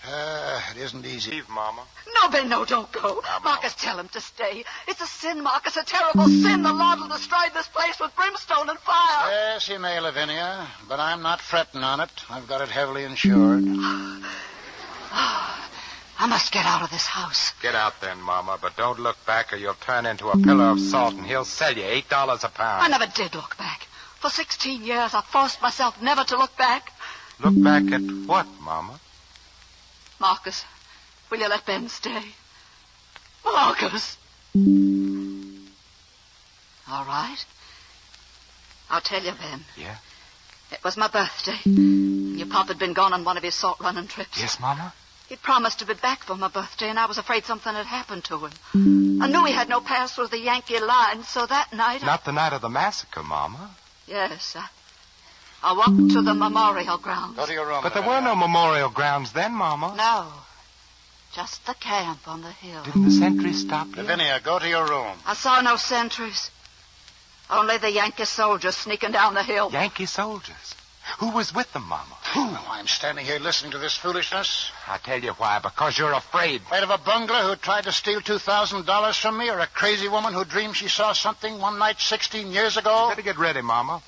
S20: It isn't easy.
S1: Leave, Mama.
S23: No, Ben, no, don't go. Marcus, tell him to stay. It's a sin, Marcus, a terrible sin. The Lord will destroy this place with brimstone and fire.
S20: Yes, he may, Lavinia, but I'm not fretting on it. I've got it heavily insured.
S23: I must get out of this house.
S1: Get out then, Mama, but don't look back or you'll turn into a pillar of salt and he'll sell you $8 a pound.
S23: I never did look back. For 16 years, I forced myself never to look back.
S1: Look back at what, Mama?
S23: Marcus, will you let Ben stay? Marcus. All right. I'll tell you, Ben.
S1: Yeah?
S23: It was my birthday. Your pop had been gone on one of his salt running trips.
S15: Yes, Mama?
S23: He'd promised to be back for my birthday, and I was afraid something had happened to him. I knew he had no pass through the Yankee line, so that night...
S1: Not the night of the massacre, Mama.
S23: Yes, I walked to the memorial grounds.
S2: Go to your room.
S1: But there were no memorial grounds then, Mama.
S23: No. Just the camp on the hill.
S1: Didn't the sentries stop you?
S20: Lavinia, go to your room.
S23: I saw no sentries. Only the Yankee soldiers sneaking down the hill.
S1: Yankee soldiers? Who was with them, Mama?
S20: Who? I'm standing here listening to this foolishness.
S1: I tell you why. Because you're afraid.
S20: Afraid of a bungler who tried to steal $2,000 from me, or a crazy woman who dreamed she saw something one night 16 years ago?
S1: You better get ready, Mama.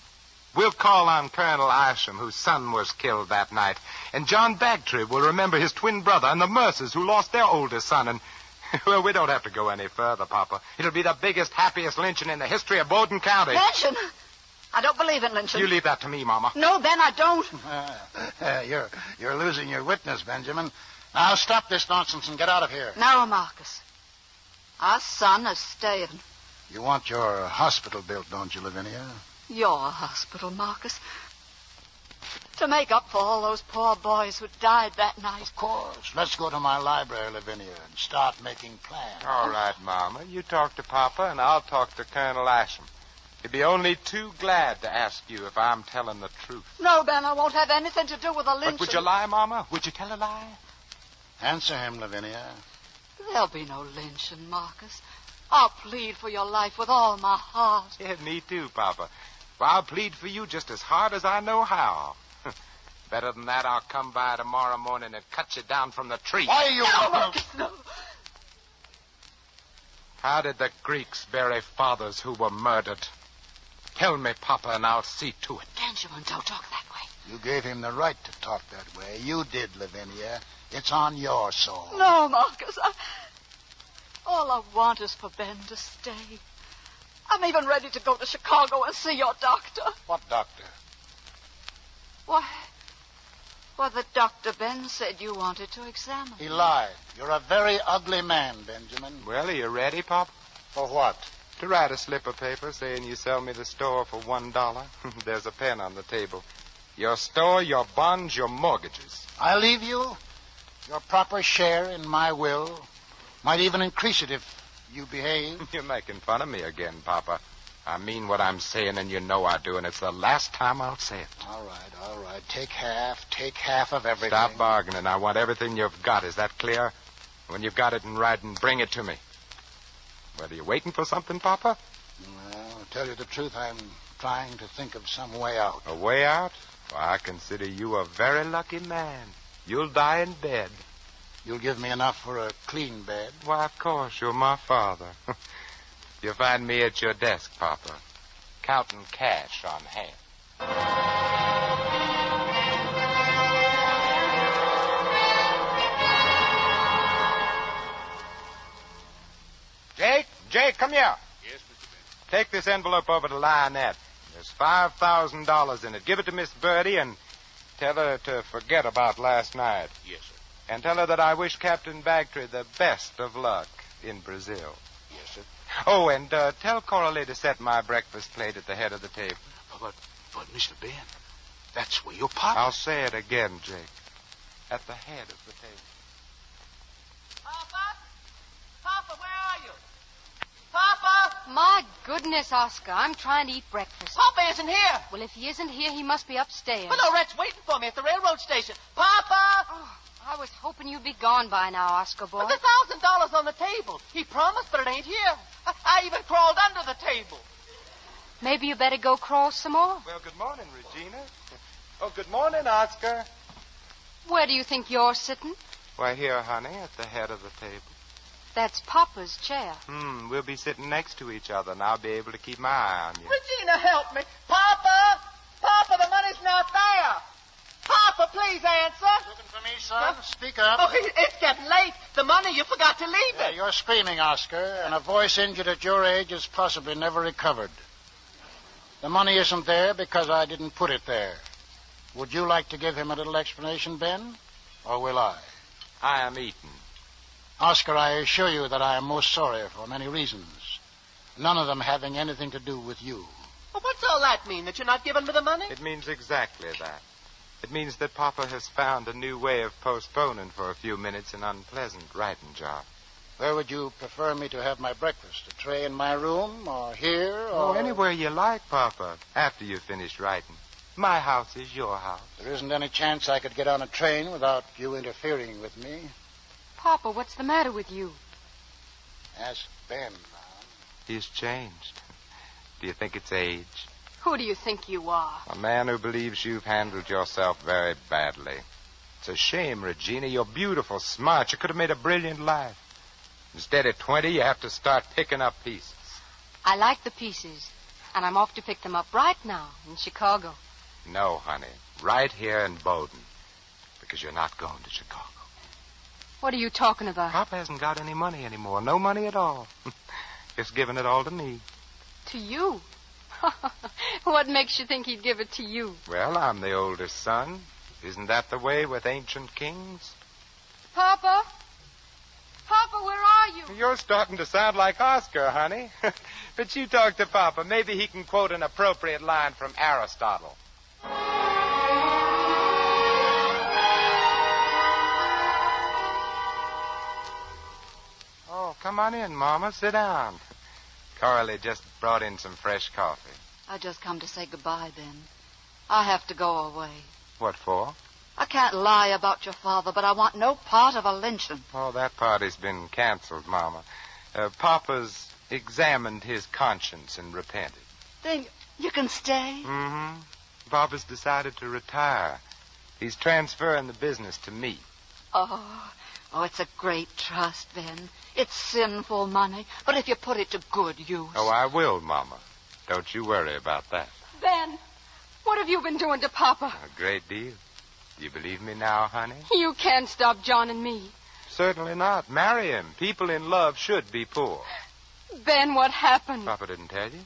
S1: We'll call on Colonel Isham, whose son was killed that night. And John Bagtree will remember his twin brother, and the Mercers, who lost their oldest son. And, well, we don't have to go any further, Papa. It'll be the biggest, happiest lynching in the history of Bowdoin County.
S23: Lynching? I don't believe in lynching.
S1: You leave that to me, Mama.
S23: No, Ben, I don't.
S20: You're losing your witness, Benjamin. Now stop this nonsense and get out of here.
S23: No, Marcus. Our son is staying.
S20: You want your hospital built, don't you, Lavinia?
S23: Your hospital, Marcus. To make up for all those poor boys who died that night.
S20: Of course. Let's go to my library, Lavinia, and start making plans.
S1: All right, Mama. You talk to Papa, and I'll talk to Colonel Isham. He'd be only too glad to ask you if I'm telling the truth.
S23: No, Ben, I won't have anything to do with the lynching.
S1: But would you lie, Mama? Would you tell a lie?
S20: Answer him, Lavinia.
S23: There'll be no lynching, Marcus. I'll plead for your life with all my heart.
S1: Yeah, me too, Papa. Well, I'll plead for you just as hard as I know how. Better than that, I'll come by tomorrow morning and cut you down from the tree.
S20: Why are you...
S23: No, Marcus, no.
S1: How did the Greeks bury fathers who were murdered? Tell me, Papa, and I'll see to it.
S23: Benjamin, don't talk that way.
S20: You gave him the right to talk that way. You did, Lavinia. It's on your soul.
S23: No, Marcus. All I want is for Ben to stay. I'm even ready to go to Chicago and see your doctor.
S20: What doctor?
S23: Why, the doctor Ben said you wanted to examine.
S20: He lied. You're a very ugly man, Benjamin.
S1: Well, are you ready, Papa?
S20: For what?
S1: To write a slip of paper saying you sell me the store for $1. There's a pen on the table. Your store, your bonds, your mortgages.
S20: I'll leave you your proper share in my will. Might even increase it if you behave.
S1: You're making fun of me again, Papa. I mean what I'm saying, and you know I do, and it's the last time I'll say it.
S20: All right. Take half of everything.
S1: Stop bargaining. I want everything you've got. Is that clear? When you've got it in writing, bring it to me. Well, are you waiting for something, Papa?
S20: Well, to tell you the truth, I'm trying to think of some way out.
S1: A way out? Well, I consider you a very lucky man. You'll die in bed.
S20: You'll give me enough for a clean bed?
S1: Why, of course. You're my father. You'll find me at your desk, Papa, counting cash on hand. Jake, come here.
S2: Yes, Mr. Benson.
S1: Take this envelope over to Lionette. There's $5,000 in it. Give it to Miss Birdie and tell her to forget about last night.
S2: Yes, sir.
S1: And tell her that I wish Captain Bagtree the best of luck in Brazil.
S2: Yes, sir.
S1: Oh, and tell Coralie to set my breakfast plate at the head of the table.
S2: But Mr. Ben, that's where your papa...
S1: I'll say it again, Jake. At the head of the table.
S7: Papa, where are you? Papa!
S18: My goodness, Oscar, I'm trying to eat breakfast.
S7: Papa isn't here.
S18: Well, if he isn't here, he must be upstairs.
S7: Well, no, Rhett's waiting for me at the railroad station. Papa!
S18: Oh, I was hoping you'd be gone by now, Oscar boy.
S7: But the $1,000 on the table. He promised, but it ain't here. I even crawled under the table.
S18: Maybe you better go crawl some more.
S1: Well, good morning, Regina. Oh, good morning, Oscar.
S18: Where do you think you're sitting?
S1: Why, here, honey, at the head of the table.
S18: That's Papa's chair.
S1: We'll be sitting next to each other, and I'll be able to keep my eye on you.
S7: Regina, help me. Papa! Papa, the money's not there. Papa, please answer.
S20: Looking for me, son? Speak up.
S7: Oh, it's getting late. The money, you forgot to leave it.
S20: You're screaming, Oscar, and a voice injured at your age is possibly never recovered. The money isn't there because I didn't put it there. Would you like to give him a little explanation, Ben? Or will I?
S1: I am eating.
S20: Oscar, I assure you that I am most sorry for many reasons, none of them having anything to do with you.
S6: Well, what's all that mean? That you're not giving me the money?
S1: It means exactly that. It means that Papa has found a new way of postponing for a few minutes an unpleasant writing job.
S20: Where would you prefer me to have my breakfast? A tray in my room, or here, or...
S1: Oh, anywhere you like, Papa, after you've finished writing. My house is your house.
S20: There isn't any chance I could get on a train without you interfering with me.
S18: Papa, what's the matter with you?
S20: Ask Ben.
S1: He's changed. Do you think it's age?
S18: Who do you think you are?
S1: A man who believes you've handled yourself very badly. It's a shame, Regina. You're beautiful, smart. You could have made a brilliant life. Instead of 20, you have to start picking up pieces.
S18: I like the pieces, and I'm off to pick them up right now in Chicago.
S1: No, honey. Right here in Bowdoin. Because you're not going to Chicago.
S18: What are you talking about?
S1: Papa hasn't got any money anymore. No money at all. Just giving it all to me.
S18: To you? What makes you think he'd give it to you?
S1: Well, I'm the oldest son. Isn't that the way with ancient kings?
S18: Papa? Papa, where are you?
S1: You're starting to sound like Oscar, honey. But you talk to Papa. Maybe he can quote an appropriate line from Aristotle. Oh, come on in, Mama. Sit down. Coralie just brought in some fresh coffee.
S23: I just come to say goodbye, Ben. I have to go away.
S1: What for?
S23: I can't lie about your father, but I want no part of a lynching.
S1: Oh, that party's been canceled, Mama. Papa's examined his conscience and repented.
S23: Then you can stay?
S1: Mm-hmm. Papa's decided to retire. He's transferring the business to me.
S23: Oh, it's a great trust, Ben. It's sinful money, but if you put it to good use.
S1: Oh, I will, Mama. Don't you worry about that.
S18: Ben, what have you been doing to Papa?
S1: A great deal. Do you believe me now, honey?
S18: You can't stop John and me.
S1: Certainly not. Marry him. People in love should be poor.
S18: Ben, what happened?
S1: Papa didn't tell you?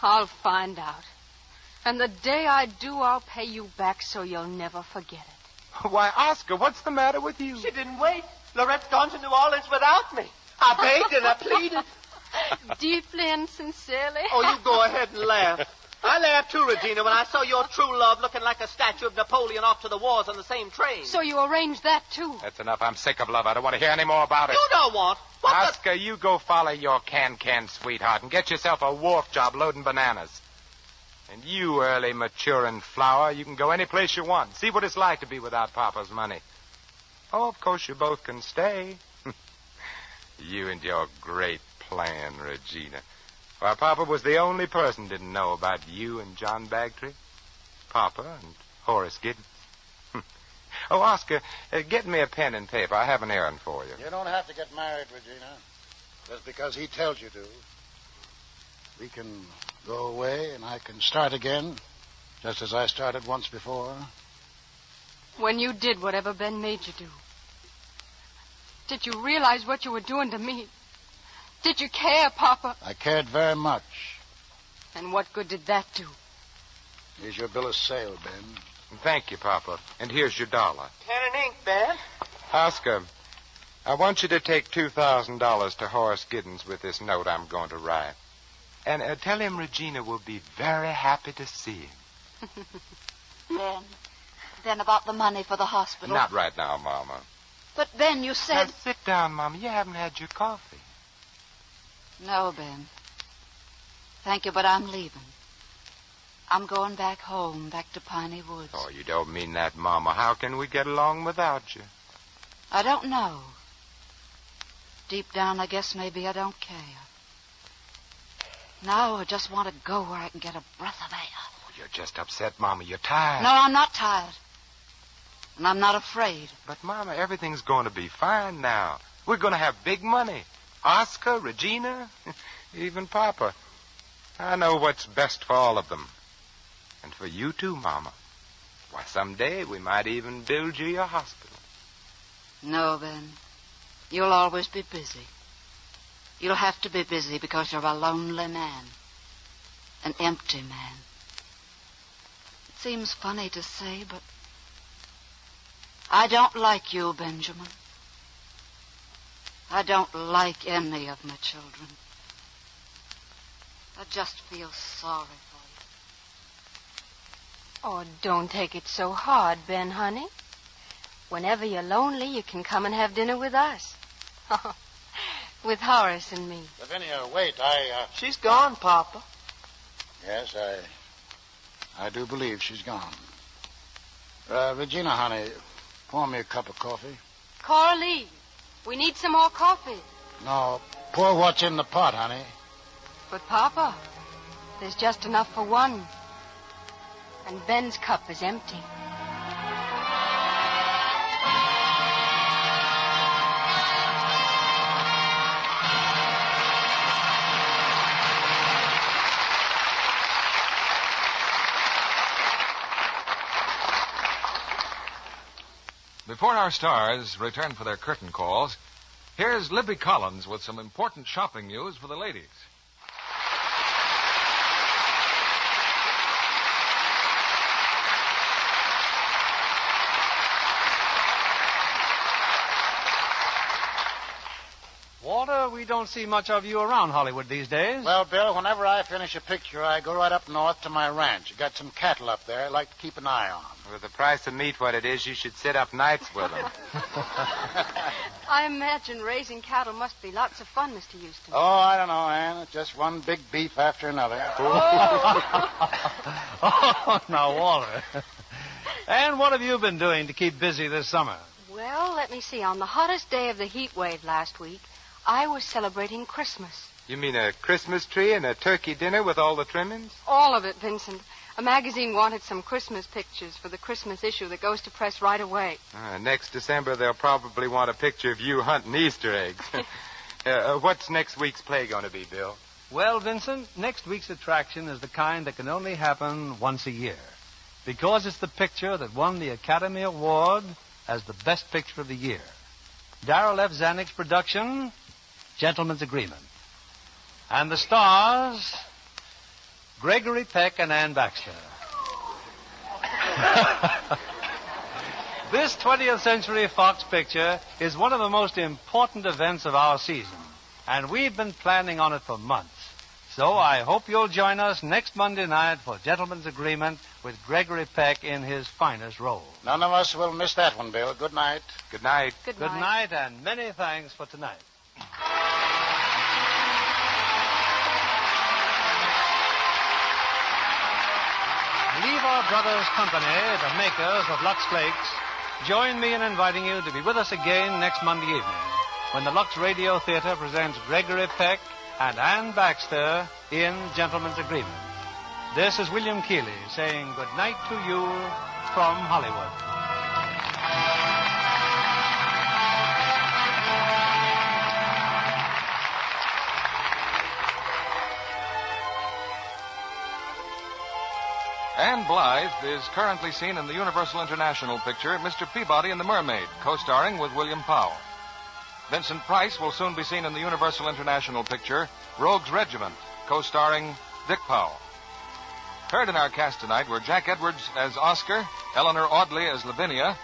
S18: I'll find out. And the day I do, I'll pay you back so you'll never forget it.
S1: Why, Oscar, what's the matter with you?
S6: She didn't wait. Lorette's gone to New Orleans without me. I begged and I pleaded.
S18: Deeply and sincerely.
S6: Oh, you go ahead and laugh. I laughed too, Regina, when I saw your true love looking like a statue of Napoleon off to the wars on the same train.
S18: So you arranged that, too?
S1: That's enough. I'm sick of love. I don't want to hear any more about it.
S6: You don't want.
S1: Oscar, you go follow your can-can sweetheart and get yourself a wharf job loading bananas. And you, early maturing flower, you can go any place you want. See what it's like to be without Papa's money. Oh, of course you both can stay. You and your great plan, Regina. Why, Papa was the only person didn't know about you and John Bagtree. Papa and Horace Giddens. Oh, Oscar, get me a pen and paper. I have an errand for you.
S20: You don't have to get married, Regina. Just because he tells you to. We can go away and I can start again, just as I started once before.
S18: When you did whatever Ben made you do, did you realize what you were doing to me? Did you care, Papa?
S20: I cared very much.
S18: And what good did that do?
S20: Here's your bill of sale, Ben.
S1: Thank you, Papa. And here's your dollar.
S6: Pen and ink, Ben.
S1: Oscar, I want you to take $2,000 to Horace Giddens with this note I'm going to write. And tell him Regina will be very happy to see him.
S23: Ben, about the money for the hospital.
S1: Not right now, Mama.
S23: But, Ben, you said...
S1: Now, sit down, Mama. You haven't had your coffee.
S23: No, Ben. Thank you, but I'm leaving. I'm going back home, back to Piney Woods.
S1: Oh, you don't mean that, Mama. How can we get along without you?
S23: I don't know. Deep down, I guess maybe I don't care. Now I just want to go where I can get a breath of air.
S1: Oh, you're just upset, Mama. You're tired.
S23: No, I'm not tired. And I'm not afraid.
S1: But, Mama, everything's going to be fine now. We're going to have big money. Oscar, Regina, even Papa. I know what's best for all of them. And for you, too, Mama. Why, someday we might even build you your hospital.
S23: No, Ben. You'll always be busy. You'll have to be busy because you're a lonely man. An empty man. It seems funny to say, but I don't like you, Benjamin. I don't like any of my children. I just feel sorry for you.
S18: Oh, don't take it so hard, Ben, honey. Whenever you're lonely, you can come and have dinner with us. With Horace and me.
S20: Lavinia, wait,
S6: She's gone, Papa.
S20: Yes, I do believe she's gone. Regina, honey, pour me a cup of coffee.
S18: Coralie, we need some more coffee.
S20: No, pour what's in the pot, honey.
S18: But, Papa, there's just enough for one. And Ben's cup is empty.
S10: Before our stars return for their curtain calls, here's Libby Collins with some important shopping news for the ladies.
S12: Walter, we don't see much of you around Hollywood these days.
S20: Well, Bill, whenever I finish a picture, I go right up north to my ranch. I got some cattle up there I like to keep an eye on.
S1: With the price of meat what it is, you should sit up nights with them.
S18: I imagine raising cattle must be lots of fun, Mr. Houston.
S20: Oh, I don't know, Ann. It's just one big beef after another.
S12: Oh, now, Walter. And what have you been doing to keep busy this summer?
S18: Well, let me see. On the hottest day of the heat wave last week, I was celebrating Christmas.
S1: You mean a Christmas tree and a turkey dinner with all the trimmings?
S18: All of it, Vincent. A magazine wanted some Christmas pictures for the Christmas issue that goes to press right away.
S1: Next December, they'll probably want a picture of you hunting Easter eggs. What's next week's play going to be, Bill?
S12: Well, Vincent, next week's attraction is the kind that can only happen once a year. Because it's the picture that won the Academy Award as the best picture of the year. Darrell F. Zanuck's production, Gentleman's Agreement. And the stars, Gregory Peck and Ann Baxter. This 20th Century Fox picture is one of the most important events of our season, and we've been planning on it for months. So I hope you'll join us next Monday night for Gentleman's Agreement with Gregory Peck in his finest role.
S20: None of us will miss that one, Bill. Good night.
S1: Good night.
S18: Good
S12: Good night, and many thanks for tonight. Leave our brothers company, the makers of Lux Flakes, join me in inviting you to be with us again next Monday evening when the Lux Radio Theater presents Gregory Peck and Ann Baxter in Gentleman's Agreement. This is William Keeley saying good night to you from Hollywood.
S10: Anne Blythe is currently seen in the Universal International picture Mr. Peabody and the Mermaid, co-starring with William Powell. Vincent Price will soon be seen in the Universal International picture Rogue's Regiment, co-starring Dick Powell. Heard in our cast tonight were Jack Edwards as Oscar, Eleanor Audley as Lavinia,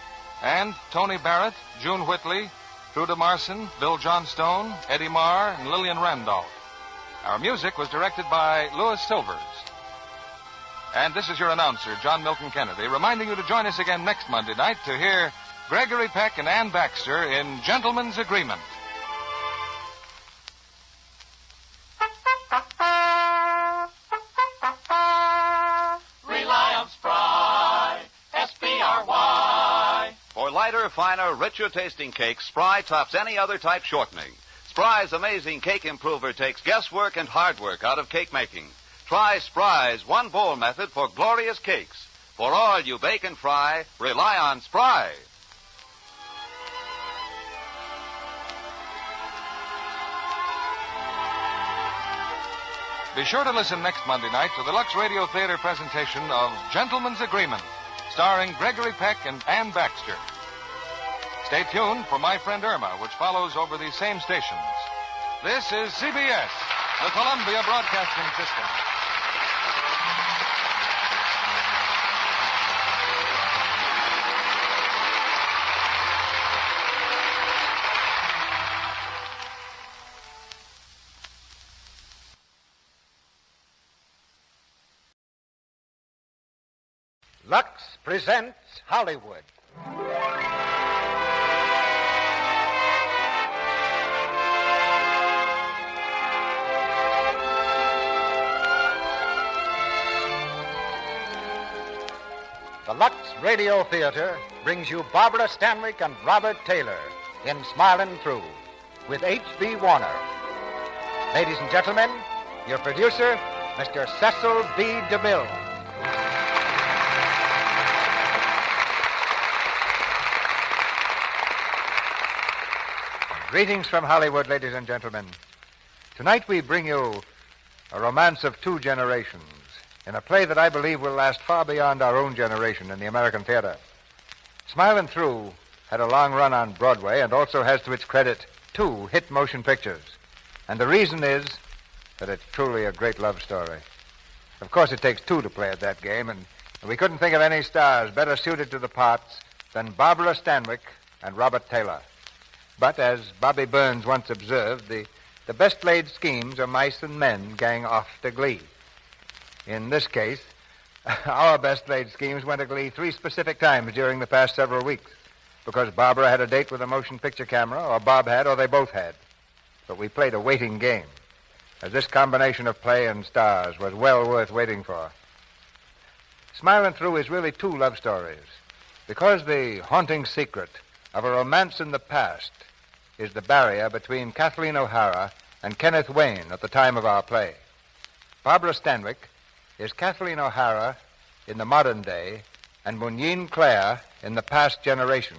S10: and Tony Barrett, June Whitley, Truda Marson, Bill Johnstone, Eddie Marr, and Lillian Randolph. Our music was directed by Louis Silvers. And this is your announcer, John Milton Kennedy, reminding you to join us again next Monday night to hear Gregory Peck and Ann Baxter in Gentleman's Agreement.
S16: Rely on Spry, S-P-R-Y.
S17: For lighter, finer, richer tasting cakes, Spry tops any other type shortening. Spry's amazing cake improver takes guesswork and hard work out of cake making. Try Spry's one bowl method for glorious cakes. For all you bake and fry, rely on Spry.
S10: Be sure to listen next Monday night to the Lux Radio Theater presentation of Gentleman's Agreement, starring Gregory Peck and Ann Baxter. Stay tuned for My Friend Irma, which follows over these same stations. This is CBS, the Columbia Broadcasting System.
S12: Lux presents Hollywood. The Lux Radio Theater brings you Barbara Stanwyck and Robert Taylor in Smilin' Through with H.B. Warner. Ladies and gentlemen, your producer, Mr. Cecil B. DeMille. Greetings from Hollywood, ladies and gentlemen. Tonight we bring you a romance of two generations in a play that I believe will last far beyond our own generation in the American theater. Smilin' Through had a long run on Broadway and also has to its credit 2 hit motion pictures. And the reason is that it's truly a great love story. Of course, it takes 2 to play at that game, and we couldn't think of any stars better suited to the parts than Barbara Stanwyck and Robert Taylor. But as Bobby Burns once observed, the best laid schemes of mice and men gang off to glee. In this case, our best laid schemes went to glee 3 specific times during the past several weeks, because Barbara had a date with a motion picture camera, or Bob had, or they both had. But we played a waiting game, as this combination of play and stars was well worth waiting for. Smilin' Through is really 2 love stories, because the haunting secret of a romance in the past is the barrier between Kathleen O'Hara and Kenneth Wayne at the time of our play. Barbara Stanwyck is Kathleen O'Hara in the modern day and Munyin Clare in the past generation.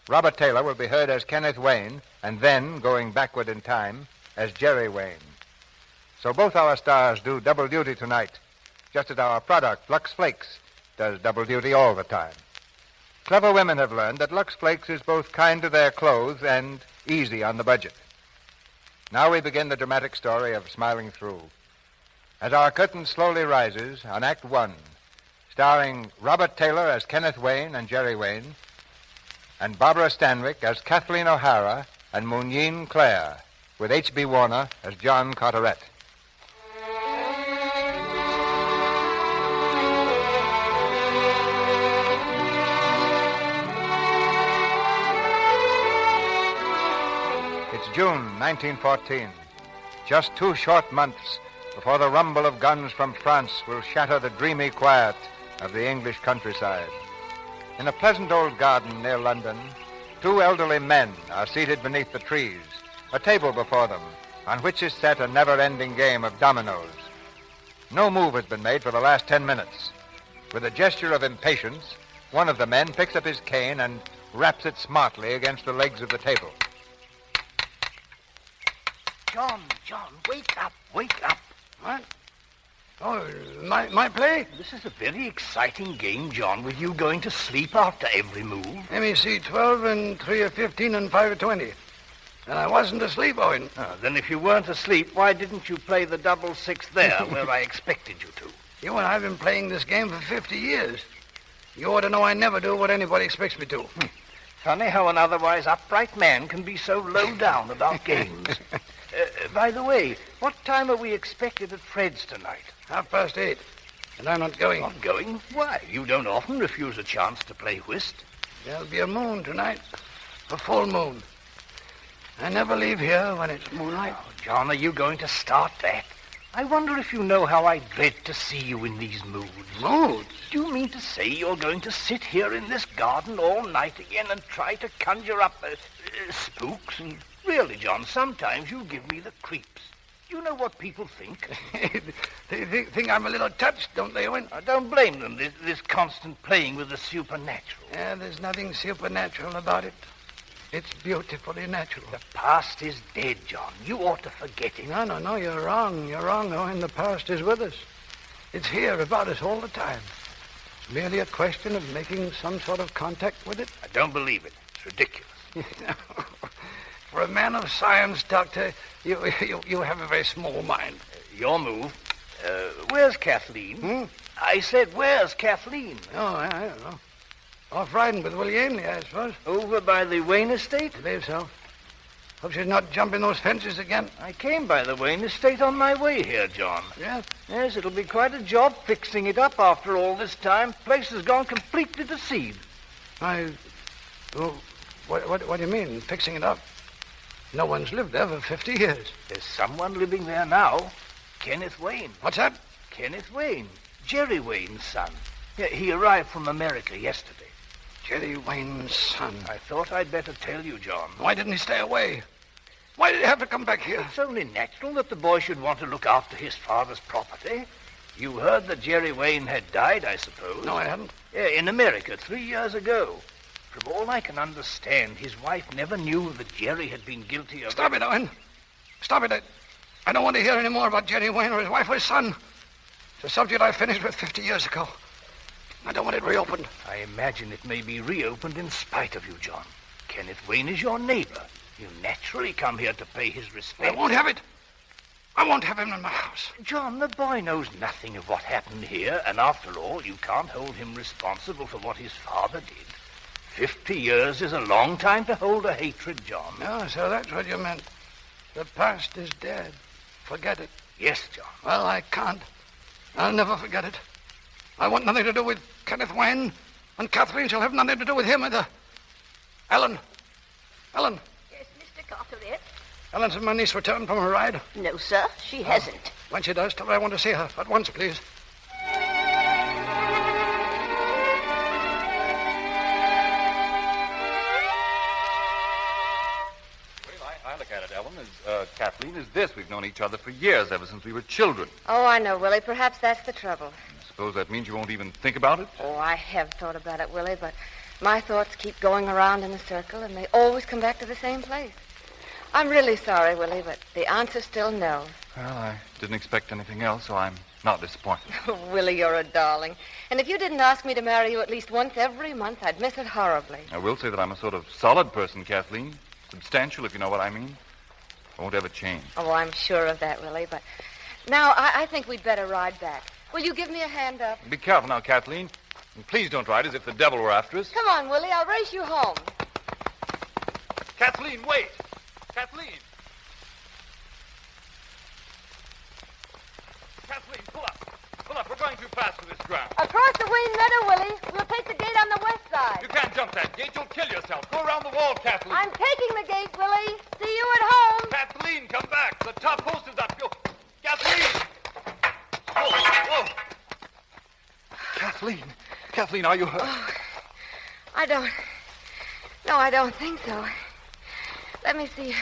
S12: Robert Taylor will be heard as Kenneth Wayne and then, going backward in time, as Jerry Wayne. So both our stars do double duty tonight, just as our product, Lux Flakes, does double duty all the time. Clever women have learned that Lux Flakes is both kind to their clothes and easy on the budget. Now we begin the dramatic story of Smilin' Through. As our curtain slowly rises on Act 1, starring Robert Taylor as Kenneth Wayne and Jerry Wayne, and Barbara Stanwyck as Kathleen O'Hara and Munyin Clare, with H.B. Warner as John Carteret. It's June 1914, just 2 short months before the rumble of guns from France will shatter the dreamy quiet of the English countryside. In a pleasant old garden near London, 2 elderly men are seated beneath the trees, a table before them, on which is set a never-ending game of dominoes. No move has been made for the last 10 minutes. With a gesture of impatience, one of the men picks up his cane and raps it smartly against the legs of the table.
S20: John, wake up. What? Oh, my play?
S4: This is a very exciting game, John, with you going to sleep after every move.
S20: Let me see, 12 and 3 of 15 and 5 of 20. And I wasn't asleep, Owen.
S4: Oh, then if you weren't asleep, why didn't you play the 6-6 there, where I expected you to?
S20: You and I have been playing this game for 50 years. You ought to know I never do what anybody expects me to.
S4: Funny how an otherwise upright man can be so low down about games. By the way, what time are we expected at Fred's tonight?
S20: 8:30. And I'm not going.
S4: Not going? Why? You don't often refuse a chance to play whist.
S20: There'll be a moon tonight. A full moon. I never leave here when it's moonlight.
S4: Oh, John, are you going to start that? I wonder if you know how I dread to see you in these moods.
S20: Moods?
S4: Do you mean to say you're going to sit here in this garden all night again and try to conjure up spooks? And really, John, sometimes you give me the creeps. Do you know what people think?
S20: They think I'm a little touched, don't they, Owen?
S4: I don't blame them, this constant playing with the supernatural.
S20: Yeah, there's nothing supernatural about it. It's beautifully natural.
S4: The past is dead, John. You ought to forget it.
S20: No, you're wrong. You're wrong, Owen. The past is with us. It's here about us all the time. It's merely a question of making some sort of contact with it.
S4: I don't believe it. It's ridiculous.
S20: For a man of science, Doctor, you have a very small mind.
S4: Your move. Where's Kathleen? I said, where's Kathleen?
S20: Oh, I don't know. Off riding with Willie Amley, I suppose.
S4: Over by the Wayne estate?
S20: I believe so. Hope she's not jumping those fences again.
S4: I came by the Wayne estate on my way here, John.
S20: Yes?
S4: Yes, it'll be quite a job fixing it up after all this time. Place has gone completely to seed.
S20: Well, what do you mean, fixing it up? No one's lived there for 50 years.
S4: There's someone living there now. Kenneth Wayne.
S20: What's that?
S4: Kenneth Wayne. Jerry Wayne's son. Yeah, he arrived from America yesterday.
S20: Jerry Wayne's son.
S4: I thought I'd better tell you, John.
S20: Why didn't he stay away? Why did he have to come back here?
S4: It's only natural that the boy should want to look after his father's property. You heard that Jerry Wayne had died, I suppose?
S20: No, I haven't.
S4: Yeah, in America 3 years ago. From all I can understand, his wife never knew that Jerry had been guilty of...
S20: Stop it, Owen. Stop it. I don't want to hear any more about Jerry Wayne or his wife or his son. It's a subject I finished with 50 years ago. I don't want it reopened.
S4: I imagine it may be reopened in spite of you, John. Kenneth Wayne is your neighbor. You naturally come here to pay his respect.
S20: I won't have it. I won't have him in my house.
S4: John, the boy knows nothing of what happened here, and after all, you can't hold him responsible for what his father did. 50 years is a long time to hold a hatred, John.
S20: Oh, so that's what you meant. The past is dead. Forget it.
S4: Yes, John.
S20: Well, I can't. I'll never forget it. I want nothing to do with Kenneth Wayne, and Kathleen shall have nothing to do with him either. Ellen.
S11: Yes, Mr. Carteret?
S20: Ellen, has my niece returned from her ride?
S11: No, sir, she hasn't.
S20: When she does, tell her I want to see her. At once, please.
S16: I look at it, Ellen, as Kathleen, is this. We've known each other for years, ever since we were children.
S18: Oh, I know, Willie. Perhaps that's the trouble.
S16: I suppose that means you won't even think about it?
S18: Oh, I have thought about it, Willie, but my thoughts keep going around in a circle, and they always come back to the same place. I'm really sorry, Willie, but the answer's still no.
S16: Well, I didn't expect anything else, so I'm not disappointed.
S18: Willie, you're a darling. And if you didn't ask me to marry you at least once every month, I'd miss it horribly.
S16: I will say that I'm a sort of solid person, Kathleen. Substantial, if you know what I mean. I won't ever change.
S18: Oh, I'm sure of that, Willie, but now I think we'd better ride back. Will you give me a hand up?
S16: Be careful now, Kathleen. And please don't ride as if the devil were after us.
S18: Come on, Willie. I'll race you home.
S16: Kathleen, wait! Kathleen! Kathleen, pull up. Pull up. We're going too fast for this ground.
S18: Across the Wayne Meadow, Willie. We'll take the gate on the west side.
S16: You can't jump that gate. You'll kill yourself. Go around the wall, Kathleen.
S18: I'm taking the gate, Willie. See you at home.
S16: Kathleen, come back. The top post is up. Kathleen! Whoa. Kathleen, are you hurt?
S18: Oh, I don't... No, I don't think so. Let me see.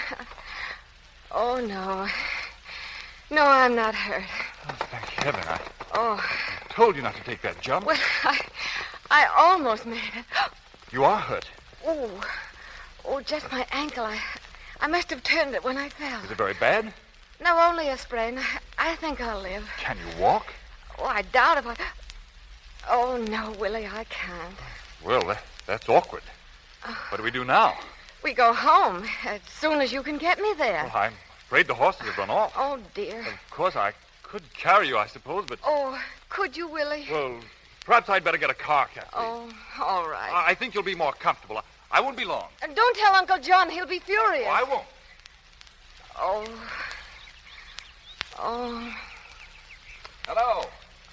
S18: Oh, no. No, I'm not hurt.
S16: Oh, thank heaven. I told you not to take that jump.
S18: Well, I almost made it.
S16: You are hurt.
S18: Oh, just my ankle. I must have turned it when I fell.
S16: Is it very bad?
S18: No, only a sprain. I think I'll live.
S16: Can you walk?
S18: Oh, I doubt if I... Oh, no, Willie, I can't.
S16: Well, that's awkward. What do we do now?
S18: We go home as soon as you can get me there.
S16: Well, I'm afraid the horses have run off.
S18: Oh, dear.
S16: Of course, I could carry you, I suppose, but...
S18: Oh, could you, Willie?
S16: Well, perhaps I'd better get a car, Kathleen.
S18: Oh, all right.
S16: I think you'll be more comfortable. I won't be long.
S18: And don't tell Uncle John. He'll be furious.
S16: Oh, I won't.
S18: Oh.
S2: Hello.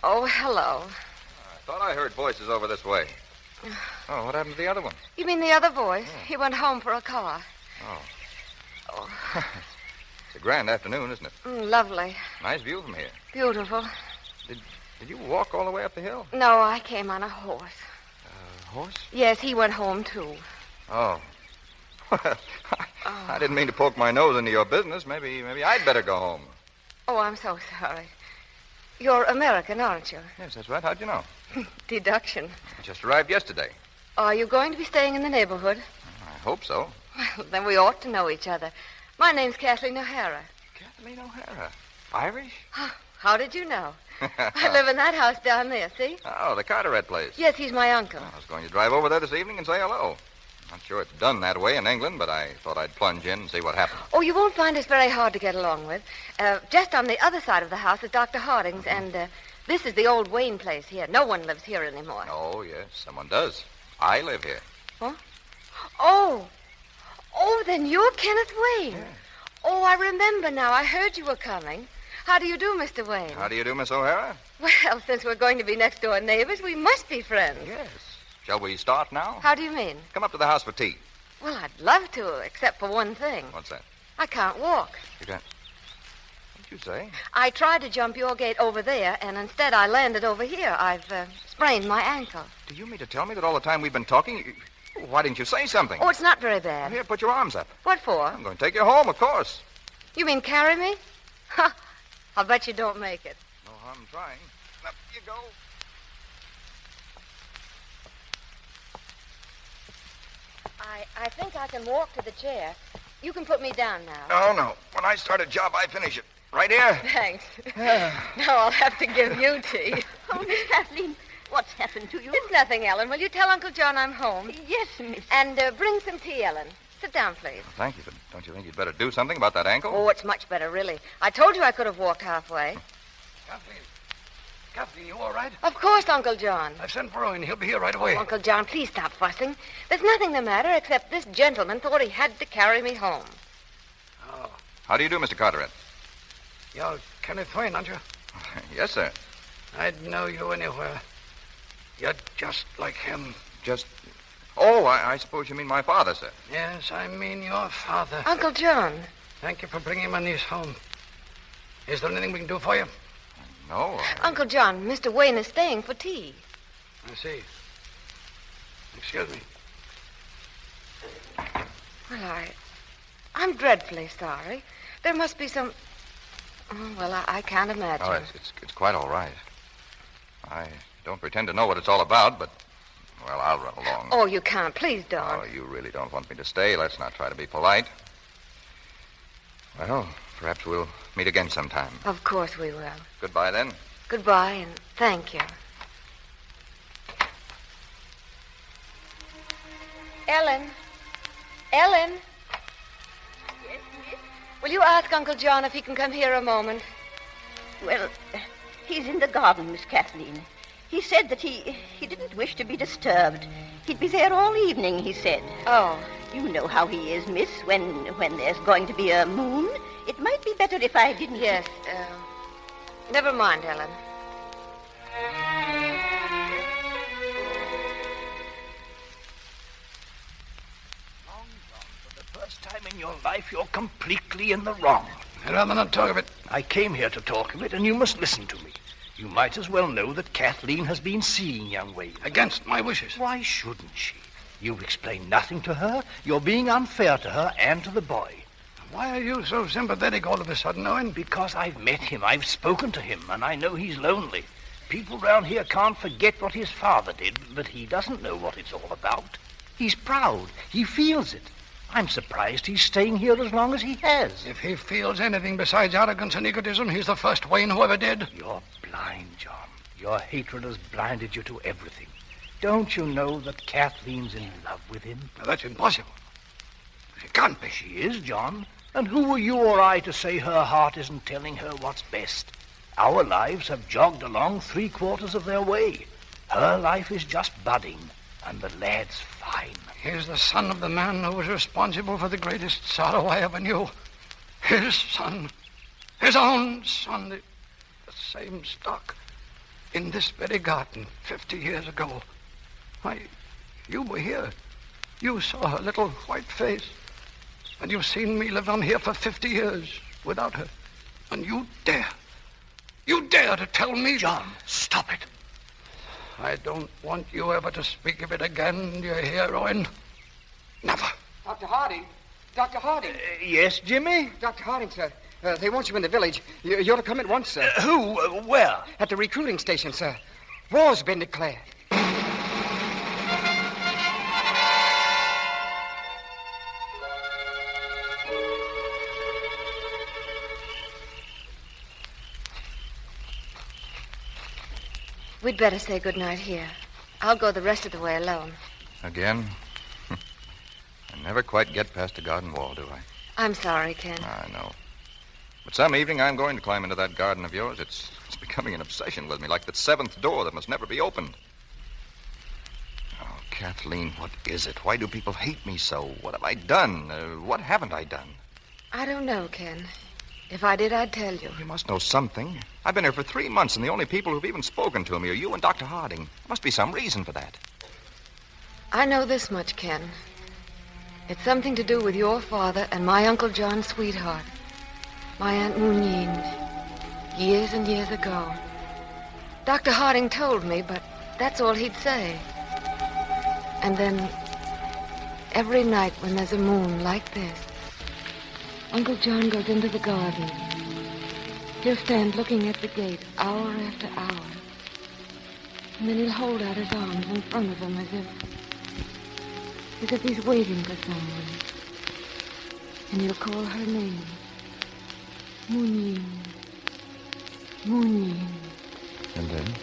S18: Oh, hello.
S2: I thought I heard voices over this way. Oh, what happened to the other one?
S18: You mean the other voice? Oh. He went home for a car.
S2: Oh. It's a grand afternoon, isn't it?
S18: Lovely.
S2: Nice view from here.
S18: Beautiful.
S2: Did you walk all the way up the hill?
S18: No, I came on a horse.
S2: Horse?
S18: Yes, he went home, too.
S2: Oh. Well, I didn't mean to poke my nose into your business. Maybe I'd better go home.
S18: Oh, I'm so sorry. You're American, aren't you?
S2: Yes, that's right. How'd you know?
S18: Deduction.
S2: I just arrived yesterday.
S18: Are you going to be staying in the neighborhood?
S2: I hope so.
S18: Well, then we ought to know each other. My name's Kathleen O'Hara.
S2: Kathleen O'Hara? Irish?
S18: How did you know? I live in that house down there, see?
S2: Oh, the Carteret place.
S18: Yes, he's my uncle.
S2: I was going to drive over there this evening and say hello. Not sure it's done that way in England, but I thought I'd plunge in and see what happens.
S18: Oh, you won't find us very hard to get along with. Just on the other side of the house is Dr. Harding's, and this is the old Wayne place here. No one lives here anymore.
S2: Oh, yes, someone does. I live here.
S18: What? Oh, Oh, then you're Kenneth Wayne.
S2: Yes.
S18: Oh, I remember now. I heard you were coming. How do you do, Mr. Wayne?
S2: How do you do, Miss O'Hara?
S18: Well, since we're going to be next-door neighbors, we must be friends.
S2: Yes. Shall we start now?
S18: How do you mean?
S2: Come up to the house for tea.
S18: Well, I'd love to, except for one thing.
S2: What's that?
S18: I can't walk.
S2: You can't... What'd you say?
S18: I tried to jump your gate over there, and instead I landed over here. I've sprained my ankle.
S2: Do you mean to tell me that all the time we've been talking... Why didn't you say something?
S18: Oh, it's not very bad.
S2: Here, put your arms up.
S18: What for?
S2: I'm going to take you home, of course.
S18: You mean carry me? Ha! I'll bet you don't make it.
S2: No harm trying. Up you go.
S18: I think I can walk to the chair. You can put me down now.
S2: Oh, no. When I start a job, I finish it. Right here.
S18: Thanks. Now I'll have to give you tea.
S11: Oh, Miss Kathleen, what's happened to you?
S18: It's nothing, Ellen. Will you tell Uncle John I'm home?
S11: Yes, Miss.
S18: And bring some tea, Ellen. Sit down, please.
S2: Thank you, but don't you think you'd better do something about that ankle?
S18: Oh, it's much better, really. I told you I could have walked halfway.
S20: Kathleen, you all right?
S18: Of course, Uncle John.
S20: I've sent for Owen. He'll be here right away.
S18: Oh, Uncle John, please stop fussing. There's nothing the matter except this gentleman thought he had to carry me home.
S20: Oh.
S2: How do you do, Mr. Carteret?
S20: You're Kenneth Wayne, aren't you?
S2: Yes, sir.
S20: I'd know you anywhere. You're just like him.
S2: Just... Oh, I suppose you mean my father, sir.
S20: Yes, I mean your father.
S18: Uncle John.
S20: Thank you for bringing my niece home. Is there anything we can do for you?
S2: No.
S18: Uncle John, Mr. Wayne is staying for tea.
S20: I see. Excuse me.
S18: Well, I'm dreadfully sorry. There must be some... Oh, well, I can't imagine.
S2: Oh, it's quite all right. I don't pretend to know what it's all about, but... Well, I'll run along.
S18: Oh, you can't. Please don't.
S2: Oh, you really don't want me to stay. Let's not try to be polite. Well, perhaps we'll meet again sometime.
S18: Of course we will.
S2: Goodbye, then.
S18: Goodbye, and thank you. Ellen. Ellen.
S11: Yes, miss?
S18: Will you ask Uncle John if he can come here a moment?
S11: Well, he's in the garden, Miss Kathleen. He said that he didn't wish to be disturbed. He'd be there all evening, he said.
S18: Oh.
S11: You know how he is, miss, when there's going to be a moon. It might be better if I didn't...
S18: Yes, never mind, Ellen.
S4: For the first time in your life, you're completely in the wrong.
S20: I'd rather not talk of it.
S4: I came here to talk of it, and you must listen to me. You might as well know that Kathleen has been seeing young Wayne.
S20: Against my wishes.
S4: Why shouldn't she? You've explained nothing to her. You're being unfair to her and to the boy.
S20: Why are you so sympathetic all of a sudden, Owen?
S4: Because I've met him, I've spoken to him, and I know he's lonely. People round here can't forget what his father did, but he doesn't know what it's all about. He's proud. He feels it. I'm surprised he's staying here as long as he has.
S20: If he feels anything besides arrogance and egotism, he's the first Wayne who ever did.
S4: You're blind, John. Your hatred has blinded you to everything. Don't you know that Kathleen's in love with him?
S20: Now, that's impossible. She can't be.
S4: She is, John. And who are you or I to say her heart isn't telling her what's best? Our lives have jogged along 3/4 of their way. Her life is just budding, and the lad's fine.
S20: He's the son of the man who was responsible for the greatest sorrow I ever knew. His son. His own son. The same stock. In this very garden 50 years ago. Why, you were here. You saw her little white face. And you've seen me live on here for 50 years without her. And you dare to tell me...
S4: John, stop it.
S20: I don't want you ever to speak of it again, do you hear, Owen? Never.
S5: Dr. Harding. Dr. Harding.
S4: Yes, Jimmy?
S5: Dr. Harding, sir. They want you in the village. You're to come at once, sir.
S4: Who? Where?
S5: At the recruiting station, sir. War's been declared.
S18: We'd better say goodnight here. I'll go the rest of the way alone.
S2: Again? I never quite get past the garden wall, do I?
S18: I'm sorry, Ken.
S2: I know. But some evening I'm going to climb into that garden of yours. It's becoming an obsession with me, like the 7th door that must never be opened. Oh,
S3: Kathleen, what is it? Why do people hate me so? What have I done? What haven't I done?
S18: I don't know, Ken. If I did, I'd tell you.
S3: You must know something. I've been here for 3 months, and the only people who've even spoken to me are you and Dr. Harding. There must be some reason for that.
S18: I know this much, Ken. It's something to do with your father and my Uncle John's sweetheart, my Aunt Mooneen, years and years ago. Dr. Harding told me, but that's all he'd say. And then, every night when there's a moon like this, Uncle John goes into the garden. He'll stand looking at the gate hour after hour. And then he'll hold out his arms in front of him as if he's waiting for someone. And he'll call her name. Mooneen. Mooneen.
S3: And then?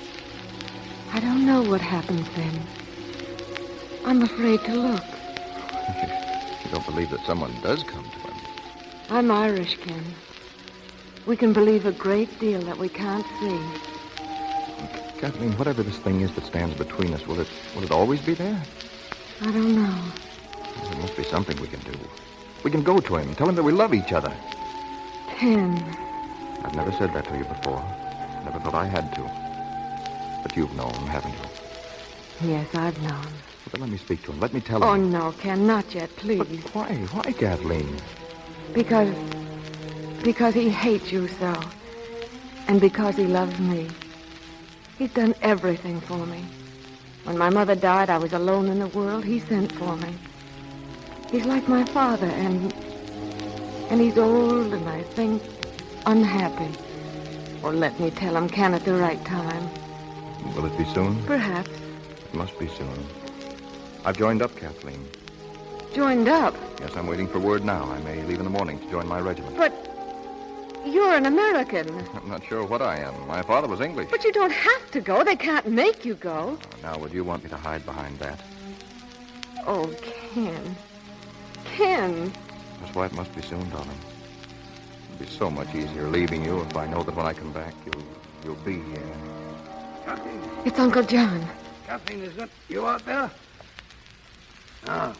S18: I don't know what happens then. I'm afraid to look.
S3: You don't believe that someone does come to him?
S18: I'm Irish, Ken. We can believe a great deal that we can't see.
S3: Kathleen, whatever this thing is that stands between us, will it always be there?
S18: I don't know.
S3: There must be something we can do. We can go to him, tell him that we love each other.
S18: Ken.
S3: I've never said that to you before. Never thought I had to. But you've known, haven't you?
S18: Yes, I've known.
S3: Well, then let me speak to him. Let me tell him.
S18: Oh, no, Ken, not yet, please.
S3: But why? Why, Kathleen?
S18: Because he hates you so. And because he loves me. He's done everything for me. When my mother died, I was alone in the world. He sent for me. He's like my father, and he's old, and I think unhappy. Or let me tell him, Ken, at the right time.
S3: Will it be soon?
S18: Perhaps.
S3: It must be soon. I've joined up, Kathleen.
S18: Joined up?
S3: Yes, I'm waiting for word now. I may leave in the morning to join my regiment.
S18: But you're an American.
S3: I'm not sure what I am. My father was English.
S18: But you don't have to go. They can't make you go.
S3: Now, would you want me to hide behind that?
S18: Oh, Ken. Ken.
S3: That's why it must be soon, darling. It'll be so much easier leaving you if I know that when I come back, you'll be here.
S19: Kathleen.
S18: It's Uncle John.
S19: Kathleen, is that you out there? Ah.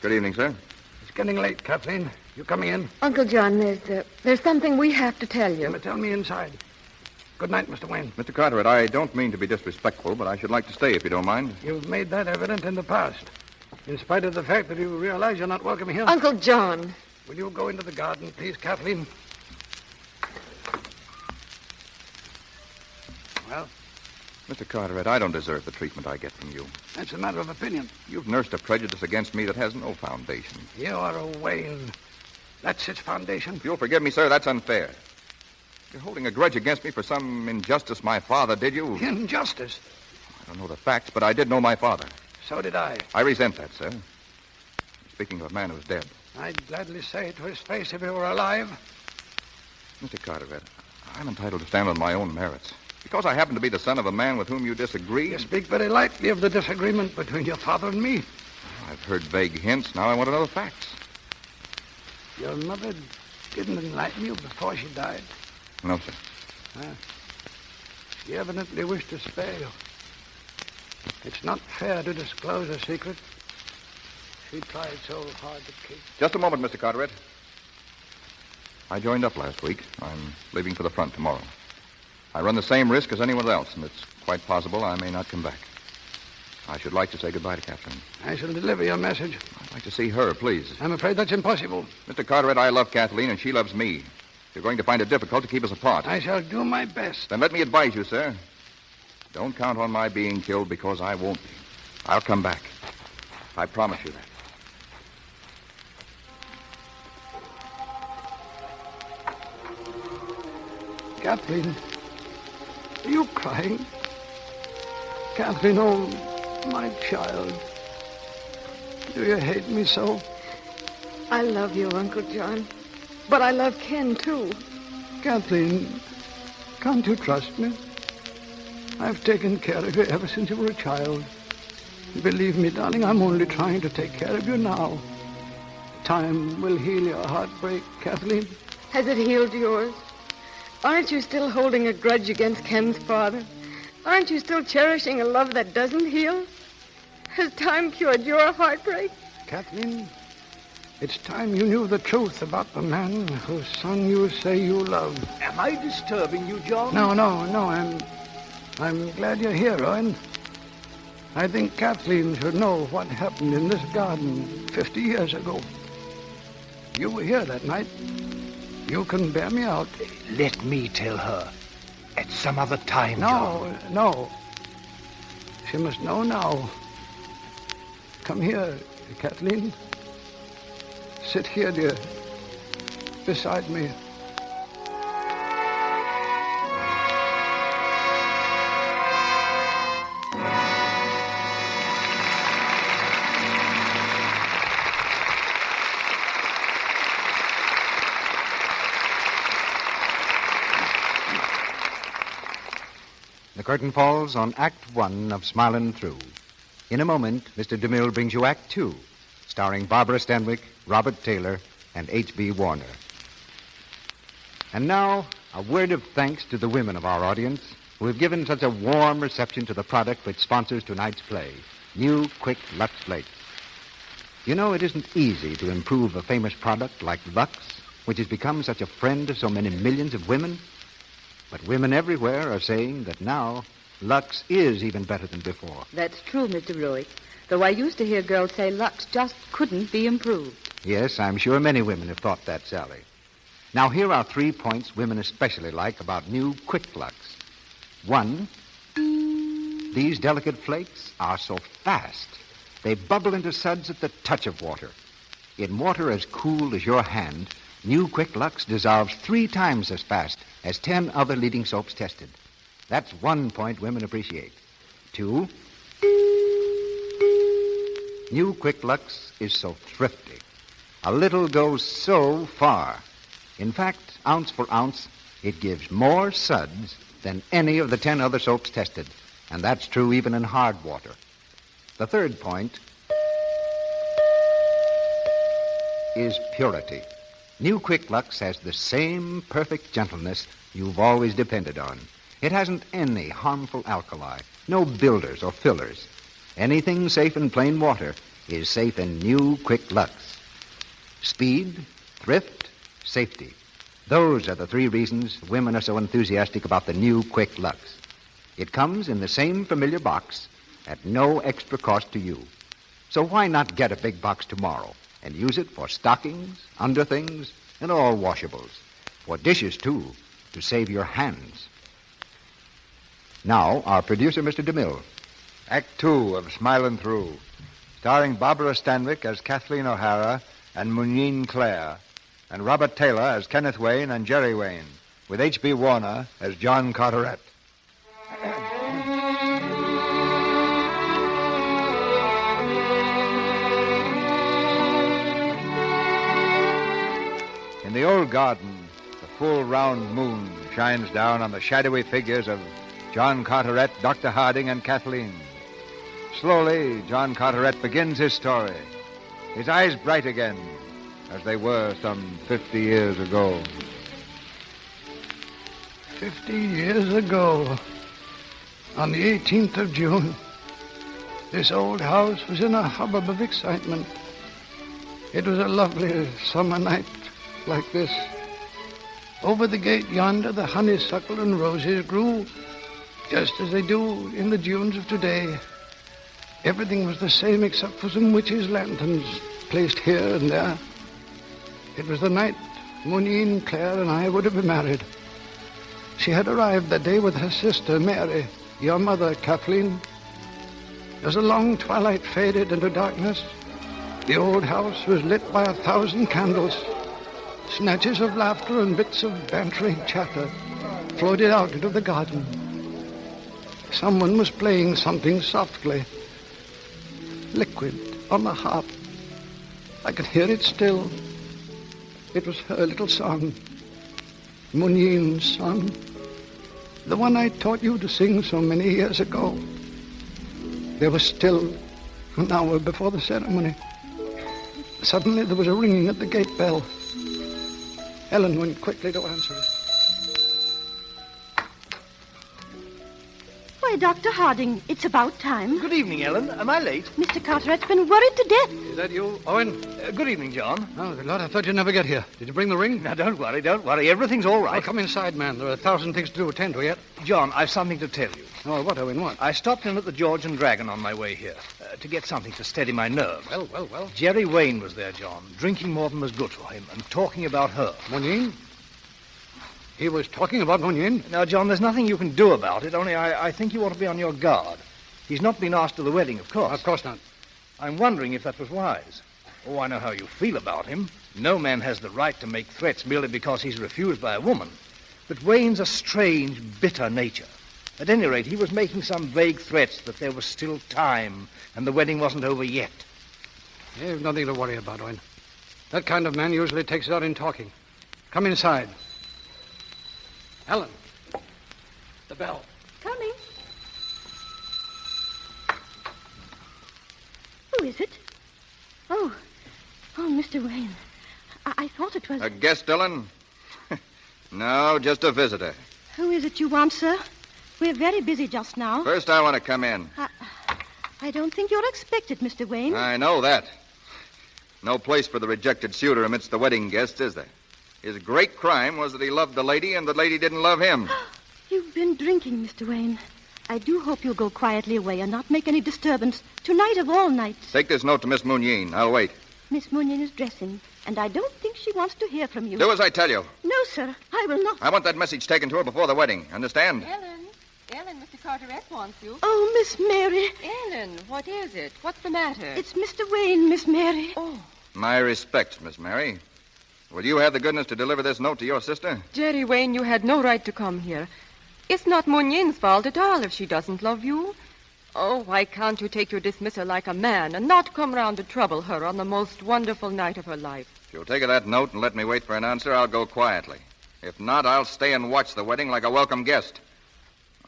S3: Good evening, sir.
S19: It's getting late, Kathleen. You coming in?
S18: Uncle John, there's something we have to tell you.
S19: Tell me inside. Good night, Mr. Wayne.
S3: Mr. Carteret, I don't mean to be disrespectful, but I should like to stay if you don't mind.
S19: You've made that evident in the past. In spite of the fact that you realize you're not welcome here.
S18: Uncle John.
S19: Will you go into the garden, please, Kathleen? Well?
S3: Mr. Carteret, I don't deserve the treatment I get from you.
S19: That's a matter of opinion.
S3: You've nursed a prejudice against me that has no foundation.
S19: You are a Wayne. That's its foundation.
S3: If you'll forgive me, sir, that's unfair. You're holding a grudge against me for some injustice my father did you.
S19: Injustice?
S3: I don't know the facts, but I did know my father.
S19: So did I.
S3: I resent that, sir. Speaking of a man who's dead.
S19: I'd gladly say it to his face if he were alive.
S3: Mr. Carteret, I'm entitled to stand on my own merits. Because I happen to be the son of a man with whom you disagree.
S19: You speak very lightly of the disagreement between your father and me.
S3: I've heard vague hints. Now I want to know the facts.
S19: Your mother didn't enlighten you before she died?
S3: No, sir.
S19: She evidently wished to spare you. It's not fair to disclose a secret. She tried so hard to keep.
S3: Just a moment, Mr. Carteret. I joined up last week. I'm leaving for the front tomorrow. I run the same risk as anyone else, and it's quite possible I may not come back. I should like to say goodbye to Kathleen.
S19: I shall deliver your message.
S3: I'd like to see her, please.
S19: I'm afraid that's impossible.
S3: Mr. Carteret, I love Kathleen, and she loves me. You're going to find it difficult to keep us apart.
S19: I shall do my best.
S3: Then let me advise you, sir. Don't count on my being killed because I won't be. I'll come back. I promise you that.
S19: Kathleen, are you crying? Kathleen, oh, my child. Do you hate me so?
S18: I love you, Uncle John. But I love Ken, too.
S19: Kathleen, can't you trust me? I've taken care of you ever since you were a child. Believe me, darling, I'm only trying to take care of you now. Time will heal your heartbreak, Kathleen.
S18: Has it healed yours? Aren't you still holding a grudge against Ken's father? Aren't you still cherishing a love that doesn't heal?
S9: Has time cured your heartbreak?
S19: Kathleen, it's time you knew the truth about the man whose son you say you love.
S4: Am I disturbing you, John?
S19: No. I'm glad you're here, Owen. I think Kathleen should know what happened in this garden 50 years ago. You were here that night. You can bear me out.
S4: Let me tell her. At some other time, John.
S19: No. She must know now. Come here, Kathleen. Sit here, dear. Beside me.
S14: The curtain falls on Act 1 of Smilin' Through. In a moment, Mr. DeMille brings you Act 2, starring Barbara Stanwyck, Robert Taylor, and H.B. Warner. And now, a word of thanks to the women of our audience who have given such a warm reception to the product which sponsors tonight's play, New Quick Lux Flakes. You know, it isn't easy to improve a famous product like Lux, which has become such a friend to so many millions of women. But women everywhere are saying that now Lux is even better than before.
S21: That's true, Mr. Ruick. Though I used to hear girls say Lux just couldn't be improved.
S14: Yes, I'm sure many women have thought that, Sally. Now, here are 3 points women especially like about new Quick Lux. 1, these delicate flakes are so fast. They bubble into suds at the touch of water. In water as cool as your hand, new Quick Lux dissolves 3 times as fast as 10 other leading soaps tested. That's 1 point women appreciate. 2, new Quick Lux is so thrifty. A little goes so far. In fact, ounce for ounce, it gives more suds than any of the 10 other soaps tested. And that's true even in hard water. The 3rd point is purity. New Quick Lux has the same perfect gentleness you've always depended on. It hasn't any harmful alkali, no builders or fillers. Anything safe in plain water is safe in New Quick Lux. Speed, thrift, safety. Those are the 3 reasons women are so enthusiastic about the new Quick Lux. It comes in the same familiar box at no extra cost to you. So why not get a big box tomorrow and use it for stockings, underthings, and all washables. For dishes, too, to save your hands. Now, our producer, Mr. DeMille.
S22: Act 2 of Smilin' Through, starring Barbara Stanwyck as Kathleen O'Hara and Muneen Clare, and Robert Taylor as Kenneth Wayne and Jerry Wayne, with H.B. Warner as John Carteret. In the old garden, the full round moon shines down on the shadowy figures of John Carteret, Dr. Harding, and Kathleen. Slowly, John Carteret begins his story, his eyes bright again, as they were some 50 years ago.
S19: 50 years ago, on the 18th of June, this old house was in a hubbub of excitement. It was a lovely summer night like this. Over the gate yonder, the honeysuckle and roses grew just as they do in the Junes of today. Everything was the same except for some witches' lanterns placed here and there. It was the night Muneen Clare and I were to be married. She had arrived that day with her sister, Mary, your mother, Kathleen. As the long twilight faded into darkness, the old house was lit by 1,000 candles. Snatches of laughter and bits of bantering chatter floated out into the garden. Someone was playing something softly, liquid, on the harp. I could hear it still. It was her little song, Muneen's song, the one I taught you to sing so many years ago. There was still an hour before the ceremony. Suddenly there was a ringing at the gate bell. Ellen went quickly to answer it.
S11: Why, Dr. Harding, it's about time.
S4: Good evening, Ellen. Am I late?
S11: Mr. Carteret's been worried to death.
S19: Is that you, Owen?
S4: Good evening, John.
S19: Oh, good Lord, I thought you'd never get here. Did you bring the ring?
S4: Now, don't worry. Everything's all right.
S19: Well, come inside, man. There are 1,000 things to attend to yet.
S4: John, I've something to tell you.
S19: Oh, what, Owen, what?
S4: I stopped in at the George and Dragon on my way here to get something to steady my nerves.
S19: Well.
S4: Jerry Wayne was there, John, drinking more than was good for him and talking about her.
S19: Munyin? He was talking about Munyin?
S4: Now, John, there's nothing you can do about it, only I think you ought to be on your guard. He's not been asked to the wedding, of course.
S19: Of course not.
S4: I'm wondering if that was wise. Oh, I know how you feel about him. No man has the right to make threats merely because he's refused by a woman. But Wayne's a strange, bitter nature. At any rate, he was making some vague threats that there was still time and the wedding wasn't over yet.
S19: There's nothing to worry about, Owen. That kind of man usually takes it out in talking. Come inside. Ellen. The bell.
S11: Coming. Who is it? Oh, Mr. Wayne. I thought it was...
S3: A guest, Ellen? No, just a visitor.
S11: Who is it you want, sir? We're very busy just now.
S3: First, I want to come in.
S11: I don't think you're expected, Mr. Wayne.
S3: I know that. No place for the rejected suitor amidst the wedding guests, is there? His great crime was that he loved the lady and the lady didn't love him.
S11: You've been drinking, Mr. Wayne. I do hope you'll go quietly away and not make any disturbance. Tonight of all nights.
S3: Take this note to Miss Munyin. I'll wait.
S11: Miss Munyin is dressing, and I don't think she wants to hear from you.
S3: Do as I tell you.
S11: No, sir. I will not.
S3: I want that message taken to her before the wedding. Understand?
S8: Ellen, Mr. Carteret wants you.
S11: Oh, Miss Mary.
S8: Ellen, what is it? What's the matter?
S11: It's Mr. Wayne, Miss Mary.
S8: Oh.
S3: My respects, Miss Mary. Will you have the goodness to deliver this note to your sister?
S8: Jerry Wayne, you had no right to come here. It's not Munyin's fault at all if she doesn't love you. Oh, why can't you take your dismissal like a man and not come round to trouble her on the most wonderful night of her life?
S3: If you'll take her that note and let me wait for an answer, I'll go quietly. If not, I'll stay and watch the wedding like a welcome guest.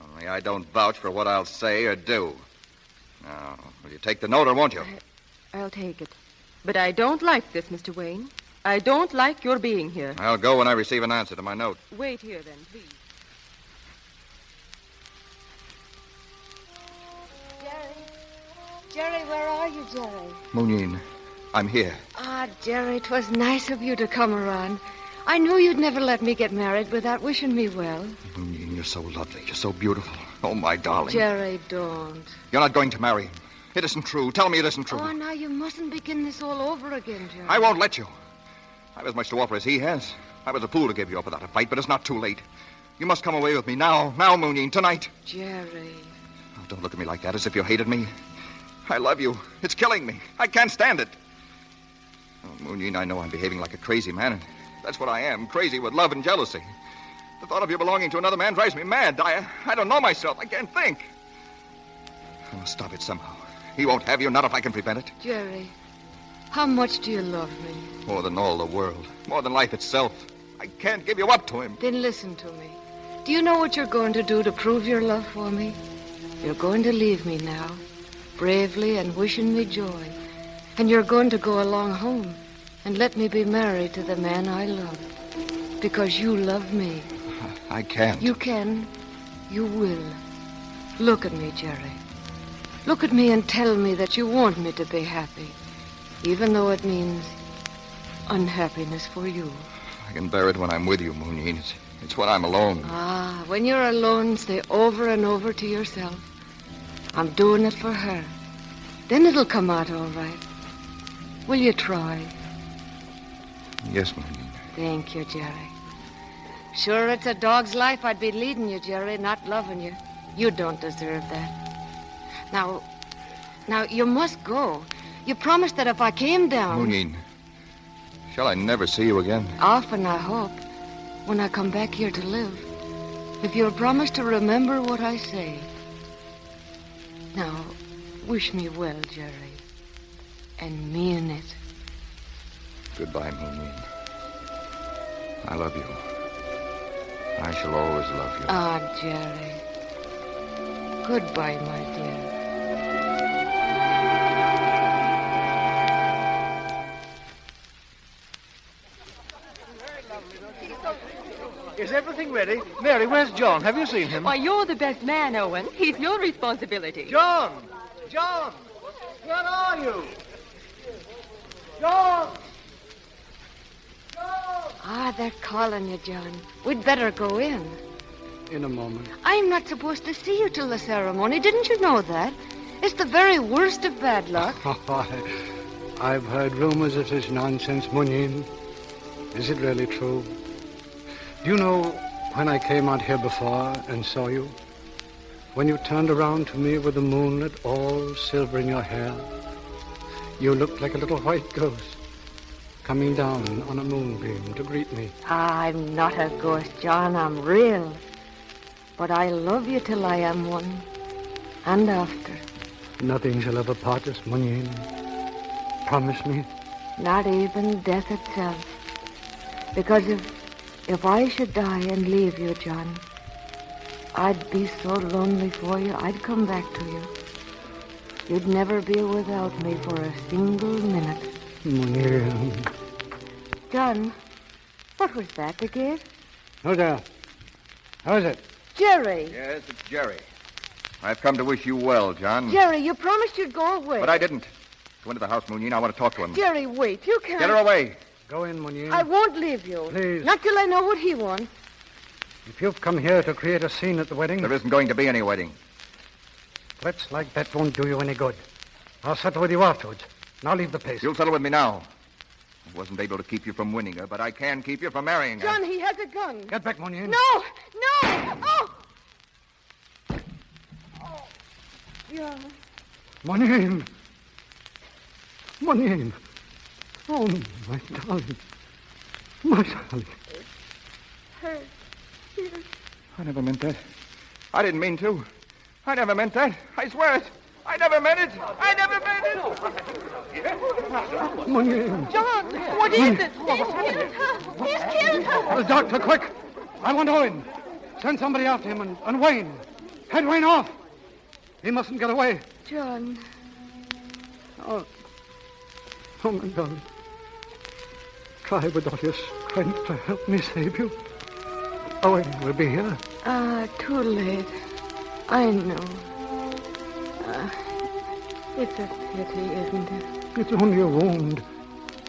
S3: Only I don't vouch for what I'll say or do. Now, will you take the note or won't you?
S8: I'll take it. But I don't like this, Mr. Wayne. I don't like your being here.
S3: I'll go when I receive an answer to my note.
S8: Wait here, then, please.
S18: Jerry, where are you, Jerry?
S3: Munyin, I'm here.
S18: Ah, Jerry, 'twas nice of you to come around. I knew you'd never let me get married without wishing me well.
S3: Munyin, you're so lovely. You're so beautiful. Oh, my darling.
S18: Jerry, don't.
S3: You're not going to marry him. It isn't true. Tell me it isn't true.
S18: Oh, now you mustn't begin this all over again, Jerry.
S3: I won't let you. I've as much to offer as he has. I was a fool to give you up without a fight, but it's not too late. You must come away with me now. Now, Munyin, tonight.
S18: Jerry.
S3: Oh, don't look at me like that, as if you hated me. I love you. It's killing me. I can't stand it. Oh, Munyin, I know I'm behaving like a crazy man, and that's what I am, crazy with love and jealousy. The thought of you belonging to another man drives me mad. I don't know myself. I can't think. I must stop it somehow. He won't have you, not if I can prevent it.
S18: Jerry, how much do you love me?
S3: More than all the world. More than life itself. I can't give you up to him.
S18: Then listen to me. Do you know what you're going to do to prove your love for me? You're going to leave me now, bravely and wishing me joy. And you're going to go along home and let me be married to the man I love. Because you love me.
S3: I can't.
S18: You can. You will. Look at me, Jerry. Look at me and tell me that you want me to be happy, even though it means unhappiness for you.
S3: I can bear it when I'm with you, Munyin. It's when I'm alone.
S18: Ah, when you're alone, say over and over to yourself, I'm doing it for her. Then it'll come out all right. Will you try?
S3: Yes, Munyin.
S18: Thank you, Jerry. Sure, it's a dog's life I'd be leading you, Jerry, not loving you. You don't deserve that. Now, you must go. You promised that if I came down...
S3: Munyin, shall I never see you again?
S18: Often, I hope, when I come back here to live. If you'll promise to remember what I say. Now, wish me well, Jerry. And mean it.
S3: Goodbye, Munyin. I love you. I shall always love you.
S18: Ah, Jerry. Goodbye, my dear.
S7: Is everything ready? Mary, where's John? Have you seen him?
S8: Why, you're the best man, Owen. He's your responsibility.
S7: John! John! Where are you? John!
S18: Ah, they're calling you, John. We'd better go in.
S19: In a moment.
S18: I'm not supposed to see you till the ceremony. Didn't you know that? It's the very worst of bad luck.
S19: I've heard rumors of this nonsense, Munyin. Is it really true? Do you know when I came out here before and saw you? When you turned around to me with the moonlight all silver in your hair, you looked like a little white ghost coming down on a moonbeam to greet me.
S18: I'm not a ghost, John. I'm real. But I love you till I am one. And after.
S19: Nothing shall ever part us, Munyin. Promise me.
S18: Not even death itself. Because if I should die and leave you, John, I'd be so lonely for you, I'd come back to you. You'd never be without me for a single minute.
S19: Munyin.
S18: John, what was that they gave?
S19: Who's there? How is it?
S18: Jerry.
S3: Yes, it's Jerry. I've come to wish you well, John.
S18: Jerry, you promised you'd go away.
S3: But I didn't. Go into the house, Munyin. I want to talk to him.
S18: Jerry, wait. You can't.
S3: Get her away.
S19: Go in, Munyin.
S18: I won't leave you.
S19: Please.
S18: Not till I know what he wants.
S19: If you've come here to create a scene at the wedding...
S3: There isn't going to be any wedding.
S19: Threats like that won't do you any good. I'll settle with you afterwards. Now leave the place.
S3: You'll settle with me now. I wasn't able to keep you from winning her, but I can keep you from marrying her.
S18: John, he has a gun.
S19: Get back, Munyin.
S18: No! Oh! John.
S19: Munyin. Munyin. Oh, my darling. My darling.
S18: Hurt.
S3: I never meant that. I didn't mean to. I never meant that. I swear it. I never meant it. I never meant it.
S19: Munyin.
S18: John, what is it? He's killed her. He's killed her.
S19: The doctor, quick. I want Owen. Send somebody after him and Wayne. Head Wayne off. He mustn't get away.
S18: John.
S19: Oh, my darling. Try with all your strength to help me save you. Owen will be here.
S18: Too late. I know. It's a pity, isn't it?
S19: It's only a wound.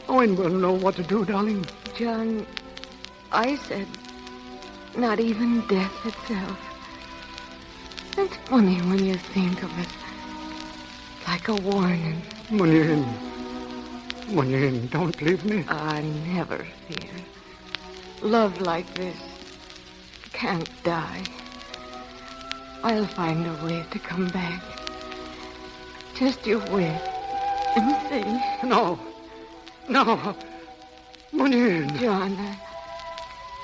S19: Owen will know what to do, darling.
S18: John, I said not even death itself. It's funny when you think of it. Like a warning.
S19: Munyin. Munyin, don't leave me.
S18: I never fear. Love like this can't die. I'll find a way to come back. Just you wait and see.
S19: No. Munyin.
S18: John,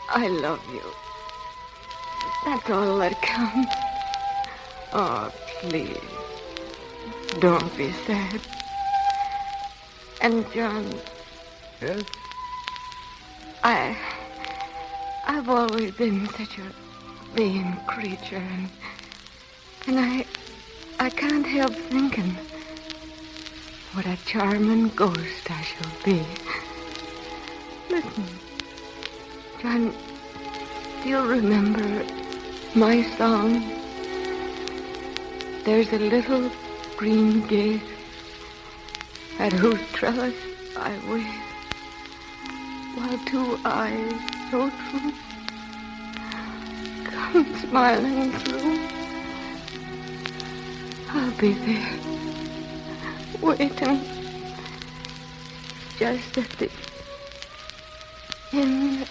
S18: I love you. That's all that counts. Oh, please. Don't be sad. And, John...
S19: Yes?
S18: I've always been such a vain creature, and I can't help thinking what a charming ghost I shall be. Listen, John, do you remember my song? There's a little green gate at whose trellis I wait, while two eyes so true come smiling through. I'll be there, waiting, just at the end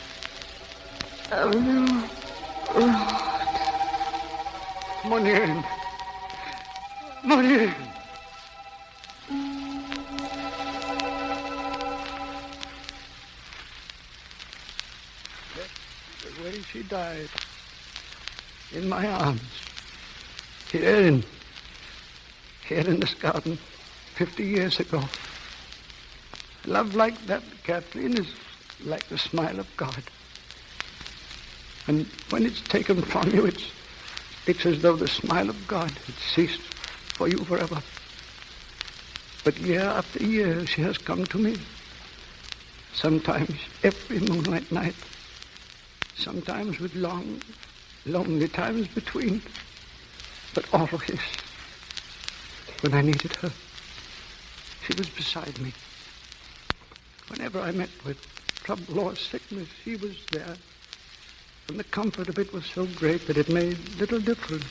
S18: of the road.
S19: Munyin. Munyin. The way she died. In my arms. Here in this garden 50 years ago. Love like that, Kathleen, is like the smile of God. And when it's taken from you, it's as though the smile of God had ceased for you forever. But year after year, she has come to me. Sometimes every moonlight night. Sometimes with long, lonely times between. But always, when I needed her, she was beside me. Whenever I met with trouble or sickness, she was there. And the comfort of it was so great that it made little difference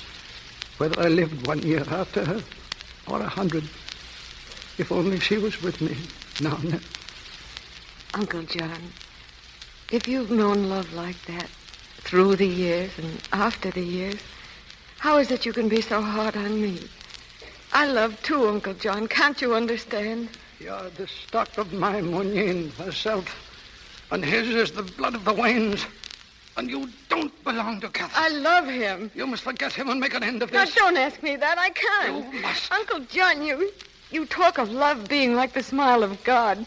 S19: whether I lived 1 year after her or 100. If only she was with me now and then.
S8: Uncle John, if you've known love like that through the years and after the years, how is it you can be so hard on me? I love too, Uncle John. Can't you understand?
S19: You're the stock of my Munyin herself, and his is the blood of the Waynes. And you don't belong to Catherine.
S8: I love him.
S19: You must forget him and make an end of
S8: Now,
S19: this.
S8: don't ask me that. I can't.
S19: You must.
S8: Uncle John, you talk of love being like the smile of God.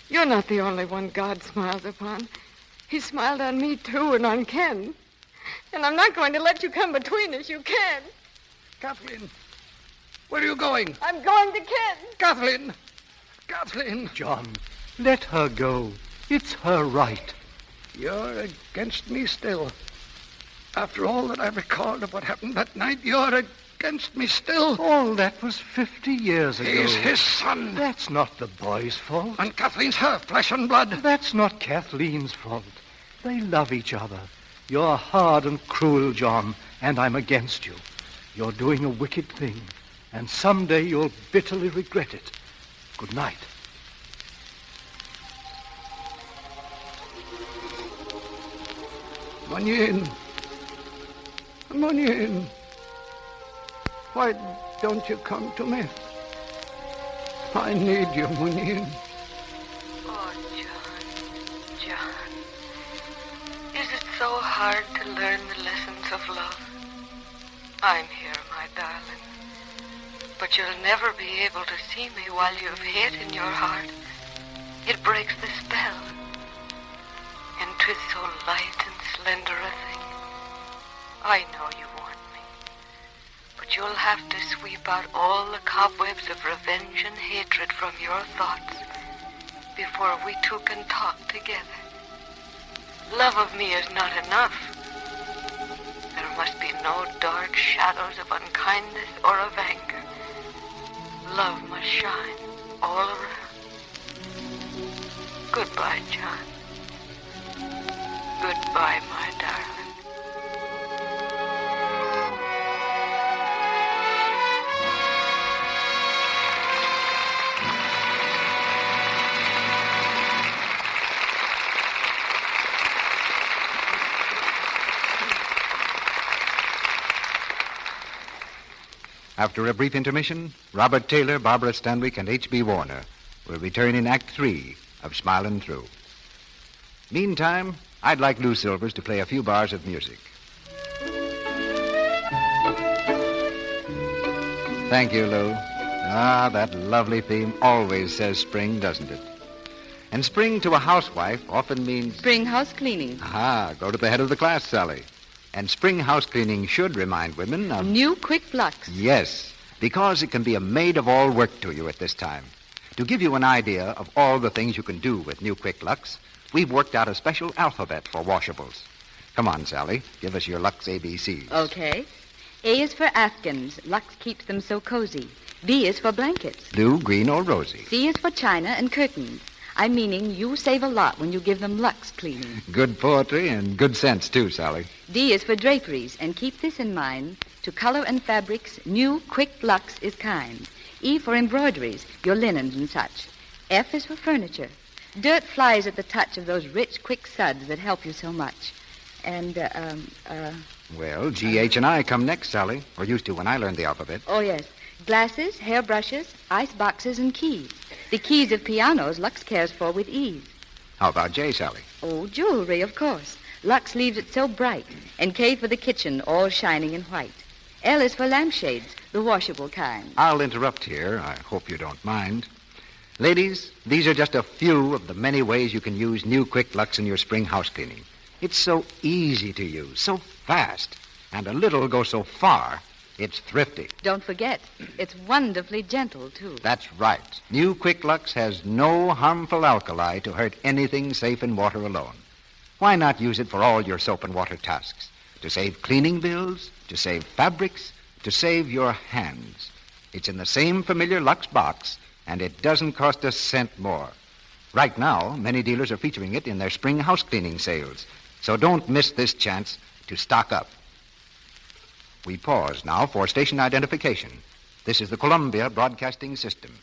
S8: You're not the only one God smiles upon. He smiled on me, too, and on Ken. And I'm not going to let you come between us. You can't.
S19: Kathleen, where are you going?
S8: I'm going to Ken.
S19: Kathleen! Kathleen!
S12: John, let her go. It's her right.
S19: You're against me still. After all that I've recalled of what happened that night, you're against me still.
S12: All that was 50 years ago.
S19: He's his son.
S12: That's not the boy's fault.
S19: And Kathleen's her flesh and blood.
S12: That's not Kathleen's fault. They love each other. You're hard and cruel, John, and I'm against you. You're doing a wicked thing, and someday you'll bitterly regret it. Good night.
S19: Munyin. Munyin. Why don't you come to me? I need you, Munyin.
S8: Oh, John. Is it so hard to learn the lessons of love? I'm here, my darling. But you'll never be able to see me while you've hate in your heart. It breaks the spell. And 'tis so light and slender a thing. I know you want me. But you'll have to sweep out all the cobwebs of revenge and hatred from your thoughts before we two can talk together. Love of me is not enough. There must be no dark shadows of unkindness or of anger. Love must shine all around. Goodbye, John. Goodbye, my darling.
S14: After a brief intermission, Robert Taylor, Barbara Stanwyck, and H.B. Warner will return in Act 3 of Smilin' Through. Meantime, I'd like Lou Silvers to play a few bars of music. Thank you, Lou. Ah, that lovely theme always says spring, doesn't it? And spring to a housewife often means...
S21: Spring house cleaning.
S14: Ah, go to the head of the class, Sally. And spring house cleaning should remind women of...
S21: New Quick Lux.
S14: Yes, because it can be a maid of all work to you at this time. To give you an idea of all the things you can do with New Quick Lux, we've worked out a special alphabet for washables. Come on, Sally. Give us your Lux ABCs.
S21: Okay. A is for Afghans. Lux keeps them so cozy. B is for blankets.
S14: Blue, green, or rosy.
S21: C is for china and curtains. I'm meaning you save a lot when you give them Lux cleaning.
S14: Good poetry and good sense, too, Sally.
S21: D is for draperies, and keep this in mind. To color and fabrics, New Quick Lux is kind. E for embroideries, your linens and such. F is for furniture. Dirt flies at the touch of those rich, quick suds that help you so much. And,
S14: Well, G, H, and I come next, Sally. Or used to when I learned the alphabet.
S21: Oh, yes. Glasses, hairbrushes, ice boxes, and keys. The keys of pianos Lux cares for with ease.
S14: How about J, Sally?
S21: Oh, jewelry, of course. Lux leaves it so bright. And K for the kitchen, all shining in white. L is for lampshades, the washable kind.
S14: I'll interrupt here. I hope you don't mind. Ladies, these are just a few of the many ways you can use New Quick Lux in your spring house cleaning. It's so easy to use, so fast, and a little goes so far, it's thrifty.
S21: Don't forget, it's wonderfully gentle, too.
S14: That's right. New Quick Lux has no harmful alkali to hurt anything safe in water alone. Why not use it for all your soap and water tasks? To save cleaning bills, to save fabrics, to save your hands. It's in the same familiar Lux box, and it doesn't cost a cent more. Right now, many dealers are featuring it in their spring house cleaning sales. So don't miss this chance to stock up. We pause now for station identification. This is the Columbia Broadcasting System.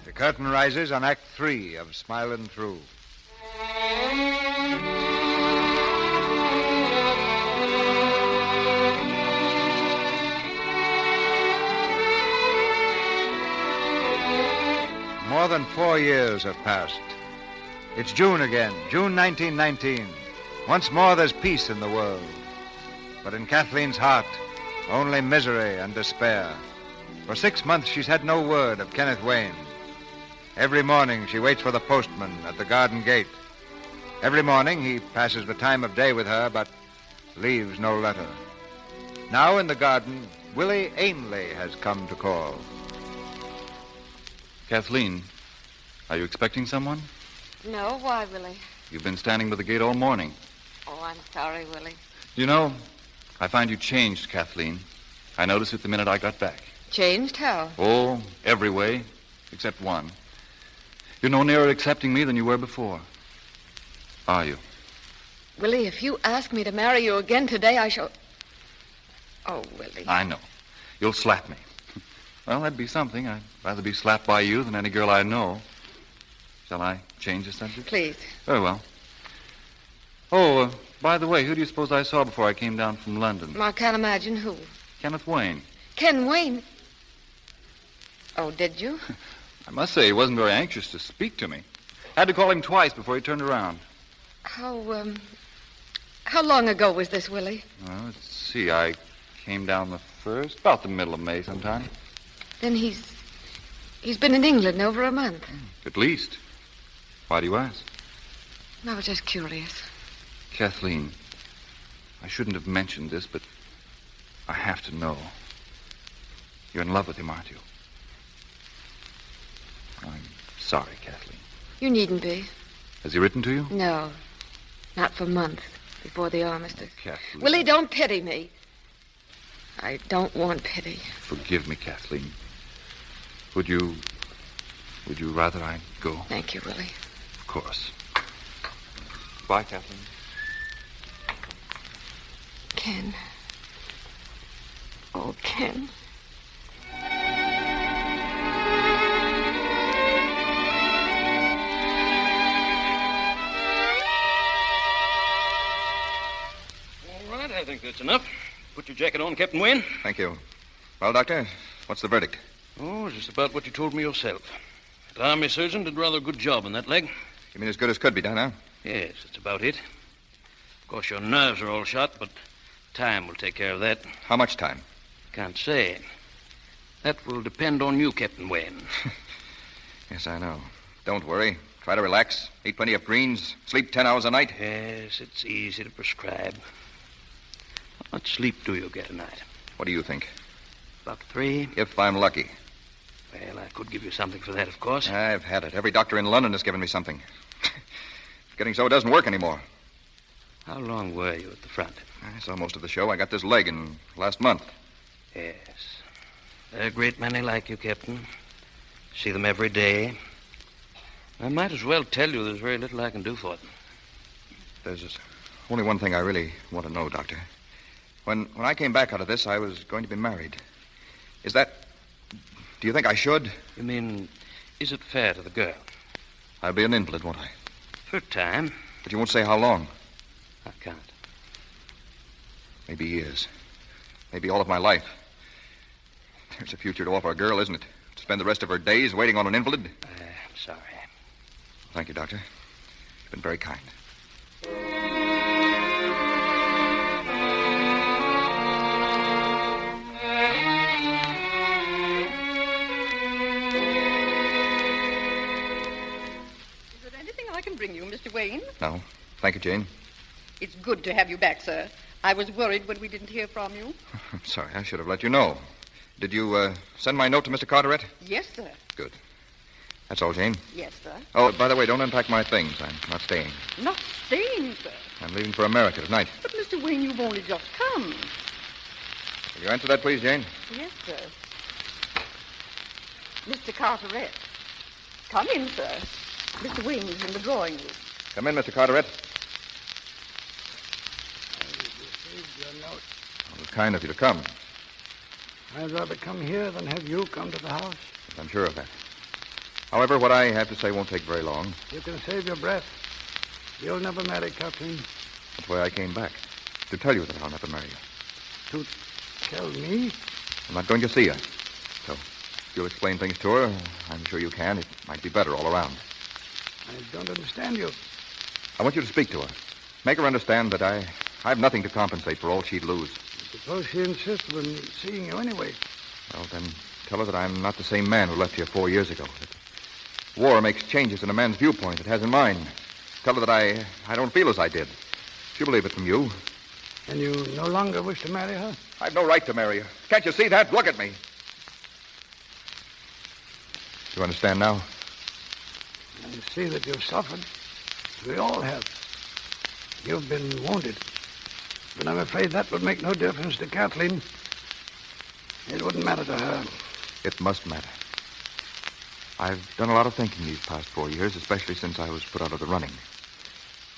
S22: The curtain rises on Act 3 of Smilin' Through. More than 4 years have passed. It's June again, June 1919. Once more there's peace in the world. But in Kathleen's heart, only misery and despair. For 6 months she's had no word of Kenneth Wayne. Every morning she waits for the postman at the garden gate. Every morning he passes the time of day with her, but leaves no letter. Now in the garden, Willie Ainley has come to call.
S16: Kathleen, are you expecting someone?
S18: No, why, Willie?
S16: You've been standing by the gate all morning.
S18: Oh, I'm sorry, Willie.
S16: You know, I find you changed, Kathleen. I noticed it the minute I got back.
S18: Changed how?
S16: Oh, every way, except one. You're no nearer accepting me than you were before. Are you?
S18: Willie, if you ask me to marry you again today, I shall... Oh, Willie.
S16: I know. You'll slap me. Well, that'd be something. I'd rather be slapped by you than any girl I know. Shall I change the subject?
S18: Please.
S16: Very well. Oh, by the way, who do you suppose I saw before I came down from London?
S18: I can't imagine who.
S16: Kenneth Wayne.
S18: Ken Wayne? Oh, did you?
S16: I must say he wasn't very anxious to speak to me. Had to call him twice before he turned around.
S18: How long ago was this, Willie?
S16: Well, let's see. I came down the 1st, about the middle of May sometime.
S18: Then he's been in England over a month.
S16: At least. Why do you ask?
S18: I was just curious.
S16: Kathleen, I shouldn't have mentioned this, but I have to know. You're in love with him, aren't you? I'm sorry, Kathleen.
S18: You needn't be.
S16: Has he written to you?
S18: No. Not for months before the armistice.
S16: Kathleen.
S18: Willie, don't pity me. I don't want pity.
S16: Forgive me, Kathleen. Would you rather I go?
S18: Thank you, Willie.
S16: Of course. Bye, Kathleen.
S18: Ken. Oh, Ken.
S13: All right, I think that's enough. Put your jacket on, Captain Wayne.
S3: Thank you. Well, Doctor, what's the verdict?
S13: Oh, just about what you told me yourself. The army surgeon did rather a good job on that leg.
S3: You mean as good as could be done, huh?
S13: Yes, that's about it. Of course, your nerves are all shot, but time will take care of that.
S3: How much time?
S13: Can't say. That will depend on you, Captain Wayne.
S3: Yes, I know. Don't worry. Try to relax. Eat plenty of greens. Sleep 10 hours a night.
S13: Yes, it's easy to prescribe. How much sleep do you get a night?
S3: What do you think?
S13: About 3.
S3: If I'm lucky.
S13: Well, I could give you something for that, of course.
S3: I've had it. Every doctor in London has given me something. It's getting so it doesn't work anymore.
S13: How long were you at the front?
S3: I saw most of the show. I got this leg in last month.
S13: Yes. There are a great many like you, Captain. See them every day. I might as well tell you there's very little I can do for them.
S3: There's only one thing I really want to know, Doctor. When I came back out of this, I was going to be married. Is that... Do you think I should?
S13: You mean, is it fair to the girl?
S3: I'll be an invalid, won't I?
S13: For a time.
S3: But you won't say how long.
S13: I can't.
S3: Maybe years. Maybe all of my life. There's a future to offer a girl, isn't it? To spend the rest of her days waiting on an invalid?
S13: I'm sorry.
S3: Thank you, Doctor. You've been very kind. No. Thank you, Jane.
S6: It's good to have you back, sir. I was worried when we didn't hear from you.
S3: I'm sorry. I should have let you know. Did you send my note to Mr. Carteret?
S6: Yes, sir.
S3: Good. That's all, Jane.
S6: Yes, sir.
S3: Oh, by the way, don't unpack my things. I'm not staying.
S6: Not staying, sir.
S3: I'm leaving for America tonight.
S6: But, Mr. Wayne, you've only just come.
S3: Will you answer that, please, Jane?
S6: Yes, sir. Mr. Carteret. Come in, sir. Mr. Wayne's in the drawing room.
S3: Come in, Mr. Carteret. It was kind of you to come.
S19: I'd rather come here than have you come to the house.
S3: I'm sure of that. However, what I have to say won't take very long.
S19: You can save your breath. You'll never marry Kathleen.
S3: That's why I came back. To tell you that I'll never marry you.
S19: To tell me?
S3: I'm not going to see her. So, if you'll explain things to her, I'm sure you can. It might be better all around.
S19: I don't understand you.
S3: I want you to speak to her. Make her understand that I have nothing to compensate for all she'd lose.
S19: Suppose she insists on seeing you anyway.
S3: Well, then tell her that I'm not the same man who left here 4 years ago. That war makes changes in a man's viewpoint. It has in mine. Tell her that I don't feel as I did. She'll believe it from you.
S19: And you no longer wish to marry her?
S3: I've no right to marry her. Can't you see that? Look at me. You understand now?
S19: I see that you've suffered. We all have. You've been wounded. But I'm afraid that would make no difference to Kathleen. It wouldn't matter to her.
S3: It must matter. I've done a lot of thinking these past 4 years, especially since I was put out of the running.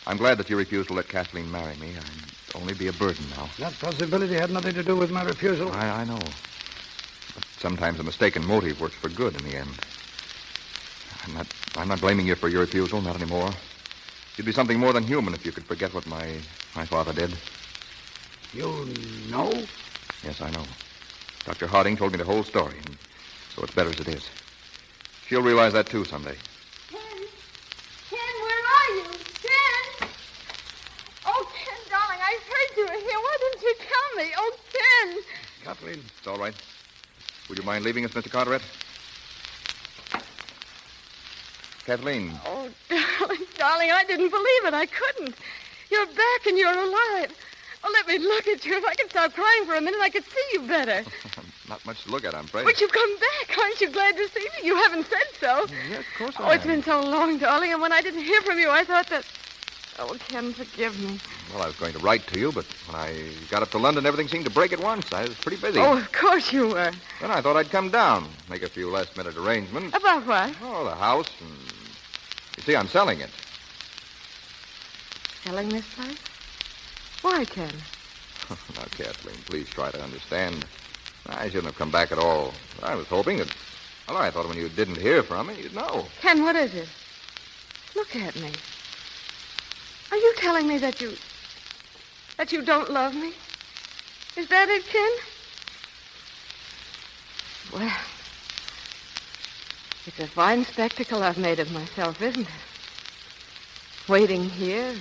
S3: I'm glad that you refused to let Kathleen marry me. I'd only be a burden now.
S19: That possibility had nothing to do with my refusal.
S3: I know. But sometimes a mistaken motive works for good in the end. I'm not blaming you for your refusal, not anymore. You'd be something more than human if you could forget what my father did.
S19: You know?
S3: Yes, I know. Dr. Harding told me the whole story, and so it's better as it is. She'll realize that, too, someday.
S15: Ken, where are you? Ken! Oh, Ken, darling, I heard you were here. Why didn't you tell me? Oh, Ken!
S19: Kathleen.
S3: It's all right. Would you mind leaving us, Mr. Carteret? Kathleen.
S8: Oh, darling, I didn't believe it. I couldn't. You're back and you're alive. Oh, let me look at you. If I could stop crying for a minute, I could see you better.
S3: Not much to look at, I'm afraid.
S8: But you've come back. Aren't you glad to see me? You haven't said so.
S19: Yes, of course I
S8: Oh, it's been so long, darling, and when I didn't hear from you, I thought that... Oh, Ken, forgive me.
S3: Well, I was going to write to you, but when I got up to London, everything seemed to break at once. I was pretty busy.
S8: Oh, of course you were.
S3: Then I thought I'd come down, make a few last-minute arrangements.
S8: About what?
S3: Oh, the house, and... You see, I'm selling it.
S8: Selling this place? Why, Ken?
S3: Now, Kathleen, please try to understand. I shouldn't have come back at all. I was hoping that... Well, I thought when you didn't hear from me, you'd know.
S8: Ken, what is it? Look at me. Are you telling me that you don't love me? Is that it, Ken? Well, it's a fine spectacle I've made of myself, isn't it? Waiting here.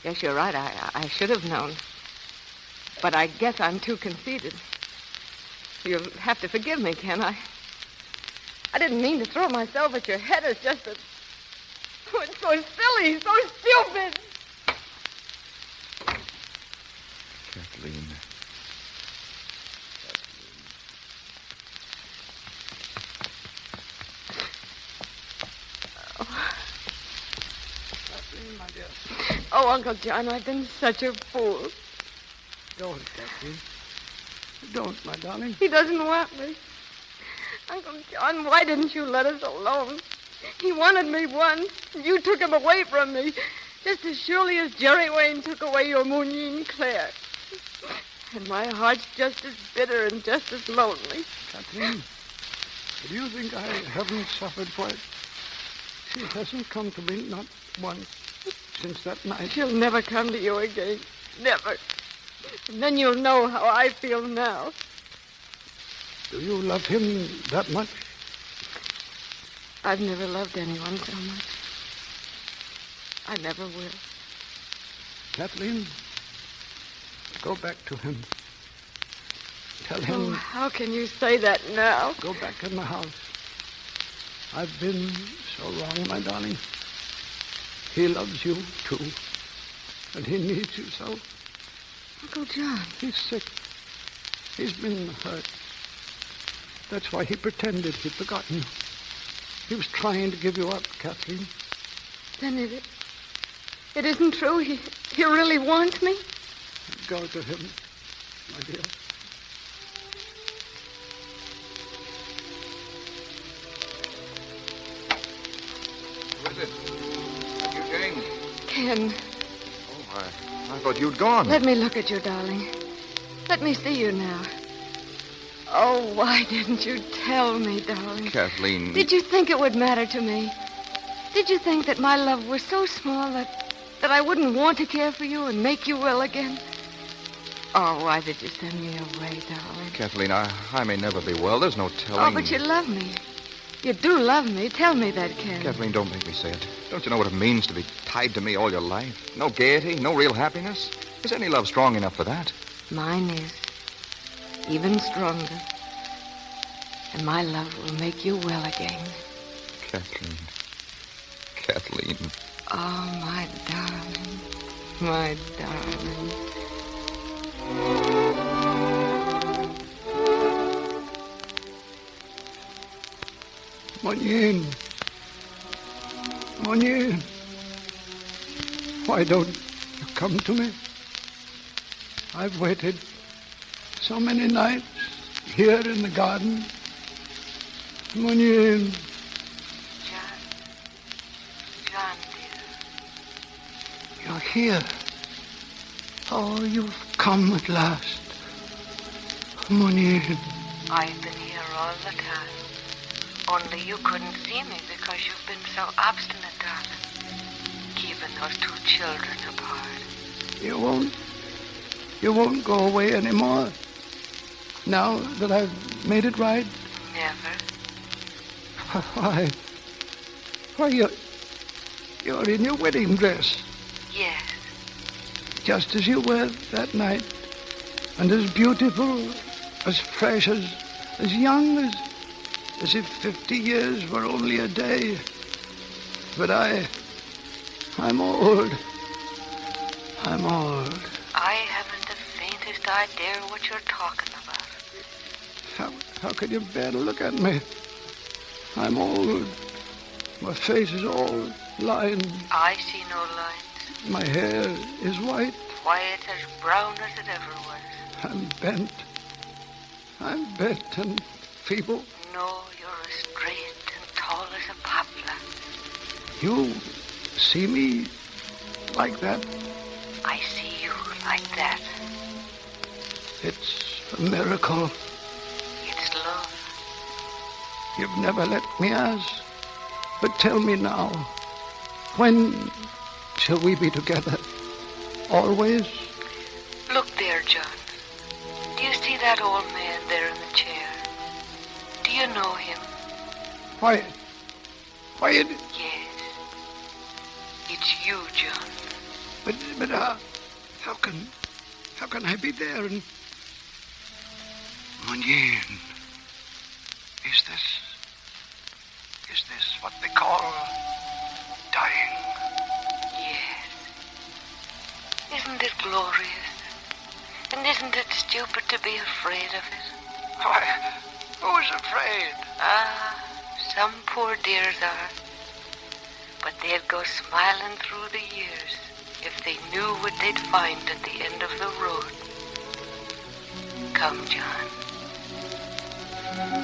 S8: Yes, you're right. I should have known. But I guess I'm too conceited. You'll have to forgive me, Ken. I didn't mean to throw myself at your head as just a... Oh, it's so silly, so stupid.
S3: Kathleen.
S19: Kathleen, my dear.
S8: Oh, Uncle John, I've been such a fool.
S19: Don't, Kathleen. Don't, my darling.
S8: He doesn't want me. Uncle John, why didn't you let us alone? He wanted me once. You took him away from me, just as surely as Jerry Wayne took away your Moonine Claire. And my heart's just as bitter and just as lonely.
S19: Kathleen, do you think I haven't suffered for it? She hasn't come to me, not once, since that night.
S8: She'll never come to you again. Never. And then you'll know how I feel now.
S19: Do you love him that much?
S8: I've never loved anyone so much. I never will.
S19: Kathleen, go back to him. Tell him...
S8: Oh, how can you say that now?
S19: Go back in the house. I've been so wrong, my darling. He loves you, too. And he needs you so.
S8: Uncle John.
S19: He's sick. He's been hurt. That's why he pretended he'd forgotten you. He was trying to give you up, Kathleen.
S8: Then it isn't true. He really wants me?
S19: Go to him, my dear.
S3: Who is it? Eugene?
S8: Ken.
S3: Oh, I thought you'd gone.
S8: Let me look at you, darling. Let me see you now. Oh, why didn't you tell me, darling?
S3: Kathleen.
S8: Did you think it would matter to me? Did you think that my love was so small that I wouldn't want to care for you and make you well again? Oh, why did you send me away, darling?
S3: Kathleen, I may never be well. There's no telling.
S8: Oh, but you love me. You do love me. Tell me that, Ken.
S3: Kathleen, don't make me say it. Don't you know what it means to be tied to me all your life? No gaiety, no real happiness. Is any love strong enough for that?
S8: Mine is. Even stronger. And my love will make you well again.
S3: Kathleen. Kathleen.
S8: Oh, my darling. My darling.
S19: Munyin. Munyin. Why don't you come to me? I've waited so many nights here in the garden. Munyin.
S18: John, dear.
S19: You're here. Oh, you've come at last. Munyin.
S18: I've been here all the time. Only you couldn't see me because you've been so obstinate, darling. Keeping those two children apart.
S19: You won't go away anymore. Now that I've made it right?
S18: Never.
S19: Why, you're in your wedding dress.
S18: Yes.
S19: Just as you were that night. And as beautiful, as fresh, as young as if 50 years were only a day. But I'm old. I'm old.
S18: I haven't the faintest idea what you're talking about.
S19: How can you bear to look at me? I'm old. My face is all lined.
S18: I see no lines.
S19: My hair is white.
S18: Quiet as brown as it ever was.
S19: I'm bent. I'm bent and feeble.
S18: No, you're as straight and tall as a poplar.
S19: You see me like that?
S18: I see you like that.
S19: It's a miracle.
S18: It's love.
S19: You've never let me ask. But tell me now, when shall we be together? Always?
S18: Look there, John. Do you see that old man there in the chair? Do you know him?
S19: Why,
S18: Yes. It's you, John.
S19: But how can I be there and... Munyin, is this what they call dying?
S18: Yes. Isn't it glorious? And isn't it stupid to be afraid of it?
S19: Why, who's afraid?
S18: Some poor dears are. But they'd go smiling through the years if they knew what they'd find at the end of the road. Come, John.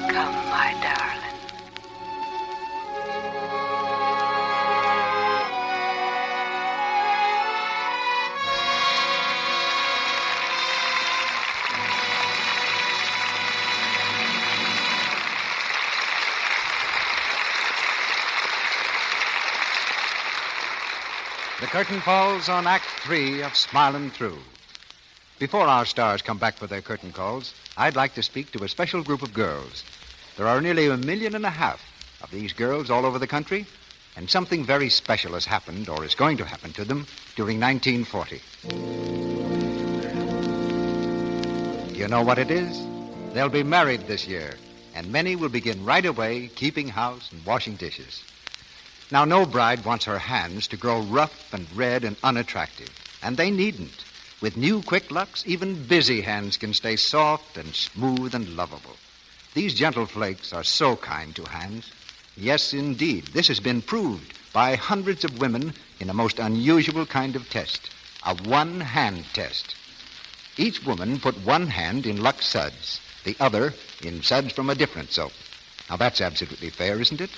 S18: Come, my darling.
S14: The curtain falls on Act 3 of Smilin' Through. Before our stars come back for their curtain calls, I'd like to speak to a special group of girls. There are nearly 1.5 million of these girls all over the country, and something very special has happened or is going to happen to them during 1940. You know what it is? They'll be married this year, and many will begin right away keeping house and washing dishes. Now, no bride wants her hands to grow rough and red and unattractive, and they needn't. With new Quick Lux, even busy hands can stay soft and smooth and lovable. These gentle flakes are so kind to hands. Yes, indeed, this has been proved by hundreds of women in a most unusual kind of test, a one-hand test. Each woman put one hand in Lux suds, the other in suds from a different soap. Now, that's absolutely fair, isn't it?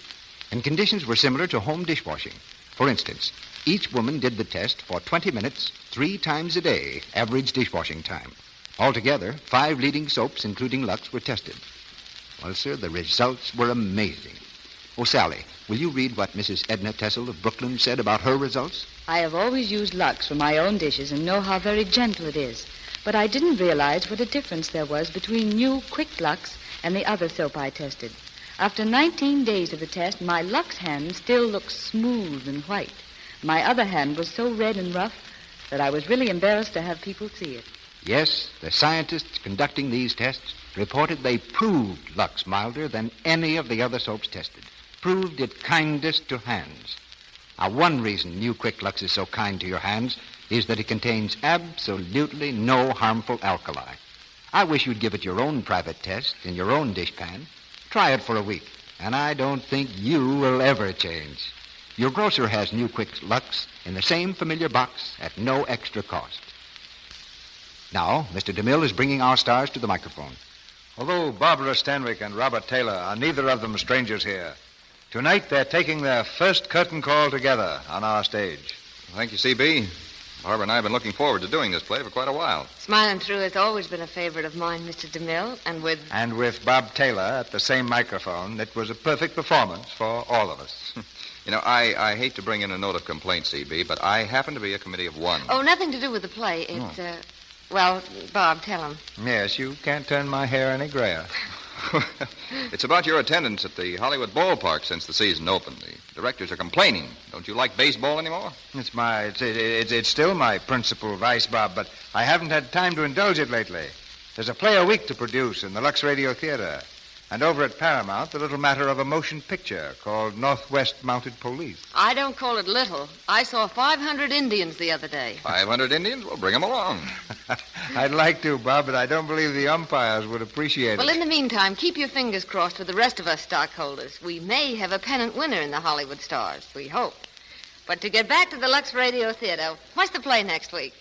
S14: And conditions were similar to home dishwashing. For instance, each woman did the test for 20 minutes, 3 times a day, average dishwashing time. Altogether, 5 leading soaps, including Lux, were tested. Well, sir, the results were amazing. Oh, Sally, will you read what Mrs. Edna Tessel of Brooklyn said about her results?
S21: I have always used Lux for my own dishes and know how very gentle it is. But I didn't realize what a difference there was between new Quick Lux and the other soap I tested. After 19 days of the test, my Lux hand still looks smooth and white. My other hand was so red and rough that I was really embarrassed to have people see it.
S14: Yes, the scientists conducting these tests reported they proved Lux milder than any of the other soaps tested. Proved it kindest to hands. Now, one reason new Quick Lux is so kind to your hands is that it contains absolutely no harmful alkali. I wish you'd give it your own private test in your own dishpan. Try it for a week, and I don't think you will ever change. Your grocer has new Quick Lux in the same familiar box at no extra cost. Now, Mr. DeMille is bringing our stars to the microphone.
S22: Although Barbara Stanwyck and Robert Taylor are neither of them strangers here, tonight they're taking their first curtain call together on our stage.
S3: Thank you, C.B. Barbara and I have been looking forward to doing this play for quite a while.
S1: Smiling Through has always been a favorite of mine, Mr. DeMille, and
S22: with Bob Taylor at the same microphone, it was a perfect performance for all of us.
S3: You know, I hate to bring in a note of complaint, C.B., but I happen to be a committee of one.
S1: Oh, nothing to do with the play. It's, well, Bob, tell him.
S22: Yes, you can't turn my hair any grayer.
S3: It's about your attendance at the Hollywood ballpark since the season opened. The directors are complaining. Don't you like baseball anymore?
S22: It's still my principal vice, Bob, but I haven't had time to indulge it lately. There's a play a week to produce in the Lux Radio Theater. And over at Paramount, the little matter of a motion picture called Northwest Mounted Police.
S1: I don't call it little. I saw 500 Indians the other day.
S3: 500 Indians? Well, bring them along.
S22: I'd like to, Bob, but I don't believe the umpires would appreciate it.
S1: Well, in the meantime, keep your fingers crossed for the rest of us stockholders. We may have a pennant winner in the Hollywood Stars. We hope. But to get back to the Lux Radio Theater, what's the play next week?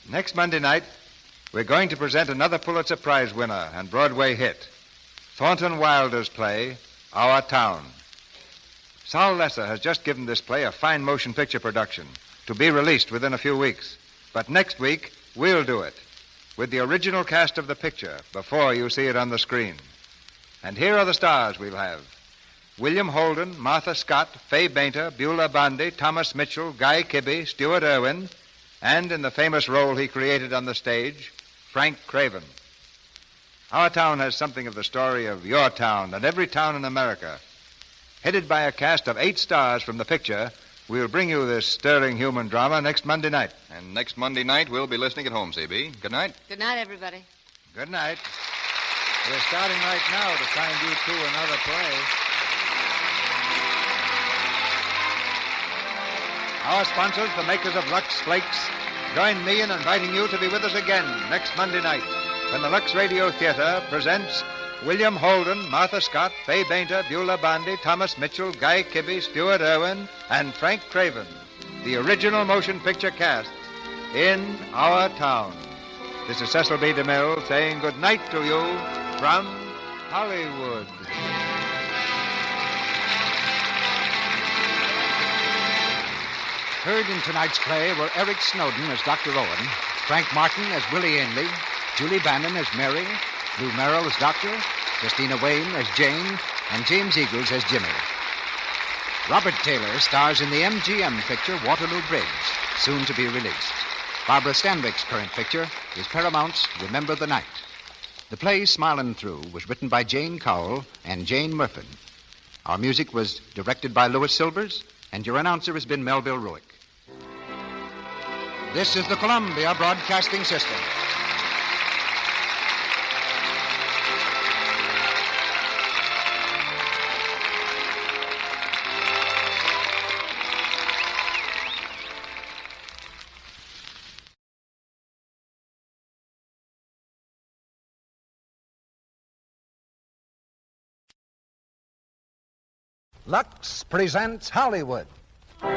S22: Next Monday night, we're going to present another Pulitzer Prize winner and Broadway hit. Thornton Wilder's play, Our Town. Saul Lesser has just given this play a fine motion picture production to be released within a few weeks. But next week, we'll do it with the original cast of the picture before you see it on the screen. And here are the stars we'll have. William Holden, Martha Scott, Fay Bainter, Beulah Bondi, Thomas Mitchell, Guy Kibbe, Stuart Irwin, and in the famous role he created on the stage, Frank Craven. Our Town has something of the story of your town and every town in America. Headed by a cast of 8 stars from the picture, we'll bring you this stirring human drama next Monday night.
S3: And next Monday night, we'll be listening at home, C.B. Good night.
S1: Good night, everybody.
S22: Good night. We're starting right now to find you two another play. Our sponsors, the makers of Lux Flakes, join me in inviting you to be with us again next Monday night when the Lux Radio Theater presents William Holden, Martha Scott, Fay Bainter, Beulah Bondi, Thomas Mitchell, Guy Kibbe, Stuart Irwin, and Frank Craven, the original motion picture cast in Our Town. This is Cecil B. DeMille saying good night to you from Hollywood.
S14: Heard in tonight's play were Eric Snowden as Dr. Owen, Frank Martin as Willie Ainley, Julie Bannon as Mary, Lou Merrill as Doctor, Christina Wayne as Jane, and James Eagles as Jimmy. Robert Taylor stars in the MGM picture Waterloo Bridge, soon to be released. Barbara Stanwyck's current picture is Paramount's Remember the Night. The play Smilin' Through was written by Jane Cowell and Jane Murfin. Our music was directed by Louis Silvers, and your announcer has been Melville Ruick. This is the Columbia Broadcasting System. Lux presents Hollywood. The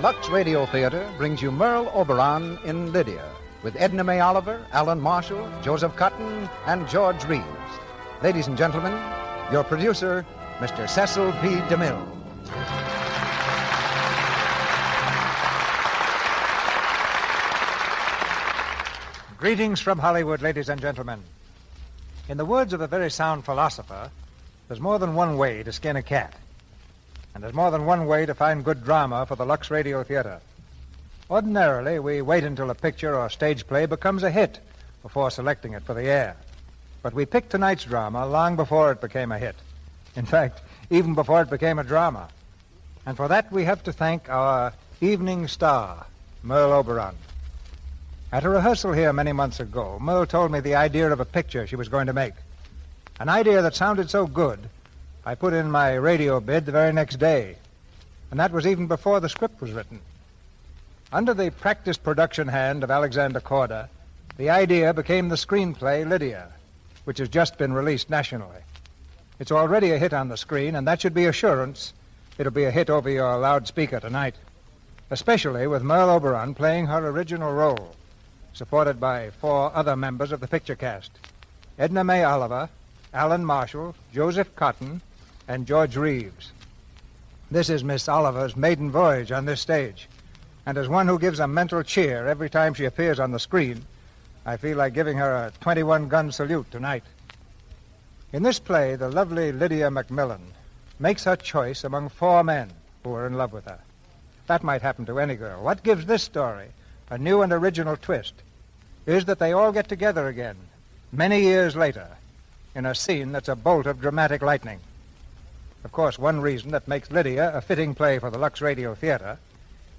S14: Lux Radio Theater brings you Merle Oberon in Lydia, with Edna May Oliver, Alan Marshall, Joseph Cotton, and George Reeves. Ladies and gentlemen, your producer, Mr. Cecil P. DeMille.
S12: Greetings from Hollywood, ladies and gentlemen. In the words of a very sound philosopher, there's more than one way to skin a cat. And there's more than one way to find good drama for the Lux Radio Theater. Ordinarily, we wait until a picture or stage play becomes a hit before selecting it for the air. But we picked tonight's drama long before it became a hit. In fact, even before it became a drama. And for that, we have to thank our evening star, Merle Oberon. At a rehearsal here many months ago, Merle told me the idea of a picture she was going to make. An idea that sounded so good, I put in my radio bid the very next day. And that was even before the script was written. Under the practiced production hand of Alexander Korda, the idea became the screenplay Lydia, which has just been released nationally. It's already a hit on the screen, and that should be assurance it'll be a hit over your loudspeaker tonight, especially with Merle Oberon playing her original role, supported by 4 other members of the picture cast: Edna May Oliver, Alan Marshall, Joseph Cotton, and George Reeves. This is Miss Oliver's maiden voyage on this stage, and as one who gives a mental cheer every time she appears on the screen, I feel like giving her a 21-gun salute tonight. In this play, the lovely Lydia Macmillan makes her choice among 4 men who are in love with her. That might happen to any girl. What gives this story a new and original twist is that they all get together again, many years later, in a scene that's a bolt of dramatic lightning. Of course, one reason that makes Lydia a fitting play for the Lux Radio Theater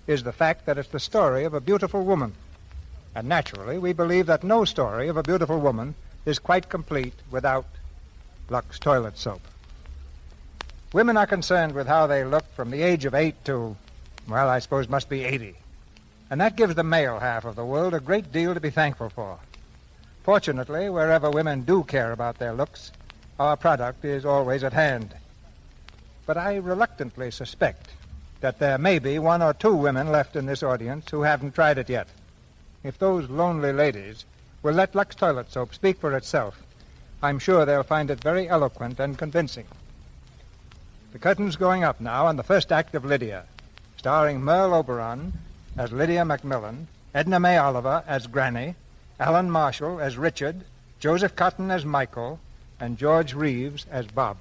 S12: is the fact that it's the story of a beautiful woman. And naturally, we believe that no story of a beautiful woman is quite complete without Lux toilet soap. Women are concerned with how they look from the age of 8 to, well, I suppose must be 80. And that gives the male half of the world a great deal to be thankful for. Fortunately, wherever women do care about their looks, our product is always at hand. But I reluctantly suspect that there may be 1 or 2 women left in this audience who haven't tried it yet. If those lonely ladies will let Lux toilet soap speak for itself, I'm sure they'll find it very eloquent and convincing. The curtain's going up now on the first act of Lydia, starring Merle Oberon as Lydia Macmillan, Edna May Oliver as Granny, Alan Marshall as Richard, Joseph Cotton as Michael, and George Reeves as Bob.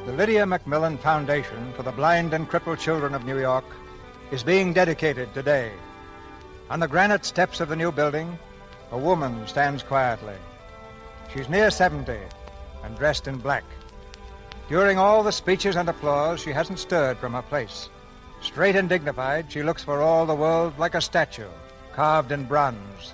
S12: The Lydia Macmillan Foundation for the Blind and Crippled Children of New York is being dedicated today. On the granite steps of the new building, a woman stands quietly. She's near 70 and dressed in black. During all the speeches and applause, she hasn't stirred from her place. Straight and dignified, she looks for all the world like a statue, carved in bronze.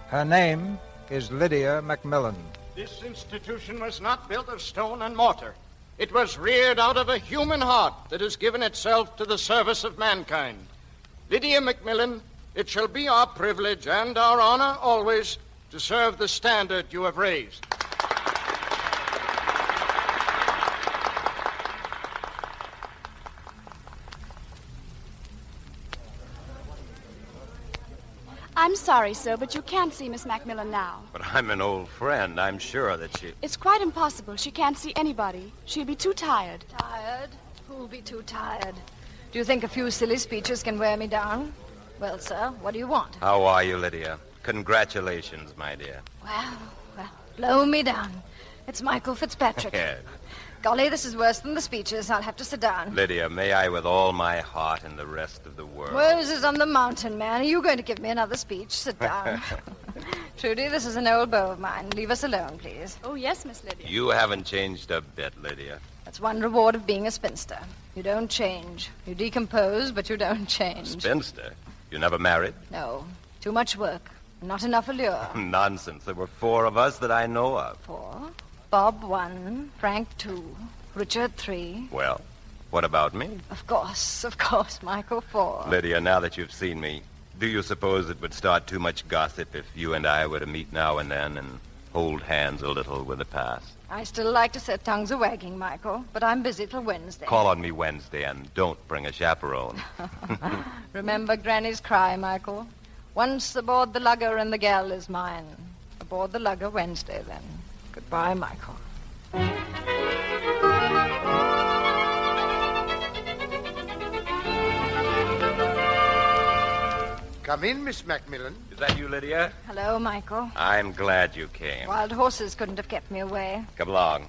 S12: Her name is Lydia Macmillan.
S10: This institution was not built of stone and mortar. It was reared out of a human heart that has given itself to the service of mankind. Lydia Macmillan, it shall be our privilege and our honor always to serve the standard you have raised.
S17: I'm sorry, sir, but you can't see Miss Macmillan now.
S23: But I'm an old friend. I'm sure that she...
S17: It's quite impossible. She can't see anybody. She'll be too tired.
S1: Tired? Who'll be too tired? Do you think a few silly speeches can wear me down? Well, sir, what do you want?
S23: How are you, Lydia? Congratulations, my dear.
S1: Well, blow me down. It's Michael Fitzpatrick.
S23: Yes.
S1: Golly, this is worse than the speeches. I'll have to sit down.
S23: Lydia, may I with all my heart and the rest of the world...
S1: Moses on the mountain, man. Are you going to give me another speech? Sit down. Trudy, this is an old beau of mine. Leave us alone, please.
S17: Oh, yes, Miss Lydia.
S23: You haven't changed a bit, Lydia.
S1: That's one reward of being a spinster. You don't change. You decompose, but you don't change.
S23: Spinster? You never married?
S1: No. Too much work.
S2: Not enough allure.
S23: Nonsense. There were 4 of us that I know of.
S2: 4. Bob 1, Frank 2, Richard 3.
S23: Well, what about me?
S2: Of course, Michael 4.
S23: Lydia, now that you've seen me, do you suppose it would start too much gossip if you and I were to meet now and then and hold hands a little with the past?
S2: I still like to set tongues a-wagging, Michael, but I'm busy till Wednesday.
S23: Call on me Wednesday and don't bring a chaperone.
S2: Remember Granny's cry, Michael. Once aboard the lugger and the gal is mine. Aboard the lugger Wednesday, then. Goodbye, Michael.
S10: Come in, Miss Macmillan.
S23: Is that you, Lydia?
S2: Hello, Michael.
S23: I'm glad you came.
S2: Wild horses couldn't have kept me away.
S23: Come along.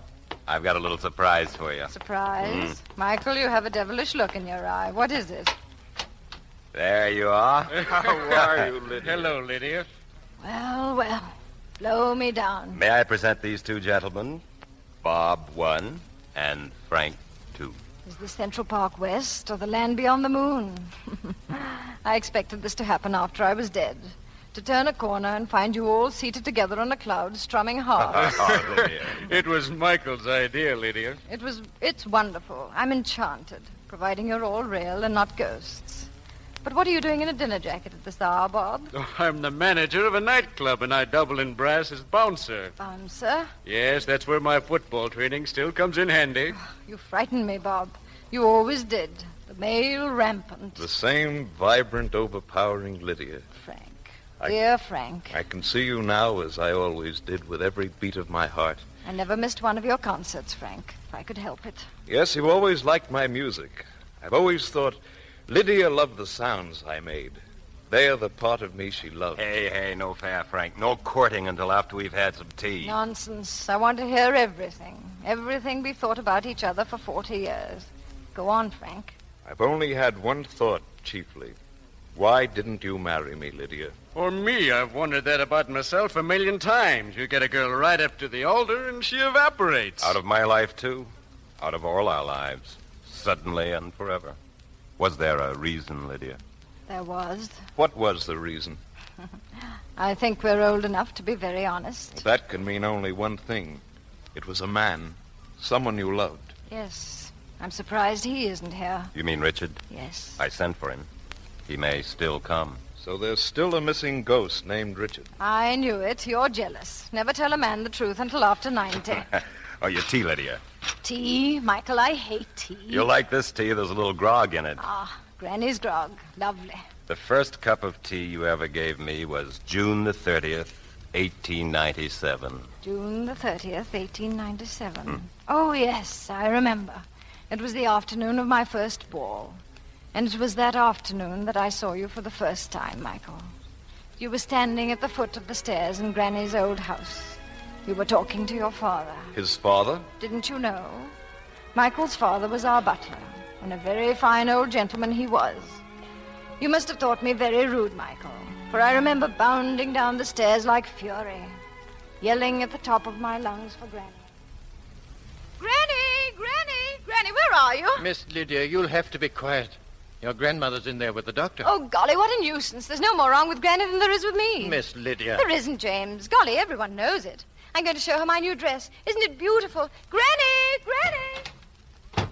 S23: I've got a little surprise for you.
S2: Surprise? Michael, you have a devilish look in your eye. What is it?
S23: There you are.
S5: How are you, Lydia? Hello, Lydia.
S2: Well. Blow me down.
S23: May I present these 2 gentlemen? Bob 1 and Frank 2.
S2: Is this Central Park West or the land beyond the moon? I expected this to happen after I was dead. To turn a corner and find you all seated together on a cloud strumming harps.
S5: It was Michael's idea, Lydia.
S2: It's wonderful. I'm enchanted, providing you're all real and not ghosts. But what are you doing in a dinner jacket at this hour, Bob?
S5: Oh, I'm the manager of a nightclub, and I double in brass as bouncer.
S2: Bouncer?
S5: Yes, that's where my football training still comes in handy.
S2: You frighten me, Bob. You always did. The male rampant.
S5: The same vibrant, overpowering Lydia.
S2: Frank. Dear Frank.
S5: I can see you now as I always did, with every beat of my heart.
S2: I never missed one of your concerts, Frank, if I could help it.
S5: Yes, you always liked my music. I've always thought Lydia loved the sounds I made. They are the part of me she loved.
S23: Hey, no fair, Frank. No courting until after we've had some tea.
S2: Nonsense. I want to hear everything. Everything we thought about each other for 40 years. Go on, Frank.
S5: I've only had one thought, chiefly. Why didn't you marry me, Lydia? Or me, I've wondered that about myself a million times. You get a girl right up to the altar and she evaporates.
S23: Out of my life, too. Out of all our lives. Suddenly and forever. Was there a reason, Lydia?
S2: There was.
S5: What was the reason?
S2: I think we're old enough to be very honest.
S5: That can mean only one thing. It was a man. Someone you loved.
S2: Yes. I'm surprised he isn't here.
S23: You mean Richard?
S2: Yes.
S23: I sent for him. He may still come.
S5: So there's still a missing ghost named Richard.
S2: I knew it. You're jealous. Never tell a man the truth until after 90.
S23: Oh, your tea, Lydia.
S2: Tea? Michael, I hate tea.
S23: You'll like this tea. There's a little grog in it.
S2: Ah, Granny's grog. Lovely.
S23: The first cup of tea you ever gave me was June the 30th, 1897.
S2: June the 30th, 1897. Oh, yes, I remember. It was the afternoon of my first ball. And it was that afternoon that I saw you for the first time, Michael. You were standing at the foot of the stairs in Granny's old house. You were talking to your father.
S5: His father?
S2: Didn't you know? Michael's father was our butler, and a very fine old gentleman he was. You must have thought me very rude, Michael, for I remember bounding down the stairs like fury, yelling at the top of my lungs for Granny.
S15: Granny! Granny! Granny, where are you?
S20: Miss Lydia, you'll have to be quiet. Your grandmother's in there with the doctor.
S2: Oh, golly, what a nuisance. There's no more wrong with Granny than there is with me.
S20: Miss Lydia.
S2: There isn't, James. Golly, everyone knows it. I'm going to show her my new dress. Isn't it beautiful? Granny! Granny!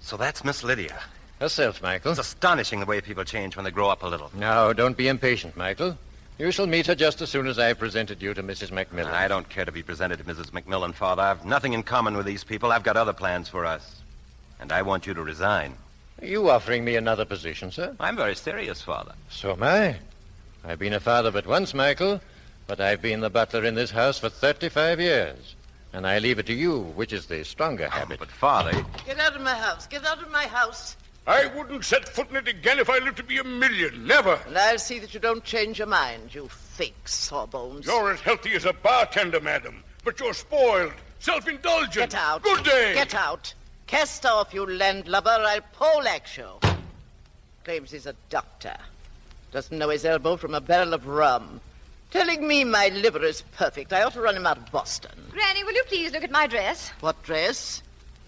S23: So that's Miss Lydia.
S20: Herself, Michael.
S23: It's astonishing the way people change when they grow up a little.
S20: Now, don't be impatient, Michael. You shall meet her just as soon as I've presented you to Mrs. Macmillan.
S23: I don't care to be presented to Mrs. Macmillan, Father. I've nothing in common with these people. I've got other plans for us. And I want you to resign.
S20: Are you offering me another position, sir?
S23: I'm very serious, Father.
S20: So am I. I've been a father but once, Michael, but I've been the butler in this house for 35 years. And I leave it to you, which is the stronger habit.
S23: But, Father...
S24: Get out of my house. Get out of my house.
S25: I wouldn't set foot in it again if I lived to be a million. Never.
S24: And I'll see that you don't change your mind, you fake sawbones.
S25: You're as healthy as a bartender, madam. But you're spoiled, self-indulgent.
S24: Get out.
S25: Good day.
S24: Get out. Cast off, you landlubber. I'll poleaxe you. Claims he's a doctor. Doesn't know his elbow from a barrel of rum. Telling me my liver is perfect. I ought to run him out of Boston.
S2: Granny, will you please look at my dress?
S24: What dress?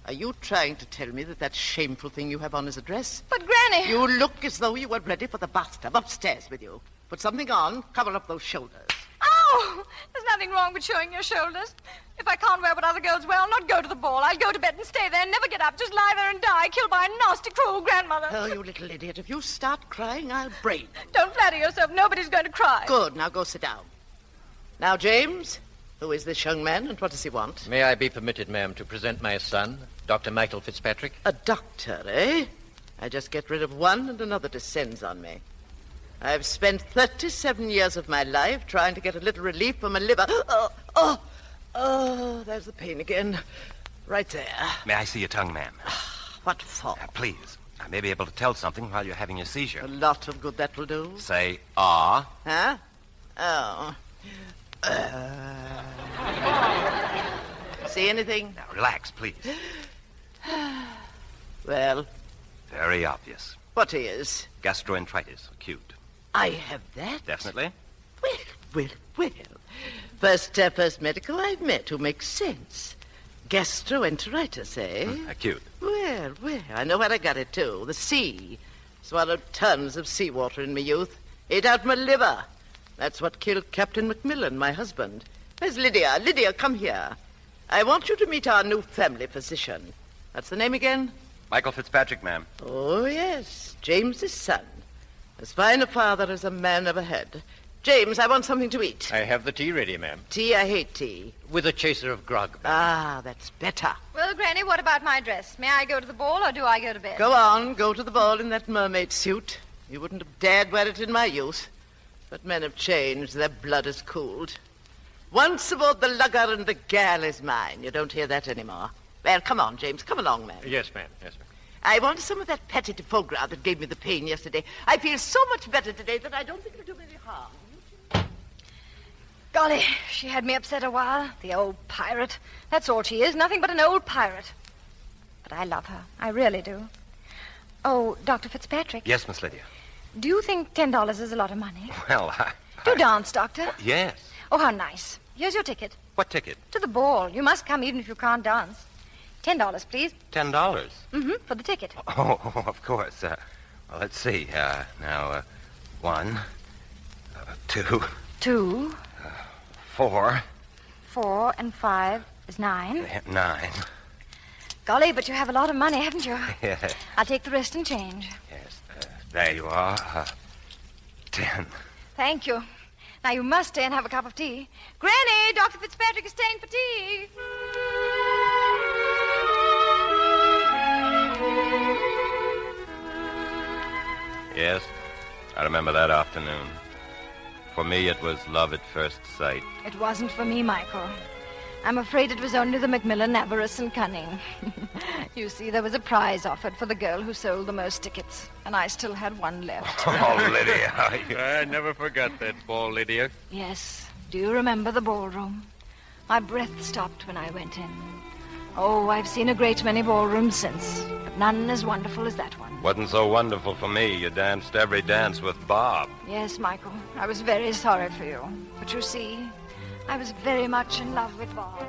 S24: Are you trying to tell me that shameful thing you have on is a dress?
S2: But, Granny...
S24: You look as though you were ready for the bathtub. Upstairs with you. Put something on. Cover up those shoulders.
S2: Oh, there's nothing wrong with showing your shoulders. If I can't wear what other girls wear, I'll not go to the ball. I'll go to bed and stay there and never get up. Just lie there and die, killed by a nasty, cruel grandmother.
S24: Oh, you little idiot. If you start crying, I'll brain you.
S2: Don't flatter yourself. Nobody's going to cry.
S24: Good. Now go sit down. Now, James, who is this young man and what does he want?
S20: May I be permitted, ma'am, to present my son, Dr. Michael Fitzpatrick?
S24: A doctor, eh? I just get rid of one and another descends on me. I've spent 37 years of my life trying to get a little relief from a liver. Oh, there's the pain again. Right there.
S23: May I see your tongue, ma'am?
S24: What for?
S23: Please. I may be able to tell something while you're having your seizure.
S24: A lot of good that will do.
S23: Say, ah.
S24: Huh? Oh. See anything?
S23: Now, relax, please.
S24: Well?
S23: Very obvious.
S24: What is?
S23: Gastroenteritis, acute.
S24: I have that?
S23: Definitely.
S24: Well. First medical I've met who makes sense. Gastroenteritis, eh?
S23: Acute.
S24: Well, I know where I got it, too. The sea. Swallowed tons of seawater in my youth. Ate out my liver. That's what killed Captain Macmillan, my husband. Where's Lydia? Lydia, come here. I want you to meet our new family physician. What's the name again?
S23: Michael Fitzpatrick, ma'am.
S24: Oh, yes. James's son. As fine a father as a man ever had. James, I want something to eat.
S20: I have the tea ready, ma'am.
S24: Tea? I hate tea.
S20: With a chaser of grog, ma'am.
S24: Ah, that's better.
S2: Well, Granny, what about my dress? May I go to the ball or do I go to bed?
S24: Go on. Go to the ball in that mermaid suit. You wouldn't have dared wear it in my youth. But men have changed. Their blood has cooled. Once aboard the lugger and the gal is mine. You don't hear that anymore. Well, come on, James. Come along, man.
S20: Yes, ma'am. Yes, ma'am.
S24: I want some of that pâté de foie gras that gave me the pain yesterday. I feel so much better today that I don't think it'll do me any harm.
S2: Golly, she had me upset a while. The old pirate. That's all she is, nothing but an old pirate. But I love her. I really do. Oh, Dr. Fitzpatrick.
S23: Yes, Miss Lydia.
S2: Do you think $10 is a lot of money?
S23: Well,
S2: Do dance, Doctor.
S23: Yes.
S2: Oh, how nice. Here's your ticket.
S23: What ticket?
S2: To the ball. You must come even if you can't dance. $10, please.
S23: $10?
S2: Mm-hmm, for the ticket.
S23: Oh, of course. Well, let's see. Now, 1, 2...
S2: 2...
S23: 4...
S2: 4 and 5 is 9.
S23: 9.
S2: Golly, but you have a lot of money, haven't you?
S23: Yes.
S2: I'll take the rest and change.
S23: Yes. There you are. 10.
S2: Thank you. Now, you must stay and have a cup of tea. Granny, Dr. Fitzpatrick is staying for tea.
S23: Yes, I remember that afternoon. For me, it was love at first sight.
S2: It wasn't for me, Michael. I'm afraid it was only the Macmillan avarice and cunning. You see, there was a prize offered for the girl who sold the most tickets, and I still had one left.
S23: Oh, Lydia.
S5: I never forgot that ball, Lydia.
S2: Yes. Do you remember the ballroom? My breath stopped when I went in. Oh, I've seen a great many ballrooms since, but none as wonderful as that one.
S23: Wasn't so wonderful for me. You danced every dance with Bob.
S2: Yes, Michael. I was very sorry for you. But you see, I was very much in love with Bob.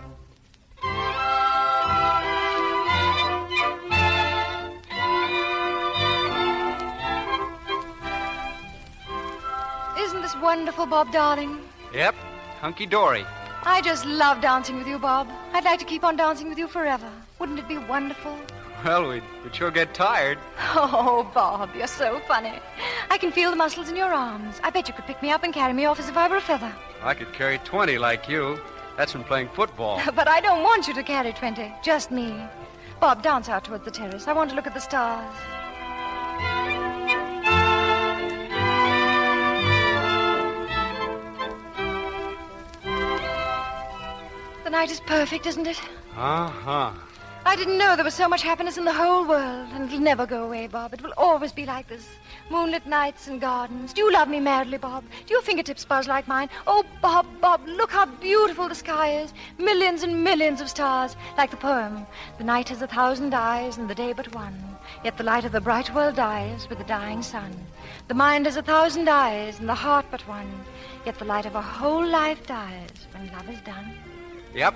S2: Isn't this wonderful, Bob, darling?
S4: Yep, hunky-dory.
S2: I just love dancing with you, Bob. I'd like to keep on dancing with you forever. Wouldn't it be wonderful?
S4: Well, we'd sure get tired.
S2: Oh, Bob, you're so funny. I can feel the muscles in your arms. I bet you could pick me up and carry me off as if I were a feather.
S4: I could carry 20 like you. That's from playing football.
S2: But I don't want you to carry 20. Just me. Bob, dance out towards the terrace. I want to look at the stars. The night is perfect, isn't it?
S4: Uh-huh.
S2: I didn't know there was so much happiness in the whole world, and it'll never go away, Bob. It will always be like this. Moonlit nights and gardens. Do you love me madly, Bob? Do your fingertips buzz like mine? Oh, Bob, look how beautiful the sky is. Millions and millions of stars, like the poem. The night has 1,000 eyes and the day but one. Yet the light of the bright world dies with the dying sun. The mind has 1,000 eyes and the heart but one. Yet the light of a whole life dies when love is done.
S4: Yep.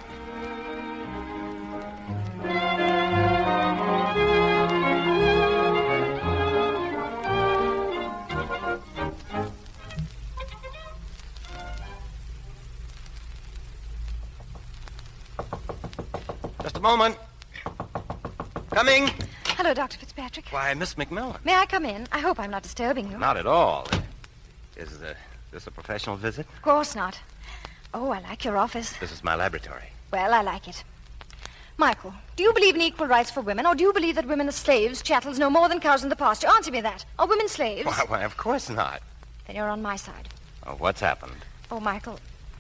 S20: Just a moment. Coming.
S2: Hello, Dr. Fitzpatrick.
S20: Why, Miss McMillan.
S2: May I come in? I hope I'm not disturbing you.
S20: Not at all. Is this a professional visit?
S2: Of course not. Oh, I like your office.
S20: This is my laboratory.
S2: Well, I like it. Michael, do you believe in equal rights for women, or do you believe that women are slaves, chattels, no more than cows in the pasture? Answer me that. Are women slaves?
S20: Why, of course not.
S2: Then you're on my side.
S20: Oh, what's happened?
S2: Oh, Michael,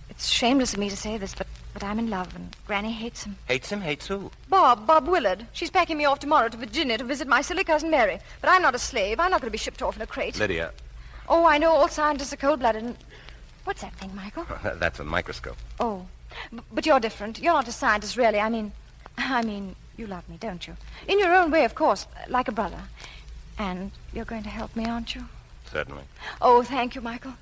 S2: it's shameless of me to say this, but I'm in love, and Granny hates him.
S20: Hates him? Hates who?
S2: Bob Willard. She's packing me off tomorrow to Virginia to visit my silly cousin Mary. But I'm not a slave. I'm not going to be shipped off in a crate.
S20: Lydia.
S2: Oh, I know all scientists are cold-blooded, and... What's that thing, Michael?
S20: That's a microscope.
S2: Oh, but you're different. You're not a scientist, really. I mean, you love me, don't you? In your own way, of course, like a brother. And you're going to help me, aren't you?
S20: Certainly.
S2: Oh, thank you, Michael.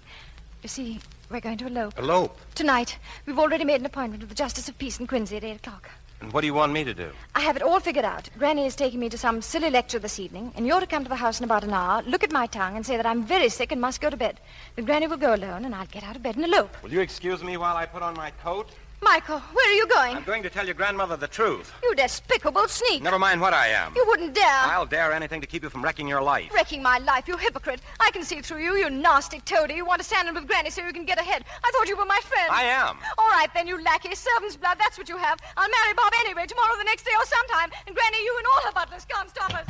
S2: You see, we're going to elope.
S20: Elope?
S2: Tonight. We've already made an appointment with the Justice of Peace in Quincy at 8 o'clock.
S20: And what do you want me to do?
S2: I have it all figured out. Granny is taking me to some silly lecture this evening, and you're to come to the house in about an hour, look at my tongue, and say that I'm very sick and must go to bed. Then Granny will go alone, and I'll get out of bed and elope.
S20: Will you excuse me while I put on my coat?
S2: Michael, where are you going?
S20: I'm going to tell your grandmother the truth.
S2: You despicable sneak.
S20: Never mind what I am.
S2: You wouldn't dare.
S20: I'll dare anything to keep you from wrecking your life.
S2: Wrecking my life, you hypocrite. I can see through you, you nasty toady. You want to stand in with Granny so you can get ahead. I thought you were my friend.
S20: I am.
S2: All right, then, you lackey. Servant's blood, that's what you have. I'll marry Bob anyway, tomorrow, the next day, or sometime. And Granny, you and all her butlers can't stop us.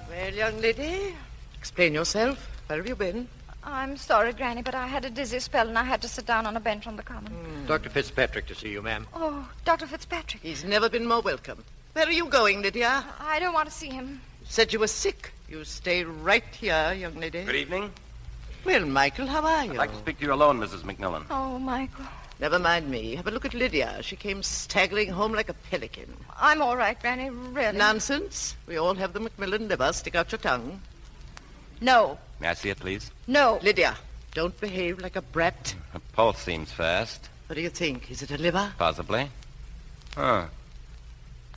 S24: Well, young lady, explain yourself. Where have you been?
S2: I'm sorry, Granny, but I had a dizzy spell and I had to sit down on a bench on the common.
S7: Dr. Fitzpatrick to see you, ma'am.
S2: Oh, Dr. Fitzpatrick.
S24: He's never been more welcome. Where are you going, Lydia?
S2: I don't want to see him.
S24: You said you were sick. You stay right here, young lady.
S20: Good evening.
S24: Well, Michael, how are you?
S20: I'd like to speak to you alone, Mrs. McMillan.
S2: Oh, Michael.
S24: Never mind me. Have a look at Lydia. She came staggering home like a pelican.
S2: I'm all right, Granny, really.
S24: Nonsense. We all have the Macmillan liver. Stick out your tongue.
S2: No.
S20: May I see it, please?
S2: No.
S24: Lydia, don't behave like a brat.
S20: Her pulse seems fast.
S24: What do you think? Is it a liver?
S20: Possibly. Huh.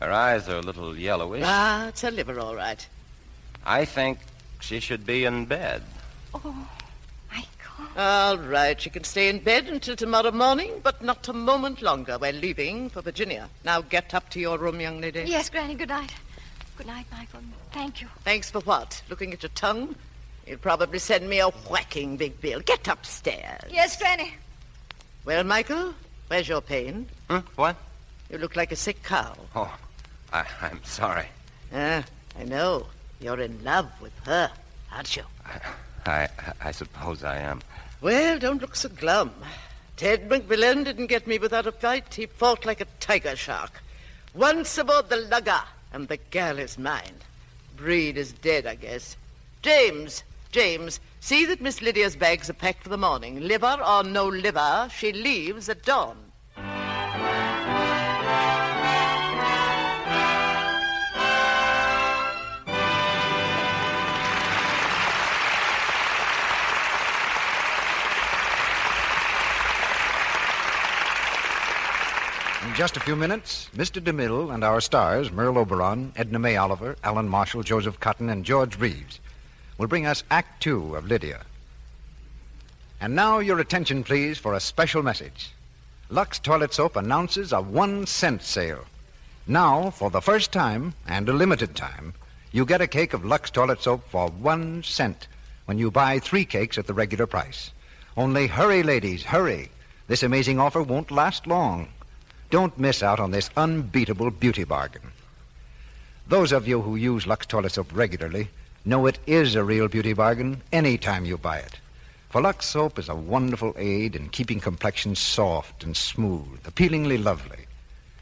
S20: Her eyes are a little yellowish.
S24: Ah, it's a liver, all right.
S20: I think she should be in bed.
S2: Oh,
S24: all right. She can stay in bed until tomorrow morning, but not a moment longer. We're leaving for Virginia. Now get up to your room, young lady.
S2: Yes, Granny, good night. Good night, Michael. Thank you.
S24: Thanks for what? Looking at your tongue? You'll probably send me a whacking big bill. Get upstairs.
S2: Yes, Granny.
S24: Well, Michael, where's your pain?
S20: What?
S24: You look like a sick cow.
S20: Oh, I'm sorry.
S24: I know. You're in love with her, aren't you?
S20: I suppose I am.
S24: Well, don't look so glum. Ted McMillan didn't get me without a fight. He fought like a tiger shark. Once aboard the lugger, and the gal is mine. Breed is dead, I guess. James, see that Miss Lydia's bags are packed for the morning. Liver or no liver, she leaves at dawn.
S14: In just a few minutes, Mr. DeMille and our stars, Merle Oberon, Edna May Oliver, Alan Marshall, Joseph Cotton, and George Reeves, will bring us Act Two of Lydia. And now your attention, please, for a special message. Lux Toilet Soap announces a 1-cent sale. Now, for the first time, and a limited time, you get a cake of Lux Toilet Soap for 1 cent when you buy 3 cakes at the regular price. Only hurry, ladies, hurry. This amazing offer won't last long. Don't miss out on this unbeatable beauty bargain. Those of you who use Lux Toilet Soap regularly know it is a real beauty bargain any time you buy it. For Lux Soap is a wonderful aid in keeping complexions soft and smooth, appealingly lovely.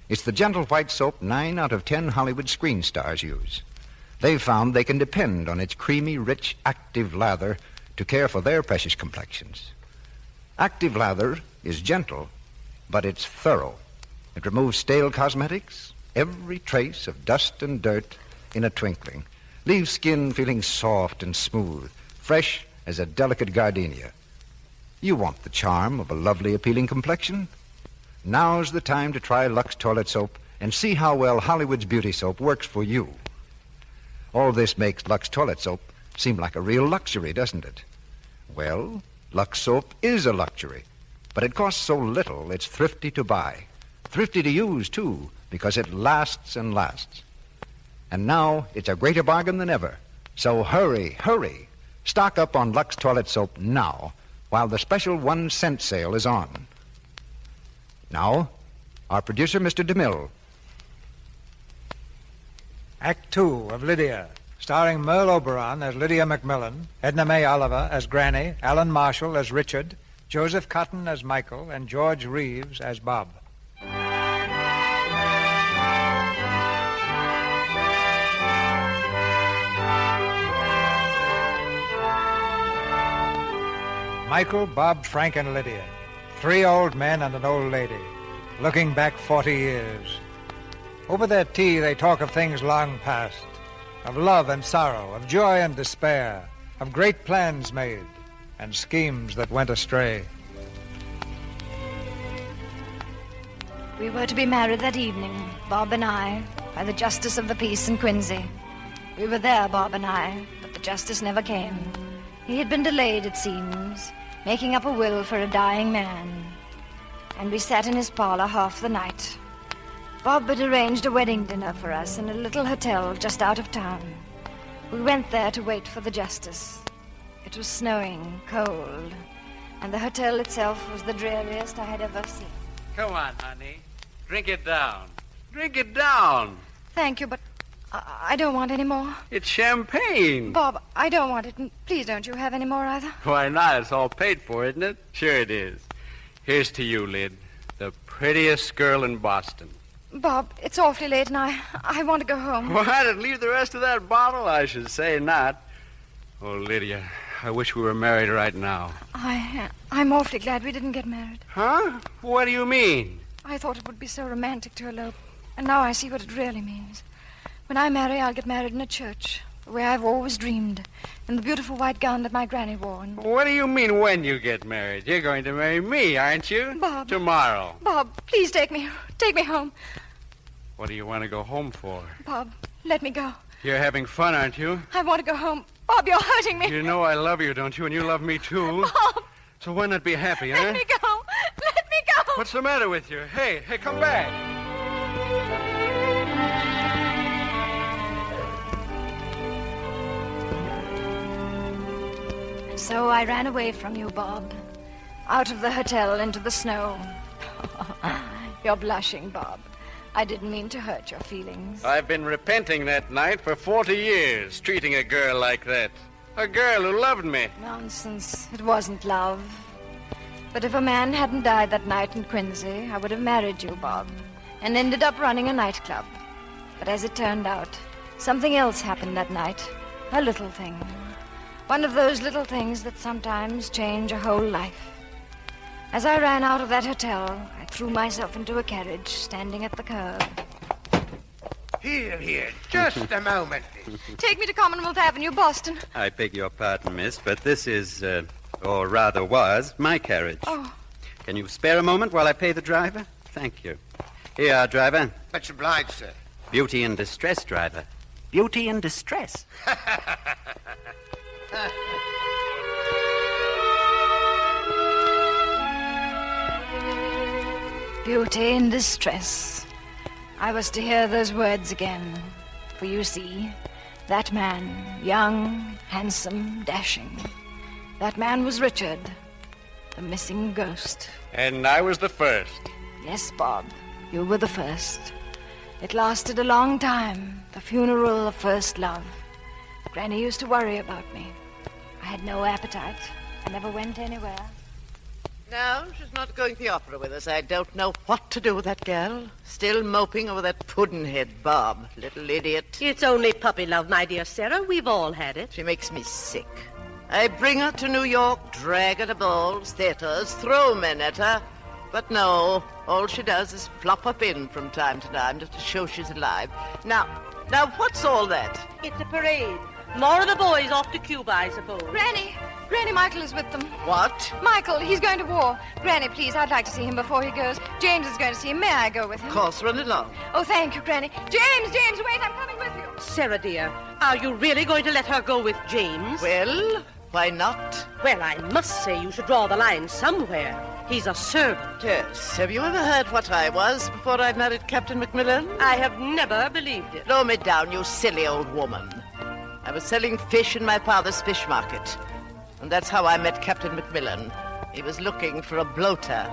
S14: It's the gentle white soap 9 out of 10 Hollywood screen stars use. They've found they can depend on its creamy, rich, active lather to care for their precious complexions. Active lather is gentle, but it's thorough. It removes stale cosmetics, every trace of dust and dirt in a twinkling, leaves skin feeling soft and smooth, fresh as a delicate gardenia. You want the charm of a lovely, appealing complexion? Now's the time to try Lux Toilet Soap and see how well Hollywood's beauty soap works for you. All this makes Lux Toilet Soap seem like a real luxury, doesn't it? Well, Lux soap is a luxury, but it costs so little it's thrifty to buy. Thrifty to use, too, because it lasts and lasts. And now it's a greater bargain than ever. So hurry, hurry. Stock up on Lux toilet soap now while the special 1-cent sale is on. Now, our producer, Mr. DeMille.
S12: Act 2 of Lydia, starring Merle Oberon as Lydia Macmillan, Edna May Oliver as Granny, Alan Marshall as Richard, Joseph Cotton as Michael, and George Reeves as Bob. Michael, Bob, Frank, and Lydia. 3 old men and an old lady, looking back 40 years. Over their tea, they talk of things long past, of love and sorrow, of joy and despair, of great plans made and schemes that went astray.
S2: We were to be married that evening, Bob and I, by the Justice of the Peace in Quincy. We were there, Bob and I, but the justice never came. He had been delayed, it seems, making up a will for a dying man. And we sat in his parlor half the night. Bob had arranged a wedding dinner for us in a little hotel just out of town. We went there to wait for the justice. It was snowing, cold, and the hotel itself was the dreariest I had ever seen.
S4: Come on, honey. Drink it down. Drink it down.
S2: Thank you, but I don't want any more.
S4: It's champagne.
S2: Bob, I don't want it, and please don't you have any more either.
S4: Why not? It's all paid for, isn't it? Sure it is. Here's to you, Lyd, the prettiest girl in Boston.
S2: Bob, it's awfully late, and I want to go home.
S4: Why, to leave the rest of that bottle? I should say not. Oh, Lydia, I wish we were married right now.
S2: I'm awfully glad we didn't get married.
S4: Huh? What do you mean?
S2: I thought it would be so romantic to elope, and now I see what it really means. When I marry, I'll get married in a church, the way I've always dreamed, in the beautiful white gown that my granny wore. And...
S4: What do you mean when you get married? You're going to marry me, aren't you?
S2: Bob.
S4: Tomorrow.
S2: Bob, please take me home.
S4: What do you want to go home for?
S2: Bob, let me go.
S4: You're having fun, aren't you?
S2: I want to go home. Bob, you're hurting me.
S4: You know I love you, don't you? And you love me, too.
S2: Bob.
S4: So why not be happy, huh?
S2: Let me go. Let me go.
S4: What's the matter with you? Hey, come back.
S2: So I ran away from you, Bob. Out of the hotel into the snow. You're blushing, Bob. I didn't mean to hurt your feelings.
S4: I've been repenting that night for 40 years, treating a girl like that. A girl who loved me.
S2: Nonsense. It wasn't love. But if a man hadn't died that night in Quincy, I would have married you, Bob, and ended up running a nightclub. But as it turned out, something else happened that night. A little thing. One of those little things that sometimes change a whole life. As I ran out of that hotel, I threw myself into a carriage standing at the curb.
S6: Here, just a moment.
S2: Take me to Commonwealth Avenue, Boston.
S9: I beg your pardon, miss, but this is, or rather was, my carriage.
S2: Oh.
S9: Can you spare a moment while I pay the driver? Thank you. Here you are, driver.
S6: Much obliged, sir.
S9: Beauty in distress, driver. Beauty in distress.
S2: Beauty in distress. I was to hear those words again. For you see, that man, young, handsome, dashing, that man was Richard, the missing ghost.
S4: And I was the first.
S2: Yes, Bob, you were the first. It lasted a long time, the funeral of first love. Granny used to worry about me. I had no appetite. I never went anywhere.
S24: No, she's not going to the opera with us. I don't know what to do with that girl. Still moping over that puddin-head Bob, little idiot.
S11: It's only puppy love, my dear Sarah. We've all had it.
S24: She makes me sick. I bring her to New York, drag her to balls, theaters, throw men at her. But no, all she does is flop up in from time to time just to show she's alive. Now, what's all that?
S11: It's a parade. More of the boys off to Cuba, I suppose.
S2: Granny, Michael is with them.
S24: What?
S2: Michael, he's going to war. Granny, please, I'd like to see him before he goes. James is going to see him. May I go with him?
S24: Of course, run along.
S2: Oh, thank you, Granny. James, wait, I'm coming with you.
S11: Sarah, dear, are you really going to let her go with James?
S24: Well, Why not?
S11: Well, I must say you should draw the line somewhere. He's a servant.
S24: Yes. Have you ever heard what I was before I married Captain Macmillan?
S11: I have never believed it.
S24: Throw me down, you silly old woman. I was selling fish in my father's fish market. And that's how I met Captain Macmillan. He was looking for a bloater.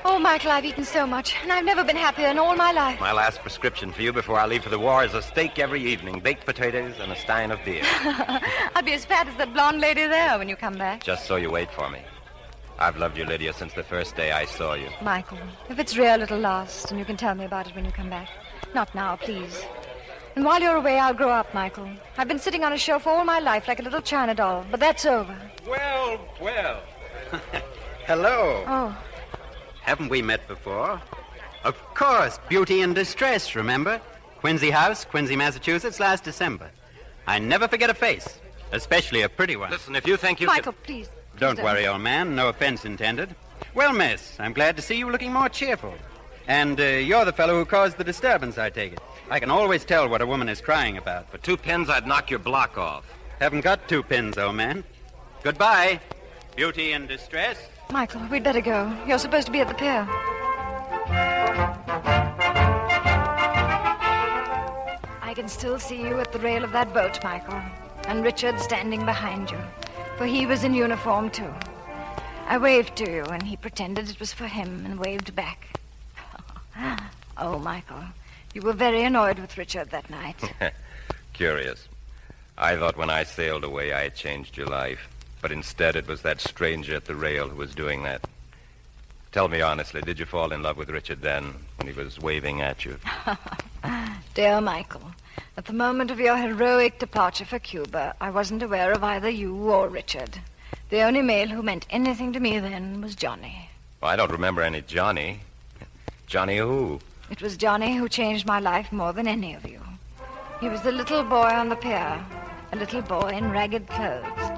S2: Oh, Michael, I've eaten so much, and I've never been happier in all my life.
S9: My last prescription for you before I leave for the war is a steak every evening, baked potatoes, and a stein of beer.
S2: I'll be as fat as that blonde lady there when you come back.
S9: Just so you wait for me. I've loved you, Lydia, since the first day I saw you.
S2: Michael, if it's real, it'll last, and you can tell me about it when you come back. Not now, please. And while you're away, I'll grow up, Michael. I've been sitting on a shelf all my life like a little china doll, but that's over.
S9: Well. Hello.
S2: Oh.
S9: Haven't we met before? Of course, Beauty in Distress, remember? Quincy House, Quincy, Massachusetts, last December. I never forget a face, especially a pretty one. Listen, if you think you
S2: Michael, please.
S9: Don't worry, old man. No offense intended. Well, miss, I'm glad to see you looking more cheerful. And you're the fellow who caused the disturbance, I take it. I can always tell what a woman is crying about. For 2 pins, I'd knock your block off. Haven't got 2 pins, old man. Goodbye, Beauty in Distress.
S2: Michael, we'd better go. You're supposed to be at the pier. I can still see you at the rail of that boat, Michael, and Richard standing behind you, for he was in uniform, too. I waved to you, and he pretended it was for him and waved back. Oh, Michael, you were very annoyed with Richard that night.
S23: Curious. I thought when I sailed away I had changed your life. But instead it was that stranger at the rail who was doing that. Tell me honestly, did you fall in love with Richard then, when he was waving at you?
S2: Dear Michael, at the moment of your heroic departure for Cuba, I wasn't aware of either you or Richard. The only male who meant anything to me then was Johnny.
S23: Well, I don't remember any Johnny. Johnny who?
S2: It was Johnny who changed my life more than any of you. He was the little boy on the pier, a little boy in ragged clothes.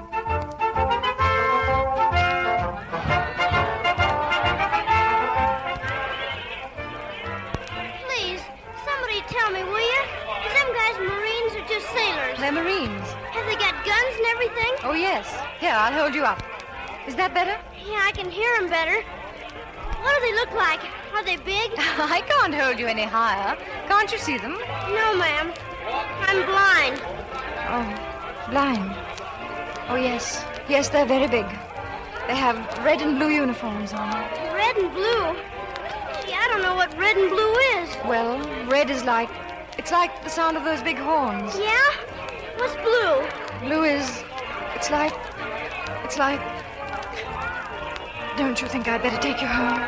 S8: Tell me, will you? Is them guys Marines or just sailors?
S2: They're Marines.
S8: Have they got guns and everything?
S2: Oh, yes. Here, I'll hold you up. Is that better?
S8: Yeah, I can hear them better. What do they look like? Are they big?
S2: I can't hold you any higher. Can't you see them?
S8: No, ma'am. I'm blind.
S2: Oh, blind. Oh, yes. Yes, they're very big. They have red and blue uniforms on.
S8: Red and blue? I don't know what red and blue is.
S2: Well, red is like... It's like the sound of those big horns.
S8: Yeah? What's blue?
S2: Blue is... It's like... Don't you think I'd better take you home?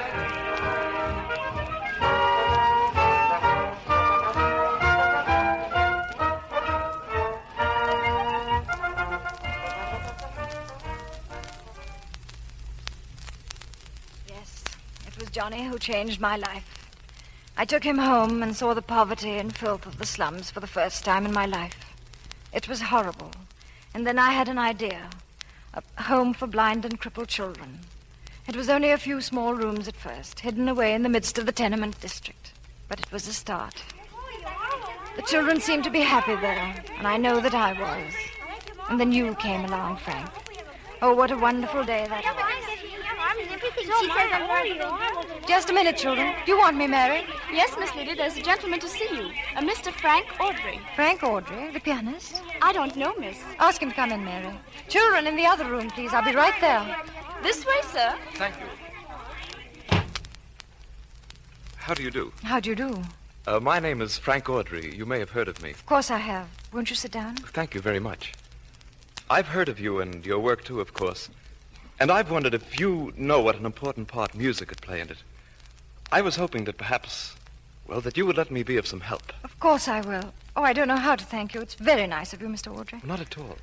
S2: Johnny who changed my life. I took him home and saw the poverty and filth of the slums for the first time in my life. It was horrible. And then I had an idea. A home for blind and crippled children. It was only a few small rooms at first, hidden away in the midst of the tenement district. But it was a start. The children seemed to be happy there, and I know that I was. And then you came along, Frank. Oh, what a wonderful day that was. Just a minute, children. Do you want me, Mary?
S17: Yes, Miss Lydia, there's a gentleman to see you. A Mr. Frank Audrey.
S2: Frank Audrey, the pianist?
S17: I don't know, miss.
S2: Ask him to come in, Mary. Children, in the other room, please. I'll be right there.
S17: This way, sir.
S5: Thank you. How do you do?
S2: How do you do?
S5: My name is Frank Audrey. You may have heard of me.
S2: Of course I have. Won't you sit down?
S5: Thank you very much. I've heard of you and your work, too, of course. And I've wondered if you know what an important part music could play in it. I was hoping that perhaps, well, that you would let me be of some help.
S2: Of course I will. Oh, I don't know how to thank you. It's very nice of you, Mr. Audrey.
S5: Not at all.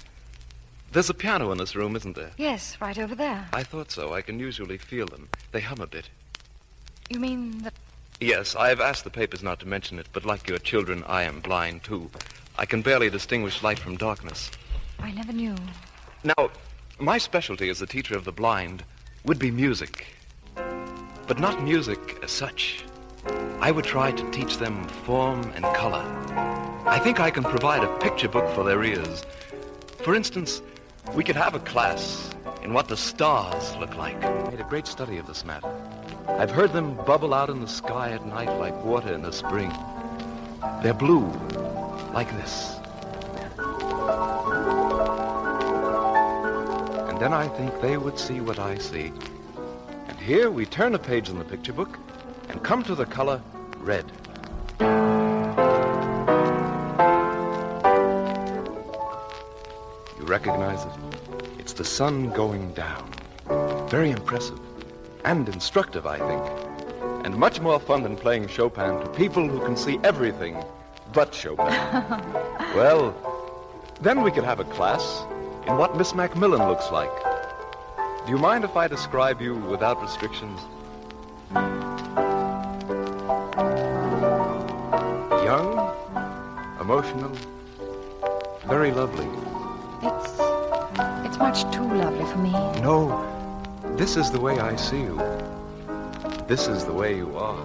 S5: There's a piano in this room, isn't there?
S2: Yes, right over there.
S5: I thought so. I can usually feel them. They hum a bit.
S2: You mean that...
S5: Yes, I've asked the papers not to mention it, but like your children, I am blind, too. I can barely distinguish light from darkness.
S2: I never knew.
S5: Now, my specialty as a teacher of the blind would be music. But not music as such. I would try to teach them form and color. I think I can provide a picture book for their ears. For instance, we could have a class in what the stars look like. I made a great study of this matter. I've heard them bubble out in the sky at night like water in the spring. They're blue, like this. And then I think they would see what I see. And here we turn a page in the picture book and come to the color red. You recognize it? It's the sun going down. Very impressive and instructive, I think. And much more fun than playing Chopin to people who can see everything but Chopin. Well, then we could have a class in what Miss Macmillan looks like. Do you mind if I describe you without restrictions? Young, emotional, very lovely.
S2: It's much too lovely for me.
S5: No, this is the way I see you. This is the way you are.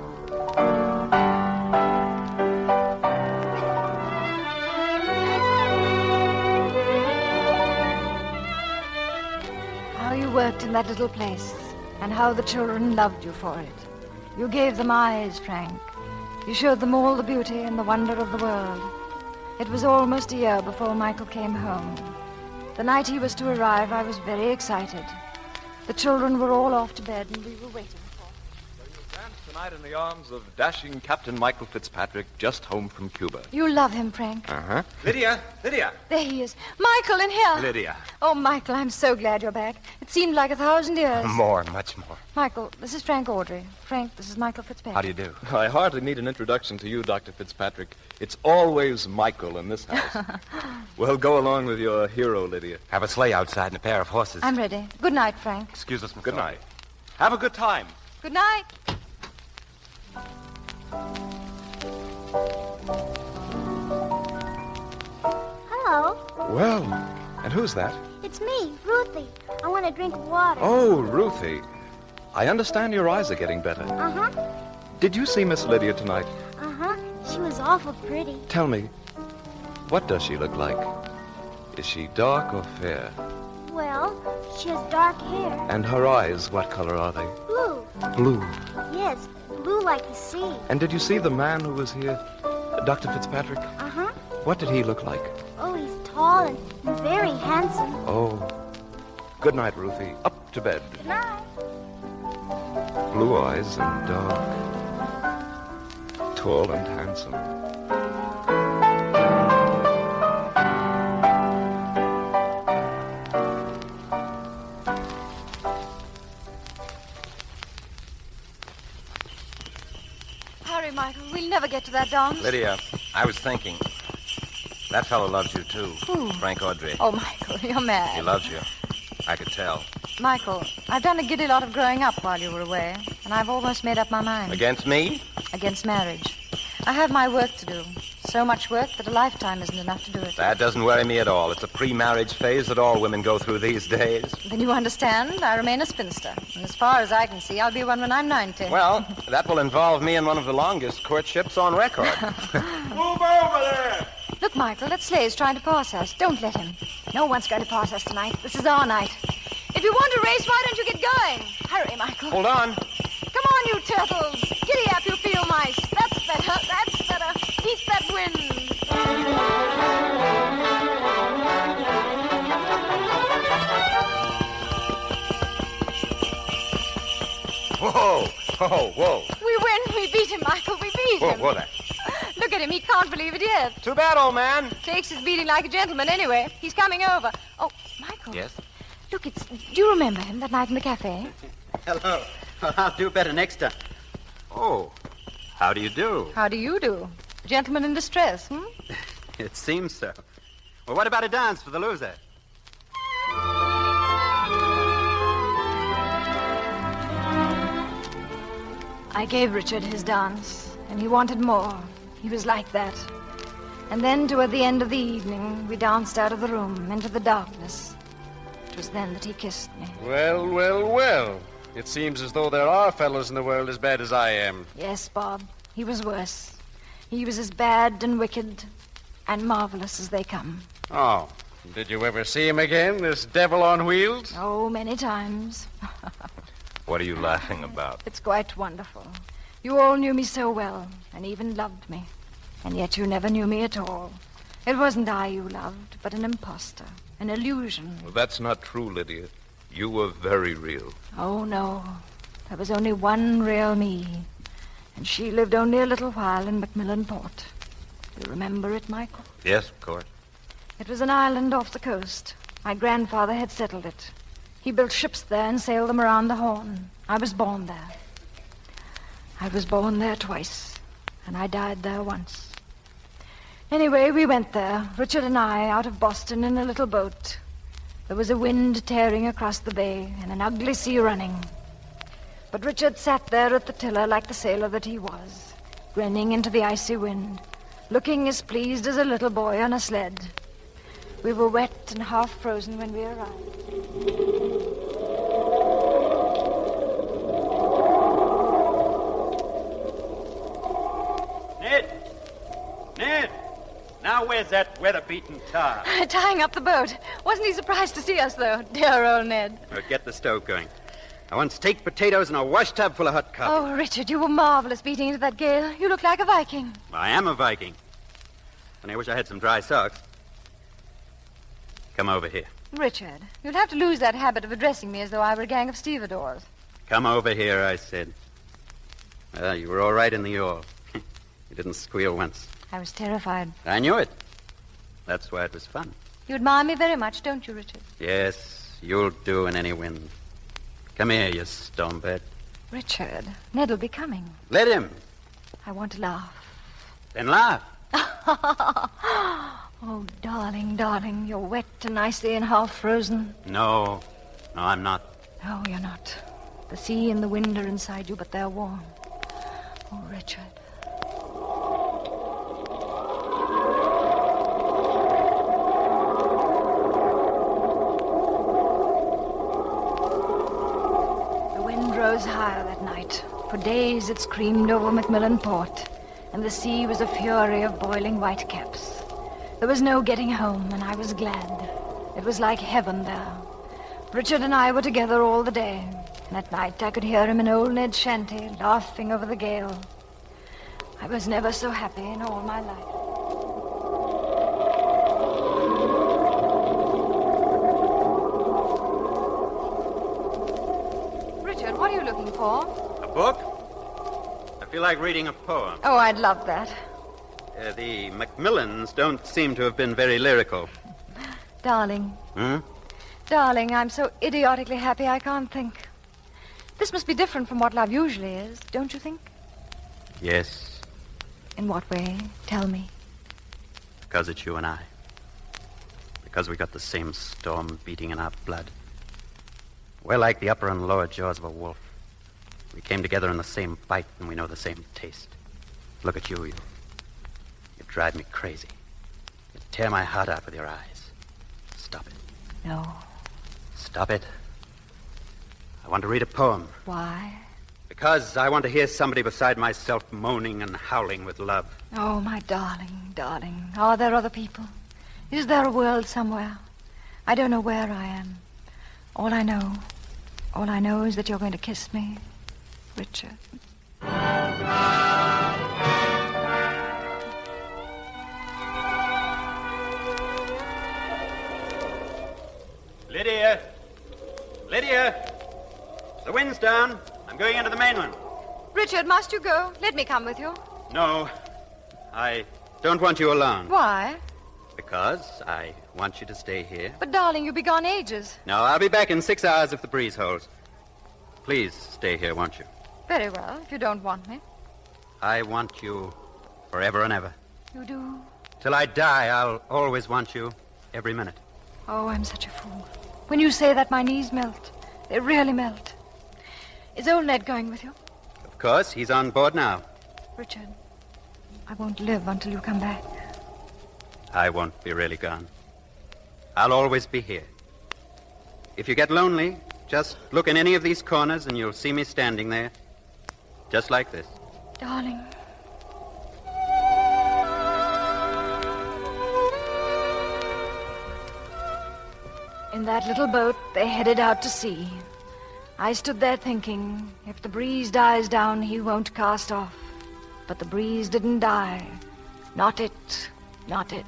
S2: How you worked in that little place, and how the children loved you for it. You gave them eyes, Frank. You showed them all the beauty and the wonder of the world. It was almost a year before Michael came home. The night he was to arrive, I was very excited. The children were all off to bed, and we were waiting for him.
S5: Tonight in the arms of dashing Captain Michael Fitzpatrick, just home from Cuba.
S2: You love him, Frank.
S5: Uh-huh.
S4: Lydia!
S2: There he is. Michael, in here.
S4: Lydia.
S2: Oh, Michael, I'm so glad you're back. It seemed like 1,000 years.
S4: More, much more.
S2: Michael, this is Frank Audrey. Frank, this is Michael Fitzpatrick.
S4: How do you do?
S5: I hardly need an introduction to you, Dr. Fitzpatrick. It's always Michael in this house. Well, go along with your hero, Lydia.
S4: Have a sleigh outside and a pair of horses.
S2: I'm ready. Good night, Frank.
S4: Excuse us, Miss
S5: Good
S4: Audrey.
S5: night. Have a good time.
S2: Good night.
S8: Hello.
S5: Well, and who's that?
S8: It's me, Ruthie. I want a drink of water.
S5: Oh, Ruthie. I understand your eyes are getting better.
S8: Uh-huh.
S5: Did you see Miss Lydia tonight?
S8: Uh-huh. She was awful pretty.
S5: Tell me, what does she look like? Is she dark or fair?
S8: Well, she has dark hair.
S5: And her eyes, what color are they?
S8: Blue.
S5: Blue.
S8: Yes, blue like the sea.
S5: And did you see the man who was here, Dr. Fitzpatrick?
S8: Uh-huh.
S5: What did he look like?
S8: Oh, he's tall and very handsome.
S5: Oh. Good night, Ruthie. Up to bed.
S8: Good night.
S5: Blue eyes and dark. Tall and handsome.
S2: Hurry, Michael. We'll never get to that dance.
S23: Lydia, I was thinking. That fellow loves you, too.
S2: Who?
S23: Frank Audrey.
S2: Oh, Michael, you're mad.
S23: He loves you. I could tell.
S2: Michael, I've done a giddy lot of growing up while you were away, and I've almost made up my mind.
S23: Against me?
S2: Against marriage. I have my work to do. So much work that a lifetime isn't enough to do it.
S23: That doesn't worry me at all. It's a pre-marriage phase that all women go through these days.
S2: Then you understand, I remain a spinster. And as far as I can see, I'll be one when I'm 90.
S23: Well, that will involve me in one of the longest courtships on record.
S25: Move over there!
S2: Look, Michael, that sleigh's trying to pass us. Don't let him. No one's going to pass us tonight. This is our night. If you want to race, why don't you get going? Hurry, Michael.
S23: Hold on.
S2: Come on, you turtles. Giddy up, you feel mice. That's better. That's better. Beat that wind.
S23: Whoa! Whoa, whoa.
S2: We win. We beat him, Michael. We beat him.
S23: Whoa there.
S2: Look at him. He can't believe it yet.
S23: Too bad, old man.
S2: Takes his beating like a gentleman anyway. He's coming over. Oh, Michael.
S23: Yes?
S2: Look, do you remember him that night in the cafe?
S9: Hello. Well, I'll do better next time.
S23: Oh, how do you do?
S2: How do you do? Gentleman in distress, hmm?
S9: It seems so. Well, what about a dance for the loser?
S2: I gave Richard his dance, and he wanted more. He was like that. And then, toward the end of the evening, we danced out of the room into the darkness. It was then that he kissed me.
S4: Well, well, well. It seems as though there are fellows in the world as bad as I am.
S2: Yes, Bob. He was worse. He was as bad and wicked and marvelous as they come.
S4: Oh. Did you ever see him again, this devil on wheels?
S2: Oh, many times.
S23: What are you laughing about?
S2: It's quite wonderful. You all knew me so well and even loved me. And yet you never knew me at all. It wasn't I you loved, but an imposter, an illusion.
S5: Well, that's not true, Lydia. You were very real.
S2: Oh, no. There was only one real me. And she lived only a little while in Macmillan Port. You remember it, Michael?
S23: Yes, of course.
S2: It was an island off the coast. My grandfather had settled it. He built ships there and sailed them around the Horn. I was born there. I was born there twice, and I died there once. Anyway, we went there, Richard and I, out of Boston in a little boat. There was a wind tearing across the bay and an ugly sea running. But Richard sat there at the tiller like the sailor that he was, grinning into the icy wind, looking as pleased as a little boy on a sled. We were wet and half frozen when we arrived.
S9: Ned! Now where's that weather-beaten tar?
S2: Tying up the boat. Wasn't he surprised to see us, though? Dear old Ned.
S9: Get the stove going. I want steak, potatoes, and a wash tub full of hot coffee.
S2: Oh, Richard, you were marvelous beating into that gale. You look like a Viking.
S9: I am a Viking. And I wish I had some dry socks. Come over here.
S2: Richard, you'll have to lose that habit of addressing me as though I were a gang of stevedores.
S9: Come over here, I said. Well, you were all right in the yawl. You didn't squeal once.
S2: I was terrified.
S9: I knew it. That's why it was fun.
S2: You admire me very much, don't you, Richard?
S9: Yes, you'll do in any wind. Come here, you stormbird.
S2: Richard, Ned'll be coming.
S9: Let him.
S2: I want to laugh.
S9: Then laugh.
S2: Oh, darling, darling, you're wet and icy and half frozen.
S9: No, I'm not.
S2: No, you're not. The sea and the wind are inside you, but they're warm. Oh, Richard. The wind rose higher that night. For days it screamed over Macmillan Port, and the sea was a fury of boiling whitecaps. There was no getting home, and I was glad. It was like heaven there. Richard and I were together all the day, and at night I could hear him in old Ned's shanty, laughing over the gale. I was never so happy in all my life. Richard, what are you looking for?
S9: A book? I feel like reading a poem.
S2: Oh, I'd love that.
S9: The Macmillans don't seem to have been very lyrical.
S2: Darling.
S9: Hmm?
S2: Darling, I'm so idiotically happy I can't think. This must be different from what love usually is, don't you think?
S9: Yes,
S2: In what way? Tell me.
S9: because it's you and I. Because we got the same storm beating in our blood. We're like the upper and lower jaws of a wolf. We came together in the same fight, and we know the same taste. Look at you. You drive me crazy. You tear my heart out with your eyes. Stop it.
S2: No.
S9: Stop it. I want to read a poem.
S2: Why?
S9: Because I want to hear somebody beside myself moaning and howling with love.
S2: Oh, my darling, darling. Are there other people? Is there a world somewhere? I don't know where I am. All I know is that you're going to kiss me, Richard.
S9: Lydia! Lydia! The wind's down. I'm going into the mainland.
S2: Richard, must you go? Let me come with you.
S9: No, I don't want you alone.
S2: Why?
S9: Because I want you to stay here.
S2: But, darling, you'll be gone ages.
S9: No, I'll be back in 6 hours if the breeze holds. Please stay here, won't you?
S2: Very well, if you don't want me.
S9: I want you forever and ever.
S2: You do?
S9: Till I die, I'll always want you every minute.
S2: Oh, I'm such a fool. When you say that, my knees melt. They really melt. Is old Ned going with you?
S9: Of course, he's on board now.
S2: Richard, I won't live until you come back.
S9: I won't be really gone. I'll always be here. If you get lonely, just look in any of these corners and you'll see me standing there, just like this.
S2: Darling. In that little boat, they headed out to sea. I stood there thinking, if the breeze dies down, he won't cast off. But the breeze didn't die. Not it. Not it.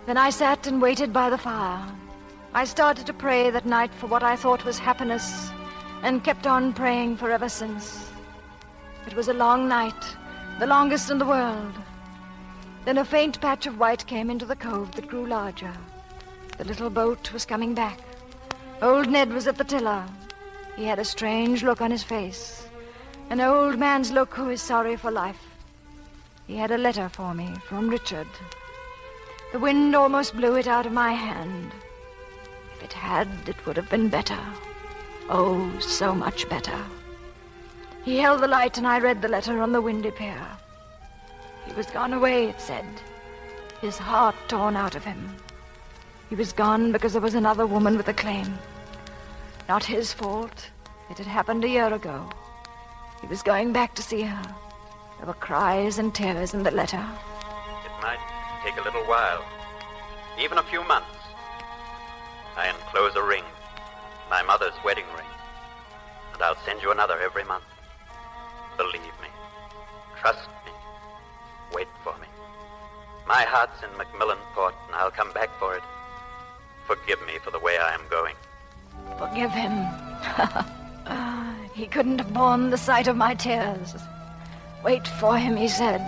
S2: Then I sat and waited by the fire. I started to pray that night for what I thought was happiness, and kept on praying for ever since. It was a long night, the longest in the world. Then a faint patch of white came into the cove that grew larger. The little boat was coming back. Old Ned was at the tiller. He had a strange look on his face, an old man's look who is sorry for life. He had a letter for me from Richard. The wind almost blew it out of my hand. If it had, it would have been better. Oh, so much better. He held the light and I read the letter on the windy pier. He was gone away, it said, his heart torn out of him. He was gone because there was another woman with a claim. Not his fault. It had happened a year ago. He was going back to see her. There were cries and tears in the letter.
S9: It might take a little while, even a few months. I enclose a ring, my mother's wedding ring, and I'll send you another every month. Believe me. Trust me. Wait for me. My heart's in Macmillan Port, and I'll come back for it. Forgive me for the way I am going.
S2: Forgive him. He couldn't have borne the sight of my tears. Wait for him, he said.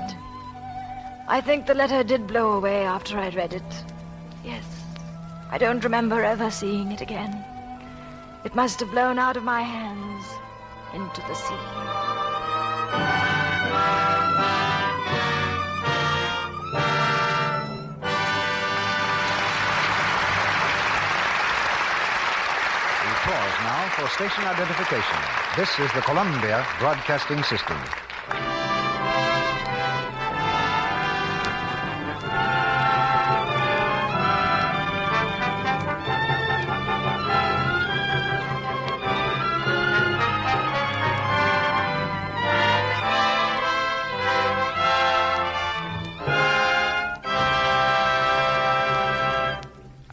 S2: I think the letter did blow away after I'd read it. Yes. I don't remember ever seeing it again. It must have blown out of my hands into the sea.
S14: Pause now for station identification. This is the Columbia Broadcasting System.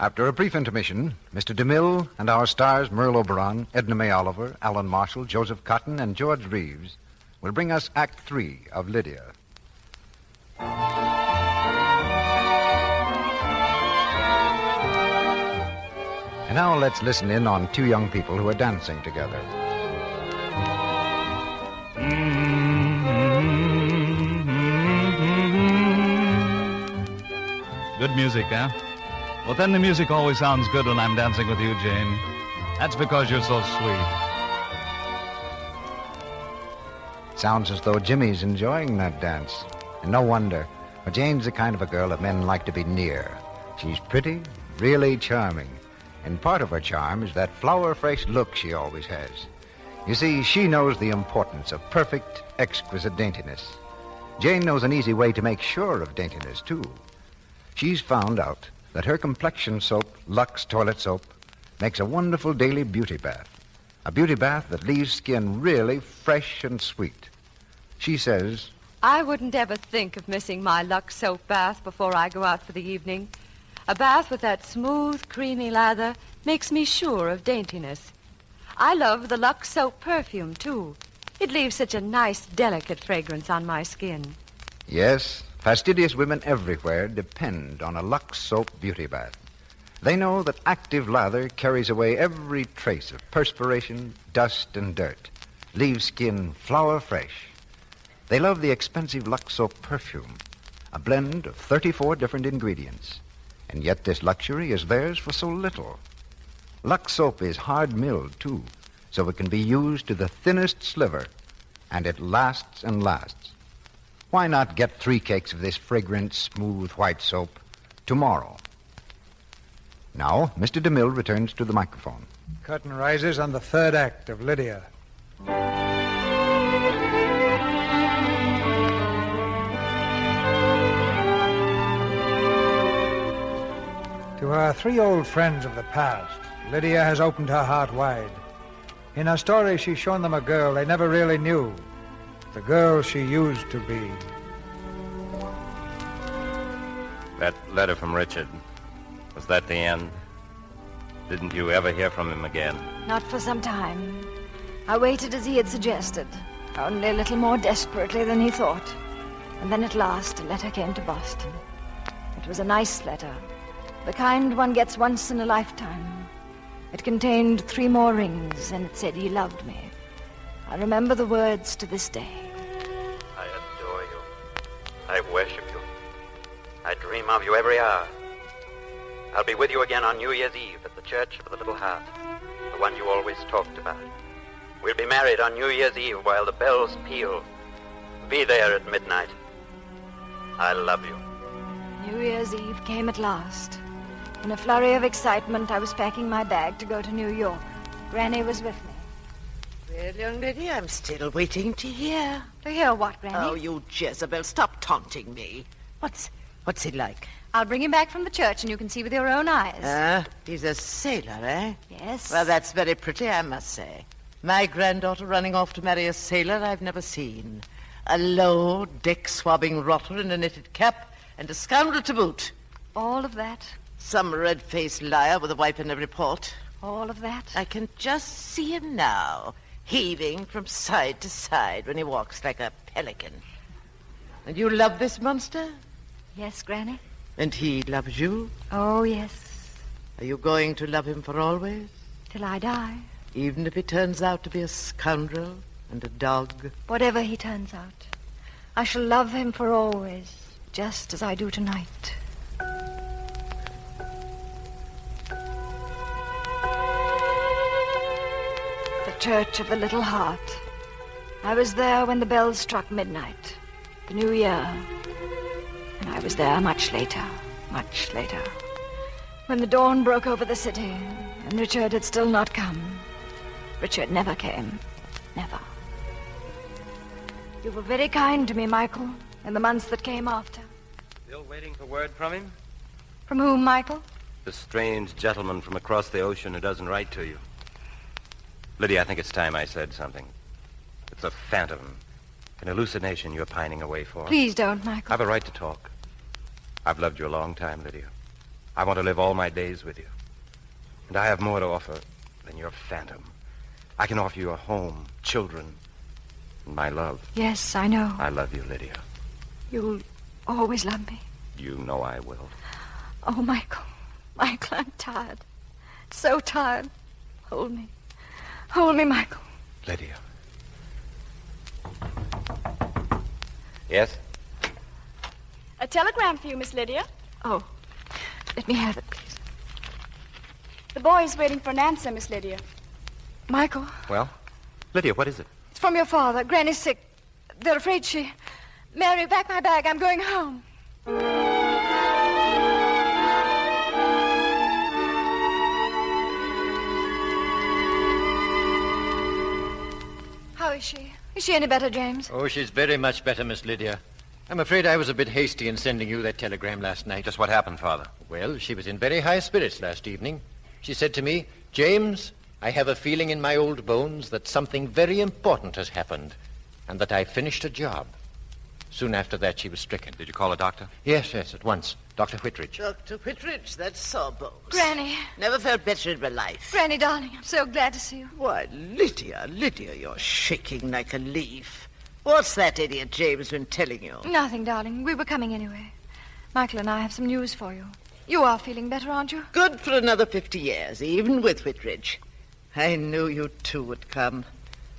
S14: After a brief intermission, Mr. DeMille and our stars Merle Oberon, Edna May Oliver, Alan Marshall, Joseph Cotton, and George Reeves will bring us Act 3 of Lydia. And now let's listen in on two young people who are dancing together.
S13: Good music, huh? Well, then the music always sounds good when I'm dancing with you, Jane. That's because you're so sweet.
S14: Sounds as though Jimmy's enjoying that dance. And no wonder, for Jane's the kind of a girl that men like to be near. She's pretty, really charming. And part of her charm is that flower-fresh look she always has. You see, she knows the importance of perfect, exquisite daintiness. Jane knows an easy way to make sure of daintiness, too. She's found out that her complexion soap, Lux Toilet Soap, makes a wonderful daily beauty bath. A beauty bath that leaves skin really fresh and sweet. She says,
S16: I wouldn't ever think of missing my Lux soap bath before I go out for the evening. A bath with that smooth, creamy lather makes me sure of daintiness. I love the Lux soap perfume, too. It leaves such a nice, delicate fragrance on my skin.
S14: yes, fastidious women everywhere depend on a Lux Soap beauty bath. They know that active lather carries away every trace of perspiration, dust, and dirt, leaves skin flower fresh. They love the expensive Lux Soap perfume, a blend of 34 different ingredients. And yet this luxury is theirs for so little. Lux Soap is hard-milled, too, so it can be used to the thinnest sliver, and it lasts and lasts. Why not get 3 cakes of this fragrant, smooth white soap tomorrow? Now, Mr. DeMille returns to the microphone.
S12: Curtain rises on the third act of Lydia. three old friends of the past. Lydia has opened her heart wide. In her story, she's shown them a girl they never really knew. The girl she used to be.
S23: That letter from Richard, was that the end? Didn't you ever hear from him again?
S2: Not for some time. I waited as he had suggested, only a little more desperately than he thought. And then at last a letter came to Boston. It was a nice letter, the kind one gets once in a lifetime. It contained 3 more rings, and it said he loved me. I remember the words to this day.
S3: I adore you. I worship you. I dream of you every hour. I'll be with you again on New Year's Eve at the Church of the Little Heart, the one you always talked about. We'll be married on New Year's Eve while the bells peal. Be there at midnight. I love you.
S2: New Year's Eve came at last. In a flurry of excitement, I was packing my bag to go to New York. Granny was with me.
S24: Well, young lady, I'm still waiting to hear.
S2: To hear what, Granny?
S24: Oh, you Jezebel, stop taunting me. What's he like?
S2: I'll bring him back from the church and you can see with your own eyes.
S24: He's a sailor, eh?
S2: Yes.
S24: Well, that's very pretty, I must say. My granddaughter running off to marry a sailor I've never seen. A low, deck-swabbing rotter in a knitted cap and a scoundrel to boot.
S2: All of that?
S24: Some red-faced liar with a wife in every port.
S2: All of that?
S24: I can just see him now, heaving from side to side when he walks like a pelican. And you love this monster?
S2: Yes, Granny.
S24: And he loves you?
S2: Oh, yes.
S24: Are you going to love him for always?
S2: Till I die.
S24: Even if he turns out to be a scoundrel and a dog?
S2: Whatever he turns out, I shall love him for always, just as I do tonight. The Church of the Little Heart. I was there when the bells struck midnight, the New Year. And I was there much later, when the dawn broke over the city, and Richard had still not come. Richard never came. Never. You were very kind to me, Michael, in the months that came after.
S23: Still waiting for word from him?
S2: From whom, Michael?
S23: The strange gentleman from across the ocean who doesn't write to you. Lydia, I think it's time I said something. It's a phantom, an hallucination you're pining away for.
S2: Please don't, Michael.
S23: I have a right to talk. I've loved you a long time, Lydia. I want to live all my days with you. And I have more to offer than your phantom. I can offer you a home, children, and my love.
S2: Yes, I know.
S23: I love you, Lydia.
S2: You'll always love me.
S23: You know I will.
S2: Oh, Michael. Michael, I'm tired. So tired. Hold me. Hold me, Michael.
S23: Lydia. Yes?
S17: A telegram for you, Miss Lydia.
S2: Oh, let me have it, please.
S17: The boy is waiting for an answer, Miss Lydia.
S2: Michael?
S23: Well, Lydia, what is it?
S2: It's from your father. Granny's sick. They're afraid she... Mary, pack my bag. I'm going home. How is she? Is she any better, James?
S20: Oh, she's very much better, Miss Lydia. I'm afraid I was a bit hasty in sending you that telegram last night.
S23: Just what happened, Father?
S20: Well, she was in very high spirits last evening. She said to me, James, I have a feeling in my old bones that something very important has happened and that I finished a job. Soon after that, she was stricken.
S23: Did you call a doctor?
S20: Yes, at once. Dr. Whitridge.
S24: Dr. Whitridge, that's sawbones.
S2: Granny.
S24: Never felt better in my life.
S2: Granny, darling, I'm so glad to see you.
S24: Why, Lydia, you're shaking like a leaf. What's that idiot James been telling you?
S2: Nothing, darling. We were coming anyway. Michael and I have some news for you. You are feeling better, aren't you?
S24: Good for another 50 years, even with Whitridge. I knew you two would come.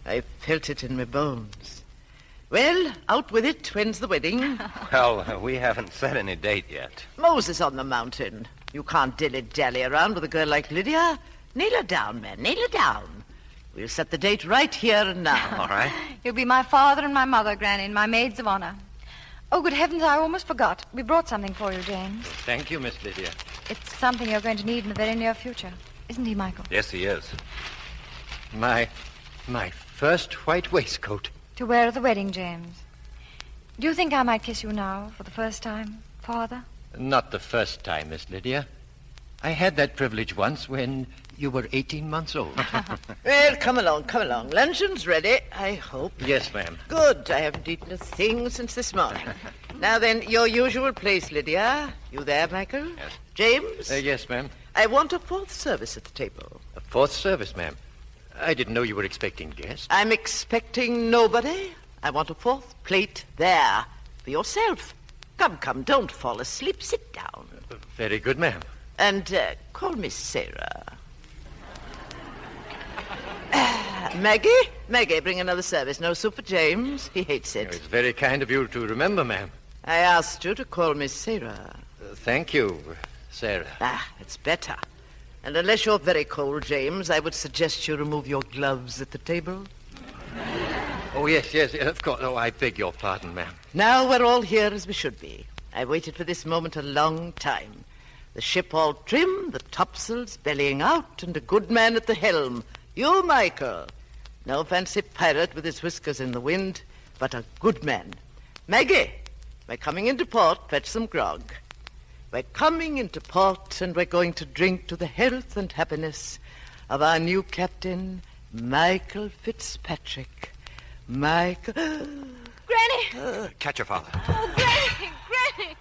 S24: I felt it in my bones. Well, out with it. When's the wedding?
S23: Well, we haven't set any date yet.
S24: Moses on the mountain. You can't dilly-dally around with a girl like Lydia. Nail her down, man. Nail her down. We'll set the date right here and now.
S23: All right.
S2: You'll be my father and my mother, Granny, and my maids of honor. Oh, good heavens, I almost forgot. We brought something for you, James.
S20: Thank you, Miss Lydia.
S2: It's something you're going to need in the very near future. Isn't he, Michael?
S23: Yes, he is.
S20: My first white waistcoat.
S2: To wear at the wedding, James. Do you think I might kiss you now for the first time, Father?
S20: Not the first time, Miss Lydia. I had that privilege once when you were 18 months old.
S24: Well, come along. Luncheon's ready, I hope.
S20: Yes, ma'am.
S24: Good. I haven't eaten a thing since this morning. Now then, your usual place, Lydia. You there, Michael?
S20: Yes.
S24: James?
S20: Yes, ma'am.
S24: I want a fourth service at the table.
S20: A fourth service, ma'am. I didn't know you were expecting guests.
S24: I'm expecting nobody. I want a fourth plate there for yourself. Come, don't fall asleep. Sit down.
S20: Very good, ma'am.
S24: And call Miss Sarah. Maggie, bring another service. No soup for James. He hates it.
S20: It's very kind of you to remember, ma'am.
S24: I asked you to call Miss Sarah.
S20: Thank you, Sarah.
S24: It's better. And unless you're very cold, James, I would suggest you remove your gloves at the table.
S20: Oh, yes, of course. Oh, I beg your pardon, ma'am.
S24: Now we're all here as we should be. I waited for this moment a long time. The ship all trim, the topsails bellying out, and a good man at the helm. You, Michael. No fancy pirate with his whiskers in the wind, but a good man. Maggie, we're coming into port. Fetch some grog. We're coming into port, and we're going to drink to the health and happiness of our new captain, Michael Fitzpatrick. Michael...
S17: Granny!
S23: Catch your father.
S17: Oh, Granny!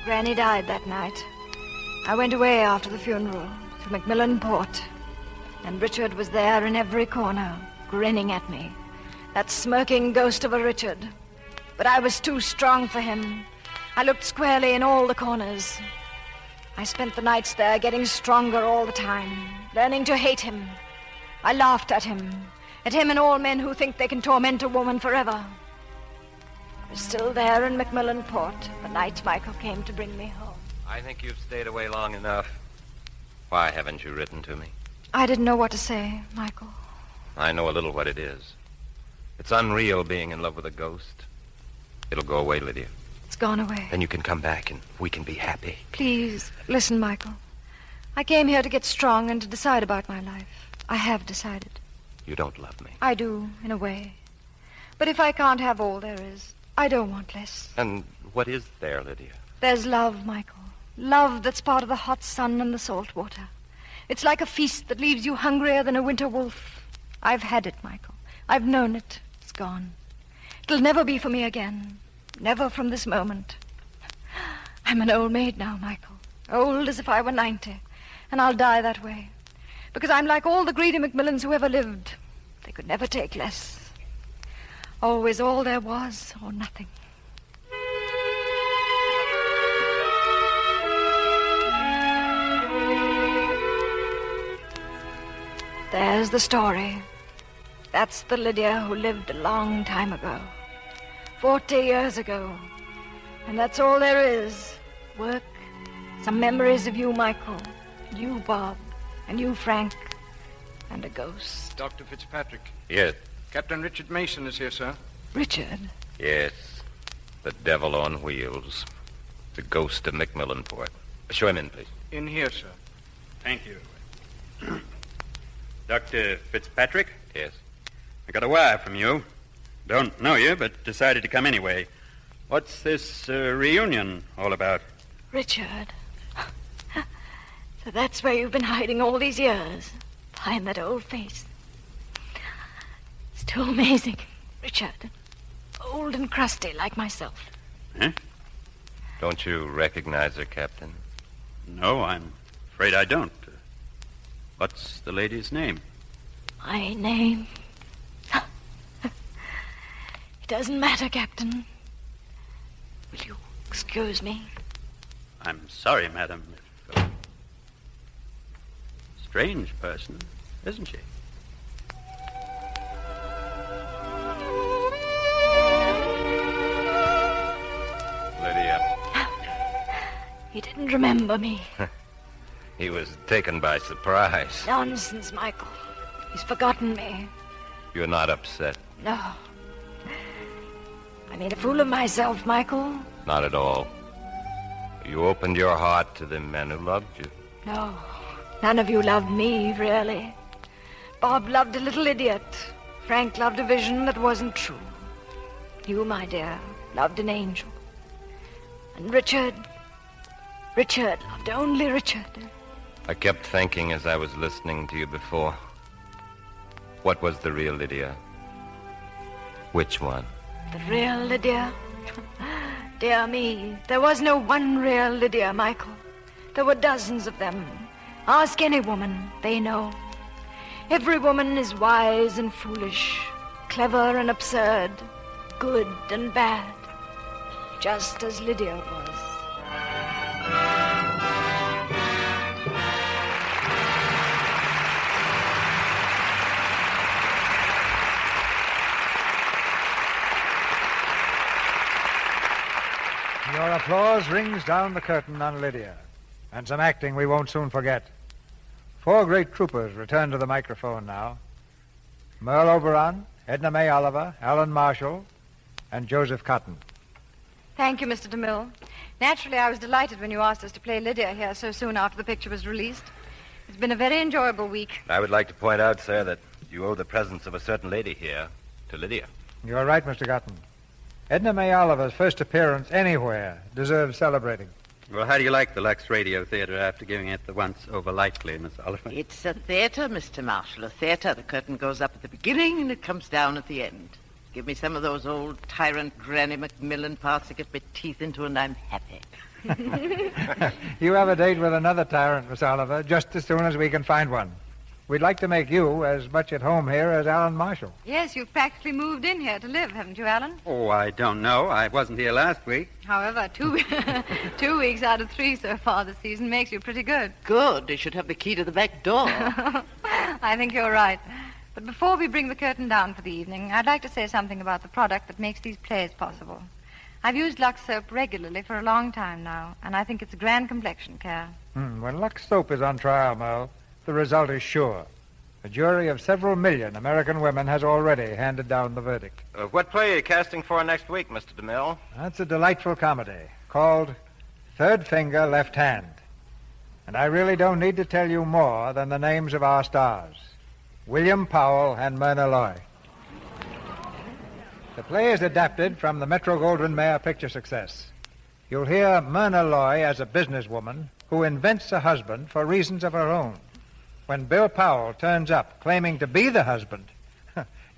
S2: Granny died that night. I went away after the funeral to Macmillan Port, and Richard was there in every corner, grinning at me. That smirking ghost of a Richard. But I was too strong for him. I looked squarely in all the corners. I spent the nights there getting stronger all the time, learning to hate him. I laughed at him and all men who think they can torment a woman forever. I was still there in Macmillan Port the night Michael came to bring me home.
S23: I think you've stayed away long enough. Why haven't you written to me?
S2: I didn't know what to say, Michael.
S23: I know a little what it is. It's unreal being in love with a ghost. It'll go away, Lydia.
S2: It's gone away.
S23: Then you can come back and we can be happy.
S2: Please, listen, Michael. I came here to get strong and to decide about my life. I have decided.
S23: You don't love me.
S2: I do, in a way. But if I can't have all there is, I don't want less.
S23: And what is there, Lydia?
S2: There's love, Michael. Love that's part of the hot sun and the salt water. It's like a feast that leaves you hungrier than a winter wolf. I've had it, Michael. I've known it. It's gone. It'll never be for me again. Never from this moment. I'm an old maid now, Michael. Old as if I were 90. And I'll die that way. Because I'm like all the greedy Macmillans who ever lived. They could never take less. Always all there was or nothing. There's the story. That's the Lydia who lived a long time ago. 40 years ago. And that's all there is. Work, some memories of you, Michael, and you, Bob, and you, Frank, and a ghost.
S10: Dr. Fitzpatrick.
S23: Yes.
S10: Captain Richard Mason is here, sir.
S2: Richard?
S23: Yes. The devil on wheels. The ghost of Macmillanport. Show him in, please.
S10: In here, sir.
S4: Thank you. Dr. Fitzpatrick?
S23: Yes.
S4: I got a wire from you. Don't know you, but decided to come anyway. What's this reunion all about?
S2: Richard. So that's where you've been hiding all these years. Behind that old face. It's too amazing, Richard. Old and crusty like myself.
S4: Huh?
S23: Don't you recognize her, Captain?
S4: No, I'm afraid I don't. What's the lady's name?
S2: My name? It doesn't matter, Captain. Will you excuse me?
S4: I'm sorry, madam. Strange person, isn't she?
S23: Lydia.
S2: He didn't remember me.
S23: He was taken by surprise.
S2: Nonsense, Michael. He's forgotten me.
S23: You're not upset?
S2: No. I made a fool of myself, Michael.
S23: Not at all. You opened your heart to the men who loved you.
S2: No. None of you loved me, really. Bob loved a little idiot. Frank loved a vision that wasn't true. You, my dear, loved an angel. And Richard loved only Richard.
S23: I kept thinking as I was listening to you before. What was the real Lydia? Which one?
S2: The real Lydia? Dear me, there was no one real Lydia, Michael. There were dozens of them. Ask any woman, they know. Every woman is wise and foolish, clever and absurd, good and bad, just as Lydia was.
S12: Your applause rings down the curtain on Lydia, and some acting we won't soon forget. 4 great troopers return to the microphone now. Merle Oberon, Edna May Oliver, Alan Marshall, and Joseph Cotton.
S2: Thank you, Mr. DeMille. Naturally, I was delighted when you asked us to play Lydia here so soon after the picture was released. It's been a very enjoyable week.
S23: I would like to point out, sir, that you owe the presence of a certain lady here to Lydia.
S12: You're right, Mr. Cotton. Edna May Oliver's first appearance anywhere deserves celebrating.
S4: Well, how do you like the Lux Radio Theater after giving it the once over lightly, Miss Oliver?
S24: It's a theater, Mr. Marshall, a theater. The curtain goes up at the beginning and it comes down at the end. Give me some of those old tyrant Granny Macmillan parts to get my teeth into and I'm happy.
S12: You have a date with another tyrant, Miss Oliver, just as soon as we can find one. We'd like to make you as much at home here as Alan Marshall.
S2: Yes, you've practically moved in here to live, haven't you, Alan?
S4: Oh, I don't know. I wasn't here last week.
S2: However, 2 weeks out of 3 so far this season makes you pretty good.
S24: Good. You should have the key to the back door.
S2: I think you're right. But before we bring the curtain down for the evening, I'd like to say something about the product that makes these plays possible. I've used Lux soap regularly for a long time now, and I think it's a grand complexion care.
S12: When Lux soap is on trial, Merle, the result is sure. A jury of several million American women has already handed down the verdict.
S23: What play are you casting for next week, Mr. DeMille?
S12: That's a delightful comedy called Third Finger, Left Hand. And I really don't need to tell you more than the names of our stars, William Powell and Myrna Loy. The play is adapted from the Metro-Goldwyn-Mayer picture success. You'll hear Myrna Loy as a businesswoman who invents a husband for reasons of her own. When Bill Powell turns up claiming to be the husband,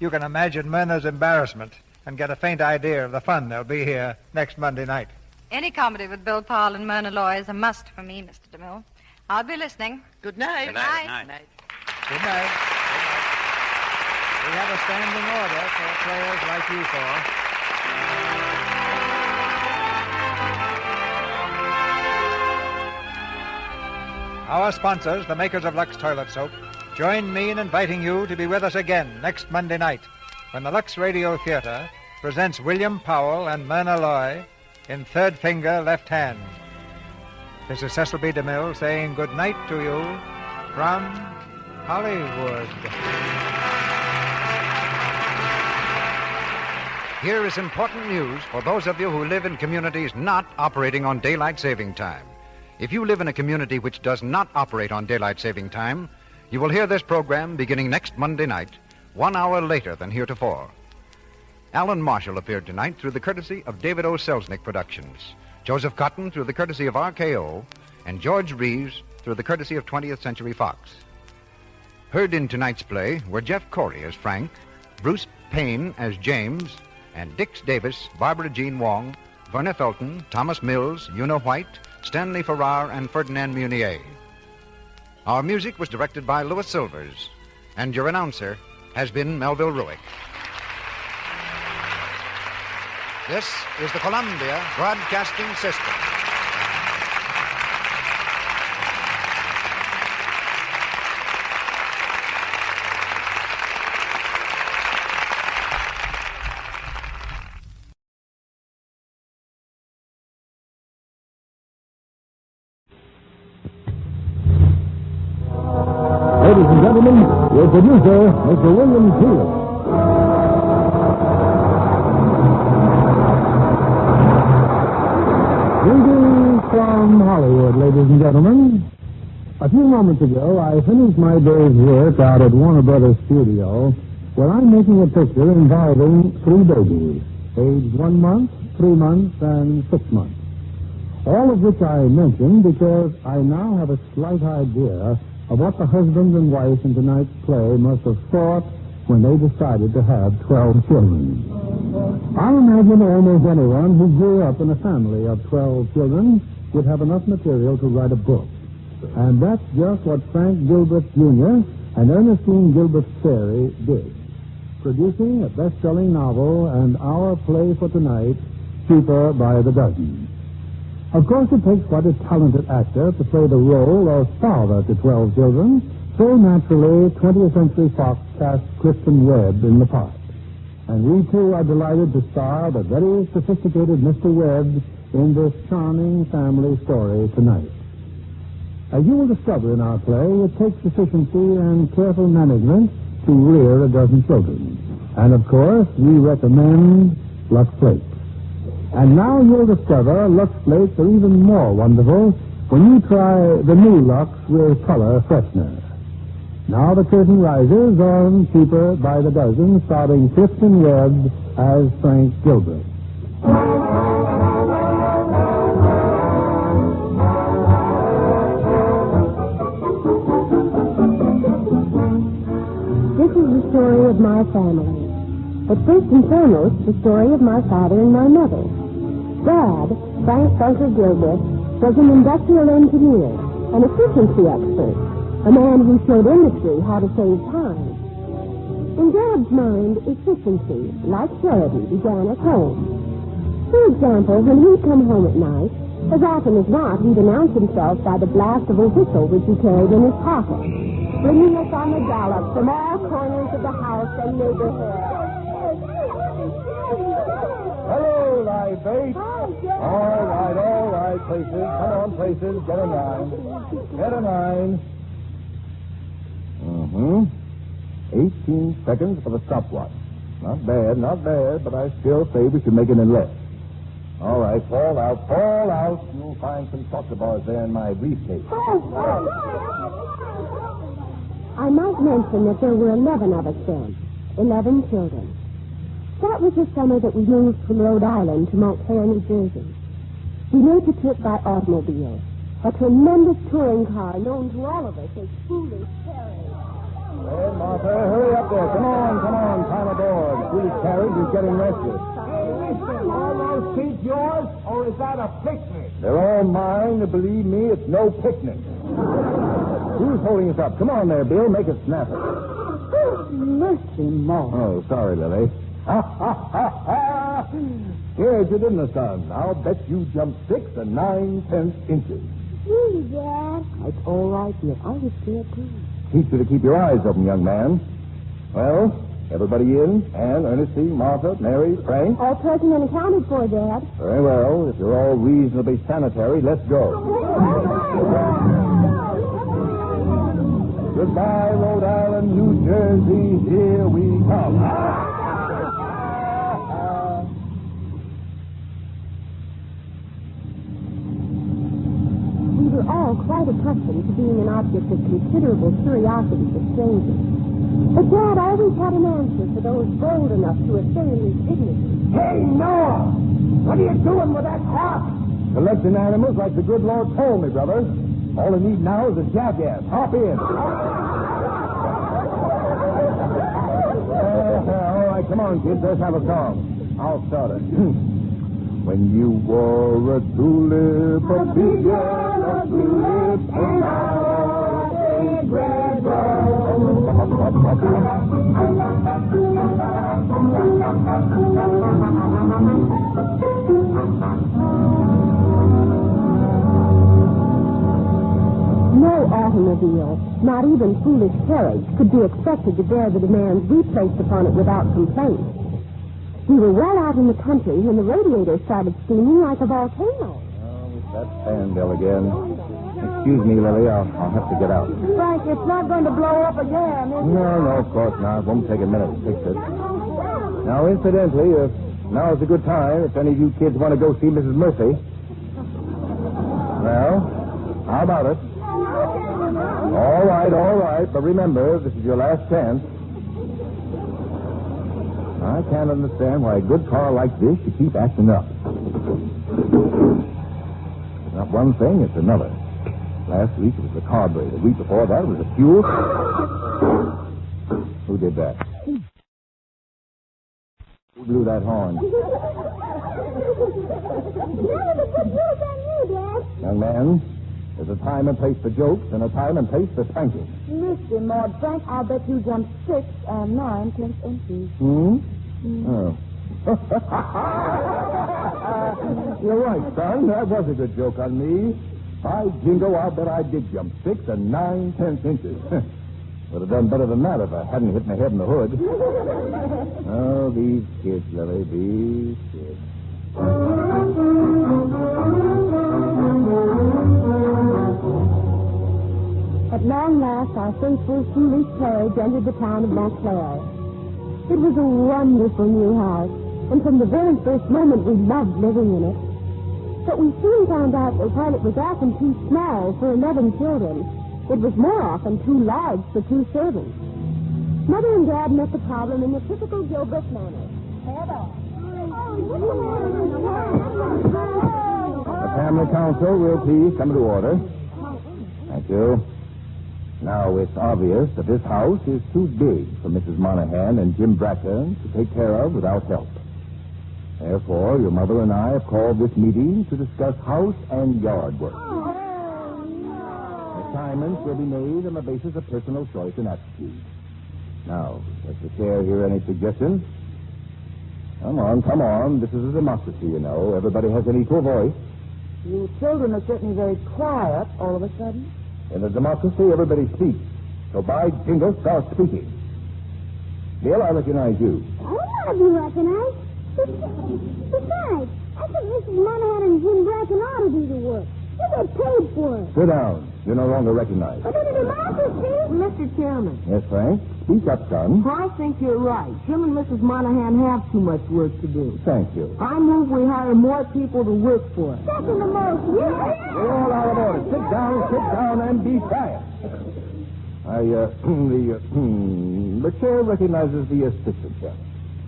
S12: you can imagine Myrna's embarrassment and get a faint idea of the fun there'll be here next Monday night.
S2: Any comedy with Bill Powell and Myrna Loy is a must for me, Mr. DeMille. I'll be listening.
S24: Good night.
S2: Good night.
S24: Good night.
S12: Good night. We have a standing order for players like you four. Our sponsors, the makers of Lux Toilet Soap, join me in inviting you to be with us again next Monday night when the Lux Radio Theater presents William Powell and Myrna Loy in Third Finger, Left Hand. This is Cecil B. DeMille saying good night to you from Hollywood.
S14: Here is important news for those of you who live in communities not operating on daylight saving time. If you live in a community which does not operate on daylight saving time, you will hear this program beginning next Monday night, 1 hour later than heretofore. Alan Marshall appeared tonight through the courtesy of David O. Selznick Productions, Joseph Cotton through the courtesy of RKO, and George Reeves through the courtesy of 20th Century Fox. Heard in tonight's play were Jeff Corey as Frank, Bruce Payne as James, and Dix Davis, Barbara Jean Wong, Verna Felton, Thomas Mills, Una White, Stanley Farrar, and Ferdinand Munier. Our music was directed by Louis Silvers, and your announcer has been Melville Ruick. This is the Columbia Broadcasting System.
S1: Ladies and gentlemen, your producer, Mr. William Keeler. Greetings from Hollywood, ladies and gentlemen. A few moments ago, I finished my day's work out at Warner Brothers Studio, where I'm making a picture involving 3 babies, aged 1 month, 3 months, and 6 months. All of which I mention because I now have a slight idea of what the husband and wife in tonight's play must have thought when they decided to have 12 children. I imagine almost anyone who grew up in a family of 12 children would have enough material to write a book. And that's just what Frank Gilbert Jr. and Ernestine Gilbert Sterry did, producing a best-selling novel and our play for tonight, Cheaper by the Dozen. Of course, it takes quite a talented actor to play the role of father to 12 children, so naturally 20th Century Fox cast Clifton Webb in the part. And we, too, are delighted to star the very sophisticated Mr. Webb in this charming family story tonight. As you will discover in our play, it takes efficiency and careful management to rear a dozen children. And, of course, we recommend Lux Flakes. And now you'll discover Lux Flakes are even more wonderful when you try the new Lux with color freshener. Now the curtain rises on Cheaper by the Dozen, starring Clifton Webb as Frank Gilbert.
S15: This is the story of my family. But first and foremost, the story of my father and my mother. Dad, Frank Bunker Gilbert, was an industrial engineer, an efficiency expert, a man who showed industry how to save time. In Dad's mind, efficiency, like charity, began at home. For example, when he'd come home at night, as often as not, he'd announce himself by the blast of a whistle which he carried in his pocket, bringing us on the gallop from all corners of the house and neighborhood.
S1: Hello, live bait. All right, places. Come on, places. Get a 9. Get a 9. 18 seconds for the stopwatch. Not bad, but I still say we should make it in less. All right, fall out. You'll find some saucer bars there in my briefcase.
S15: I might mention that there were 11 of us then. 11 children. That was the summer that we moved from Rhode Island to Montclair, New Jersey. We made the trip by automobile, a tremendous touring car known to all of us as Foolish Carriage.
S1: Hey, Martha, hurry up there. Come on. Time aboard. Foolish Carriage is getting restless.
S6: Are those seats yours, or is that a picnic?
S1: They're all mine, and believe me, it's no picnic. Who's holding us up? Come on there, Bill. Make it snappy.
S15: Mercy, Mom.
S1: Oh, sorry, Lily. Scared you, didn't I, son? I'll bet you jumped 6 9/10 inches.
S15: Really, Dad? It's all right, dear. I was scared, too.
S1: Teach you to keep your eyes open, young man. Well, everybody in? Anne, Ernestine, Martha, Mary, Frank?
S15: All present and accounted for, Dad.
S1: Very well. If you're all reasonably sanitary, let's go. Goodbye, Rhode Island, New Jersey, here we come.
S15: We were all quite accustomed to being an object of considerable curiosity to strangers. But Dad always had an answer for those bold enough to assail his dignity.
S6: Hey, Noah! What are you doing with that horse?
S1: Collecting animals like the good Lord told me, brother. All I need now is a jackass. Hop in. All right, come on, kids. Let's have a song. I'll start it. When you wore a tulip, a big yellow tulip, and I wore a big red rose.
S15: No automobile, not even Foolish Carriage, could be expected to bear the demands we placed upon it without complaint. We were well out in the country when the radiator started steaming like a volcano.
S1: Oh, that fan bill again. Excuse me, Lily. I'll have to get out.
S15: Frank, it's not going to blow up again, is it?
S1: No, of course not. It won't take a minute to fix it. Now, incidentally, now is a good time if any of you kids want to go see Mrs. Murphy. Well, how about it? All right. But remember, this is your last chance. I can't understand why a good car like this should keep acting up. It's not one thing, it's another. Last week it was the carburetor. The week before that it was the fuel. Who did that? Who blew that horn? Young man, there's a time and place for jokes and a time and place for spanking.
S15: Mr. Maud Frank, I'll bet you jumped 6 and 9 place empty.
S1: Oh. You're right, son. That was a good joke on me. By jingo, I'll bet I did jump 6 and 9/10 inches. Would have done better than that if I hadn't hit my head in the hood. Oh, these kids, Lily, these kids.
S15: At long last, our faithful, foolish carriage entered the town of Montclair. It was a wonderful new house, and from the very first moment we loved living in it. But we soon found out that while it was often too small for 11 children, it was more often too large for 2 servants. Mother and Dad met the problem in the typical Gilbert manner. Head on.
S1: The family council will please come to order. Thank you. Now, it's obvious that this house is too big for Mrs. Monahan and Jim Bracken to take care of without help. Therefore, your mother and I have called this meeting to discuss house and yard work. Assignments will be made on the basis of personal choice and aptitude. Now, does the chair hear any suggestions? Come on. This is a democracy, you know. Everybody has an equal voice.
S15: You children are certainly very quiet all of a sudden.
S1: In a democracy, everybody speaks. So by jingo, start speaking. Bill, I recognize you.
S8: I want to be recognized. Besides, I think Mrs. Monahan and Jim Bracken ought to do the work. They get paid for it.
S1: Sit down. You're no longer recognized.
S8: But in a democracy...
S15: Mr. Chairman.
S1: Yes, Frank? Speak up, son.
S15: I think you're right. Jim and Mrs. Monahan have too much work to do.
S1: Thank you.
S15: I move we hire more people to work for us.
S8: Second the motion.
S1: You're all out of order. Sit down, and be quiet. The chair recognizes the assistant chairman.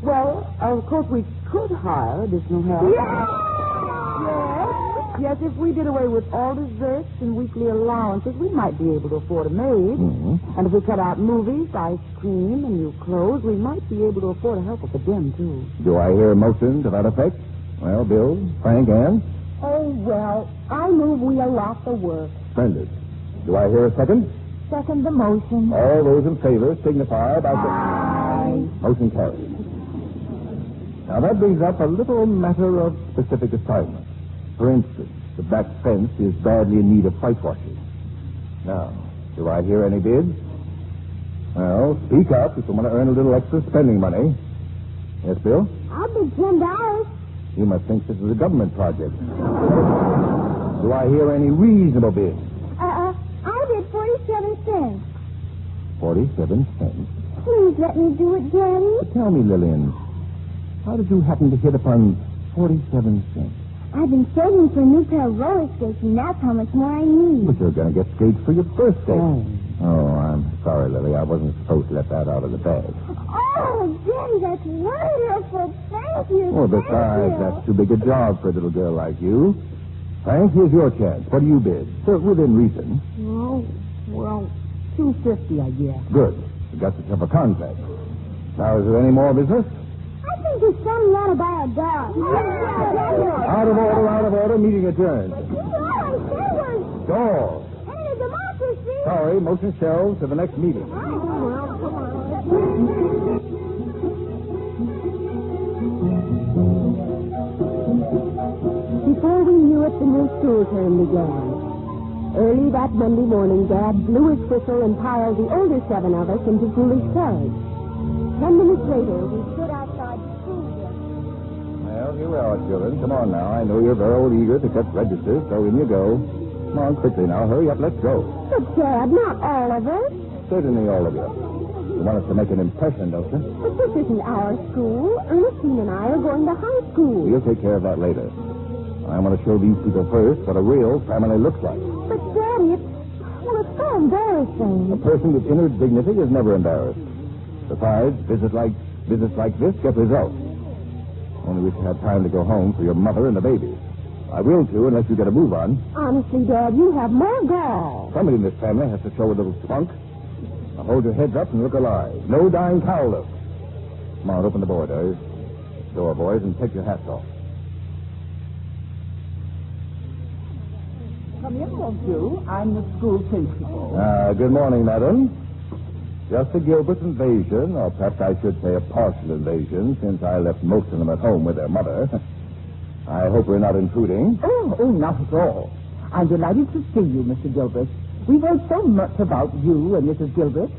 S15: Well, of course, we could hire additional help. Yes, if we did away with all desserts and weekly allowances, we might be able to afford a maid.
S1: Mm-hmm.
S15: And if we cut out movies, ice cream, and new clothes, we might be able to afford a helper for Jim, too.
S1: Do I hear a motion to that effect? Well, Bill, Frank, Ann?
S15: Oh, well, I move we allot the work.
S1: Splendid. Do I hear a second?
S15: Second the motion.
S1: All those in favor signify by...
S15: Aye.
S1: Motion carried. Now, that brings up a little matter of specific assignment. For instance, the back fence is badly in need of whitewashing. Now, do I hear any bids? Well, speak up if you want to earn a little extra spending money. Yes, Bill?
S8: I'll bid $10.
S1: You must think this is a government project. Do I hear any reasonable bids?
S8: I bid 47 cents.
S1: 47 cents?
S8: Please let me do it, Daddy.
S1: But tell me, Lillian, how did you happen to hit upon 47 cents?
S8: I've been saving for a new pair of roller skates, and that's how much more I need.
S1: But you're going to get skates for your birthday. Oh, I'm sorry, Lily. I wasn't supposed to let that out of the bag.
S8: Oh, Daddy, that's wonderful. Thank you.
S1: Well, besides, that's too big a job for a little girl like you. Frank, here's your chance. What do you bid? So, within reason.
S15: Oh, well, $2.50, I guess.
S1: Good. You got yourself a contract. Now, is there any more business?
S8: I think there's some want to buy a dog.
S1: Out of order. Meeting adjourned. Door.
S8: Hey, the democracy.
S1: Sorry, motion shelves to the next meeting.
S15: Before we knew it, the new school term began. Early that Monday morning, Dad blew his whistle and piled the older 7 of us into foolish carriage. 10 minutes later, we stood outside the school building.
S1: Well, here we are, children. Come on now. I know you're very eager to cut registers, so in you go. Come on, quickly now. Hurry up. Let's go.
S15: But, Dad, not all of us.
S1: Certainly all of you. You want us to make an impression, don't you?
S15: But this isn't our school. Ernestine and I are going to high school.
S1: We'll take care of that later. I want to show these people first what a real family looks like.
S15: But, Daddy, it's
S8: so embarrassing.
S1: A person with inner dignity is never embarrassed. Besides, visits like this get results. Only wish you had time to go home for your mother and the baby. I will, too, unless you get a move on.
S8: Honestly, Dad, you have more gall.
S1: Somebody in this family has to show a little spunk. Now hold your heads up and look alive. No dying cow look. Come on, open the door, boys, and take your hats off.
S6: Come in, won't you? I'm the school principal.
S1: Good morning, madam. Just a Gilbert invasion, or perhaps I should say a partial invasion, since I left most of them at home with their mother. I hope we're not intruding.
S6: Oh, not at all. I'm delighted to see you, Mr. Gilbert. We've heard so much about you and Mrs. Gilbert.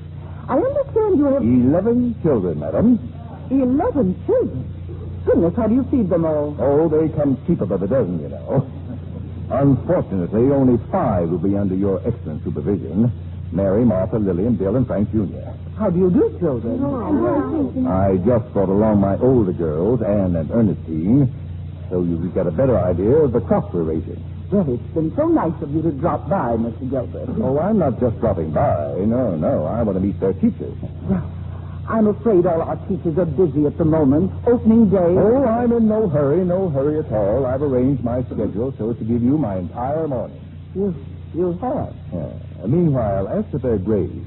S6: I understand you have...
S1: 11 children, madam.
S6: 11 children? Goodness, how do you feed them all?
S1: Oh, they come cheaper by the dozen, you know. Unfortunately, only 5 will be under your excellent supervision. Mary, Martha, Lillian, Bill, and Frank Jr.
S6: How do you do, children?
S1: I just brought along my older girls, Anne and Ernestine, so you get a better idea of the crop we're raising.
S6: Well, it's been so nice of you to drop by, Mr. Gilbert.
S1: Oh, I'm not just dropping by. No. I want to meet their teachers.
S6: Well, I'm afraid all our teachers are busy at the moment. Opening day.
S1: Oh, I'm in no hurry at all. I've arranged my schedule so as to give you my entire morning.
S6: You have?
S1: Yeah. Meanwhile, as to their grades,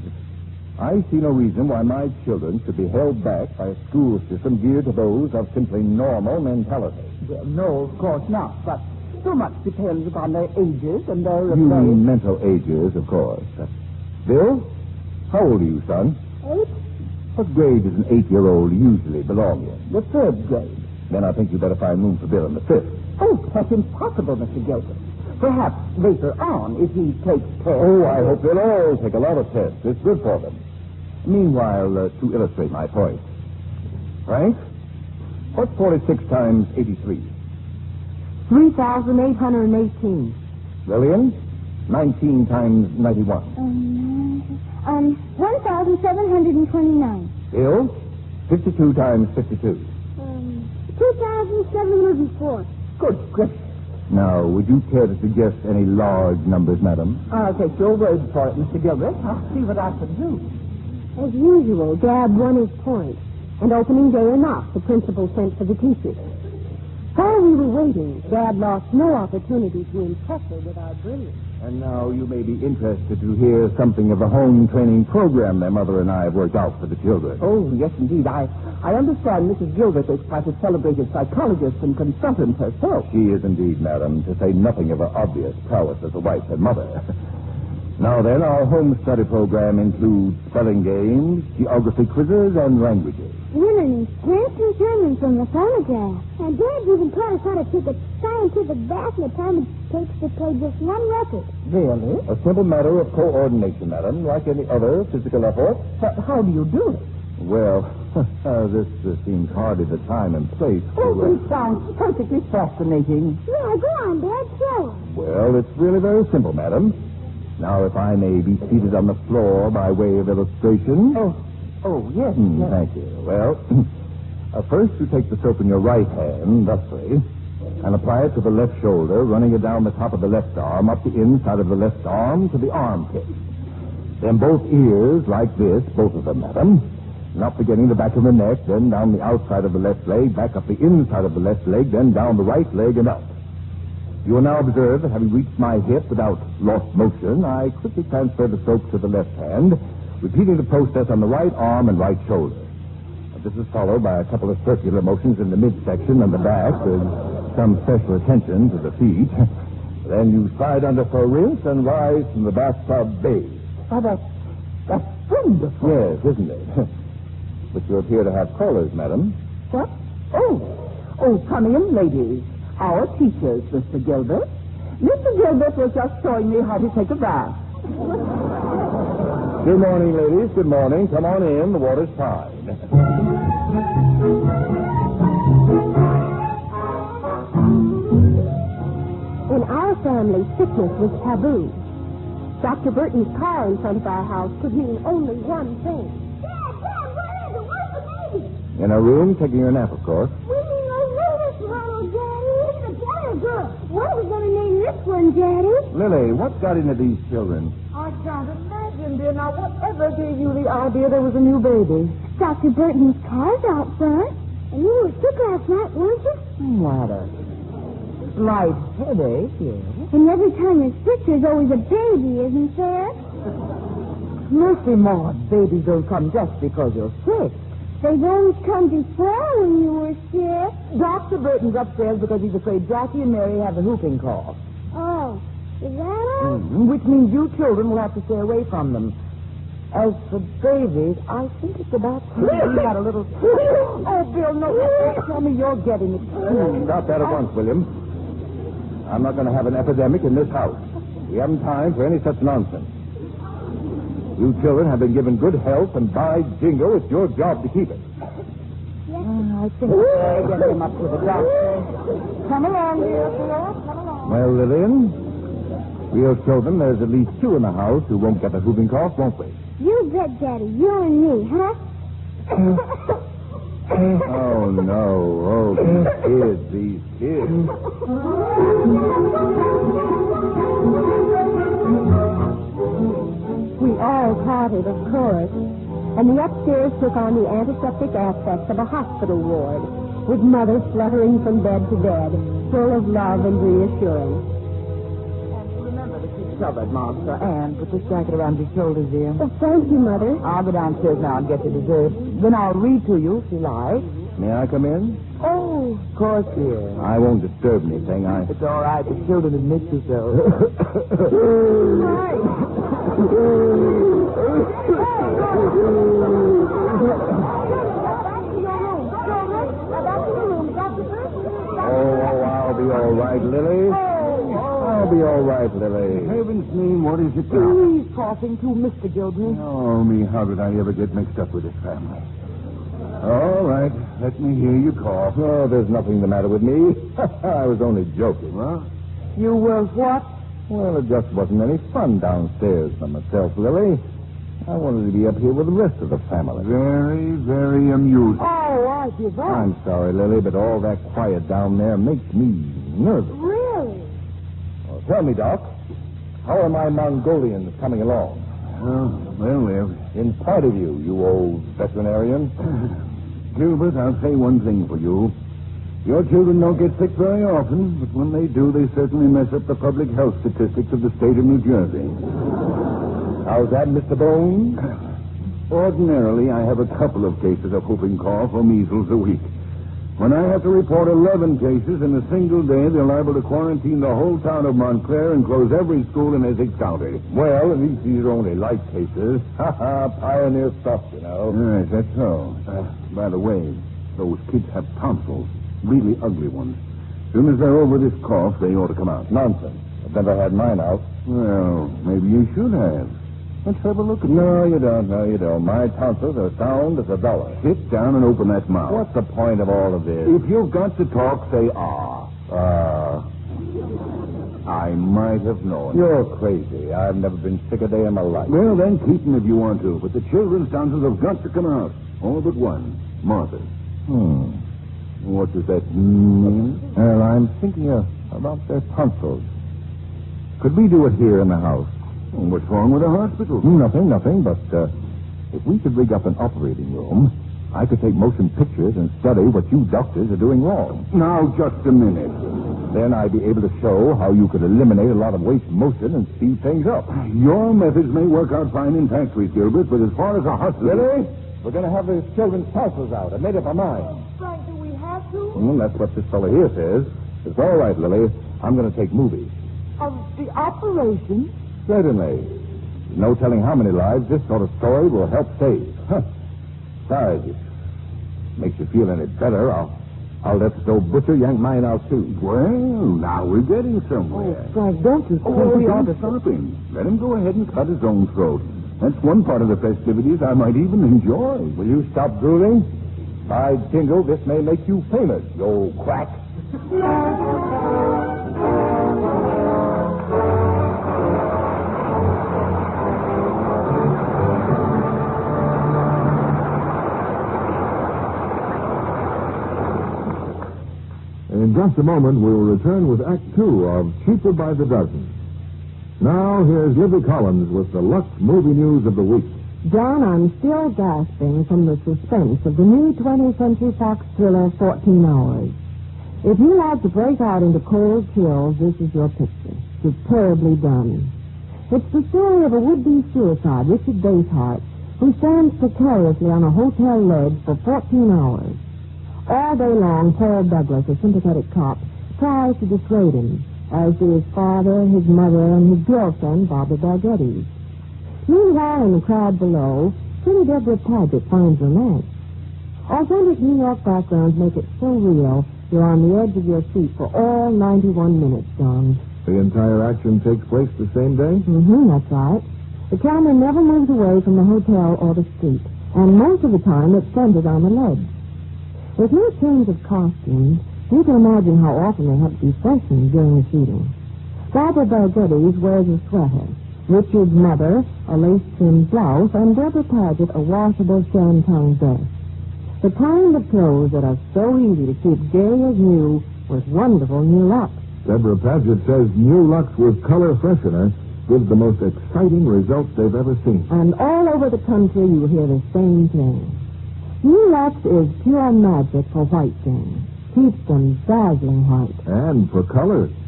S1: I see no reason why my children should be held back by a school system geared to those of simply normal mentality.
S6: Well, no, of course not, but so much depends upon their ages and their...
S1: You mean mental ages, of course. Bill, how old are you, son?
S8: 8.
S1: What grade does an 8-year-old usually belong in?
S6: The 3rd grade.
S1: Then I think you better find room for Bill in the 5th.
S6: Oh, that's impossible, Mr. Gilbert. Perhaps later on, if he takes tests...
S1: Oh, I hope they'll all take a lot of tests. It's good for them. Meanwhile, to illustrate my point. Frank, what's 46 times 83?
S15: 3,818.
S1: Lillian, 19 times 91.
S8: 1,729.
S1: Bill, 52 times 52.
S8: 2,704.
S1: Good gracious. Now, would you care to suggest any large numbers, madam?
S6: I'll take your word for it, Mr. Gilbert. I'll see what I can do.
S15: As usual, Dad won his point. And opening day or not, the principal sent for the teachers. While we were waiting, Dad lost no opportunity to impress her with our brilliance.
S1: And now you may be interested to hear something of the home training program their mother and I have worked out for the children.
S6: Oh, yes, indeed. I understand Mrs. Gilbert is quite a celebrated psychologist and consultant herself.
S1: She is indeed, madam, to say nothing of her obvious prowess as a wife and mother. Now then, our home study program includes spelling games, geography quizzes, and languages.
S8: Learning French and German from the phonograph. And Dad even taught us how to take a scientific bath in the time it takes to play just one record.
S6: Really?
S1: A simple matter of coordination, madam, like any other physical effort.
S6: But how do you do it?
S1: Well, this seems hardly the time and place to...
S6: Oh, it sounds perfectly fascinating.
S8: Yeah, go on, Dad. Show us.
S1: Well, it's really very simple, madam. Now, if I may be seated on the floor by way of illustration...
S6: Oh, yes. Yes.
S1: Thank you. Well, first you take the soap in your right hand, thusly, and apply it to the left shoulder, running it down the top of the left arm, up the inside of the left arm to the armpit. Then both ears, like this, both of them, madam, and up beginning the back of the neck, then down the outside of the left leg, back up the inside of the left leg, then down the right leg and up. You will now observe that having reached my hip without lost motion, I quickly transfer the soap to the left hand, repeating the process on the right arm and right shoulder. This is followed by a couple of circular motions in the midsection and the back with some special attention to the feet. Then you slide under for a rinse and rise from the bathtub bathe.
S6: Oh, that's wonderful.
S1: Yes, isn't it? But you appear to have callers, madam.
S6: What? Oh, come in, ladies. Our teachers, Mr. Gilbert. Mr. Gilbert was just showing me how to take a bath.
S1: Good morning, ladies. Good morning. Come on in. The water's fine.
S15: In our family, sickness was taboo. Dr. Burton's car in front of our house could mean only one thing.
S8: Dad, where is it? Where's the baby?
S1: In a room, taking a nap, of course.
S8: We mean no notice, Ronald, Daddy. It's a better girl. What are we going to name this one, Daddy.
S1: Lily, what got into these children?
S6: I can't imagine, dear. Now, whatever gave you the idea there was a new baby?
S8: Dr. Burton's car's out front. And you were sick last night, weren't you?
S6: What a slight headache, yes.
S8: And every time you're sick, there's always a baby, isn't there?
S6: Mercy, Maud, babies don't come just because you're sick.
S8: They've always come before when you were sick.
S6: Dr. Burton's upstairs because he's afraid Jackie and Mary have a whooping cough.
S8: Oh, is that all?
S6: Which means you children will have to stay away from them. As for babies, I think it's about time we had a little... Oh, Bill, no, tell me you're getting it.
S1: Stop that at once, William. I'm not going to have an epidemic in this house. We haven't time for any such nonsense. You children have been given good health, and by jingo, it's your job to keep it.
S6: I think I'll get him up to the doctor. Come along, dear. Come along.
S1: Well, Lillian, real children, there's at least 2 in the house who won't get the whooping cough, won't we?
S8: You bet, Daddy. You and me, huh?
S1: Oh, no. Oh, these kids.
S15: We all parted, of course, and the upstairs took on the antiseptic aspect of a hospital ward, with Mother fluttering from bed to bed, full of love and reassurance.
S6: And remember to keep covered, Monster. And put this jacket around your shoulders, dear.
S15: Oh, thank you, Mother.
S6: I'll go downstairs now and get your dessert. Then I'll read to you, if you like.
S1: May I come in?
S6: Oh, of course, dear.
S1: I won't disturb anything.
S6: It's all right. The children admit you so.
S1: I'll be all right, Lily. I'll be all right, Lily.
S7: Heaven's name, what is it now?
S6: Who he's talking to, Mr. Gilbert?
S7: Oh, me, how did I ever get mixed up with this family? All right, let me hear you cough.
S1: Oh, there's nothing the matter with me. I was only joking.
S7: Huh?
S6: You were what?
S1: Well, it just wasn't any fun downstairs for myself, Lily. I wanted to be up here with the rest of the family.
S7: Very, very amusing.
S6: Oh, I give up.
S1: I'm sorry, Lily, but all that quiet down there makes me nervous.
S6: Really?
S1: Well, tell me, Doc, how are my Mongolians coming along?
S7: Well, they're...
S1: In spite of you, you old veterinarian.
S7: Gilbert, I'll say one thing for you. Your children don't get sick very often, but when they do, they certainly mess up the public health statistics of the state of New Jersey.
S1: How's that, Mr. Bones?
S7: Ordinarily, I have a couple of cases of whooping cough or measles a week. When I have to report 11 cases in a single day, they're liable to quarantine the whole town of Montclair and close every school in Essex County.
S1: Well, at least these are only light cases. Pioneer stuff, you know.
S7: Yes, that's so. By the way, those kids have tonsils. Really ugly ones. As soon as they're over this cough, they ought to come out.
S1: Nonsense. I've never had mine out.
S7: Well, maybe you should have. Let's have a look at
S1: No, you don't. No, you don't. My tonsils are sound as $1.
S7: Sit down and open that mouth.
S1: What's the point of all of this?
S7: If you've got to talk, say ah. I might have known.
S1: You're crazy. I've never been sick a day in my life.
S7: Well, then keep them if you want to. But the children's tonsils have got to come out. All but one. Martha's.
S1: What does that mean? Well, I'm thinking about their tonsils. Could we do it here in the house?
S7: What's wrong with the hospital?
S1: Nothing. But if we could rig up an operating room, I could take motion pictures and study what you doctors are doing wrong.
S7: Now, just a minute.
S1: Then I'd be able to show how you could eliminate a lot of waste motion and speed things up.
S7: Your methods may work out fine in factories, Gilbert, but as far as a hospital...
S1: Really? We're going to have these children's tonsils out. I made up my mind.
S6: Frank, do we have to?
S1: That's what this fellow here says. It's all right, Lily. I'm going to take movies.
S6: Of the operation?
S1: Certainly. There's no telling how many lives this sort of story will help save. Besides, if it makes you feel any better, I'll let the old butcher yank mine out, too.
S7: Well, now we're getting somewhere.
S6: Oh, Frank, don't you think we ought to
S7: stop him? Let him go ahead and cut his own throat. That's one part of the festivities I might even enjoy.
S1: Will you stop drooling? By jingle, this may make you famous, you old quack.
S7: just a moment, we'll return with Act Two of Cheaper by the Dozen. Now, here's Libby Collins with the Lux Movie News of the Week.
S15: John, I'm still gasping from the suspense of the new 20th Century Fox thriller, 14 Hours. If you like to break out into cold chills, this is your picture. Superbly done. It's the story of a would-be suicide, Richard Basehart, who stands precariously on a hotel ledge for 14 hours. All day long, Paul Douglas, a sympathetic cop, tries to dissuade him, as do his father, his mother, and his girlfriend, Barbara Bargetty. Meanwhile, in the crowd below, pretty Deborah Paget finds romance. Authentic New York backgrounds make it so real, you're on the edge of your seat for all 91 minutes, John.
S7: The entire action takes place the same day?
S15: That's right. The camera never moves away from the hotel or the street, and most of the time it's centered on the ledge. With no change of costumes, you can imagine how often they have to be freshened during the shooting. Barbara Bargetty wears a sweater, Richard's mother a lace-trimmed blouse, and Deborah Paget a washable shantung dress. The kind of clothes that are so easy to keep gay as new with wonderful new Lux.
S7: Deborah Paget says new Lux with color freshener gives the most exciting results they've ever seen.
S15: And all over the country you hear the same thing. New Lux is pure magic for white things. Keeps them dazzling white.
S7: And for color.